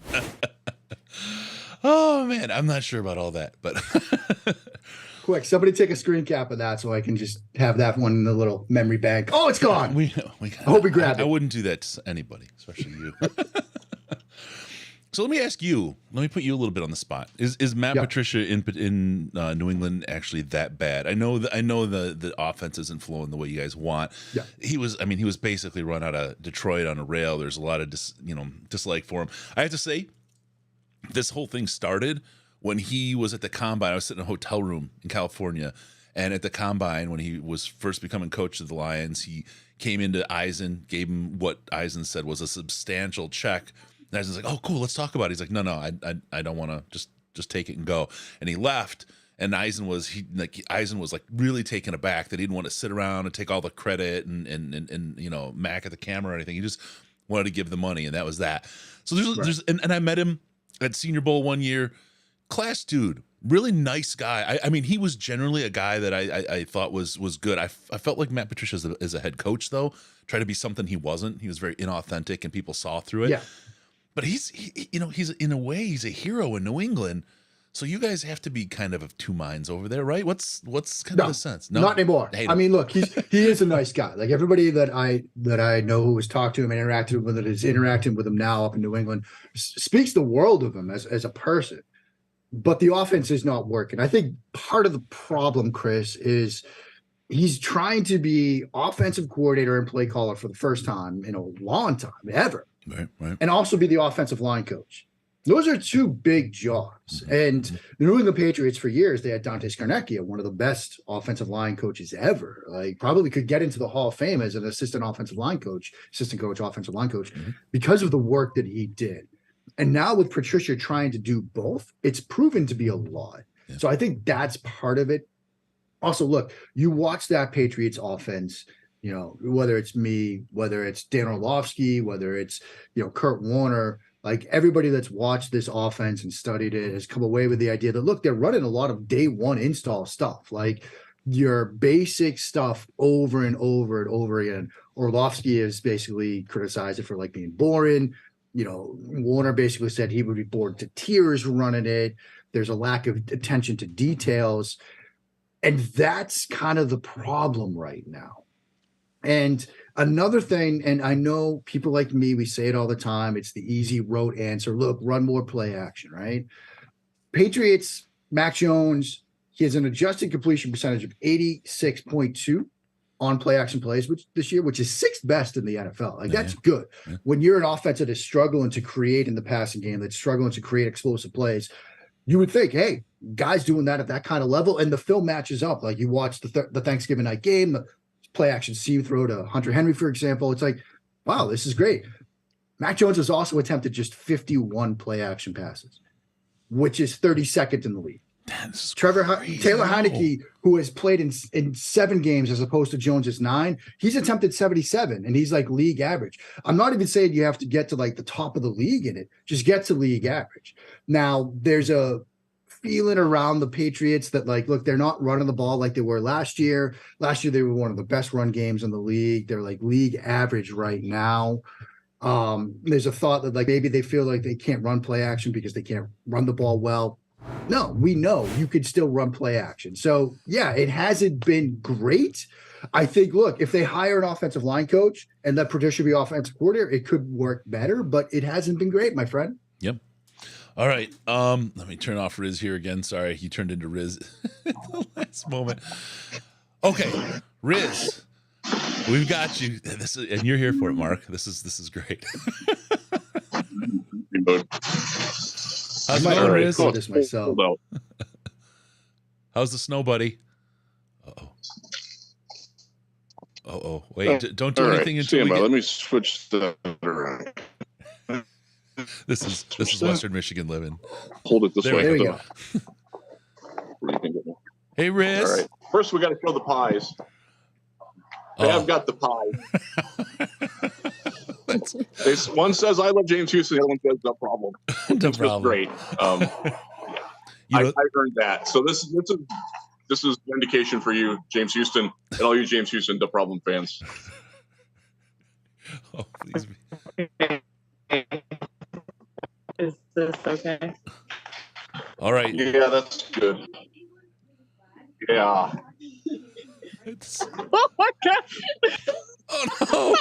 Oh man, I'm not sure about all that, but quick, somebody take a screen cap of that so I can just have that one in the little memory bank. Oh, it's gone. I hope we grabbed it. I wouldn't do that to anybody, especially you. So let me ask you. Let me put you a little bit on the spot. Is Matt Patricia in New England actually that bad? I know the offense isn't flowing the way you guys want. Yeah. He was basically run out of Detroit on a rail. There's a lot of dislike for him. I have to say, this whole thing started when he was at the combine. I was sitting in a hotel room in California, and at the combine when he was first becoming coach of the Lions, he came into Eisen, gave him what Eisen said was a substantial check. And Eisen's like, "Oh, cool, let's talk about it." He's like, "No, I don't want to. Just take it and go." And he left. And Eisen was like really taken aback that he didn't want to sit around and take all the credit and mac at the camera or anything. He just wanted to give the money, and that was that. So there's and I met him at Senior Bowl one year. Class dude, really nice guy. I mean, he was generally a guy that I thought was good. I felt like Matt Patricia as a head coach, though, tried to be something he wasn't. He was very inauthentic, and people saw through it. Yeah. But he's in a way he's a hero in New England. So you guys have to be kind of two minds over there, right? What's kind of the sense? No, not anymore. I mean, look, he is a nice guy. Like everybody that I know who has talked to him and interacted with him, that is interacting with him now up in New England, speaks the world of him as a person. But the offense is not working. I think part of the problem, Chris, is he's trying to be offensive coordinator and play caller for the first time in a long time, ever. Right. And also be the offensive line coach. Those are two big jobs. And the New England Patriots, for years, they had Dante Scarnecchia, one of the best offensive line coaches ever. Like, probably could get into the Hall of Fame as an assistant offensive line coach, because of the work that he did. And now with Patricia trying to do both, it's proven to be a lot. Yeah. So I think that's part of it. Also, look, you watch that Patriots offense, whether it's me, whether it's Dan Orlovsky, whether it's, Kurt Warner, like everybody that's watched this offense and studied it has come away with the idea that, look, they're running a lot of day one install stuff, like your basic stuff over and over and over again. Orlovsky has basically criticized it for like being boring. Warner basically said he would be bored to tears running it. There's a lack of attention to details. And that's kind of the problem right now. And another thing, and I know people like me, we say it all the time, it's the easy rote answer. Look, run more play action, right? Patriots, Mac Jones, he has an adjusted completion percentage of 86.2 on play action plays this year, which is sixth best in the NFL. Like, that's good. Yeah. When you're an offense that is struggling to create in the passing game, that's struggling to create explosive plays, you would think, hey, guys doing that at that kind of level, and the film matches up. Like, you watch the Thanksgiving night game, the play action seam throw to Hunter Henry, for example. It's like, wow, this is great. Mac Jones has also attempted just 51 play action passes, which is 32nd in the league. Taylor Heineke, who has played in 7 games as opposed to Jones's 9, he's attempted 77, and he's like league average. I'm not even saying you have to get to like the top of the league in it. Just get to league average. Now, there's a feeling around the Patriots that, like, look, they're not running the ball like they were last year. Last year, they were one of the best run games in the league. They're like league average right now. There's a thought that like maybe they feel like they can't run play action because they can't run the ball well. No, we know you could still run play action. So, yeah, it hasn't been great. I think, look, if they hire an offensive line coach and let Patricia be offensive coordinator, it could work better, but it hasn't been great, my friend. Yep. All right. Let me turn off Riz here again. Sorry, he turned into Riz at the last moment. Okay, Riz, we've got you. And you're here for it, Mark. This is great. How's it going, Riz? This myself. How's the snow, buddy? Uh-oh. Wait, don't do anything until we get... Let me switch that around. This is Western Michigan living. Hold it this way. There we go. Hey, Riz. All right. First, we got to show the pies. I've got the pie. One says, "I love James Houston." The other one says, "No problem." No problem. Great. I earned that. So this is vindication for you, James Houston, and all you James Houston, the problem fans. Oh, please. Is this okay? All right. Yeah, that's good. Yeah. Oh my gosh. Oh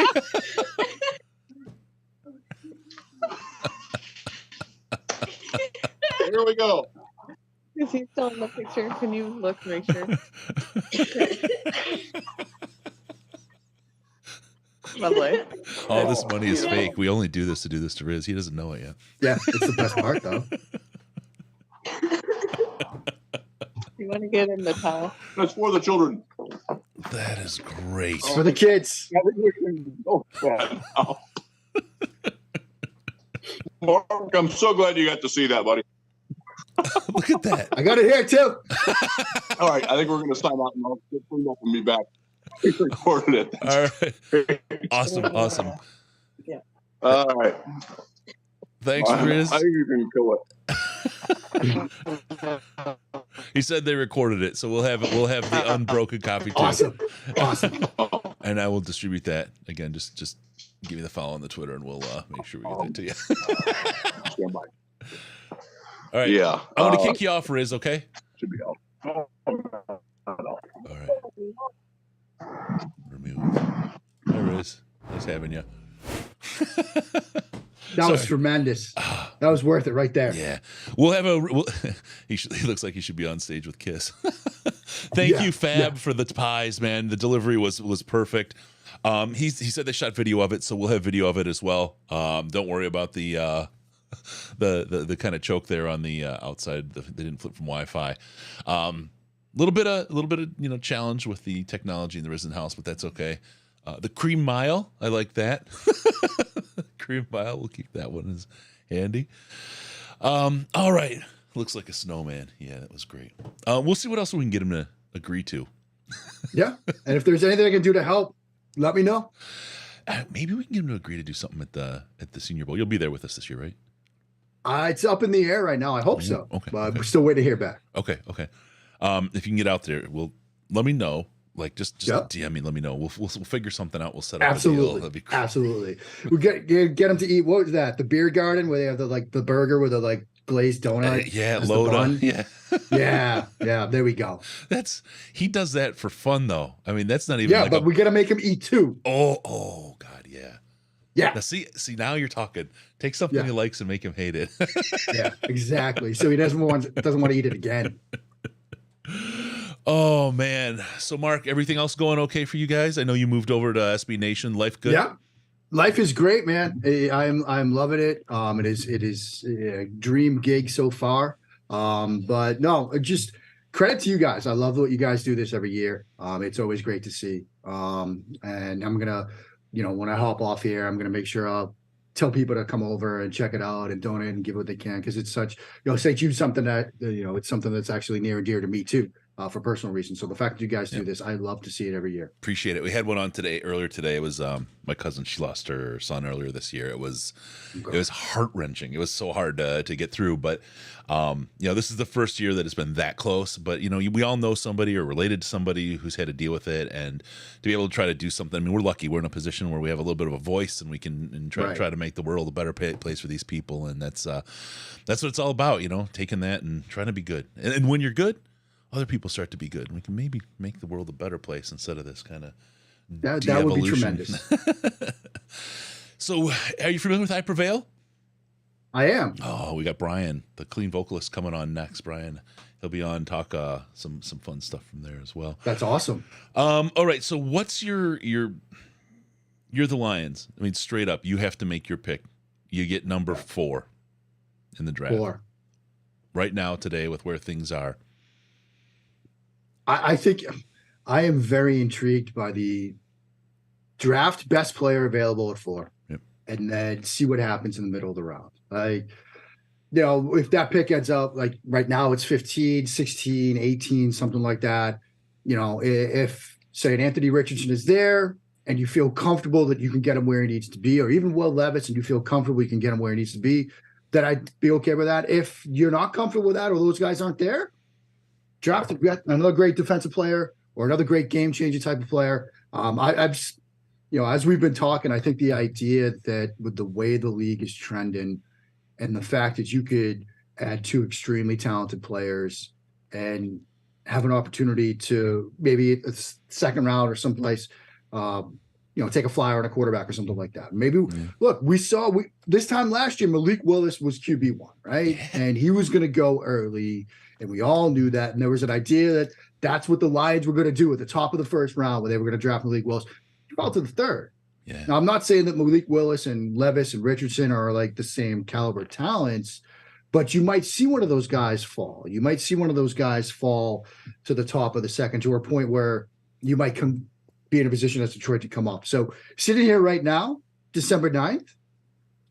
no. here we go. Is he still in the picture? Can you look to make sure? Lovely. All this money is fake. We only do this to Riz. He doesn't know it yet. Yeah, it's the best part, though. You want to get in the towel? That's for the children. That is great. It's for the kids. Mark, I'm so glad you got to see that, buddy. Look at that. I got it here, too. All right, I think we're going to sign out and I'll clean up and be back. We recorded it. All right. Awesome. Yeah. All right. Thanks, Riz. I think you can kill it. He said they recorded it, so we'll have the unbroken copy too. Awesome. And I will distribute that again. Just give me the follow on the Twitter, and we'll make sure we get that to you. Stand by. All right. Yeah. I'm gonna kick you off, Riz. Okay. Should be out. All right. Romeo. Hi, Riz. Nice having you. That was tremendous. That was worth it right there. Yeah. We'll have he looks like he should be on stage with Kiss. Thank you, Fab, for the pies, man. The delivery was perfect. He said they shot video of it, so we'll have video of it as well. Don't worry about the kind of choke there on the outside. They didn't flip from Wi-Fi. Little bit of challenge with the technology in the Risen House, but that's okay. The cream mile, I like that. Cream mile, we'll keep that one as handy. All right, looks like a snowman. Yeah, that was great. We'll see what else we can get him to agree to. Yeah, and if there's anything I can do to help, let me know. Maybe we can get him to agree to do something at the Senior Bowl. You'll be there with us this year, right? It's up in the air right now. I hope so. Okay. But we're still waiting to hear back. Okay. If you can get out there, let me know. Like just DM me. Let me know. We'll figure something out. We'll set up a deal. That'd be cool. Absolutely. We get them to eat. What was that? The beer garden where they have the burger with the glazed donut. Yeah, Loda. Yeah. Yeah. There we go. He does that for fun though. I mean, that's not even. But we got to make him eat too. Oh God, yeah. Yeah. Now see now you're talking. Take something he likes and make him hate it. Yeah, exactly. So he doesn't want to eat it again. Oh man. So Mark, everything else going okay for you guys? I know you moved over to SB Nation. Life good? Yeah. Life is great, man. I'm loving it. It is a dream gig so far. But no, just credit to you guys. I love what you guys do this every year. It's always great to see. And I'm gonna, when I hop off here, I'm gonna make sure I'll tell people to come over and check it out and donate and give what they can, because it's such, St. Jude's something that it's something that's actually near and dear to me too. For personal reasons. So the fact that you guys do this, I love to see it every year. Appreciate it. We had one on earlier today. It was my cousin. She lost her son earlier this year. It was heart-wrenching. It was so hard to get through. But this is the first year that it's been that close. But we all know somebody or related to somebody who's had to deal with it, and to be able to try to do something. I mean, we're lucky. We're in a position where we have a little bit of a voice, and we can try to make the world a better place for these people. And that's what it's all about. Taking that and trying to be good. And when you're good, other people start to be good. We can maybe make the world a better place instead of this kind of that would be tremendous. So, are you familiar with I Prevail? I am. Oh, we got Brian, the clean vocalist, coming on next. Brian, he'll be on, talk some fun stuff from there as well. That's awesome. All right. So, what's you're the Lions. I mean, straight up, you have to make your pick. You get number 4 in the draft. 4 right now today with where things are. I think I am very intrigued by the draft best player available at 4, and then see what happens in the middle of the round. If that pick ends up like right now, it's 15, 16, 18, something like that. If say an Anthony Richardson is there and you feel comfortable that you can get him where he needs to be, or even Will Levis and you feel comfortable you can get him where he needs to be, then I'd be okay with that. If you're not comfortable with that, or those guys aren't there, draft another great defensive player or another great game-changing type of player. As we've been talking, I think the idea that with the way the league is trending and the fact that you could add 2 extremely talented players and have an opportunity to maybe a second round or someplace take a flyer on a quarterback or something like that. Maybe look, we this time last year, Malik Willis was QB1, right? Yeah. And he was going to go early, and we all knew that. And there was an idea that that's what the Lions were going to do at the top of the first round, where they were going to draft Malik Willis. He fell to the third. Yeah. Now, I'm not saying that Malik Willis and Levis and Richardson are like the same caliber talents, but you might see one of those guys fall. You might see one of those guys fall to the top of the second, to a point where you might be in a position as Detroit to come up. So sitting here right now, December 9th,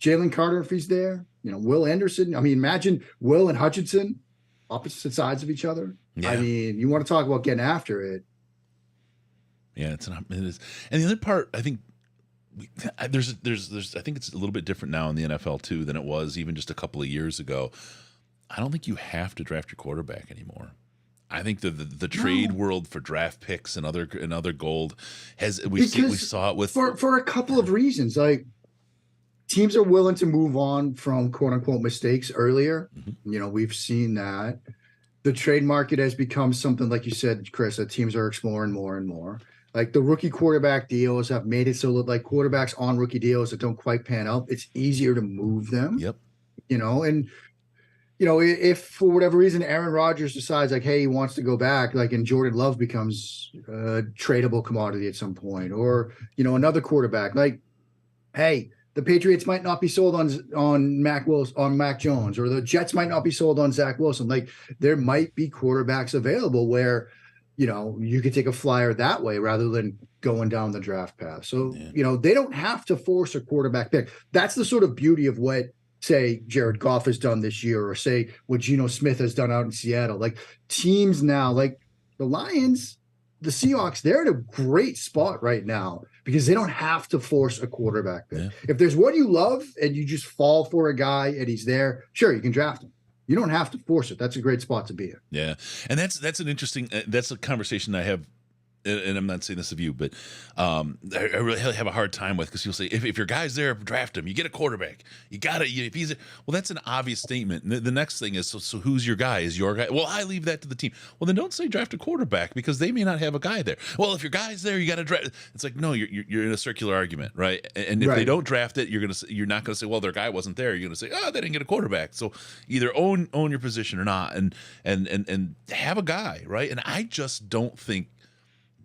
Jalen Carter, if he's there, Will Anderson. I mean, imagine Will and Hutchinson, opposite sides of each other. Yeah. I mean, you want to talk about getting after it. Yeah, it is. And the other part, I think, there's I think it's a little bit different now in the NFL too than it was even just a couple of years ago. I don't think you have to draft your quarterback anymore. I think the trade world for draft picks and other gold we saw it with for a couple of reasons. Like, teams are willing to move on from quote unquote mistakes earlier. Mm-hmm. We've seen that. The trade market has become something, like you said, Chris, that teams are exploring more and more. Like, the rookie quarterback deals have made it so that, like, quarterbacks on rookie deals that don't quite pan out, it's easier to move them. Yep. If for whatever reason Aaron Rodgers decides, like, hey, he wants to go back, like, and Jordan Love becomes a tradable commodity at some point, or another quarterback, like, hey, the Patriots might not be sold on Mac Jones, or the Jets might not be sold on Zach Wilson. Like, there might be quarterbacks available where you could take a flyer that way rather than going down the draft path. So, they don't have to force a quarterback pick. That's the sort of beauty of what, say, Jared Goff has done this year, or say what Geno Smith has done out in Seattle. Like, teams now, like the Lions, the Seahawks, they're in a great spot right now because they don't have to force a quarterback pick. Yeah. If there's one you love and you just fall for a guy and he's there, sure, you can draft him. You don't have to force it. That's a great spot to be in. Yeah. And that's an interesting, that's a conversation I have, and I'm not saying this of you, but I really have a hard time with, because you'll say, if your guy's there, draft him. You get a quarterback. You got to, if he's, well, that's an obvious statement. The next thing is, so who's your guy? Is your guy? Well, I leave that to the team. Well, then don't say draft a quarterback, because they may not have a guy there. Well, if your guy's there, you got to draft. It's like, no, you're in a circular argument, right? And if they don't draft it, you're not going to say, well, their guy wasn't there. You're going to say, oh, they didn't get a quarterback. So either own your position or not, and have a guy, right? And I just don't think,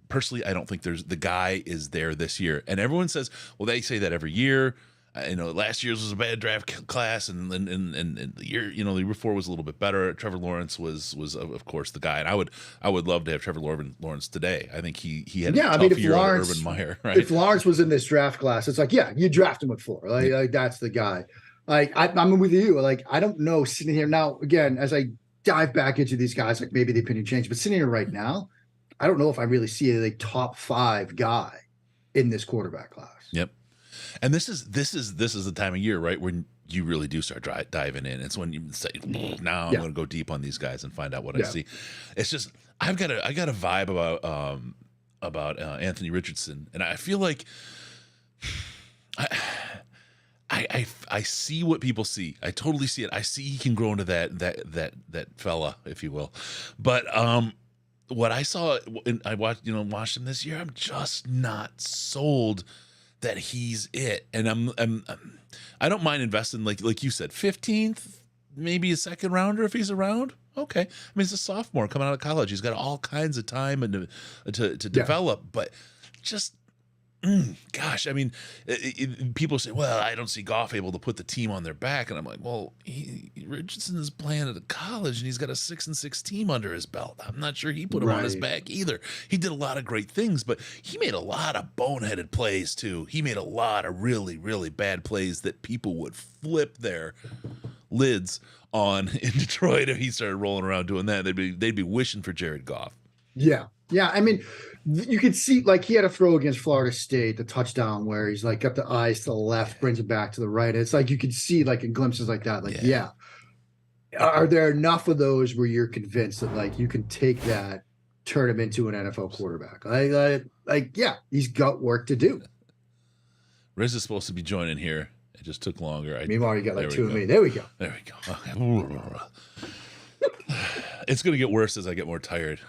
personally, I don't think the guy is there this year. And everyone says, well, they say that every year. Last year's was a bad draft class, and the year, the year before was a little bit better. Trevor Lawrence was of course the guy, and I would love to have Trevor Lawrence today. I think he had a tough year under Urban Meyer. Right? If Lawrence was in this draft class, it's like, yeah, you draft him at 4. Like that's the guy. Like I'm with you. Like, I don't know, sitting here now, again, as I dive back into these guys, like maybe the opinion changed, but sitting here right now, I don't know if I really see a top 5 guy in this quarterback class. Yep. And this is the time of year, right, when you really do start diving in. It's when you say, now I'm going to go deep on these guys and find out what I see. It's just, I got a vibe about Anthony Richardson, and I feel like I see what people see. I totally see it. I see he can grow into that fella, if you will. But what I saw, and I watched him this year, I'm just not sold that he's it. And I don't mind investing, like you said, 15th, maybe a second rounder if he's around. Okay. I mean, he's a sophomore coming out of college. He's got all kinds of time and to develop, but just gosh, I mean, people say, well, I don't see Goff able to put the team on their back. And I'm like, well, Richardson is playing at a college, and he's got a 6-6 team under his belt. I'm not sure he put him on his back either. He did a lot of great things, but he made a lot of boneheaded plays too. He made a lot of really, really bad plays that people would flip their lids on in Detroit if he started rolling around doing that. They'd be wishing for Jared Goff. Yeah. I mean, you could see, like, he had a throw against Florida State, the touchdown where he's like got the eyes to the left, brings it back to the right. It's like you could see, like, in glimpses like that, like, are there enough of those where you're convinced that, like, you can take that, turn him into an NFL quarterback? Like, he's got work to do. Riz is supposed to be joining here. It just took longer. Meanwhile, you got like 2 of me. There we go. There we go. Okay. It's going to get worse as I get more tired.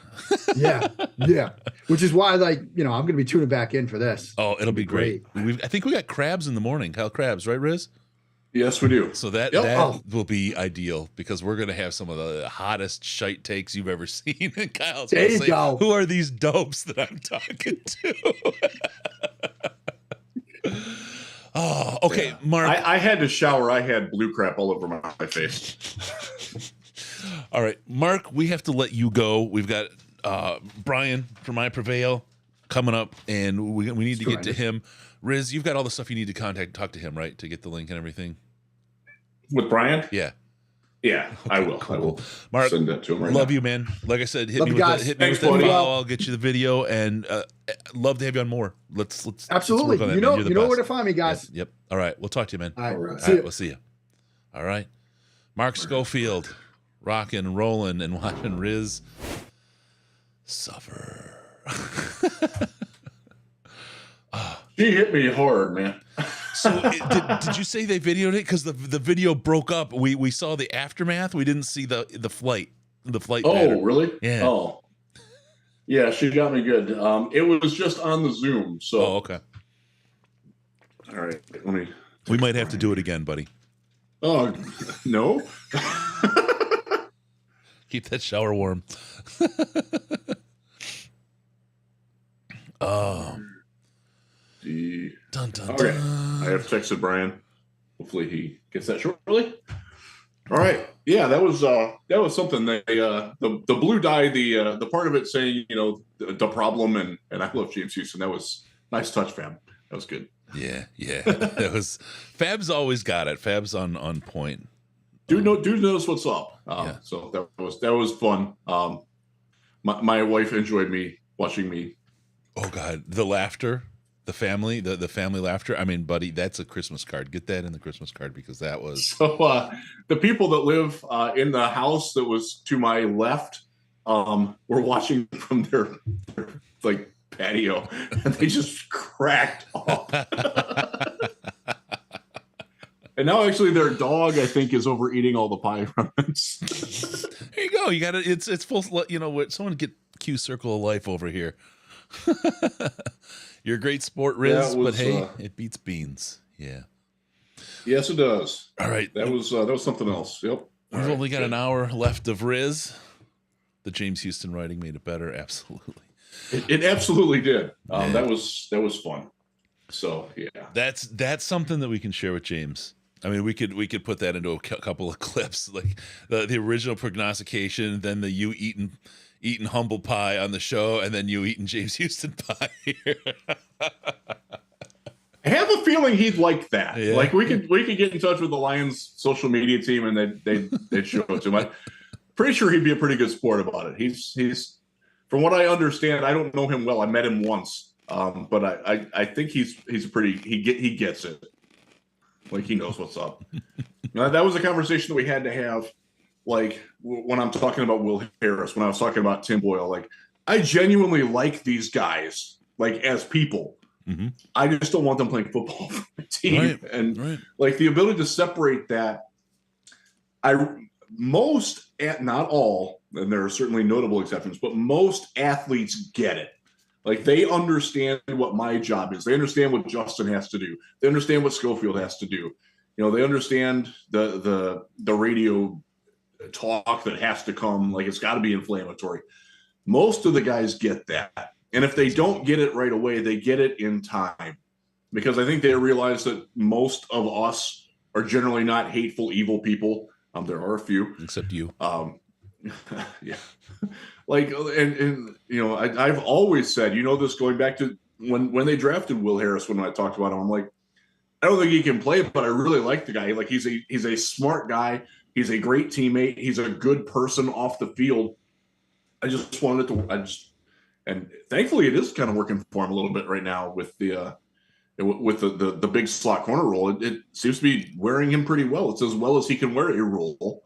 Yeah. Which is why, like, I'm going to be tuning back in for this. Oh, it'll be great. I think we got crabs in the morning. Kyle Krabs, right, Riz? Yes, we do. So that will be ideal because we're going to have some of the hottest shite takes you've ever seen. And Kyle's going to say, who are these dopes that I'm talking to? Oh, okay, yeah. Mark. I had to shower. I had blue crap all over my face. All right, Mark, we have to let you go. We've got Brian from I Prevail coming up, and we need to get to him. Riz, you've got all the stuff you need to talk to him, right, to get the link and everything? With Brian? Yeah. Yeah, okay, I will. Cool. I will. Mark, send that to him right love now. you, man. Like I said, hit me Thanks, with that follow. I'll get you the video, and love to have you on more. Let's absolutely. Let's work on that, you know where to find me, guys. Yep. All right, we'll talk to you, man. All right. All right, we'll see you. All right, Mark Schofield, rocking, rolling, and watching Riz suffer. She hit me hard, man. So did you say they videoed it? Because the video broke up. We saw the aftermath. We didn't see the flight. The flight. Oh, pattern. really? Yeah. Oh, yeah. She got me good. It was just on the Zoom. So. Oh, okay. All right. Let me. We might have to do it again, buddy. Oh no. Keep that shower warm. Oh. Dun, dun, Okay. dun. I have texted Brian. Hopefully he gets that shortly. All right. Yeah, that was something. They the blue dye, the part of it saying, the problem and I love James Houston. That was nice touch, Fab. That was good. Yeah. That was Fab's always got it. Fab's on point. Dude knows what's up. So that was fun. My wife enjoyed me watching me. Oh God, the laughter. The family, the family laughter. I mean, buddy, that's a Christmas card. Get that in the Christmas card because that was. So the people that live in the house that was to my left were watching from their like patio, and they just cracked up. And now, actually, their dog, I think, is overeating all the pie remnants. There you go. You got it. It's full. Someone get Q Circle of Life over here. You're a great sport, Riz, but hey, it beats beans. Yeah. Yes, it does. All right. That was something else. Yep. We've only got an hour left of Riz. The James Houston writing made it better. Absolutely. It absolutely did. That was fun. So yeah. That's something that we can share with James. I mean, we could put that into a couple of clips, like the original prognostication, then the you eating humble pie on the show, and then you eating James Houston pie here. I have a feeling he'd like that. Yeah. Like we could get in touch with the Lions social media team and they'd show it to him. I'm pretty sure he'd be a pretty good sport about it. He's from what I understand, I don't know him well. I met him once. But I think he gets it. Like he knows what's up. That was a conversation that we had to have. Like when I'm talking about Will Harris, when I was talking about Tim Boyle, like I genuinely like these guys, like as people. Mm-hmm. I just don't want them playing football for my team. Right. Like the ability to separate that. Not all, and there are certainly notable exceptions, but most athletes get it. Like they understand what my job is. They understand what Justin has to do. They understand what Schofield has to do. They understand the radio talk that has to come. Like it's got to be inflammatory. Most of the guys get that. And if they don't get it right away, they get it in time. Because I think they realize that most of us are generally not hateful, evil people. There are a few. Except you. Yeah. Like, and I've always said, this going back to when they drafted Will Harris, when I talked about him, I'm like, I don't think he can play, but I really like the guy. Like he's a smart guy. He's a great teammate. He's a good person off the field. I just wanted and thankfully it is kind of working for him a little bit right now with the big slot corner role. It seems to be wearing him pretty well. It's as well as he can wear a role.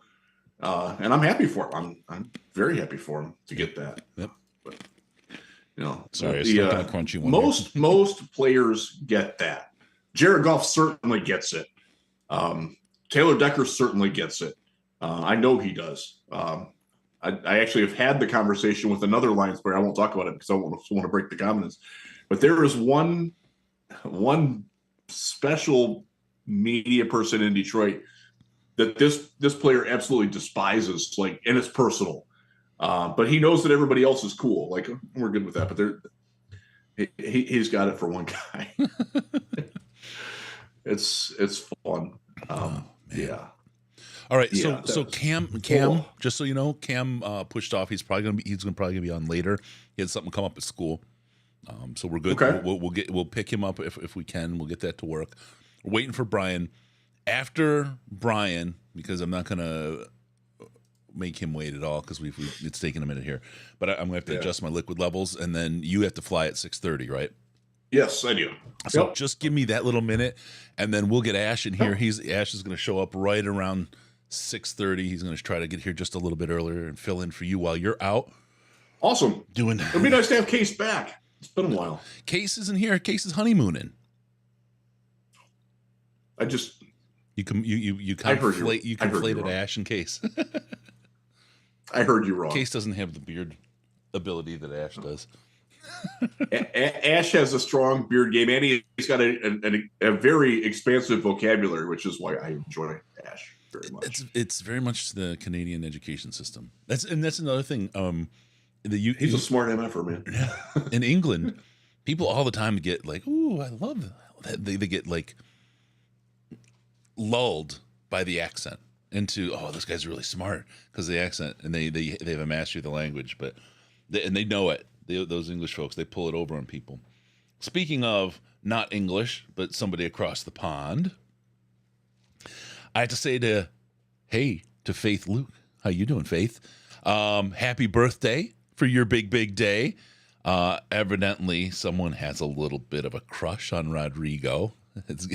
And I'm happy for him. I'm very happy for him to get that. Yep. But, sorry, it's not gonna crunch you one most players get that. Jared Goff certainly gets it. Taylor Decker certainly gets it. I know he does. I actually have had the conversation with another Lions player. I won't talk about it because I want to break the confidence. But there is one special media person in Detroit that this player absolutely despises, like, and it's personal. But he knows that everybody else is cool. Like, we're good with that. But he's got it for one guy. It's fun. Yeah. All right. Yeah, so Cam, just so you know, Cam pushed off. He's probably gonna be on later. He had something come up at school. So we're good. Okay. We'll pick him up if we can. We'll get that to work. We're waiting for Brian. After Brian, because I'm not gonna make him wait at all because it's taking a minute here. But I'm gonna have to adjust my liquid levels, and then you have to fly at 6:30, right? Yes, I do. So just give me that little minute, and then we'll get Ash in here. Ash is going to show up right around 6:30. He's going to try to get here just a little bit earlier and fill in for you while you're out. Awesome. It'd be nice to have Case back. It's been a while. Case isn't here. Case is honeymooning. You conflated Ash and Case. I heard you wrong. Case doesn't have the beard ability that Ash does. Ash has a strong beard game, and he's got a very expansive vocabulary, which is why I enjoy Ash very much. It's very much the Canadian education system. That's another thing. He's a smart MFer, man. In England, people all the time get like, "Ooh, I love that." They get like lulled by the accent into, "Oh, this guy's really smart," because of the accent, and they have a mastery of the language, but they know it. Those English folks, they pull it over on people. Speaking of not English, but somebody across the pond, I have to say to Faith Luke. How you doing, Faith? Happy birthday for your big day. Evidently, someone has a little bit of a crush on Rodrigo. It's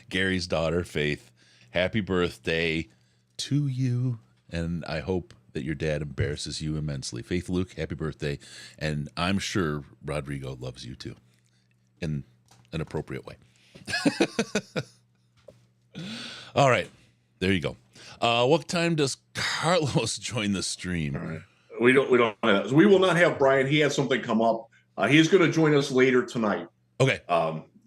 Gary's daughter, Faith. Happy birthday to you, and I hope that your dad embarrasses you immensely. Faith Luke, happy birthday. And I'm sure Rodrigo loves you too, in an appropriate way. All right, there you go. What time does Carlos join the stream? All right. We don't have that. We will not have Brian. He has something come up. He's going to join us later tonight. Okay.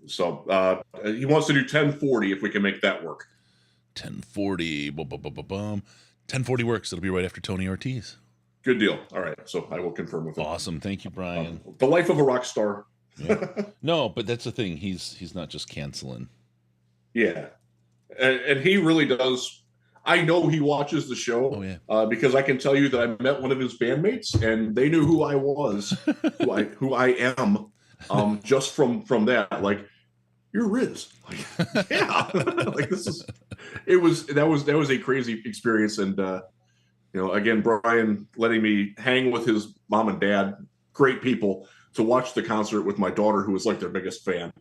So he wants to do 10:40 if we can make that work. 10:40. 10:40 works. It'll be right after Tony Ortiz. Good deal. All right. So I will confirm with him. Awesome. Thank you, Brian. The life of a rock star. Yeah. No, but that's the thing. He's not just canceling. Yeah. And he really does. I know he watches the show because I can tell you that I met one of his bandmates and they knew who I was, who I am, just from that. Like, you're Riz. Like, yeah. Like that was a crazy experience. And, again, Brian letting me hang with his mom and dad, great people, to watch the concert with my daughter, who was like their biggest fan.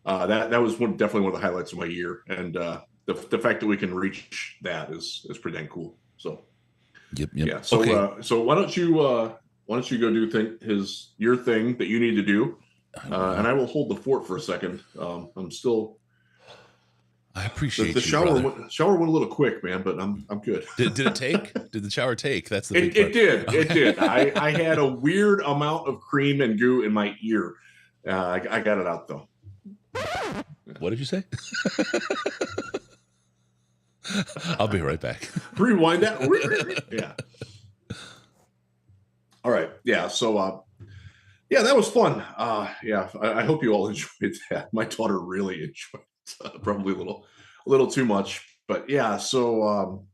That was definitely one of the highlights of my year. And the fact that we can reach that is pretty dang cool. So, yep. Yeah. So, okay. So why don't you go do your thing that you need to do? And I will hold the fort for a second. I appreciate the shower. Shower went a little quick, man, but I'm good. Did it take? Did the shower take? That's the big it part. did. Okay. It did. I had a weird amount of cream and goo in my ear. I got it out though. What did you say? I'll be right back. Rewind that. Yeah. All right. Yeah. So, that was fun. I hope you all enjoyed that. My daughter really enjoyed it. Probably a little too much, but yeah. So,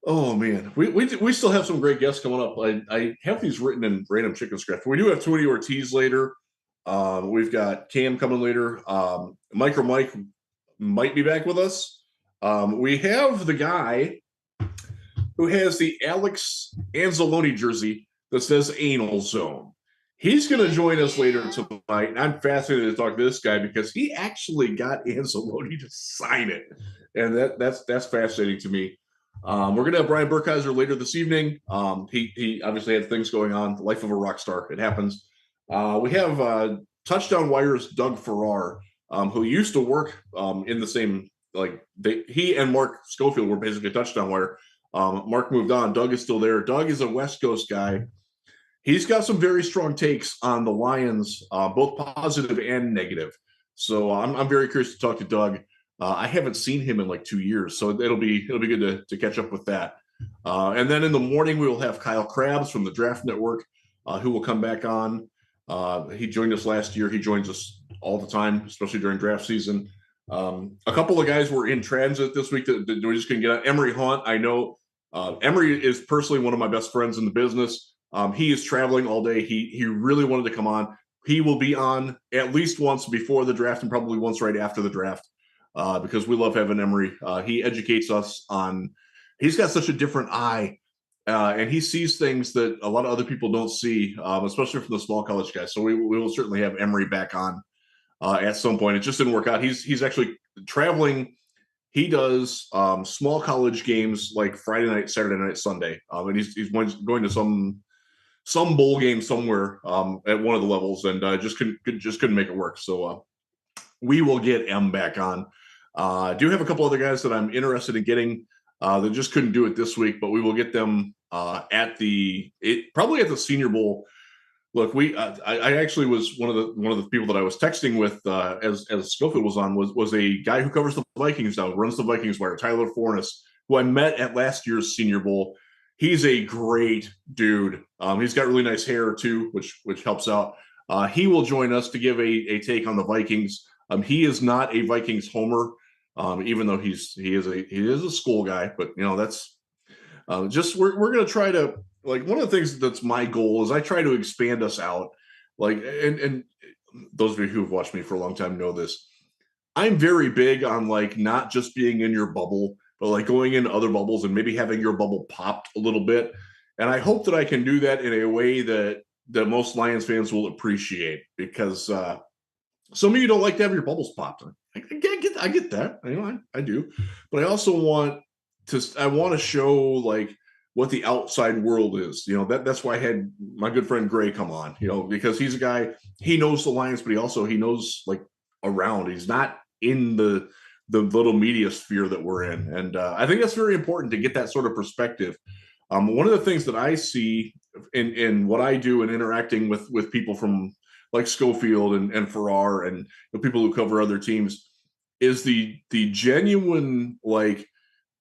oh man, we still have some great guests coming up. I have these written in random chicken scratch. We do have Tony Ortiz later. We've got Cam coming later. Mike might be back with us. We have the guy who has the Alex Anzalone jersey that says Anal Zone. He's going to join us later tonight, and I'm fascinated to talk to this guy because he actually got Anzalone to sign it, and that's fascinating to me. We're going to have Brian Burkheiser later this evening. He obviously had things going on. The life of a rock star. It happens. We have Touchdown Wire's Doug Farrar, who used to work in the same, he and Mark Schofield were basically Touchdown Wire. Mark moved on. Doug is still there. Doug is a West Coast guy. He's got some very strong takes on the Lions, both positive and negative. So I'm very curious to talk to Doug. I haven't seen him in like 2 years, so it'll be good to catch up with that. And then in the morning we will have Kyle Krabs from the Draft Network, who will come back on. He joined us last year. He joins us all the time, especially during draft season. A couple of guys were in transit this week that we just couldn't get on. Emery Hunt, I know. Emery is personally one of my best friends in the business. He is traveling all day. He really wanted to come on. He will be on at least once before the draft and probably once right after the draft, because we love having Emery. He educates us on. He's got such a different eye, and he sees things that a lot of other people don't see, especially from the small college guys. So we will certainly have Emery back on at some point. It just didn't work out. He's actually traveling. He does small college games like Friday night, Saturday night, Sunday, and he's going to some bowl game somewhere at one of the levels, and just couldn't make it work. So we will get M back on. I do have a couple other guys that I'm interested in getting that just couldn't do it this week, but we will get them probably at the Senior Bowl. Look, I actually was one of the people that I was texting with as Schofield was on was a guy who covers the Vikings now, runs the Vikings wire, Tyler Fornes, who I met at last year's Senior Bowl. He's a great dude. He's got really nice hair too, which helps out. He will join us to give a take on the Vikings. He is not a Vikings homer, even though he is a school guy. But that's just we're going to try to, like, one of the things that's my goal is I try to expand us out. Like, and those of you who have watched me for a long time know this. I'm very big on like not just being in your bubble, but like going into other bubbles and maybe having your bubble popped a little bit. And I hope that I can do that in a way that most Lions fans will appreciate, because some of you don't like to have your bubbles popped. I get that. I do. But I also want to show like what the outside world is. That's why I had my good friend Gray come on, because he's a guy, he knows the Lions, but he knows like around. He's not in the little media sphere that we're in. And I think that's very important to get that sort of perspective. One of the things that I see in what I do in interacting with people from like Schofield and Farrar and the people who cover other teams is the genuine like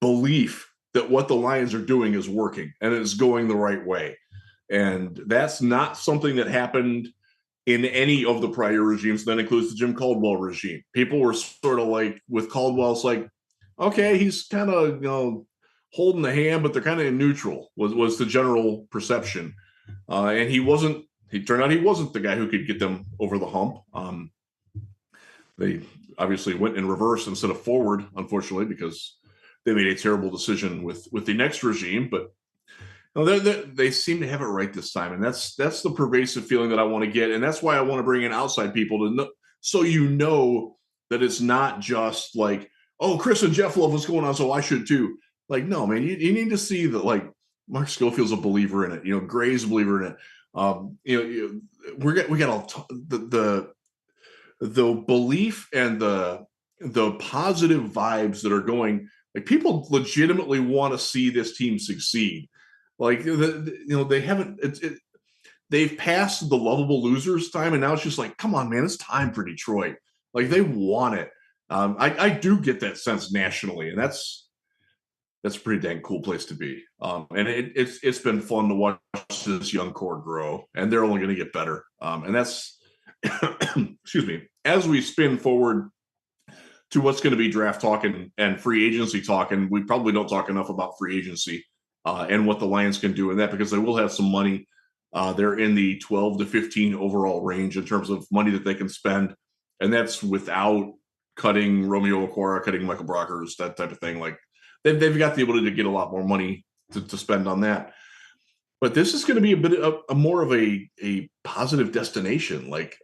belief that what the Lions are doing is working and it's going the right way. And that's not something that happened in any of the prior regimes. That includes the Jim Caldwell regime. People were sort of like, with Caldwell, it's like, okay, he's kind of holding the hand, but they're kind of in neutral was the general perception. And he turned out he wasn't the guy who could get them over the hump. They obviously went in reverse instead of forward, unfortunately, because they made a terrible decision with the next regime. But they seem to have it right this time, and that's the pervasive feeling that I want to get, and that's why I want to bring in outside people to know, so that it's not just like, oh, Chris and Jeff love what's going on, so I should too. Like, no, man, you need to see that like Mark Schofield's a believer in it, Gray's a believer in it. We got all the belief and the positive vibes that are going. Like, people legitimately want to see this team succeed. Like, they haven't. They've passed the lovable losers time, and now it's just like, come on, man, it's time for Detroit. Like, they want it. I do get that sense nationally, and that's a pretty dang cool place to be. And it's been fun to watch this young core grow, and they're only going to get better. And that's, excuse me, as we spin forward to what's going to be draft talk and free agency talk, and we probably don't talk enough about free agency. And what the Lions can do in that, because they will have some money. They're in the 12 to 15 overall range in terms of money that they can spend. And that's without cutting Romeo Okwara, cutting Michael Brockers, that type of thing. Like, they've got the ability to get a lot more money to spend on that. But this is going to be a bit of more of a positive destination. Like,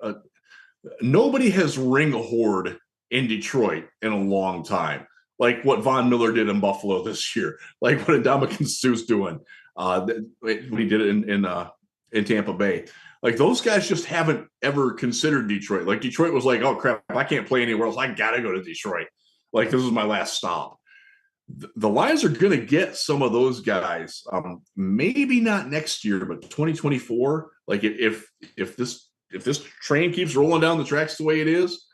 nobody has ring hoard in Detroit in a long time. Like what Von Miller did in Buffalo this year, like what Ndamukong Suh's doing when he did it in Tampa Bay. Like, those guys just haven't ever considered Detroit. Like, Detroit was like, oh crap, I can't play anywhere else. I gotta go to Detroit. Like, this is my last stop. the Lions are going to get some of those guys. Maybe not next year, but 2024. Like if this train keeps rolling down the tracks the way it is,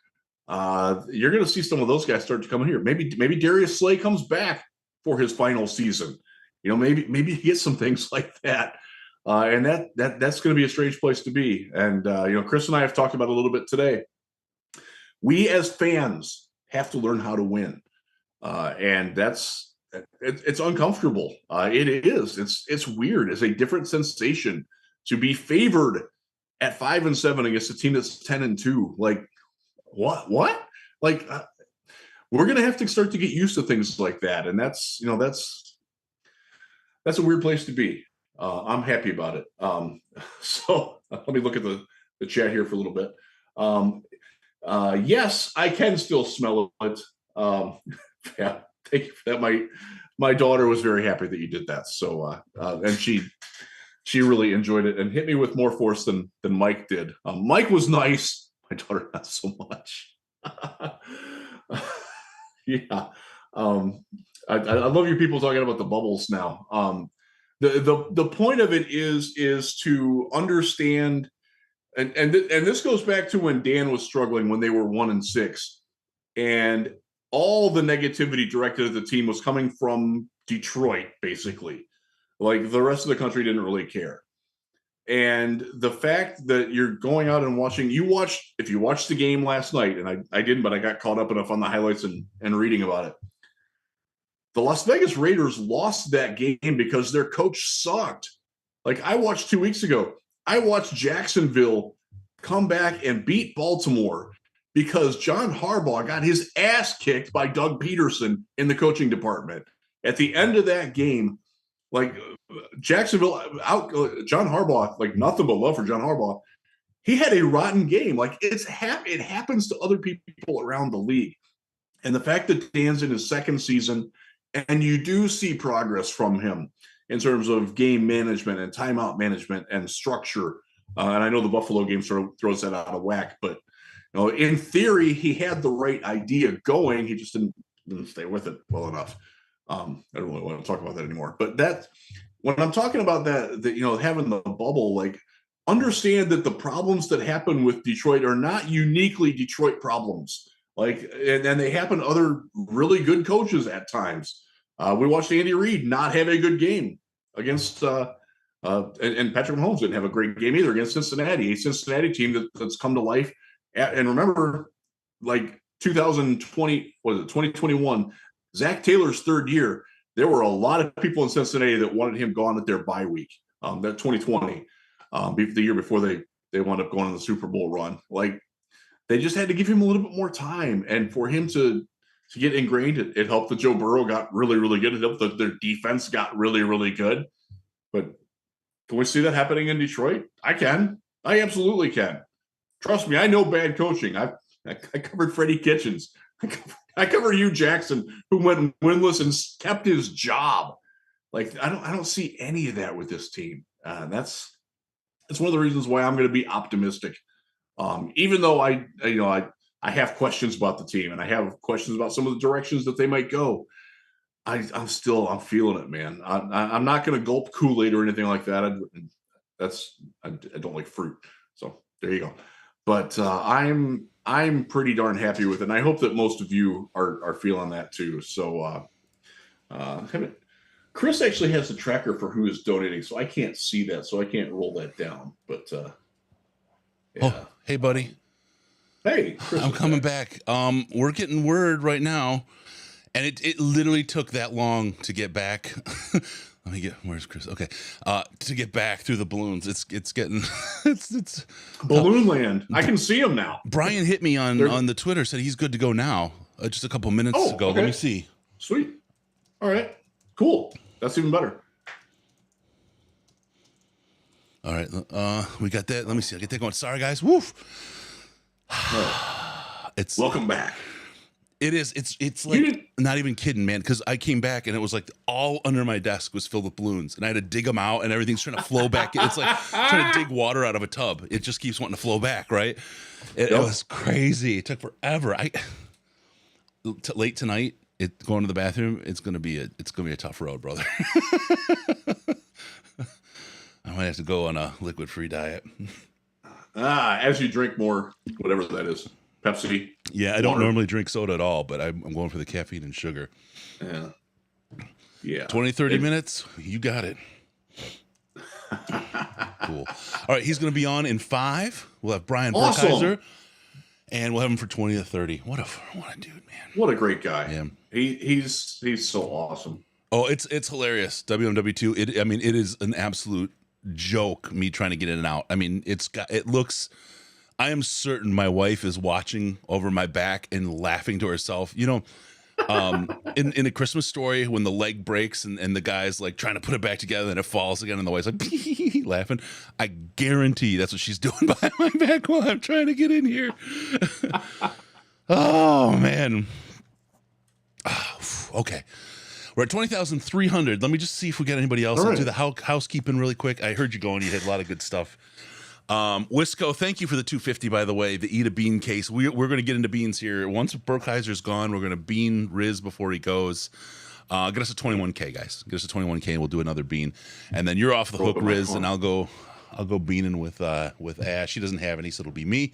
you're going to see some of those guys start to come in here. Maybe Darius Slay comes back for his final season. You know, maybe he gets some things like that. And that's going to be a strange place to be. And you know, Chris and I have talked about it a little bit today. We as fans have to learn how to win. And it's uncomfortable. It is. It's weird. It's a different sensation to be favored at 5-7 against a team that's 10-2. Like what? Like we're gonna have to start to get used to things like that, and that's a weird place to be. I'm happy about it. So let me look at the chat here for a little bit. Yes, I can still smell it. Yeah, thank you for that. My daughter was very happy that you did that. So and she really enjoyed it and hit me with more force than Mike did. Mike was nice. My daughter not so much. Yeah. I love you people talking about the bubbles now. The point of it is to understand, and this goes back to when Dan was struggling when they were 1-6, and all the negativity directed at the team was coming from Detroit, basically. Like the rest of the country didn't really care. And the fact that you're going out and watching, if you watched the game last night, and I didn't, but I got caught up enough on the highlights and reading about it. The Las Vegas Raiders lost that game because their coach sucked. Like I watched 2 weeks ago, I watched Jacksonville come back and beat Baltimore because John Harbaugh got his ass kicked by Doug Peterson in the coaching department. At the end of that game, like Jacksonville out, John Harbaugh, like nothing but love for John Harbaugh. He had a rotten game. Like it happens to other people around the league. And the fact that Dan's in his second season, and you do see progress from him in terms of game management and timeout management and structure. And I know the Buffalo game sort of throws that out of whack, but you know, in theory, he had the right idea going. He just didn't stay with it well enough. I don't really want to talk about that anymore. But when I'm talking about that, you know, having the bubble, like understand that the problems that happen with Detroit are not uniquely Detroit problems. Like, and they happen to other really good coaches at times. We watched Andy Reid not have a good game against, and Patrick Mahomes didn't have a great game either against Cincinnati, a Cincinnati team that's come to life. And remember, like 2021, Zach Taylor's third year, there were a lot of people in Cincinnati that wanted him gone at their bye week. That 2020, the year before they wound up going on the Super Bowl run. Like they just had to give him a little bit more time, and for him to get ingrained, it helped that Joe Burrow got really, really good. It helped that their defense got really, really good. But can we see that happening in Detroit? I can. I absolutely can. Trust me, I know bad coaching. I covered Freddie Kitchens. I covered Hugh Jackson, who went winless and kept his job. Like I don't see any of that with this team. That's one of the reasons why I'm going to be optimistic. Even though I have questions about the team and I have questions about some of the directions that they might go. I'm feeling it, man. I'm not going to gulp Kool-Aid or anything like that. I don't like fruit. So there you go. But I'm pretty darn happy with it. And I hope that most of you are feeling that too. So Chris actually has a tracker for who is donating, so I can't see that, so I can't roll that down. But yeah. Oh, hey buddy. Hey, Chris, I'm coming back. We're getting word right now, and it literally took that long to get back. Let me get, where's Chris? Okay. To get back through the balloons. It's getting it's balloon land. I can see him now. Brian hit me on the Twitter, said he's good to go now. Just a couple minutes ago. Okay. Let me see. Sweet. All right. Cool. That's even better. All right. We got that. Let me see. I get that going. Sorry guys. Woof. It's welcome back. It is. It's like not even kidding, man. Because I came back and it was like all under my desk was filled with balloons, and I had to dig them out, and everything's trying to flow back. It's like trying to dig water out of a tub. It just keeps wanting to flow back, right? It was crazy. It took forever. Late tonight, going to the bathroom, it's gonna be a tough road, brother. I might have to go on a liquid-free diet. As you drink more, whatever that is, Pepsi. Yeah, I don't normally drink soda at all, but I'm going for the caffeine and sugar. Yeah. 20, 30 minutes, you got it. Cool. All right, he's going to be on in 5. We'll have Brian Burkheiser, and we'll have him for 20 to 30. What a dude, man. What a great guy. Yeah. He's so awesome. Oh, it's hilarious. WMW2. It is an absolute joke. Me trying to get in and out. I mean, it looks. I am certain my wife is watching over my back and laughing to herself. You know, in A Christmas Story, when the leg breaks and the guy's like trying to put it back together and it falls again, and the wife's like laughing. I guarantee that's what she's doing behind my back while I'm trying to get in here. Oh man. Okay. We're at 20,300. Let me just see if we got anybody else. I'll do the housekeeping really quick. I heard you going. You had a lot of good stuff. Wisco, thank you for the 250, by the way, the Eat a Bean case. We're going to get into beans here. Once Burkheiser's gone, we're going to bean Riz before he goes. Get us a 21K, guys. Get us a 21K, and we'll do another bean. And then you're off the hook, Riz, and I'll go beaning with Ash. He doesn't have any, so it'll be me.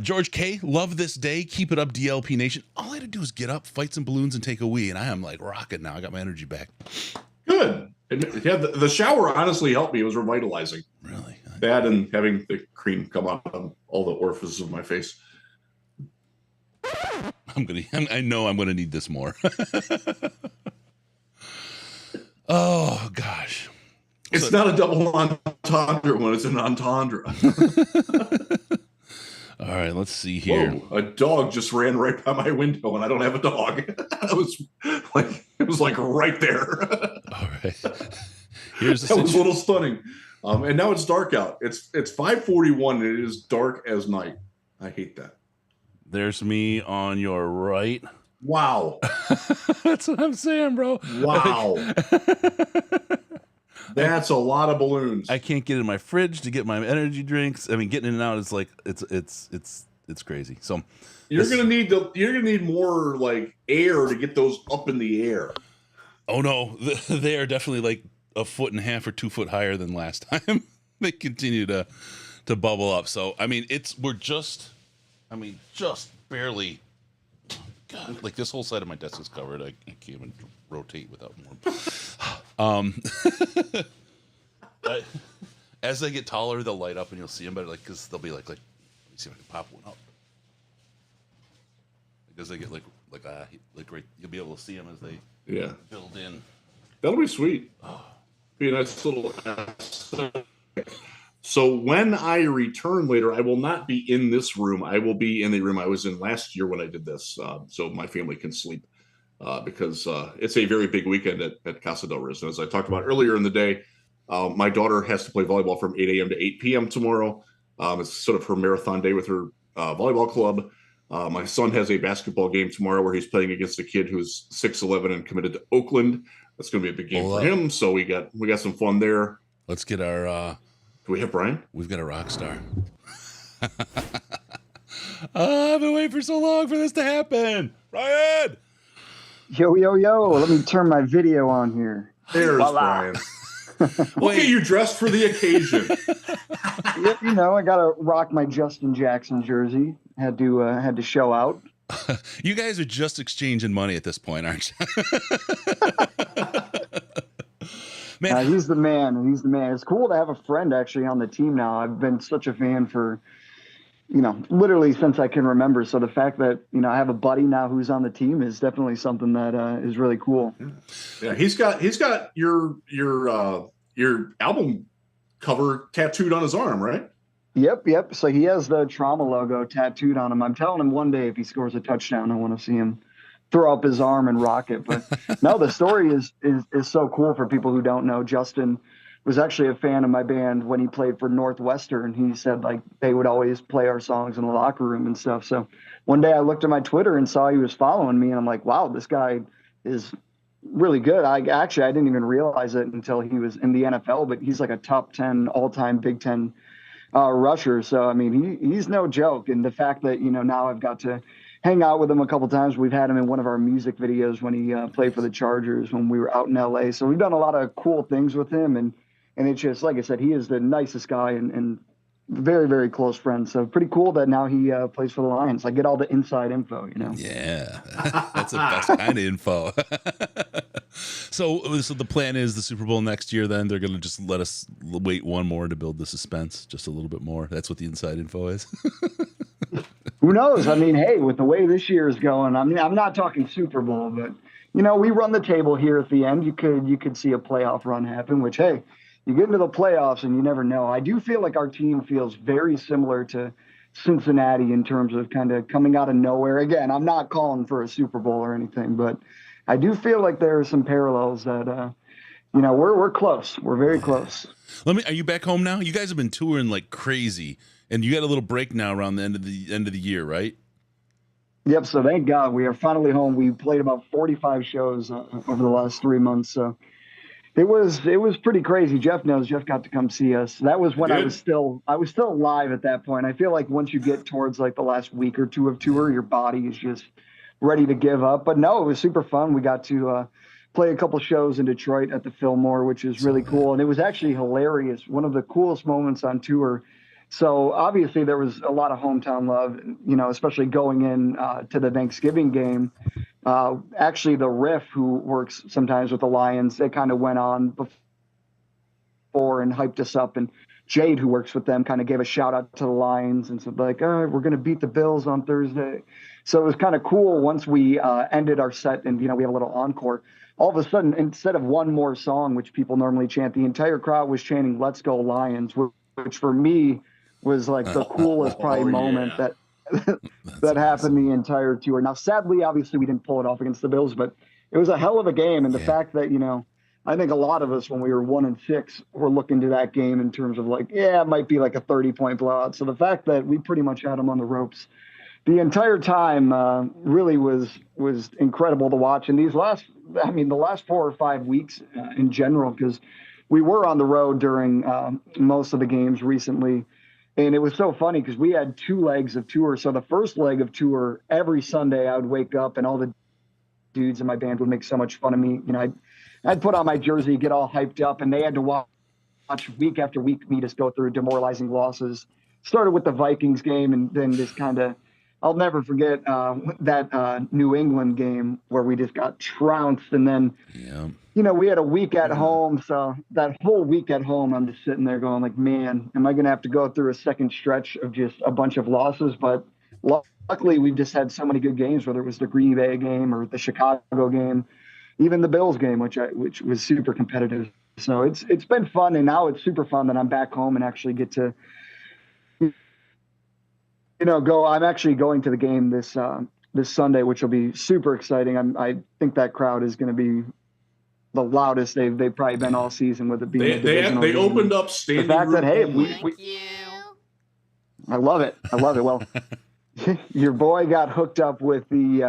George K, love this day. Keep it up, DLP Nation. All I had to do is get up, fight some balloons, and take a wee, and I am like rocking now. I got my energy back. Good. Yeah, the shower honestly helped me. It was revitalizing. Really? That and having the cream come out on all the orifices of my face. I know I'm gonna need this more. Oh gosh. It's not a double entendre when it's an entendre. All right, let's see here. Whoa, a dog just ran right by my window, and I don't have a dog. It was like right there. All right. Here's that was a little stunning. And now it's dark out. It's 5:41 and it is dark as night. I hate that. There's me on your right. Wow. That's what I'm saying, bro. Wow. That's a lot of balloons. I can't get in my fridge to get my energy drinks. I mean, getting in and out is like it's crazy. So you're gonna need more like air to get those up in the air. Oh no, they are definitely like a 1.5 or 2 foot higher than last time. They continue to bubble up. So I mean, we're just barely. God, like this whole side of my desk is covered. I can't even rotate without more. As they get taller, they'll light up and you'll see them better. Like, because they'll be like, let me see if I can pop one up. Because they get like right, you'll be able to see them as they build in. That'll be sweet. Be a nice little. So when I return later, I will not be in this room. I will be in the room I was in last year when I did this, so my family can sleep because it's a very big weekend at Casa del Riz. And as I talked about earlier in the day, my daughter has to play volleyball from 8 a.m. to 8 p.m. tomorrow. It's sort of her marathon day with her volleyball club. My son has a basketball game tomorrow where he's playing against a kid who's 6'11" and committed to Oakland. That's going to be a big game for him. So we got some fun there. Let's get our. Do we have Brian? We've got a rock star. I've been waiting for so long for this to happen. Brian! Yo. Let me turn my video on here. There's Brian. Look at you dressed for the occasion. Yep, I got to rock my Justin Jackson jersey. Had to show out. You guys are just exchanging money at this point, aren't you? Man, he's the man. He's the man. It's cool to have a friend actually on the team now. I've been such a fan for, literally since I can remember. So the fact that, I have a buddy now who's on the team is definitely something that is really cool. Yeah, he's got your album cover tattooed on his arm, right? Yep. So he has the Trauma logo tattooed on him. I'm telling him one day if he scores a touchdown, I want to see him throw up his arm and rock it. But no, the story is so cool for people who don't know. Justin was actually a fan of my band when he played for Northwestern. He said like they would always play our songs in the locker room and stuff. So one day I looked at my Twitter and saw he was following me, and I'm like, wow, this guy is really good. I didn't even realize it until he was in the NFL, but he's like a top 10 all-time Big Ten rusher. So I mean, he's no joke. And the fact that now I've got to hang out with him a couple times. We've had him in one of our music videos when he played for the Chargers when we were out in LA. So we've done a lot of cool things with him, and it's just, like I said, he is the nicest guy and very, very close friend. So pretty cool that now he plays for the Lions. I get all the inside info, you know? Yeah, that's the best kind of info. So the plan is the Super Bowl next year, then they're going to just let us wait one more to build the suspense just a little bit more. That's what the inside info is. Who knows? I mean, hey, with the way this year is going, I mean, I'm not talking Super Bowl, but, you know, we run the table here at the end. You could see a playoff run happen, which, hey, you get into the playoffs and you never know. I do feel like our team feels very similar to Cincinnati in terms of kind of coming out of nowhere. Again, I'm not calling for a Super Bowl or anything, but I do feel like there are some parallels that, you know, we're close. We're very close. Are you back home now? You guys have been touring like crazy, and you got a little break now around the end of the year, right? Yep. So thank God we are finally home. We played about 45 shows over the last 3 months. So it was pretty crazy. Jeff knows. Jeff got to come see us. That was when I was still alive at that point. I feel like once you get towards like the last week or two of tour, your body is just ready to give up. But no, it was super fun. We got to play a couple shows in Detroit at the Fillmore, which is really cool. And it was actually hilarious. One of the coolest moments on tour. So obviously there was a lot of hometown love, you know, especially going in to the Thanksgiving game. Actually, the Riff, who works sometimes with the Lions, they kind of went on before and hyped us up. And Jade, who works with them, kind of gave a shout out to the Lions and said, like, all right, we're going to beat the Bills on Thursday. So it was kind of cool once we ended our set and, you know, we have a little encore. All of a sudden, instead of one more song, which people normally chant, the entire crowd was chanting, "Let's go Lions," which for me was like the coolest moment that happened the entire tour. Now, sadly, obviously, we didn't pull it off against the Bills, but it was a hell of a game. And the fact that, you know, I think a lot of us, when we were 1-6, were looking to that game in terms of like, yeah, it might be like a 30-point blowout. So the fact that we pretty much had them on the ropes the entire time really was incredible to watch. And the last 4 or 5 weeks in general, because we were on the road during most of the games recently. And it was so funny because we had 2 legs of tour. So the first leg of tour, every Sunday I would wake up and all the dudes in my band would make so much fun of me. You know, I'd put on my jersey, get all hyped up, and they had to watch week after week me just go through demoralizing losses. Started with the Vikings game, and then just kind of, I'll never forget that New England game where we just got trounced. And then, you know, we had a week at home. So that whole week at home, I'm just sitting there going like, man, am I going to have to go through a second stretch of just a bunch of losses? But luckily, we've just had so many good games, whether it was the Green Bay game or the Chicago game, even the Bills game, which was super competitive. So it's been fun. And now it's super fun that I'm back home and actually get to, you know, go. I'm actually going to the game this Sunday, which will be super exciting. I think that crowd is going to be the loudest they've probably been all season, with it being they opened up standing. The fact that, hey, we I love it. Well, your boy got hooked up with the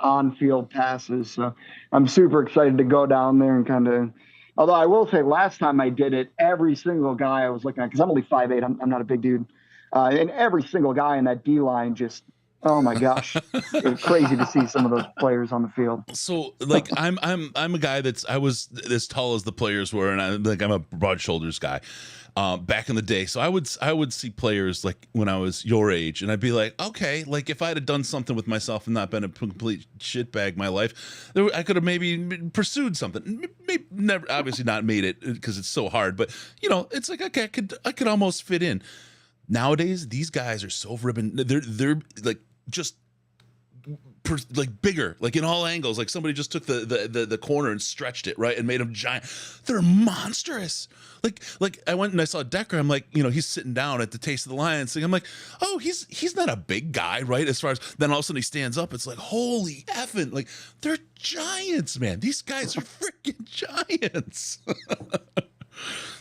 on-field passes. So I'm super excited to go down there and kind of. Although I will say, last time I did it, every single guy I was looking at, because I'm only 5'8", I'm not a big dude. And every single guy in that D line just, oh my gosh, it was crazy to see some of those players on the field. So like I'm a guy I was as tall as the players were, and I'm a broad shoulders guy. Back in the day, so I would see players like when I was your age, and I'd be like, okay, like if I had done something with myself and not been a complete shitbag my life, I could have maybe pursued something. Maybe never, obviously not made it because it's so hard, but you know, it's like, okay, I could almost fit in. Nowadays, these guys are so ribbon. They're like just like bigger, like in all angles. Like somebody just took the corner and stretched it right and made them giant. They're monstrous. Like I went and I saw Decker. I'm like, you know, he's sitting down at the Taste of the Lions thing. I'm like, oh, he's not a big guy, right? As far as then all of a sudden he stands up. It's like, holy effing, like they're giants, man. These guys are freaking giants.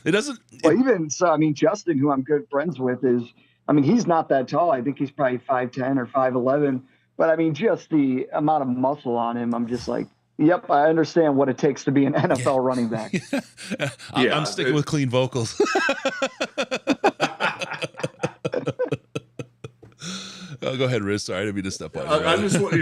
It doesn't. Well, even so, I mean, Justin, who I'm good friends with, he's not that tall. I think he's probably 5'10" or 5'11". But I mean, just the amount of muscle on him, I'm just like, yep, I understand what it takes to be an NFL running back. I'm sticking with clean vocals. Oh, go ahead, Riz. Sorry, I didn't mean to step on you. I just want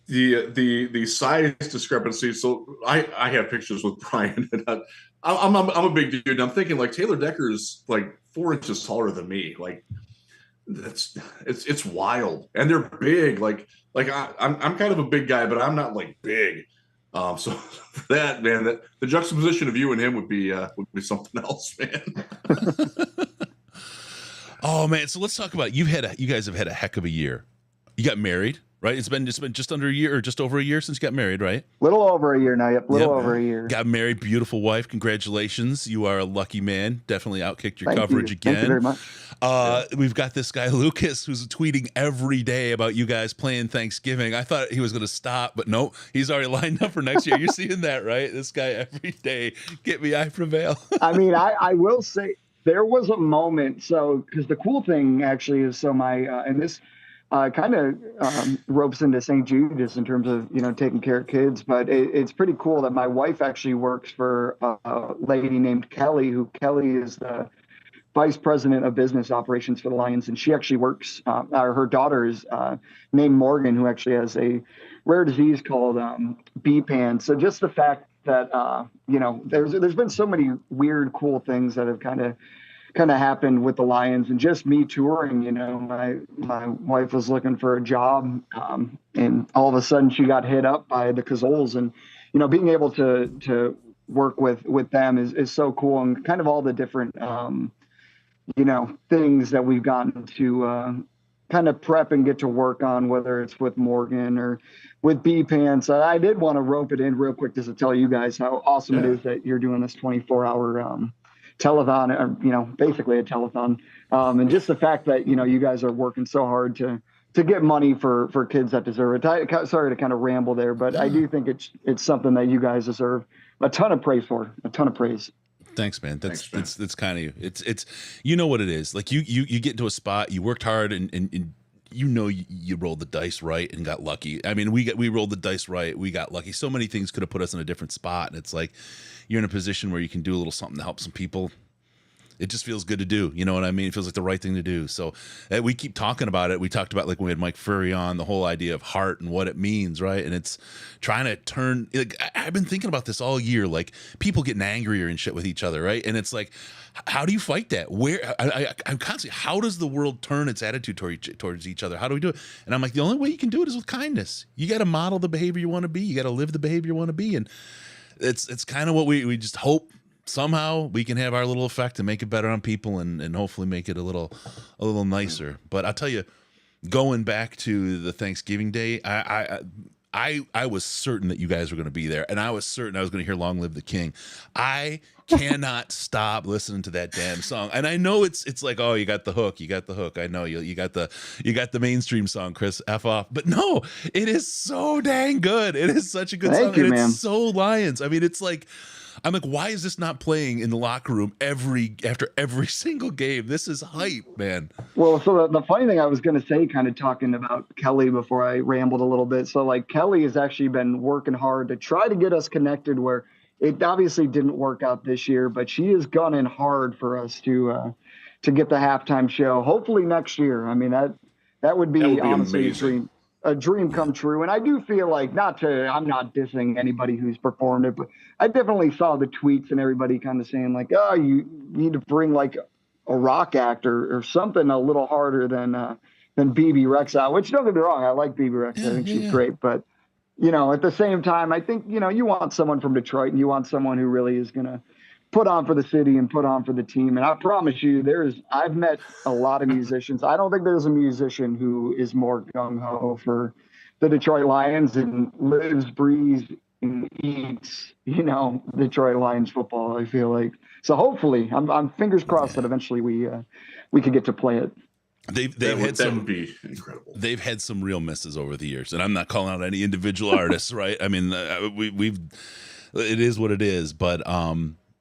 the size discrepancy. So I have pictures with Brian, and I'm a big dude. And I'm thinking like Taylor Decker's like 4 inches taller than me. Like it's wild, and they're big. Like I'm kind of a big guy, but I'm not like big. So for that, man, that the juxtaposition of you and him would be something else, man. Oh man, so let's talk about you guys have had a heck of a year. You got married, right? It's been just under a year or just over a year since you got married, right? Little over a year now. Yep, over a year. Got married, beautiful wife. Congratulations, you are a lucky man. Definitely outkicked your coverage again. Thank you very much. We've got this guy Lucas who's tweeting every day about you guys playing Thanksgiving. I thought he was going to stop, but no, he's already lined up for next year. You're seeing that, right? This guy every day, get me, I prevail. I mean, I will say there was a moment. So, because the cool thing actually is, so my and this kind of ropes into St. Jude just in terms of taking care of kids, but it's pretty cool that my wife actually works for a lady named Kelly, who Kelly is the vice president of business operations for the Lions, and she actually works. Her daughter is named Morgan, who actually has a rare disease called BPAN. So just the fact that there's been so many weird, cool things that have kind of happened with the Lions, and just me touring. My wife was looking for a job, and all of a sudden she got hit up by the Cazoles, and being able to work with them is so cool, and kind of all the different things that we've gotten to kind of prep and get to work on, whether it's with Morgan or with BPAN. So I did want to rope it in real quick just to tell you guys how awesome it is that you're doing this 24-hour telethon, basically a telethon. And just the fact that, you guys are working so hard to get money for kids that deserve it. Sorry to kind of ramble there, but I do think it's something that you guys deserve a ton of praise for, a ton of praise. Thanks, man. That's kind of you. It's you know what it is. Like you get into a spot, you worked hard, and you rolled the dice right and got lucky. I mean, we rolled the dice right, we got lucky. So many things could have put us in a different spot, and it's like you're in a position where you can do a little something to help some people. It just feels good to do. You know what I mean? It feels like the right thing to do. So we keep talking about it. We talked about, like when we had Mike Furry on, the whole idea of heart and what it means, right? And it's trying to turn, like, I've been thinking about this all year, like people getting angrier and shit with each other, right? And it's like, how do you fight that? I'm constantly, how does the world turn its attitude towards each other? How do we do it? And I'm like, the only way you can do it is with kindness. You got to model the behavior you want to be. You got to live the behavior you want to be. And it's kind of what we just hope somehow we can have our little effect and make it better on people, and hopefully make it a little nicer. But I'll tell you, going back to the Thanksgiving Day, I was certain that you guys were going to be there, and I was certain I was going to hear "Long Live the King." I cannot stop listening to that damn song, and I know it's like, oh, you got the hook. I know you got the mainstream song, Chris, F off. But no, it is so dang good. It is such a good song, and it's so Lions. I mean, it's like, I'm like, why is this not playing in the locker room after every single game? This is hype, man. Well, so the funny thing I was going to say, kind of talking about Kelly before I rambled a little bit. So like Kelly has actually been working hard to try to get us connected, where it obviously didn't work out this year, but she has gone in hard for us to get the halftime show. Hopefully next year. I mean, that would be honestly a dream come true. And I do feel like, I'm not dissing anybody who's performed it, but I definitely saw the tweets and everybody kind of saying like, oh, you need to bring like a rock act or something a little harder than BB Rex out, which don't get me wrong. I like BB Rex. I think she's great. But, at the same time, I think, you want someone from Detroit, and you want someone who really is going to put on for the city and put on for the team. And I promise you, I've met a lot of musicians. I don't think there's a musician who is more gung-ho for the Detroit Lions and lives, breathes, and eats, Detroit Lions football, I feel like. So hopefully, I'm fingers crossed that eventually we could get to play it. That would be incredible. They've had some real misses over the years, and I'm not calling out any individual artists, right? I mean, it is what it is, but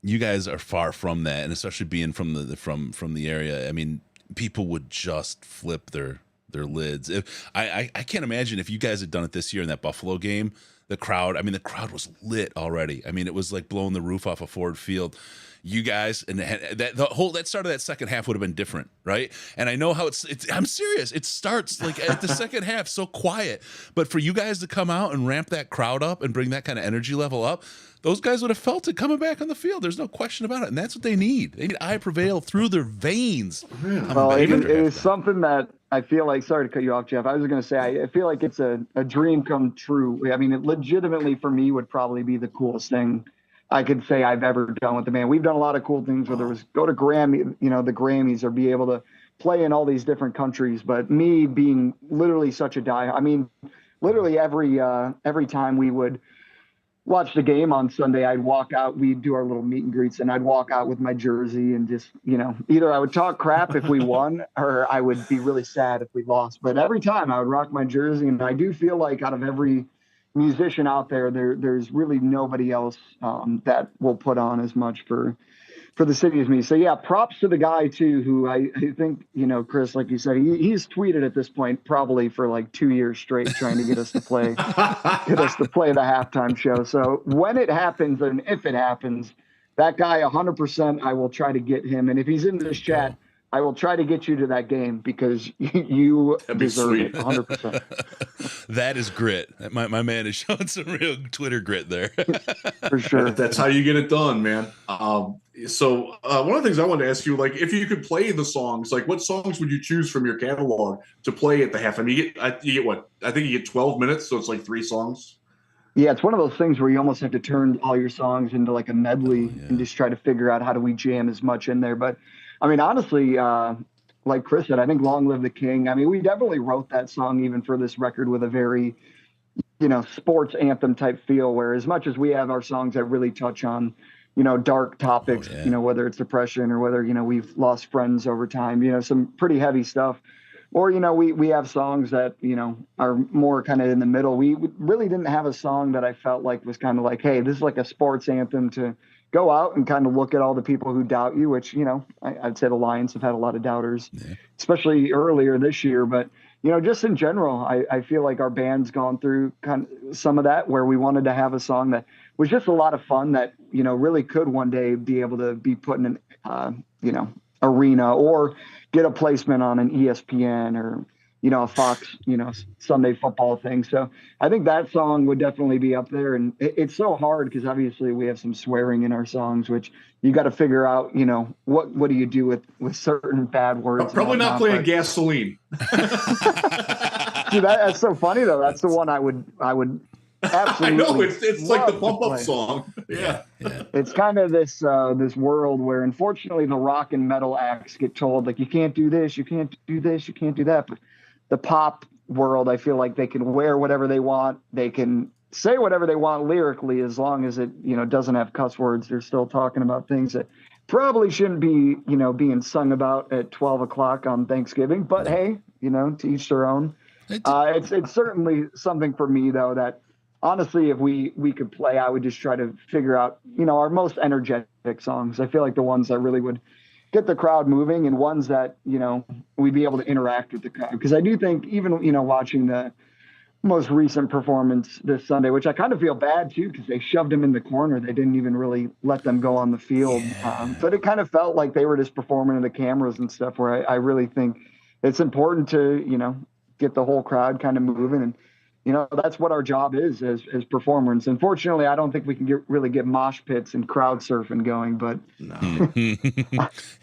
you guys are far from that, and especially being from the area. I mean, people would just flip their lids. I can't imagine if you guys had done it this year in that Buffalo game, the crowd. I mean, the crowd was lit already. I mean, it was like blowing the roof off of Ford Field. You guys, and that start of that second half would have been different, right? And I know how it's I'm serious. It starts like at the second half so quiet, but for you guys to come out and ramp that crowd up and bring that kind of energy level up, those guys would have felt it coming back on the field. There's no question about it, and that's what they need. They need I Prevail through their veins. Well, it is something that I feel like. Sorry to cut you off, Jeff. I was going to say I feel like it's a dream come true. I mean, it legitimately for me would probably be the coolest thing I could say I've ever done with the band. We've done a lot of cool things, whether it was go to the Grammys, or be able to play in all these different countries. But me being literally such a I mean, literally every time we would watch the game on Sunday, I'd walk out, we'd do our little meet and greets, and I'd walk out with my jersey and just, either I would talk crap if we won or I would be really sad if we lost. But every time I would rock my jersey, and I do feel like out of every musician out there's really nobody else that will put on as much for the city as me. So yeah, props to the guy too, who I think, Chris, like you said, he's tweeted at this point probably for like 2 years straight trying to get us to play the halftime show. So when it happens, and if it happens, that guy 100%, I will try to get him. And if he's in this chat, I will try to get you to that game because you deserve it 100%. That is grit. My man is showing some real Twitter grit there. For sure. That's how you get it done, man. So one of the things I wanted to ask you, like, if you could play the songs, like what songs would you choose from your catalog to play at the half? I mean, you get what? I think you get 12 minutes, so it's like 3 songs. Yeah, it's one of those things where you almost have to turn all your songs into like a medley and just try to figure out how do we jam as much in there. But I mean, honestly, like Chris said, I think Long Live the King. I mean, we definitely wrote that song even for this record with a very, sports anthem type feel, where as much as we have our songs that really touch on, dark topics, whether it's depression or whether, we've lost friends over time, some pretty heavy stuff. Or, we have songs that, are more kind of in the middle. We really didn't have a song that I felt like was kind of like, hey, this is like a sports anthem to go out and kind of look at all the people who doubt you, which, I'd say the Lions have had a lot of doubters, especially earlier this year. But, just in general, I feel like our band's gone through kind of some of that where we wanted to have a song that was just a lot of fun that, really could one day be able to be put in an, arena or get a placement on an ESPN or, a Fox, Sunday football thing. So I think that song would definitely be up there. And it's so hard because obviously we have some swearing in our songs, which you got to figure out, what do you do with certain bad words? Probably not playing Gasoline. Dude, that's so funny though. That's the one I would absolutely. I know it's like the pump up song. Yeah. It's kind of this world where unfortunately the rock and metal acts get told like you can't do this, you can't do this, you can't do that. But the pop world, I feel like they can wear whatever they want. They can say whatever they want lyrically, as long as it, doesn't have cuss words. They're still talking about things that probably shouldn't be, being sung about at 12 o'clock on Thanksgiving, but hey, to each their own. It's certainly something for me though, that honestly, if we could play, I would just try to figure out, our most energetic songs. I feel like the ones that really would get the crowd moving and ones that, we'd be able to interact with the crowd. Because I do think even, watching the most recent performance this Sunday, which I kind of feel bad too, because they shoved them in the corner. They didn't even really let them go on the field. But it kind of felt like they were just performing to the cameras and stuff, where I really think it's important to, get the whole crowd kind of moving. And, that's what our job is as performers. Unfortunately, I don't think we can really get mosh pits and crowd surfing going, but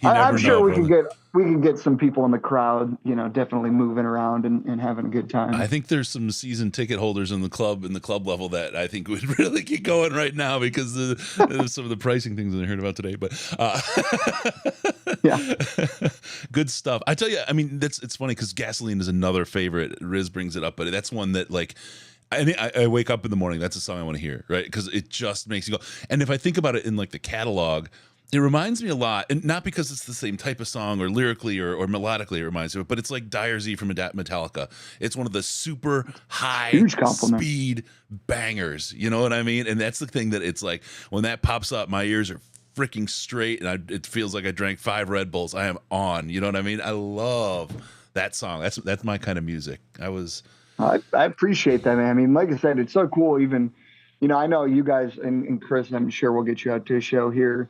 I'm sure we can get some people in the crowd, definitely moving around and having a good time. I think there's some season ticket holders in the club level that I think would really get going right now because of some of the pricing things that I heard about today. But yeah, good stuff. I tell you, I mean, it's funny because Gasoline is another favorite. Riz brings it up, but that's one that like. I wake up in the morning. That's a song I want to hear, right? Because it just makes you go. And if I think about it in like the catalog, it reminds me a lot, and not because it's the same type of song or lyrically or melodically it reminds me of it, but it's like Dire Z from Metallica. It's one of the super high speed bangers. You know what I mean? And that's the thing that it's like when that pops up, my ears are freaking straight, and it feels like I drank 5 Red Bulls. I am on. You know what I mean? I love that song. That's my kind of music. I appreciate that, man. I mean, like I said, it's so cool. Even, I know you guys and Chris, I'm sure we'll get you out to a show here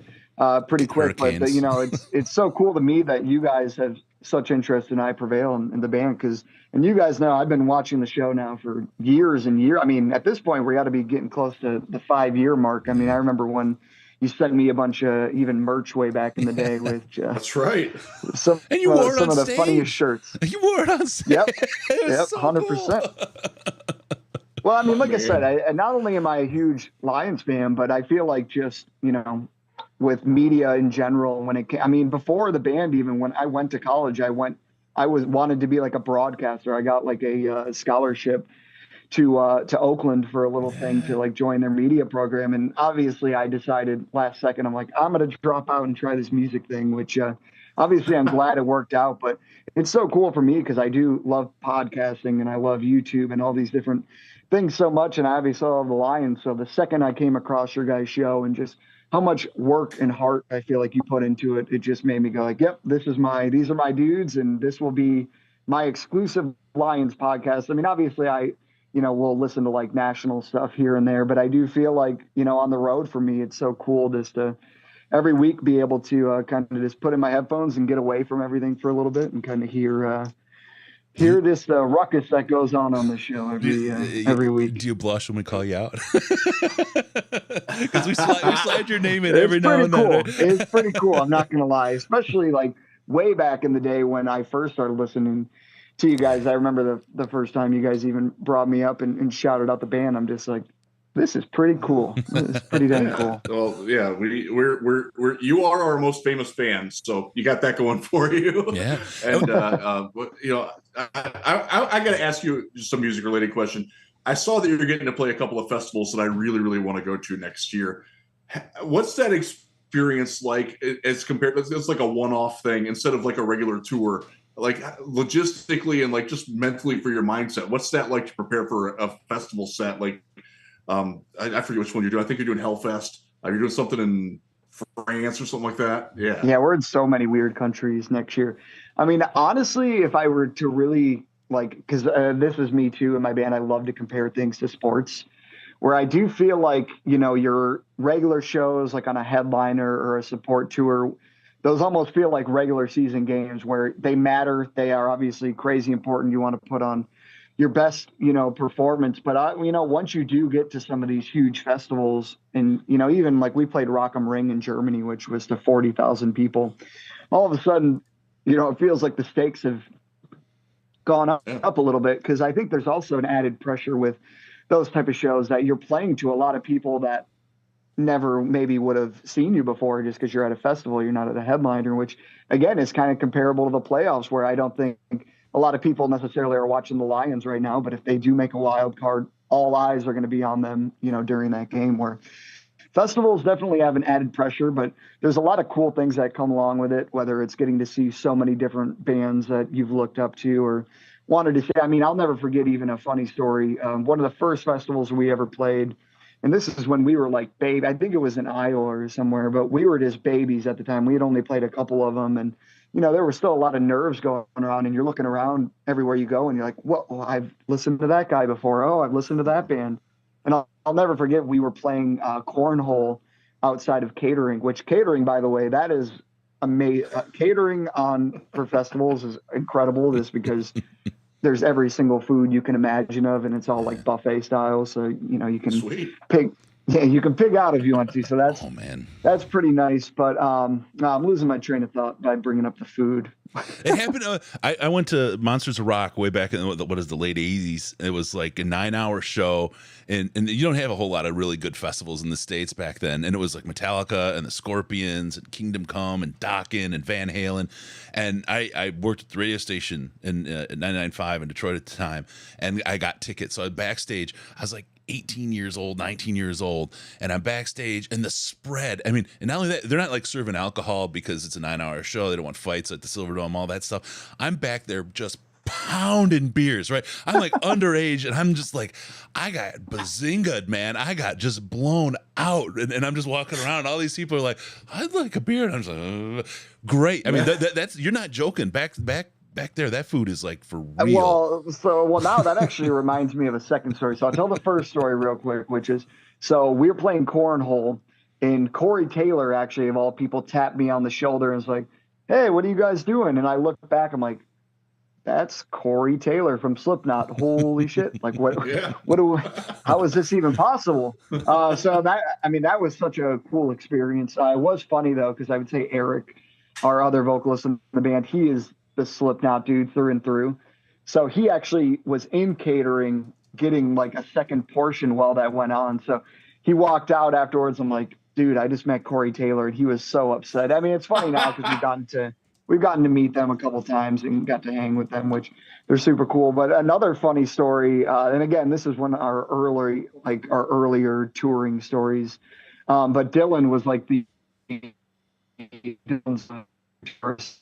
pretty quick. Hurricanes. But it's so cool to me that you guys have such interest in I Prevail and the band, and you guys know I've been watching the show now for years and years. I mean, at this point, we got to be getting close to the 5-year mark. I mean, I remember when you sent me a bunch of even merch way back in the day with that's right. Some And you wore it some on of the stage. funniest shirts. You wore it on stage. Yep, It was so 100%. cool. Well, I mean, like I said, I not only am I a huge Lions fan, but I feel like just with media in general, before the band, even when I went to college, I wanted to be like a broadcaster. I got like a scholarship to Oakland for a little thing to like join their media program. And obviously I decided last second, I'm like, I'm going to drop out and try this music thing, which obviously I'm glad it worked out, but it's so cool for me because I do love podcasting and I love YouTube and all these different things so much. And I obviously love the Lions. So the second I came across your guys' show and just how much work and heart I feel like you put into it, it just made me go like, yep, these are my dudes. And this will be my exclusive Lions podcast. I mean, obviously we'll listen to like national stuff here and there, but I do feel like, on the road for me, it's so cool just to every week be able to kind of just put in my headphones and get away from everything for a little bit and kind of hear this ruckus that goes on the show every week. Do you blush when we call you out? Because we slide your name in every now and then. It's pretty cool. I'm not going to lie, especially like way back in the day when I first started listening to you guys. I remember the first time you guys even brought me up and shouted out the band. I'm just like, this is pretty cool. It's pretty dang cool. Well, yeah, we're you are our most famous fans, so you got that going for you. Yeah. And I got to ask you just a music related question. I saw that you're getting to play a couple of festivals that I really, really want to go to next year. What's that experience like as compared? It's like a one-off thing instead of like a regular tour. Like logistically and like just mentally for your mindset, what's that like to prepare for a festival set? Like, I forget which one you're doing. I think you're doing Hellfest. You're doing something in France or something like that. Yeah, we're in so many weird countries next year. I mean, honestly, if I were to really because this is me too in my band, I love to compare things to sports, where I do feel like your regular shows like on a headliner or a support tour, those almost feel like regular season games where they matter. They are obviously crazy important. You want to put on your best, performance. But, once you do get to some of these huge festivals and, even like we played Rock am Ring in Germany, which was to 40,000 people, all of a sudden, it feels like the stakes have gone up a little bit. Because I think there's also an added pressure with those type of shows that you're playing to a lot of people that never maybe would have seen you before just because you're at a festival, you're not at a headliner, which again is kind of comparable to the playoffs where I don't think a lot of people necessarily are watching the Lions right now, but if they do make a wild card, all eyes are going to be on them, during that game, where festivals definitely have an added pressure, but there's a lot of cool things that come along with it, whether it's getting to see so many different bands that you've looked up to or wanted to see. I mean, I'll never forget even a funny story. One of the first festivals we ever played, and this is when we were like baby, I think it was in Iowa or somewhere, but we were just babies at the time. We had only played a couple of them, and there were still a lot of nerves going around, and you're looking around everywhere you go and you're like, well, I've listened to that guy before. Oh, I've listened to that band. And I'll never forget, we were playing cornhole outside of catering, which catering, by the way, that is amazing. Catering for festivals is incredible just because there's every single food you can imagine of, and it's all like buffet style. So, you can pick. Yeah, you can pick out if you want to. So that's pretty nice. But I'm losing my train of thought by bringing up the food. It happened. I went to Monsters of Rock way back in the late 80s. It was like a 9-hour show, and you don't have a whole lot of really good festivals in the States back then. And it was like Metallica and the Scorpions and Kingdom Come and Dokken and Van Halen. And I worked at the radio station in 99.5 in Detroit at the time, and I got tickets. So backstage, I was like 18 years old, 19 years old, and I'm backstage, and the spread, I mean, and not only that, they're not like serving alcohol because it's a 9-hour show. They don't want fights at the Silverdome, all that stuff. I'm back there just pounding beers, right? I'm like underage, and I'm just like, I got bazinga'd, man. I got just blown out, and I'm just walking around, and all these people are like, I'd like a beer, and I'm just like, great. I mean, that's you're not joking. Back back there, that food is like for real. Well, now that actually reminds me of a second story. So I'll tell the first story real quick, which is, so we were playing cornhole, and Corey Taylor, actually, of all people, tapped me on the shoulder and was like, "Hey, what are you guys doing?" And I looked back, I'm like, "That's Corey Taylor from Slipknot." Holy shit. Like, how is this even possible? So that was such a cool experience. It was funny though, because I would say Eric, our other vocalist in the band, he is the Slipknot dude through and through. So he actually was in catering, getting like a second portion while that went on. So he walked out afterwards. I'm like, "Dude, I just met Corey Taylor," and he was so upset. I mean, it's funny now because we've gotten to meet them a couple times and got to hang with them, which they're super cool. But another funny story, and again, this is one of our earlier touring stories. But Dylan was like Dylan's first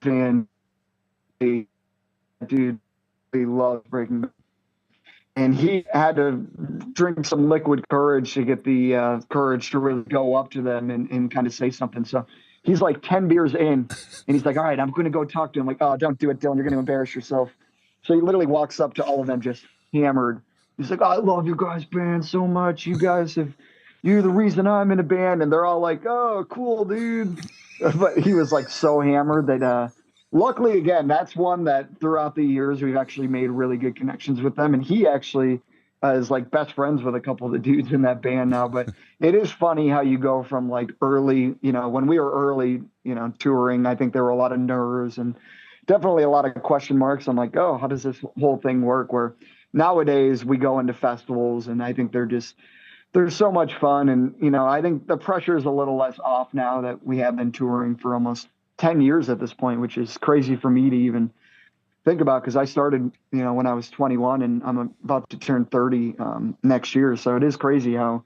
fan. Dude, he loves Breaking Bad. And he had to drink some liquid courage to get the courage to really go up to them and kind of say something. So he's like 10 beers in, and he's like, "All right, I'm going to go talk to him." Like, "Oh, don't do it, Dylan. You're going to embarrass yourself." So he literally walks up to all of them just hammered. He's like, "I love you guys' band so much. You're the reason I'm in a band." And they're all like, "Oh, cool, dude." But he was like so hammered that luckily, again, that's one that throughout the years we've actually made really good connections with them. And he actually is like best friends with a couple of the dudes in that band now. But it is funny how you go from like early, when we were early, touring, I think there were a lot of nerves and definitely a lot of question marks. I'm like, "Oh, how does this whole thing work?" Where nowadays we go into festivals and I think they're so much fun. And, I think the pressure is a little less off now that we have been touring for almost 10 years at this point, which is crazy for me to even think about, because I started, when I was 21 and I'm about to turn 30 next year. So it is crazy how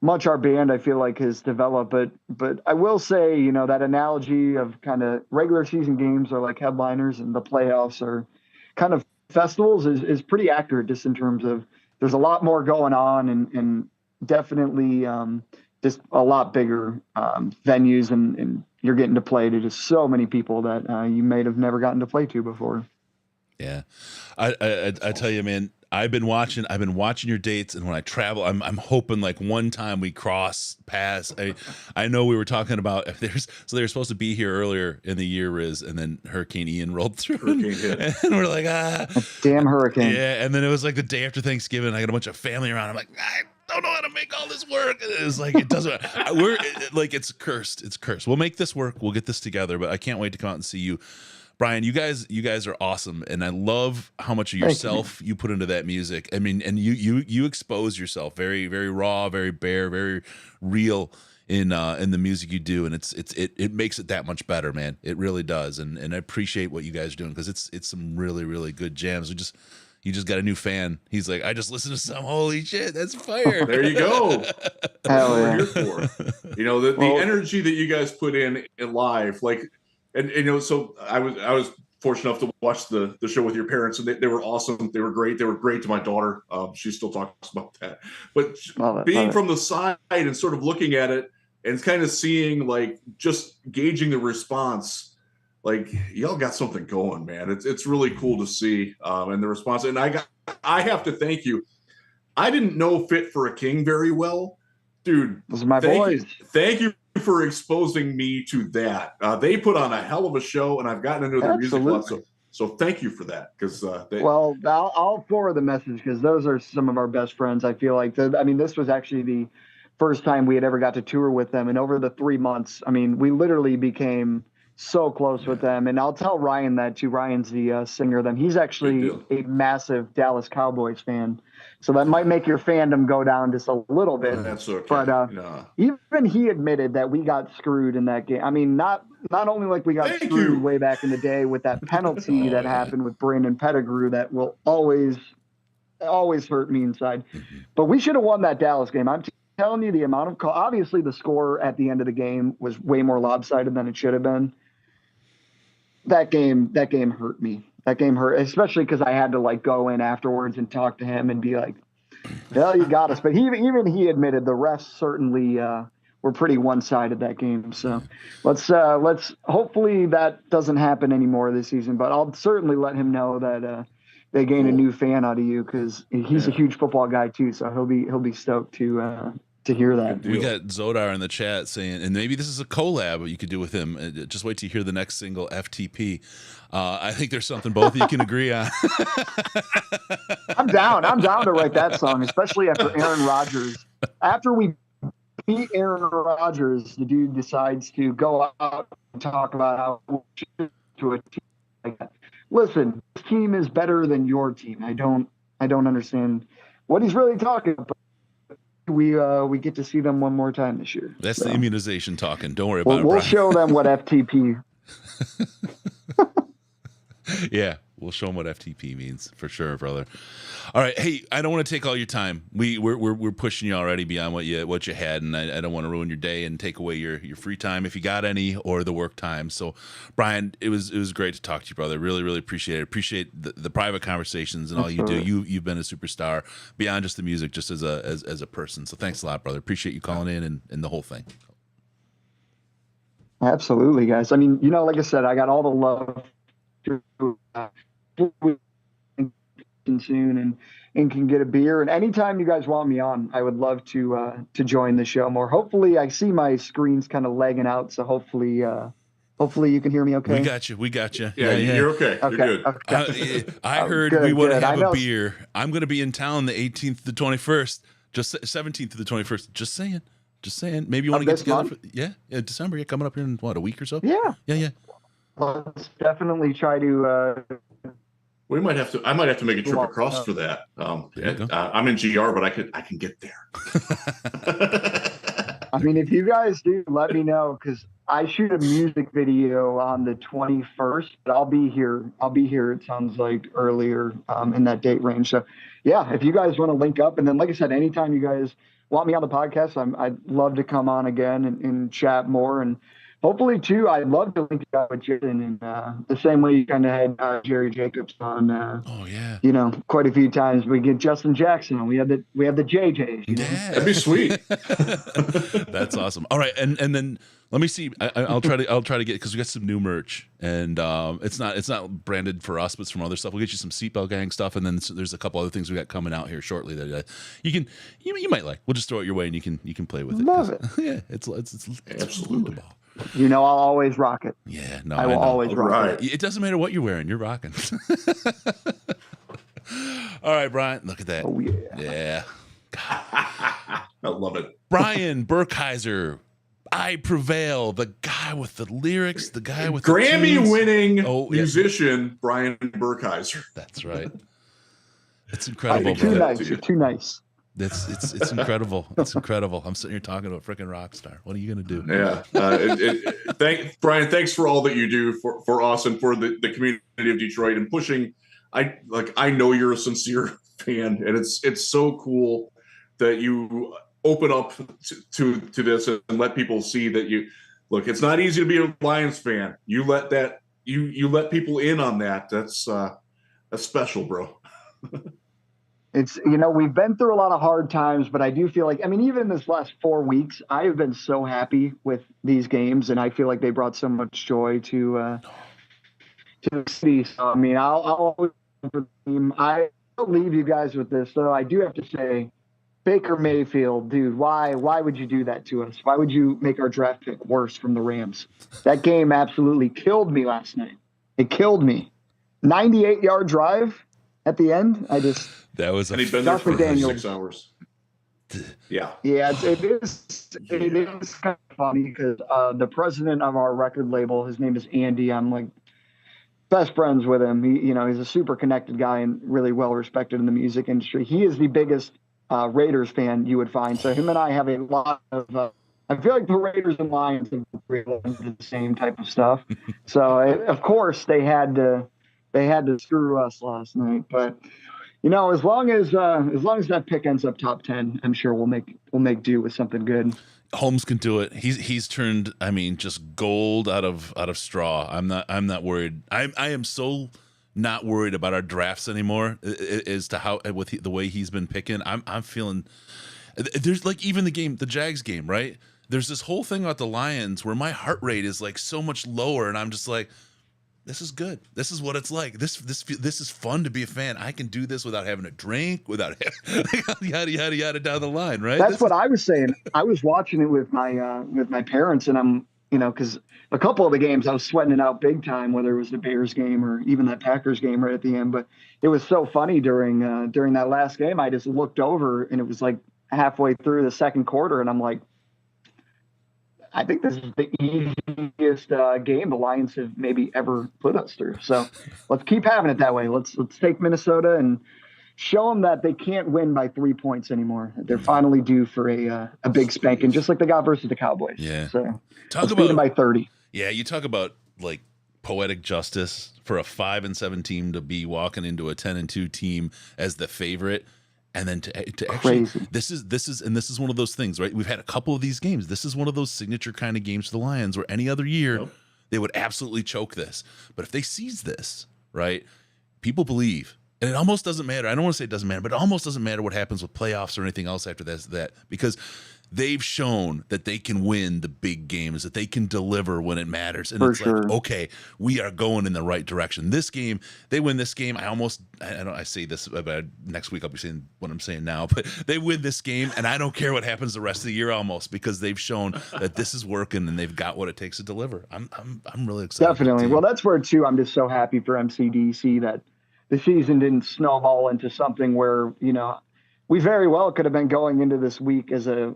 much our band, I feel like, has developed. But I will say, that analogy of kind of regular season games are like headliners and the playoffs are kind of festivals is pretty accurate, just in terms of there's a lot more going on and definitely just a lot bigger venues, and you're getting to play to just so many people that you may have never gotten to play to before. Yeah, I tell you, man, I've been watching your dates, and when I travel, I'm hoping like one time we cross paths. I know we were talking about they were supposed to be here earlier in the year, Riz, and then Hurricane Ian rolled through, and we're like, damn hurricane. Yeah, and then it was like the day after Thanksgiving. I got a bunch of family around. I'm like, I don't know how to make all this work. And it's like it doesn't. It's cursed. It's cursed. We'll make this work. We'll get this together. But I can't wait to come out and see you. Brian, you guys are awesome, and I love how much of yourself you put into that music. I mean, and you expose yourself very, very raw, very bare, very real in the music you do, and it makes it that much better, man. It really does, and I appreciate what you guys are doing, because it's some really, really good jams. You just got a new fan. He's like, "I just listened to some. Holy shit, that's fire!" There you go. Hell yeah. We're here for the energy that you guys put in live, like. And so I was fortunate enough to watch the show with your parents, and they were awesome. They were great. They were great to my daughter. She still talks about that. But being from the side and sort of looking at it and kind of seeing, like, just gauging the response, like, y'all got something going, man. It's really cool to see, and the response. And I have to thank you. I didn't know Fit for a King very well, dude. Those are my boys. Thank you for exposing me to that. They put on a hell of a show, and I've gotten into their music a lot. So thank you for that. Because I'll forward the message, because those are some of our best friends. I feel like this was actually the first time we had ever got to tour with them, and over the 3 months, we literally became so close with them. And I'll tell Ryan that too. Ryan's the singer of them. He's actually a massive Dallas Cowboys fan. So that might make your fandom go down just a little bit. That's okay. But even he admitted that we got screwed in that game. Not only like we got screwed way back in the day with that penalty that happened with Brandon Pettigrew that will always hurt me inside. But we should have won that Dallas game. I'm telling you, the amount of obviously the score at the end of the game was way more lopsided than it should have been. That game hurt me. That game hurt, especially because I had to like go in afterwards and talk to him and be like, "Hell, you got us." But even he admitted the refs certainly pretty one-sided that game. So let's hopefully that doesn't happen anymore this season. But I'll certainly let him know that they gained a new fan out of you, because he's a huge football guy too. So he'll be stoked to hear that. We got Zodar in the chat saying, and maybe this is a collab you could do with him. Just wait to hear the next single, FTP. I think there's something both of you can agree on. I'm down to write that song, especially after Aaron Rodgers. After we beat Aaron Rodgers, the dude decides to go out and talk about how to a team like that. Listen, this team is better than your team. I don't understand what he's really talking about. We get to see them one more time this year. That's the immunization talking. Don't worry about it. We'll show them what FTP. Yeah, we'll show them what FTP means for sure, brother. All right, hey, I don't want to take all your time. We're pushing you already beyond what you had, and I don't want to ruin your day and take away your free time if you got any, or the work time. So, Brian, it was great to talk to you, brother. Really, really appreciate it. Appreciate the private conversations and all you do. You've been a superstar beyond just the music, just as a person. So thanks a lot, brother. Appreciate you calling in and the whole thing. Absolutely, guys. I mean, like I said, I got all the love soon and can get a beer, and anytime you guys want me on, I would love to join the show more. Hopefully, I see my screen's kind of lagging out, so hopefully you can hear me okay. We got you. Yeah, you're okay. You're good. Okay. I heard we want to have a beer. I'm going to be in town the 18th to the 21st, just 17th to the 21st. Just saying. Maybe you want to get together. December. Yeah, coming up here in what, a week or so? Yeah. Let's definitely try to. I might have to make a trip across for that. I'm in GR, but I can get there. I mean, if you guys do, let me know, because I shoot a music video on the 21st, but I'll be here. It sounds like earlier in that date range. So, yeah, if you guys want to link up, and then, like I said, anytime you guys want me on the podcast, I'd love to come on again and chat more. And hopefully, too, I'd love to link you up with Jason in the same way you kind of had Jerry Jacobs on. Quite a few times. We get Justin Jackson. We have the JJs. Yeah, that'd be sweet. That's awesome. All right, and then let me see. I'll try to get, because we got some new merch, and it's not branded for us, but it's from other stuff. We'll get you some Seatbelt Gang stuff, and then there's a couple other things we got coming out here shortly that you might like. We'll just throw it your way, and you can play with it. Love it. Yeah, it's absolutely. I'll always rock it. Yeah, no, I will always rock it. It doesn't matter what you're wearing, you're rocking. All right, Brian, look at that. Oh yeah. Yeah. I love it. Brian Burkheiser, I Prevail, the guy with the lyrics, the guy with Grammy-winning musician, Brian Burkheiser. That's right. It's incredible. You're too nice. It's incredible. It's incredible. I'm sitting here talking to a freaking rock star. What are you gonna do? Yeah. Brian, thanks for all that you do for us and for the community of Detroit and pushing. I know you're a sincere fan, and it's so cool that you open up to this and let people see that you look. It's not easy to be a Lions fan. You let people in on that. That's special, bro. It's, we've been through a lot of hard times, but I do feel like, even in this last 4 weeks, I have been so happy with these games, and I feel like they brought so much joy to the city. So, I'll always for the team. I will leave you guys with this, though. I do have to say, Baker Mayfield, dude, why would you do that to us? Why would you make our draft pick worse from the Rams? That game absolutely killed me last night. It killed me. 98-yard drive at the end. That was and he'd been there for 6 hours. Yeah. Yeah, it is kind of funny because the president of our record label, his name is Andy. I'm like best friends with him. He's a super connected guy and really well respected in the music industry. He is the biggest Raiders fan you would find. So him and I have a lot of I feel like the Raiders and Lions have the same type of stuff. So of course they had to screw us last night, but as long as that pick ends up top 10, I'm sure we'll make do with something good. Holmes can do it. He's turned, just gold out of straw. I'm not worried. I am so not worried about our drafts anymore as to how with the way he's been picking. I'm feeling there's like even the Jags game, right? there's this whole thing about the Lions where my heart rate is like so much lower, and I'm just like, this is good. This is what it's like. This is fun to be a fan. I can do this without having a drink, without yada yada yada down the line, right? That's what I was saying. I was watching it with my parents, and I'm, because a couple of the games I was sweating it out big time, whether it was the Bears game or even that Packers game right at the end. But it was so funny during that last game. I just looked over, and it was like halfway through the second quarter, and I'm like, I think this is the easiest game the Lions have maybe ever put us through. So let's keep having it that way. Let's take Minnesota and show them that they can't win by 3 points anymore. They're finally due for a big spanking, just like they got versus the Cowboys. Yeah. So talk beat them by 30. Yeah, you talk about like poetic justice for a 5-7 team to be walking into a 10-2 team as the favorite. And then to actually, this is one of those things, right? We've had a couple of these games. This is one of those signature kind of games for the Lions where any other year they would absolutely choke this. But if they seize this, right, people believe. And it almost doesn't matter. I don't want to say it doesn't matter, but it almost doesn't matter what happens with playoffs or anything else after that because they've shown that they can win the big games, that they can deliver when it matters. And it's like, okay, we are going in the right direction. This game, they win this game. I say this about next week, I'll be saying what I'm saying now, but they win this game, and I don't care what happens the rest of the year almost, because they've shown that this is working and they've got what it takes to deliver. I'm really excited. Definitely. Well, that's where, too, I'm just so happy for MCDC that the season didn't snowball into something where, we very well could have been going into this week as a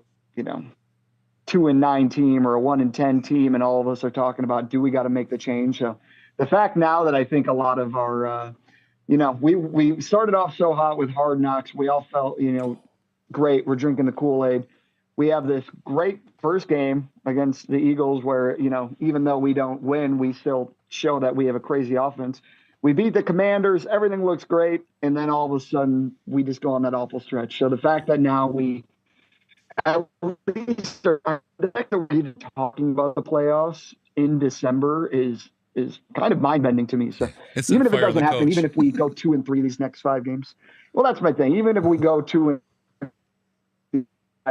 2-9 team or a 1-10 team, and all of us are talking about, do we got to make the change? So the fact now that I think a lot of our, we started off so hot with Hard Knocks, we all felt, great. We're drinking the Kool-Aid. We have this great first game against the Eagles where, even though we don't win, we still show that we have a crazy offense. We beat the Commanders. Everything looks great. And then all of a sudden we just go on that awful stretch. So the fact that now we at least are talking about the playoffs in December is kind of mind-bending to me. So even if it doesn't happen, even if we go 2-3 these next 5 games, well, that's my thing. Even if we go 2-5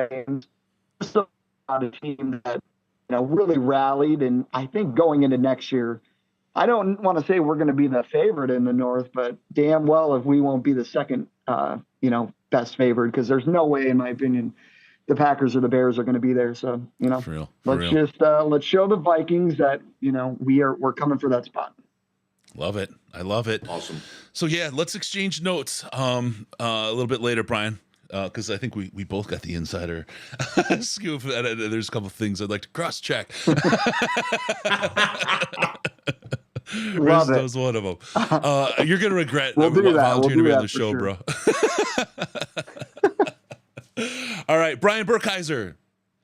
games, we're still not a team that really rallied. And I think going into next year, I don't want to say we're going to be the favorite in the North, but damn well if we won't be the second, best favored, because there's no way, in my opinion, the Packers or the Bears are going to be there. So, let's show the Vikings that, we're coming for that spot. Love it. I love it. Awesome. So yeah, let's exchange notes a little bit later, Brian. Because I think we both got the insider scoop. There's a couple of things I'd like to cross-check. Riz knows one of them. You're going to regret volunteering to be on the show, bro. All right, Brian Burkheiser,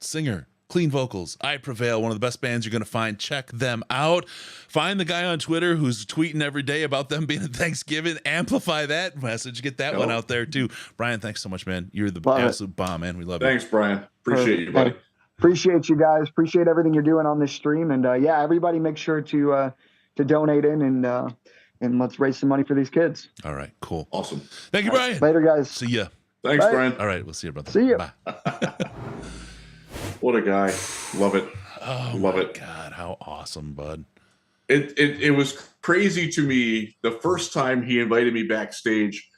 singer, clean vocals, I Prevail, one of the best bands you're going to find. Check them out. Find the guy on Twitter who's tweeting every day about them being at Thanksgiving. Amplify that message. Get that one out there, too. Brian, thanks so much, man. You're the absolute bomb, man. We love you. Thanks, Brian. Appreciate you, buddy. Appreciate you guys. Appreciate everything you're doing on this stream. And, everybody make sure to donate in and let's raise some money for these kids. All right, cool. Awesome. Thank you, Brian. Later, guys. See ya. Thanks, Bye. Brian. All right, we'll see you, brother. See you. Bye. What a guy. Love it. Oh, Love it. God, how awesome, bud. It was crazy to me the first time he invited me backstage,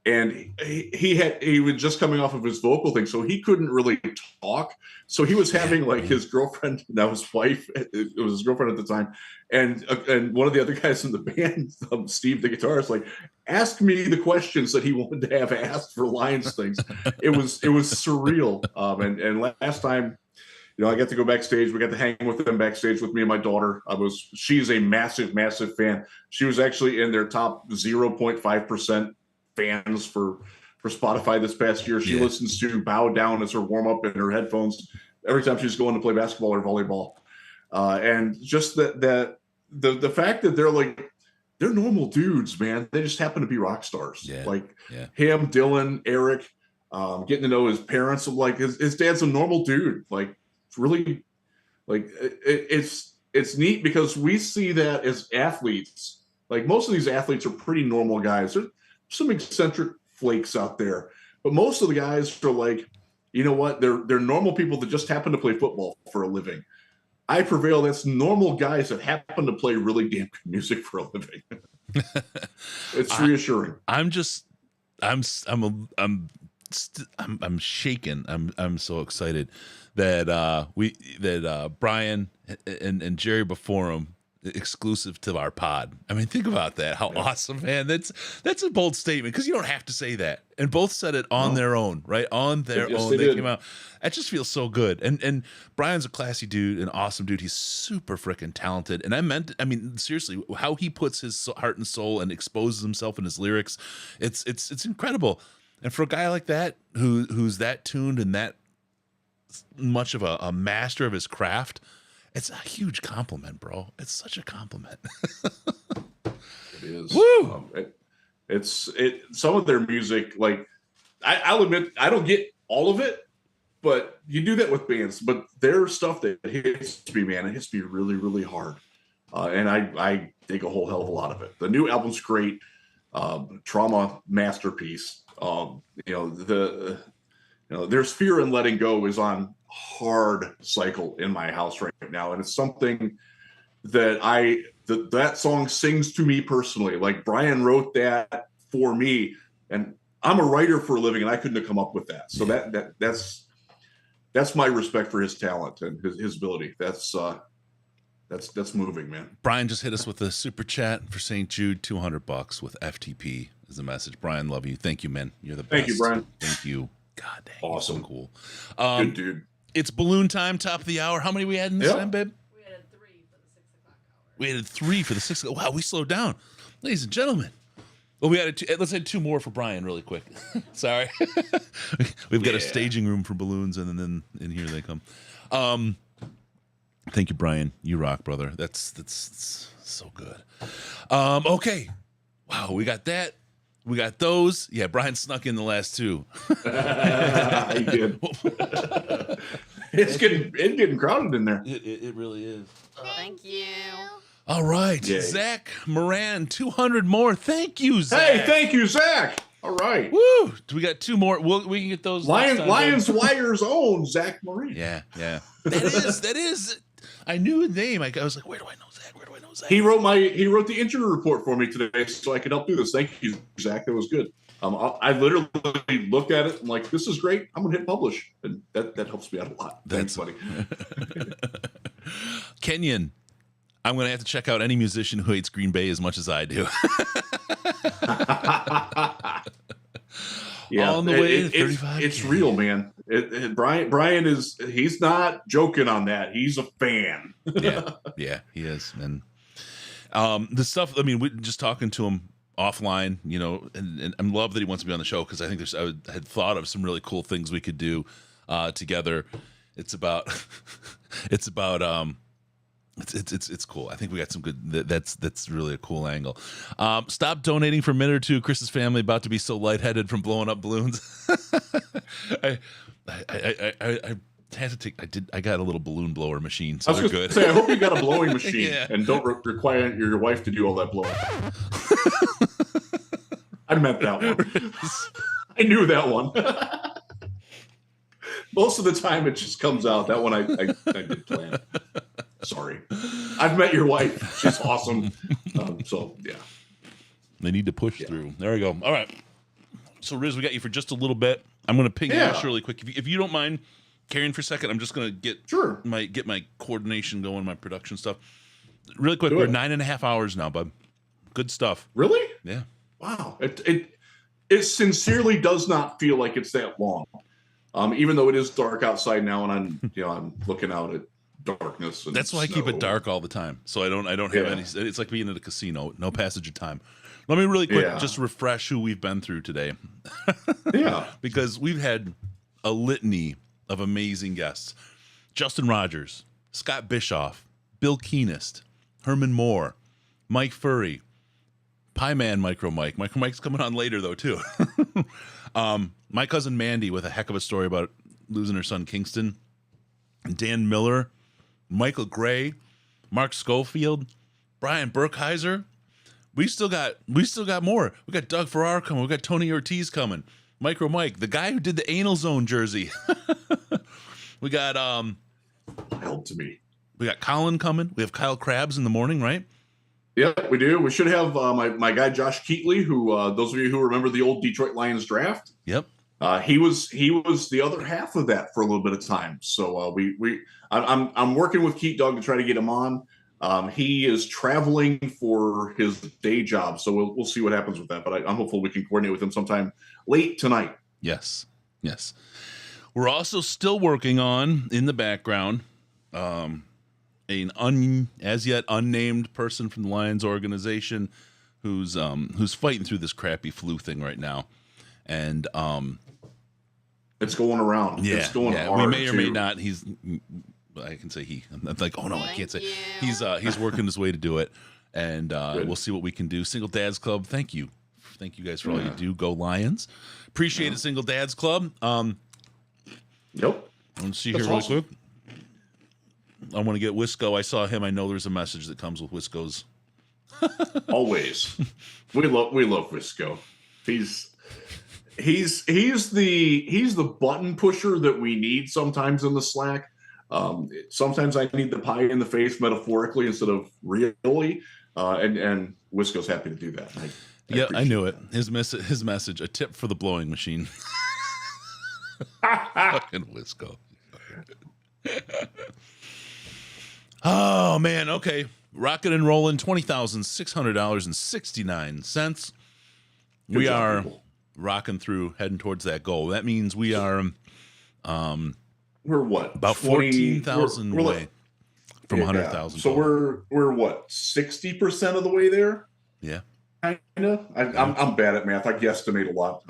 and he was just coming off of his vocal thing, so he couldn't really talk. So he was having like his girlfriend, now his wife, it was his girlfriend at the time, and one of the other guys in the band, Steve the guitarist, like asked me the questions that he wanted to have asked for Lions things. It was surreal. And last time, I got to go backstage. We got to hang with them backstage with me and my daughter. She's a massive, massive fan. She was actually in their top 0.5% fans for Spotify this past year. She listens to Bow Down as her warm up in her headphones every time she's going to play basketball or volleyball. And just the fact that they're normal dudes, man. They just happen to be rock stars. Him, Dylan, Eric, getting to know his parents. Like his dad's a normal dude. Like really, like it's neat because we see that as athletes. Like most of these athletes are pretty normal guys. There's some eccentric flakes out there, but most of the guys are like you know what? They're normal people that just happen to play football for a living. I prevail. That's normal guys that happen to play really damn good music for a living. It's reassuring. I'm shaken. I'm so excited that Brian and Jerry before him, exclusive to our pod. I mean, think about that. How awesome, man. That's a bold statement, because you don't have to say that. And both said it on their own, right? On their own. They came out. That just feels so good. And Brian's a classy dude, an awesome dude. He's super freaking talented. And I mean, seriously, how he puts his heart and soul and exposes himself in his lyrics, it's incredible. And for a guy like that, who's that tuned and that much of a master of his craft, it's a huge compliment, bro. It's such a compliment. It is. Woo! It's some of their music, like I'll admit I don't get all of it, but you do that with bands. But their stuff that hits me, man, it hits me really, really hard. And I dig a whole hell of a lot of it. The new album's great. Trauma masterpiece. There's Fear and Letting Go is on hard cycle in my house right now, and it's something that that song sings to me personally. Like, Brian wrote that for me, and I'm a writer for a living, and I couldn't have come up with that. So that's my respect for his talent and his ability. That's moving, man. Brian just hit us with a super chat for St. Jude, $200 with FTP is the message. Brian, love you. Thank you, man. You're the best. Thank you, Brian. Thank you. God dang, awesome. So cool. Good dude. It's balloon time, top of the hour. How many we had in this time, babe? We had 3 for the 6 o'clock hour. We had 3 for the 6 o'clock. Wow, we slowed down. Ladies and gentlemen. Well, let's add 2 more for Brian really quick. Sorry. We've got a staging room for balloons, and then in here they come. Thank you, Brian. You rock, brother. That's so good. Okay. Wow, we got that. We got those. Yeah, Brian snuck in the last 2. He did. It's getting crowded in there. It really is. Thank you. All right, Yay. Zach Moran, 200 more. Thank you, Zach. Hey, thank you, Zach. All right. Woo! We got 2 more. We can get those. Lions Wire's own Zach Moran. Yeah. That is. I knew his name. I was like, where do I know Zach? Where do I know Zach? He wrote the injury report for me today, so I could help do this. Thank you, Zach. That was good. I literally looked at it and like, this is great. I'm gonna hit publish, and that helps me out a lot. Thanks, buddy. Kenyon, I'm gonna have to check out any musician who hates Green Bay as much as I do. Yeah, on the way to 35. It's real, man. Brian he's not joking on that. He's a fan. yeah, he is. And the stuff, I mean, we just talking to him offline, and I love that he wants to be on the show, because I think I had thought of some really cool things we could do together. It's cool. I think we got some good. That's really a cool angle. Stop donating for a minute or two. Chris's family about to be so lightheaded from blowing up balloons. I had to take. I got a little balloon blower machine, so I was they're going to good. say, I hope you got a blowing machine Yeah. and don't require your wife to do all that blowing. I meant that one. I knew that one. Most of the time, it just comes out. That one I did plan. Sorry. I've met your wife. She's awesome. So, yeah. They need to push through. There we go. All right. So, Riz, we got you for just a little bit. I'm going to ping Ash really quick. If you don't mind carrying for a second, I'm just going to get my coordination going, my production stuff. Really quick, we're 9.5 hours now, bud. Good stuff. Really? Yeah. Wow. It sincerely does not feel like it's that long. Even though it is dark outside now, and I'm looking out at darkness. And that's why I keep it dark all the time, so I don't have any. It's like being at a casino, no passage of time. Let me really quick just refresh who we've been through today. Because we've had a litany of amazing guests: Justin Rogers, Scott Bischoff, Bill Keenist, Herman Moore, Mike Furry, Pie Man Micro Mike's coming on later though too. My cousin Mandy with a heck of a story about losing her son Kingston, Dan Miller, Michael Gray, Mark Schofield, Brian Burkheiser. We still got more. We got Doug Farrar coming. We got Tony Ortiz coming. Micro Mike, the guy who did the Anal Zone jersey. We got wild to me. We got Colin coming. We have Kyle Krabs in the morning, right? Yeah, we do. We should have my guy Josh Keatley, who those of you who remember the old Detroit Lions draft. Yep. He was the other half of that for a little bit of time. So I'm working with Keat Dog to try to get him on. He is traveling for his day job, so we'll see what happens with that. But I'm hopeful we can coordinate with him sometime late tonight. Yes. We're also still working on in the background an as yet unnamed person from the Lions organization who's fighting through this crappy flu thing right now, and it's going around. Yeah, it's going hard. We may or may too. not. I can say he. I'm like, oh no, I can't say. He's working his way to do it, and we'll see what we can do. Single Dads Club, thank you guys for all you do. Go Lions! Appreciate it, Single Dads Club. Yep. Let's see here real quick. I want to get Wisco. I saw him. I know there's a message that comes with Wisco's. Always, we love Wisco. He's the button pusher that we need sometimes in the Slack. Sometimes I need the pie in the face metaphorically instead of really, and Wisco's happy to do that. I knew it. His message: a tip for the blowing machine. Fucking Wisco. Oh man, okay. Rocking and rolling, $20,600.69. We are rocking through, heading towards that goal. That means we are we're what? About 14,000 away from 100,000. So we're what, 60% of the way there? Yeah. Kinda. I'm bad at math. I guesstimate a lot.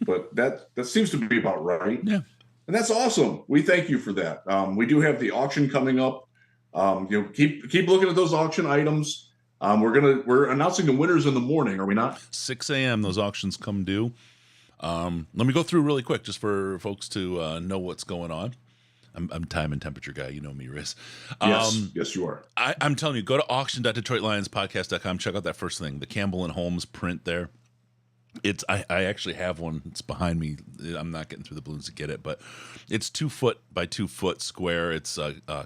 But that seems to be about right. Yeah. And that's awesome. We thank you for that. We do have the auction coming up. Keep looking at those auction items. We're announcing the winners in the morning, are we not? 6 a.m. Those auctions come due. Let me go through really quick just for folks to know what's going on. I'm time and temperature guy. You know me, Riz. Yes, you are. I'm telling you, go to auction.detroitlionspodcast.com. Check out that first thing, the Campbell and Holmes print there. I actually have one. It's behind me. I'm not getting through the balloons to get it, but it's 2 foot by 2 foot square. It's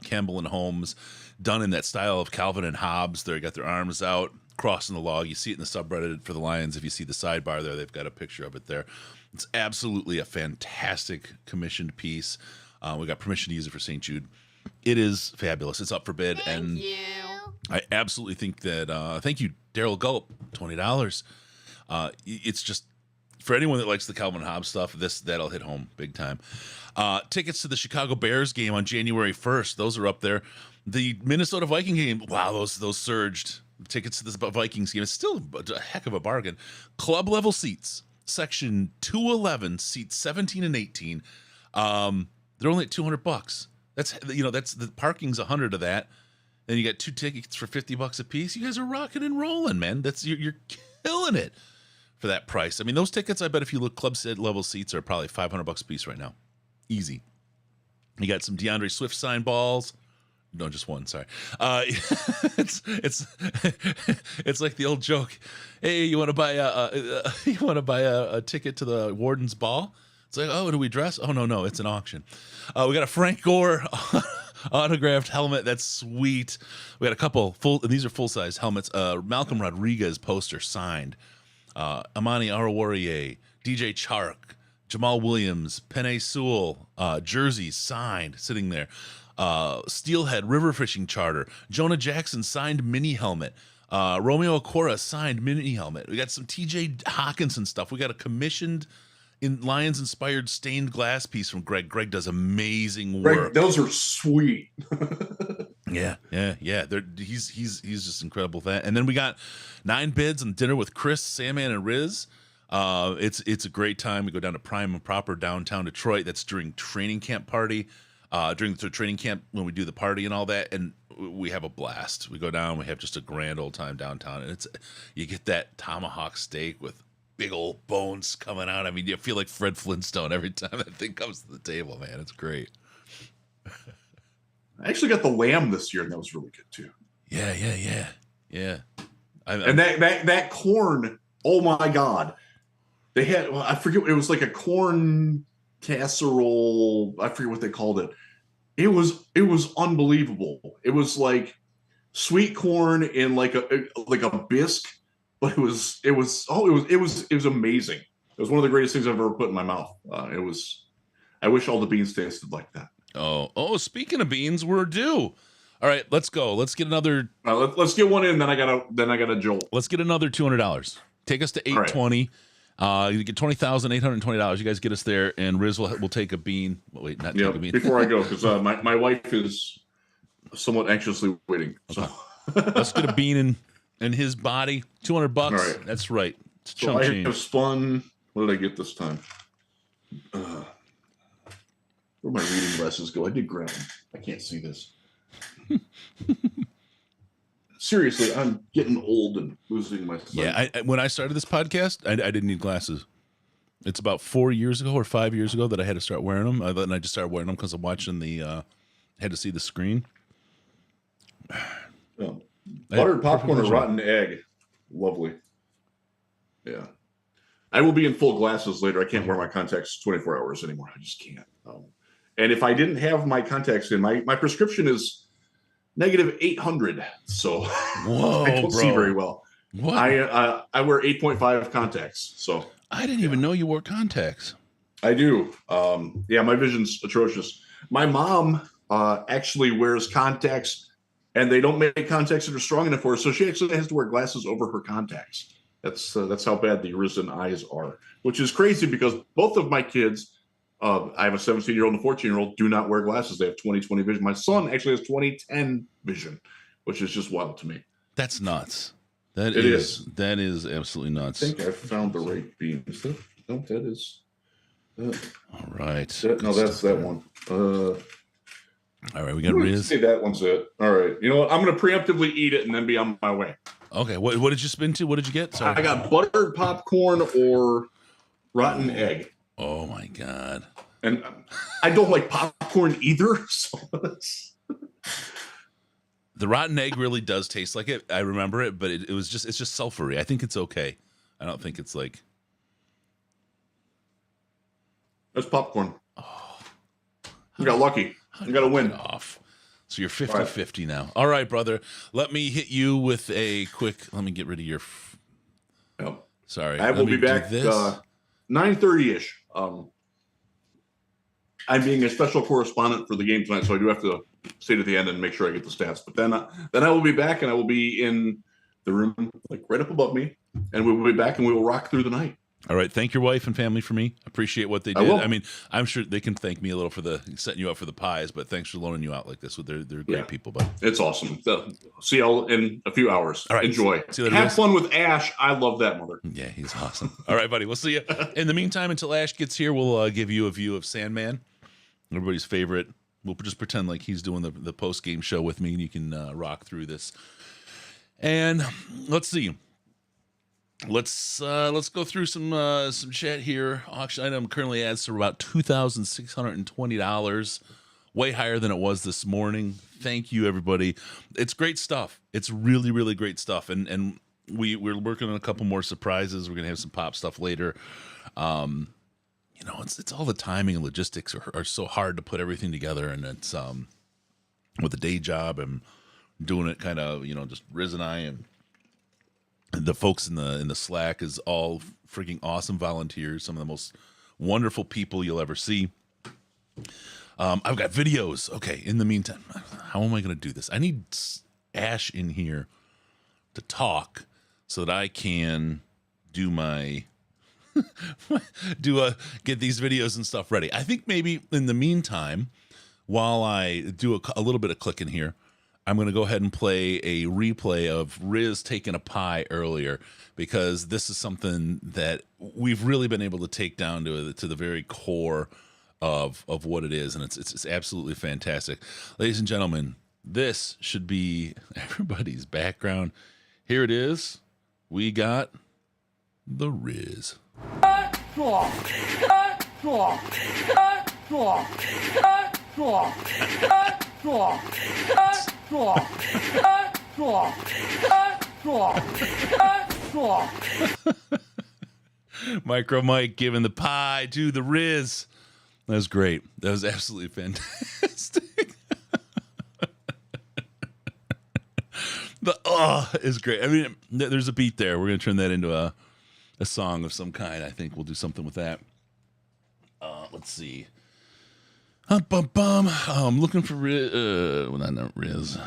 Campbell and Holmes done in that style of Calvin and Hobbes. They got their arms out, crossing the log. You see it in the subreddit for the Lions. If you see the sidebar there, they've got a picture of it there. It's absolutely a fantastic commissioned piece. We got permission to use it for St. Jude. It is fabulous. It's up for bid, and I absolutely think that. Thank you, Daryl Gulp, $20. It's just for anyone that likes the Calvin Hobbes stuff. That'll hit home big time. Tickets to the Chicago Bears game on January 1st. Those are up there. The Minnesota Viking game. Wow, those surged. Tickets to this Vikings game. It's still a heck of a bargain. Club level seats, section 211, seats 17 and 18. They're only at $200. That's the parking's 100 of that. Then you got 2 tickets for $50 a piece. You guys are rocking and rolling, man. You're killing it for that price. I mean, those tickets, I bet if you look club level seats are probably $500 a piece right now. Easy. You got some DeAndre Swift signed balls. No, just one. Sorry. It's like the old joke. Hey, you want to buy a ticket to the Warden's ball? It's like, oh, do we dress? Oh no, it's an auction. We got a Frank Gore autographed helmet. That's sweet. We got a couple these are full size helmets. Malcolm Rodriguez poster signed. Amani Arawariye, DJ Chark, Jamal Williams, Penei Sewell, jerseys signed, sitting there. Steelhead River Fishing Charter, Jonah Jackson signed mini helmet. Romeo Okwara signed mini helmet. We got some TJ Hawkinson stuff. We got a commissioned Lions inspired stained glass piece from Greg. Greg does amazing work. Greg, those are sweet. Yeah. He's just incredible with that. And then we got 9 bids on dinner with Chris, Sandman, and Riz. It's a great time. We go down to Prime and Proper downtown Detroit. That's during training camp party. During the training camp when we do the party and all that, and we have a blast. We go down, we have just a grand old time downtown, and you get that tomahawk steak with big old bones coming out. I mean, you feel like Fred Flintstone every time that thing comes to the table, man. It's great. I actually got the lamb this year, and that was really good too. Yeah. And that corn, oh my God. They had, well, I forget, it was like a corn casserole. I forget what they called it. It was unbelievable. It was like sweet corn in like a bisque, but it was amazing. It was one of the greatest things I've ever put in my mouth. I wish all the beans tasted like that. Oh, speaking of beans, we're due. All right, let's go. Let's get another. Let's get one in. Then I got a jolt. Let's get another $200. Take us to 820. You get $20,820. You guys get us there, and Riz will take a bean. Wait, not take a bean. Before I go, because my wife is somewhat anxiously waiting. So let's get a bean in his body. $200. All right. That's right. It's so I have spun. What did I get this time? Where my reading glasses go? I did grab them. I can't see this. Seriously, I'm getting old and losing my sight. Yeah, when I started this podcast, I didn't need glasses. It's about 4 years ago or 5 years ago that I had to start wearing them. And I just started wearing them because I'm watching had to see the screen. Buttered popcorn or rotten egg. Lovely. Yeah. I will be in full glasses later. I can't wear my contacts 24 hours anymore. I just can't. And if I didn't have my contacts in, my prescription is negative 800. So whoa, I don't see very well. What? I wear 8.5 contacts. So I didn't even know you wore contacts. I do. Yeah, my vision's atrocious. My mom actually wears contacts, and they don't make contacts that are strong enough for her. So she actually has to wear glasses over her contacts. That's how bad the risen eyes are, which is crazy because both of my kids, I have a 17-year-old and a 14-year-old, do not wear glasses. They have 20/20 vision. My son actually has 20/10 vision, which is just wild to me. That's nuts. That is absolutely nuts. I think I found the right beam. No, that is. All right. That's that one. All right, we got Riz. Say that one's it. All right. You know what? I'm going to preemptively eat it and then be on my way. Okay. What did you spin to? What did you get? Sorry. I got buttered popcorn or rotten egg. Oh my God. And I don't like popcorn either. So the rotten egg really does taste like it. I remember it, but it's just sulfury. I think it's okay. I don't think it's like. That's popcorn. Oh. You got lucky. You got to win. Off. So you're 50-50 now. All right, brother. Let me hit you with a quick. Let me get rid of your. Sorry. I will be back 9:30ish. I'm being a special correspondent for the game tonight, so I do have to stay to the end and make sure I get the stats. But then I will be back, and I will be in the room like right up above me, and we will be back, and we will rock through the night. All right. Thank your wife and family for me. Appreciate what they did. I mean, I'm sure they can thank me a little for setting you up for the pies, but thanks for loaning you out like this. They're great people. But it's awesome. See y'all in a few hours. All right. Enjoy. See you later, Have guys. fun with Ash. I love that mother. Yeah, he's awesome. All right, buddy. We'll see you. In the meantime, until Ash gets here, we'll give you a view of Sandman, everybody's favorite. We'll just pretend like he's doing the post-game show with me, and you can rock through this. And let's see. Let's go through some chat here. Auction item currently adds to about $2,620, way higher than it was this morning. Thank you, everybody. It's great stuff. It's really, really great stuff. And we're working on a couple more surprises. We're gonna have some pop stuff later. You know, it's all the timing and logistics are so hard to put everything together, and it's with a day job and doing it kind of, you know, just Riz and I and the folks in the Slack is all freaking awesome volunteers, some of the most wonderful people you'll ever see. I've got videos. Okay, in the meantime, how am I going to do this? I need Ash in here to talk so that I can do my get these videos and stuff ready. I think maybe in the meantime, while I do a little bit of clicking here, I'm going to go ahead and play a replay of Riz taking a pie earlier, because this is something that we've really been able to take down to the very core of what it is, and it's absolutely fantastic. Ladies and gentlemen, this should be everybody's background. Here it is. We got the Riz. Micro Mike giving the pie to the Riz. That was great. That was absolutely fantastic. Is great. I mean, there's a beat there. We're gonna turn that into a song of some kind. I think we'll do something with that. Let's see. I'm looking for Riz. Well, not Riz.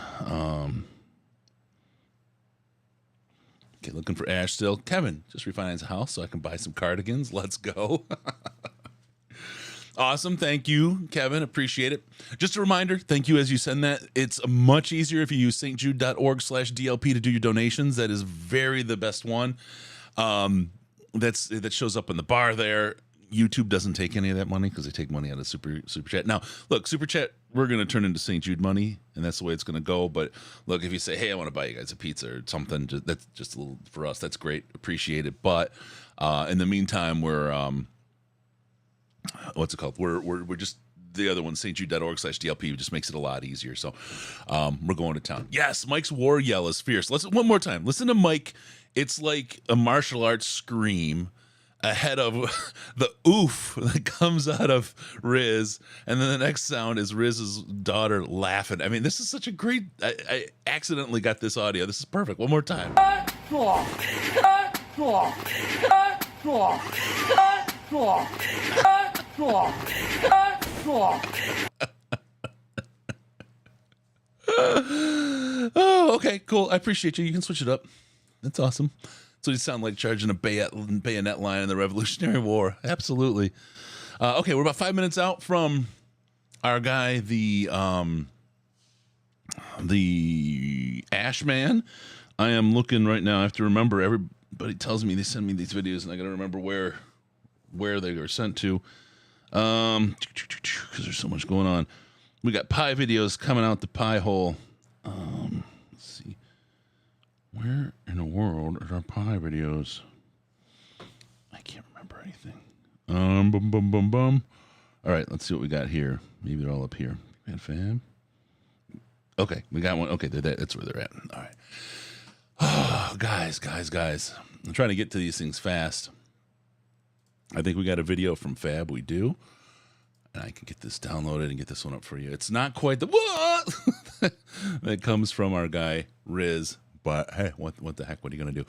Okay, looking for Ash still. Kevin just refinanced a house so I can buy some cardigans. Let's go. Awesome. Thank you, Kevin. Appreciate it. Just a reminder, thank you as you send that. It's much easier if you use stjude.org/DLP to do your donations. That is the best one. That shows up in the bar there. YouTube doesn't take any of that money because they take money out of super chat. Now, look, super chat, we're going to turn into St. Jude money, and that's the way it's going to go. But look, if you say, hey, I want to buy you guys a pizza or something, that's just a little for us. That's great. Appreciate it. But in the meantime, we're what's it called? We're just the other one, stjude.org/DLP, just makes it a lot easier. So we're going to town. Yes, Mike's war yell is fierce. Let's one more time. Listen to Mike. It's like a martial arts scream ahead of the oof that comes out of Riz, and then the next sound is Riz's daughter laughing. I mean, this is such a great. I accidentally got this audio. This is perfect. One more time. Oh, okay, cool. I appreciate you. You can switch it up. That's awesome. So you sound like charging a bayonet line in the Revolutionary War. Absolutely. Okay, we're about 5 minutes out from our guy, the Ash Man. I am looking right now. I have to remember. Everybody tells me they send me these videos, and I got to remember where they are sent to. Because there's so much going on. We got pie videos coming out the pie hole. Let's see. Where in the world are our pie videos? I can't remember anything. All right, let's see what we got here. Maybe they're all up here. Fam. Okay, we got one. Okay, that's where they're at. All right. Oh, guys. I'm trying to get to these things fast. I think we got a video from Fab. We do. And I can get this downloaded and get this one up for you. It's not quite the what that comes from our guy, Riz. But hey, what the heck? What are you going to do?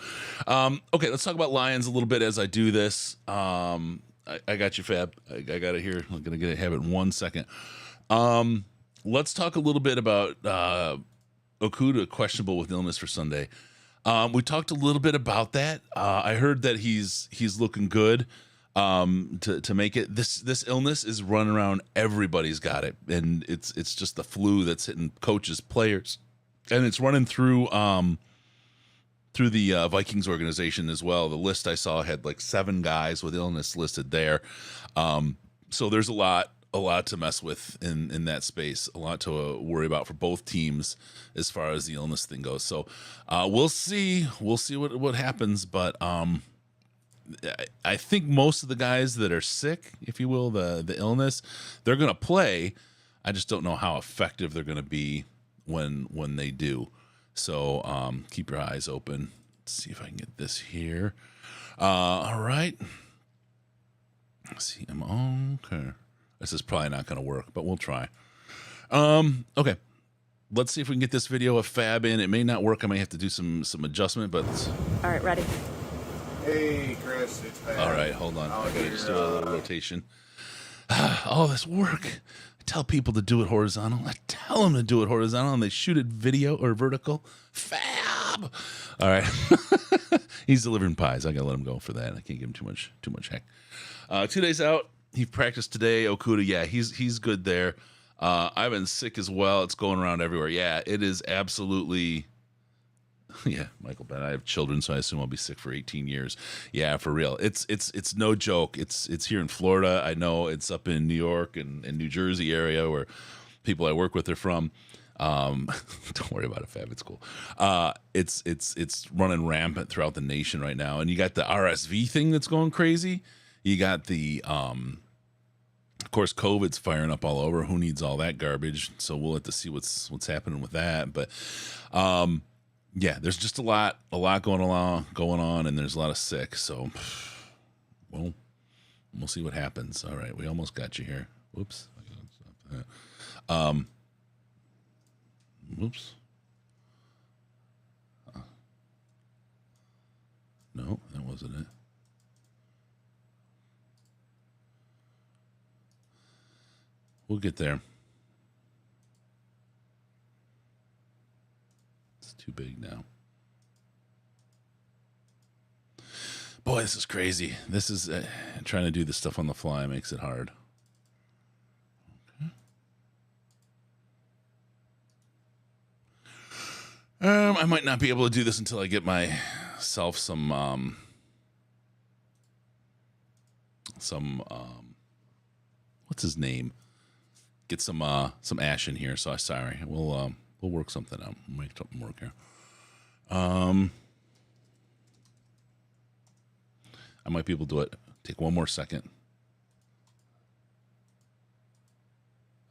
Okay, let's talk about Lions a little bit as I do this. I got you, Fab. I got it here. I'm going to have it in 1 second. Let's talk a little bit about Okudah questionable with illness for Sunday. We talked a little bit about that. I heard that he's looking good to make it. This illness is running around. Everybody's got it, and it's just the flu that's hitting coaches, players, and it's running through the Vikings organization as well. The list I saw had like 7 guys with illness listed there. So there's a lot to mess with in that space, a lot to worry about for both teams as far as the illness thing goes. So we'll see what happens. But I think most of the guys that are sick, if you will, the illness, they're going to play. I just don't know how effective they're going to be when they do. So keep your eyes open. Let's see if I can get this here. All right. Let's see. I'm okay. This is probably not going to work, but we'll try. Okay. Let's see if we can get this video of Fab in. It may not work. I may have to do some adjustment, but all right, ready. Hey, Chris, it's Fab. All right, hold on. I gotta just do a little rotation. All this work. I tell people to do it horizontal. I tell them to do it horizontal, and they shoot it video or vertical. Fab. All right. He's delivering pies. I gotta let him go for that. I can't give him too much heck. 2 days out. He practiced today. Okudah, yeah, he's good there. I've been sick as well. It's going around everywhere. Yeah, it is absolutely. Yeah, Michael Ben. I have children, so I assume I'll be sick for 18 years. Yeah, for real. It's no joke. It's here in Florida. I know it's up in New York and New Jersey area where people I work with are from. Don't worry about it, Fab. It's cool. It's running rampant throughout the nation right now, and you got the RSV thing that's going crazy. You got the of course, COVID's firing up all over. Who needs all that garbage? So we'll have to see what's happening with that. But yeah, there's just a lot going on, and there's a lot of sick. So Well, we'll see what happens. All right, we almost got you here. Whoops. Whoops. No, that wasn't it. We'll get there. It's too big now. Boy, this is crazy. This is trying to do this stuff on the fly makes it hard. I might not be able to do this until I get myself some what's his name? Get some ash in here. So sorry. We'll work something out. We'll make something work here. I might be able to do it. Take one more second.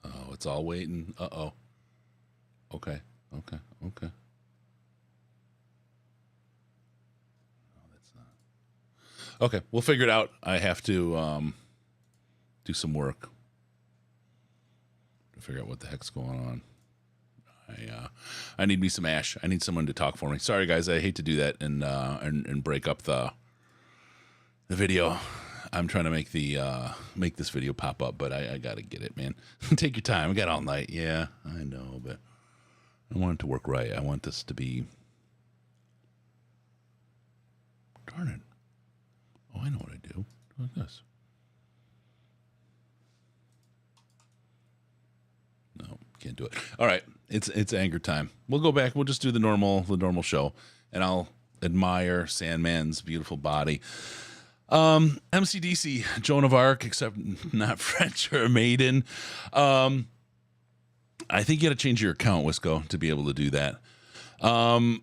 Oh, it's all waiting. Uh-oh. Okay. Okay. Okay. Okay, we'll figure it out. I have to do some work to figure out what the heck's going on. I need me some ash. I need someone to talk for me. Sorry, guys. I hate to do that and break up the video. I'm trying to make make this video pop up, but I got to get it, man. Take your time. I got all night. Yeah, I know, but I want it to work right. I want this to be. Darn it. Oh, I know what I do. Like this. No, can't do it. All right, it's anger time. We'll go back. We'll just do the normal show, and I'll admire Sandman's beautiful body. MCDC, Joan of Arc, except not French or Maiden. I think you got to change your account, Wisco, to be able to do that. Oh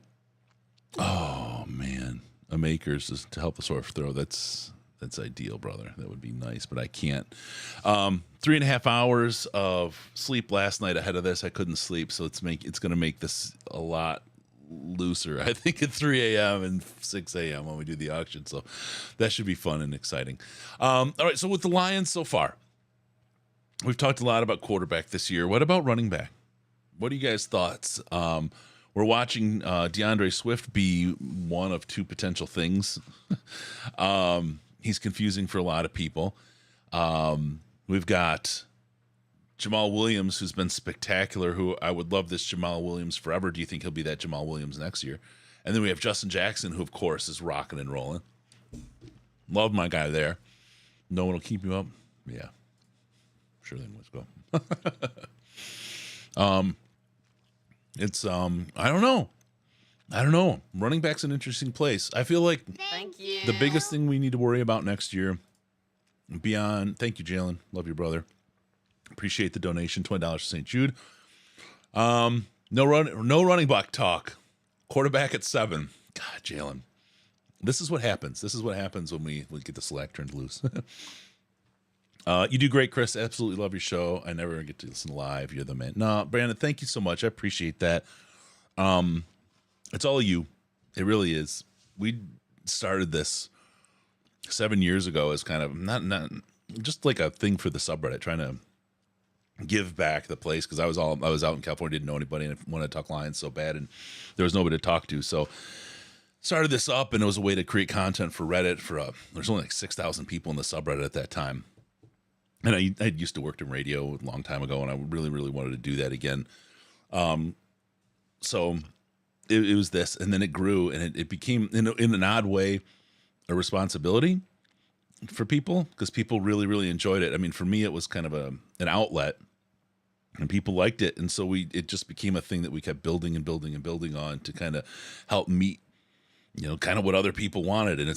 man. A Makers is to help the sore throw. That's ideal, brother. That would be nice, but I can't. 3.5 hours of sleep last night ahead of this. I couldn't sleep, so it's going to make this a lot looser. I think at 3 a.m. and 6 a.m. when we do the auction. So that should be fun and exciting. All right. So with the Lions so far, we've talked a lot about quarterback this year. What about running back? What are you guys' thoughts? We're watching DeAndre Swift be one of two potential things. He's confusing for a lot of people. We've got Jamal Williams, who's been spectacular, who I would love this Jamal Williams forever. Do you think he'll be that Jamal Williams next year? And then we have Justin Jackson, who, of course, is rocking and rolling. Love my guy there. No one will keep you up? Yeah. Sure thing, let's go. It's I don't know. Running back's an interesting place. I feel like the biggest thing we need to worry about next year, beyond. Thank you, Jalen. Love your brother. Appreciate the donation. $20 to St. Jude. No running back talk. Quarterback at 7. God, Jalen. This is what happens. This is what happens when we get the slack turned loose. You do great, Chris. Absolutely love your show. I never get to listen live. You're the man. No, Brandon, thank you so much. I appreciate that. It's all you. It really is. We started this 7 years ago as kind of not just like a thing for the subreddit, trying to give back the place because I was out in California, didn't know anybody, and wanted to talk Lions so bad, and there was nobody to talk to. So started this up, and it was a way to create content for Reddit. There's only like 6,000 people in the subreddit at that time. And I used to work in radio a long time ago, and I really, really wanted to do that again. So it was this, and then it grew, and it became, in an odd way, a responsibility for people, because people really, really enjoyed it. I mean, for me, it was kind of an outlet, and people liked it. And so it just became a thing that we kept building and building and building on to kind of help meet, kind of what other people wanted. And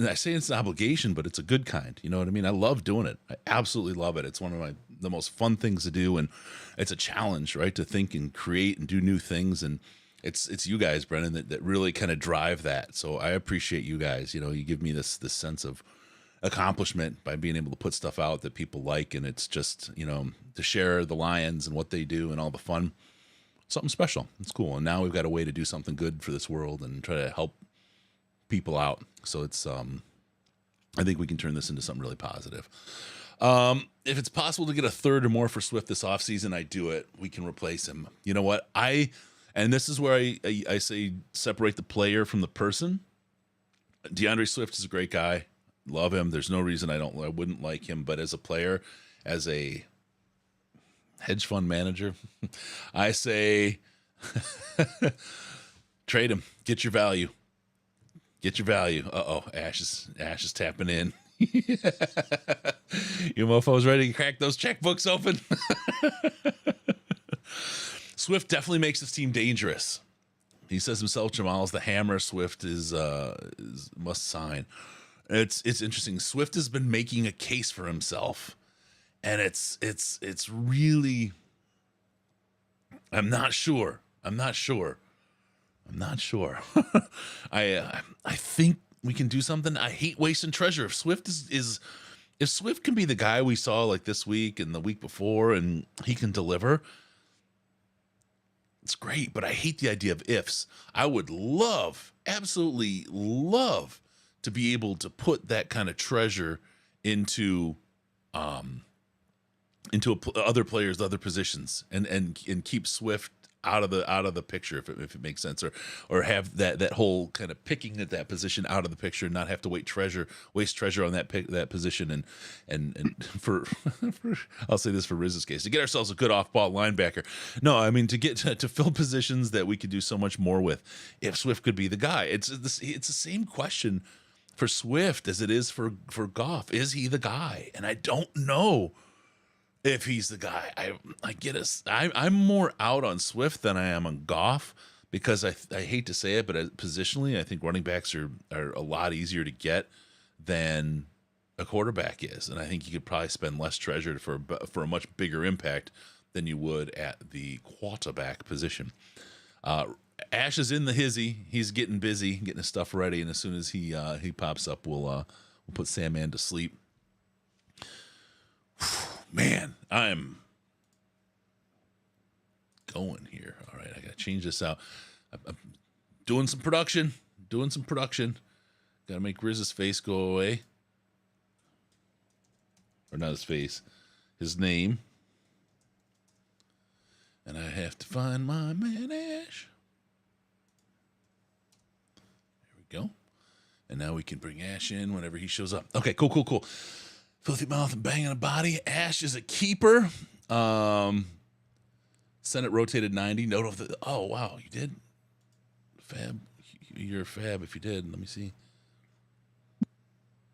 I say it's an obligation, but it's a good kind. You know what I mean? I love doing it. I absolutely love it. It's one of the most fun things to do. And it's a challenge, right? To think and create and do new things. And it's you guys, Brennan, that really kind of drive that. So I appreciate you guys. You give me this sense of accomplishment by being able to put stuff out that people like. And it's just, to share the Lions and what they do and all the fun. Something special. It's cool. And now we've got a way to do something good for this world and try to help people out. So it's I think we can turn this into something really positive. If it's possible to get a third or more for Swift this offseason, I do it. We can replace him. You know what? And this is where I say separate the player from the person. DeAndre Swift is a great guy. Love him. There's no reason I wouldn't like him. But as a player, as a hedge fund manager, I say trade him. Get your value. Get your value. Ash is tapping in. You mofos ready to crack those checkbooks open? Swift definitely makes this team dangerous. He says himself, Jamal's the hammer. Swift is must sign. It's interesting. Swift has been making a case for himself, and it's really. I'm not sure. I think we can do something. I hate wasting treasure. If Swift if Swift can be the guy we saw like this week and the week before, and he can deliver, it's great. But I hate the idea of ifs. I would absolutely love to be able to put that kind of treasure into other players, other positions, and keep Swift out of the picture if it makes sense, or have that whole kind of picking at that position out of the picture, and not have to waste treasure on that position, and for I'll say this for Riz's case, to get ourselves a good off-ball linebacker. No, I mean to get to fill positions that we could do so much more with. If Swift could be the guy, it's the same question for Swift as it is for Goff. Is he the guy? And I don't know if he's the guy. I get us. I'm more out on Swift than I am on Goff, because I hate to say it, but positionally, I think running backs are a lot easier to get than a quarterback is, and I think you could probably spend less treasure for a much bigger impact than you would at the quarterback position. Ash is in the hizzy. He's getting busy, getting his stuff ready, and as soon as he pops up, we'll put Sandman to sleep. Man, I'm going here. All right, I got to change this out. I'm doing some production. Got to make Riz's face go away. Or not his face, his name. And I have to find my man Ash. There we go. And now we can bring Ash in whenever he shows up. Okay, cool. Filthy mouth and banging a body. Ash is a keeper. Senate rotated 90. Note of the. Oh wow, you did. Fab. You're a fab if you did. Let me see.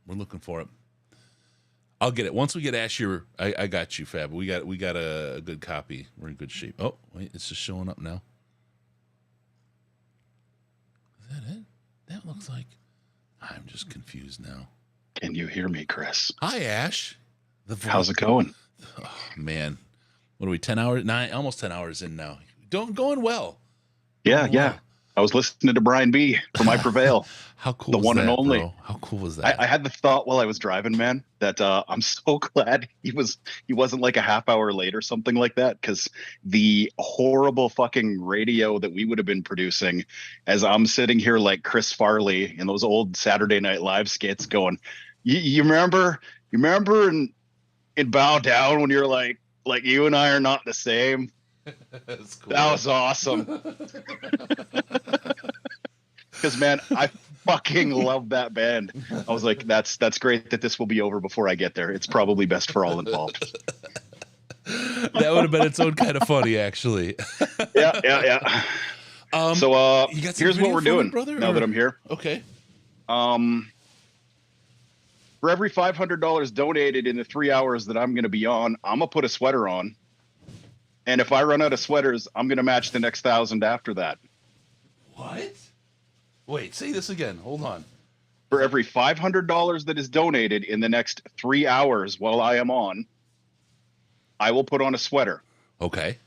We're looking for it. I'll get it once we get Ash here. I got you, Fab. We got a good copy. We're in good shape. Oh wait, it's just showing up now. Is that it? That looks like. I'm just confused now. Can you hear me, Chris? Hi, Ash. How's it going? Oh, man. What are we, 10 hours? Almost 10 hours in now. Going well. Yeah. I was listening to Brian B. from I Prevail. How cool the was one that, and only. bro? How cool was that? I had the thought while I was driving, man, that I'm so glad he wasn't like a half hour late or something like that, because the horrible fucking radio that we would have been producing as I'm sitting here like Chris Farley in those old Saturday Night Live skits going, you remember in Bow Down when you're like you and I are not the same? That's cool. That was awesome. Because man, I fucking love that band. I was like, that's great that this will be over before I get there. It's probably best for all involved. That would have been its own kind of funny, actually. Yeah. So here's what we're doing, now that I'm here. Okay. For every $500 donated in the 3 hours that I'm going to be on, I'm going to put a sweater on. And if I run out of sweaters, I'm going to match the next 1,000 after that. What? Wait, say this again. Hold on. For every $500 that is donated in the next 3 hours while I am on, I will put on a sweater. Okay.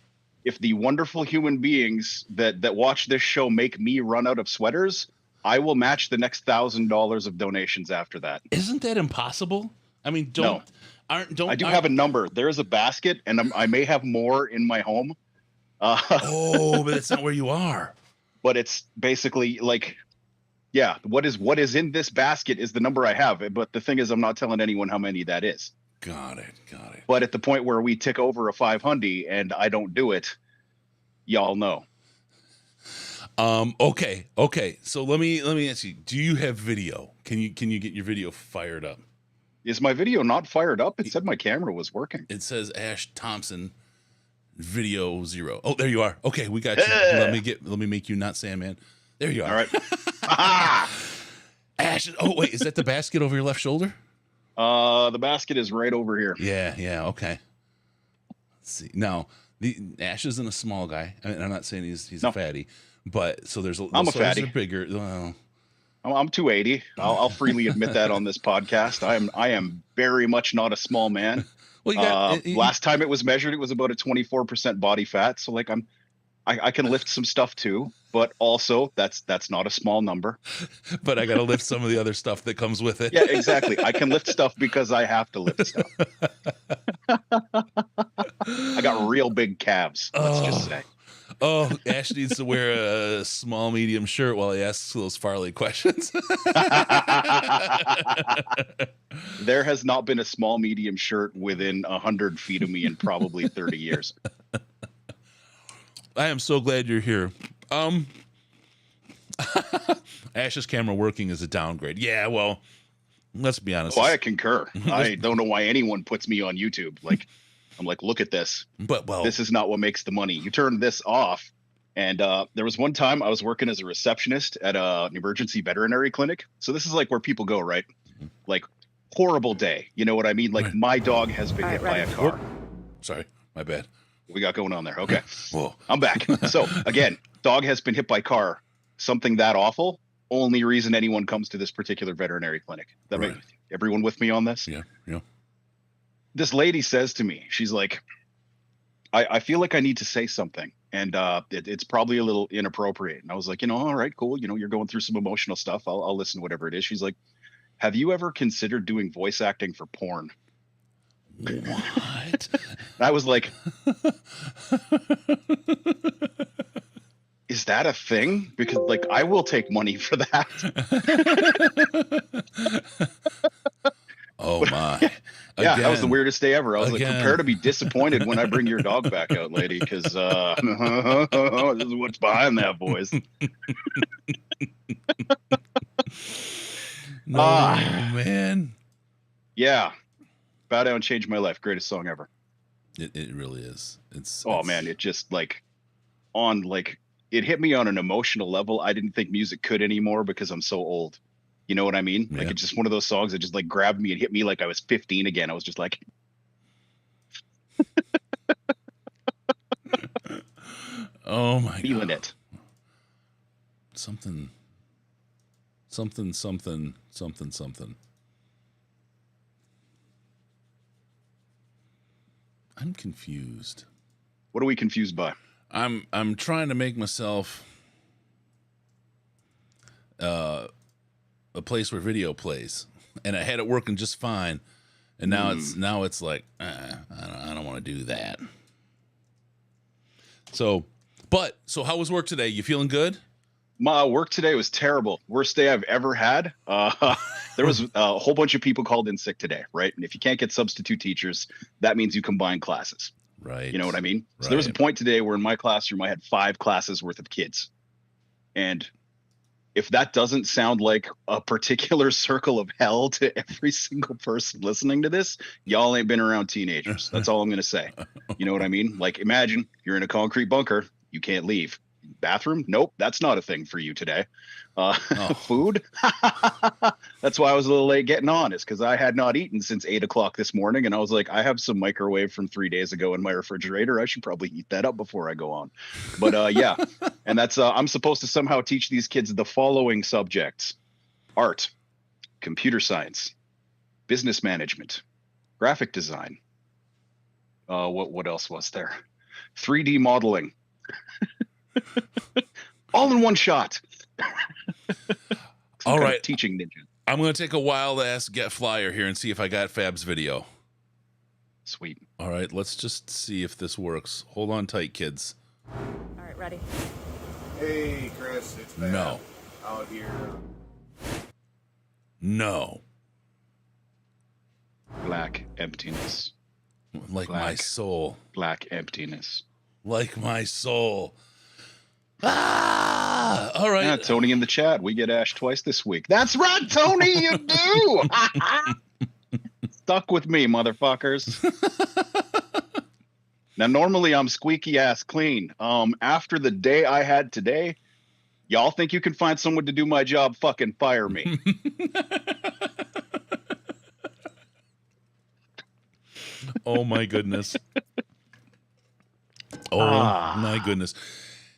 If the wonderful human beings that watch this show make me run out of sweaters, I will match the next $1,000 of donations after that. Isn't that impossible? I mean, I do have a number. There is a basket, and I may have more in my home. But it's not where you are. But it's basically like Yeah, what is in this basket is the number I have. But the thing is, I'm not telling anyone how many that is. Got it. But at the point where we tick over a 500 and I don't do it, y'all know. Okay. So let me ask you, do you have video? Can you get your video fired up? Is my video not fired up? It said my camera was working. It says Ash Thompson video 0. Oh, there you are. Okay, we got you. Let me make you not Sandman. There you are. All right. Ash. Oh, wait, is that the basket over your left shoulder? The basket is right over here. Yeah, okay. Let's see. Now, the Ash isn't a small guy. I mean, I'm not saying he's a fatty, but so there's I'm a fatty. Are bigger. Well, I'm 280. I'll freely admit that on this podcast. I am very much not a small man. Well, last time it was measured, it was about a 24% body fat. So like I can lift some stuff too, but also that's not a small number. But I got to lift some of the other stuff that comes with it. Yeah, exactly. I can lift stuff because I have to lift stuff. I got real big calves. Let's just say. Oh, Ash needs to wear a small, medium shirt while he asks those Farley questions. There has not been a small, medium shirt within 100 feet of me in probably 30 years. I am so glad you're here. Ash's camera working is a downgrade. Yeah, well, let's be honest. Oh, I concur. I don't know why anyone puts me on YouTube. Like, I'm like, look at this. But this is not what makes the money. You turn this off. And there was one time I was working as a receptionist at an emergency veterinary clinic. So this is like where people go, right? Like horrible day. You know what I mean? Like my dog has been hit by a car. Sorry, my bad. What we got going on there? Okay. Whoa. I'm back. So again, dog has been hit by car. Something that awful. Only reason anyone comes to this particular veterinary clinic. That makes everyone with me on this? Yeah. This lady says to me, she's like, I feel like I need to say something. And it's probably a little inappropriate. And I was like, all right, cool. You're going through some emotional stuff. I'll listen to whatever it is. She's like, have you ever considered doing voice acting for porn? What? I was like, is that a thing? Because like, I will take money for that. Oh my. Yeah, that was the weirdest day ever. I was like, prepare to be disappointed when I bring your dog back out, lady, because this is what's behind that voice. Man. Yeah. Bow Down Changed My Life. Greatest song ever. It really is. Man, it just like it hit me on an emotional level. I didn't think music could anymore because I'm so old. You know what I mean? Like it's just one of those songs that just like grabbed me and hit me like I was 15 again. I was just like, oh my feeling God. It. Something. I'm confused. What are we confused by? I'm trying to make myself a place where video plays, and I had it working just fine, and now it's like I don't want to do that. So how was work today? You feeling good? My work today was terrible. Worst day I've ever had. There was a whole bunch of people called in sick today, right? And if you can't get substitute teachers, that means you combine classes. Right. You know what I mean? So there was a point today where in my classroom I had 5 classes worth of kids. And if that doesn't sound like a particular circle of hell to every single person listening to this, y'all ain't been around teenagers. That's all I'm going to say. You know what I mean? Like, imagine you're in a concrete bunker. You can't leave. Bathroom? Nope. That's not a thing for you today. Food? That's why I was a little late getting on, is because I had not eaten since 8 o'clock this morning. And I was like, I have some microwave from 3 days ago in my refrigerator. I should probably heat that up before I go on. But yeah. And that's, I'm supposed to somehow teach these kids the following subjects: art, computer science, business management, graphic design. What else was there? 3D modeling. All in one shot. All right. Teaching ninja. I'm going to take a wild ass get flyer here and see if I got Fab's video. Sweet. All right. Let's just see if this works. Hold on tight, kids. All right, ready? Hey, Chris, it's Fab. No. Out here No. Black emptiness. Like my soul. Black emptiness. Like my soul. Ah! All right. Yeah, Tony in the chat. We get Ash twice this week. That's right, Tony, you do. Stuck with me, motherfuckers. Now, normally I'm squeaky ass clean. After the day I had today, y'all think you can find someone to do my job? Fucking fire me. Oh my goodness. Oh my goodness.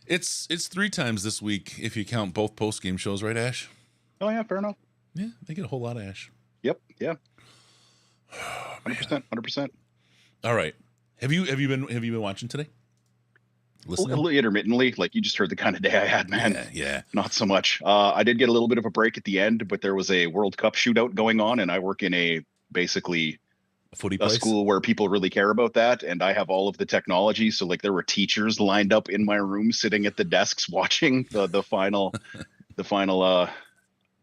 It's 3 times this week if you count both post game shows, right, Ash? Oh yeah, fair enough. Yeah, they get a whole lot of Ash. Yep, yeah. 100%, 100%. All right. Have you been watching today? Listening? Intermittently, like you just heard the kind of day I had, man. Yeah. Not so much. I did get a little bit of a break at the end, but there was a World Cup shootout going on, and I work in a footy a place? school where people really care about that, and I have all of the technology. So like there were teachers lined up in my room, sitting at the desks, watching the final,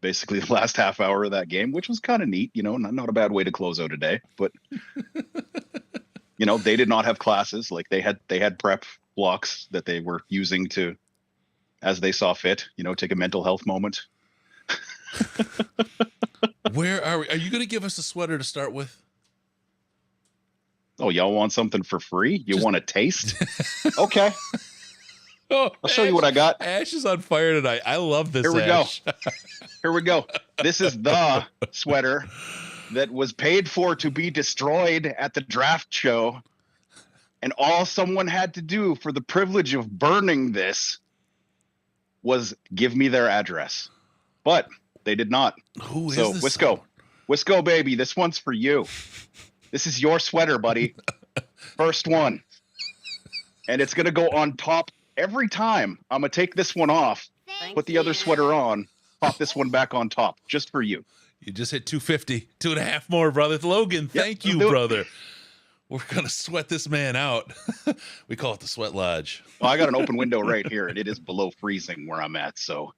basically the last half hour of that game, which was kind of neat. You know, not a bad way to close out a day, but. You know, they did not have classes. Like they had prep blocks that they were using to, as they saw fit, you know, take a mental health moment. Where are we? Are you going to give us a sweater to start with? Oh, y'all want something for free? You want a taste? Okay. Oh, I'll show you what I got. Ash is on fire tonight. I love this. Here we Ash. go. Here we go. This is the sweater that was paid for to be destroyed at the draft show. And all someone had to do for the privilege of burning this was give me their address. But they did not. Who is so this? Wisco, baby, this one's for you. This is your sweater, buddy. First one. And it's going to go on top every time. I'm going to take this one off, put the other sweater on, pop this one back on top, just for you. You just hit 250, 2.5 more, brother. Logan, thank you, brother. We're going to sweat this man out. We call it the sweat lodge. Well, I got an open window right here, and it is below freezing where I'm at. So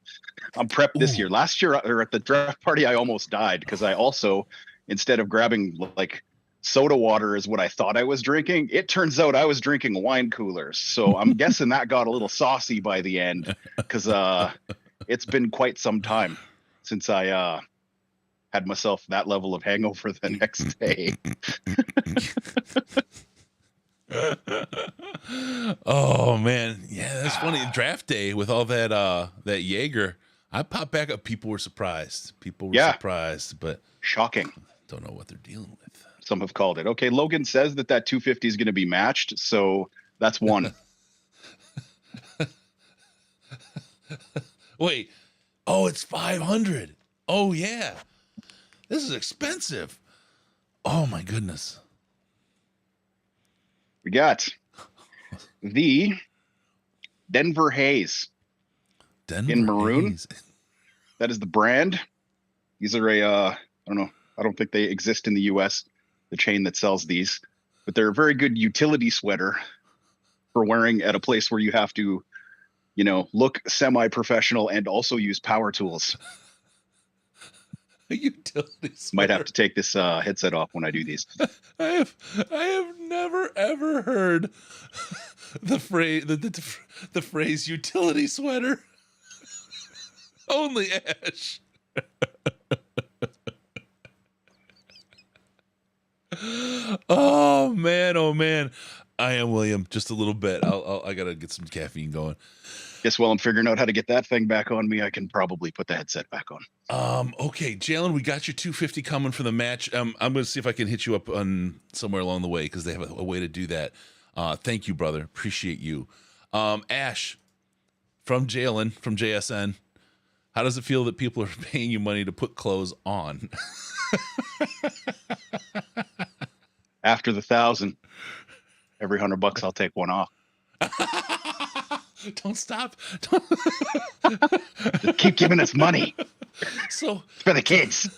I'm prepped this year. Last year, or at the draft party, I almost died because I also, instead of grabbing like soda water is what I thought I was drinking, it turns out I was drinking wine coolers. So I'm guessing that got a little saucy by the end because it's been quite some time since I had myself that level of hangover the next day. Oh man, yeah, that's funny. Draft day with all that Jaeger, I popped back up. People were surprised. Surprised, but shocking. Don't know what they're dealing with. Some have called it. Okay, Logan says that 250 is going to be matched, so that's one. Wait, oh, it's 500. Oh yeah. This is expensive. Oh my goodness. We got the Denver Haze in maroon. Haze. That is the brand. These are I don't know. I don't think they exist in the US, the chain that sells these, but they're a very good utility sweater for wearing at a place where you have to, you know, look semi-professional and also use power tools. Might have to take this headset off when I do these. I have never ever heard the phrase utility sweater. Only Ash. Oh man. I am William. Just a little bit. I gotta get some caffeine going. Guess while I'm figuring out how to get that thing back on me, I can probably put the headset back on. Okay, Jalen, we got your 250 coming for the match. I'm going to see if I can hit you up on somewhere along the way because they have a way to do that. Thank you, brother. Appreciate you. Ash, from Jalen, from JSN, how does it feel that people are paying you money to put clothes on? After the 1,000, every $100 I'll take one off. Don't stop. Just keep giving us money. So it's for the kids.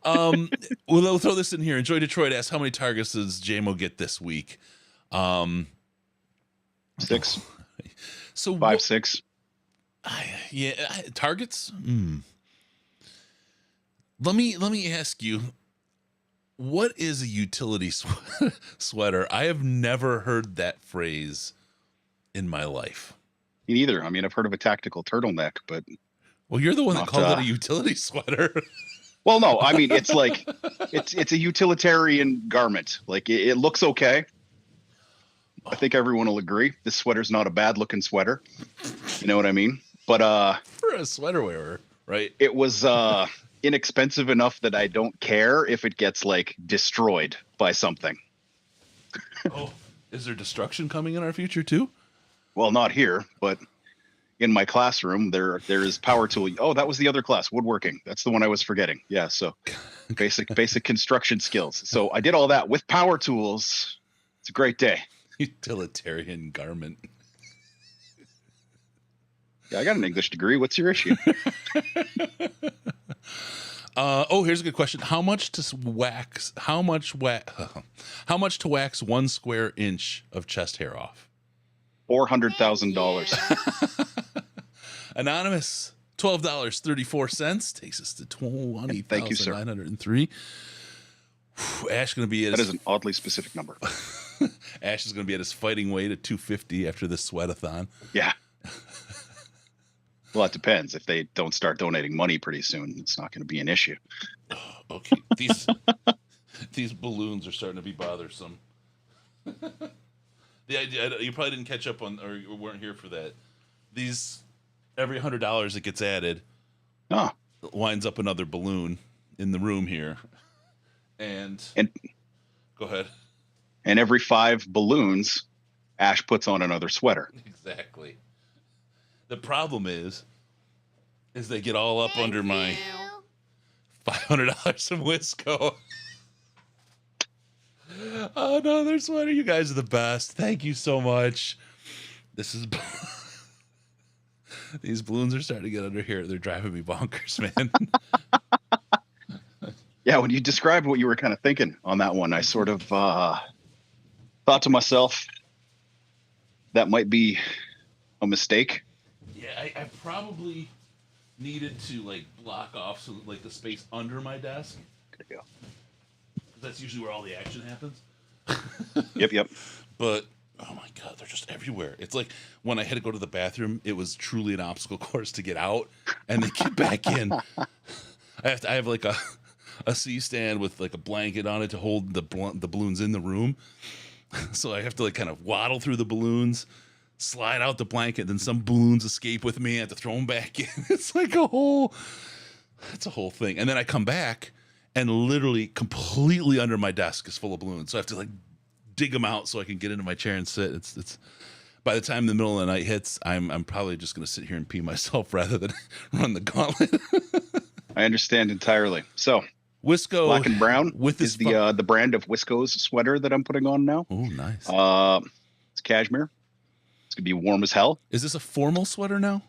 We'll throw this in here. Enjoy Detroit asks, how many targets does JMO get this week? 6. So 5, 6. Yeah, targets. Let me ask you, what is a utility sweater? I have never heard that phrase in my life. Me neither. I mean, I've heard of a tactical turtleneck, but well, you're the one that called it a utility sweater. Well, no, I mean, it's like it's a utilitarian garment. Like it looks okay. I think everyone will agree. This sweater's not a bad looking sweater. You know what I mean? But for a sweater wearer, right? It was inexpensive enough that I don't care if it gets like destroyed by something. Oh, is there destruction coming in our future too? Well, not here, but in my classroom, there is power tool. Oh, that was the other class, woodworking. That's the one I was forgetting. Yeah, so basic construction skills. So I did all that with power tools. It's a great day. Utilitarian garment. Yeah, I got an English degree. What's your issue? Here's a good question. How much to wax 1 square inch of chest hair off? $400,000. Anonymous, $12.34 takes us to $20,903. Ash going to be at that is an oddly specific number. Ash is going to be at his fighting weight at 250 after this sweatathon. Yeah. Well, it depends. If they don't start donating money pretty soon, it's not going to be an issue. Okay, these balloons are starting to be bothersome. The idea, you probably didn't catch up on, or you weren't here for that. These, every $100 that gets added, winds up another balloon in the room here. And go ahead. And every 5 balloons, Ash puts on another sweater. Exactly. The problem is they get all up under my $500 of Wisco. Oh, no, their sweater. You guys are the best. Thank you so much. This is... These balloons are starting to get under here. They're driving me bonkers, man. Yeah, when you described what you were kind of thinking on that one, I sort of thought to myself, that might be a mistake. Yeah, I probably needed to like block off so like the space under my desk. There you go. That's usually where all the action happens. Yep. But oh my god, they're just everywhere. It's like when I had to go to the bathroom, it was truly an obstacle course to get out and then get back in. I have like a C-stand with like a blanket on it to hold the balloons in the room. So I have to like kind of waddle through the balloons, slide out the blanket, then some balloons escape with me. I have to throw them back in. It's like a whole thing. And then I come back and literally completely under my desk is full of balloons. So I have to like dig them out so I can get into my chair and sit. It's by the time the middle of the night hits, I'm probably just going to sit here and pee myself rather than run the gauntlet. I understand entirely. So Wisco black and brown with is the brand of Wisco's sweater that I'm putting on now. Oh, nice. It's cashmere. It's gonna be warm as hell. Is this a formal sweater now?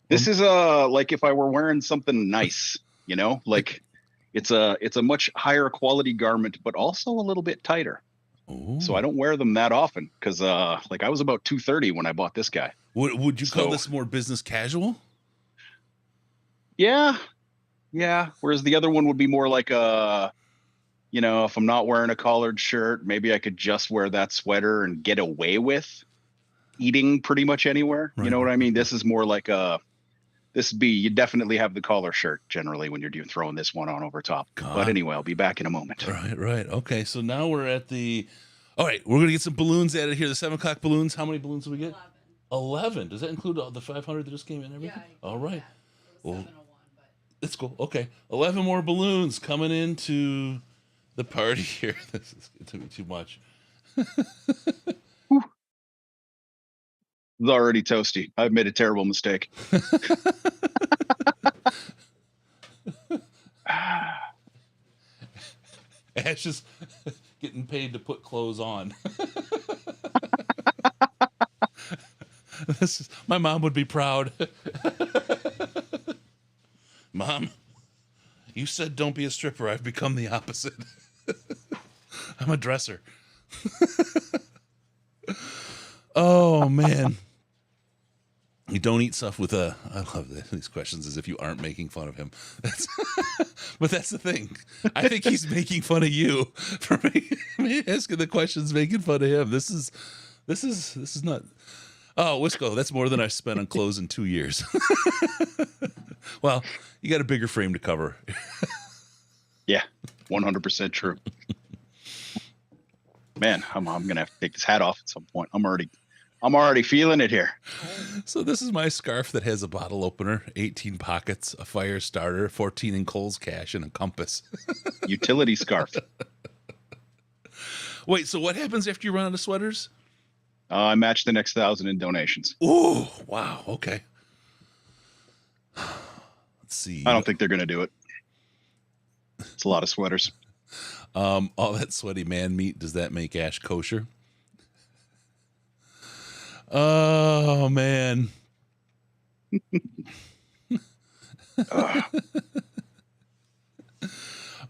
This is like if I were wearing something nice, you know, like it's a much higher quality garment, but also a little bit tighter. Ooh. So I don't wear them that often because like I was about 230 when I bought this guy. Would you call this more business casual? Yeah. Whereas the other one would be more like you know, if I'm not wearing a collared shirt, maybe I could just wear that sweater and get away with eating pretty much anywhere. Right. You know what I mean? This is more like you definitely have the collar shirt generally when you're throwing this one on over top. God. But anyway, I'll be back in a moment. Right. Okay, so now we're at all right, we're going to get some balloons added here. The 7 o'clock balloons. How many balloons do we get? 11. Does that include all the 500 that just came in and everything? Yeah, all right. Well, it's cool. Okay. 11 more balloons coming into the party here. This is it took me too much. It's already toasty. I've made a terrible mistake. Ash is getting paid to put clothes on. My mom would be proud. Mom, you said don't be a stripper. I've become the opposite. I'm a dresser. Oh, man. You don't eat stuff with I love these questions as if you aren't making fun of him. But that's the thing. I think he's making fun of you for asking the questions, making fun of him. This is not. Oh, Wisco, that's more than I've spent on clothes in 2 years. Well, you got a bigger frame to cover. Yeah, 100% true. Man, I'm gonna have to take this hat off at some point. I'm already feeling it here. So this is my scarf that has a bottle opener, 18 pockets, a fire starter, 14 in Kohl's cash, and a compass. Utility scarf. Wait, so what happens after you run out of sweaters? I match the next 1,000 in donations. Ooh, wow. Okay. Let's see. I don't think they're going to do it. It's a lot of sweaters. All that sweaty man meat, does that make Ash kosher? Oh, man.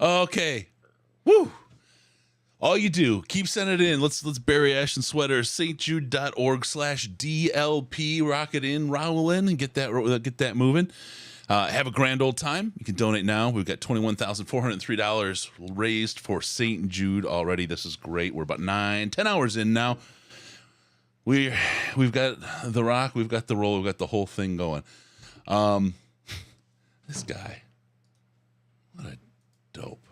Okay. Woo. All you do, keep sending it in. Let's bury Ash in sweaters. stjude.org/DLP. Rock it in, roll in, and get that moving. Have a grand old time. You can donate now. We've got $21,403 raised for St. Jude already. This is great. We're about 10 hours in now. We've got the rock, we've got the roll, we've got the whole thing going. This guy, what a dope.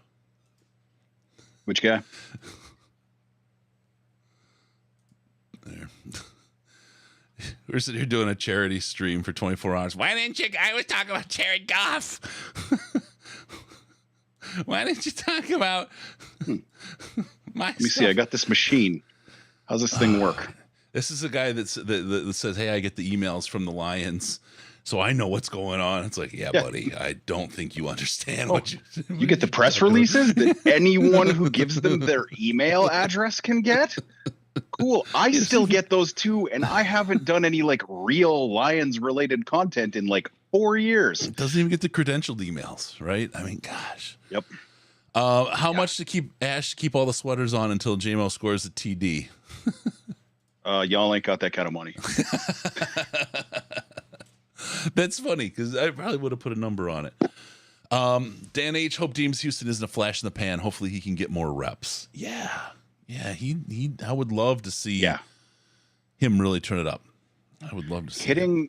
Which guy? There. We're sitting here doing a charity stream for 24 hours. Why didn't you? I was talking about Jared Goff. Why didn't you talk about my Let me see. I got this machine. How's this thing work? This is a guy that says, hey, I get the emails from the Lions, so I know what's going on. It's like, yeah. buddy, I don't think you understand what you get the press releases that anyone who gives them their email address can get? Cool. I still get those too, and I haven't done any like real Lions related content in like 4 years. It doesn't even get the credentialed emails, right? I mean, gosh. Yep. How much to keep all the sweaters on until JMO scores a TD? Y'all ain't got that kind of money. That's funny because I probably would have put a number on it. Dan H. Hope Deems Houston isn't a flash in the pan. Hopefully he can get more reps. Yeah. He. I would love to see him really turn it up. I would love to see hitting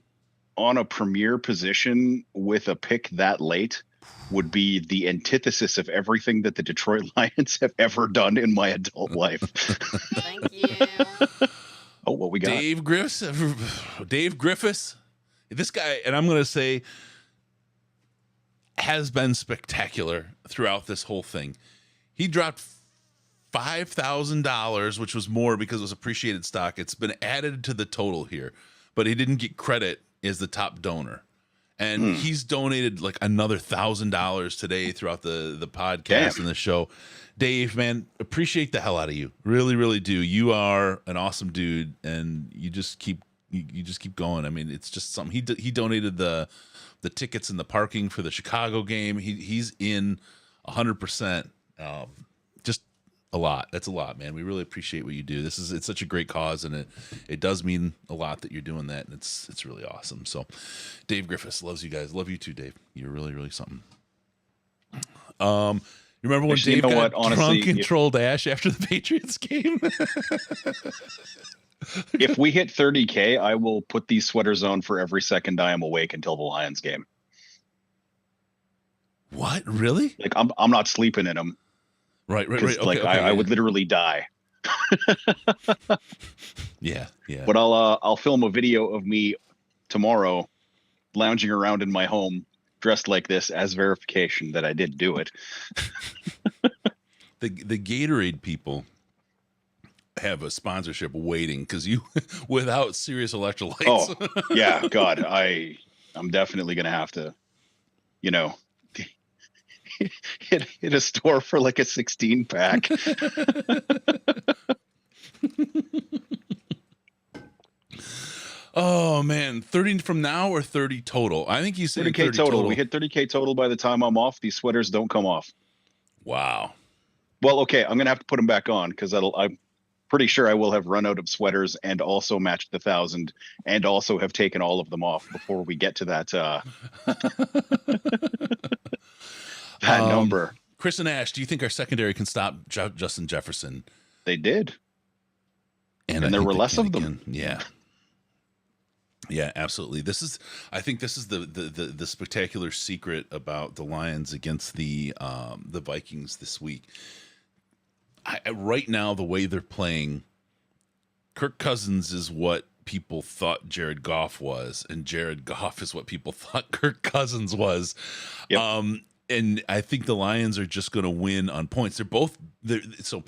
on a premier position with a pick that late would be the antithesis of everything that the Detroit Lions have ever done in my adult life. Thank you. Oh, what we got? Dave Griffiths. This guy, and I'm going to say, has been spectacular throughout this whole thing. He dropped $5,000, which was more because it was appreciated stock. It's been added to the total here, but he didn't get credit as the top donor. And he's donated like another $1,000 today throughout the podcast and the show. Dave, man, appreciate the hell out of you. Really, really do. You are an awesome dude, and you just keep going. I mean, it's just something. He donated the tickets and the parking for the Chicago game. He's in 100%. Just a lot. That's a lot, man. We really appreciate what you do. It's such a great cause, and it does mean a lot that you're doing that, and it's really awesome. So, Dave Griffiths loves you guys. Love you too, Dave. You're really, really something. You remember when Dave got drunk and trolled Ash after the Patriots game? If we hit 30K, I will put these sweaters on for every second I am awake until the Lions game. What? Really? Like I'm not sleeping in them. Right. Okay, I would literally die. Yeah. But I'll film a video of me tomorrow lounging around in my home dressed like this as verification that I did do it. The Gatorade people have a sponsorship waiting because you without serious electrolytes. Oh yeah, God, I'm definitely gonna have to, hit a store for like a 16 pack. Oh man, 30 from now or 30 total? I think you said 30K total. We hit 30K total by the time I'm off. These sweaters don't come off. Wow. Well, okay, I'm gonna have to put them back on because I'm pretty sure I will have run out of sweaters and also matched the 1,000 and also have taken all of them off before we get to that. That number. Chris and Ash, do you think our secondary can stop Justin Jefferson? They did. And there were less of them. Yeah. Yeah, absolutely. I think this is the spectacular secret about the Lions against the Vikings this week. Right now, the way they're playing, Kirk Cousins is what people thought Jared Goff was, and Jared Goff is what people thought Kirk Cousins was. Yep. And I think the Lions are just going to win on points. So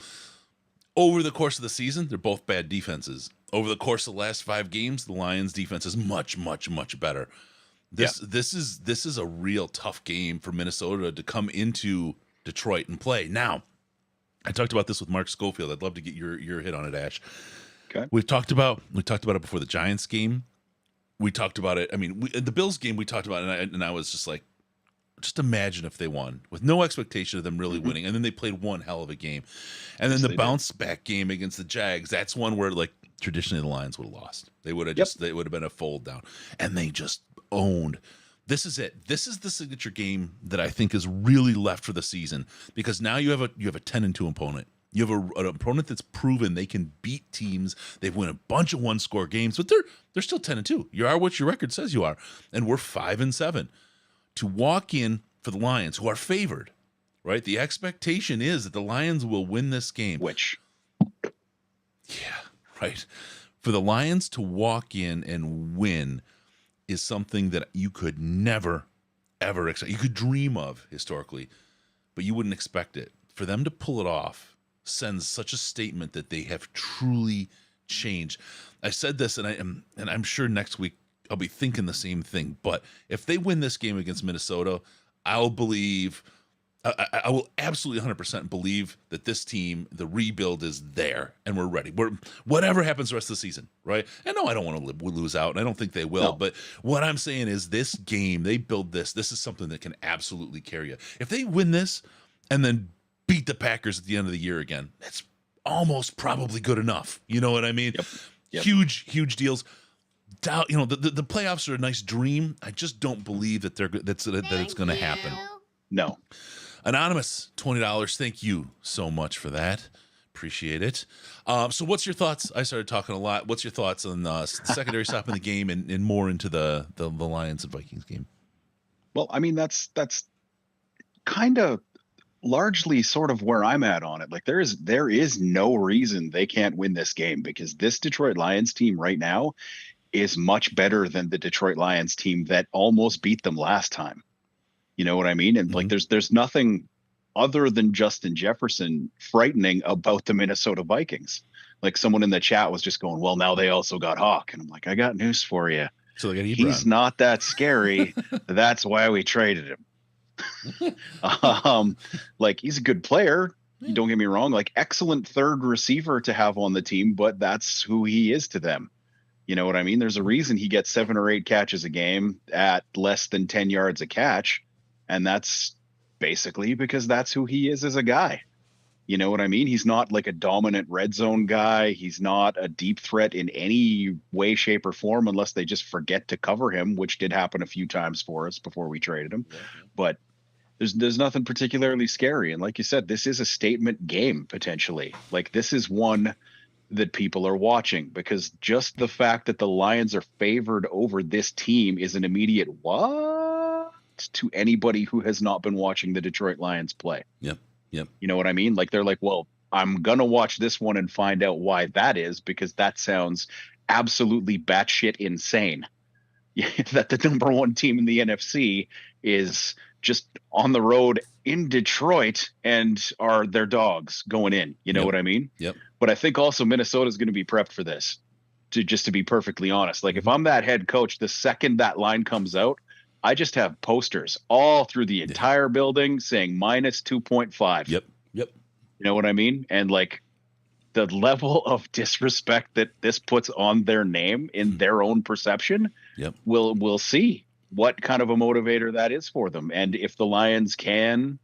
over the course of the season, they're both bad defenses. Over the course of the last 5 games, the Lions defense is much, much, much better. This is a real tough game for Minnesota to come into Detroit and play. Now, I talked about this with Mark Schofield. I'd love to get your hit on it, Ash. Okay. We talked about it before the Giants game. We talked about it. I mean, the Bills game we talked about it, and I was just like, just imagine if they won with no expectation of them really winning. And then they played one hell of a game. And then the bounce back game against the Jags, that's one where like traditionally the Lions would have lost. They would have they would have been a fold down. And they just owned. This is it. This is the signature game that I think is really left for the season, because now you have a 10-2 opponent. You have an opponent that's proven they can beat teams. They've won a bunch of 1-score games, but they're still 10-2. You are what your record says you are. And we're 5-7. To walk in for the Lions, who are favored, right? The expectation is that the Lions will win this game. Yeah, right. For the Lions to walk in and win is something that you could never, ever expect. You could dream of historically, but you wouldn't expect it. For them to pull it off sends such a statement that they have truly changed. I said this, and I'm sure next week I'll be thinking the same thing. But if they win this game against Minnesota, I will absolutely 100% believe that this team, the rebuild is there and we're ready. Whatever happens the rest of the season, right? And no, I don't want to lose out, and I don't think they will. No. But what I'm saying is this game, they build this. This is something that can absolutely carry you. If they win this and then beat the Packers at the end of the year again, that's almost probably good enough. You know what I mean? Yep. Huge deals. You know, the playoffs are a nice dream. I just don't believe that it's going to happen. No. Anonymous, $20. Thank you so much for that. Appreciate it. So what's your thoughts? I started talking a lot. What's your thoughts on the secondary stop in the game and more into the Lions and Vikings game? Well, I mean, that's kind of largely sort of where I'm at on it. Like there is no reason they can't win this game, because this Detroit Lions team right now is much better than the Detroit Lions team that almost beat them last time. You know what I mean? And like, there's nothing other than Justin Jefferson frightening about the Minnesota Vikings. Like someone in the chat was just going, well, now they also got Hawk. And I'm like, I got news for you. So they got He's not that scary. That's why we traded him. Like he's a good player. Don't get me wrong. Like excellent third receiver to have on the team, but that's who he is to them. You know what I mean? There's a reason he gets 7 or 8 catches a game at less than 10 yards a catch. And that's basically because that's who he is as a guy. You know what I mean? He's not like a dominant red zone guy. He's not a deep threat in any way, shape, or form, unless they just forget to cover him, which did happen a few times for us before we traded him. But there's nothing particularly scary. And like you said, this is a statement game, potentially. Like this is one that people are watching, because just the fact that the Lions are favored over this team is an immediate what to anybody who has not been watching the Detroit Lions play. Yep. You know what I mean? Like they're like, well, I'm going to watch this one and find out why that is, because that sounds absolutely batshit insane. That the number one team in the NFC is just on the road in Detroit and are their dogs going in. You know what I mean? Yep. But I think also Minnesota is going to be prepped for this, to be perfectly honest. Like if I'm that head coach, the second that line comes out, I just have posters all through the entire building saying minus 2.5. Yep. You know what I mean? And like the level of disrespect that this puts on their name in their own perception, we'll see what kind of a motivator that is for them. And if the Lions can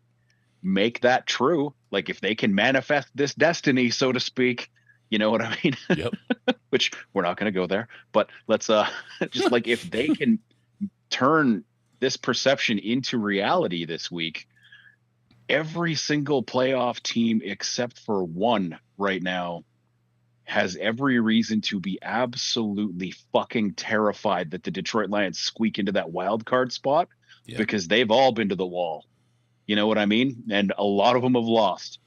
make that true, like if they can manifest this destiny, so to speak, you know what I mean? Yep. Which we're not going to go there, but let's just like if they can turn this perception into reality this week, every single playoff team except for one right now has every reason to be absolutely fucking terrified that the Detroit Lions squeak into that wild card spot, because they've all been to the wall. You know what I mean? And a lot of them have lost,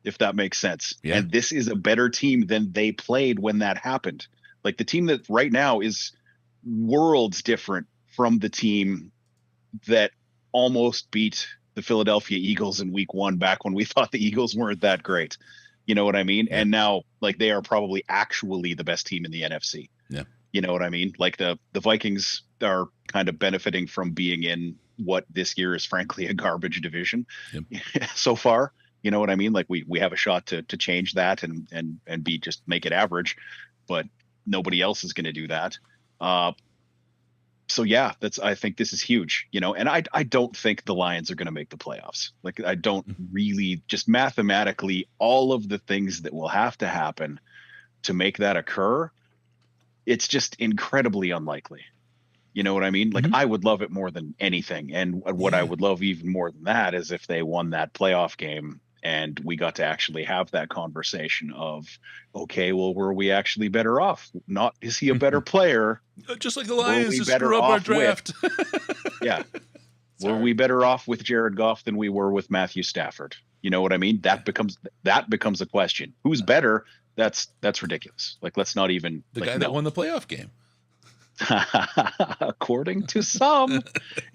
if that makes sense. Yeah. And this is a better team than they played when that happened. Like, the team that right now is worlds different from the team that almost beat the Philadelphia Eagles in week 1, back when we thought the Eagles weren't that great. You know what I mean? Yeah. And now, like, they are probably actually the best team in the NFC. Yeah. You know what I mean? Like, the Vikings are kind of benefiting from being in what this year is frankly a garbage division so far. You know what I mean? Like, we have a shot to change that and just make it average, but nobody else is going to do that. So yeah, I think this is huge, you know, and I don't think the Lions are going to make the playoffs. Like, I don't really, just mathematically, all of the things that will have to happen to make that occur, it's just incredibly unlikely. You know what I mean? Like, I would love it more than anything. And what I would love even more than that is if they won that playoff game and we got to actually have that conversation of, okay, well, were we actually better off? Not, is he a better player? Just like the Lions to screw up our draft. Yeah. Were we better off with Jared Goff than we were with Matthew Stafford? You know what I mean? That becomes a question. Who's better? That's ridiculous. Like, let's not even. The guy that won the playoff game. According to some.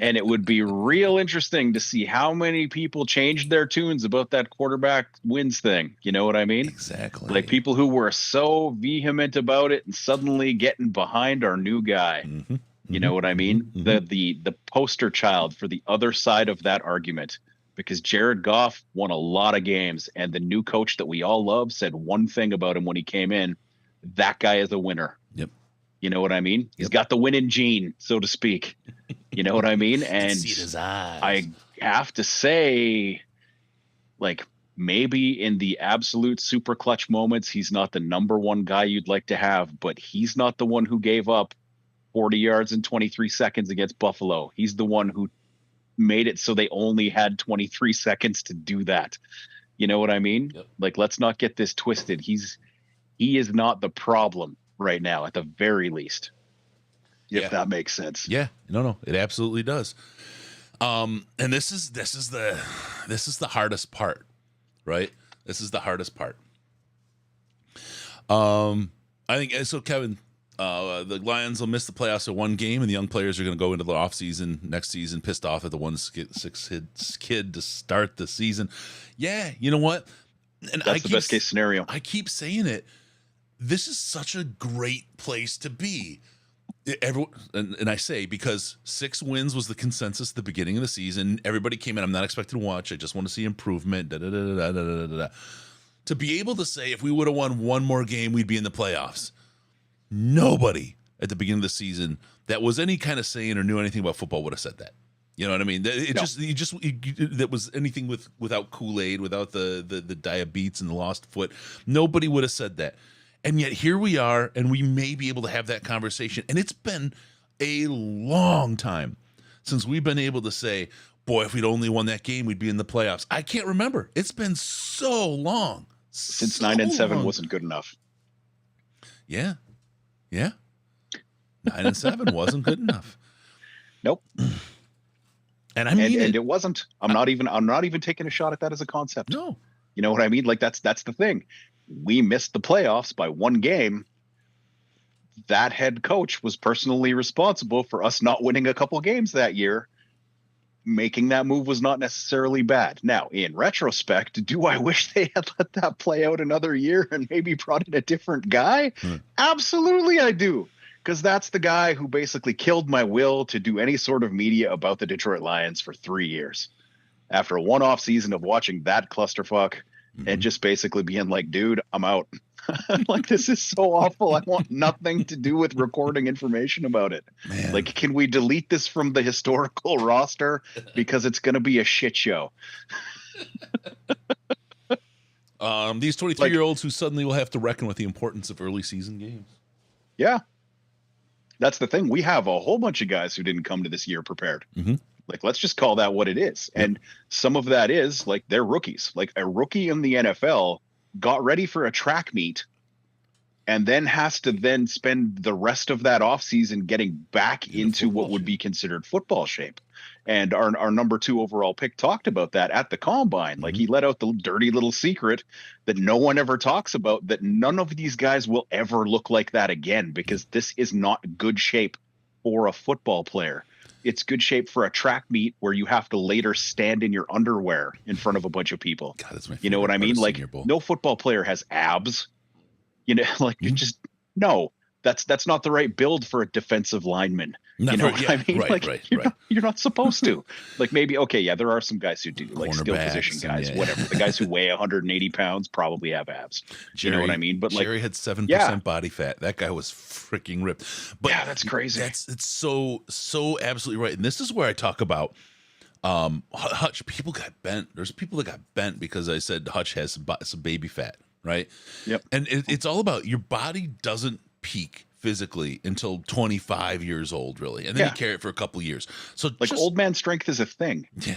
And it would be real interesting to see how many people changed their tunes about that quarterback wins thing. You know what I mean? Exactly. Like, people who were so vehement about it and suddenly getting behind our new guy. You know what I mean? The poster child for the other side of that argument, because Jared Goff won a lot of games, and the new coach that we all love said one thing about him when he came in: that guy is a winner. Yep. You know what I mean? He's got the winning gene, so to speak. You know what I mean? And see it in his eyes. I have to say, like, maybe in the absolute super clutch moments, he's not the number one guy you'd like to have, but he's not the one who gave up 40 yards in 23 seconds against Buffalo. He's the one who made it so they only had 23 seconds to do that. You know what I mean? Yep. Like, let's not get this twisted. He is not the problem right now, at the very least, if that makes sense. Yeah, no, it absolutely does. And this is the hardest part, right? This is the hardest part. I think so, Kevin. The Lions will miss the playoffs at one game, and the young players are going to go into the offseason next season pissed off at the 1-6 kid to start the season. Yeah, you know what? And that's the best case scenario. I keep saying it. This is such a great place to be. Everyone, and I say because 6 wins was the consensus at the beginning of the season. Everybody came in. I'm not expecting to watch. I just want to see improvement. To be able to say if we would have won one more game, we'd be in the playoffs. Nobody at the beginning of the season that was any kind of saying or knew anything about football would have said that. You know what I mean? That was anything without Kool-Aid, without the diabetes and the lost foot. Nobody would have said that. And yet here we are, and we may be able to have that conversation. And it's been a long time since we've been able to say, boy, if we'd only won that game, we'd be in the playoffs. I can't remember. It's been so long. Since 9-7 wasn't good enough. Yeah. 9-7 wasn't good enough. Nope. And I mean, and it wasn't. I'm not even taking a shot at that as a concept. No. You know what I mean? Like, that's the thing. We missed the playoffs by one game. That head coach was personally responsible for us not winning a couple games that year. Making that move was not necessarily bad. Now, in retrospect, do I wish they had let that play out another year and maybe brought in a different guy? Absolutely, I do. Because that's the guy who basically killed my will to do any sort of media about the Detroit Lions for 3 years. After a one-off season of watching that clusterfuck and just basically being like, dude, I'm out. Like, this is so awful. I want nothing to do with recording information about it. Man. Like, can we delete this from the historical roster? Because it's going to be a shit show. These 23-year-olds who suddenly will have to reckon with the importance of early season games. Yeah. That's the thing. We have a whole bunch of guys who didn't come to this year prepared. Like, let's just call that what it is. And some of that is like they're rookies. Like a rookie in the NFL got ready for a track meet and then has to then spend the rest of that offseason getting back into what would be considered football shape. And our number 2 overall pick talked about that at the combine. Like he let out the dirty little secret that no one ever talks about, that none of these guys will ever look like that again, because this is not good shape for a football player. It's good shape for a track meet where you have to later stand in your underwear in front of a bunch of people. God, that's my you know what I mean? Like no football player has abs. You know, like you just no. That's not the right build for a defensive lineman. You know what I mean? You're not supposed to. Like maybe, okay, yeah, there are some guys who do, like skill position guys, whatever. The guys who weigh 180 pounds probably have abs. You know what I mean? But like Jerry had 7% body fat. That guy was freaking ripped. But yeah, that's crazy. It's so absolutely right. And this is where I talk about Hutch. People got bent. There's people that got bent because I said Hutch has some baby fat, right? Yep. And it's all about your body doesn't peak physically until 25 years old, really, and then you carry it for a couple years. So like old man strength is a thing. Yeah.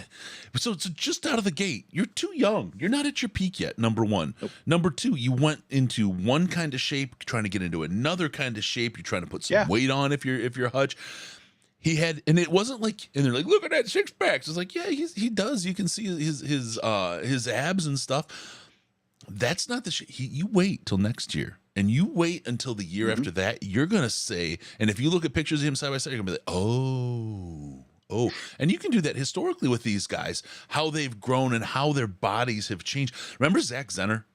So just out of the gate, you're too young. You're not at your peak yet. Number one. Nope. Number two, you went into one kind of shape, trying to get into another kind of shape. You're trying to put some weight on if you're Hutch. He had, and it wasn't like, and they're like, look at that 6 packs. It's like, yeah, he does. You can see his abs and stuff. That's not the shit. You wait till next year. And you wait until the year after that, you're going to say, and if you look at pictures of him side by side, you're going to be like, oh. And you can do that historically with these guys, how they've grown and how their bodies have changed. Remember Zach Zenner?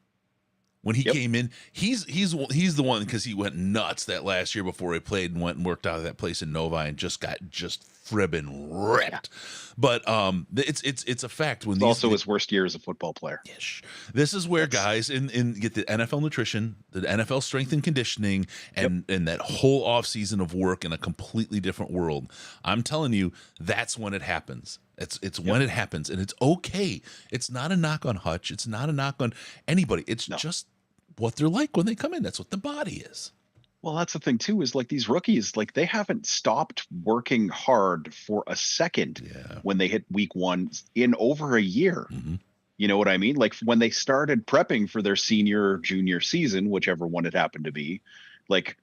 When he came in, he's the one, because he went nuts that last year before he played and went and worked out of that place in Novi and just got fribbin' ripped. But it's a fact. When it's also his worst year as a football player. Yes, this is where guys in get the NFL nutrition, the NFL strength and conditioning, and that whole offseason of work in a completely different world. I'm telling you, that's when it happens. It's when it happens, and it's okay. It's not a knock on Hutch. It's not a knock on anybody. It's just what they're like when they come in. That's what the body is. Well, that's the thing too, is like these rookies, like they haven't stopped working hard for a second when they hit week 1 in over a year. You know what I mean? Like when they started prepping for their senior, junior season, whichever one it happened to be, like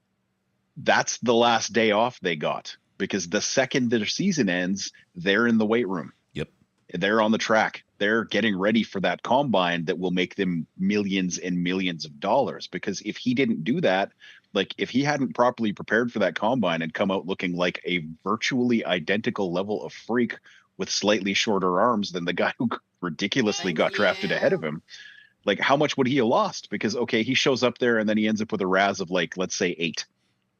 that's the last day off they got, because the second their season ends, they're in the weight room. Yep. They're on the track. They're getting ready for that combine that will make them millions and millions of dollars. Because if he didn't do that, like if he hadn't properly prepared for that combine and come out looking like a virtually identical level of freak with slightly shorter arms than the guy who ridiculously got drafted ahead of him, like how much would he have lost? Because, okay, he shows up there and then he ends up with a RAS of like, let's say 8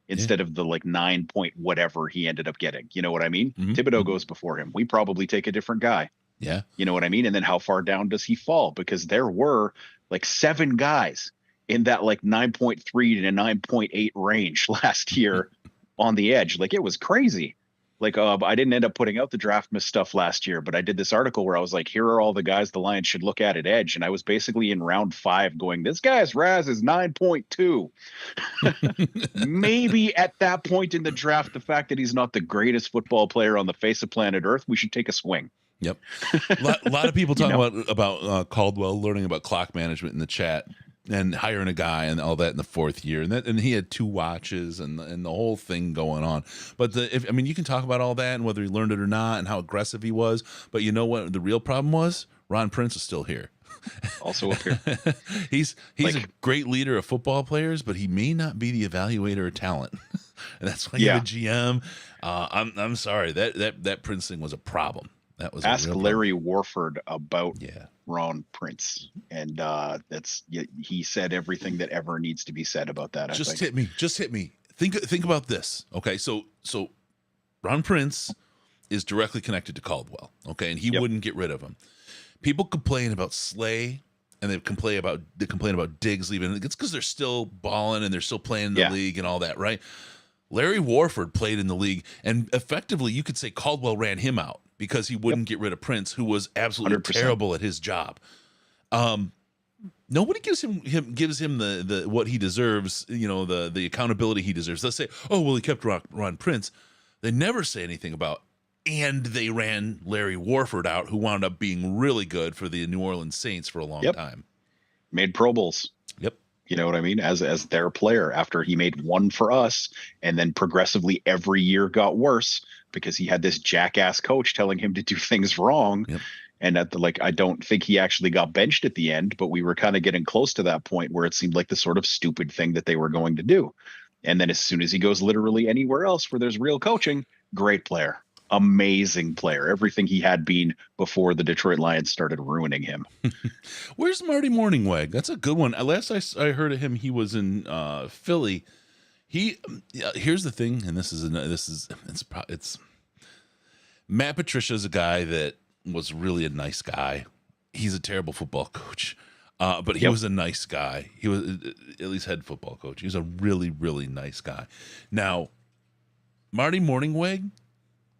instead of the like 9 point whatever he ended up getting. You know what I mean? Thibodeau goes before him. We probably take a different guy. Yeah. You know what I mean? And then how far down does he fall? Because there were like 7 guys in that like 9.3 to 9.8 range last year on the edge. Like it was crazy. Like I didn't end up putting out the draft miss stuff last year, but I did this article where I was like, here are all the guys the Lions should look at edge. And I was basically in round 5 going, this guy's RAS is 9.2. Maybe at that point in the draft, the fact that he's not the greatest football player on the face of planet Earth, we should take a swing. Yep. A lot of people talking about Caldwell learning about clock management in the chat and hiring a guy and all that in the 4th year, and he had 2 watches and the whole thing going on. But you can talk about all that and whether he learned it or not and how aggressive he was. But you know what? The real problem was Ron Prince is still here. Also up here. he's like, a great leader of football players, but he may not be the evaluator of talent. And that's why you're a GM. I'm sorry that Prince thing was a problem. That was Ask Larry Warford about Ron Prince, and he said everything that ever needs to be said about that. Just hit me. Think about this. Okay, so Ron Prince is directly connected to Caldwell. Okay, and he wouldn't get rid of him. People complain about Slay, and they complain about Diggs leaving. It's because they're still balling and they're still playing in the league and all that, right? Larry Warford played in the league, and effectively you could say Caldwell ran him out because he wouldn't get rid of Prince, who was absolutely 100%. Terrible at his job. Nobody gives him the what he deserves, the accountability he deserves. Let's say, oh well, he kept Ron Prince. They never say anything about and they ran Larry Warford out, who wound up being really good for the New Orleans Saints for a long time. Made Pro Bowls. Yep. You know what I mean? As their player, after he made one for us, and then progressively every year got worse because he had this jackass coach telling him to do things wrong. Yep. And I don't think he actually got benched at the end, but we were kind of getting close to that point where it seemed like the sort of stupid thing that they were going to do. And then as soon as he goes literally anywhere else where there's real coaching, great player, amazing player. Everything he had been before the Detroit Lions started ruining him. Where's Marty Morningweg? That's a good one. Last I heard of him, he was in Philly. Here's the thing, and it's Matt Patricia is a guy that was really a nice guy. He's a terrible football coach, but he was a nice guy. He was at least head football coach. He was a really, really nice guy. Now, Marty Morningweg,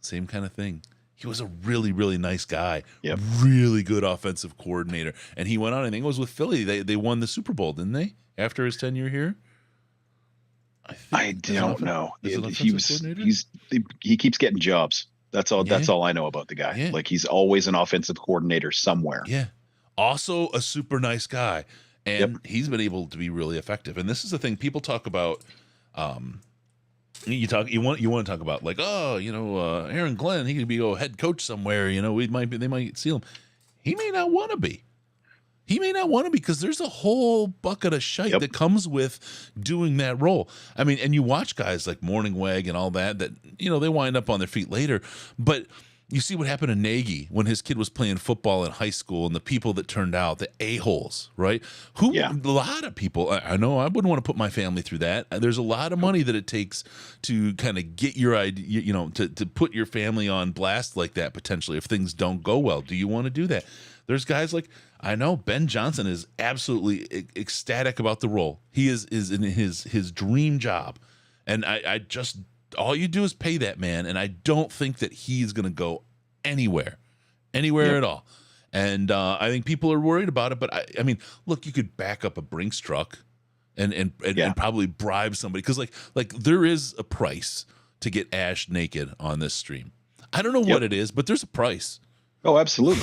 same kind of thing. He was a really, really nice guy. Yep. Really good offensive coordinator. And he went on, I think it was with Philly. They won the Super Bowl, didn't they? After his tenure here? I don't know. He keeps getting jobs. That's all. That's all I know about the guy. Yeah. Like he's always an offensive coordinator somewhere. Yeah. Also a super nice guy, and he's been able to be really effective. And this is the thing people talk about. You want to talk about like, Aaron Glenn, he could be a head coach somewhere. They might seal him. He may not want to be. Because there's a whole bucket of shite that comes with doing that role. I mean, and you watch guys like Morningweg and all that they wind up on their feet later. But you see what happened to Nagy when his kid was playing football in high school, and the people that turned out, the a-holes, right? A lot of people, I know I wouldn't want to put my family through that. There's a lot of money that it takes to kind of get your idea, to put your family on blast like that potentially if things don't go well. Do you want to do that? There's guys like, I know Ben Johnson is absolutely ecstatic about the role. He is in his dream job. And I just, all you do is pay that man. And I don't think that he's going to go anywhere at all. And I think people are worried about it. But I mean, look, you could back up a Brinks truck and probably bribe somebody. Because like there is a price to get Ash naked on this stream. I don't know what it is, but there's a price. Oh, absolutely.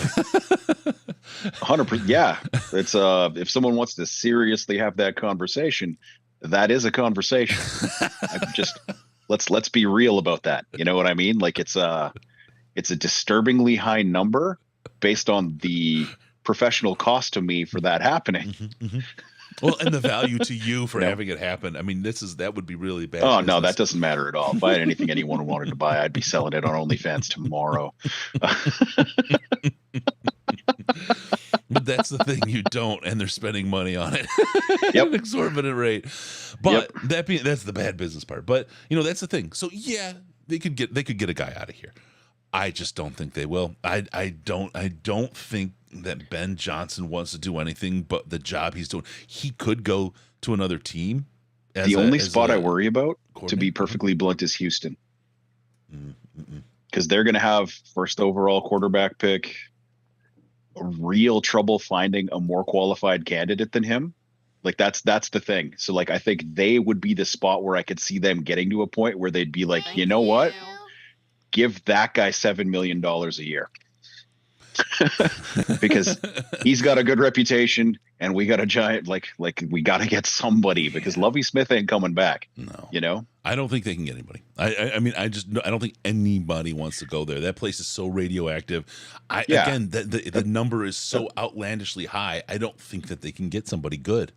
100%. Yeah. It's if someone wants to seriously have that conversation, that is a conversation. Let's be real about that. You know what I mean? Like it's a disturbingly high number based on the professional cost to me for that happening. Mm-hmm, mm-hmm. Well, and the value to you for having it happen. I mean, that would be really bad. Oh, business. no, that doesn't matter at all. If I had anything anyone wanted to buy, I'd be selling it on OnlyFans tomorrow. But that's the thing, you don't, and they're spending money on it at an exorbitant rate. But that's the bad business part. But that's the thing. So yeah, they could get a guy out of here. I just don't think they will. I don't think that Ben Johnson wants to do anything but the job he's doing. He could go to another team. The only spot I worry about, to be perfectly blunt, is Houston. Because they're going to have first overall quarterback pick, real trouble finding a more qualified candidate than him. Like that's the thing. So like I think they would be the spot where I could see them getting to a point where they'd be like, you know what? Give that guy $7 million a year. Because he's got a good reputation and we got a giant like we got to get somebody because Lovie Smith ain't coming back. No, I don't think they can get anybody. I mean I don't think anybody wants to go there. That place is so radioactive. Again, the number is so outlandishly high. I don't think that they can get somebody good.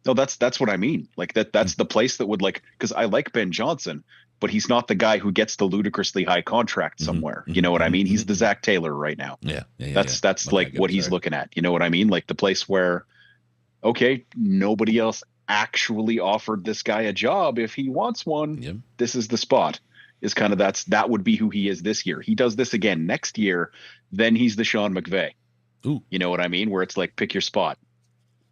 No, that's what I mean. Like that's the place that would because I like Ben Johnson, but he's not the guy who gets the ludicrously high contract somewhere. You know what I mean? He's the Zach Taylor right now. That's like what he's looking at. You know what I mean? Like the place where, okay, nobody else actually offered this guy a job. If he wants one, this is the spot. Is kind of that would be who he is this year. He does this again next year, then he's the Sean McVay. Ooh. You know what I mean? Where it's like pick your spot.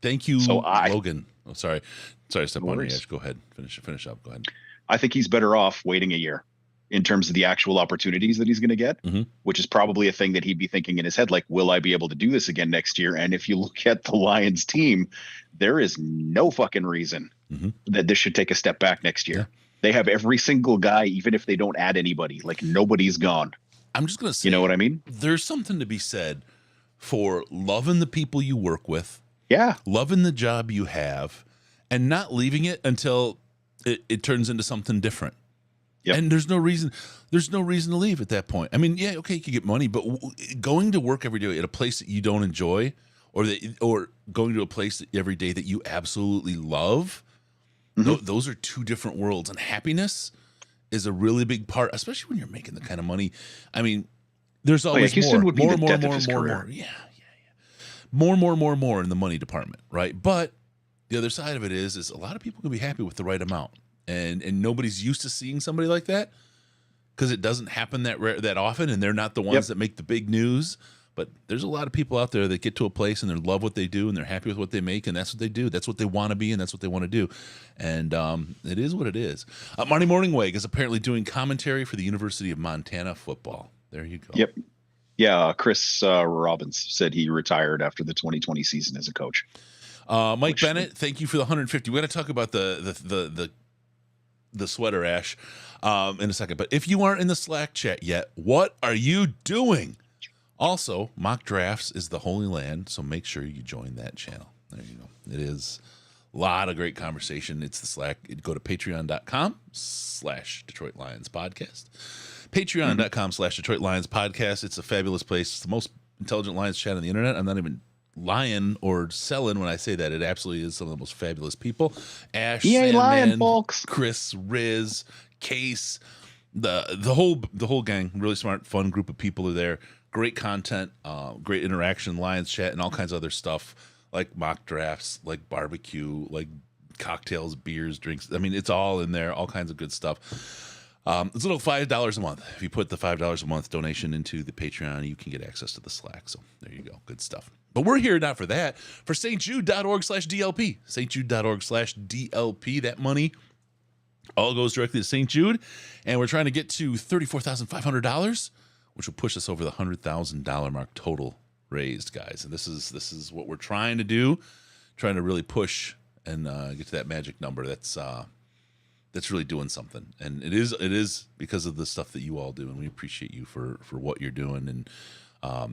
Thank you, Logan. Oh, sorry, step on your edge. Go ahead, finish up. Go ahead. I think he's better off waiting a year in terms of the actual opportunities that he's going to get, which is probably a thing that he'd be thinking in his head, like, will I be able to do this again next year? And if you look at the Lions team, there is no fucking reason that this should take a step back next year. They have every single guy, even if they don't add anybody, like nobody's gone. I'm just going to say, You know what I mean? There's something to be said for loving the people you work with. Yeah. Loving the job you have and not leaving it until it turns into something different. Yep. And there's no reason to leave at that point. I mean, yeah, okay, you can get money, but going to work every day at a place that you don't enjoy, or going to a place every day that you absolutely love, those are two different worlds. And happiness is a really big part, especially when you're making the kind of money. I mean, there's always Houston more, would be more, the more, death more, of his more, career. more. Yeah. More in the money department, right? But the other side of it is a lot of people can be happy with the right amount, and nobody's used to seeing somebody like that because it doesn't happen that often, and they're not the ones that make the big news. But there's a lot of people out there that get to a place and they love what they do and they're happy with what they make, and that's what they do. That's what they want to be, and that's what they want to do. And it is what it is. Marty Morningweg is apparently doing commentary for the University of Montana football. There you go. Yep. Yeah, Chris Robbins said he retired after the 2020 season as a coach. Mike Bennett, thank you for the 150. We're going to talk about the sweater, Ash, in a second. But if you aren't in the Slack chat yet, what are you doing? Also, Mock Drafts is the Holy Land, so make sure you join that channel. There you go. It is a lot of great conversation. It's the Slack. Go to patreon.com/Detroit Lions Podcast. Patreon.com/Detroit Lions Podcast. It's a fabulous place. It's the most intelligent Lions chat on the internet. I'm not even lying or selling when I say that. It absolutely is some of the most fabulous people. Ash, Sandman, Chris, Riz, Case, the whole gang. Really smart, fun group of people are there. Great content, great interaction, Lions chat, and all kinds of other stuff like mock drafts, like barbecue, like cocktails, beers, drinks. I mean, it's all in there. All kinds of good stuff. It's a little $5 a month. If you put the $5 a month donation into the Patreon, you can get access to the Slack. So there you go. Good stuff. But we're here not for that. For stjude.org/DLP. stjude.org/DLP. That money all goes directly to St. Jude. And we're trying to get to $34,500, which will push us over the $100,000 mark total raised, guys. And this is what we're trying to do. Trying to really push and get to that magic number. That's really doing something, and it is because of the stuff that you all do, and we appreciate you for what you're doing and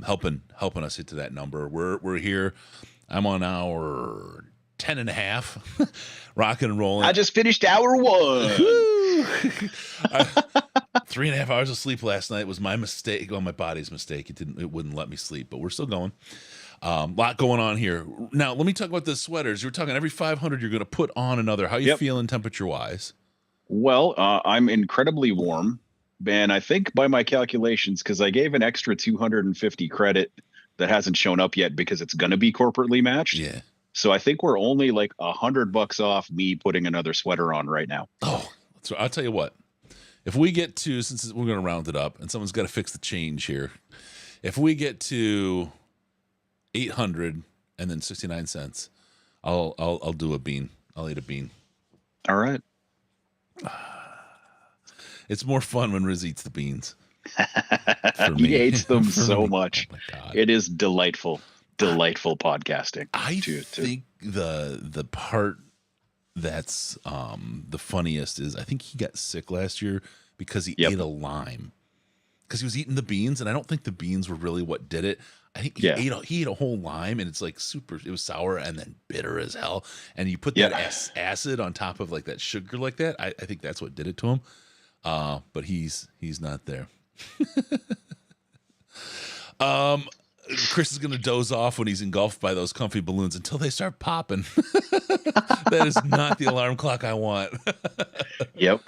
helping us hit to that number. We're here. I'm on hour 10 and a half, rocking and rolling. I just finished hour 1. 3.5 hours of sleep last night was my mistake. Well, my body's mistake. It wouldn't let me sleep, but we're still going. Lot going on here. Now, let me talk about the sweaters. You were talking every 500 you're going to put on another. How you feeling temperature wise? Well, I'm incredibly warm, and I think by my calculations, because I gave an extra 250 credit that hasn't shown up yet because it's going to be corporately matched. Yeah. So I think we're only like $100 off me putting another sweater on right now. Oh, so I'll tell you what. If we get to, since we're going to round it up, and someone's got to fix the change here. If we get to 800 and then 69 cents, I'll do a bean. I'll eat a bean. All right. It's more fun when Riz eats the beans. He hates them so much. Oh, it is delightful podcasting. I think the part that's the funniest is I think he got sick last year because he ate a lime. Because he was eating the beans, and I don't think the beans were really what did it. I think he ate a whole lime, and it's like it was sour and then bitter as hell. And you put that acid on top of like that sugar like that. I think that's what did it to him. But he's not there. Chris is going to doze off when he's engulfed by those comfy balloons until they start popping. That is not the alarm clock I want. Yep.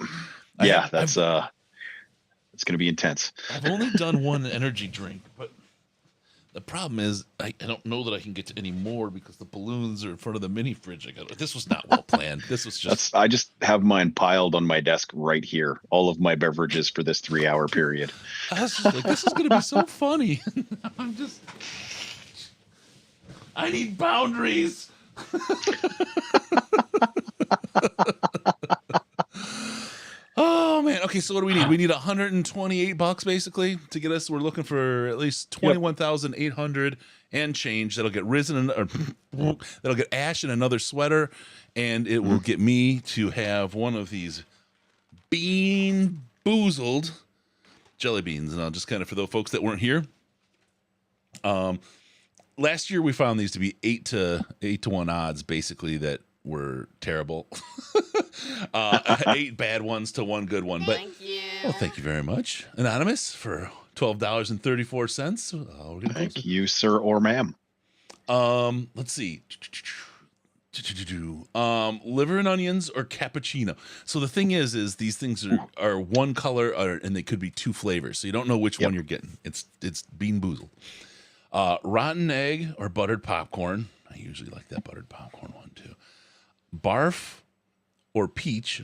Yeah, it's going to be intense. I've only done one energy drink, but the problem is I don't know that I can get to any more because the balloons are in front of the mini fridge. This was not well planned. This was just... I just have mine piled on my desk right here. All of my beverages for this 3-hour period. I was just like, this is going to be so funny. I need boundaries. Oh man. Okay, so what do we need? We need $128 basically to get us. We're looking for at least 21,800 and change. That'll get that'll get Ash in another sweater, and it will get me to have one of these bean boozled jelly beans. And I'll just kind of, for the folks that weren't here, last year we found these to be 8 to 1 odds, basically, that were terrible. 8 bad ones to 1 good one. Thank you. Well, thank you very much, Anonymous, for $12.34. Thank you, sir or ma'am. Let's see. Liver and onions or cappuccino. So the thing is these things are one color and they could be 2 flavors. So you don't know which one you're getting. It's Bean Boozled. Rotten egg or buttered popcorn. I usually like that buttered popcorn one too. Barf or peach.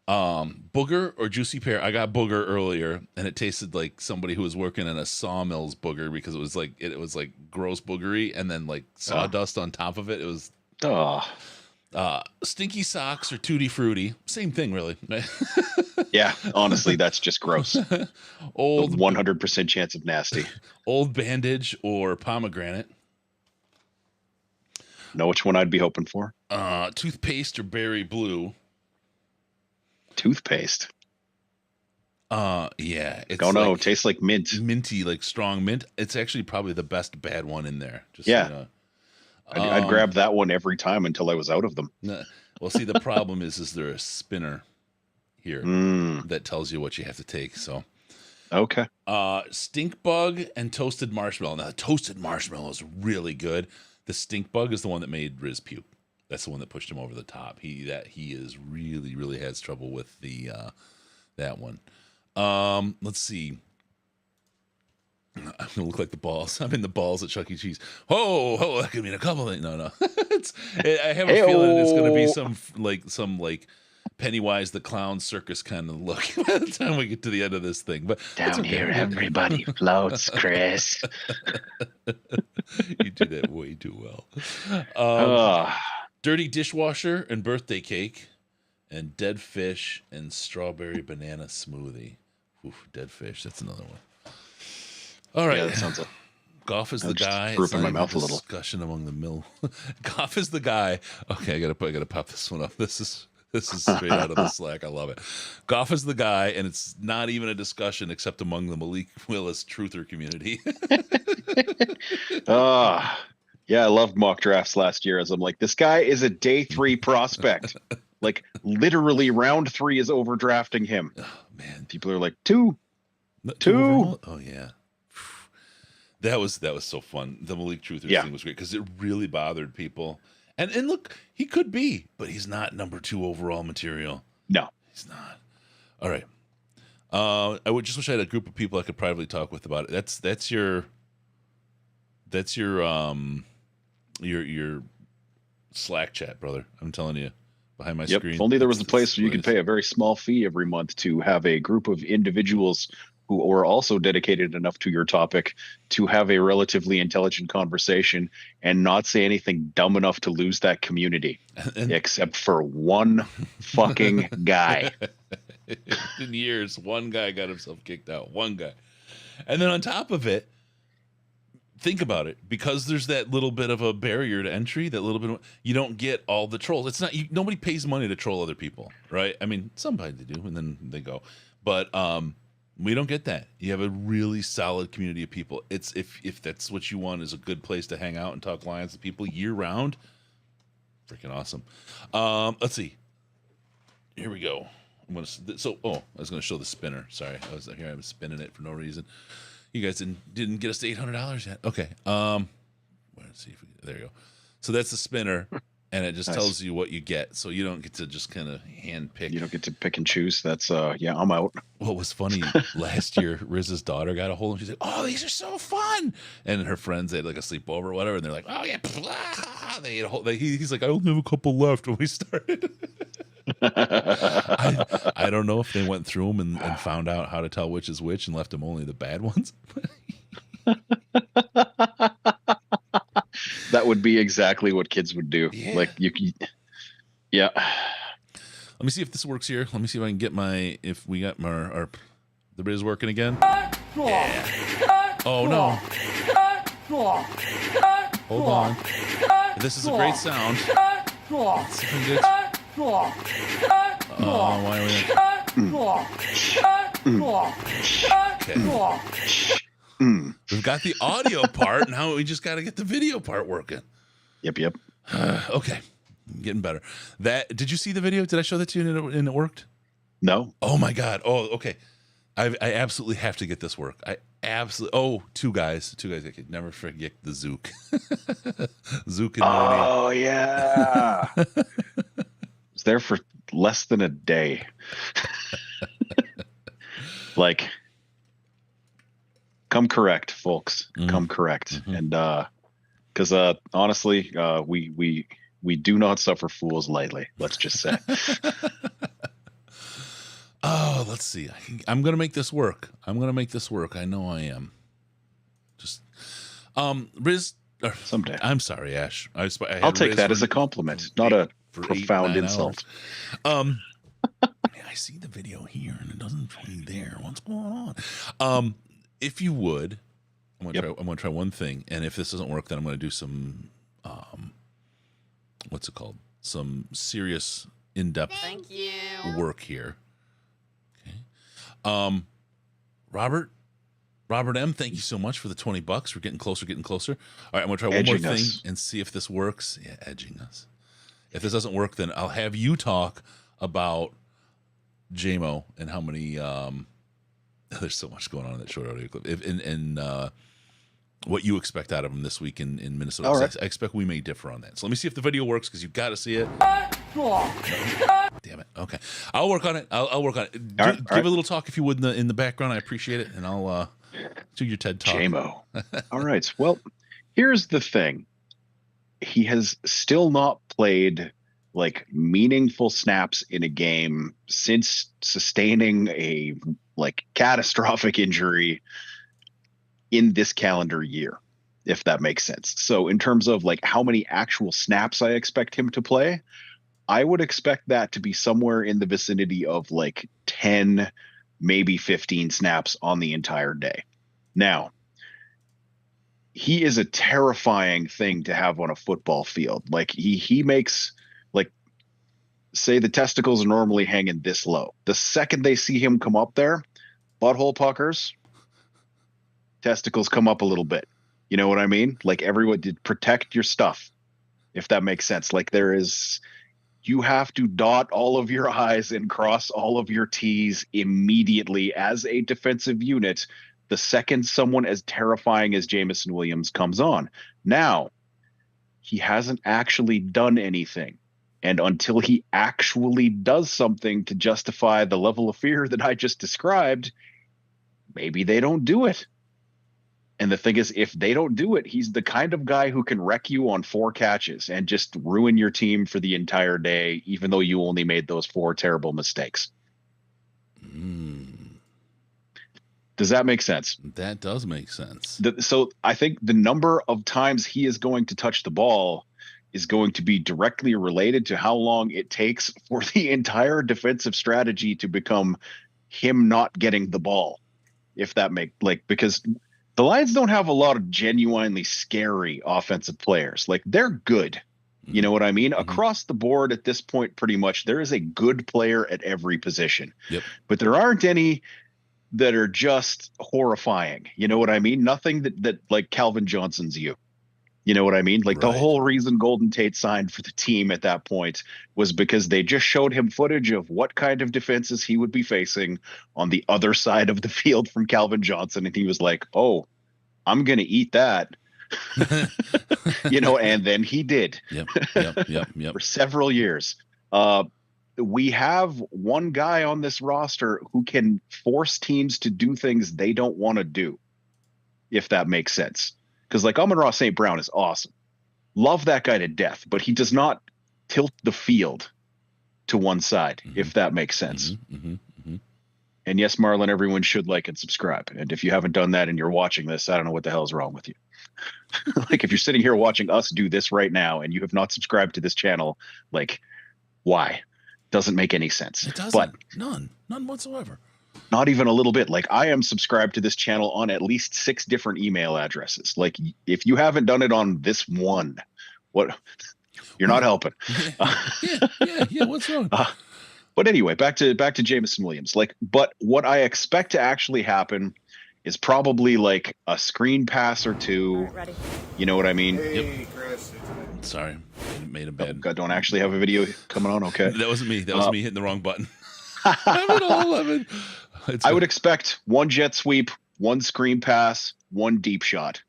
Booger or juicy pear. I got booger earlier, and it tasted like somebody who was working in a sawmill's booger, because it was like gross boogery, and then like sawdust on top of it. It was stinky socks or tutti frutti. Same thing, really. Yeah, honestly, that's just gross. Old 100% chance of nasty. Old bandage or pomegranate. Know which one I'd be hoping for? Toothpaste or berry blue. Toothpaste. Yeah. It's like, tastes like mint. Minty, like strong mint. It's actually probably the best bad one in there. Just, yeah. I'd grab that one every time until I was out of them. Well, see, the problem is there a spinner here that tells you what you have to take. So, okay. Stink bug and toasted marshmallow. Now, the toasted marshmallow is really good. The stink bug is the one that made Riz puke. That's the one that pushed him over the top. He is really has trouble with the that one. Let's see. I'm gonna look like the balls. I'm in the balls at Chuck E. Cheese. Oh, that could mean a couple things. No. I have a feeling it's gonna be some Pennywise the Clown circus kind of look by the time we get to the end of this thing. But down here, everybody floats, Chris. You do that way too well. Dirty dishwasher and birthday cake, and dead fish and strawberry banana smoothie. Oof, dead fish. That's another one. All right. Yeah, that sounds like Goff is the guy. Threw up in my mouth a little. Discussion among the mill. Goff is the guy. Okay, I gotta pop this one up. This is straight out of the Slack. I love it. Goff is the guy, and it's not even a discussion except among the Malik Willis truther community. Yeah, I loved mock drafts last year, as I'm like, this guy is a day 3 prospect. Like, literally round 3 is overdrafting him. Oh, man. People are like, 2. Oh, yeah. That was so fun. The Malik Truthers thing was great because it really bothered people. And look, he could be, but he's not number 2 overall material. No. He's not. All right. I would just wish I had a group of people I could privately talk with about it. That's your Slack chat, brother. I'm telling you, behind my screen. If only there was a place where you could pay a very small fee every month to have a group of individuals who are also dedicated enough to your topic to have a relatively intelligent conversation and not say anything dumb enough to lose that community, except for one fucking guy. In years, one guy got himself kicked out. One guy. And then on top of it, think about it, because there's that little bit of a barrier to entry, that little bit of, you don't get all the trolls. It's not nobody pays money to troll other people, right? I mean, somebody they do, and then they go, but we don't get that. You have a really solid community of people. It's if that's what you want, is a good place to hang out and talk Lions to people year round. Freaking awesome. Let's see. Here we go. I was gonna show the spinner. Sorry, I was spinning it for no reason. You guys didn't get us to $800 yet. Okay. Let's see there you go. So that's the spinner, and it just tells you what you get. So you don't get to just kind of hand pick. You don't get to pick and choose. That's I'm out. What was funny last year, Riz's daughter got a hold of him. She's like, "Oh, these are so fun!" And her friends, they had like a sleepover or whatever, and they're like, "Oh yeah." They ate a whole. He's like, "I only have a couple left" when we started. I don't know if they went through them and found out how to tell which is which and left them only the bad ones. That would be exactly what kids would do. Yeah. Like yeah. Let me see if this works here. Let me see if I can get if we got our the Riz working again. Yeah. Oh no. Hold on. This is a great sound. Let's see if we can get... why are we not... We've got the audio part. Now we just got to get the video part working. Yep. Okay. Getting better. Did you see the video? Did I show that to you and it worked? No. Oh my God. Oh, okay. I absolutely have to get this work. Two guys. I could never forget the Zook. Zook and Moni. Oh yeah. Was there for less than a day. Like, come correct, folks. Come correct. And because honestly, we do not suffer fools lightly. Let's just say. Oh, let's see. I'm gonna make this work. I know I am. Just, Riz. Someday. I'm sorry, Ash. I'll take that as a compliment, not a profound insult. I see the video here and it doesn't play there. What's going on? If you would, I'm gonna try one thing, and if this doesn't work, then I'm gonna do some what's it called? Some serious in-depth work here. Okay. Robert M, thank you so much for the $20. We're getting closer. All right, I'm gonna try one more thing and see if this works. Yeah, edging us. If this doesn't work, then I'll have you talk about JMO and how many there's so much going on in that short audio clip. What you expect out of him this week in Minnesota. All right. I expect we may differ on that. So let me see if the video works, because you've got to see it. Damn it. Okay. I'll work on it. I'll work on it. Give a little talk if you would in the background. I appreciate it. And I'll do your TED talk. JMO. All right. Well, here's the thing. He has still not played like meaningful snaps in a game since sustaining a like catastrophic injury in this calendar year, if that makes sense. So in terms of like how many actual snaps I expect him to play, I would expect that to be somewhere in the vicinity of like 10, maybe 15 snaps on the entire day. Now, he is a terrifying thing to have on a football field. Like he makes, like, say the testicles are normally hanging this low. The second they see him come up there, butthole puckers, testicles come up a little bit. You know what I mean? Like, everyone did protect your stuff, if that makes sense. Like, you have to dot all of your I's and cross all of your T's immediately as a defensive unit the second someone as terrifying as Jameson Williams comes on. Now, he hasn't actually done anything. And until he actually does something to justify the level of fear that I just described, maybe they don't do it. And the thing is, if they don't do it, he's the kind of guy who can wreck you on 4 catches and just ruin your team for the entire day, even though you only made those 4 terrible mistakes. Does that make sense? That does make sense. So I think the number of times he is going to touch the ball is going to be directly related to how long it takes for the entire defensive strategy to become him not getting the ball. If that because the Lions don't have a lot of genuinely scary offensive players. Like, they're good. You know what I mean? Across the board at this point, pretty much, there is a good player at every position. Yep. But there aren't any that are just horrifying. You know what I mean? Nothing that like Calvin Johnson's you. You know what I mean? Like, the whole reason Golden Tate signed for the team at that point was because they just showed him footage of what kind of defenses he would be facing on the other side of the field from Calvin Johnson. And he was like, oh, I'm going to eat that. And then he did. Yep. For several years. We have one guy on this roster who can force teams to do things they don't want to do, if that makes sense. Because, like, Amon-Ra St. Brown is awesome. Love that guy to death, but he does not tilt the field to one side, if that makes sense. And yes, Marlon, everyone should like and subscribe. And if you haven't done that and you're watching this, I don't know what the hell is wrong with you. Like, if you're sitting here watching us do this right now and you have not subscribed to this channel, like, why? Doesn't make any sense. It doesn't. But none whatsoever. Not even a little bit. Like, I am subscribed to this channel on at least 6 different email addresses. Like, if you haven't done it on this one, what? You're not helping. Yeah. What's wrong? But anyway, back to Jameson Williams. Like, but what I expect to actually happen is probably like a screen pass or two. Right, ready. You know what I mean? Hey, Chris. Sorry, made a bad. I don't actually have a video coming on. Okay, That wasn't me. That was me hitting the wrong button. I'm at all 11. I would expect one jet sweep, one screen pass, one deep shot,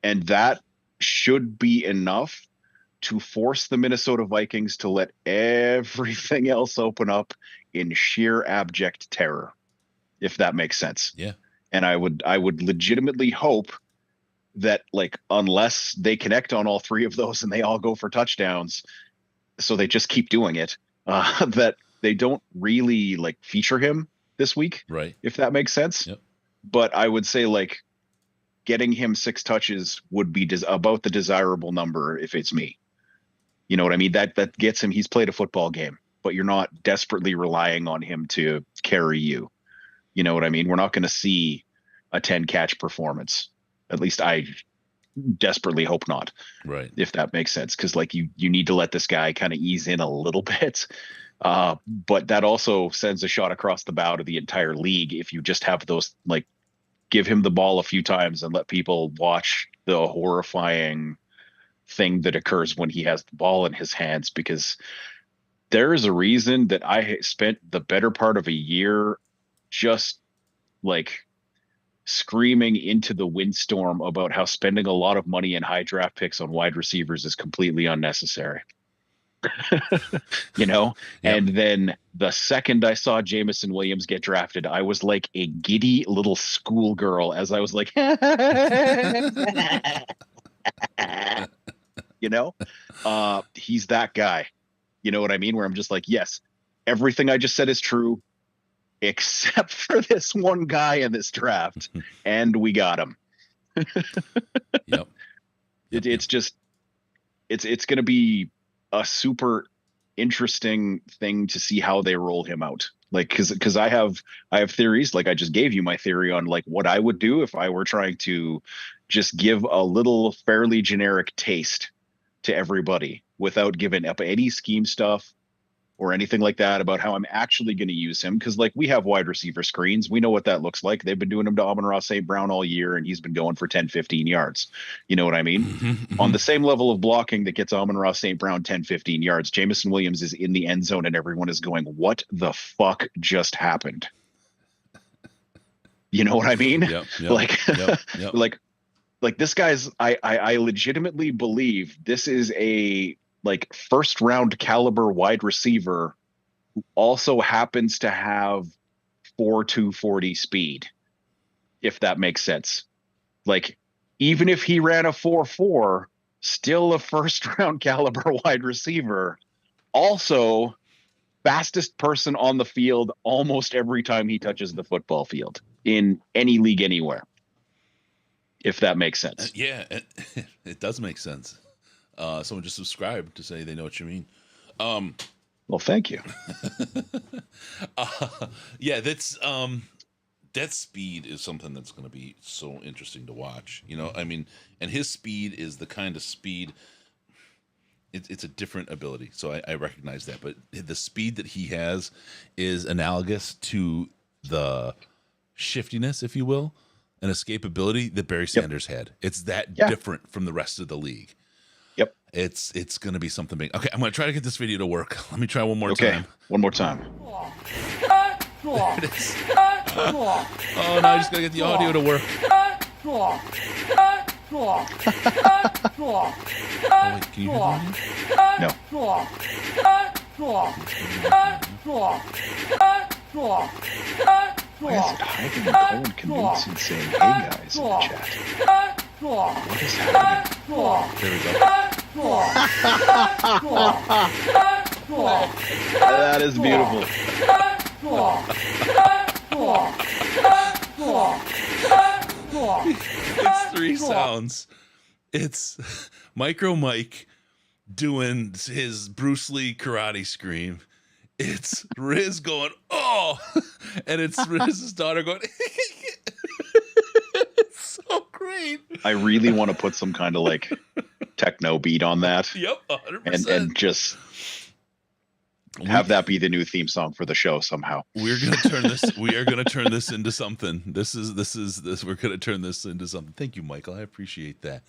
and that should be enough to force the Minnesota Vikings to let everything else open up in sheer abject terror, if that makes sense. Yeah. And I would legitimately hope that, like, unless they connect on all three of those and they all go for touchdowns, so they just keep doing it, that they don't really like feature him this week. Right. If that makes sense. Yep. But I would say, like, getting him 6 touches would be about the desirable number if it's me. You know what I mean? That gets him. He's played a football game, but you're not desperately relying on him to carry you. You know what I mean? We're not going to see a 10 catch performance. At least I desperately hope not. Right. If that makes sense. Because, like, you need to let this guy kind of ease in a little bit. But that also sends a shot across the bow to the entire league if you just have those, like, give him the ball a few times and let people watch the horrifying thing that occurs when he has the ball in his hands. Because there is a reason that I spent the better part of a year just, like, screaming into the windstorm about how spending a lot of money in high draft picks on wide receivers is completely unnecessary. You know? Yep. And then the second I saw Jameson Williams get drafted, I was like a giddy little schoolgirl as I was like, you know, he's that guy. You know what I mean? Where I'm just like, yes, everything I just said is true, except for this one guy in this draft, and we got him. Yep. It's just, it's going to be a super interesting thing to see how they roll him out. Like, because I have theories. Like, I just gave you my theory on, like, what I would do if I were trying to just give a little fairly generic taste to everybody without giving up any scheme stuff or anything like that about how I'm actually going to use him. Because, like, we have wide receiver screens. We know what that looks like. They've been doing them to Amon-Ra St. Brown all year, and he's been going for 10, 15 yards. You know what I mean? On the same level of blocking that gets Amon-Ra St. Brown 10, 15 yards, Jameson Williams is in the end zone, and everyone is going, what the fuck just happened? You know what I mean? Yep. Like, Yep. like this guy's, I legitimately believe this is a, like, first round caliber wide receiver who also happens to have 4.240 speed, if that makes sense. Like, even if he ran a 4.4, still a first round caliber wide receiver, also fastest person on the field almost every time he touches the football field in any league anywhere, if that makes sense. Yeah, it does make sense. Someone just subscribed to say they know what you mean. Well, thank you. Yeah, that's that speed is something that's going to be so interesting to watch. You know, I mean, and his speed is the kind of speed. It's a different ability, so I recognize that. But the speed that he has is analogous to the shiftiness, if you will, and escapability that Barry Sanders had. It's that different from the rest of the league. Yep. It's going to be something big. Okay, I'm going to try to get this video to work. Let me try one more time. One more time. There it is. Oh, no, I just got to get the audio to work. Oh, wait, can you hear the audio? No. Why is it hiding the Colin Convincing saying, hey guys, in the chat? What is happening? There we go. That is beautiful. It's 3 sounds. It's Micro Mike doing his Bruce Lee karate scream. It's Riz going, oh, and it's Riz's daughter going, it's so great. I really want to put some kind of, like, techno beat on that. Yep, 100%. And just Have that be the new theme song for the show somehow. We're gonna turn this. We are gonna turn this into something. This. We're gonna turn this into something. Thank you, Michael. I appreciate that.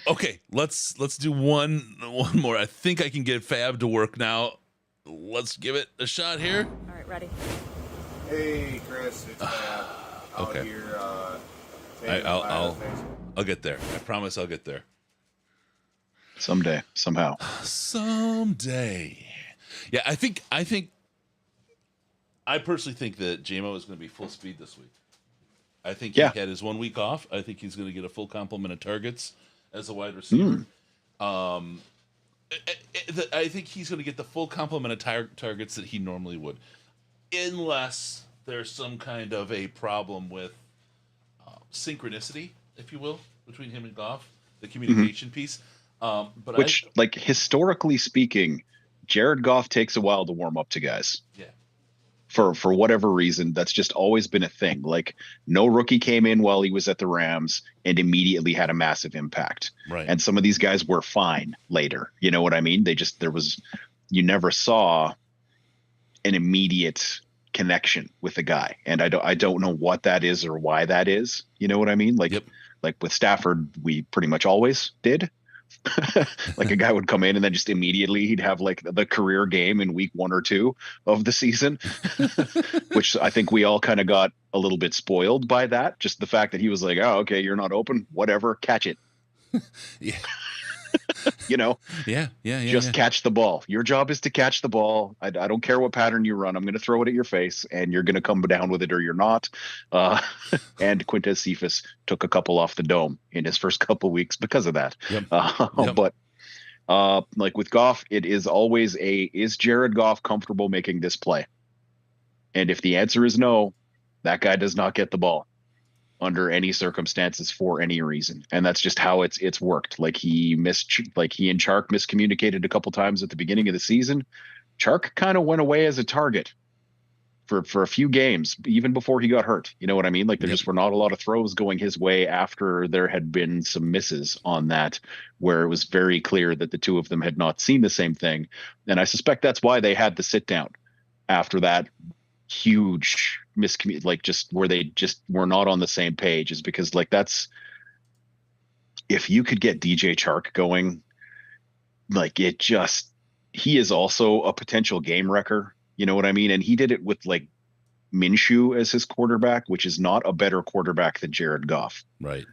Okay, let's do one more. I think I can get Fab to work now. Let's give it a shot here. All right, ready. Hey, Chris, it's Fab. Okay. Out here, I'll get there. I promise I'll get there. Someday, somehow. Someday. Yeah, I personally think that JMO is going to be full speed this week. I think he had his 1 week off. I think he's going to get a full complement of targets as a wide receiver. I think he's going to get the full complement of targets that he normally would, unless there's some kind of a problem with synchronicity, if you will, between him and Goff, the communication piece. But which, like, historically speaking, Jared Goff takes a while to warm up to guys. Yeah. For whatever reason, that's just always been a thing. Like, no rookie came in while he was at the Rams and immediately had a massive impact. Right. And some of these guys were fine later. You know what I mean? You never saw an immediate connection with the guy. And I don't know what that is or why that is. You know what I mean? Like, like with Stafford, we pretty much always did. Like, a guy would come in and then just immediately he'd have like the career game in week 1 or 2 of the season, which I think we all kind of got a little bit spoiled by that. Just the fact that he was like, oh, okay, you're not open, whatever, catch it. Yeah. You know? Yeah. Just catch the ball. Your job is to catch the ball. I don't care what pattern you run. I'm going to throw it at your face and you're going to come down with it or you're not. And Quintez Cephas took a couple off the dome in his first couple weeks because of that. But like with Goff, it is always is Jared Goff comfortable making this play? And if the answer is no, that guy does not get the ball under any circumstances for any reason. And that's just how it's worked. Like, he and Chark miscommunicated a couple times at the beginning of the season. Chark kind of went away as a target for a few games, even before he got hurt. You know what I mean? Like, there just were not a lot of throws going his way after there had been some misses on that, where it was very clear that the two of them had not seen the same thing. And I suspect that's why they had the sit down after that huge like, just where they just were not on the same page, is because, like, that's, if you could get DJ Chark going, like, he is also a potential game wrecker. You know what I mean? And he did it with, like, Minshew as his quarterback, which is not a better quarterback than Jared Goff. Right.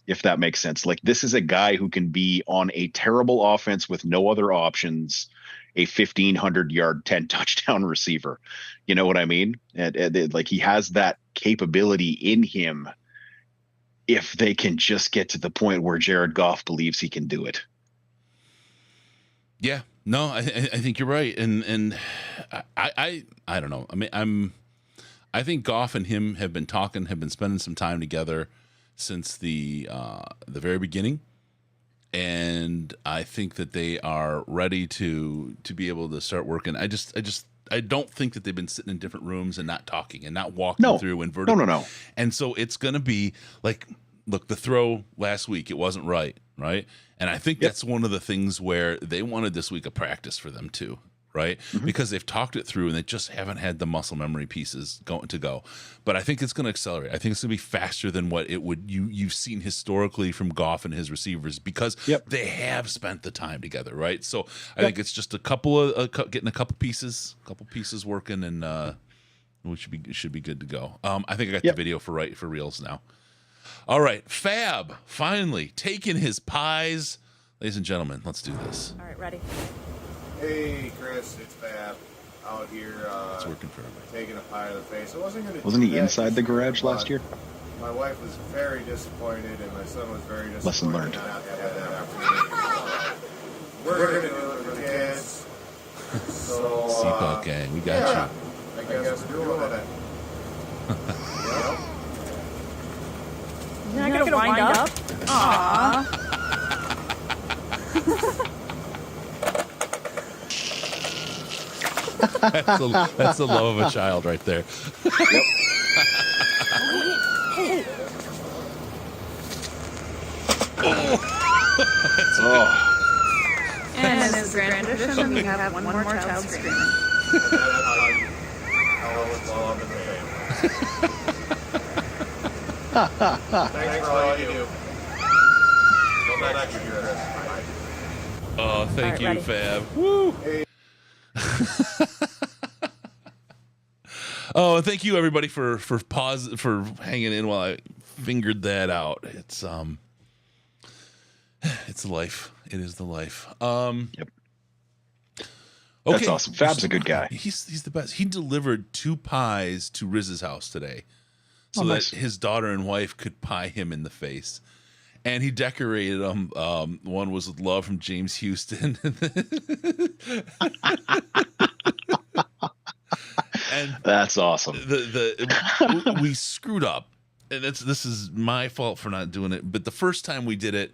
If that makes sense. Like, this is a guy who can be on a terrible offense with no other options, a 1,500-yard, 10-touchdown receiver. You know what I mean? And like, he has that capability in him if they can just get to the point where Jared Goff believes he can do it. Yeah. No, I think you're right. And I don't know. I mean, I think Goff and him have been spending some time together since the very beginning. And I think that they are ready to be able to start working. I don't think that they've been sitting in different rooms and not talking and not walking through and vertical. No. And so it's going to be like, look, the throw last week, it wasn't right. And I think that's one of the things where they wanted this week of practice for them too. Right. Mm-hmm. Because they've talked it through and they just haven't had the muscle memory pieces going to go. But I think it's going to accelerate. I think it's going to be faster than what it would you've seen historically from Goff and his receivers, because they have spent the time together. Right. So I think it's just a couple of getting a couple pieces working, and we should be good to go. I think I got the video for reals now. All right. Fab finally taking his pies. Ladies and gentlemen, let's do this. All right, ready. Hey, Chris, it's Fab out here it's working for everybody. taking a pie to the face. Wasn't he inside the garage last year? My wife was very disappointed, and my son was very disappointed. Lesson learned. Not to have that opportunity. We're going to do it for the kids. So, Seatbelt gang, we got you. I guess we're doing it. You're not going to wind up? Aww. That's the love of a child right there. And as a grand tradition, we have one more child screaming. And that's how you love and Thanks for all you do. Don't let that give you that. Oh, thank All you, right, ready? Fab. Woo! Oh, and thank you everybody for hanging in while I fingered that out. It's the life. It is the life. Yep. Okay. That's awesome. Fab's a good guy. He's the best. He delivered 2 pies to Riz's house today, so nice. that his daughter and wife could pie him in the face. And he decorated them. One was with love from James Houston. And that's awesome. We screwed up, and this is my fault for not doing it. But the first time we did it,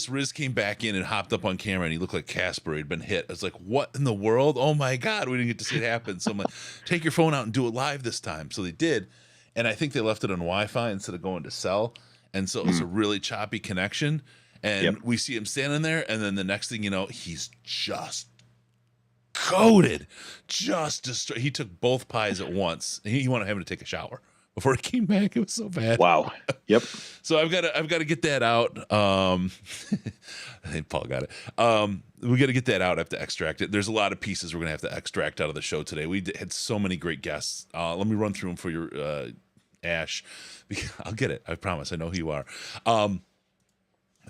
Riz came back in and hopped up on camera, and he looked like Casper. He'd been hit. I was like, "What in the world? Oh my god, we didn't get to see it happen." So I'm like, "Take your phone out and do it live this time." So they did, and I think they left it on Wi-Fi instead of going to cell, and so it was a really choppy connection. And we see him standing there, and then the next thing you know, he's just coated, just destroyed. He took both pies at once. He wanted him to take a shower before he came back. It was so bad. Wow. Yep. So I've got to get that out. I think Paul got it. We got to get that out. I have to extract it. There's a lot of pieces we're gonna have to extract out of the show today. We had so many great guests. Let me run through them for your Ash. I'll get it. I promise. I know who you are.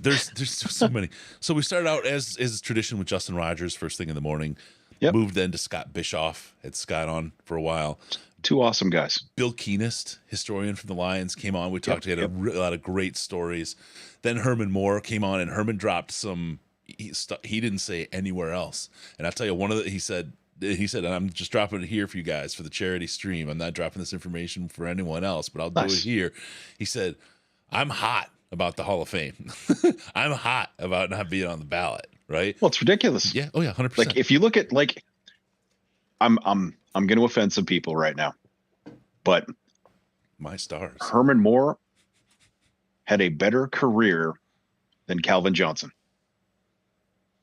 There's so many. So we started out as is tradition with Justin Rogers first thing in the morning. Moved then to Scott Bischoff. Had Scott on for a while. 2 awesome guys. Bill Keenist, historian from the Lions, came on. We talked. He had a lot of great stories. Then Herman Moore came on, and Herman dropped some. He didn't say anywhere else. And I'll tell you, he said, I'm just dropping it here for you guys for the charity stream. I'm not dropping this information for anyone else, but I'll do it here. He said, I'm hot about the Hall of Fame. I'm hot about not being on the ballot. Right. Well, it's ridiculous. Yeah. Oh yeah. 100%. Like if you look at I'm going to offend some people right now, but my stars. Herman Moore had a better career than Calvin Johnson.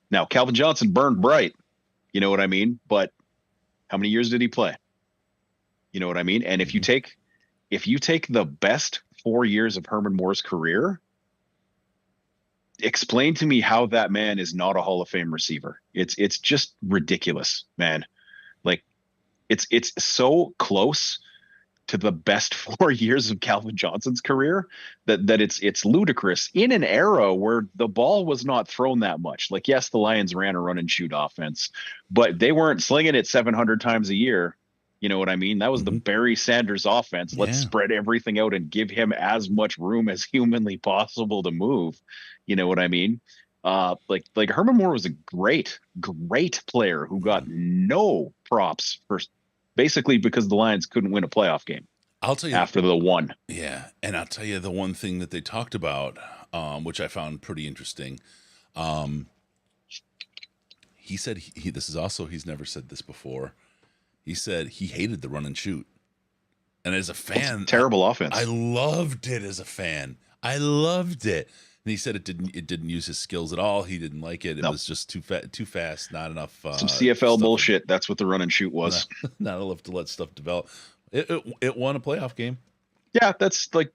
Now, Calvin Johnson burned bright. You know what I mean? But how many years did he play? You know what I mean? And if you take the best 4 years of Herman Moore's career, explain to me how that man is not a Hall of Fame receiver. It's just ridiculous, man. Like it's so close to the best 4 years of Calvin Johnson's career that it's ludicrous in an era where the ball was not thrown that much. Like, yes, the Lions ran a run and shoot offense, but they weren't slinging it 700 times a year. You know what I mean? That was the Barry Sanders offense. Let's spread everything out and give him as much room as humanly possible to move. You know what I mean? Like Herman Moore was a great player who got no props for basically because the Lions couldn't win a playoff game. I'll tell you after the one. Yeah. And I'll tell you the one thing that they talked about, which I found pretty interesting. He said this is also, he's never said this before. He said he hated the run and shoot. And as a fan, terrible offense. I loved it as a fan. I loved it. And he said it didn't use his skills at all. He didn't like it. It was just too fast, not enough. Some CFL bullshit. That's what the run and shoot was. Not enough to let stuff develop. It won a playoff game. Yeah, that's like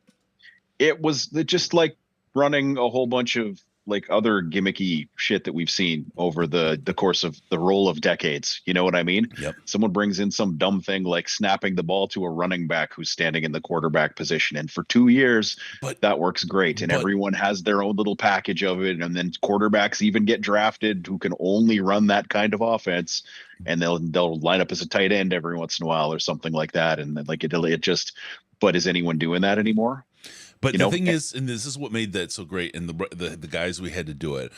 it was just like running a whole bunch of like other gimmicky shit that we've seen over the course of the roll of decades. You know what I mean? Yep. Someone brings in some dumb thing like snapping the ball to a running back who's standing in the quarterback position. And for 2 years, that works great. And everyone has their own little package of it. And then quarterbacks even get drafted who can only run that kind of offense. And they'll line up as a tight end every once in a while or something like that. And then like it just, but is anyone doing that anymore? But the thing is, and this is what made that so great, and the guys we had to do it,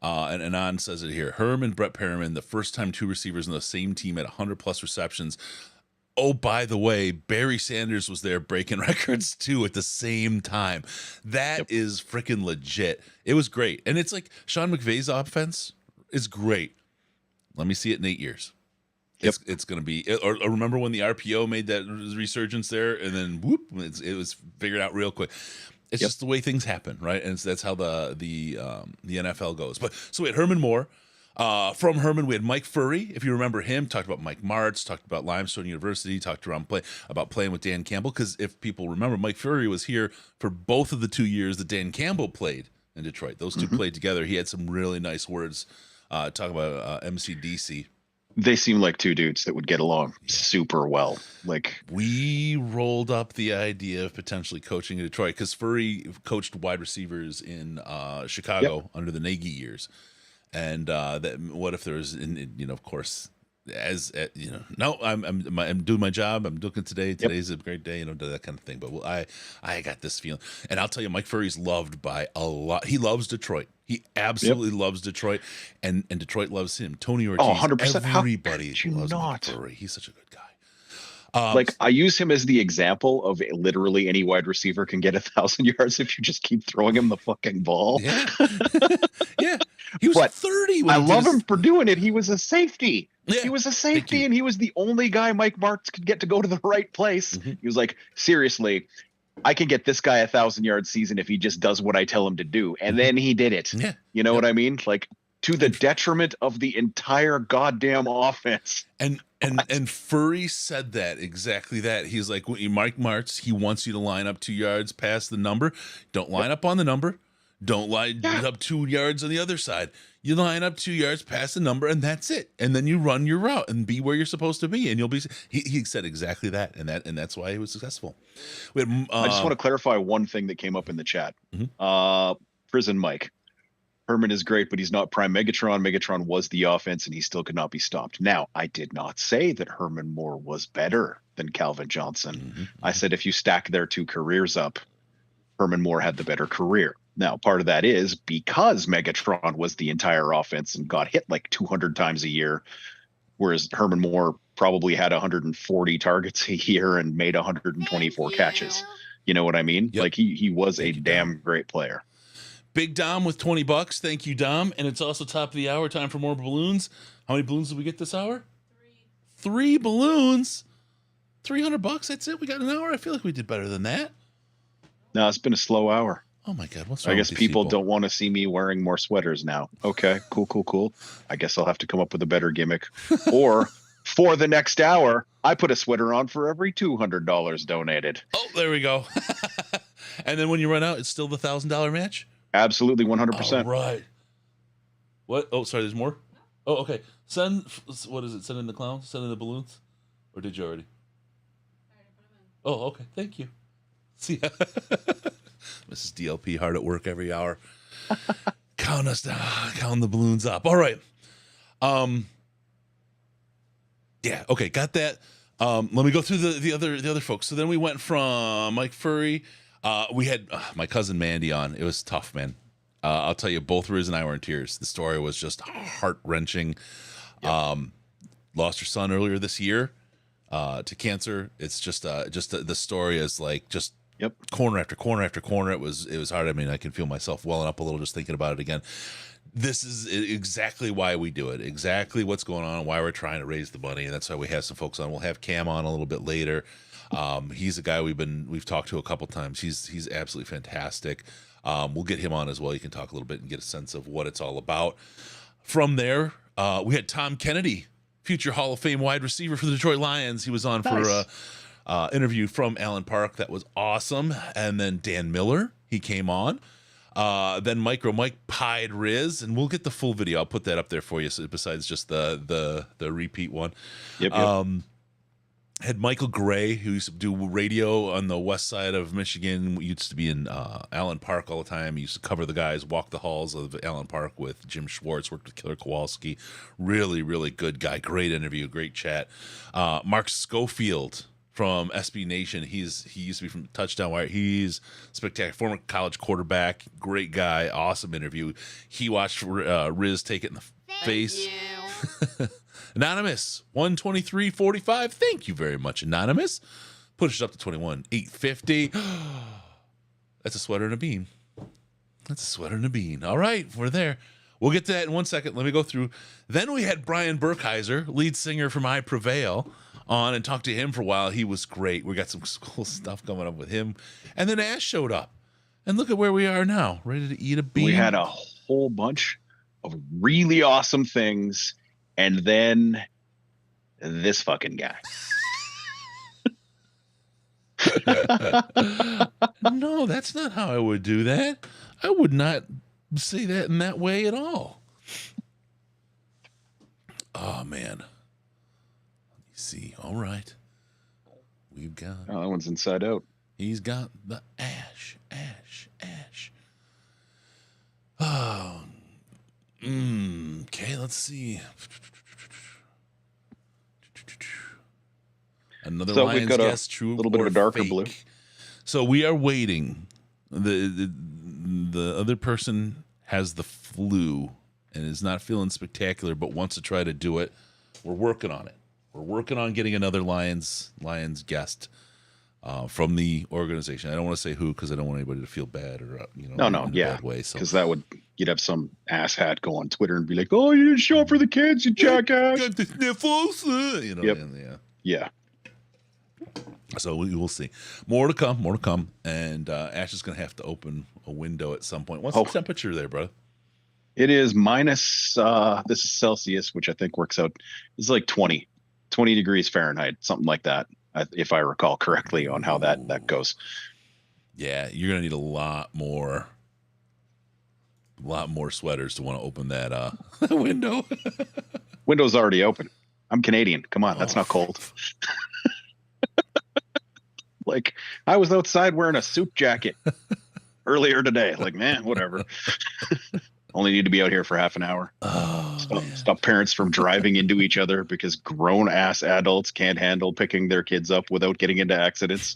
and Anand says it here, Herm and Brett Perriman, the first time 2 receivers on the same team at 100+ receptions. Oh, by the way, Barry Sanders was there breaking records too at the same time. That is freaking legit. It was great. And it's like Sean McVay's offense is great. Let me see it in 8 years. It's going to be, or remember when the RPO made that resurgence there, and then whoop, it was figured out real quick. It's just the way things happen, right? And that's how the NFL goes. But so we had Herman Moore. From Herman, we had Mike Furry. If you remember him, talked about Mike Martz, talked about Limestone University, talked about playing with Dan Campbell. Because if people remember, Mike Furry was here for both of the 2 years that Dan Campbell played in Detroit. Those two played together. He had some really nice words talking about MCDC. They seem like two dudes that would get along super well. Like, we rolled up the idea of potentially coaching in Detroit because Furry coached wide receivers in Chicago under the Nagy years. And that, what if there's, of course, no, I'm doing my job. I'm looking today. Today's a great day, that kind of thing. But I got this feeling, and I'll tell you, Mike Furry's loved by a lot. He loves Detroit. He absolutely loves Detroit, and Detroit loves him. Tony Ortiz, 100%. Everybody loves Mike Furry. He's such a good guy. I use him as the example of literally any wide receiver can get 1,000 yards if you just keep throwing him the fucking ball. Yeah, yeah. He was 30. I love him for doing it. He was a safety. Yeah. He was a safety, and he was the only guy Mike Martz could get to go to the right place. He was like, seriously, I can get this guy 1,000-yard season if he just does what I tell him to do. And then he did it. Yeah. You know what I mean? Like, to the detriment of the entire goddamn offense. And Furry said exactly that. He's like, Mike Martz, he wants you to line up 2 yards past the number. Don't line up on the number. Don't line up 2 yards on the other side. You line up 2 yards past the number, and that's it. And then you run your route and be where you're supposed to be, and you'll be. He said exactly that, and that's why he was successful. We had, I just want to clarify one thing that came up in the chat. Prison Mike. Herman is great, but he's not prime Megatron. Megatron was the offense, and he still could not be stopped. Now, I did not say that Herman Moore was better than Calvin Johnson. I said if you stack their two careers up, Herman Moore had the better career. Now, part of that is because Megatron was the entire offense and got hit like 200 times a year, whereas Herman Moore probably had 140 targets a year and made 124 catches. You know what I mean? Like he was a damn great player. Big Dom with $20. Thank you, Dom. And it's also top of the hour. Time for more balloons. How many balloons did we get this hour? 3 balloons. $300. That's it. We got an hour. I feel like we did better than that. No, it's been a slow hour. Oh my God. What's wrong I guess with these people don't want to see me wearing more sweaters now. Okay, cool. I guess I'll have to come up with a better gimmick. Or for the next hour, I put a sweater on for every $200 donated. Oh, there we go. And then when you run out, it's still the $1,000 match? Absolutely, 100%. All right. What? Oh, sorry, there's more? Oh, okay. Send, what is it? Send in the clowns? Send in the balloons? Or did you already? Oh, okay. Thank you. See ya. Mrs. DLP hard at work every hour. Count us down. Count the balloons up. All right. Yeah, okay, got that. Let me go through the other folks. So then we went from Mike Furry. We had my cousin Mandy on. It was tough, man. I'll tell you, both Riz and I were in tears. The story was just heart-wrenching. Lost her son earlier this year to cancer. It's just the story is like just corner after corner after corner. It was hard. I mean, I can feel myself welling up a little just thinking about it again. This is exactly why we do it, exactly what's going on, why we're trying to raise the money, and that's why we have some folks on. We'll have Cam on a little bit later. He's a guy we've talked to a couple times. He's absolutely fantastic. We'll get him on as well. You can talk a little bit and get a sense of what it's all about. From there, we had Tom Kennedy, future Hall of Fame wide receiver for the Detroit Lions. He was on for an interview from Allen Park. That was awesome. And then Dan Miller, he came on. Then Micro Mike pied Riz, and we'll get the full video. I'll put that up there for you. So besides just the repeat one. Had Michael Gray, who used to do radio on the west side of Michigan. We used to be in Allen Park all the time. He used to cover the guys, walk the halls of Allen Park with Jim Schwartz, worked with Killer Kowalski. Really, really good guy. Great interview, great chat. Mark Schofield from SB Nation. He used to be from Touchdown Wire. He's spectacular. Former college quarterback. Great guy. Awesome interview. He watched Riz take it in the face. Anonymous 123.45. Thank you very much, Anonymous. Push it up to 21,850. That's a sweater and a bean. All right, we're there. We'll get to that in 1 second. Let me go through. Then we had Brian Burkheiser, lead singer from I Prevail, on and talked to him for a while. He was great. We got some cool stuff coming up with him. And then Ash showed up. And look at where we are now, ready to eat a bean. We had a whole bunch of really awesome things, and then this fucking guy. No, that's not how I would do that. I would not say that in that way at all. Oh, man. Let me see. All right. We've got... Oh, that one's inside out. He's got the ash. Oh. Okay, let's see. Another So Lions we've got guess, a true little bit or of a darker fake. blue. So we are waiting. The other person has the flu and is not feeling spectacular, but wants to try to do it. We're working on it. We're working on getting another Lions guest from the organization. I don't want to say who because I don't want anybody to feel bad or in a bad way. So because you'd have some asshat go on Twitter and be like, "Oh, you didn't show up for the kids, you jackass." Got the sniffles, Yep. Yeah. So we will see. More to come. And Ash is going to have to open a window at some point. What's the temperature there, bro? It is minus, this is Celsius, which I think works out. It's like 20 degrees Fahrenheit, something like that, if I recall correctly on how that goes. Yeah, you're going to need a lot more sweaters to want to open that window. Window's already open. I'm Canadian. Come on, that's not cold. Like, I was outside wearing a suit jacket earlier today. Like, man, whatever. Only need to be out here for half an hour. Stop parents from driving into each other because grown-ass adults can't handle picking their kids up without getting into accidents.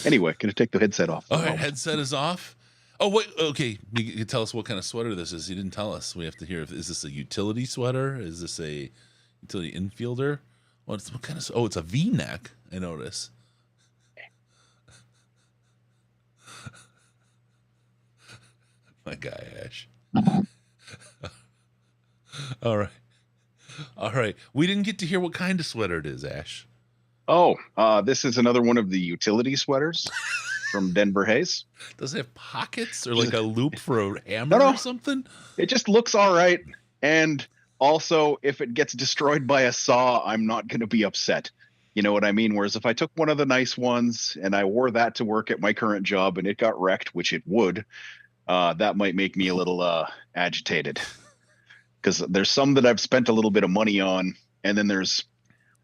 Anyway, gonna take the headset off. All right, headset is off. Oh, wait, okay. You can tell us what kind of sweater this is. You didn't tell us. We have to hear. Is this a utility sweater? Is this a utility infielder? What kind of? Oh, it's a V-neck. I notice. My guy, Ash. All right. We didn't get to hear what kind of sweater it is, Ash. Oh, this is another one of the utility sweaters from Denver Hayes. Does it have pockets or like a loop for a hammer or something? It just looks all right. And also, if it gets destroyed by a saw, I'm not going to be upset. You know what I mean? Whereas if I took one of the nice ones and I wore that to work at my current job and it got wrecked, which it would, that might make me a little agitated. Because there's some that I've spent a little bit of money on, and then there's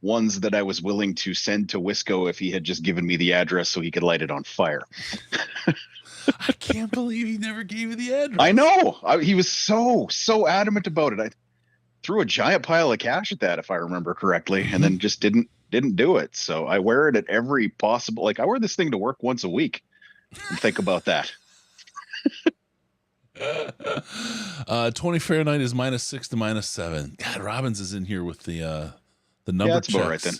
ones that I was willing to send to Wisco if he had just given me the address so he could light it on fire. I can't believe he never gave you the address. I know. He was so adamant about it. I threw a giant pile of cash at that, if I remember correctly, and then just didn't do it. So I wear it at every possible, like I wear this thing to work once a week. And think about that. 20 Fahrenheit is -6 to -7. God, Robbins is in here with the number that's checks. about right then.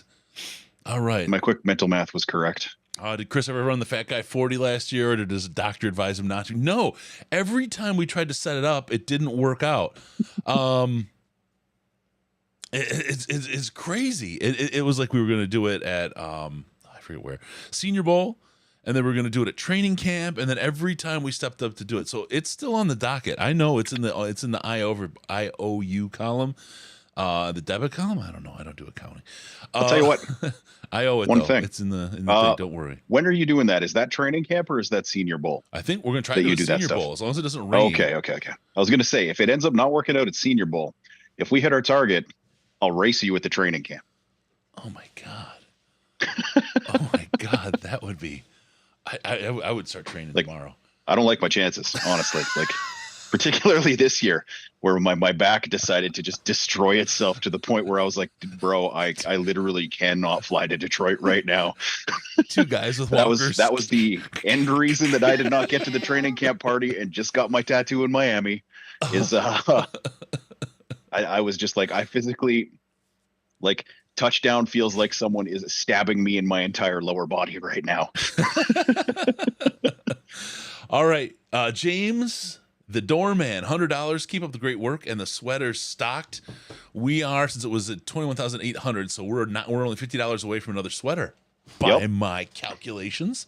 All right. My quick mental math was correct. Did Chris ever run the fat guy 40 last year, or did his doctor advise him not to? No. Every time we tried to set it up, it didn't work out. It's crazy. It was like we were going to do it at I forget where, Senior Bowl. And then we're going to do it at training camp, and then every time we stepped up to do it, so it's still on the docket. I know it's in the IOU column, the debit column. I don't know. I don't do accounting. I'll tell you what. I owe it. One though. thing. It's in the thing. Don't worry. When are you doing that? Is that training camp or is that Senior Bowl? I think we're going to try to do Senior Bowl as long as it doesn't rain. Okay. I was going to say if it ends up not working out at Senior Bowl, if we hit our target, I'll race you at the training camp. Oh my god, that would be. I would start training tomorrow. I don't like my chances, honestly. Like, particularly this year, where my back decided to just destroy itself to the point where I was like, bro, I literally cannot fly to Detroit right now. Two guys with walkers. That was the end reason that I did not get to the training camp party and just got my tattoo in Miami. Is I was just like, I physically, like, touchdown feels like someone is stabbing me in my entire lower body right now. All right. James, the doorman, $100. Keep up the great work. And the sweater's stocked. We are, since it was at $21,800, so we're only $50 away from another sweater by my calculations.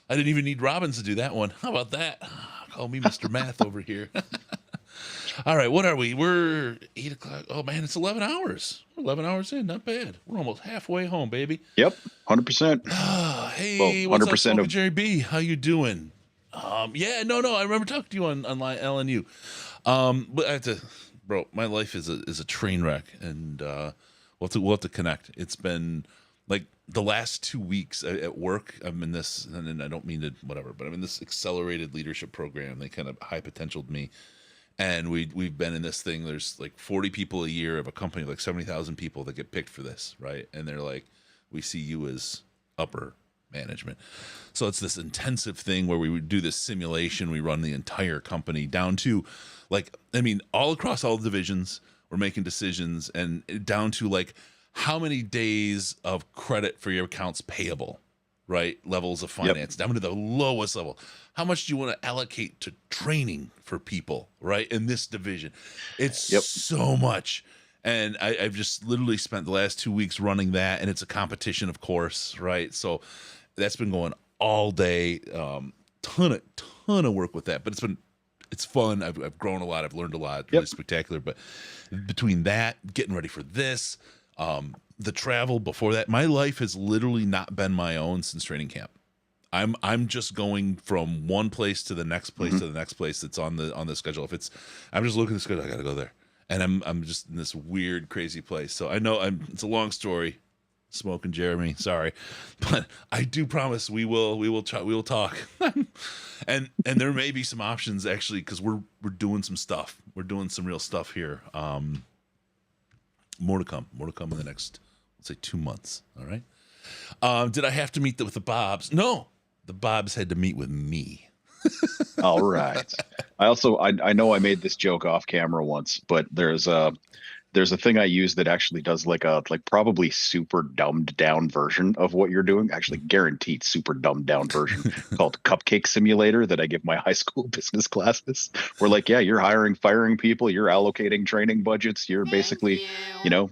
I didn't even need Robbins to do that one. How about that? Call me Mr. Math over here. All right, what are we? We're 8 o'clock. Oh man, it's 11 hours. We're 11 hours in, not bad. We're almost halfway home, baby. Yep, 100%. Hey, well, what's 100% up, of Jerry B? How you doing? Yeah, no, I remember talking to you on LNU. But I have to, bro. My life is a train wreck, and we'll have to connect. It's been like the last 2 weeks at work. I'm in this, and I don't mean to whatever, but I'm in this accelerated leadership program. They kind of high potentialed me. And we've been in this thing. There's like 40 people a year of a company, like 70,000 people that get picked for this, right? And they're like, we see you as upper management. So it's this intensive thing where we do this simulation. We run the entire company down to like, I mean, all across all divisions, we're making decisions, and down to like how many days of credit for your accounts payable, right? Levels of finance, down to the lowest level. How much do you want to allocate to training for people, right? In this division, it's so much. And I've just literally spent the last 2 weeks running that, and it's a competition, of course, right? So that's been going all day. Ton of work with that, but it's fun. I've grown a lot. I've learned a lot. Really spectacular. But between that, getting ready for this, the travel before that, my life has literally not been my own since training camp. I'm just going from one place to the next place to the next place that's on the schedule. I'm just looking at the schedule, I gotta go there. And I'm just in this weird, crazy place. So I know it's a long story, Smoke and Jeremy, sorry. But I do promise we will talk. and there may be some options actually, because we're doing some stuff. We're doing some real stuff here. More to come in the next, let's say, 2 months. All right. Did I have to meet with the Bobs? No. The Bobs had to meet with me. All right. I know I made this joke off camera once, but there's a thing I use that actually does like probably super dumbed down version of what you're doing. Actually, guaranteed super dumbed down version called Cupcake Simulator that I give my high school business classes. We're like, yeah, you're firing people, you're allocating training budgets, you're basically,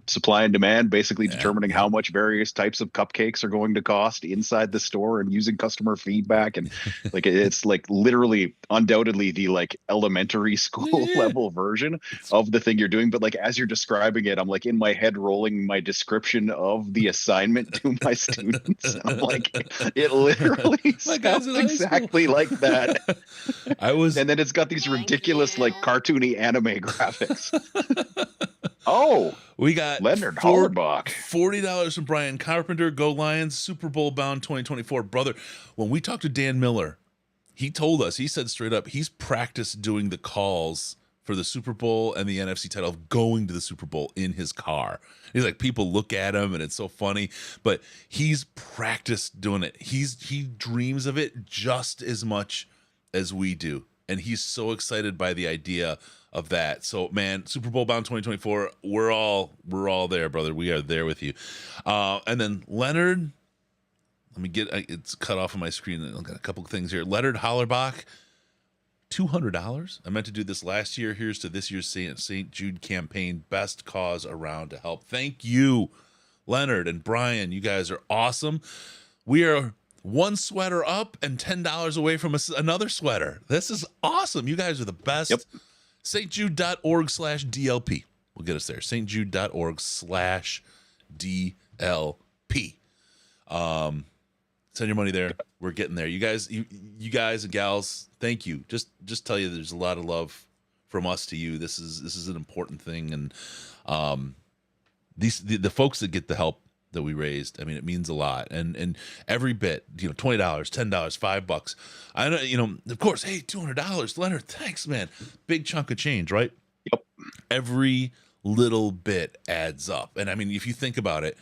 supply and demand, basically determining how much various types of cupcakes are going to cost inside the store and using customer feedback. And like, it's like literally undoubtedly the like elementary school level version of the thing you're doing. But like, as you're describing it, I'm like in my head rolling my description of the assignment to my students. I'm like, it literally sounds exactly like that. And then it's got these ridiculous like cartoony anime graphics. Oh, we got Leonard Hollerbach. $40 from Brian Carpenter. Go Lions, Super Bowl bound 2024. Brother, when we talked to Dan Miller, he told us, he said straight up, he's practiced doing the calls for the Super Bowl and the NFC title of going to the Super Bowl in his car. He's like, people look at him and it's so funny, but he's practiced doing it. He dreams of it just as much as we do. And he's so excited by the idea of that. So man, Super Bowl bound 2024, we're all there, brother. We are there with you. And then Leonard, let me get, it's cut off on my screen. I've got a couple of things here. Leonard Hollerbach, $200. I meant to do this last year. Here's to this year's St. Jude campaign. Best cause around to help. Thank you, Leonard and Brian. You guys are awesome. We are one sweater up and $10 away from another sweater. This is awesome. You guys are the best. Yep. stjude.org/DLP. We'll get us there. stjude.org/DLP. Send your money there. We're getting there. You guys and gals, thank you. Just tell you there's a lot of love from us to you. This is an important thing. And the folks that get the help that we raised, I mean, it means a lot. And every bit, $20, $10, $5. I know, of course, hey, $200, Leonard, thanks, man. Big chunk of change, right? Yep. Every little bit adds up. And I mean, if you think about it,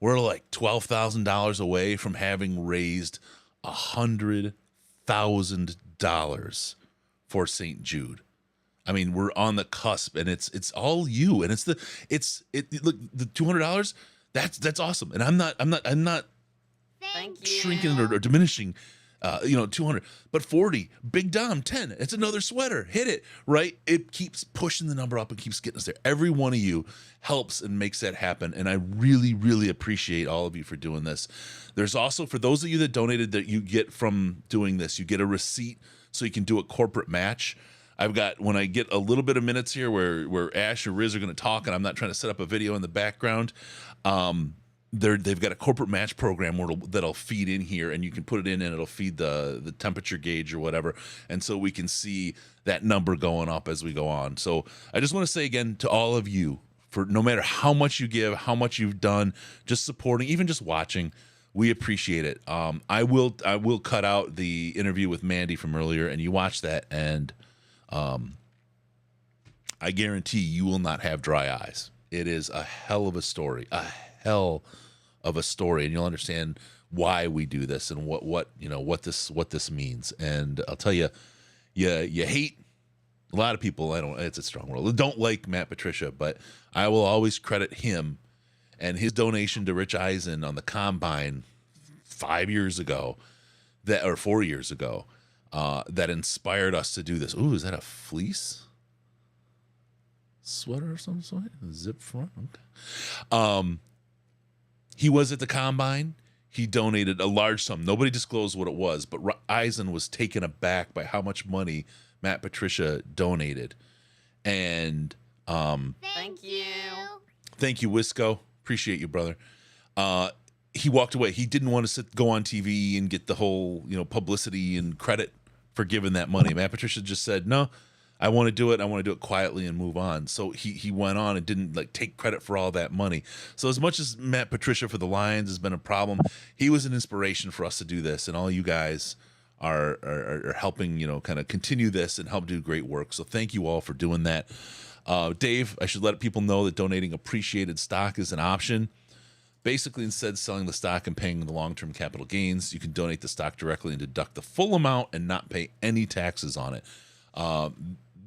we're like $12,000 away from having raised $100,000 for St. Jude. I mean, we're on the cusp, and it's all you. And look, the $200. That's awesome. And I'm not shrinking or diminishing 200, but 40, Big Dom, 10, it's another sweater, hit it, right? It keeps pushing the number up and keeps getting us there. Every one of you helps and makes that happen, and I really, really appreciate all of you for doing this. There's also, for those of you that donated, that you get from doing this, you get a receipt so you can do a corporate match. I've got, when I get a little bit of minutes here where Ash or Riz are going to talk, and I'm not trying to set up a video in the background, they've got a corporate match program that'll feed in here, and you can put it in and it'll feed the temperature gauge or whatever, and so we can see that number going up as we go on. So I just want to say again to all of you, for no matter how much you give, how much you've done, just supporting, even just watching, we appreciate it. I will cut out the interview with Mandy from earlier, and you watch that, and I guarantee you will not have dry eyes. It is a hell of a story, and you'll understand why we do this and what this means. And I'll tell you, you hate a lot of people. It's a strong word. Don't like Matt Patricia, but I will always credit him and his donation to Rich Eisen on the Combine 5 years ago, or 4 years ago, that inspired us to do this. Ooh, is that a fleece sweater or some sort? Zip front. Okay. He was at the Combine. He donated a large sum. Nobody disclosed what it was, but Eisen was taken aback by how much money Matt Patricia donated. And Thank you. Thank you, Wisco. Appreciate you, brother. He walked away. He didn't want to go on TV and get the whole, publicity and credit for giving that money. Matt Patricia just said, no, I want to do it. I want to do it quietly and move on. So he went on and didn't take credit for all that money. So as much as Matt Patricia for the Lions has been a problem, he was an inspiration for us to do this. And all you guys are helping, kind of continue this and help do great work. So thank you all for doing that. Dave, I should let people know that donating appreciated stock is an option. Basically, instead of selling the stock and paying the long-term capital gains, you can donate the stock directly and deduct the full amount and not pay any taxes on it.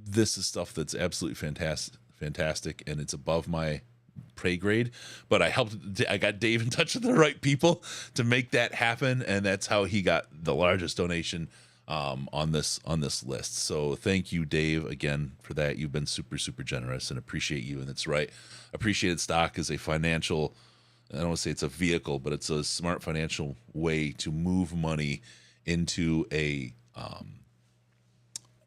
This is stuff that's absolutely fantastic, and it's above my pay grade. But I got Dave in touch with the right people to make that happen, and that's how he got the largest donation on this list. So thank you, Dave, again for that. You've been super, super generous, and appreciate you. And it's right. Appreciated stock is a financial, I don't want to say it's a vehicle, but it's a smart financial way to move money into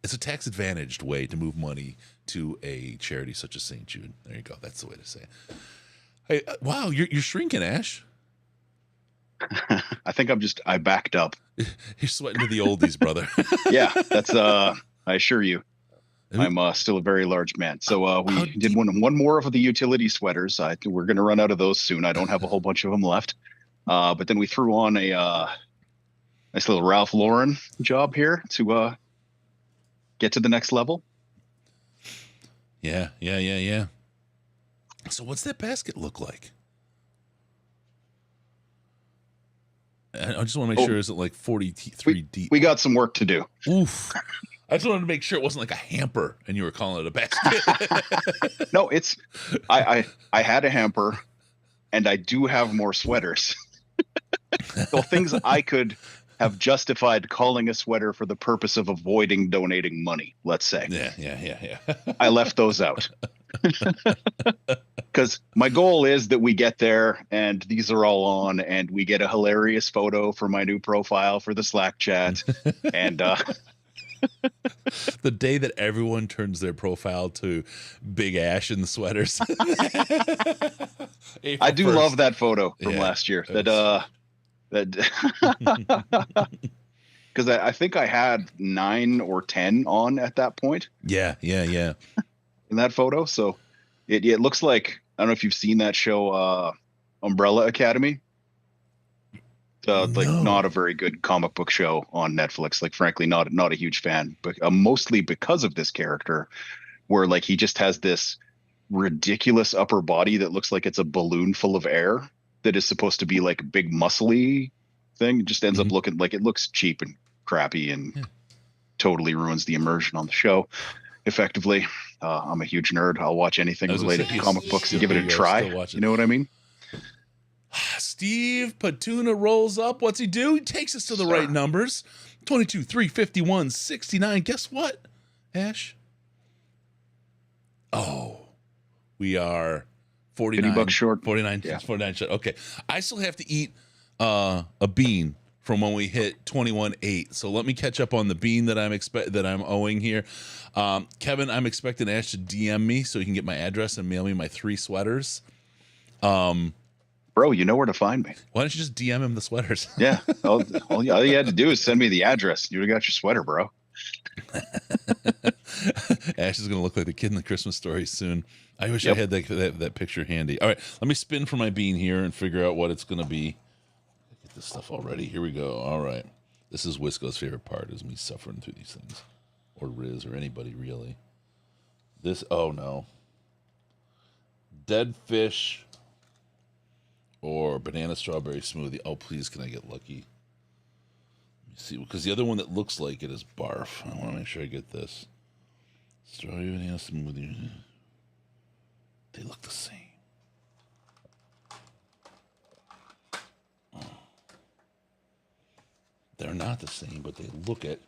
it's a tax-advantaged way to move money to a charity such as St. Jude. There you go. That's the way to say it. Hey, wow, you're shrinking, Ash. I think I backed up. You're sweating to the oldies, brother. Yeah, that's I assure you. I'm still a very large man. So we did one more of the utility sweaters. We're going to run out of those soon. I don't have a whole bunch of them left. But then we threw on a nice little Ralph Lauren job here to get to the next level. Yeah. So what's that basket look like? I just want to make sure, is it like 43 deep? We got some work to do. Oof. I just wanted to make sure it wasn't like a hamper and you were calling it a basket. No, it's I had a hamper, and I do have more sweaters. So things I could have justified calling a sweater for the purpose of avoiding donating money, let's say. Yeah. I left those out. Because my goal is that we get there and these are all on and we get a hilarious photo for my new profile for the Slack chat. And the day that everyone turns their profile to Big Ash in the sweaters. I do love that photo from last year. Because I think I had 9 or 10 on at that point. Yeah. In that photo. So it looks like, I don't know if you've seen that show, Umbrella Academy. Not a very good comic book show on Netflix. Like, frankly, not a huge fan, but mostly because of this character where like he just has this ridiculous upper body that looks like it's a balloon full of air that is supposed to be like a big muscly thing. It just ends up looking like it looks cheap and crappy and totally ruins the immersion on the show effectively. I'm a huge nerd. I'll watch anything related to comic books and give it a try. You know what I mean? Steve Patuna rolls up. What's he do? He takes us to the right numbers. 22, 351, 69. Guess what, Ash? Oh, we are 49 $50 short. 49, Yeah. 49 short. Okay. I still have to eat a bean from when we hit 21.8. So let me catch up on the bean that I'm owing here. Kevin, I'm expecting Ash to DM me so he can get my address and mail me my 3 sweaters. Bro, you know where to find me. Why don't you just DM him the sweaters? Yeah. All you had to do is send me the address. You would have got your sweater, bro. Ash is going to look like the kid in the Christmas Story soon. I wish I had that picture handy. All right, let me spin for my bean here and figure out what it's going to be. Get this stuff all ready. Here we go. All right. This is Wisco's favorite part, is me suffering through these things. Or Riz, or anybody, really. Oh no. Dead fish or banana strawberry smoothie. Oh, please, can I get lucky? Let me see, because the other one that looks like it is barf. I want to make sure I get this. Strawberry banana smoothie. They look the same. Oh. They're not the same, but they look it.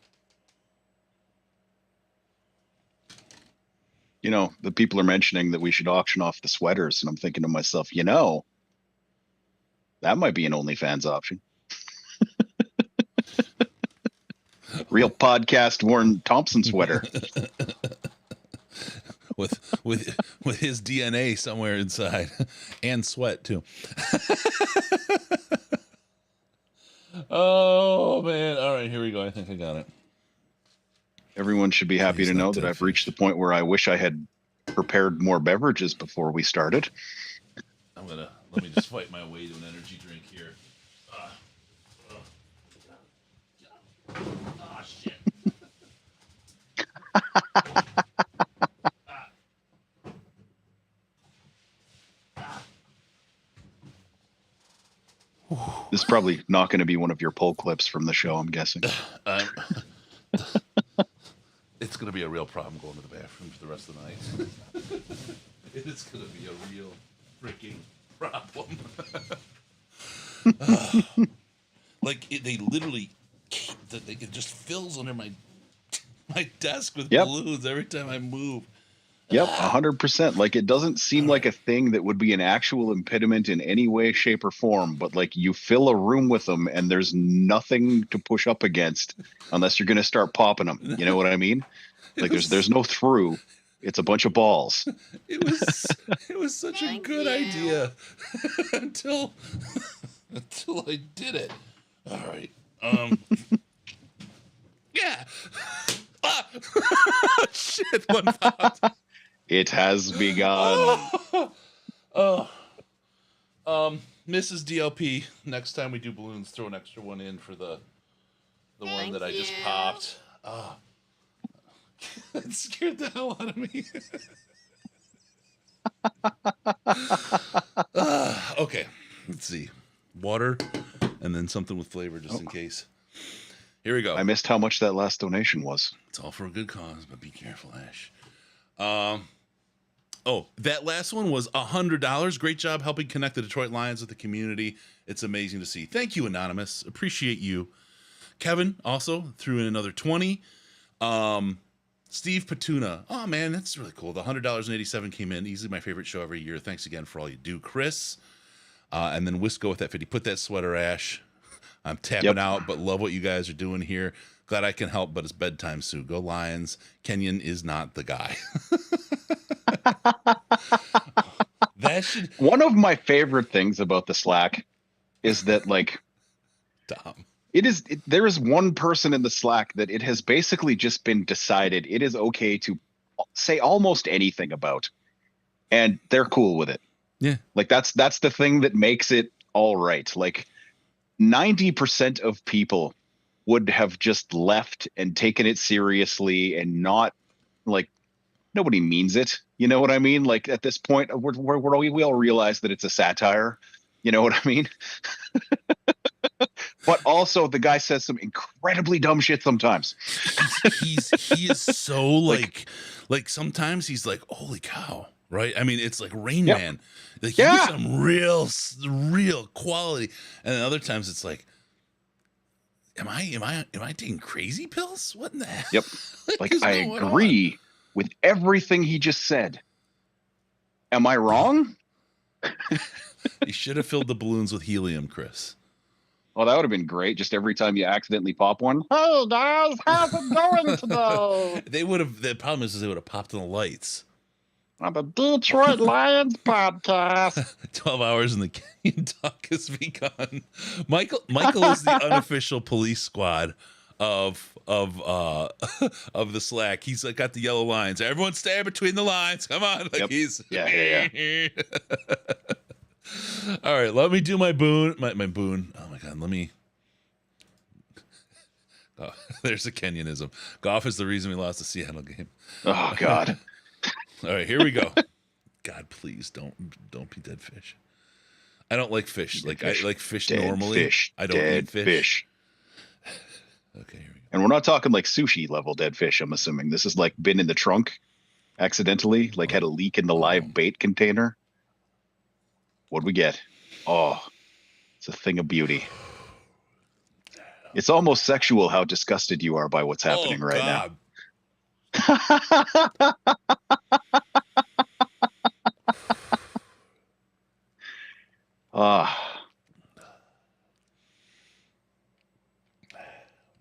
You know, the people are mentioning that we should auction off the sweaters, and I'm thinking to myself, that might be an OnlyFans option. Real podcast worn Thompson sweater. with his DNA somewhere inside, and sweat too. Oh man! All right, here we go. I think I got it. Everyone should be happy to know that I've reached the point where I wish I had prepared more beverages before we started. Let me just fight my way to an energy drink here. Oh shit. This is probably not going to be one of your poll clips from the show, I'm guessing. It's going to be a real problem going to the bathroom for the rest of the night. It is going to be a real freaking problem. They literally, it just fills under my desk with balloons every time I move. Yep, 100%. Like, it doesn't seem like a thing that would be an actual impediment in any way, shape, or form, but like you fill a room with them and there's nothing to push up against unless you're going to start popping them. You know what I mean? Like there's no through. It's a bunch of balls. It was such a good idea until I did it. All right. Yeah. Shit, one popped. It has begun. Mrs. DLP, next time we do balloons, throw an extra one in for the one that I just popped. It scared the hell out of me. Okay, let's see. Water and then something with flavor just in case. Here we go. I missed how much that last donation was. It's all for a good cause, but be careful, Ash. That last one was $100. Great job helping connect the Detroit Lions with the community. It's amazing to see. Thank you, Anonymous. Appreciate you. Kevin also threw in another 20. Steve Patuna. Oh, man, that's really cool. The $100.87 came in. Easily my favorite show every year. Thanks again for all you do, Chris. And then Wisco with that 50. Put that sweater, Ash. I'm tapping out, but love what you guys are doing here. Glad I can help, but it's bedtime soon. Go Lions. Kenyon is not the guy. One of my favorite things about the Slack is that, like, Tom. There is one person in the Slack that it has basically just been decided it is okay to say almost anything about, and they're cool with it. Yeah. Like that's the thing that makes it all right. Like 90% of people would have just left and taken it seriously and not, like, nobody means it. You know what I mean? Like at this point, we all realize that it's a satire. You know what I mean? But also the guy says some incredibly dumb shit sometimes. He is so like sometimes he's like, holy cow, right? I mean, it's like Rain Yep. Man. Like, you get some real quality. And then other times it's like, am I taking crazy pills? What in the hell? Yep. Like, is I going agree with everything he just said. Am I wrong? You should have filled the balloons with helium, Chris. Oh, that would have been great. Just every time you accidentally pop one. Hey guys, how's it going today? They would have. The problem is they would have popped in the lights. On the Detroit Lions podcast. 12 hours in the Kenyan talk has begun. Michael is the unofficial police squad of the Slack. He's like got the yellow lines. Everyone stay between the lines. Come on. Like he's yeah. All right, let me do my boon. My boon. Oh my god, let me. Oh, there's a Kenyanism. Goff is the reason we lost the Seattle game. Oh god. All right, here we go. God, please don't be dead fish. I don't like fish. Like I like fish Dead normally. fish. I don't Dead eat fish. Okay, here we go. And we're not talking like sushi level dead fish, I'm assuming. This is like been in the trunk accidentally, like had a leak in the live bait container. What'd we get? Oh, it's a thing of beauty. It's almost sexual how disgusted you are by what's happening right now.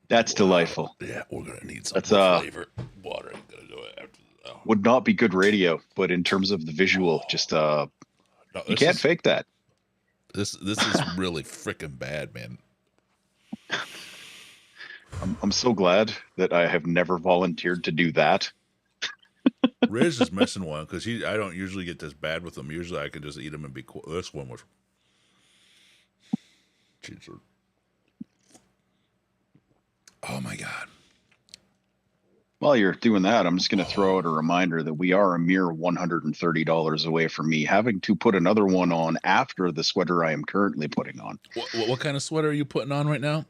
That's delightful. Yeah, we're gonna need some That's flavor. Water ain't gonna do it after. Would not be good radio, but in terms of the visual, just you can't fake that. This is really freaking bad, man. I'm so glad that I have never volunteered to do that. Riz is missing one because I don't usually get this bad with them. Usually I can just eat them and be cool. This one was. Jesus. Oh my god. While you're doing that, I'm just going to throw out a reminder that we are a mere $130 away from me having to put another one on after the sweater I am currently putting on. What kind of sweater are you putting on right now?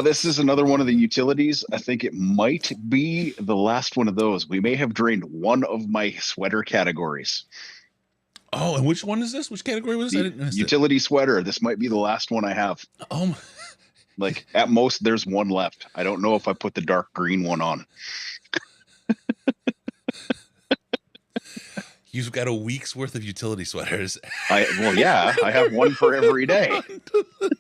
This is another one of the utilities. I think it might be the last one of those. We may have drained one of my sweater categories. Oh, and which one is this? Which category was this? I didn't miss Utility sweater. This might be the last one I have. Oh my. Like at most there's one left. I don't know if I put the dark green one on. You've got a week's worth of utility sweaters. I have one for every day.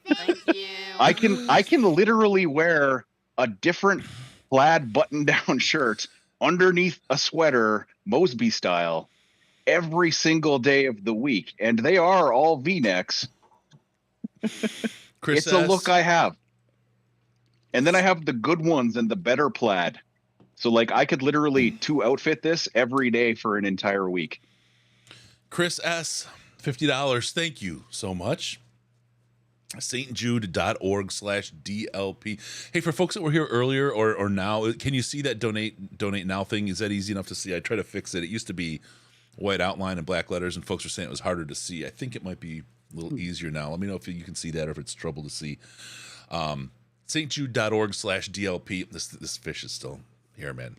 Thank you. I can literally wear a different plaid button-down shirt underneath a sweater, Mosby style, every single day of the week, and they are all V-necks. Chris it's a look I have. And then I have the good ones and the better plaid. So like I could literally outfit this every day for an entire week. Chris S, $50. Thank you so much. stjude.org/DLP. Hey, for folks that were here earlier or now, can you see that donate now thing? Is that easy enough to see? I try to fix it. It used to be white outline and black letters, and folks are saying it was harder to see. I think it might be a little easier now. Let me know if you can see that or if it's trouble to see. stjude.org/DLP. This fish is still here, man.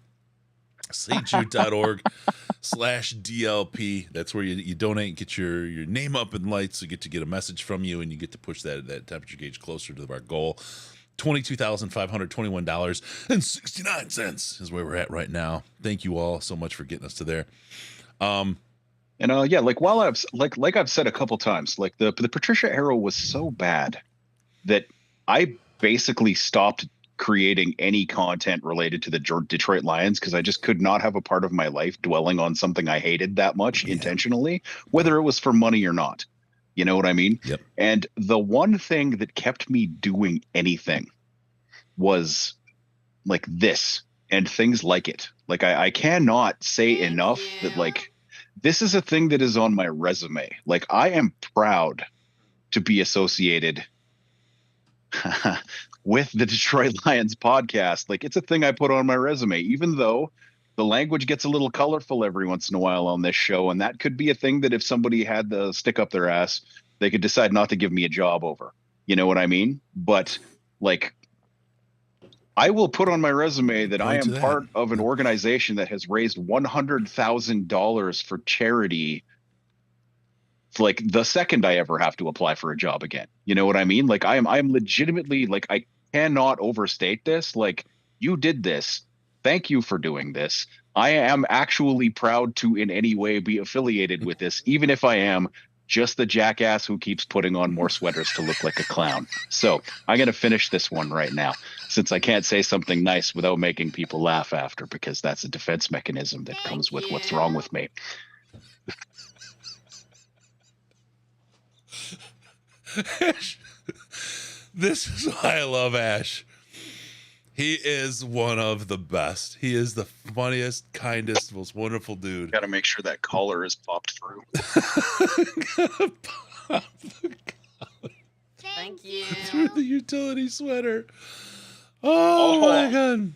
stjude.org/DLP. That's where you donate and get your name up in lights. You get to get a message from you, and you get to push that temperature gauge closer to our goal. $22,521.69 is where we're at right now. Thank you all so much for getting us to there. Like while I've said a couple times, like the Patricia era was so bad that I basically stopped creating any content related to the Detroit Lions because I just could not have a part of my life dwelling on something I hated that much intentionally, whether it was for money or not. You know what I mean? Yep. And the one thing that kept me doing anything was like this and things like it. Like I cannot say enough that like this is a thing that is on my resume. Like I am proud to be associated with the Detroit Lions podcast. Like it's a thing I put on my resume, even though the language gets a little colorful every once in a while on this show. And that could be a thing that if somebody had the stick up their ass, they could decide not to give me a job over. You know what I mean? But like I will put on my resume that I Point to am that. part of an organization that has raised $100,000 for charity. Like the second I ever have to apply for a job again, you know what I mean? Like I am legitimately, like, I cannot overstate this. Like, you did this. Thank you for doing this. I am actually proud to in any way be affiliated with this, even if I am just the jackass who keeps putting on more sweaters to look like a clown. So I'm going to finish this one right now, since I can't say something nice without making people laugh after, because that's a defense mechanism that comes with what's wrong with me. Ash, this is why I love Ash. He is one of the best. He is the funniest, kindest, most wonderful dude. Got to make sure that collar is popped through. Thank you. Through the utility sweater. Oh my god.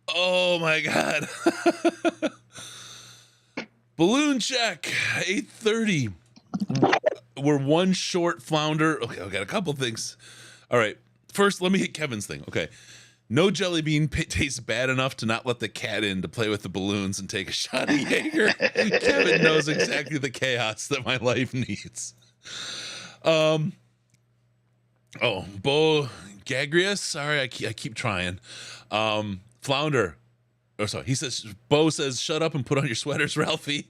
Oh my god. Balloon check, 8:30. We're one short, Flounder. Okay, I got a couple things. All right. First, let me hit Kevin's thing. Okay. No jelly bean tastes bad enough to not let the cat in to play with the balloons and take a shot at Jaeger. Kevin knows exactly the chaos that my life needs. Bo Gagrius. Sorry, I keep trying. Flounder. Oh, sorry. He says, Bo says, shut up and put on your sweaters, Ralphie.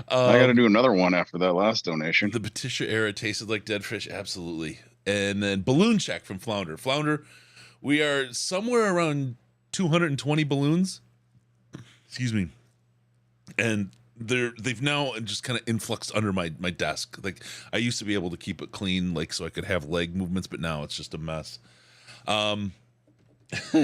I got to do another one after that last donation. The Patricia era tasted like dead fish. Absolutely. And then balloon check from Flounder. Flounder, we are somewhere around 220 balloons. Excuse me. And they've now just kind of influxed under my desk. Like, I used to be able to keep it clean, like, so I could have leg movements, but now it's just a mess. And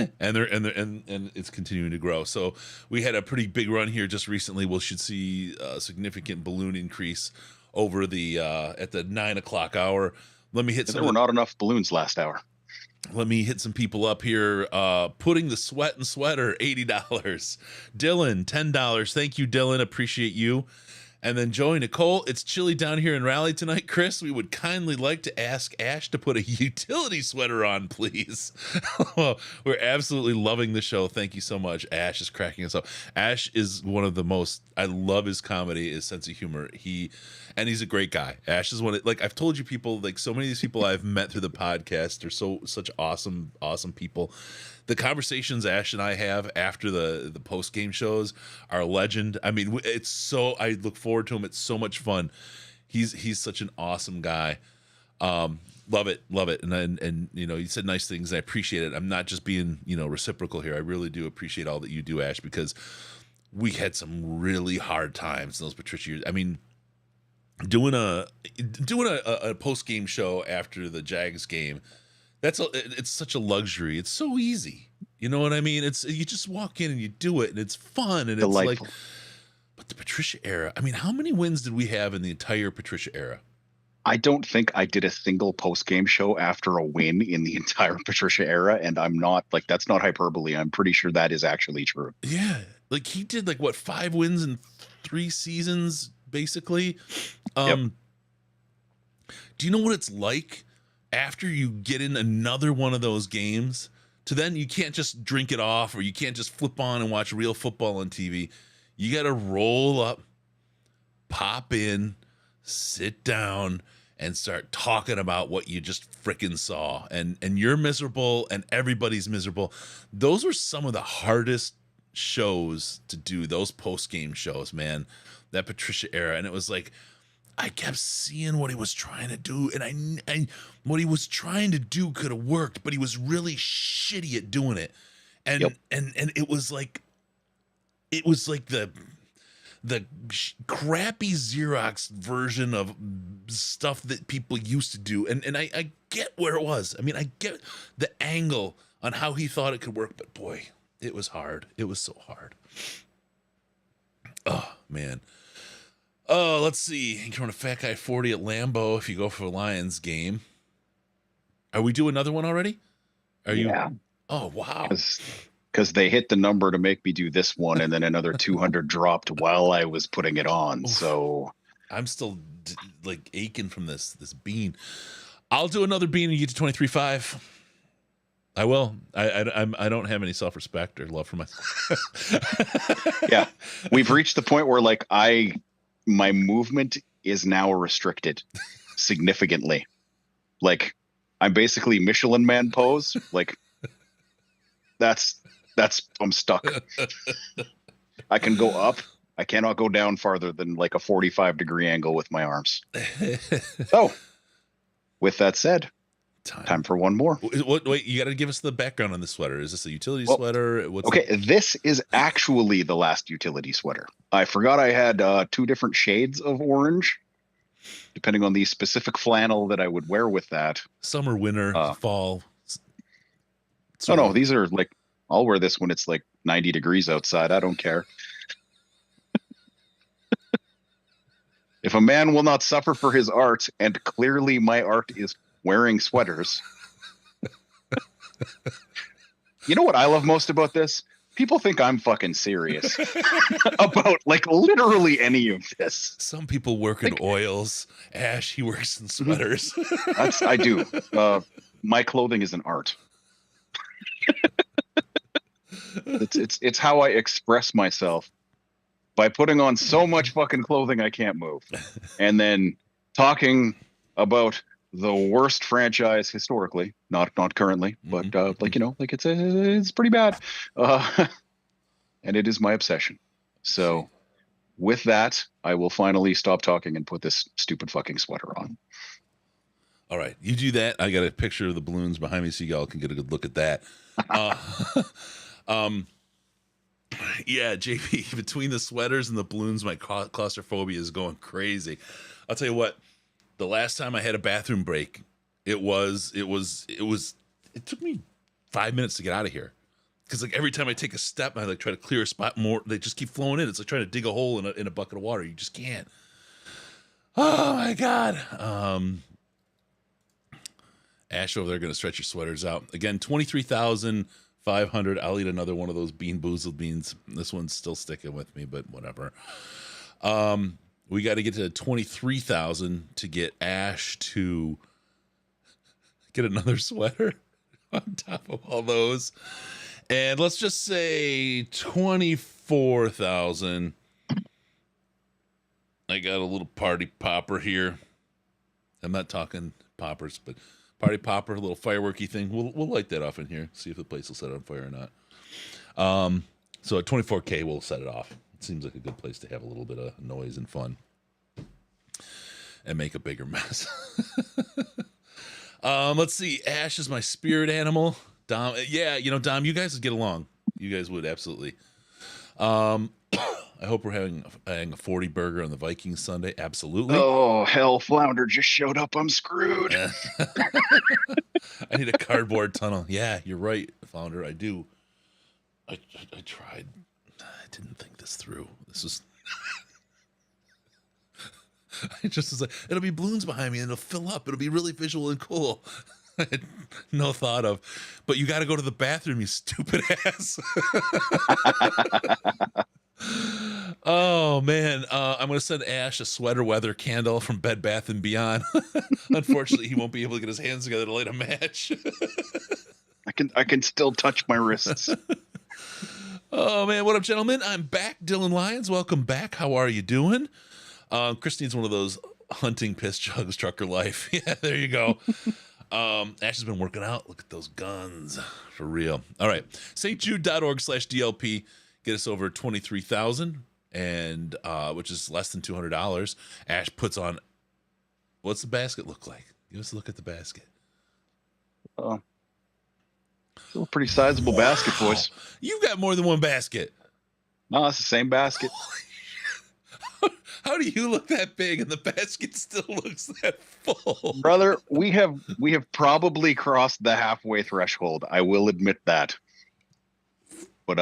it's continuing to grow. So we had a pretty big run here just recently. We should see a significant balloon increase over the at the 9 o'clock hour. Let me hit. There were not enough balloons last hour. Let me hit some people up here. Putting the sweat and sweater, $80. Dylan, $10. Thank you, Dylan. Appreciate you. And then Joey Nicole, it's chilly down here in Raleigh tonight. Chris, we would kindly like to ask Ash to put a utility sweater on, please. We're absolutely loving the show. Thank you so much. Ash is cracking us up. Ash is one of the most, I love his comedy, his sense of humor. And he's a great guy. Ash is one of, like, I've told you people, like, so many of these people I've met through the podcast are such awesome people. The conversations Ash and I have after the post game shows are legend. I mean, it's so, I look forward to him. It's so much fun. He's such an awesome guy. Love it. And you know, you said nice things. And I appreciate it. I'm not just being, reciprocal here. I really do appreciate all that you do, Ash, because we had some really hard times in those Patricia years. I mean, doing a post game show after the Jags game, it's such a luxury. It's so easy. You know what I mean? You just walk in and you do it, and it's fun, and delightful. It's like, but the Patricia era, I mean, how many wins did we have in the entire Patricia era? I don't think I did a single post-game show after a win in the entire Patricia era, and I'm not, like, that's not hyperbole. I'm pretty sure that is actually true. Yeah. Like, he did, 5 wins in 3 seasons, basically? Yep. Do you know what it's like after you get in another one of those games to then you can't just drink it off, or you can't just flip on and watch real football on TV. You got to roll up, pop in, sit down, and start talking about what you just frickin' saw. And you're miserable and everybody's miserable. Those were some of the hardest shows to do, those post-game shows, man. That Patricia era. And it was like, I kept seeing what he was trying to do, and I what he was trying to do could have worked, but he was really shitty at doing it. And and it was like the crappy Xerox version of stuff that people used to do. And I get where it was. I mean, I get the angle on how he thought it could work, but boy, it was hard. It was so hard. Oh, man. Oh, let's see. You can run a Fat Guy 40 at Lambeau if you go for a Lions game. Are we doing another one already? Are you? Yeah. Oh, wow. Because they hit the number to make me do this one, and then another 200 dropped while I was putting it on. Oof. So I'm still aching from this bean. I'll do another bean and you get to 23.5. I will. I don't have any self-respect or love for myself. Yeah, we've reached the point where like my movement is now restricted significantly. Like I'm basically Michelin Man pose. Like that's I'm stuck. I can go up. I cannot go down farther than like a 45-degree angle with my arms. So, with that said, time for one more. Wait, you got to give us the background on the sweater. Is this a utility sweater? This is actually the last utility sweater. I forgot I had 2 different shades of orange, depending on the specific flannel that I would wear with that. Summer, winter, fall. No, these are like, I'll wear this when it's like 90 degrees outside. I don't care. If a man will not suffer for his art, and clearly my art is wearing sweaters. You know what I love most about this? People think I'm fucking serious about like literally any of this. Some people work in oils. Ash, he works in sweaters. I do. My clothing is an art. It's how I express myself by putting on so much fucking clothing I can't move, and then talking about the worst franchise historically, not currently, but like like it's pretty bad, and it is my obsession. So, with that, I will finally stop talking and put this stupid fucking sweater on. All right, you do that. I got a picture of the balloons behind me, so y'all can get a good look at that. Yeah, JP, between the sweaters and the balloons, my claustrophobia is going crazy. I'll tell you what, the last time I had a bathroom break, it took me 5 minutes to get out of here. Because like every time I take a step, I like try to clear a spot more. They just keep flowing in. It's like trying to dig a hole in a bucket of water. You just can't. Oh my God. Ash over there going to stretch your sweaters out. Again, 23,500. I'll eat another one of those Bean Boozled beans. This one's still sticking with me, but whatever. We got to get to 23,000 to get Ash to get another sweater on top of all those. And let's just say 24,000. I got a little party popper here. I'm not talking poppers, but party popper, a little fireworky thing. We'll light that off in here. See if the place will set on fire or not. So at 24K, we'll set it off. It seems like a good place to have a little bit of noise and fun and make a bigger mess. Let's see. Ash is my spirit animal. Dom, yeah, Dom, you guys would get along. You guys would, absolutely. I hope we're having a 40 burger on the Vikings Sunday. Absolutely. Oh, hell, Flounder just showed up. I'm screwed. I need a cardboard tunnel. Yeah, you're right, Flounder. I do. I tried. I didn't think this through. This was... I just was like, it'll be balloons behind me and it'll fill up. It'll be really visual and cool. I had no thought of. But you got to go to the bathroom, you stupid ass. Oh, man. I'm going to send Ash a sweater weather candle from Bed Bath & Beyond. Unfortunately, he won't be able to get his hands together to light a match. I can still touch my wrists. Oh, man. What up, gentlemen? I'm back. Dylan Lyons, welcome back. How are you doing? Christine's one of those hunting piss jugs, trucker life. Yeah, there you go. Ash has been working out. Look at those guns. For real. All right. stjude.org/DLP. Get us over 23,000, and which is less than $200. Ash puts on. What's the basket look like? Give us a look at the basket. Still a pretty sizable basket, boys. You've got more than one basket. No, it's the same basket. How do you look that big and the basket still looks that full? Brother, we have probably crossed the halfway threshold. I will admit that. But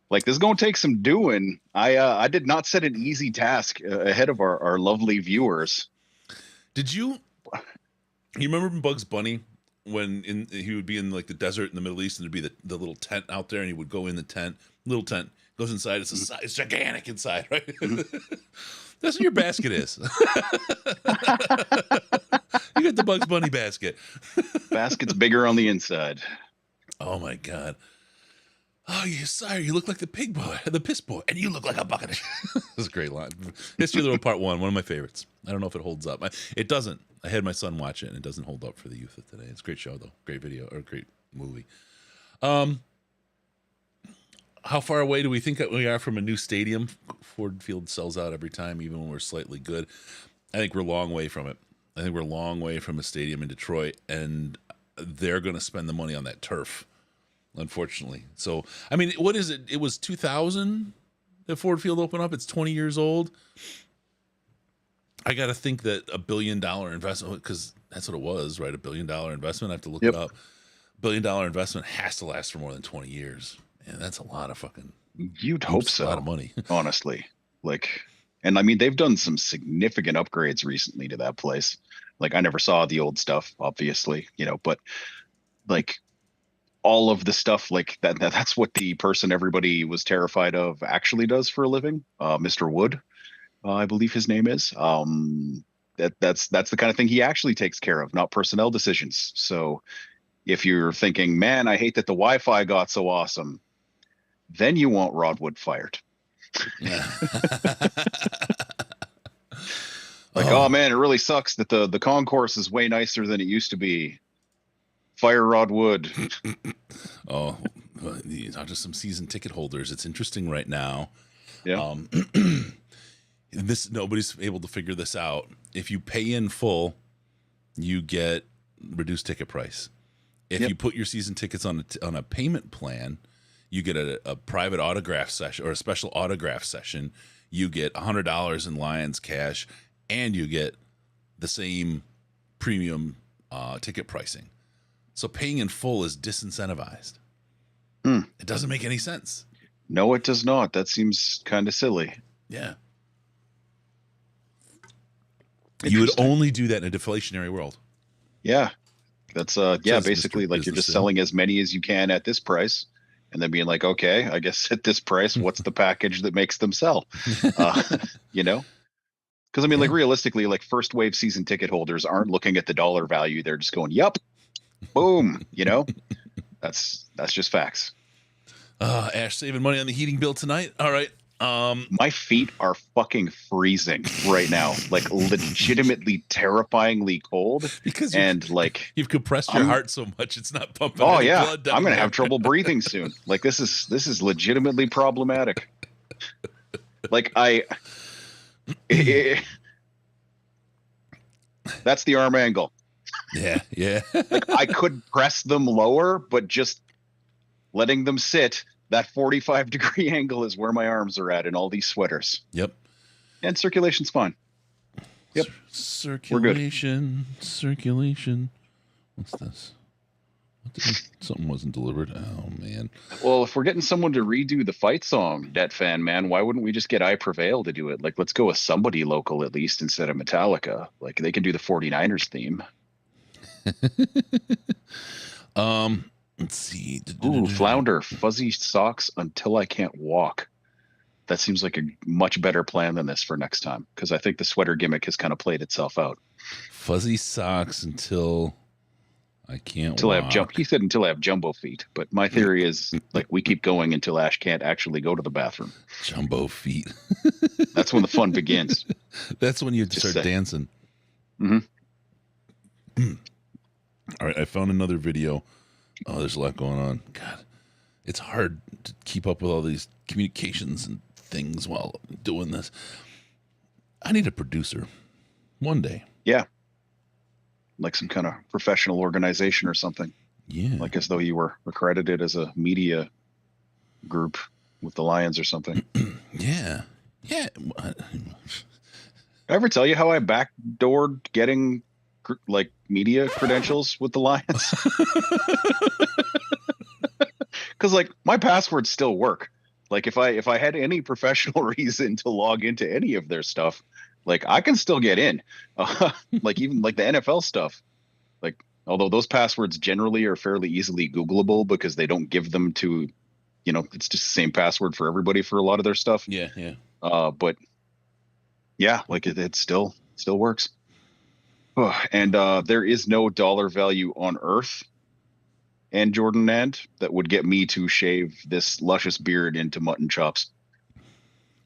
like this is gonna take some doing. I did not set an easy task ahead of our lovely viewers. Did you remember Bugs Bunny when he would be in like the desert in the Middle East and there'd be the little tent out there and he would go in the tent. Little tent. Goes inside. It's gigantic inside, right? That's what your basket is. You got the Bugs Bunny basket. Basket's bigger on the inside. Oh my God. Oh, you look like the pig boy, the piss boy, and you look like a bucket. That's a great line. History of the World Part 1, one of my favorites. I don't know if it holds up. It doesn't. I had my son watch it, and it doesn't hold up for the youth of today. It's a great show, though. Great video, or great movie. How far away do we think that we are from a new stadium? Ford Field sells out every time, even when we're slightly good. I think we're a long way from it. I think we're a long way from a stadium in Detroit, and they're going to spend the money on that turf, unfortunately. So, I mean, what is it? It was 2000 that Ford Field opened up. It's 20 years old. I got to think that $1 billion investment, because that's what it was, right? $1 billion investment. I have to look it up. $1 billion investment has to last for more than 20 years. And that's a lot of fucking. You'd hope so. A lot of money, honestly. Like, and I mean, they've done some significant upgrades recently to that place. Like, I never saw the old stuff, obviously, but like all of the stuff like that's what the person everybody was terrified of actually does for a living. Mr. Wood, I believe his name is. That's the kind of thing he actually takes care of, not personnel decisions. So if you're thinking, man, I hate that the Wi-Fi got so awesome, then you want Rod Wood fired. Oh man, it really sucks that the concourse is way nicer than it used to be. Fire Rod Wood. These are just some season ticket holders. It's interesting right now. Yeah. Nobody's able to figure this out. If you pay in full, you get reduced ticket price. If you put your season tickets on a payment plan, you get a private autograph session or a special autograph session. You get $100 in Lions cash, and you get the same premium ticket pricing. So paying in full is disincentivized. It doesn't make any sense. No, it does not. That seems kind of silly. Yeah. You would only do that in a deflationary world. Yeah. That's basically like you're just selling as many as you can at this price, and then being like, okay, I guess at this price, what's the package that makes them sell? Because I mean, like realistically, like first wave season ticket holders aren't looking at the dollar value; they're just going, "Yup, boom." That's just facts. Ash saving money on the heating bill tonight. All right. My feet are fucking freezing right now, like legitimately terrifyingly cold. Because you've compressed your heart so much it's not pumping. Oh yeah, blood down I'm gonna there. have trouble breathing soon. Like this is legitimately problematic. Like that's the arm angle. Yeah. Like I could press them lower, but just letting them sit. That 45-degree angle is where my arms are at in all these sweaters. Yep. And circulation's fine. Yep. Circulation. What's this? Something wasn't delivered. Oh, man. Well, if we're getting someone to redo the fight song, Det Fan Man, why wouldn't we just get I Prevail to do it? Like, let's go with somebody local at least instead of Metallica. Like, they can do the 49ers theme. Let's see. Ooh, Flounder, Fuzzy Socks Until I Can't Walk. That seems like a much better plan than this for next time, because I think the sweater gimmick has kind of played itself out. Fuzzy Socks Until I Can't Walk. He said until I have jumbo feet, but my theory is like we keep going until Ash can't actually go to the bathroom. Jumbo feet. That's when the fun begins. That's when you start dancing. Mm-hmm. All right, I found another video. Oh, there's a lot going on. God, it's hard to keep up with all these communications and things while doing this. I need a producer one day. Yeah. Like some kind of professional organization or something. Yeah. Like as though you were accredited as a media group with the Lions or something. Yeah. Yeah. Did I ever tell you how I backdoored getting like media credentials with the Lions? Because like my passwords still work. Like if I had any professional reason to log into any of their stuff, like I can still get in. Like even like the NFL stuff. Like although those passwords generally are fairly easily Googleable because they don't give them to, it's just the same password for everybody for a lot of their stuff. Yeah. But yeah, like it still works. And there is no dollar value on earth, and Jordan Nand, that would get me to shave this luscious beard into mutton chops.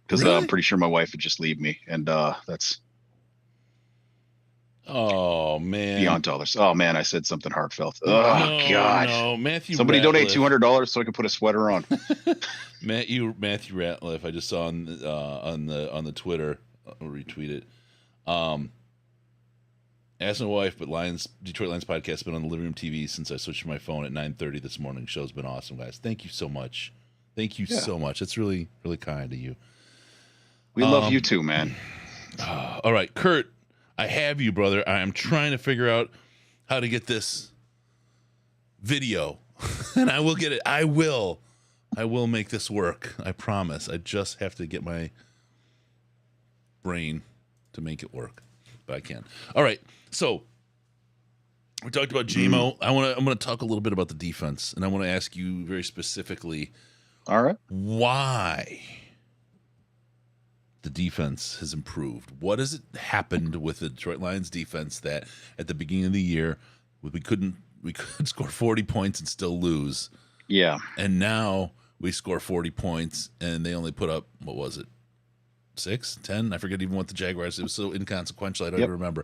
Because I'm pretty sure my wife would just leave me, and that's Oh man, beyond dollars. Oh man, I said something heartfelt. Oh God, no, Matthew. Somebody donate Ratliff. $200 so I can put a sweater on. Matthew Ratliff. I just saw on the Twitter. I'll retweet it. Ask my wife, but Detroit Lions podcast has been on the living room TV since I switched to my phone at 9:30 this morning. Show's been awesome, guys. Thank you so much. Thank you so much. It's really, really kind of you. We love you too, man. All right, Kurt, I have you, brother. I am trying to figure out how to get this video, and I will get it. I will make this work. I promise. I just have to get my brain to make it work, but I can. All right, so we talked about JMO. I'm gonna talk a little bit about the defense, and I want to ask you very specifically. All right, why the defense has improved? What has it happened with the Detroit Lions defense that at the beginning of the year we could score 40 points and still lose? Yeah, and now we score 40 points and they only put up, what was it, 6, 10? I forget even what the Jaguars. It was so inconsequential. I don't even remember.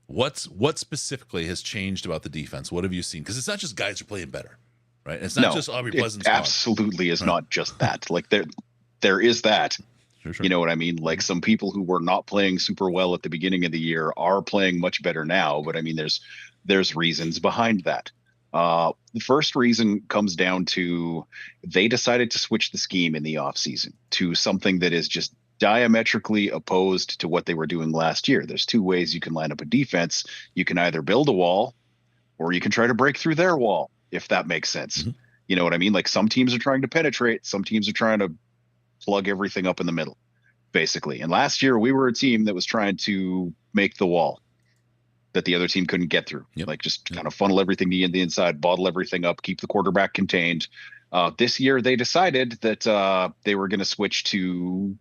What specifically has changed about the defense? What have you seen? Because it's not just guys are playing better, right? It's not just Aubrey Pleasant's. It absolutely is not just that. Like there is that. Sure. You know what I mean? Like some people who were not playing super well at the beginning of the year are playing much better now. But I mean, there's reasons behind that. The first reason comes down to they decided to switch the scheme in the offseason to something that is just diametrically opposed to what they were doing last year. There's two ways you can line up a defense. You can either build a wall or you can try to break through their wall, if that makes sense. Mm-hmm. You know what I mean? Like some teams are trying to penetrate, some teams are trying to plug everything up in the middle, basically. And last year we were a team that was trying to make the wall that the other team couldn't get through. Like just kind of funnel everything to the inside, bottle everything up, keep the quarterback contained. This year they decided that they were going to switch to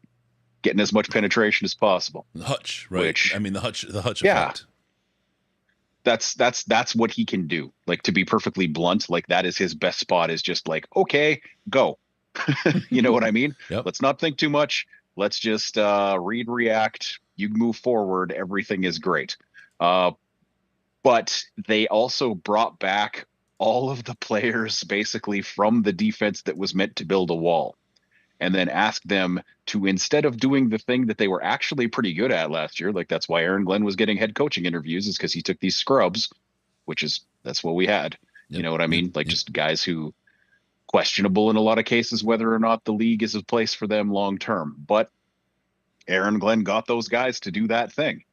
getting as much penetration as possible. The Hutch, right? Which, I mean, the Hutch yeah, effect. That's what he can do. Like, to be perfectly blunt, like that is his best spot, is just like, okay, go. You know what I mean? Yep. Let's not think too much. Let's just read, react. You move forward. Everything is great. But they also brought back all of the players basically from the defense that was meant to build a wall, and then asked them to, instead of doing the thing that they were actually pretty good at last year, like that's why Aaron Glenn was getting head coaching interviews, is because he took these scrubs, that's what we had. Yep. You know what I mean? Like just guys who questionable in a lot of cases whether or not the league is a place for them long term. But Aaron Glenn got those guys to do that thing.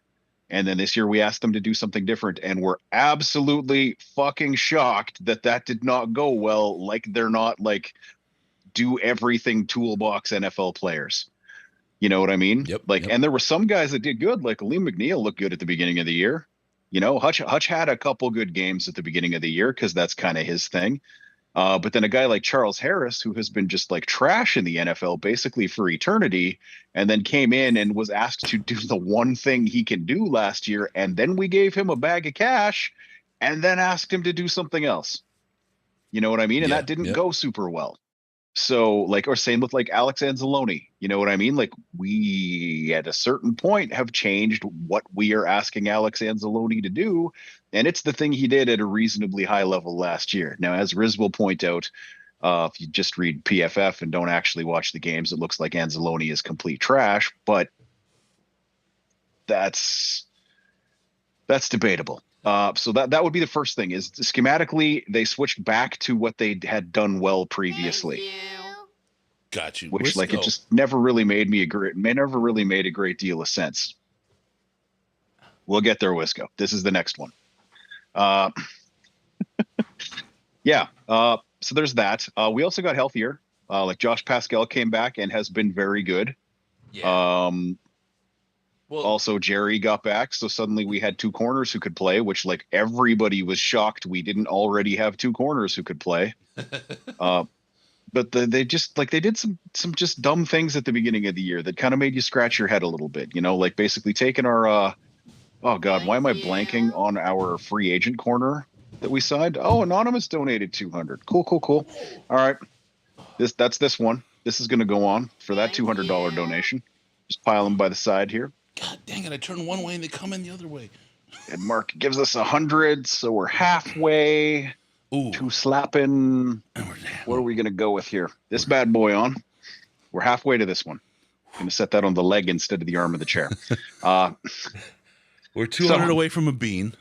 And then this year we asked them to do something different, and we're absolutely fucking shocked that did not go well. Like they're not like do everything toolbox NFL players. You know what I mean? Yep. And there were some guys that did good, like Lee McNeil looked good at the beginning of the year. You know, Hutch had a couple good games at the beginning of the year because that's kind of his thing. But then a guy like Charles Harris, who has been just like trash in the NFL basically for eternity, and then came in and was asked to do the one thing he can do last year. And then we gave him a bag of cash and then asked him to do something else. You know what I mean? And that didn't go super well. So or same with like Alex Anzalone, you know what I mean? Like we at a certain point have changed what we are asking Alex Anzalone to do. And it's the thing he did at a reasonably high level last year. Now, as Riz will point out, if you just read PFF and don't actually watch the games, it looks like Anzalone is complete trash, but that's debatable. So that would be the first thing, is schematically they switched back to what they had done well previously. Got you. Which it just never really made a great deal of sense. We'll get there, Wisco. This is the next one. Yeah. So there's that. We also got healthier. Like Josh Pascal came back and has been very good. Yeah. Also, Jerry got back, so suddenly we had two corners who could play, which like everybody was shocked we didn't already have two corners who could play. but they just like they did some just dumb things at the beginning of the year that kind of made you scratch your head a little bit. You know, like basically taking our oh God, why am I blanking on our free agent corner that we signed? Oh, Anonymous donated 200. Cool. All right, that's this one. This is going to go on for that $200 donation. Just pile them by the side here. God dang it! I turn one way and they come in the other way. And Mark gives us 100, so we're halfway. Ooh. To slapping. What are we going to go with here? This bad boy on. We're halfway to this one. Going to set that on the leg instead of the arm of the chair. We're 200 away from a bean.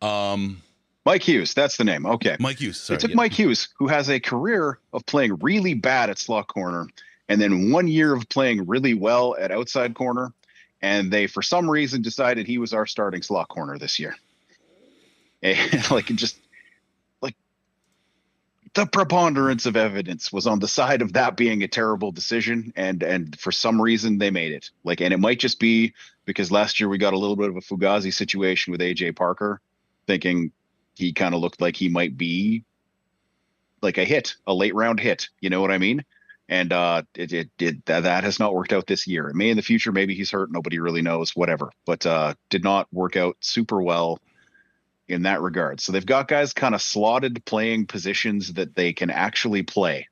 Mike Hughes, that's the name. Okay. Mike Hughes. Sorry, it took Mike Hughes, who has a career of playing really bad at slot corner, and then 1 year of playing really well at outside corner. And they, for some reason, decided he was our starting slot corner this year. And like, the preponderance of evidence was on the side of that being a terrible decision, and for some reason they made it. Like, and it might just be because last year we got a little bit of a Fugazi situation with AJ Parker, thinking he kind of looked like he might be like a late round hit. You know what I mean? And that has not worked out this year. It may in the future. Maybe he's hurt. Nobody really knows. Whatever. But did not work out super well in that regard. So they've got guys kind of slotted playing positions that they can actually play.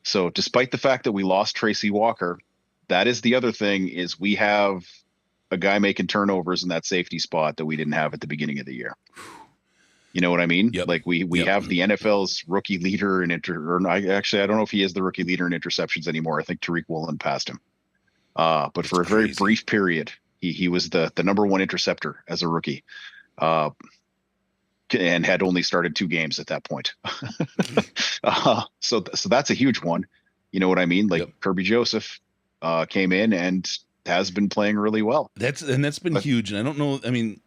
So despite the fact that we lost Tracy Walker, that is the other thing, is we have a guy making turnovers in that safety spot that we didn't have at the beginning of the year. You know what I mean? Yep. Like we have the NFL's rookie leader in I don't know if he is the rookie leader in interceptions anymore. I think Tariq Woolen passed him. But for a very brief period, he was the number one interceptor as a rookie. And had only started 2 games at that point. So that's a huge one. You know what I mean? Like Kirby Joseph came in and has been playing really well. That's been huge. And I don't know. I mean,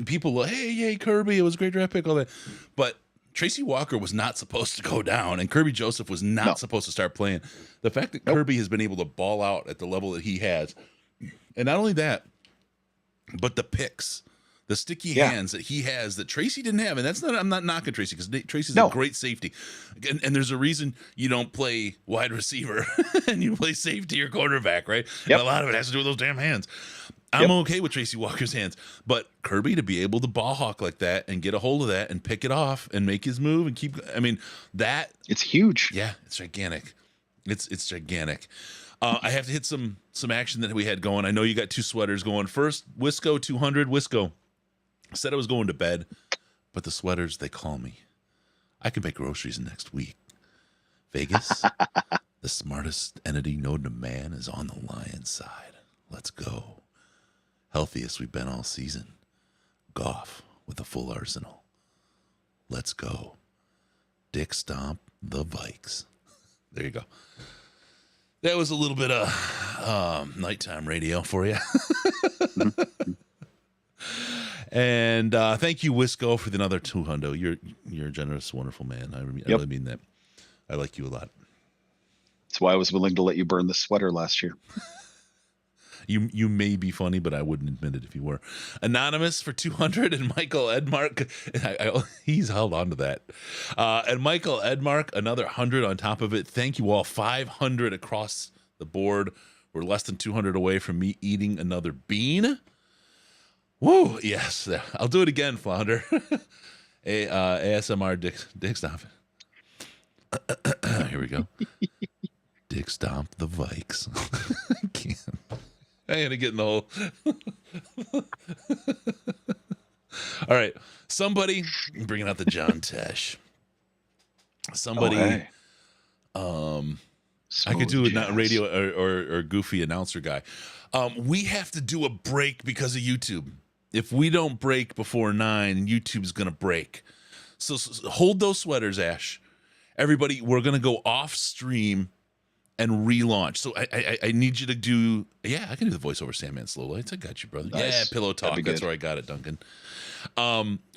people, hey, yay, Kirby, it was a great draft pick, all that. But Tracy Walker was not supposed to go down, and Kirby Joseph was not supposed to start playing. The fact that Kirby has been able to ball out at the level that he has, and not only that, but the picks. The sticky hands that he has that Tracy didn't have. And I'm not knocking Tracy, because Tracy's a great safety. And there's a reason you don't play wide receiver and you play safety or quarterback, right? And a lot of it has to do with those damn hands. I'm okay with Tracy Walker's hands, but Kirby to be able to ball hawk like that and get a hold of that and pick it off and make his move and keep, I mean, that it's huge. Yeah, it's gigantic. It's gigantic. I have to hit some action that we had going. I know you got 2 sweaters going. First, Wisco 200. Wisco said I was going to bed, but the sweaters, they call me. I can make groceries next week. Vegas, the smartest entity known to man, is on the lion's side. Let's go. Healthiest we've been all season. Goff with a full arsenal. Let's go. Dick stomp the Vikes. There you go. That was a little bit of nighttime radio for you. And thank you, Wisco, for another 200. You're a generous, wonderful man. I really mean that. I like you a lot. That's why I was willing to let you burn the sweater last year. You may be funny, but I wouldn't admit it if you were. Anonymous for 200, and Michael Edmark. He's held on to that. And Michael Edmark, another 100 on top of it. Thank you all. 500 across the board. We're less than 200 away from me eating another bean. Woo! Yes, I'll do it again, Flounder. ASMR Dick Stomp. Here we go. Dick Stomp the Vikes. I can't. I ain't getting the whole. All right, somebody bringing out the John Tesh. Somebody. I could do it, not radio or goofy announcer guy. We have to do a break because of YouTube. If we don't break before 9, YouTube's going to break. So hold those sweaters, Ash. Everybody, we're going to go off stream and relaunch. So I need you to do, I can do the voiceover Sandman Slowlights. I got you, brother. Nice. Yeah, Pillow Talk. That's where I got it, Duncan.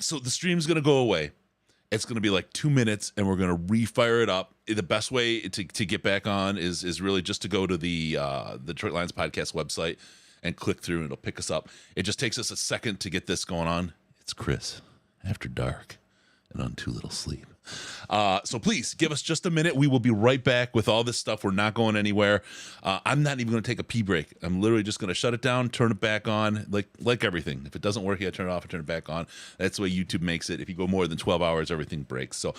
So the stream's going to go away. It's going to be like 2 minutes, and we're going to refire it up. The best way to get back on is really just to go to the Detroit Lions podcast website and click through, and it'll pick us up. It just takes us a second to get this going on. It's Chris, After Dark, and on Too Little Sleep. So please give us just a minute. We will be right back with all this stuff. We're not going anywhere. I'm not even going to take a pee break. I'm literally just going to shut it down, turn it back on, like everything. If it doesn't work, you got to turn it off and turn it back on. That's the way YouTube makes it. If you go more than 12 hours, everything breaks. So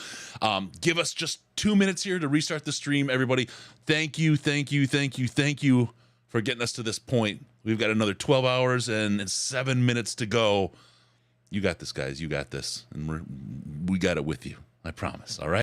give us just 2 minutes here to restart the stream, everybody. Thank you for getting us to this point. We've got another 12 hours and 7 minutes to go. You got this, guys. You got this. And we got it with you. I promise. All right.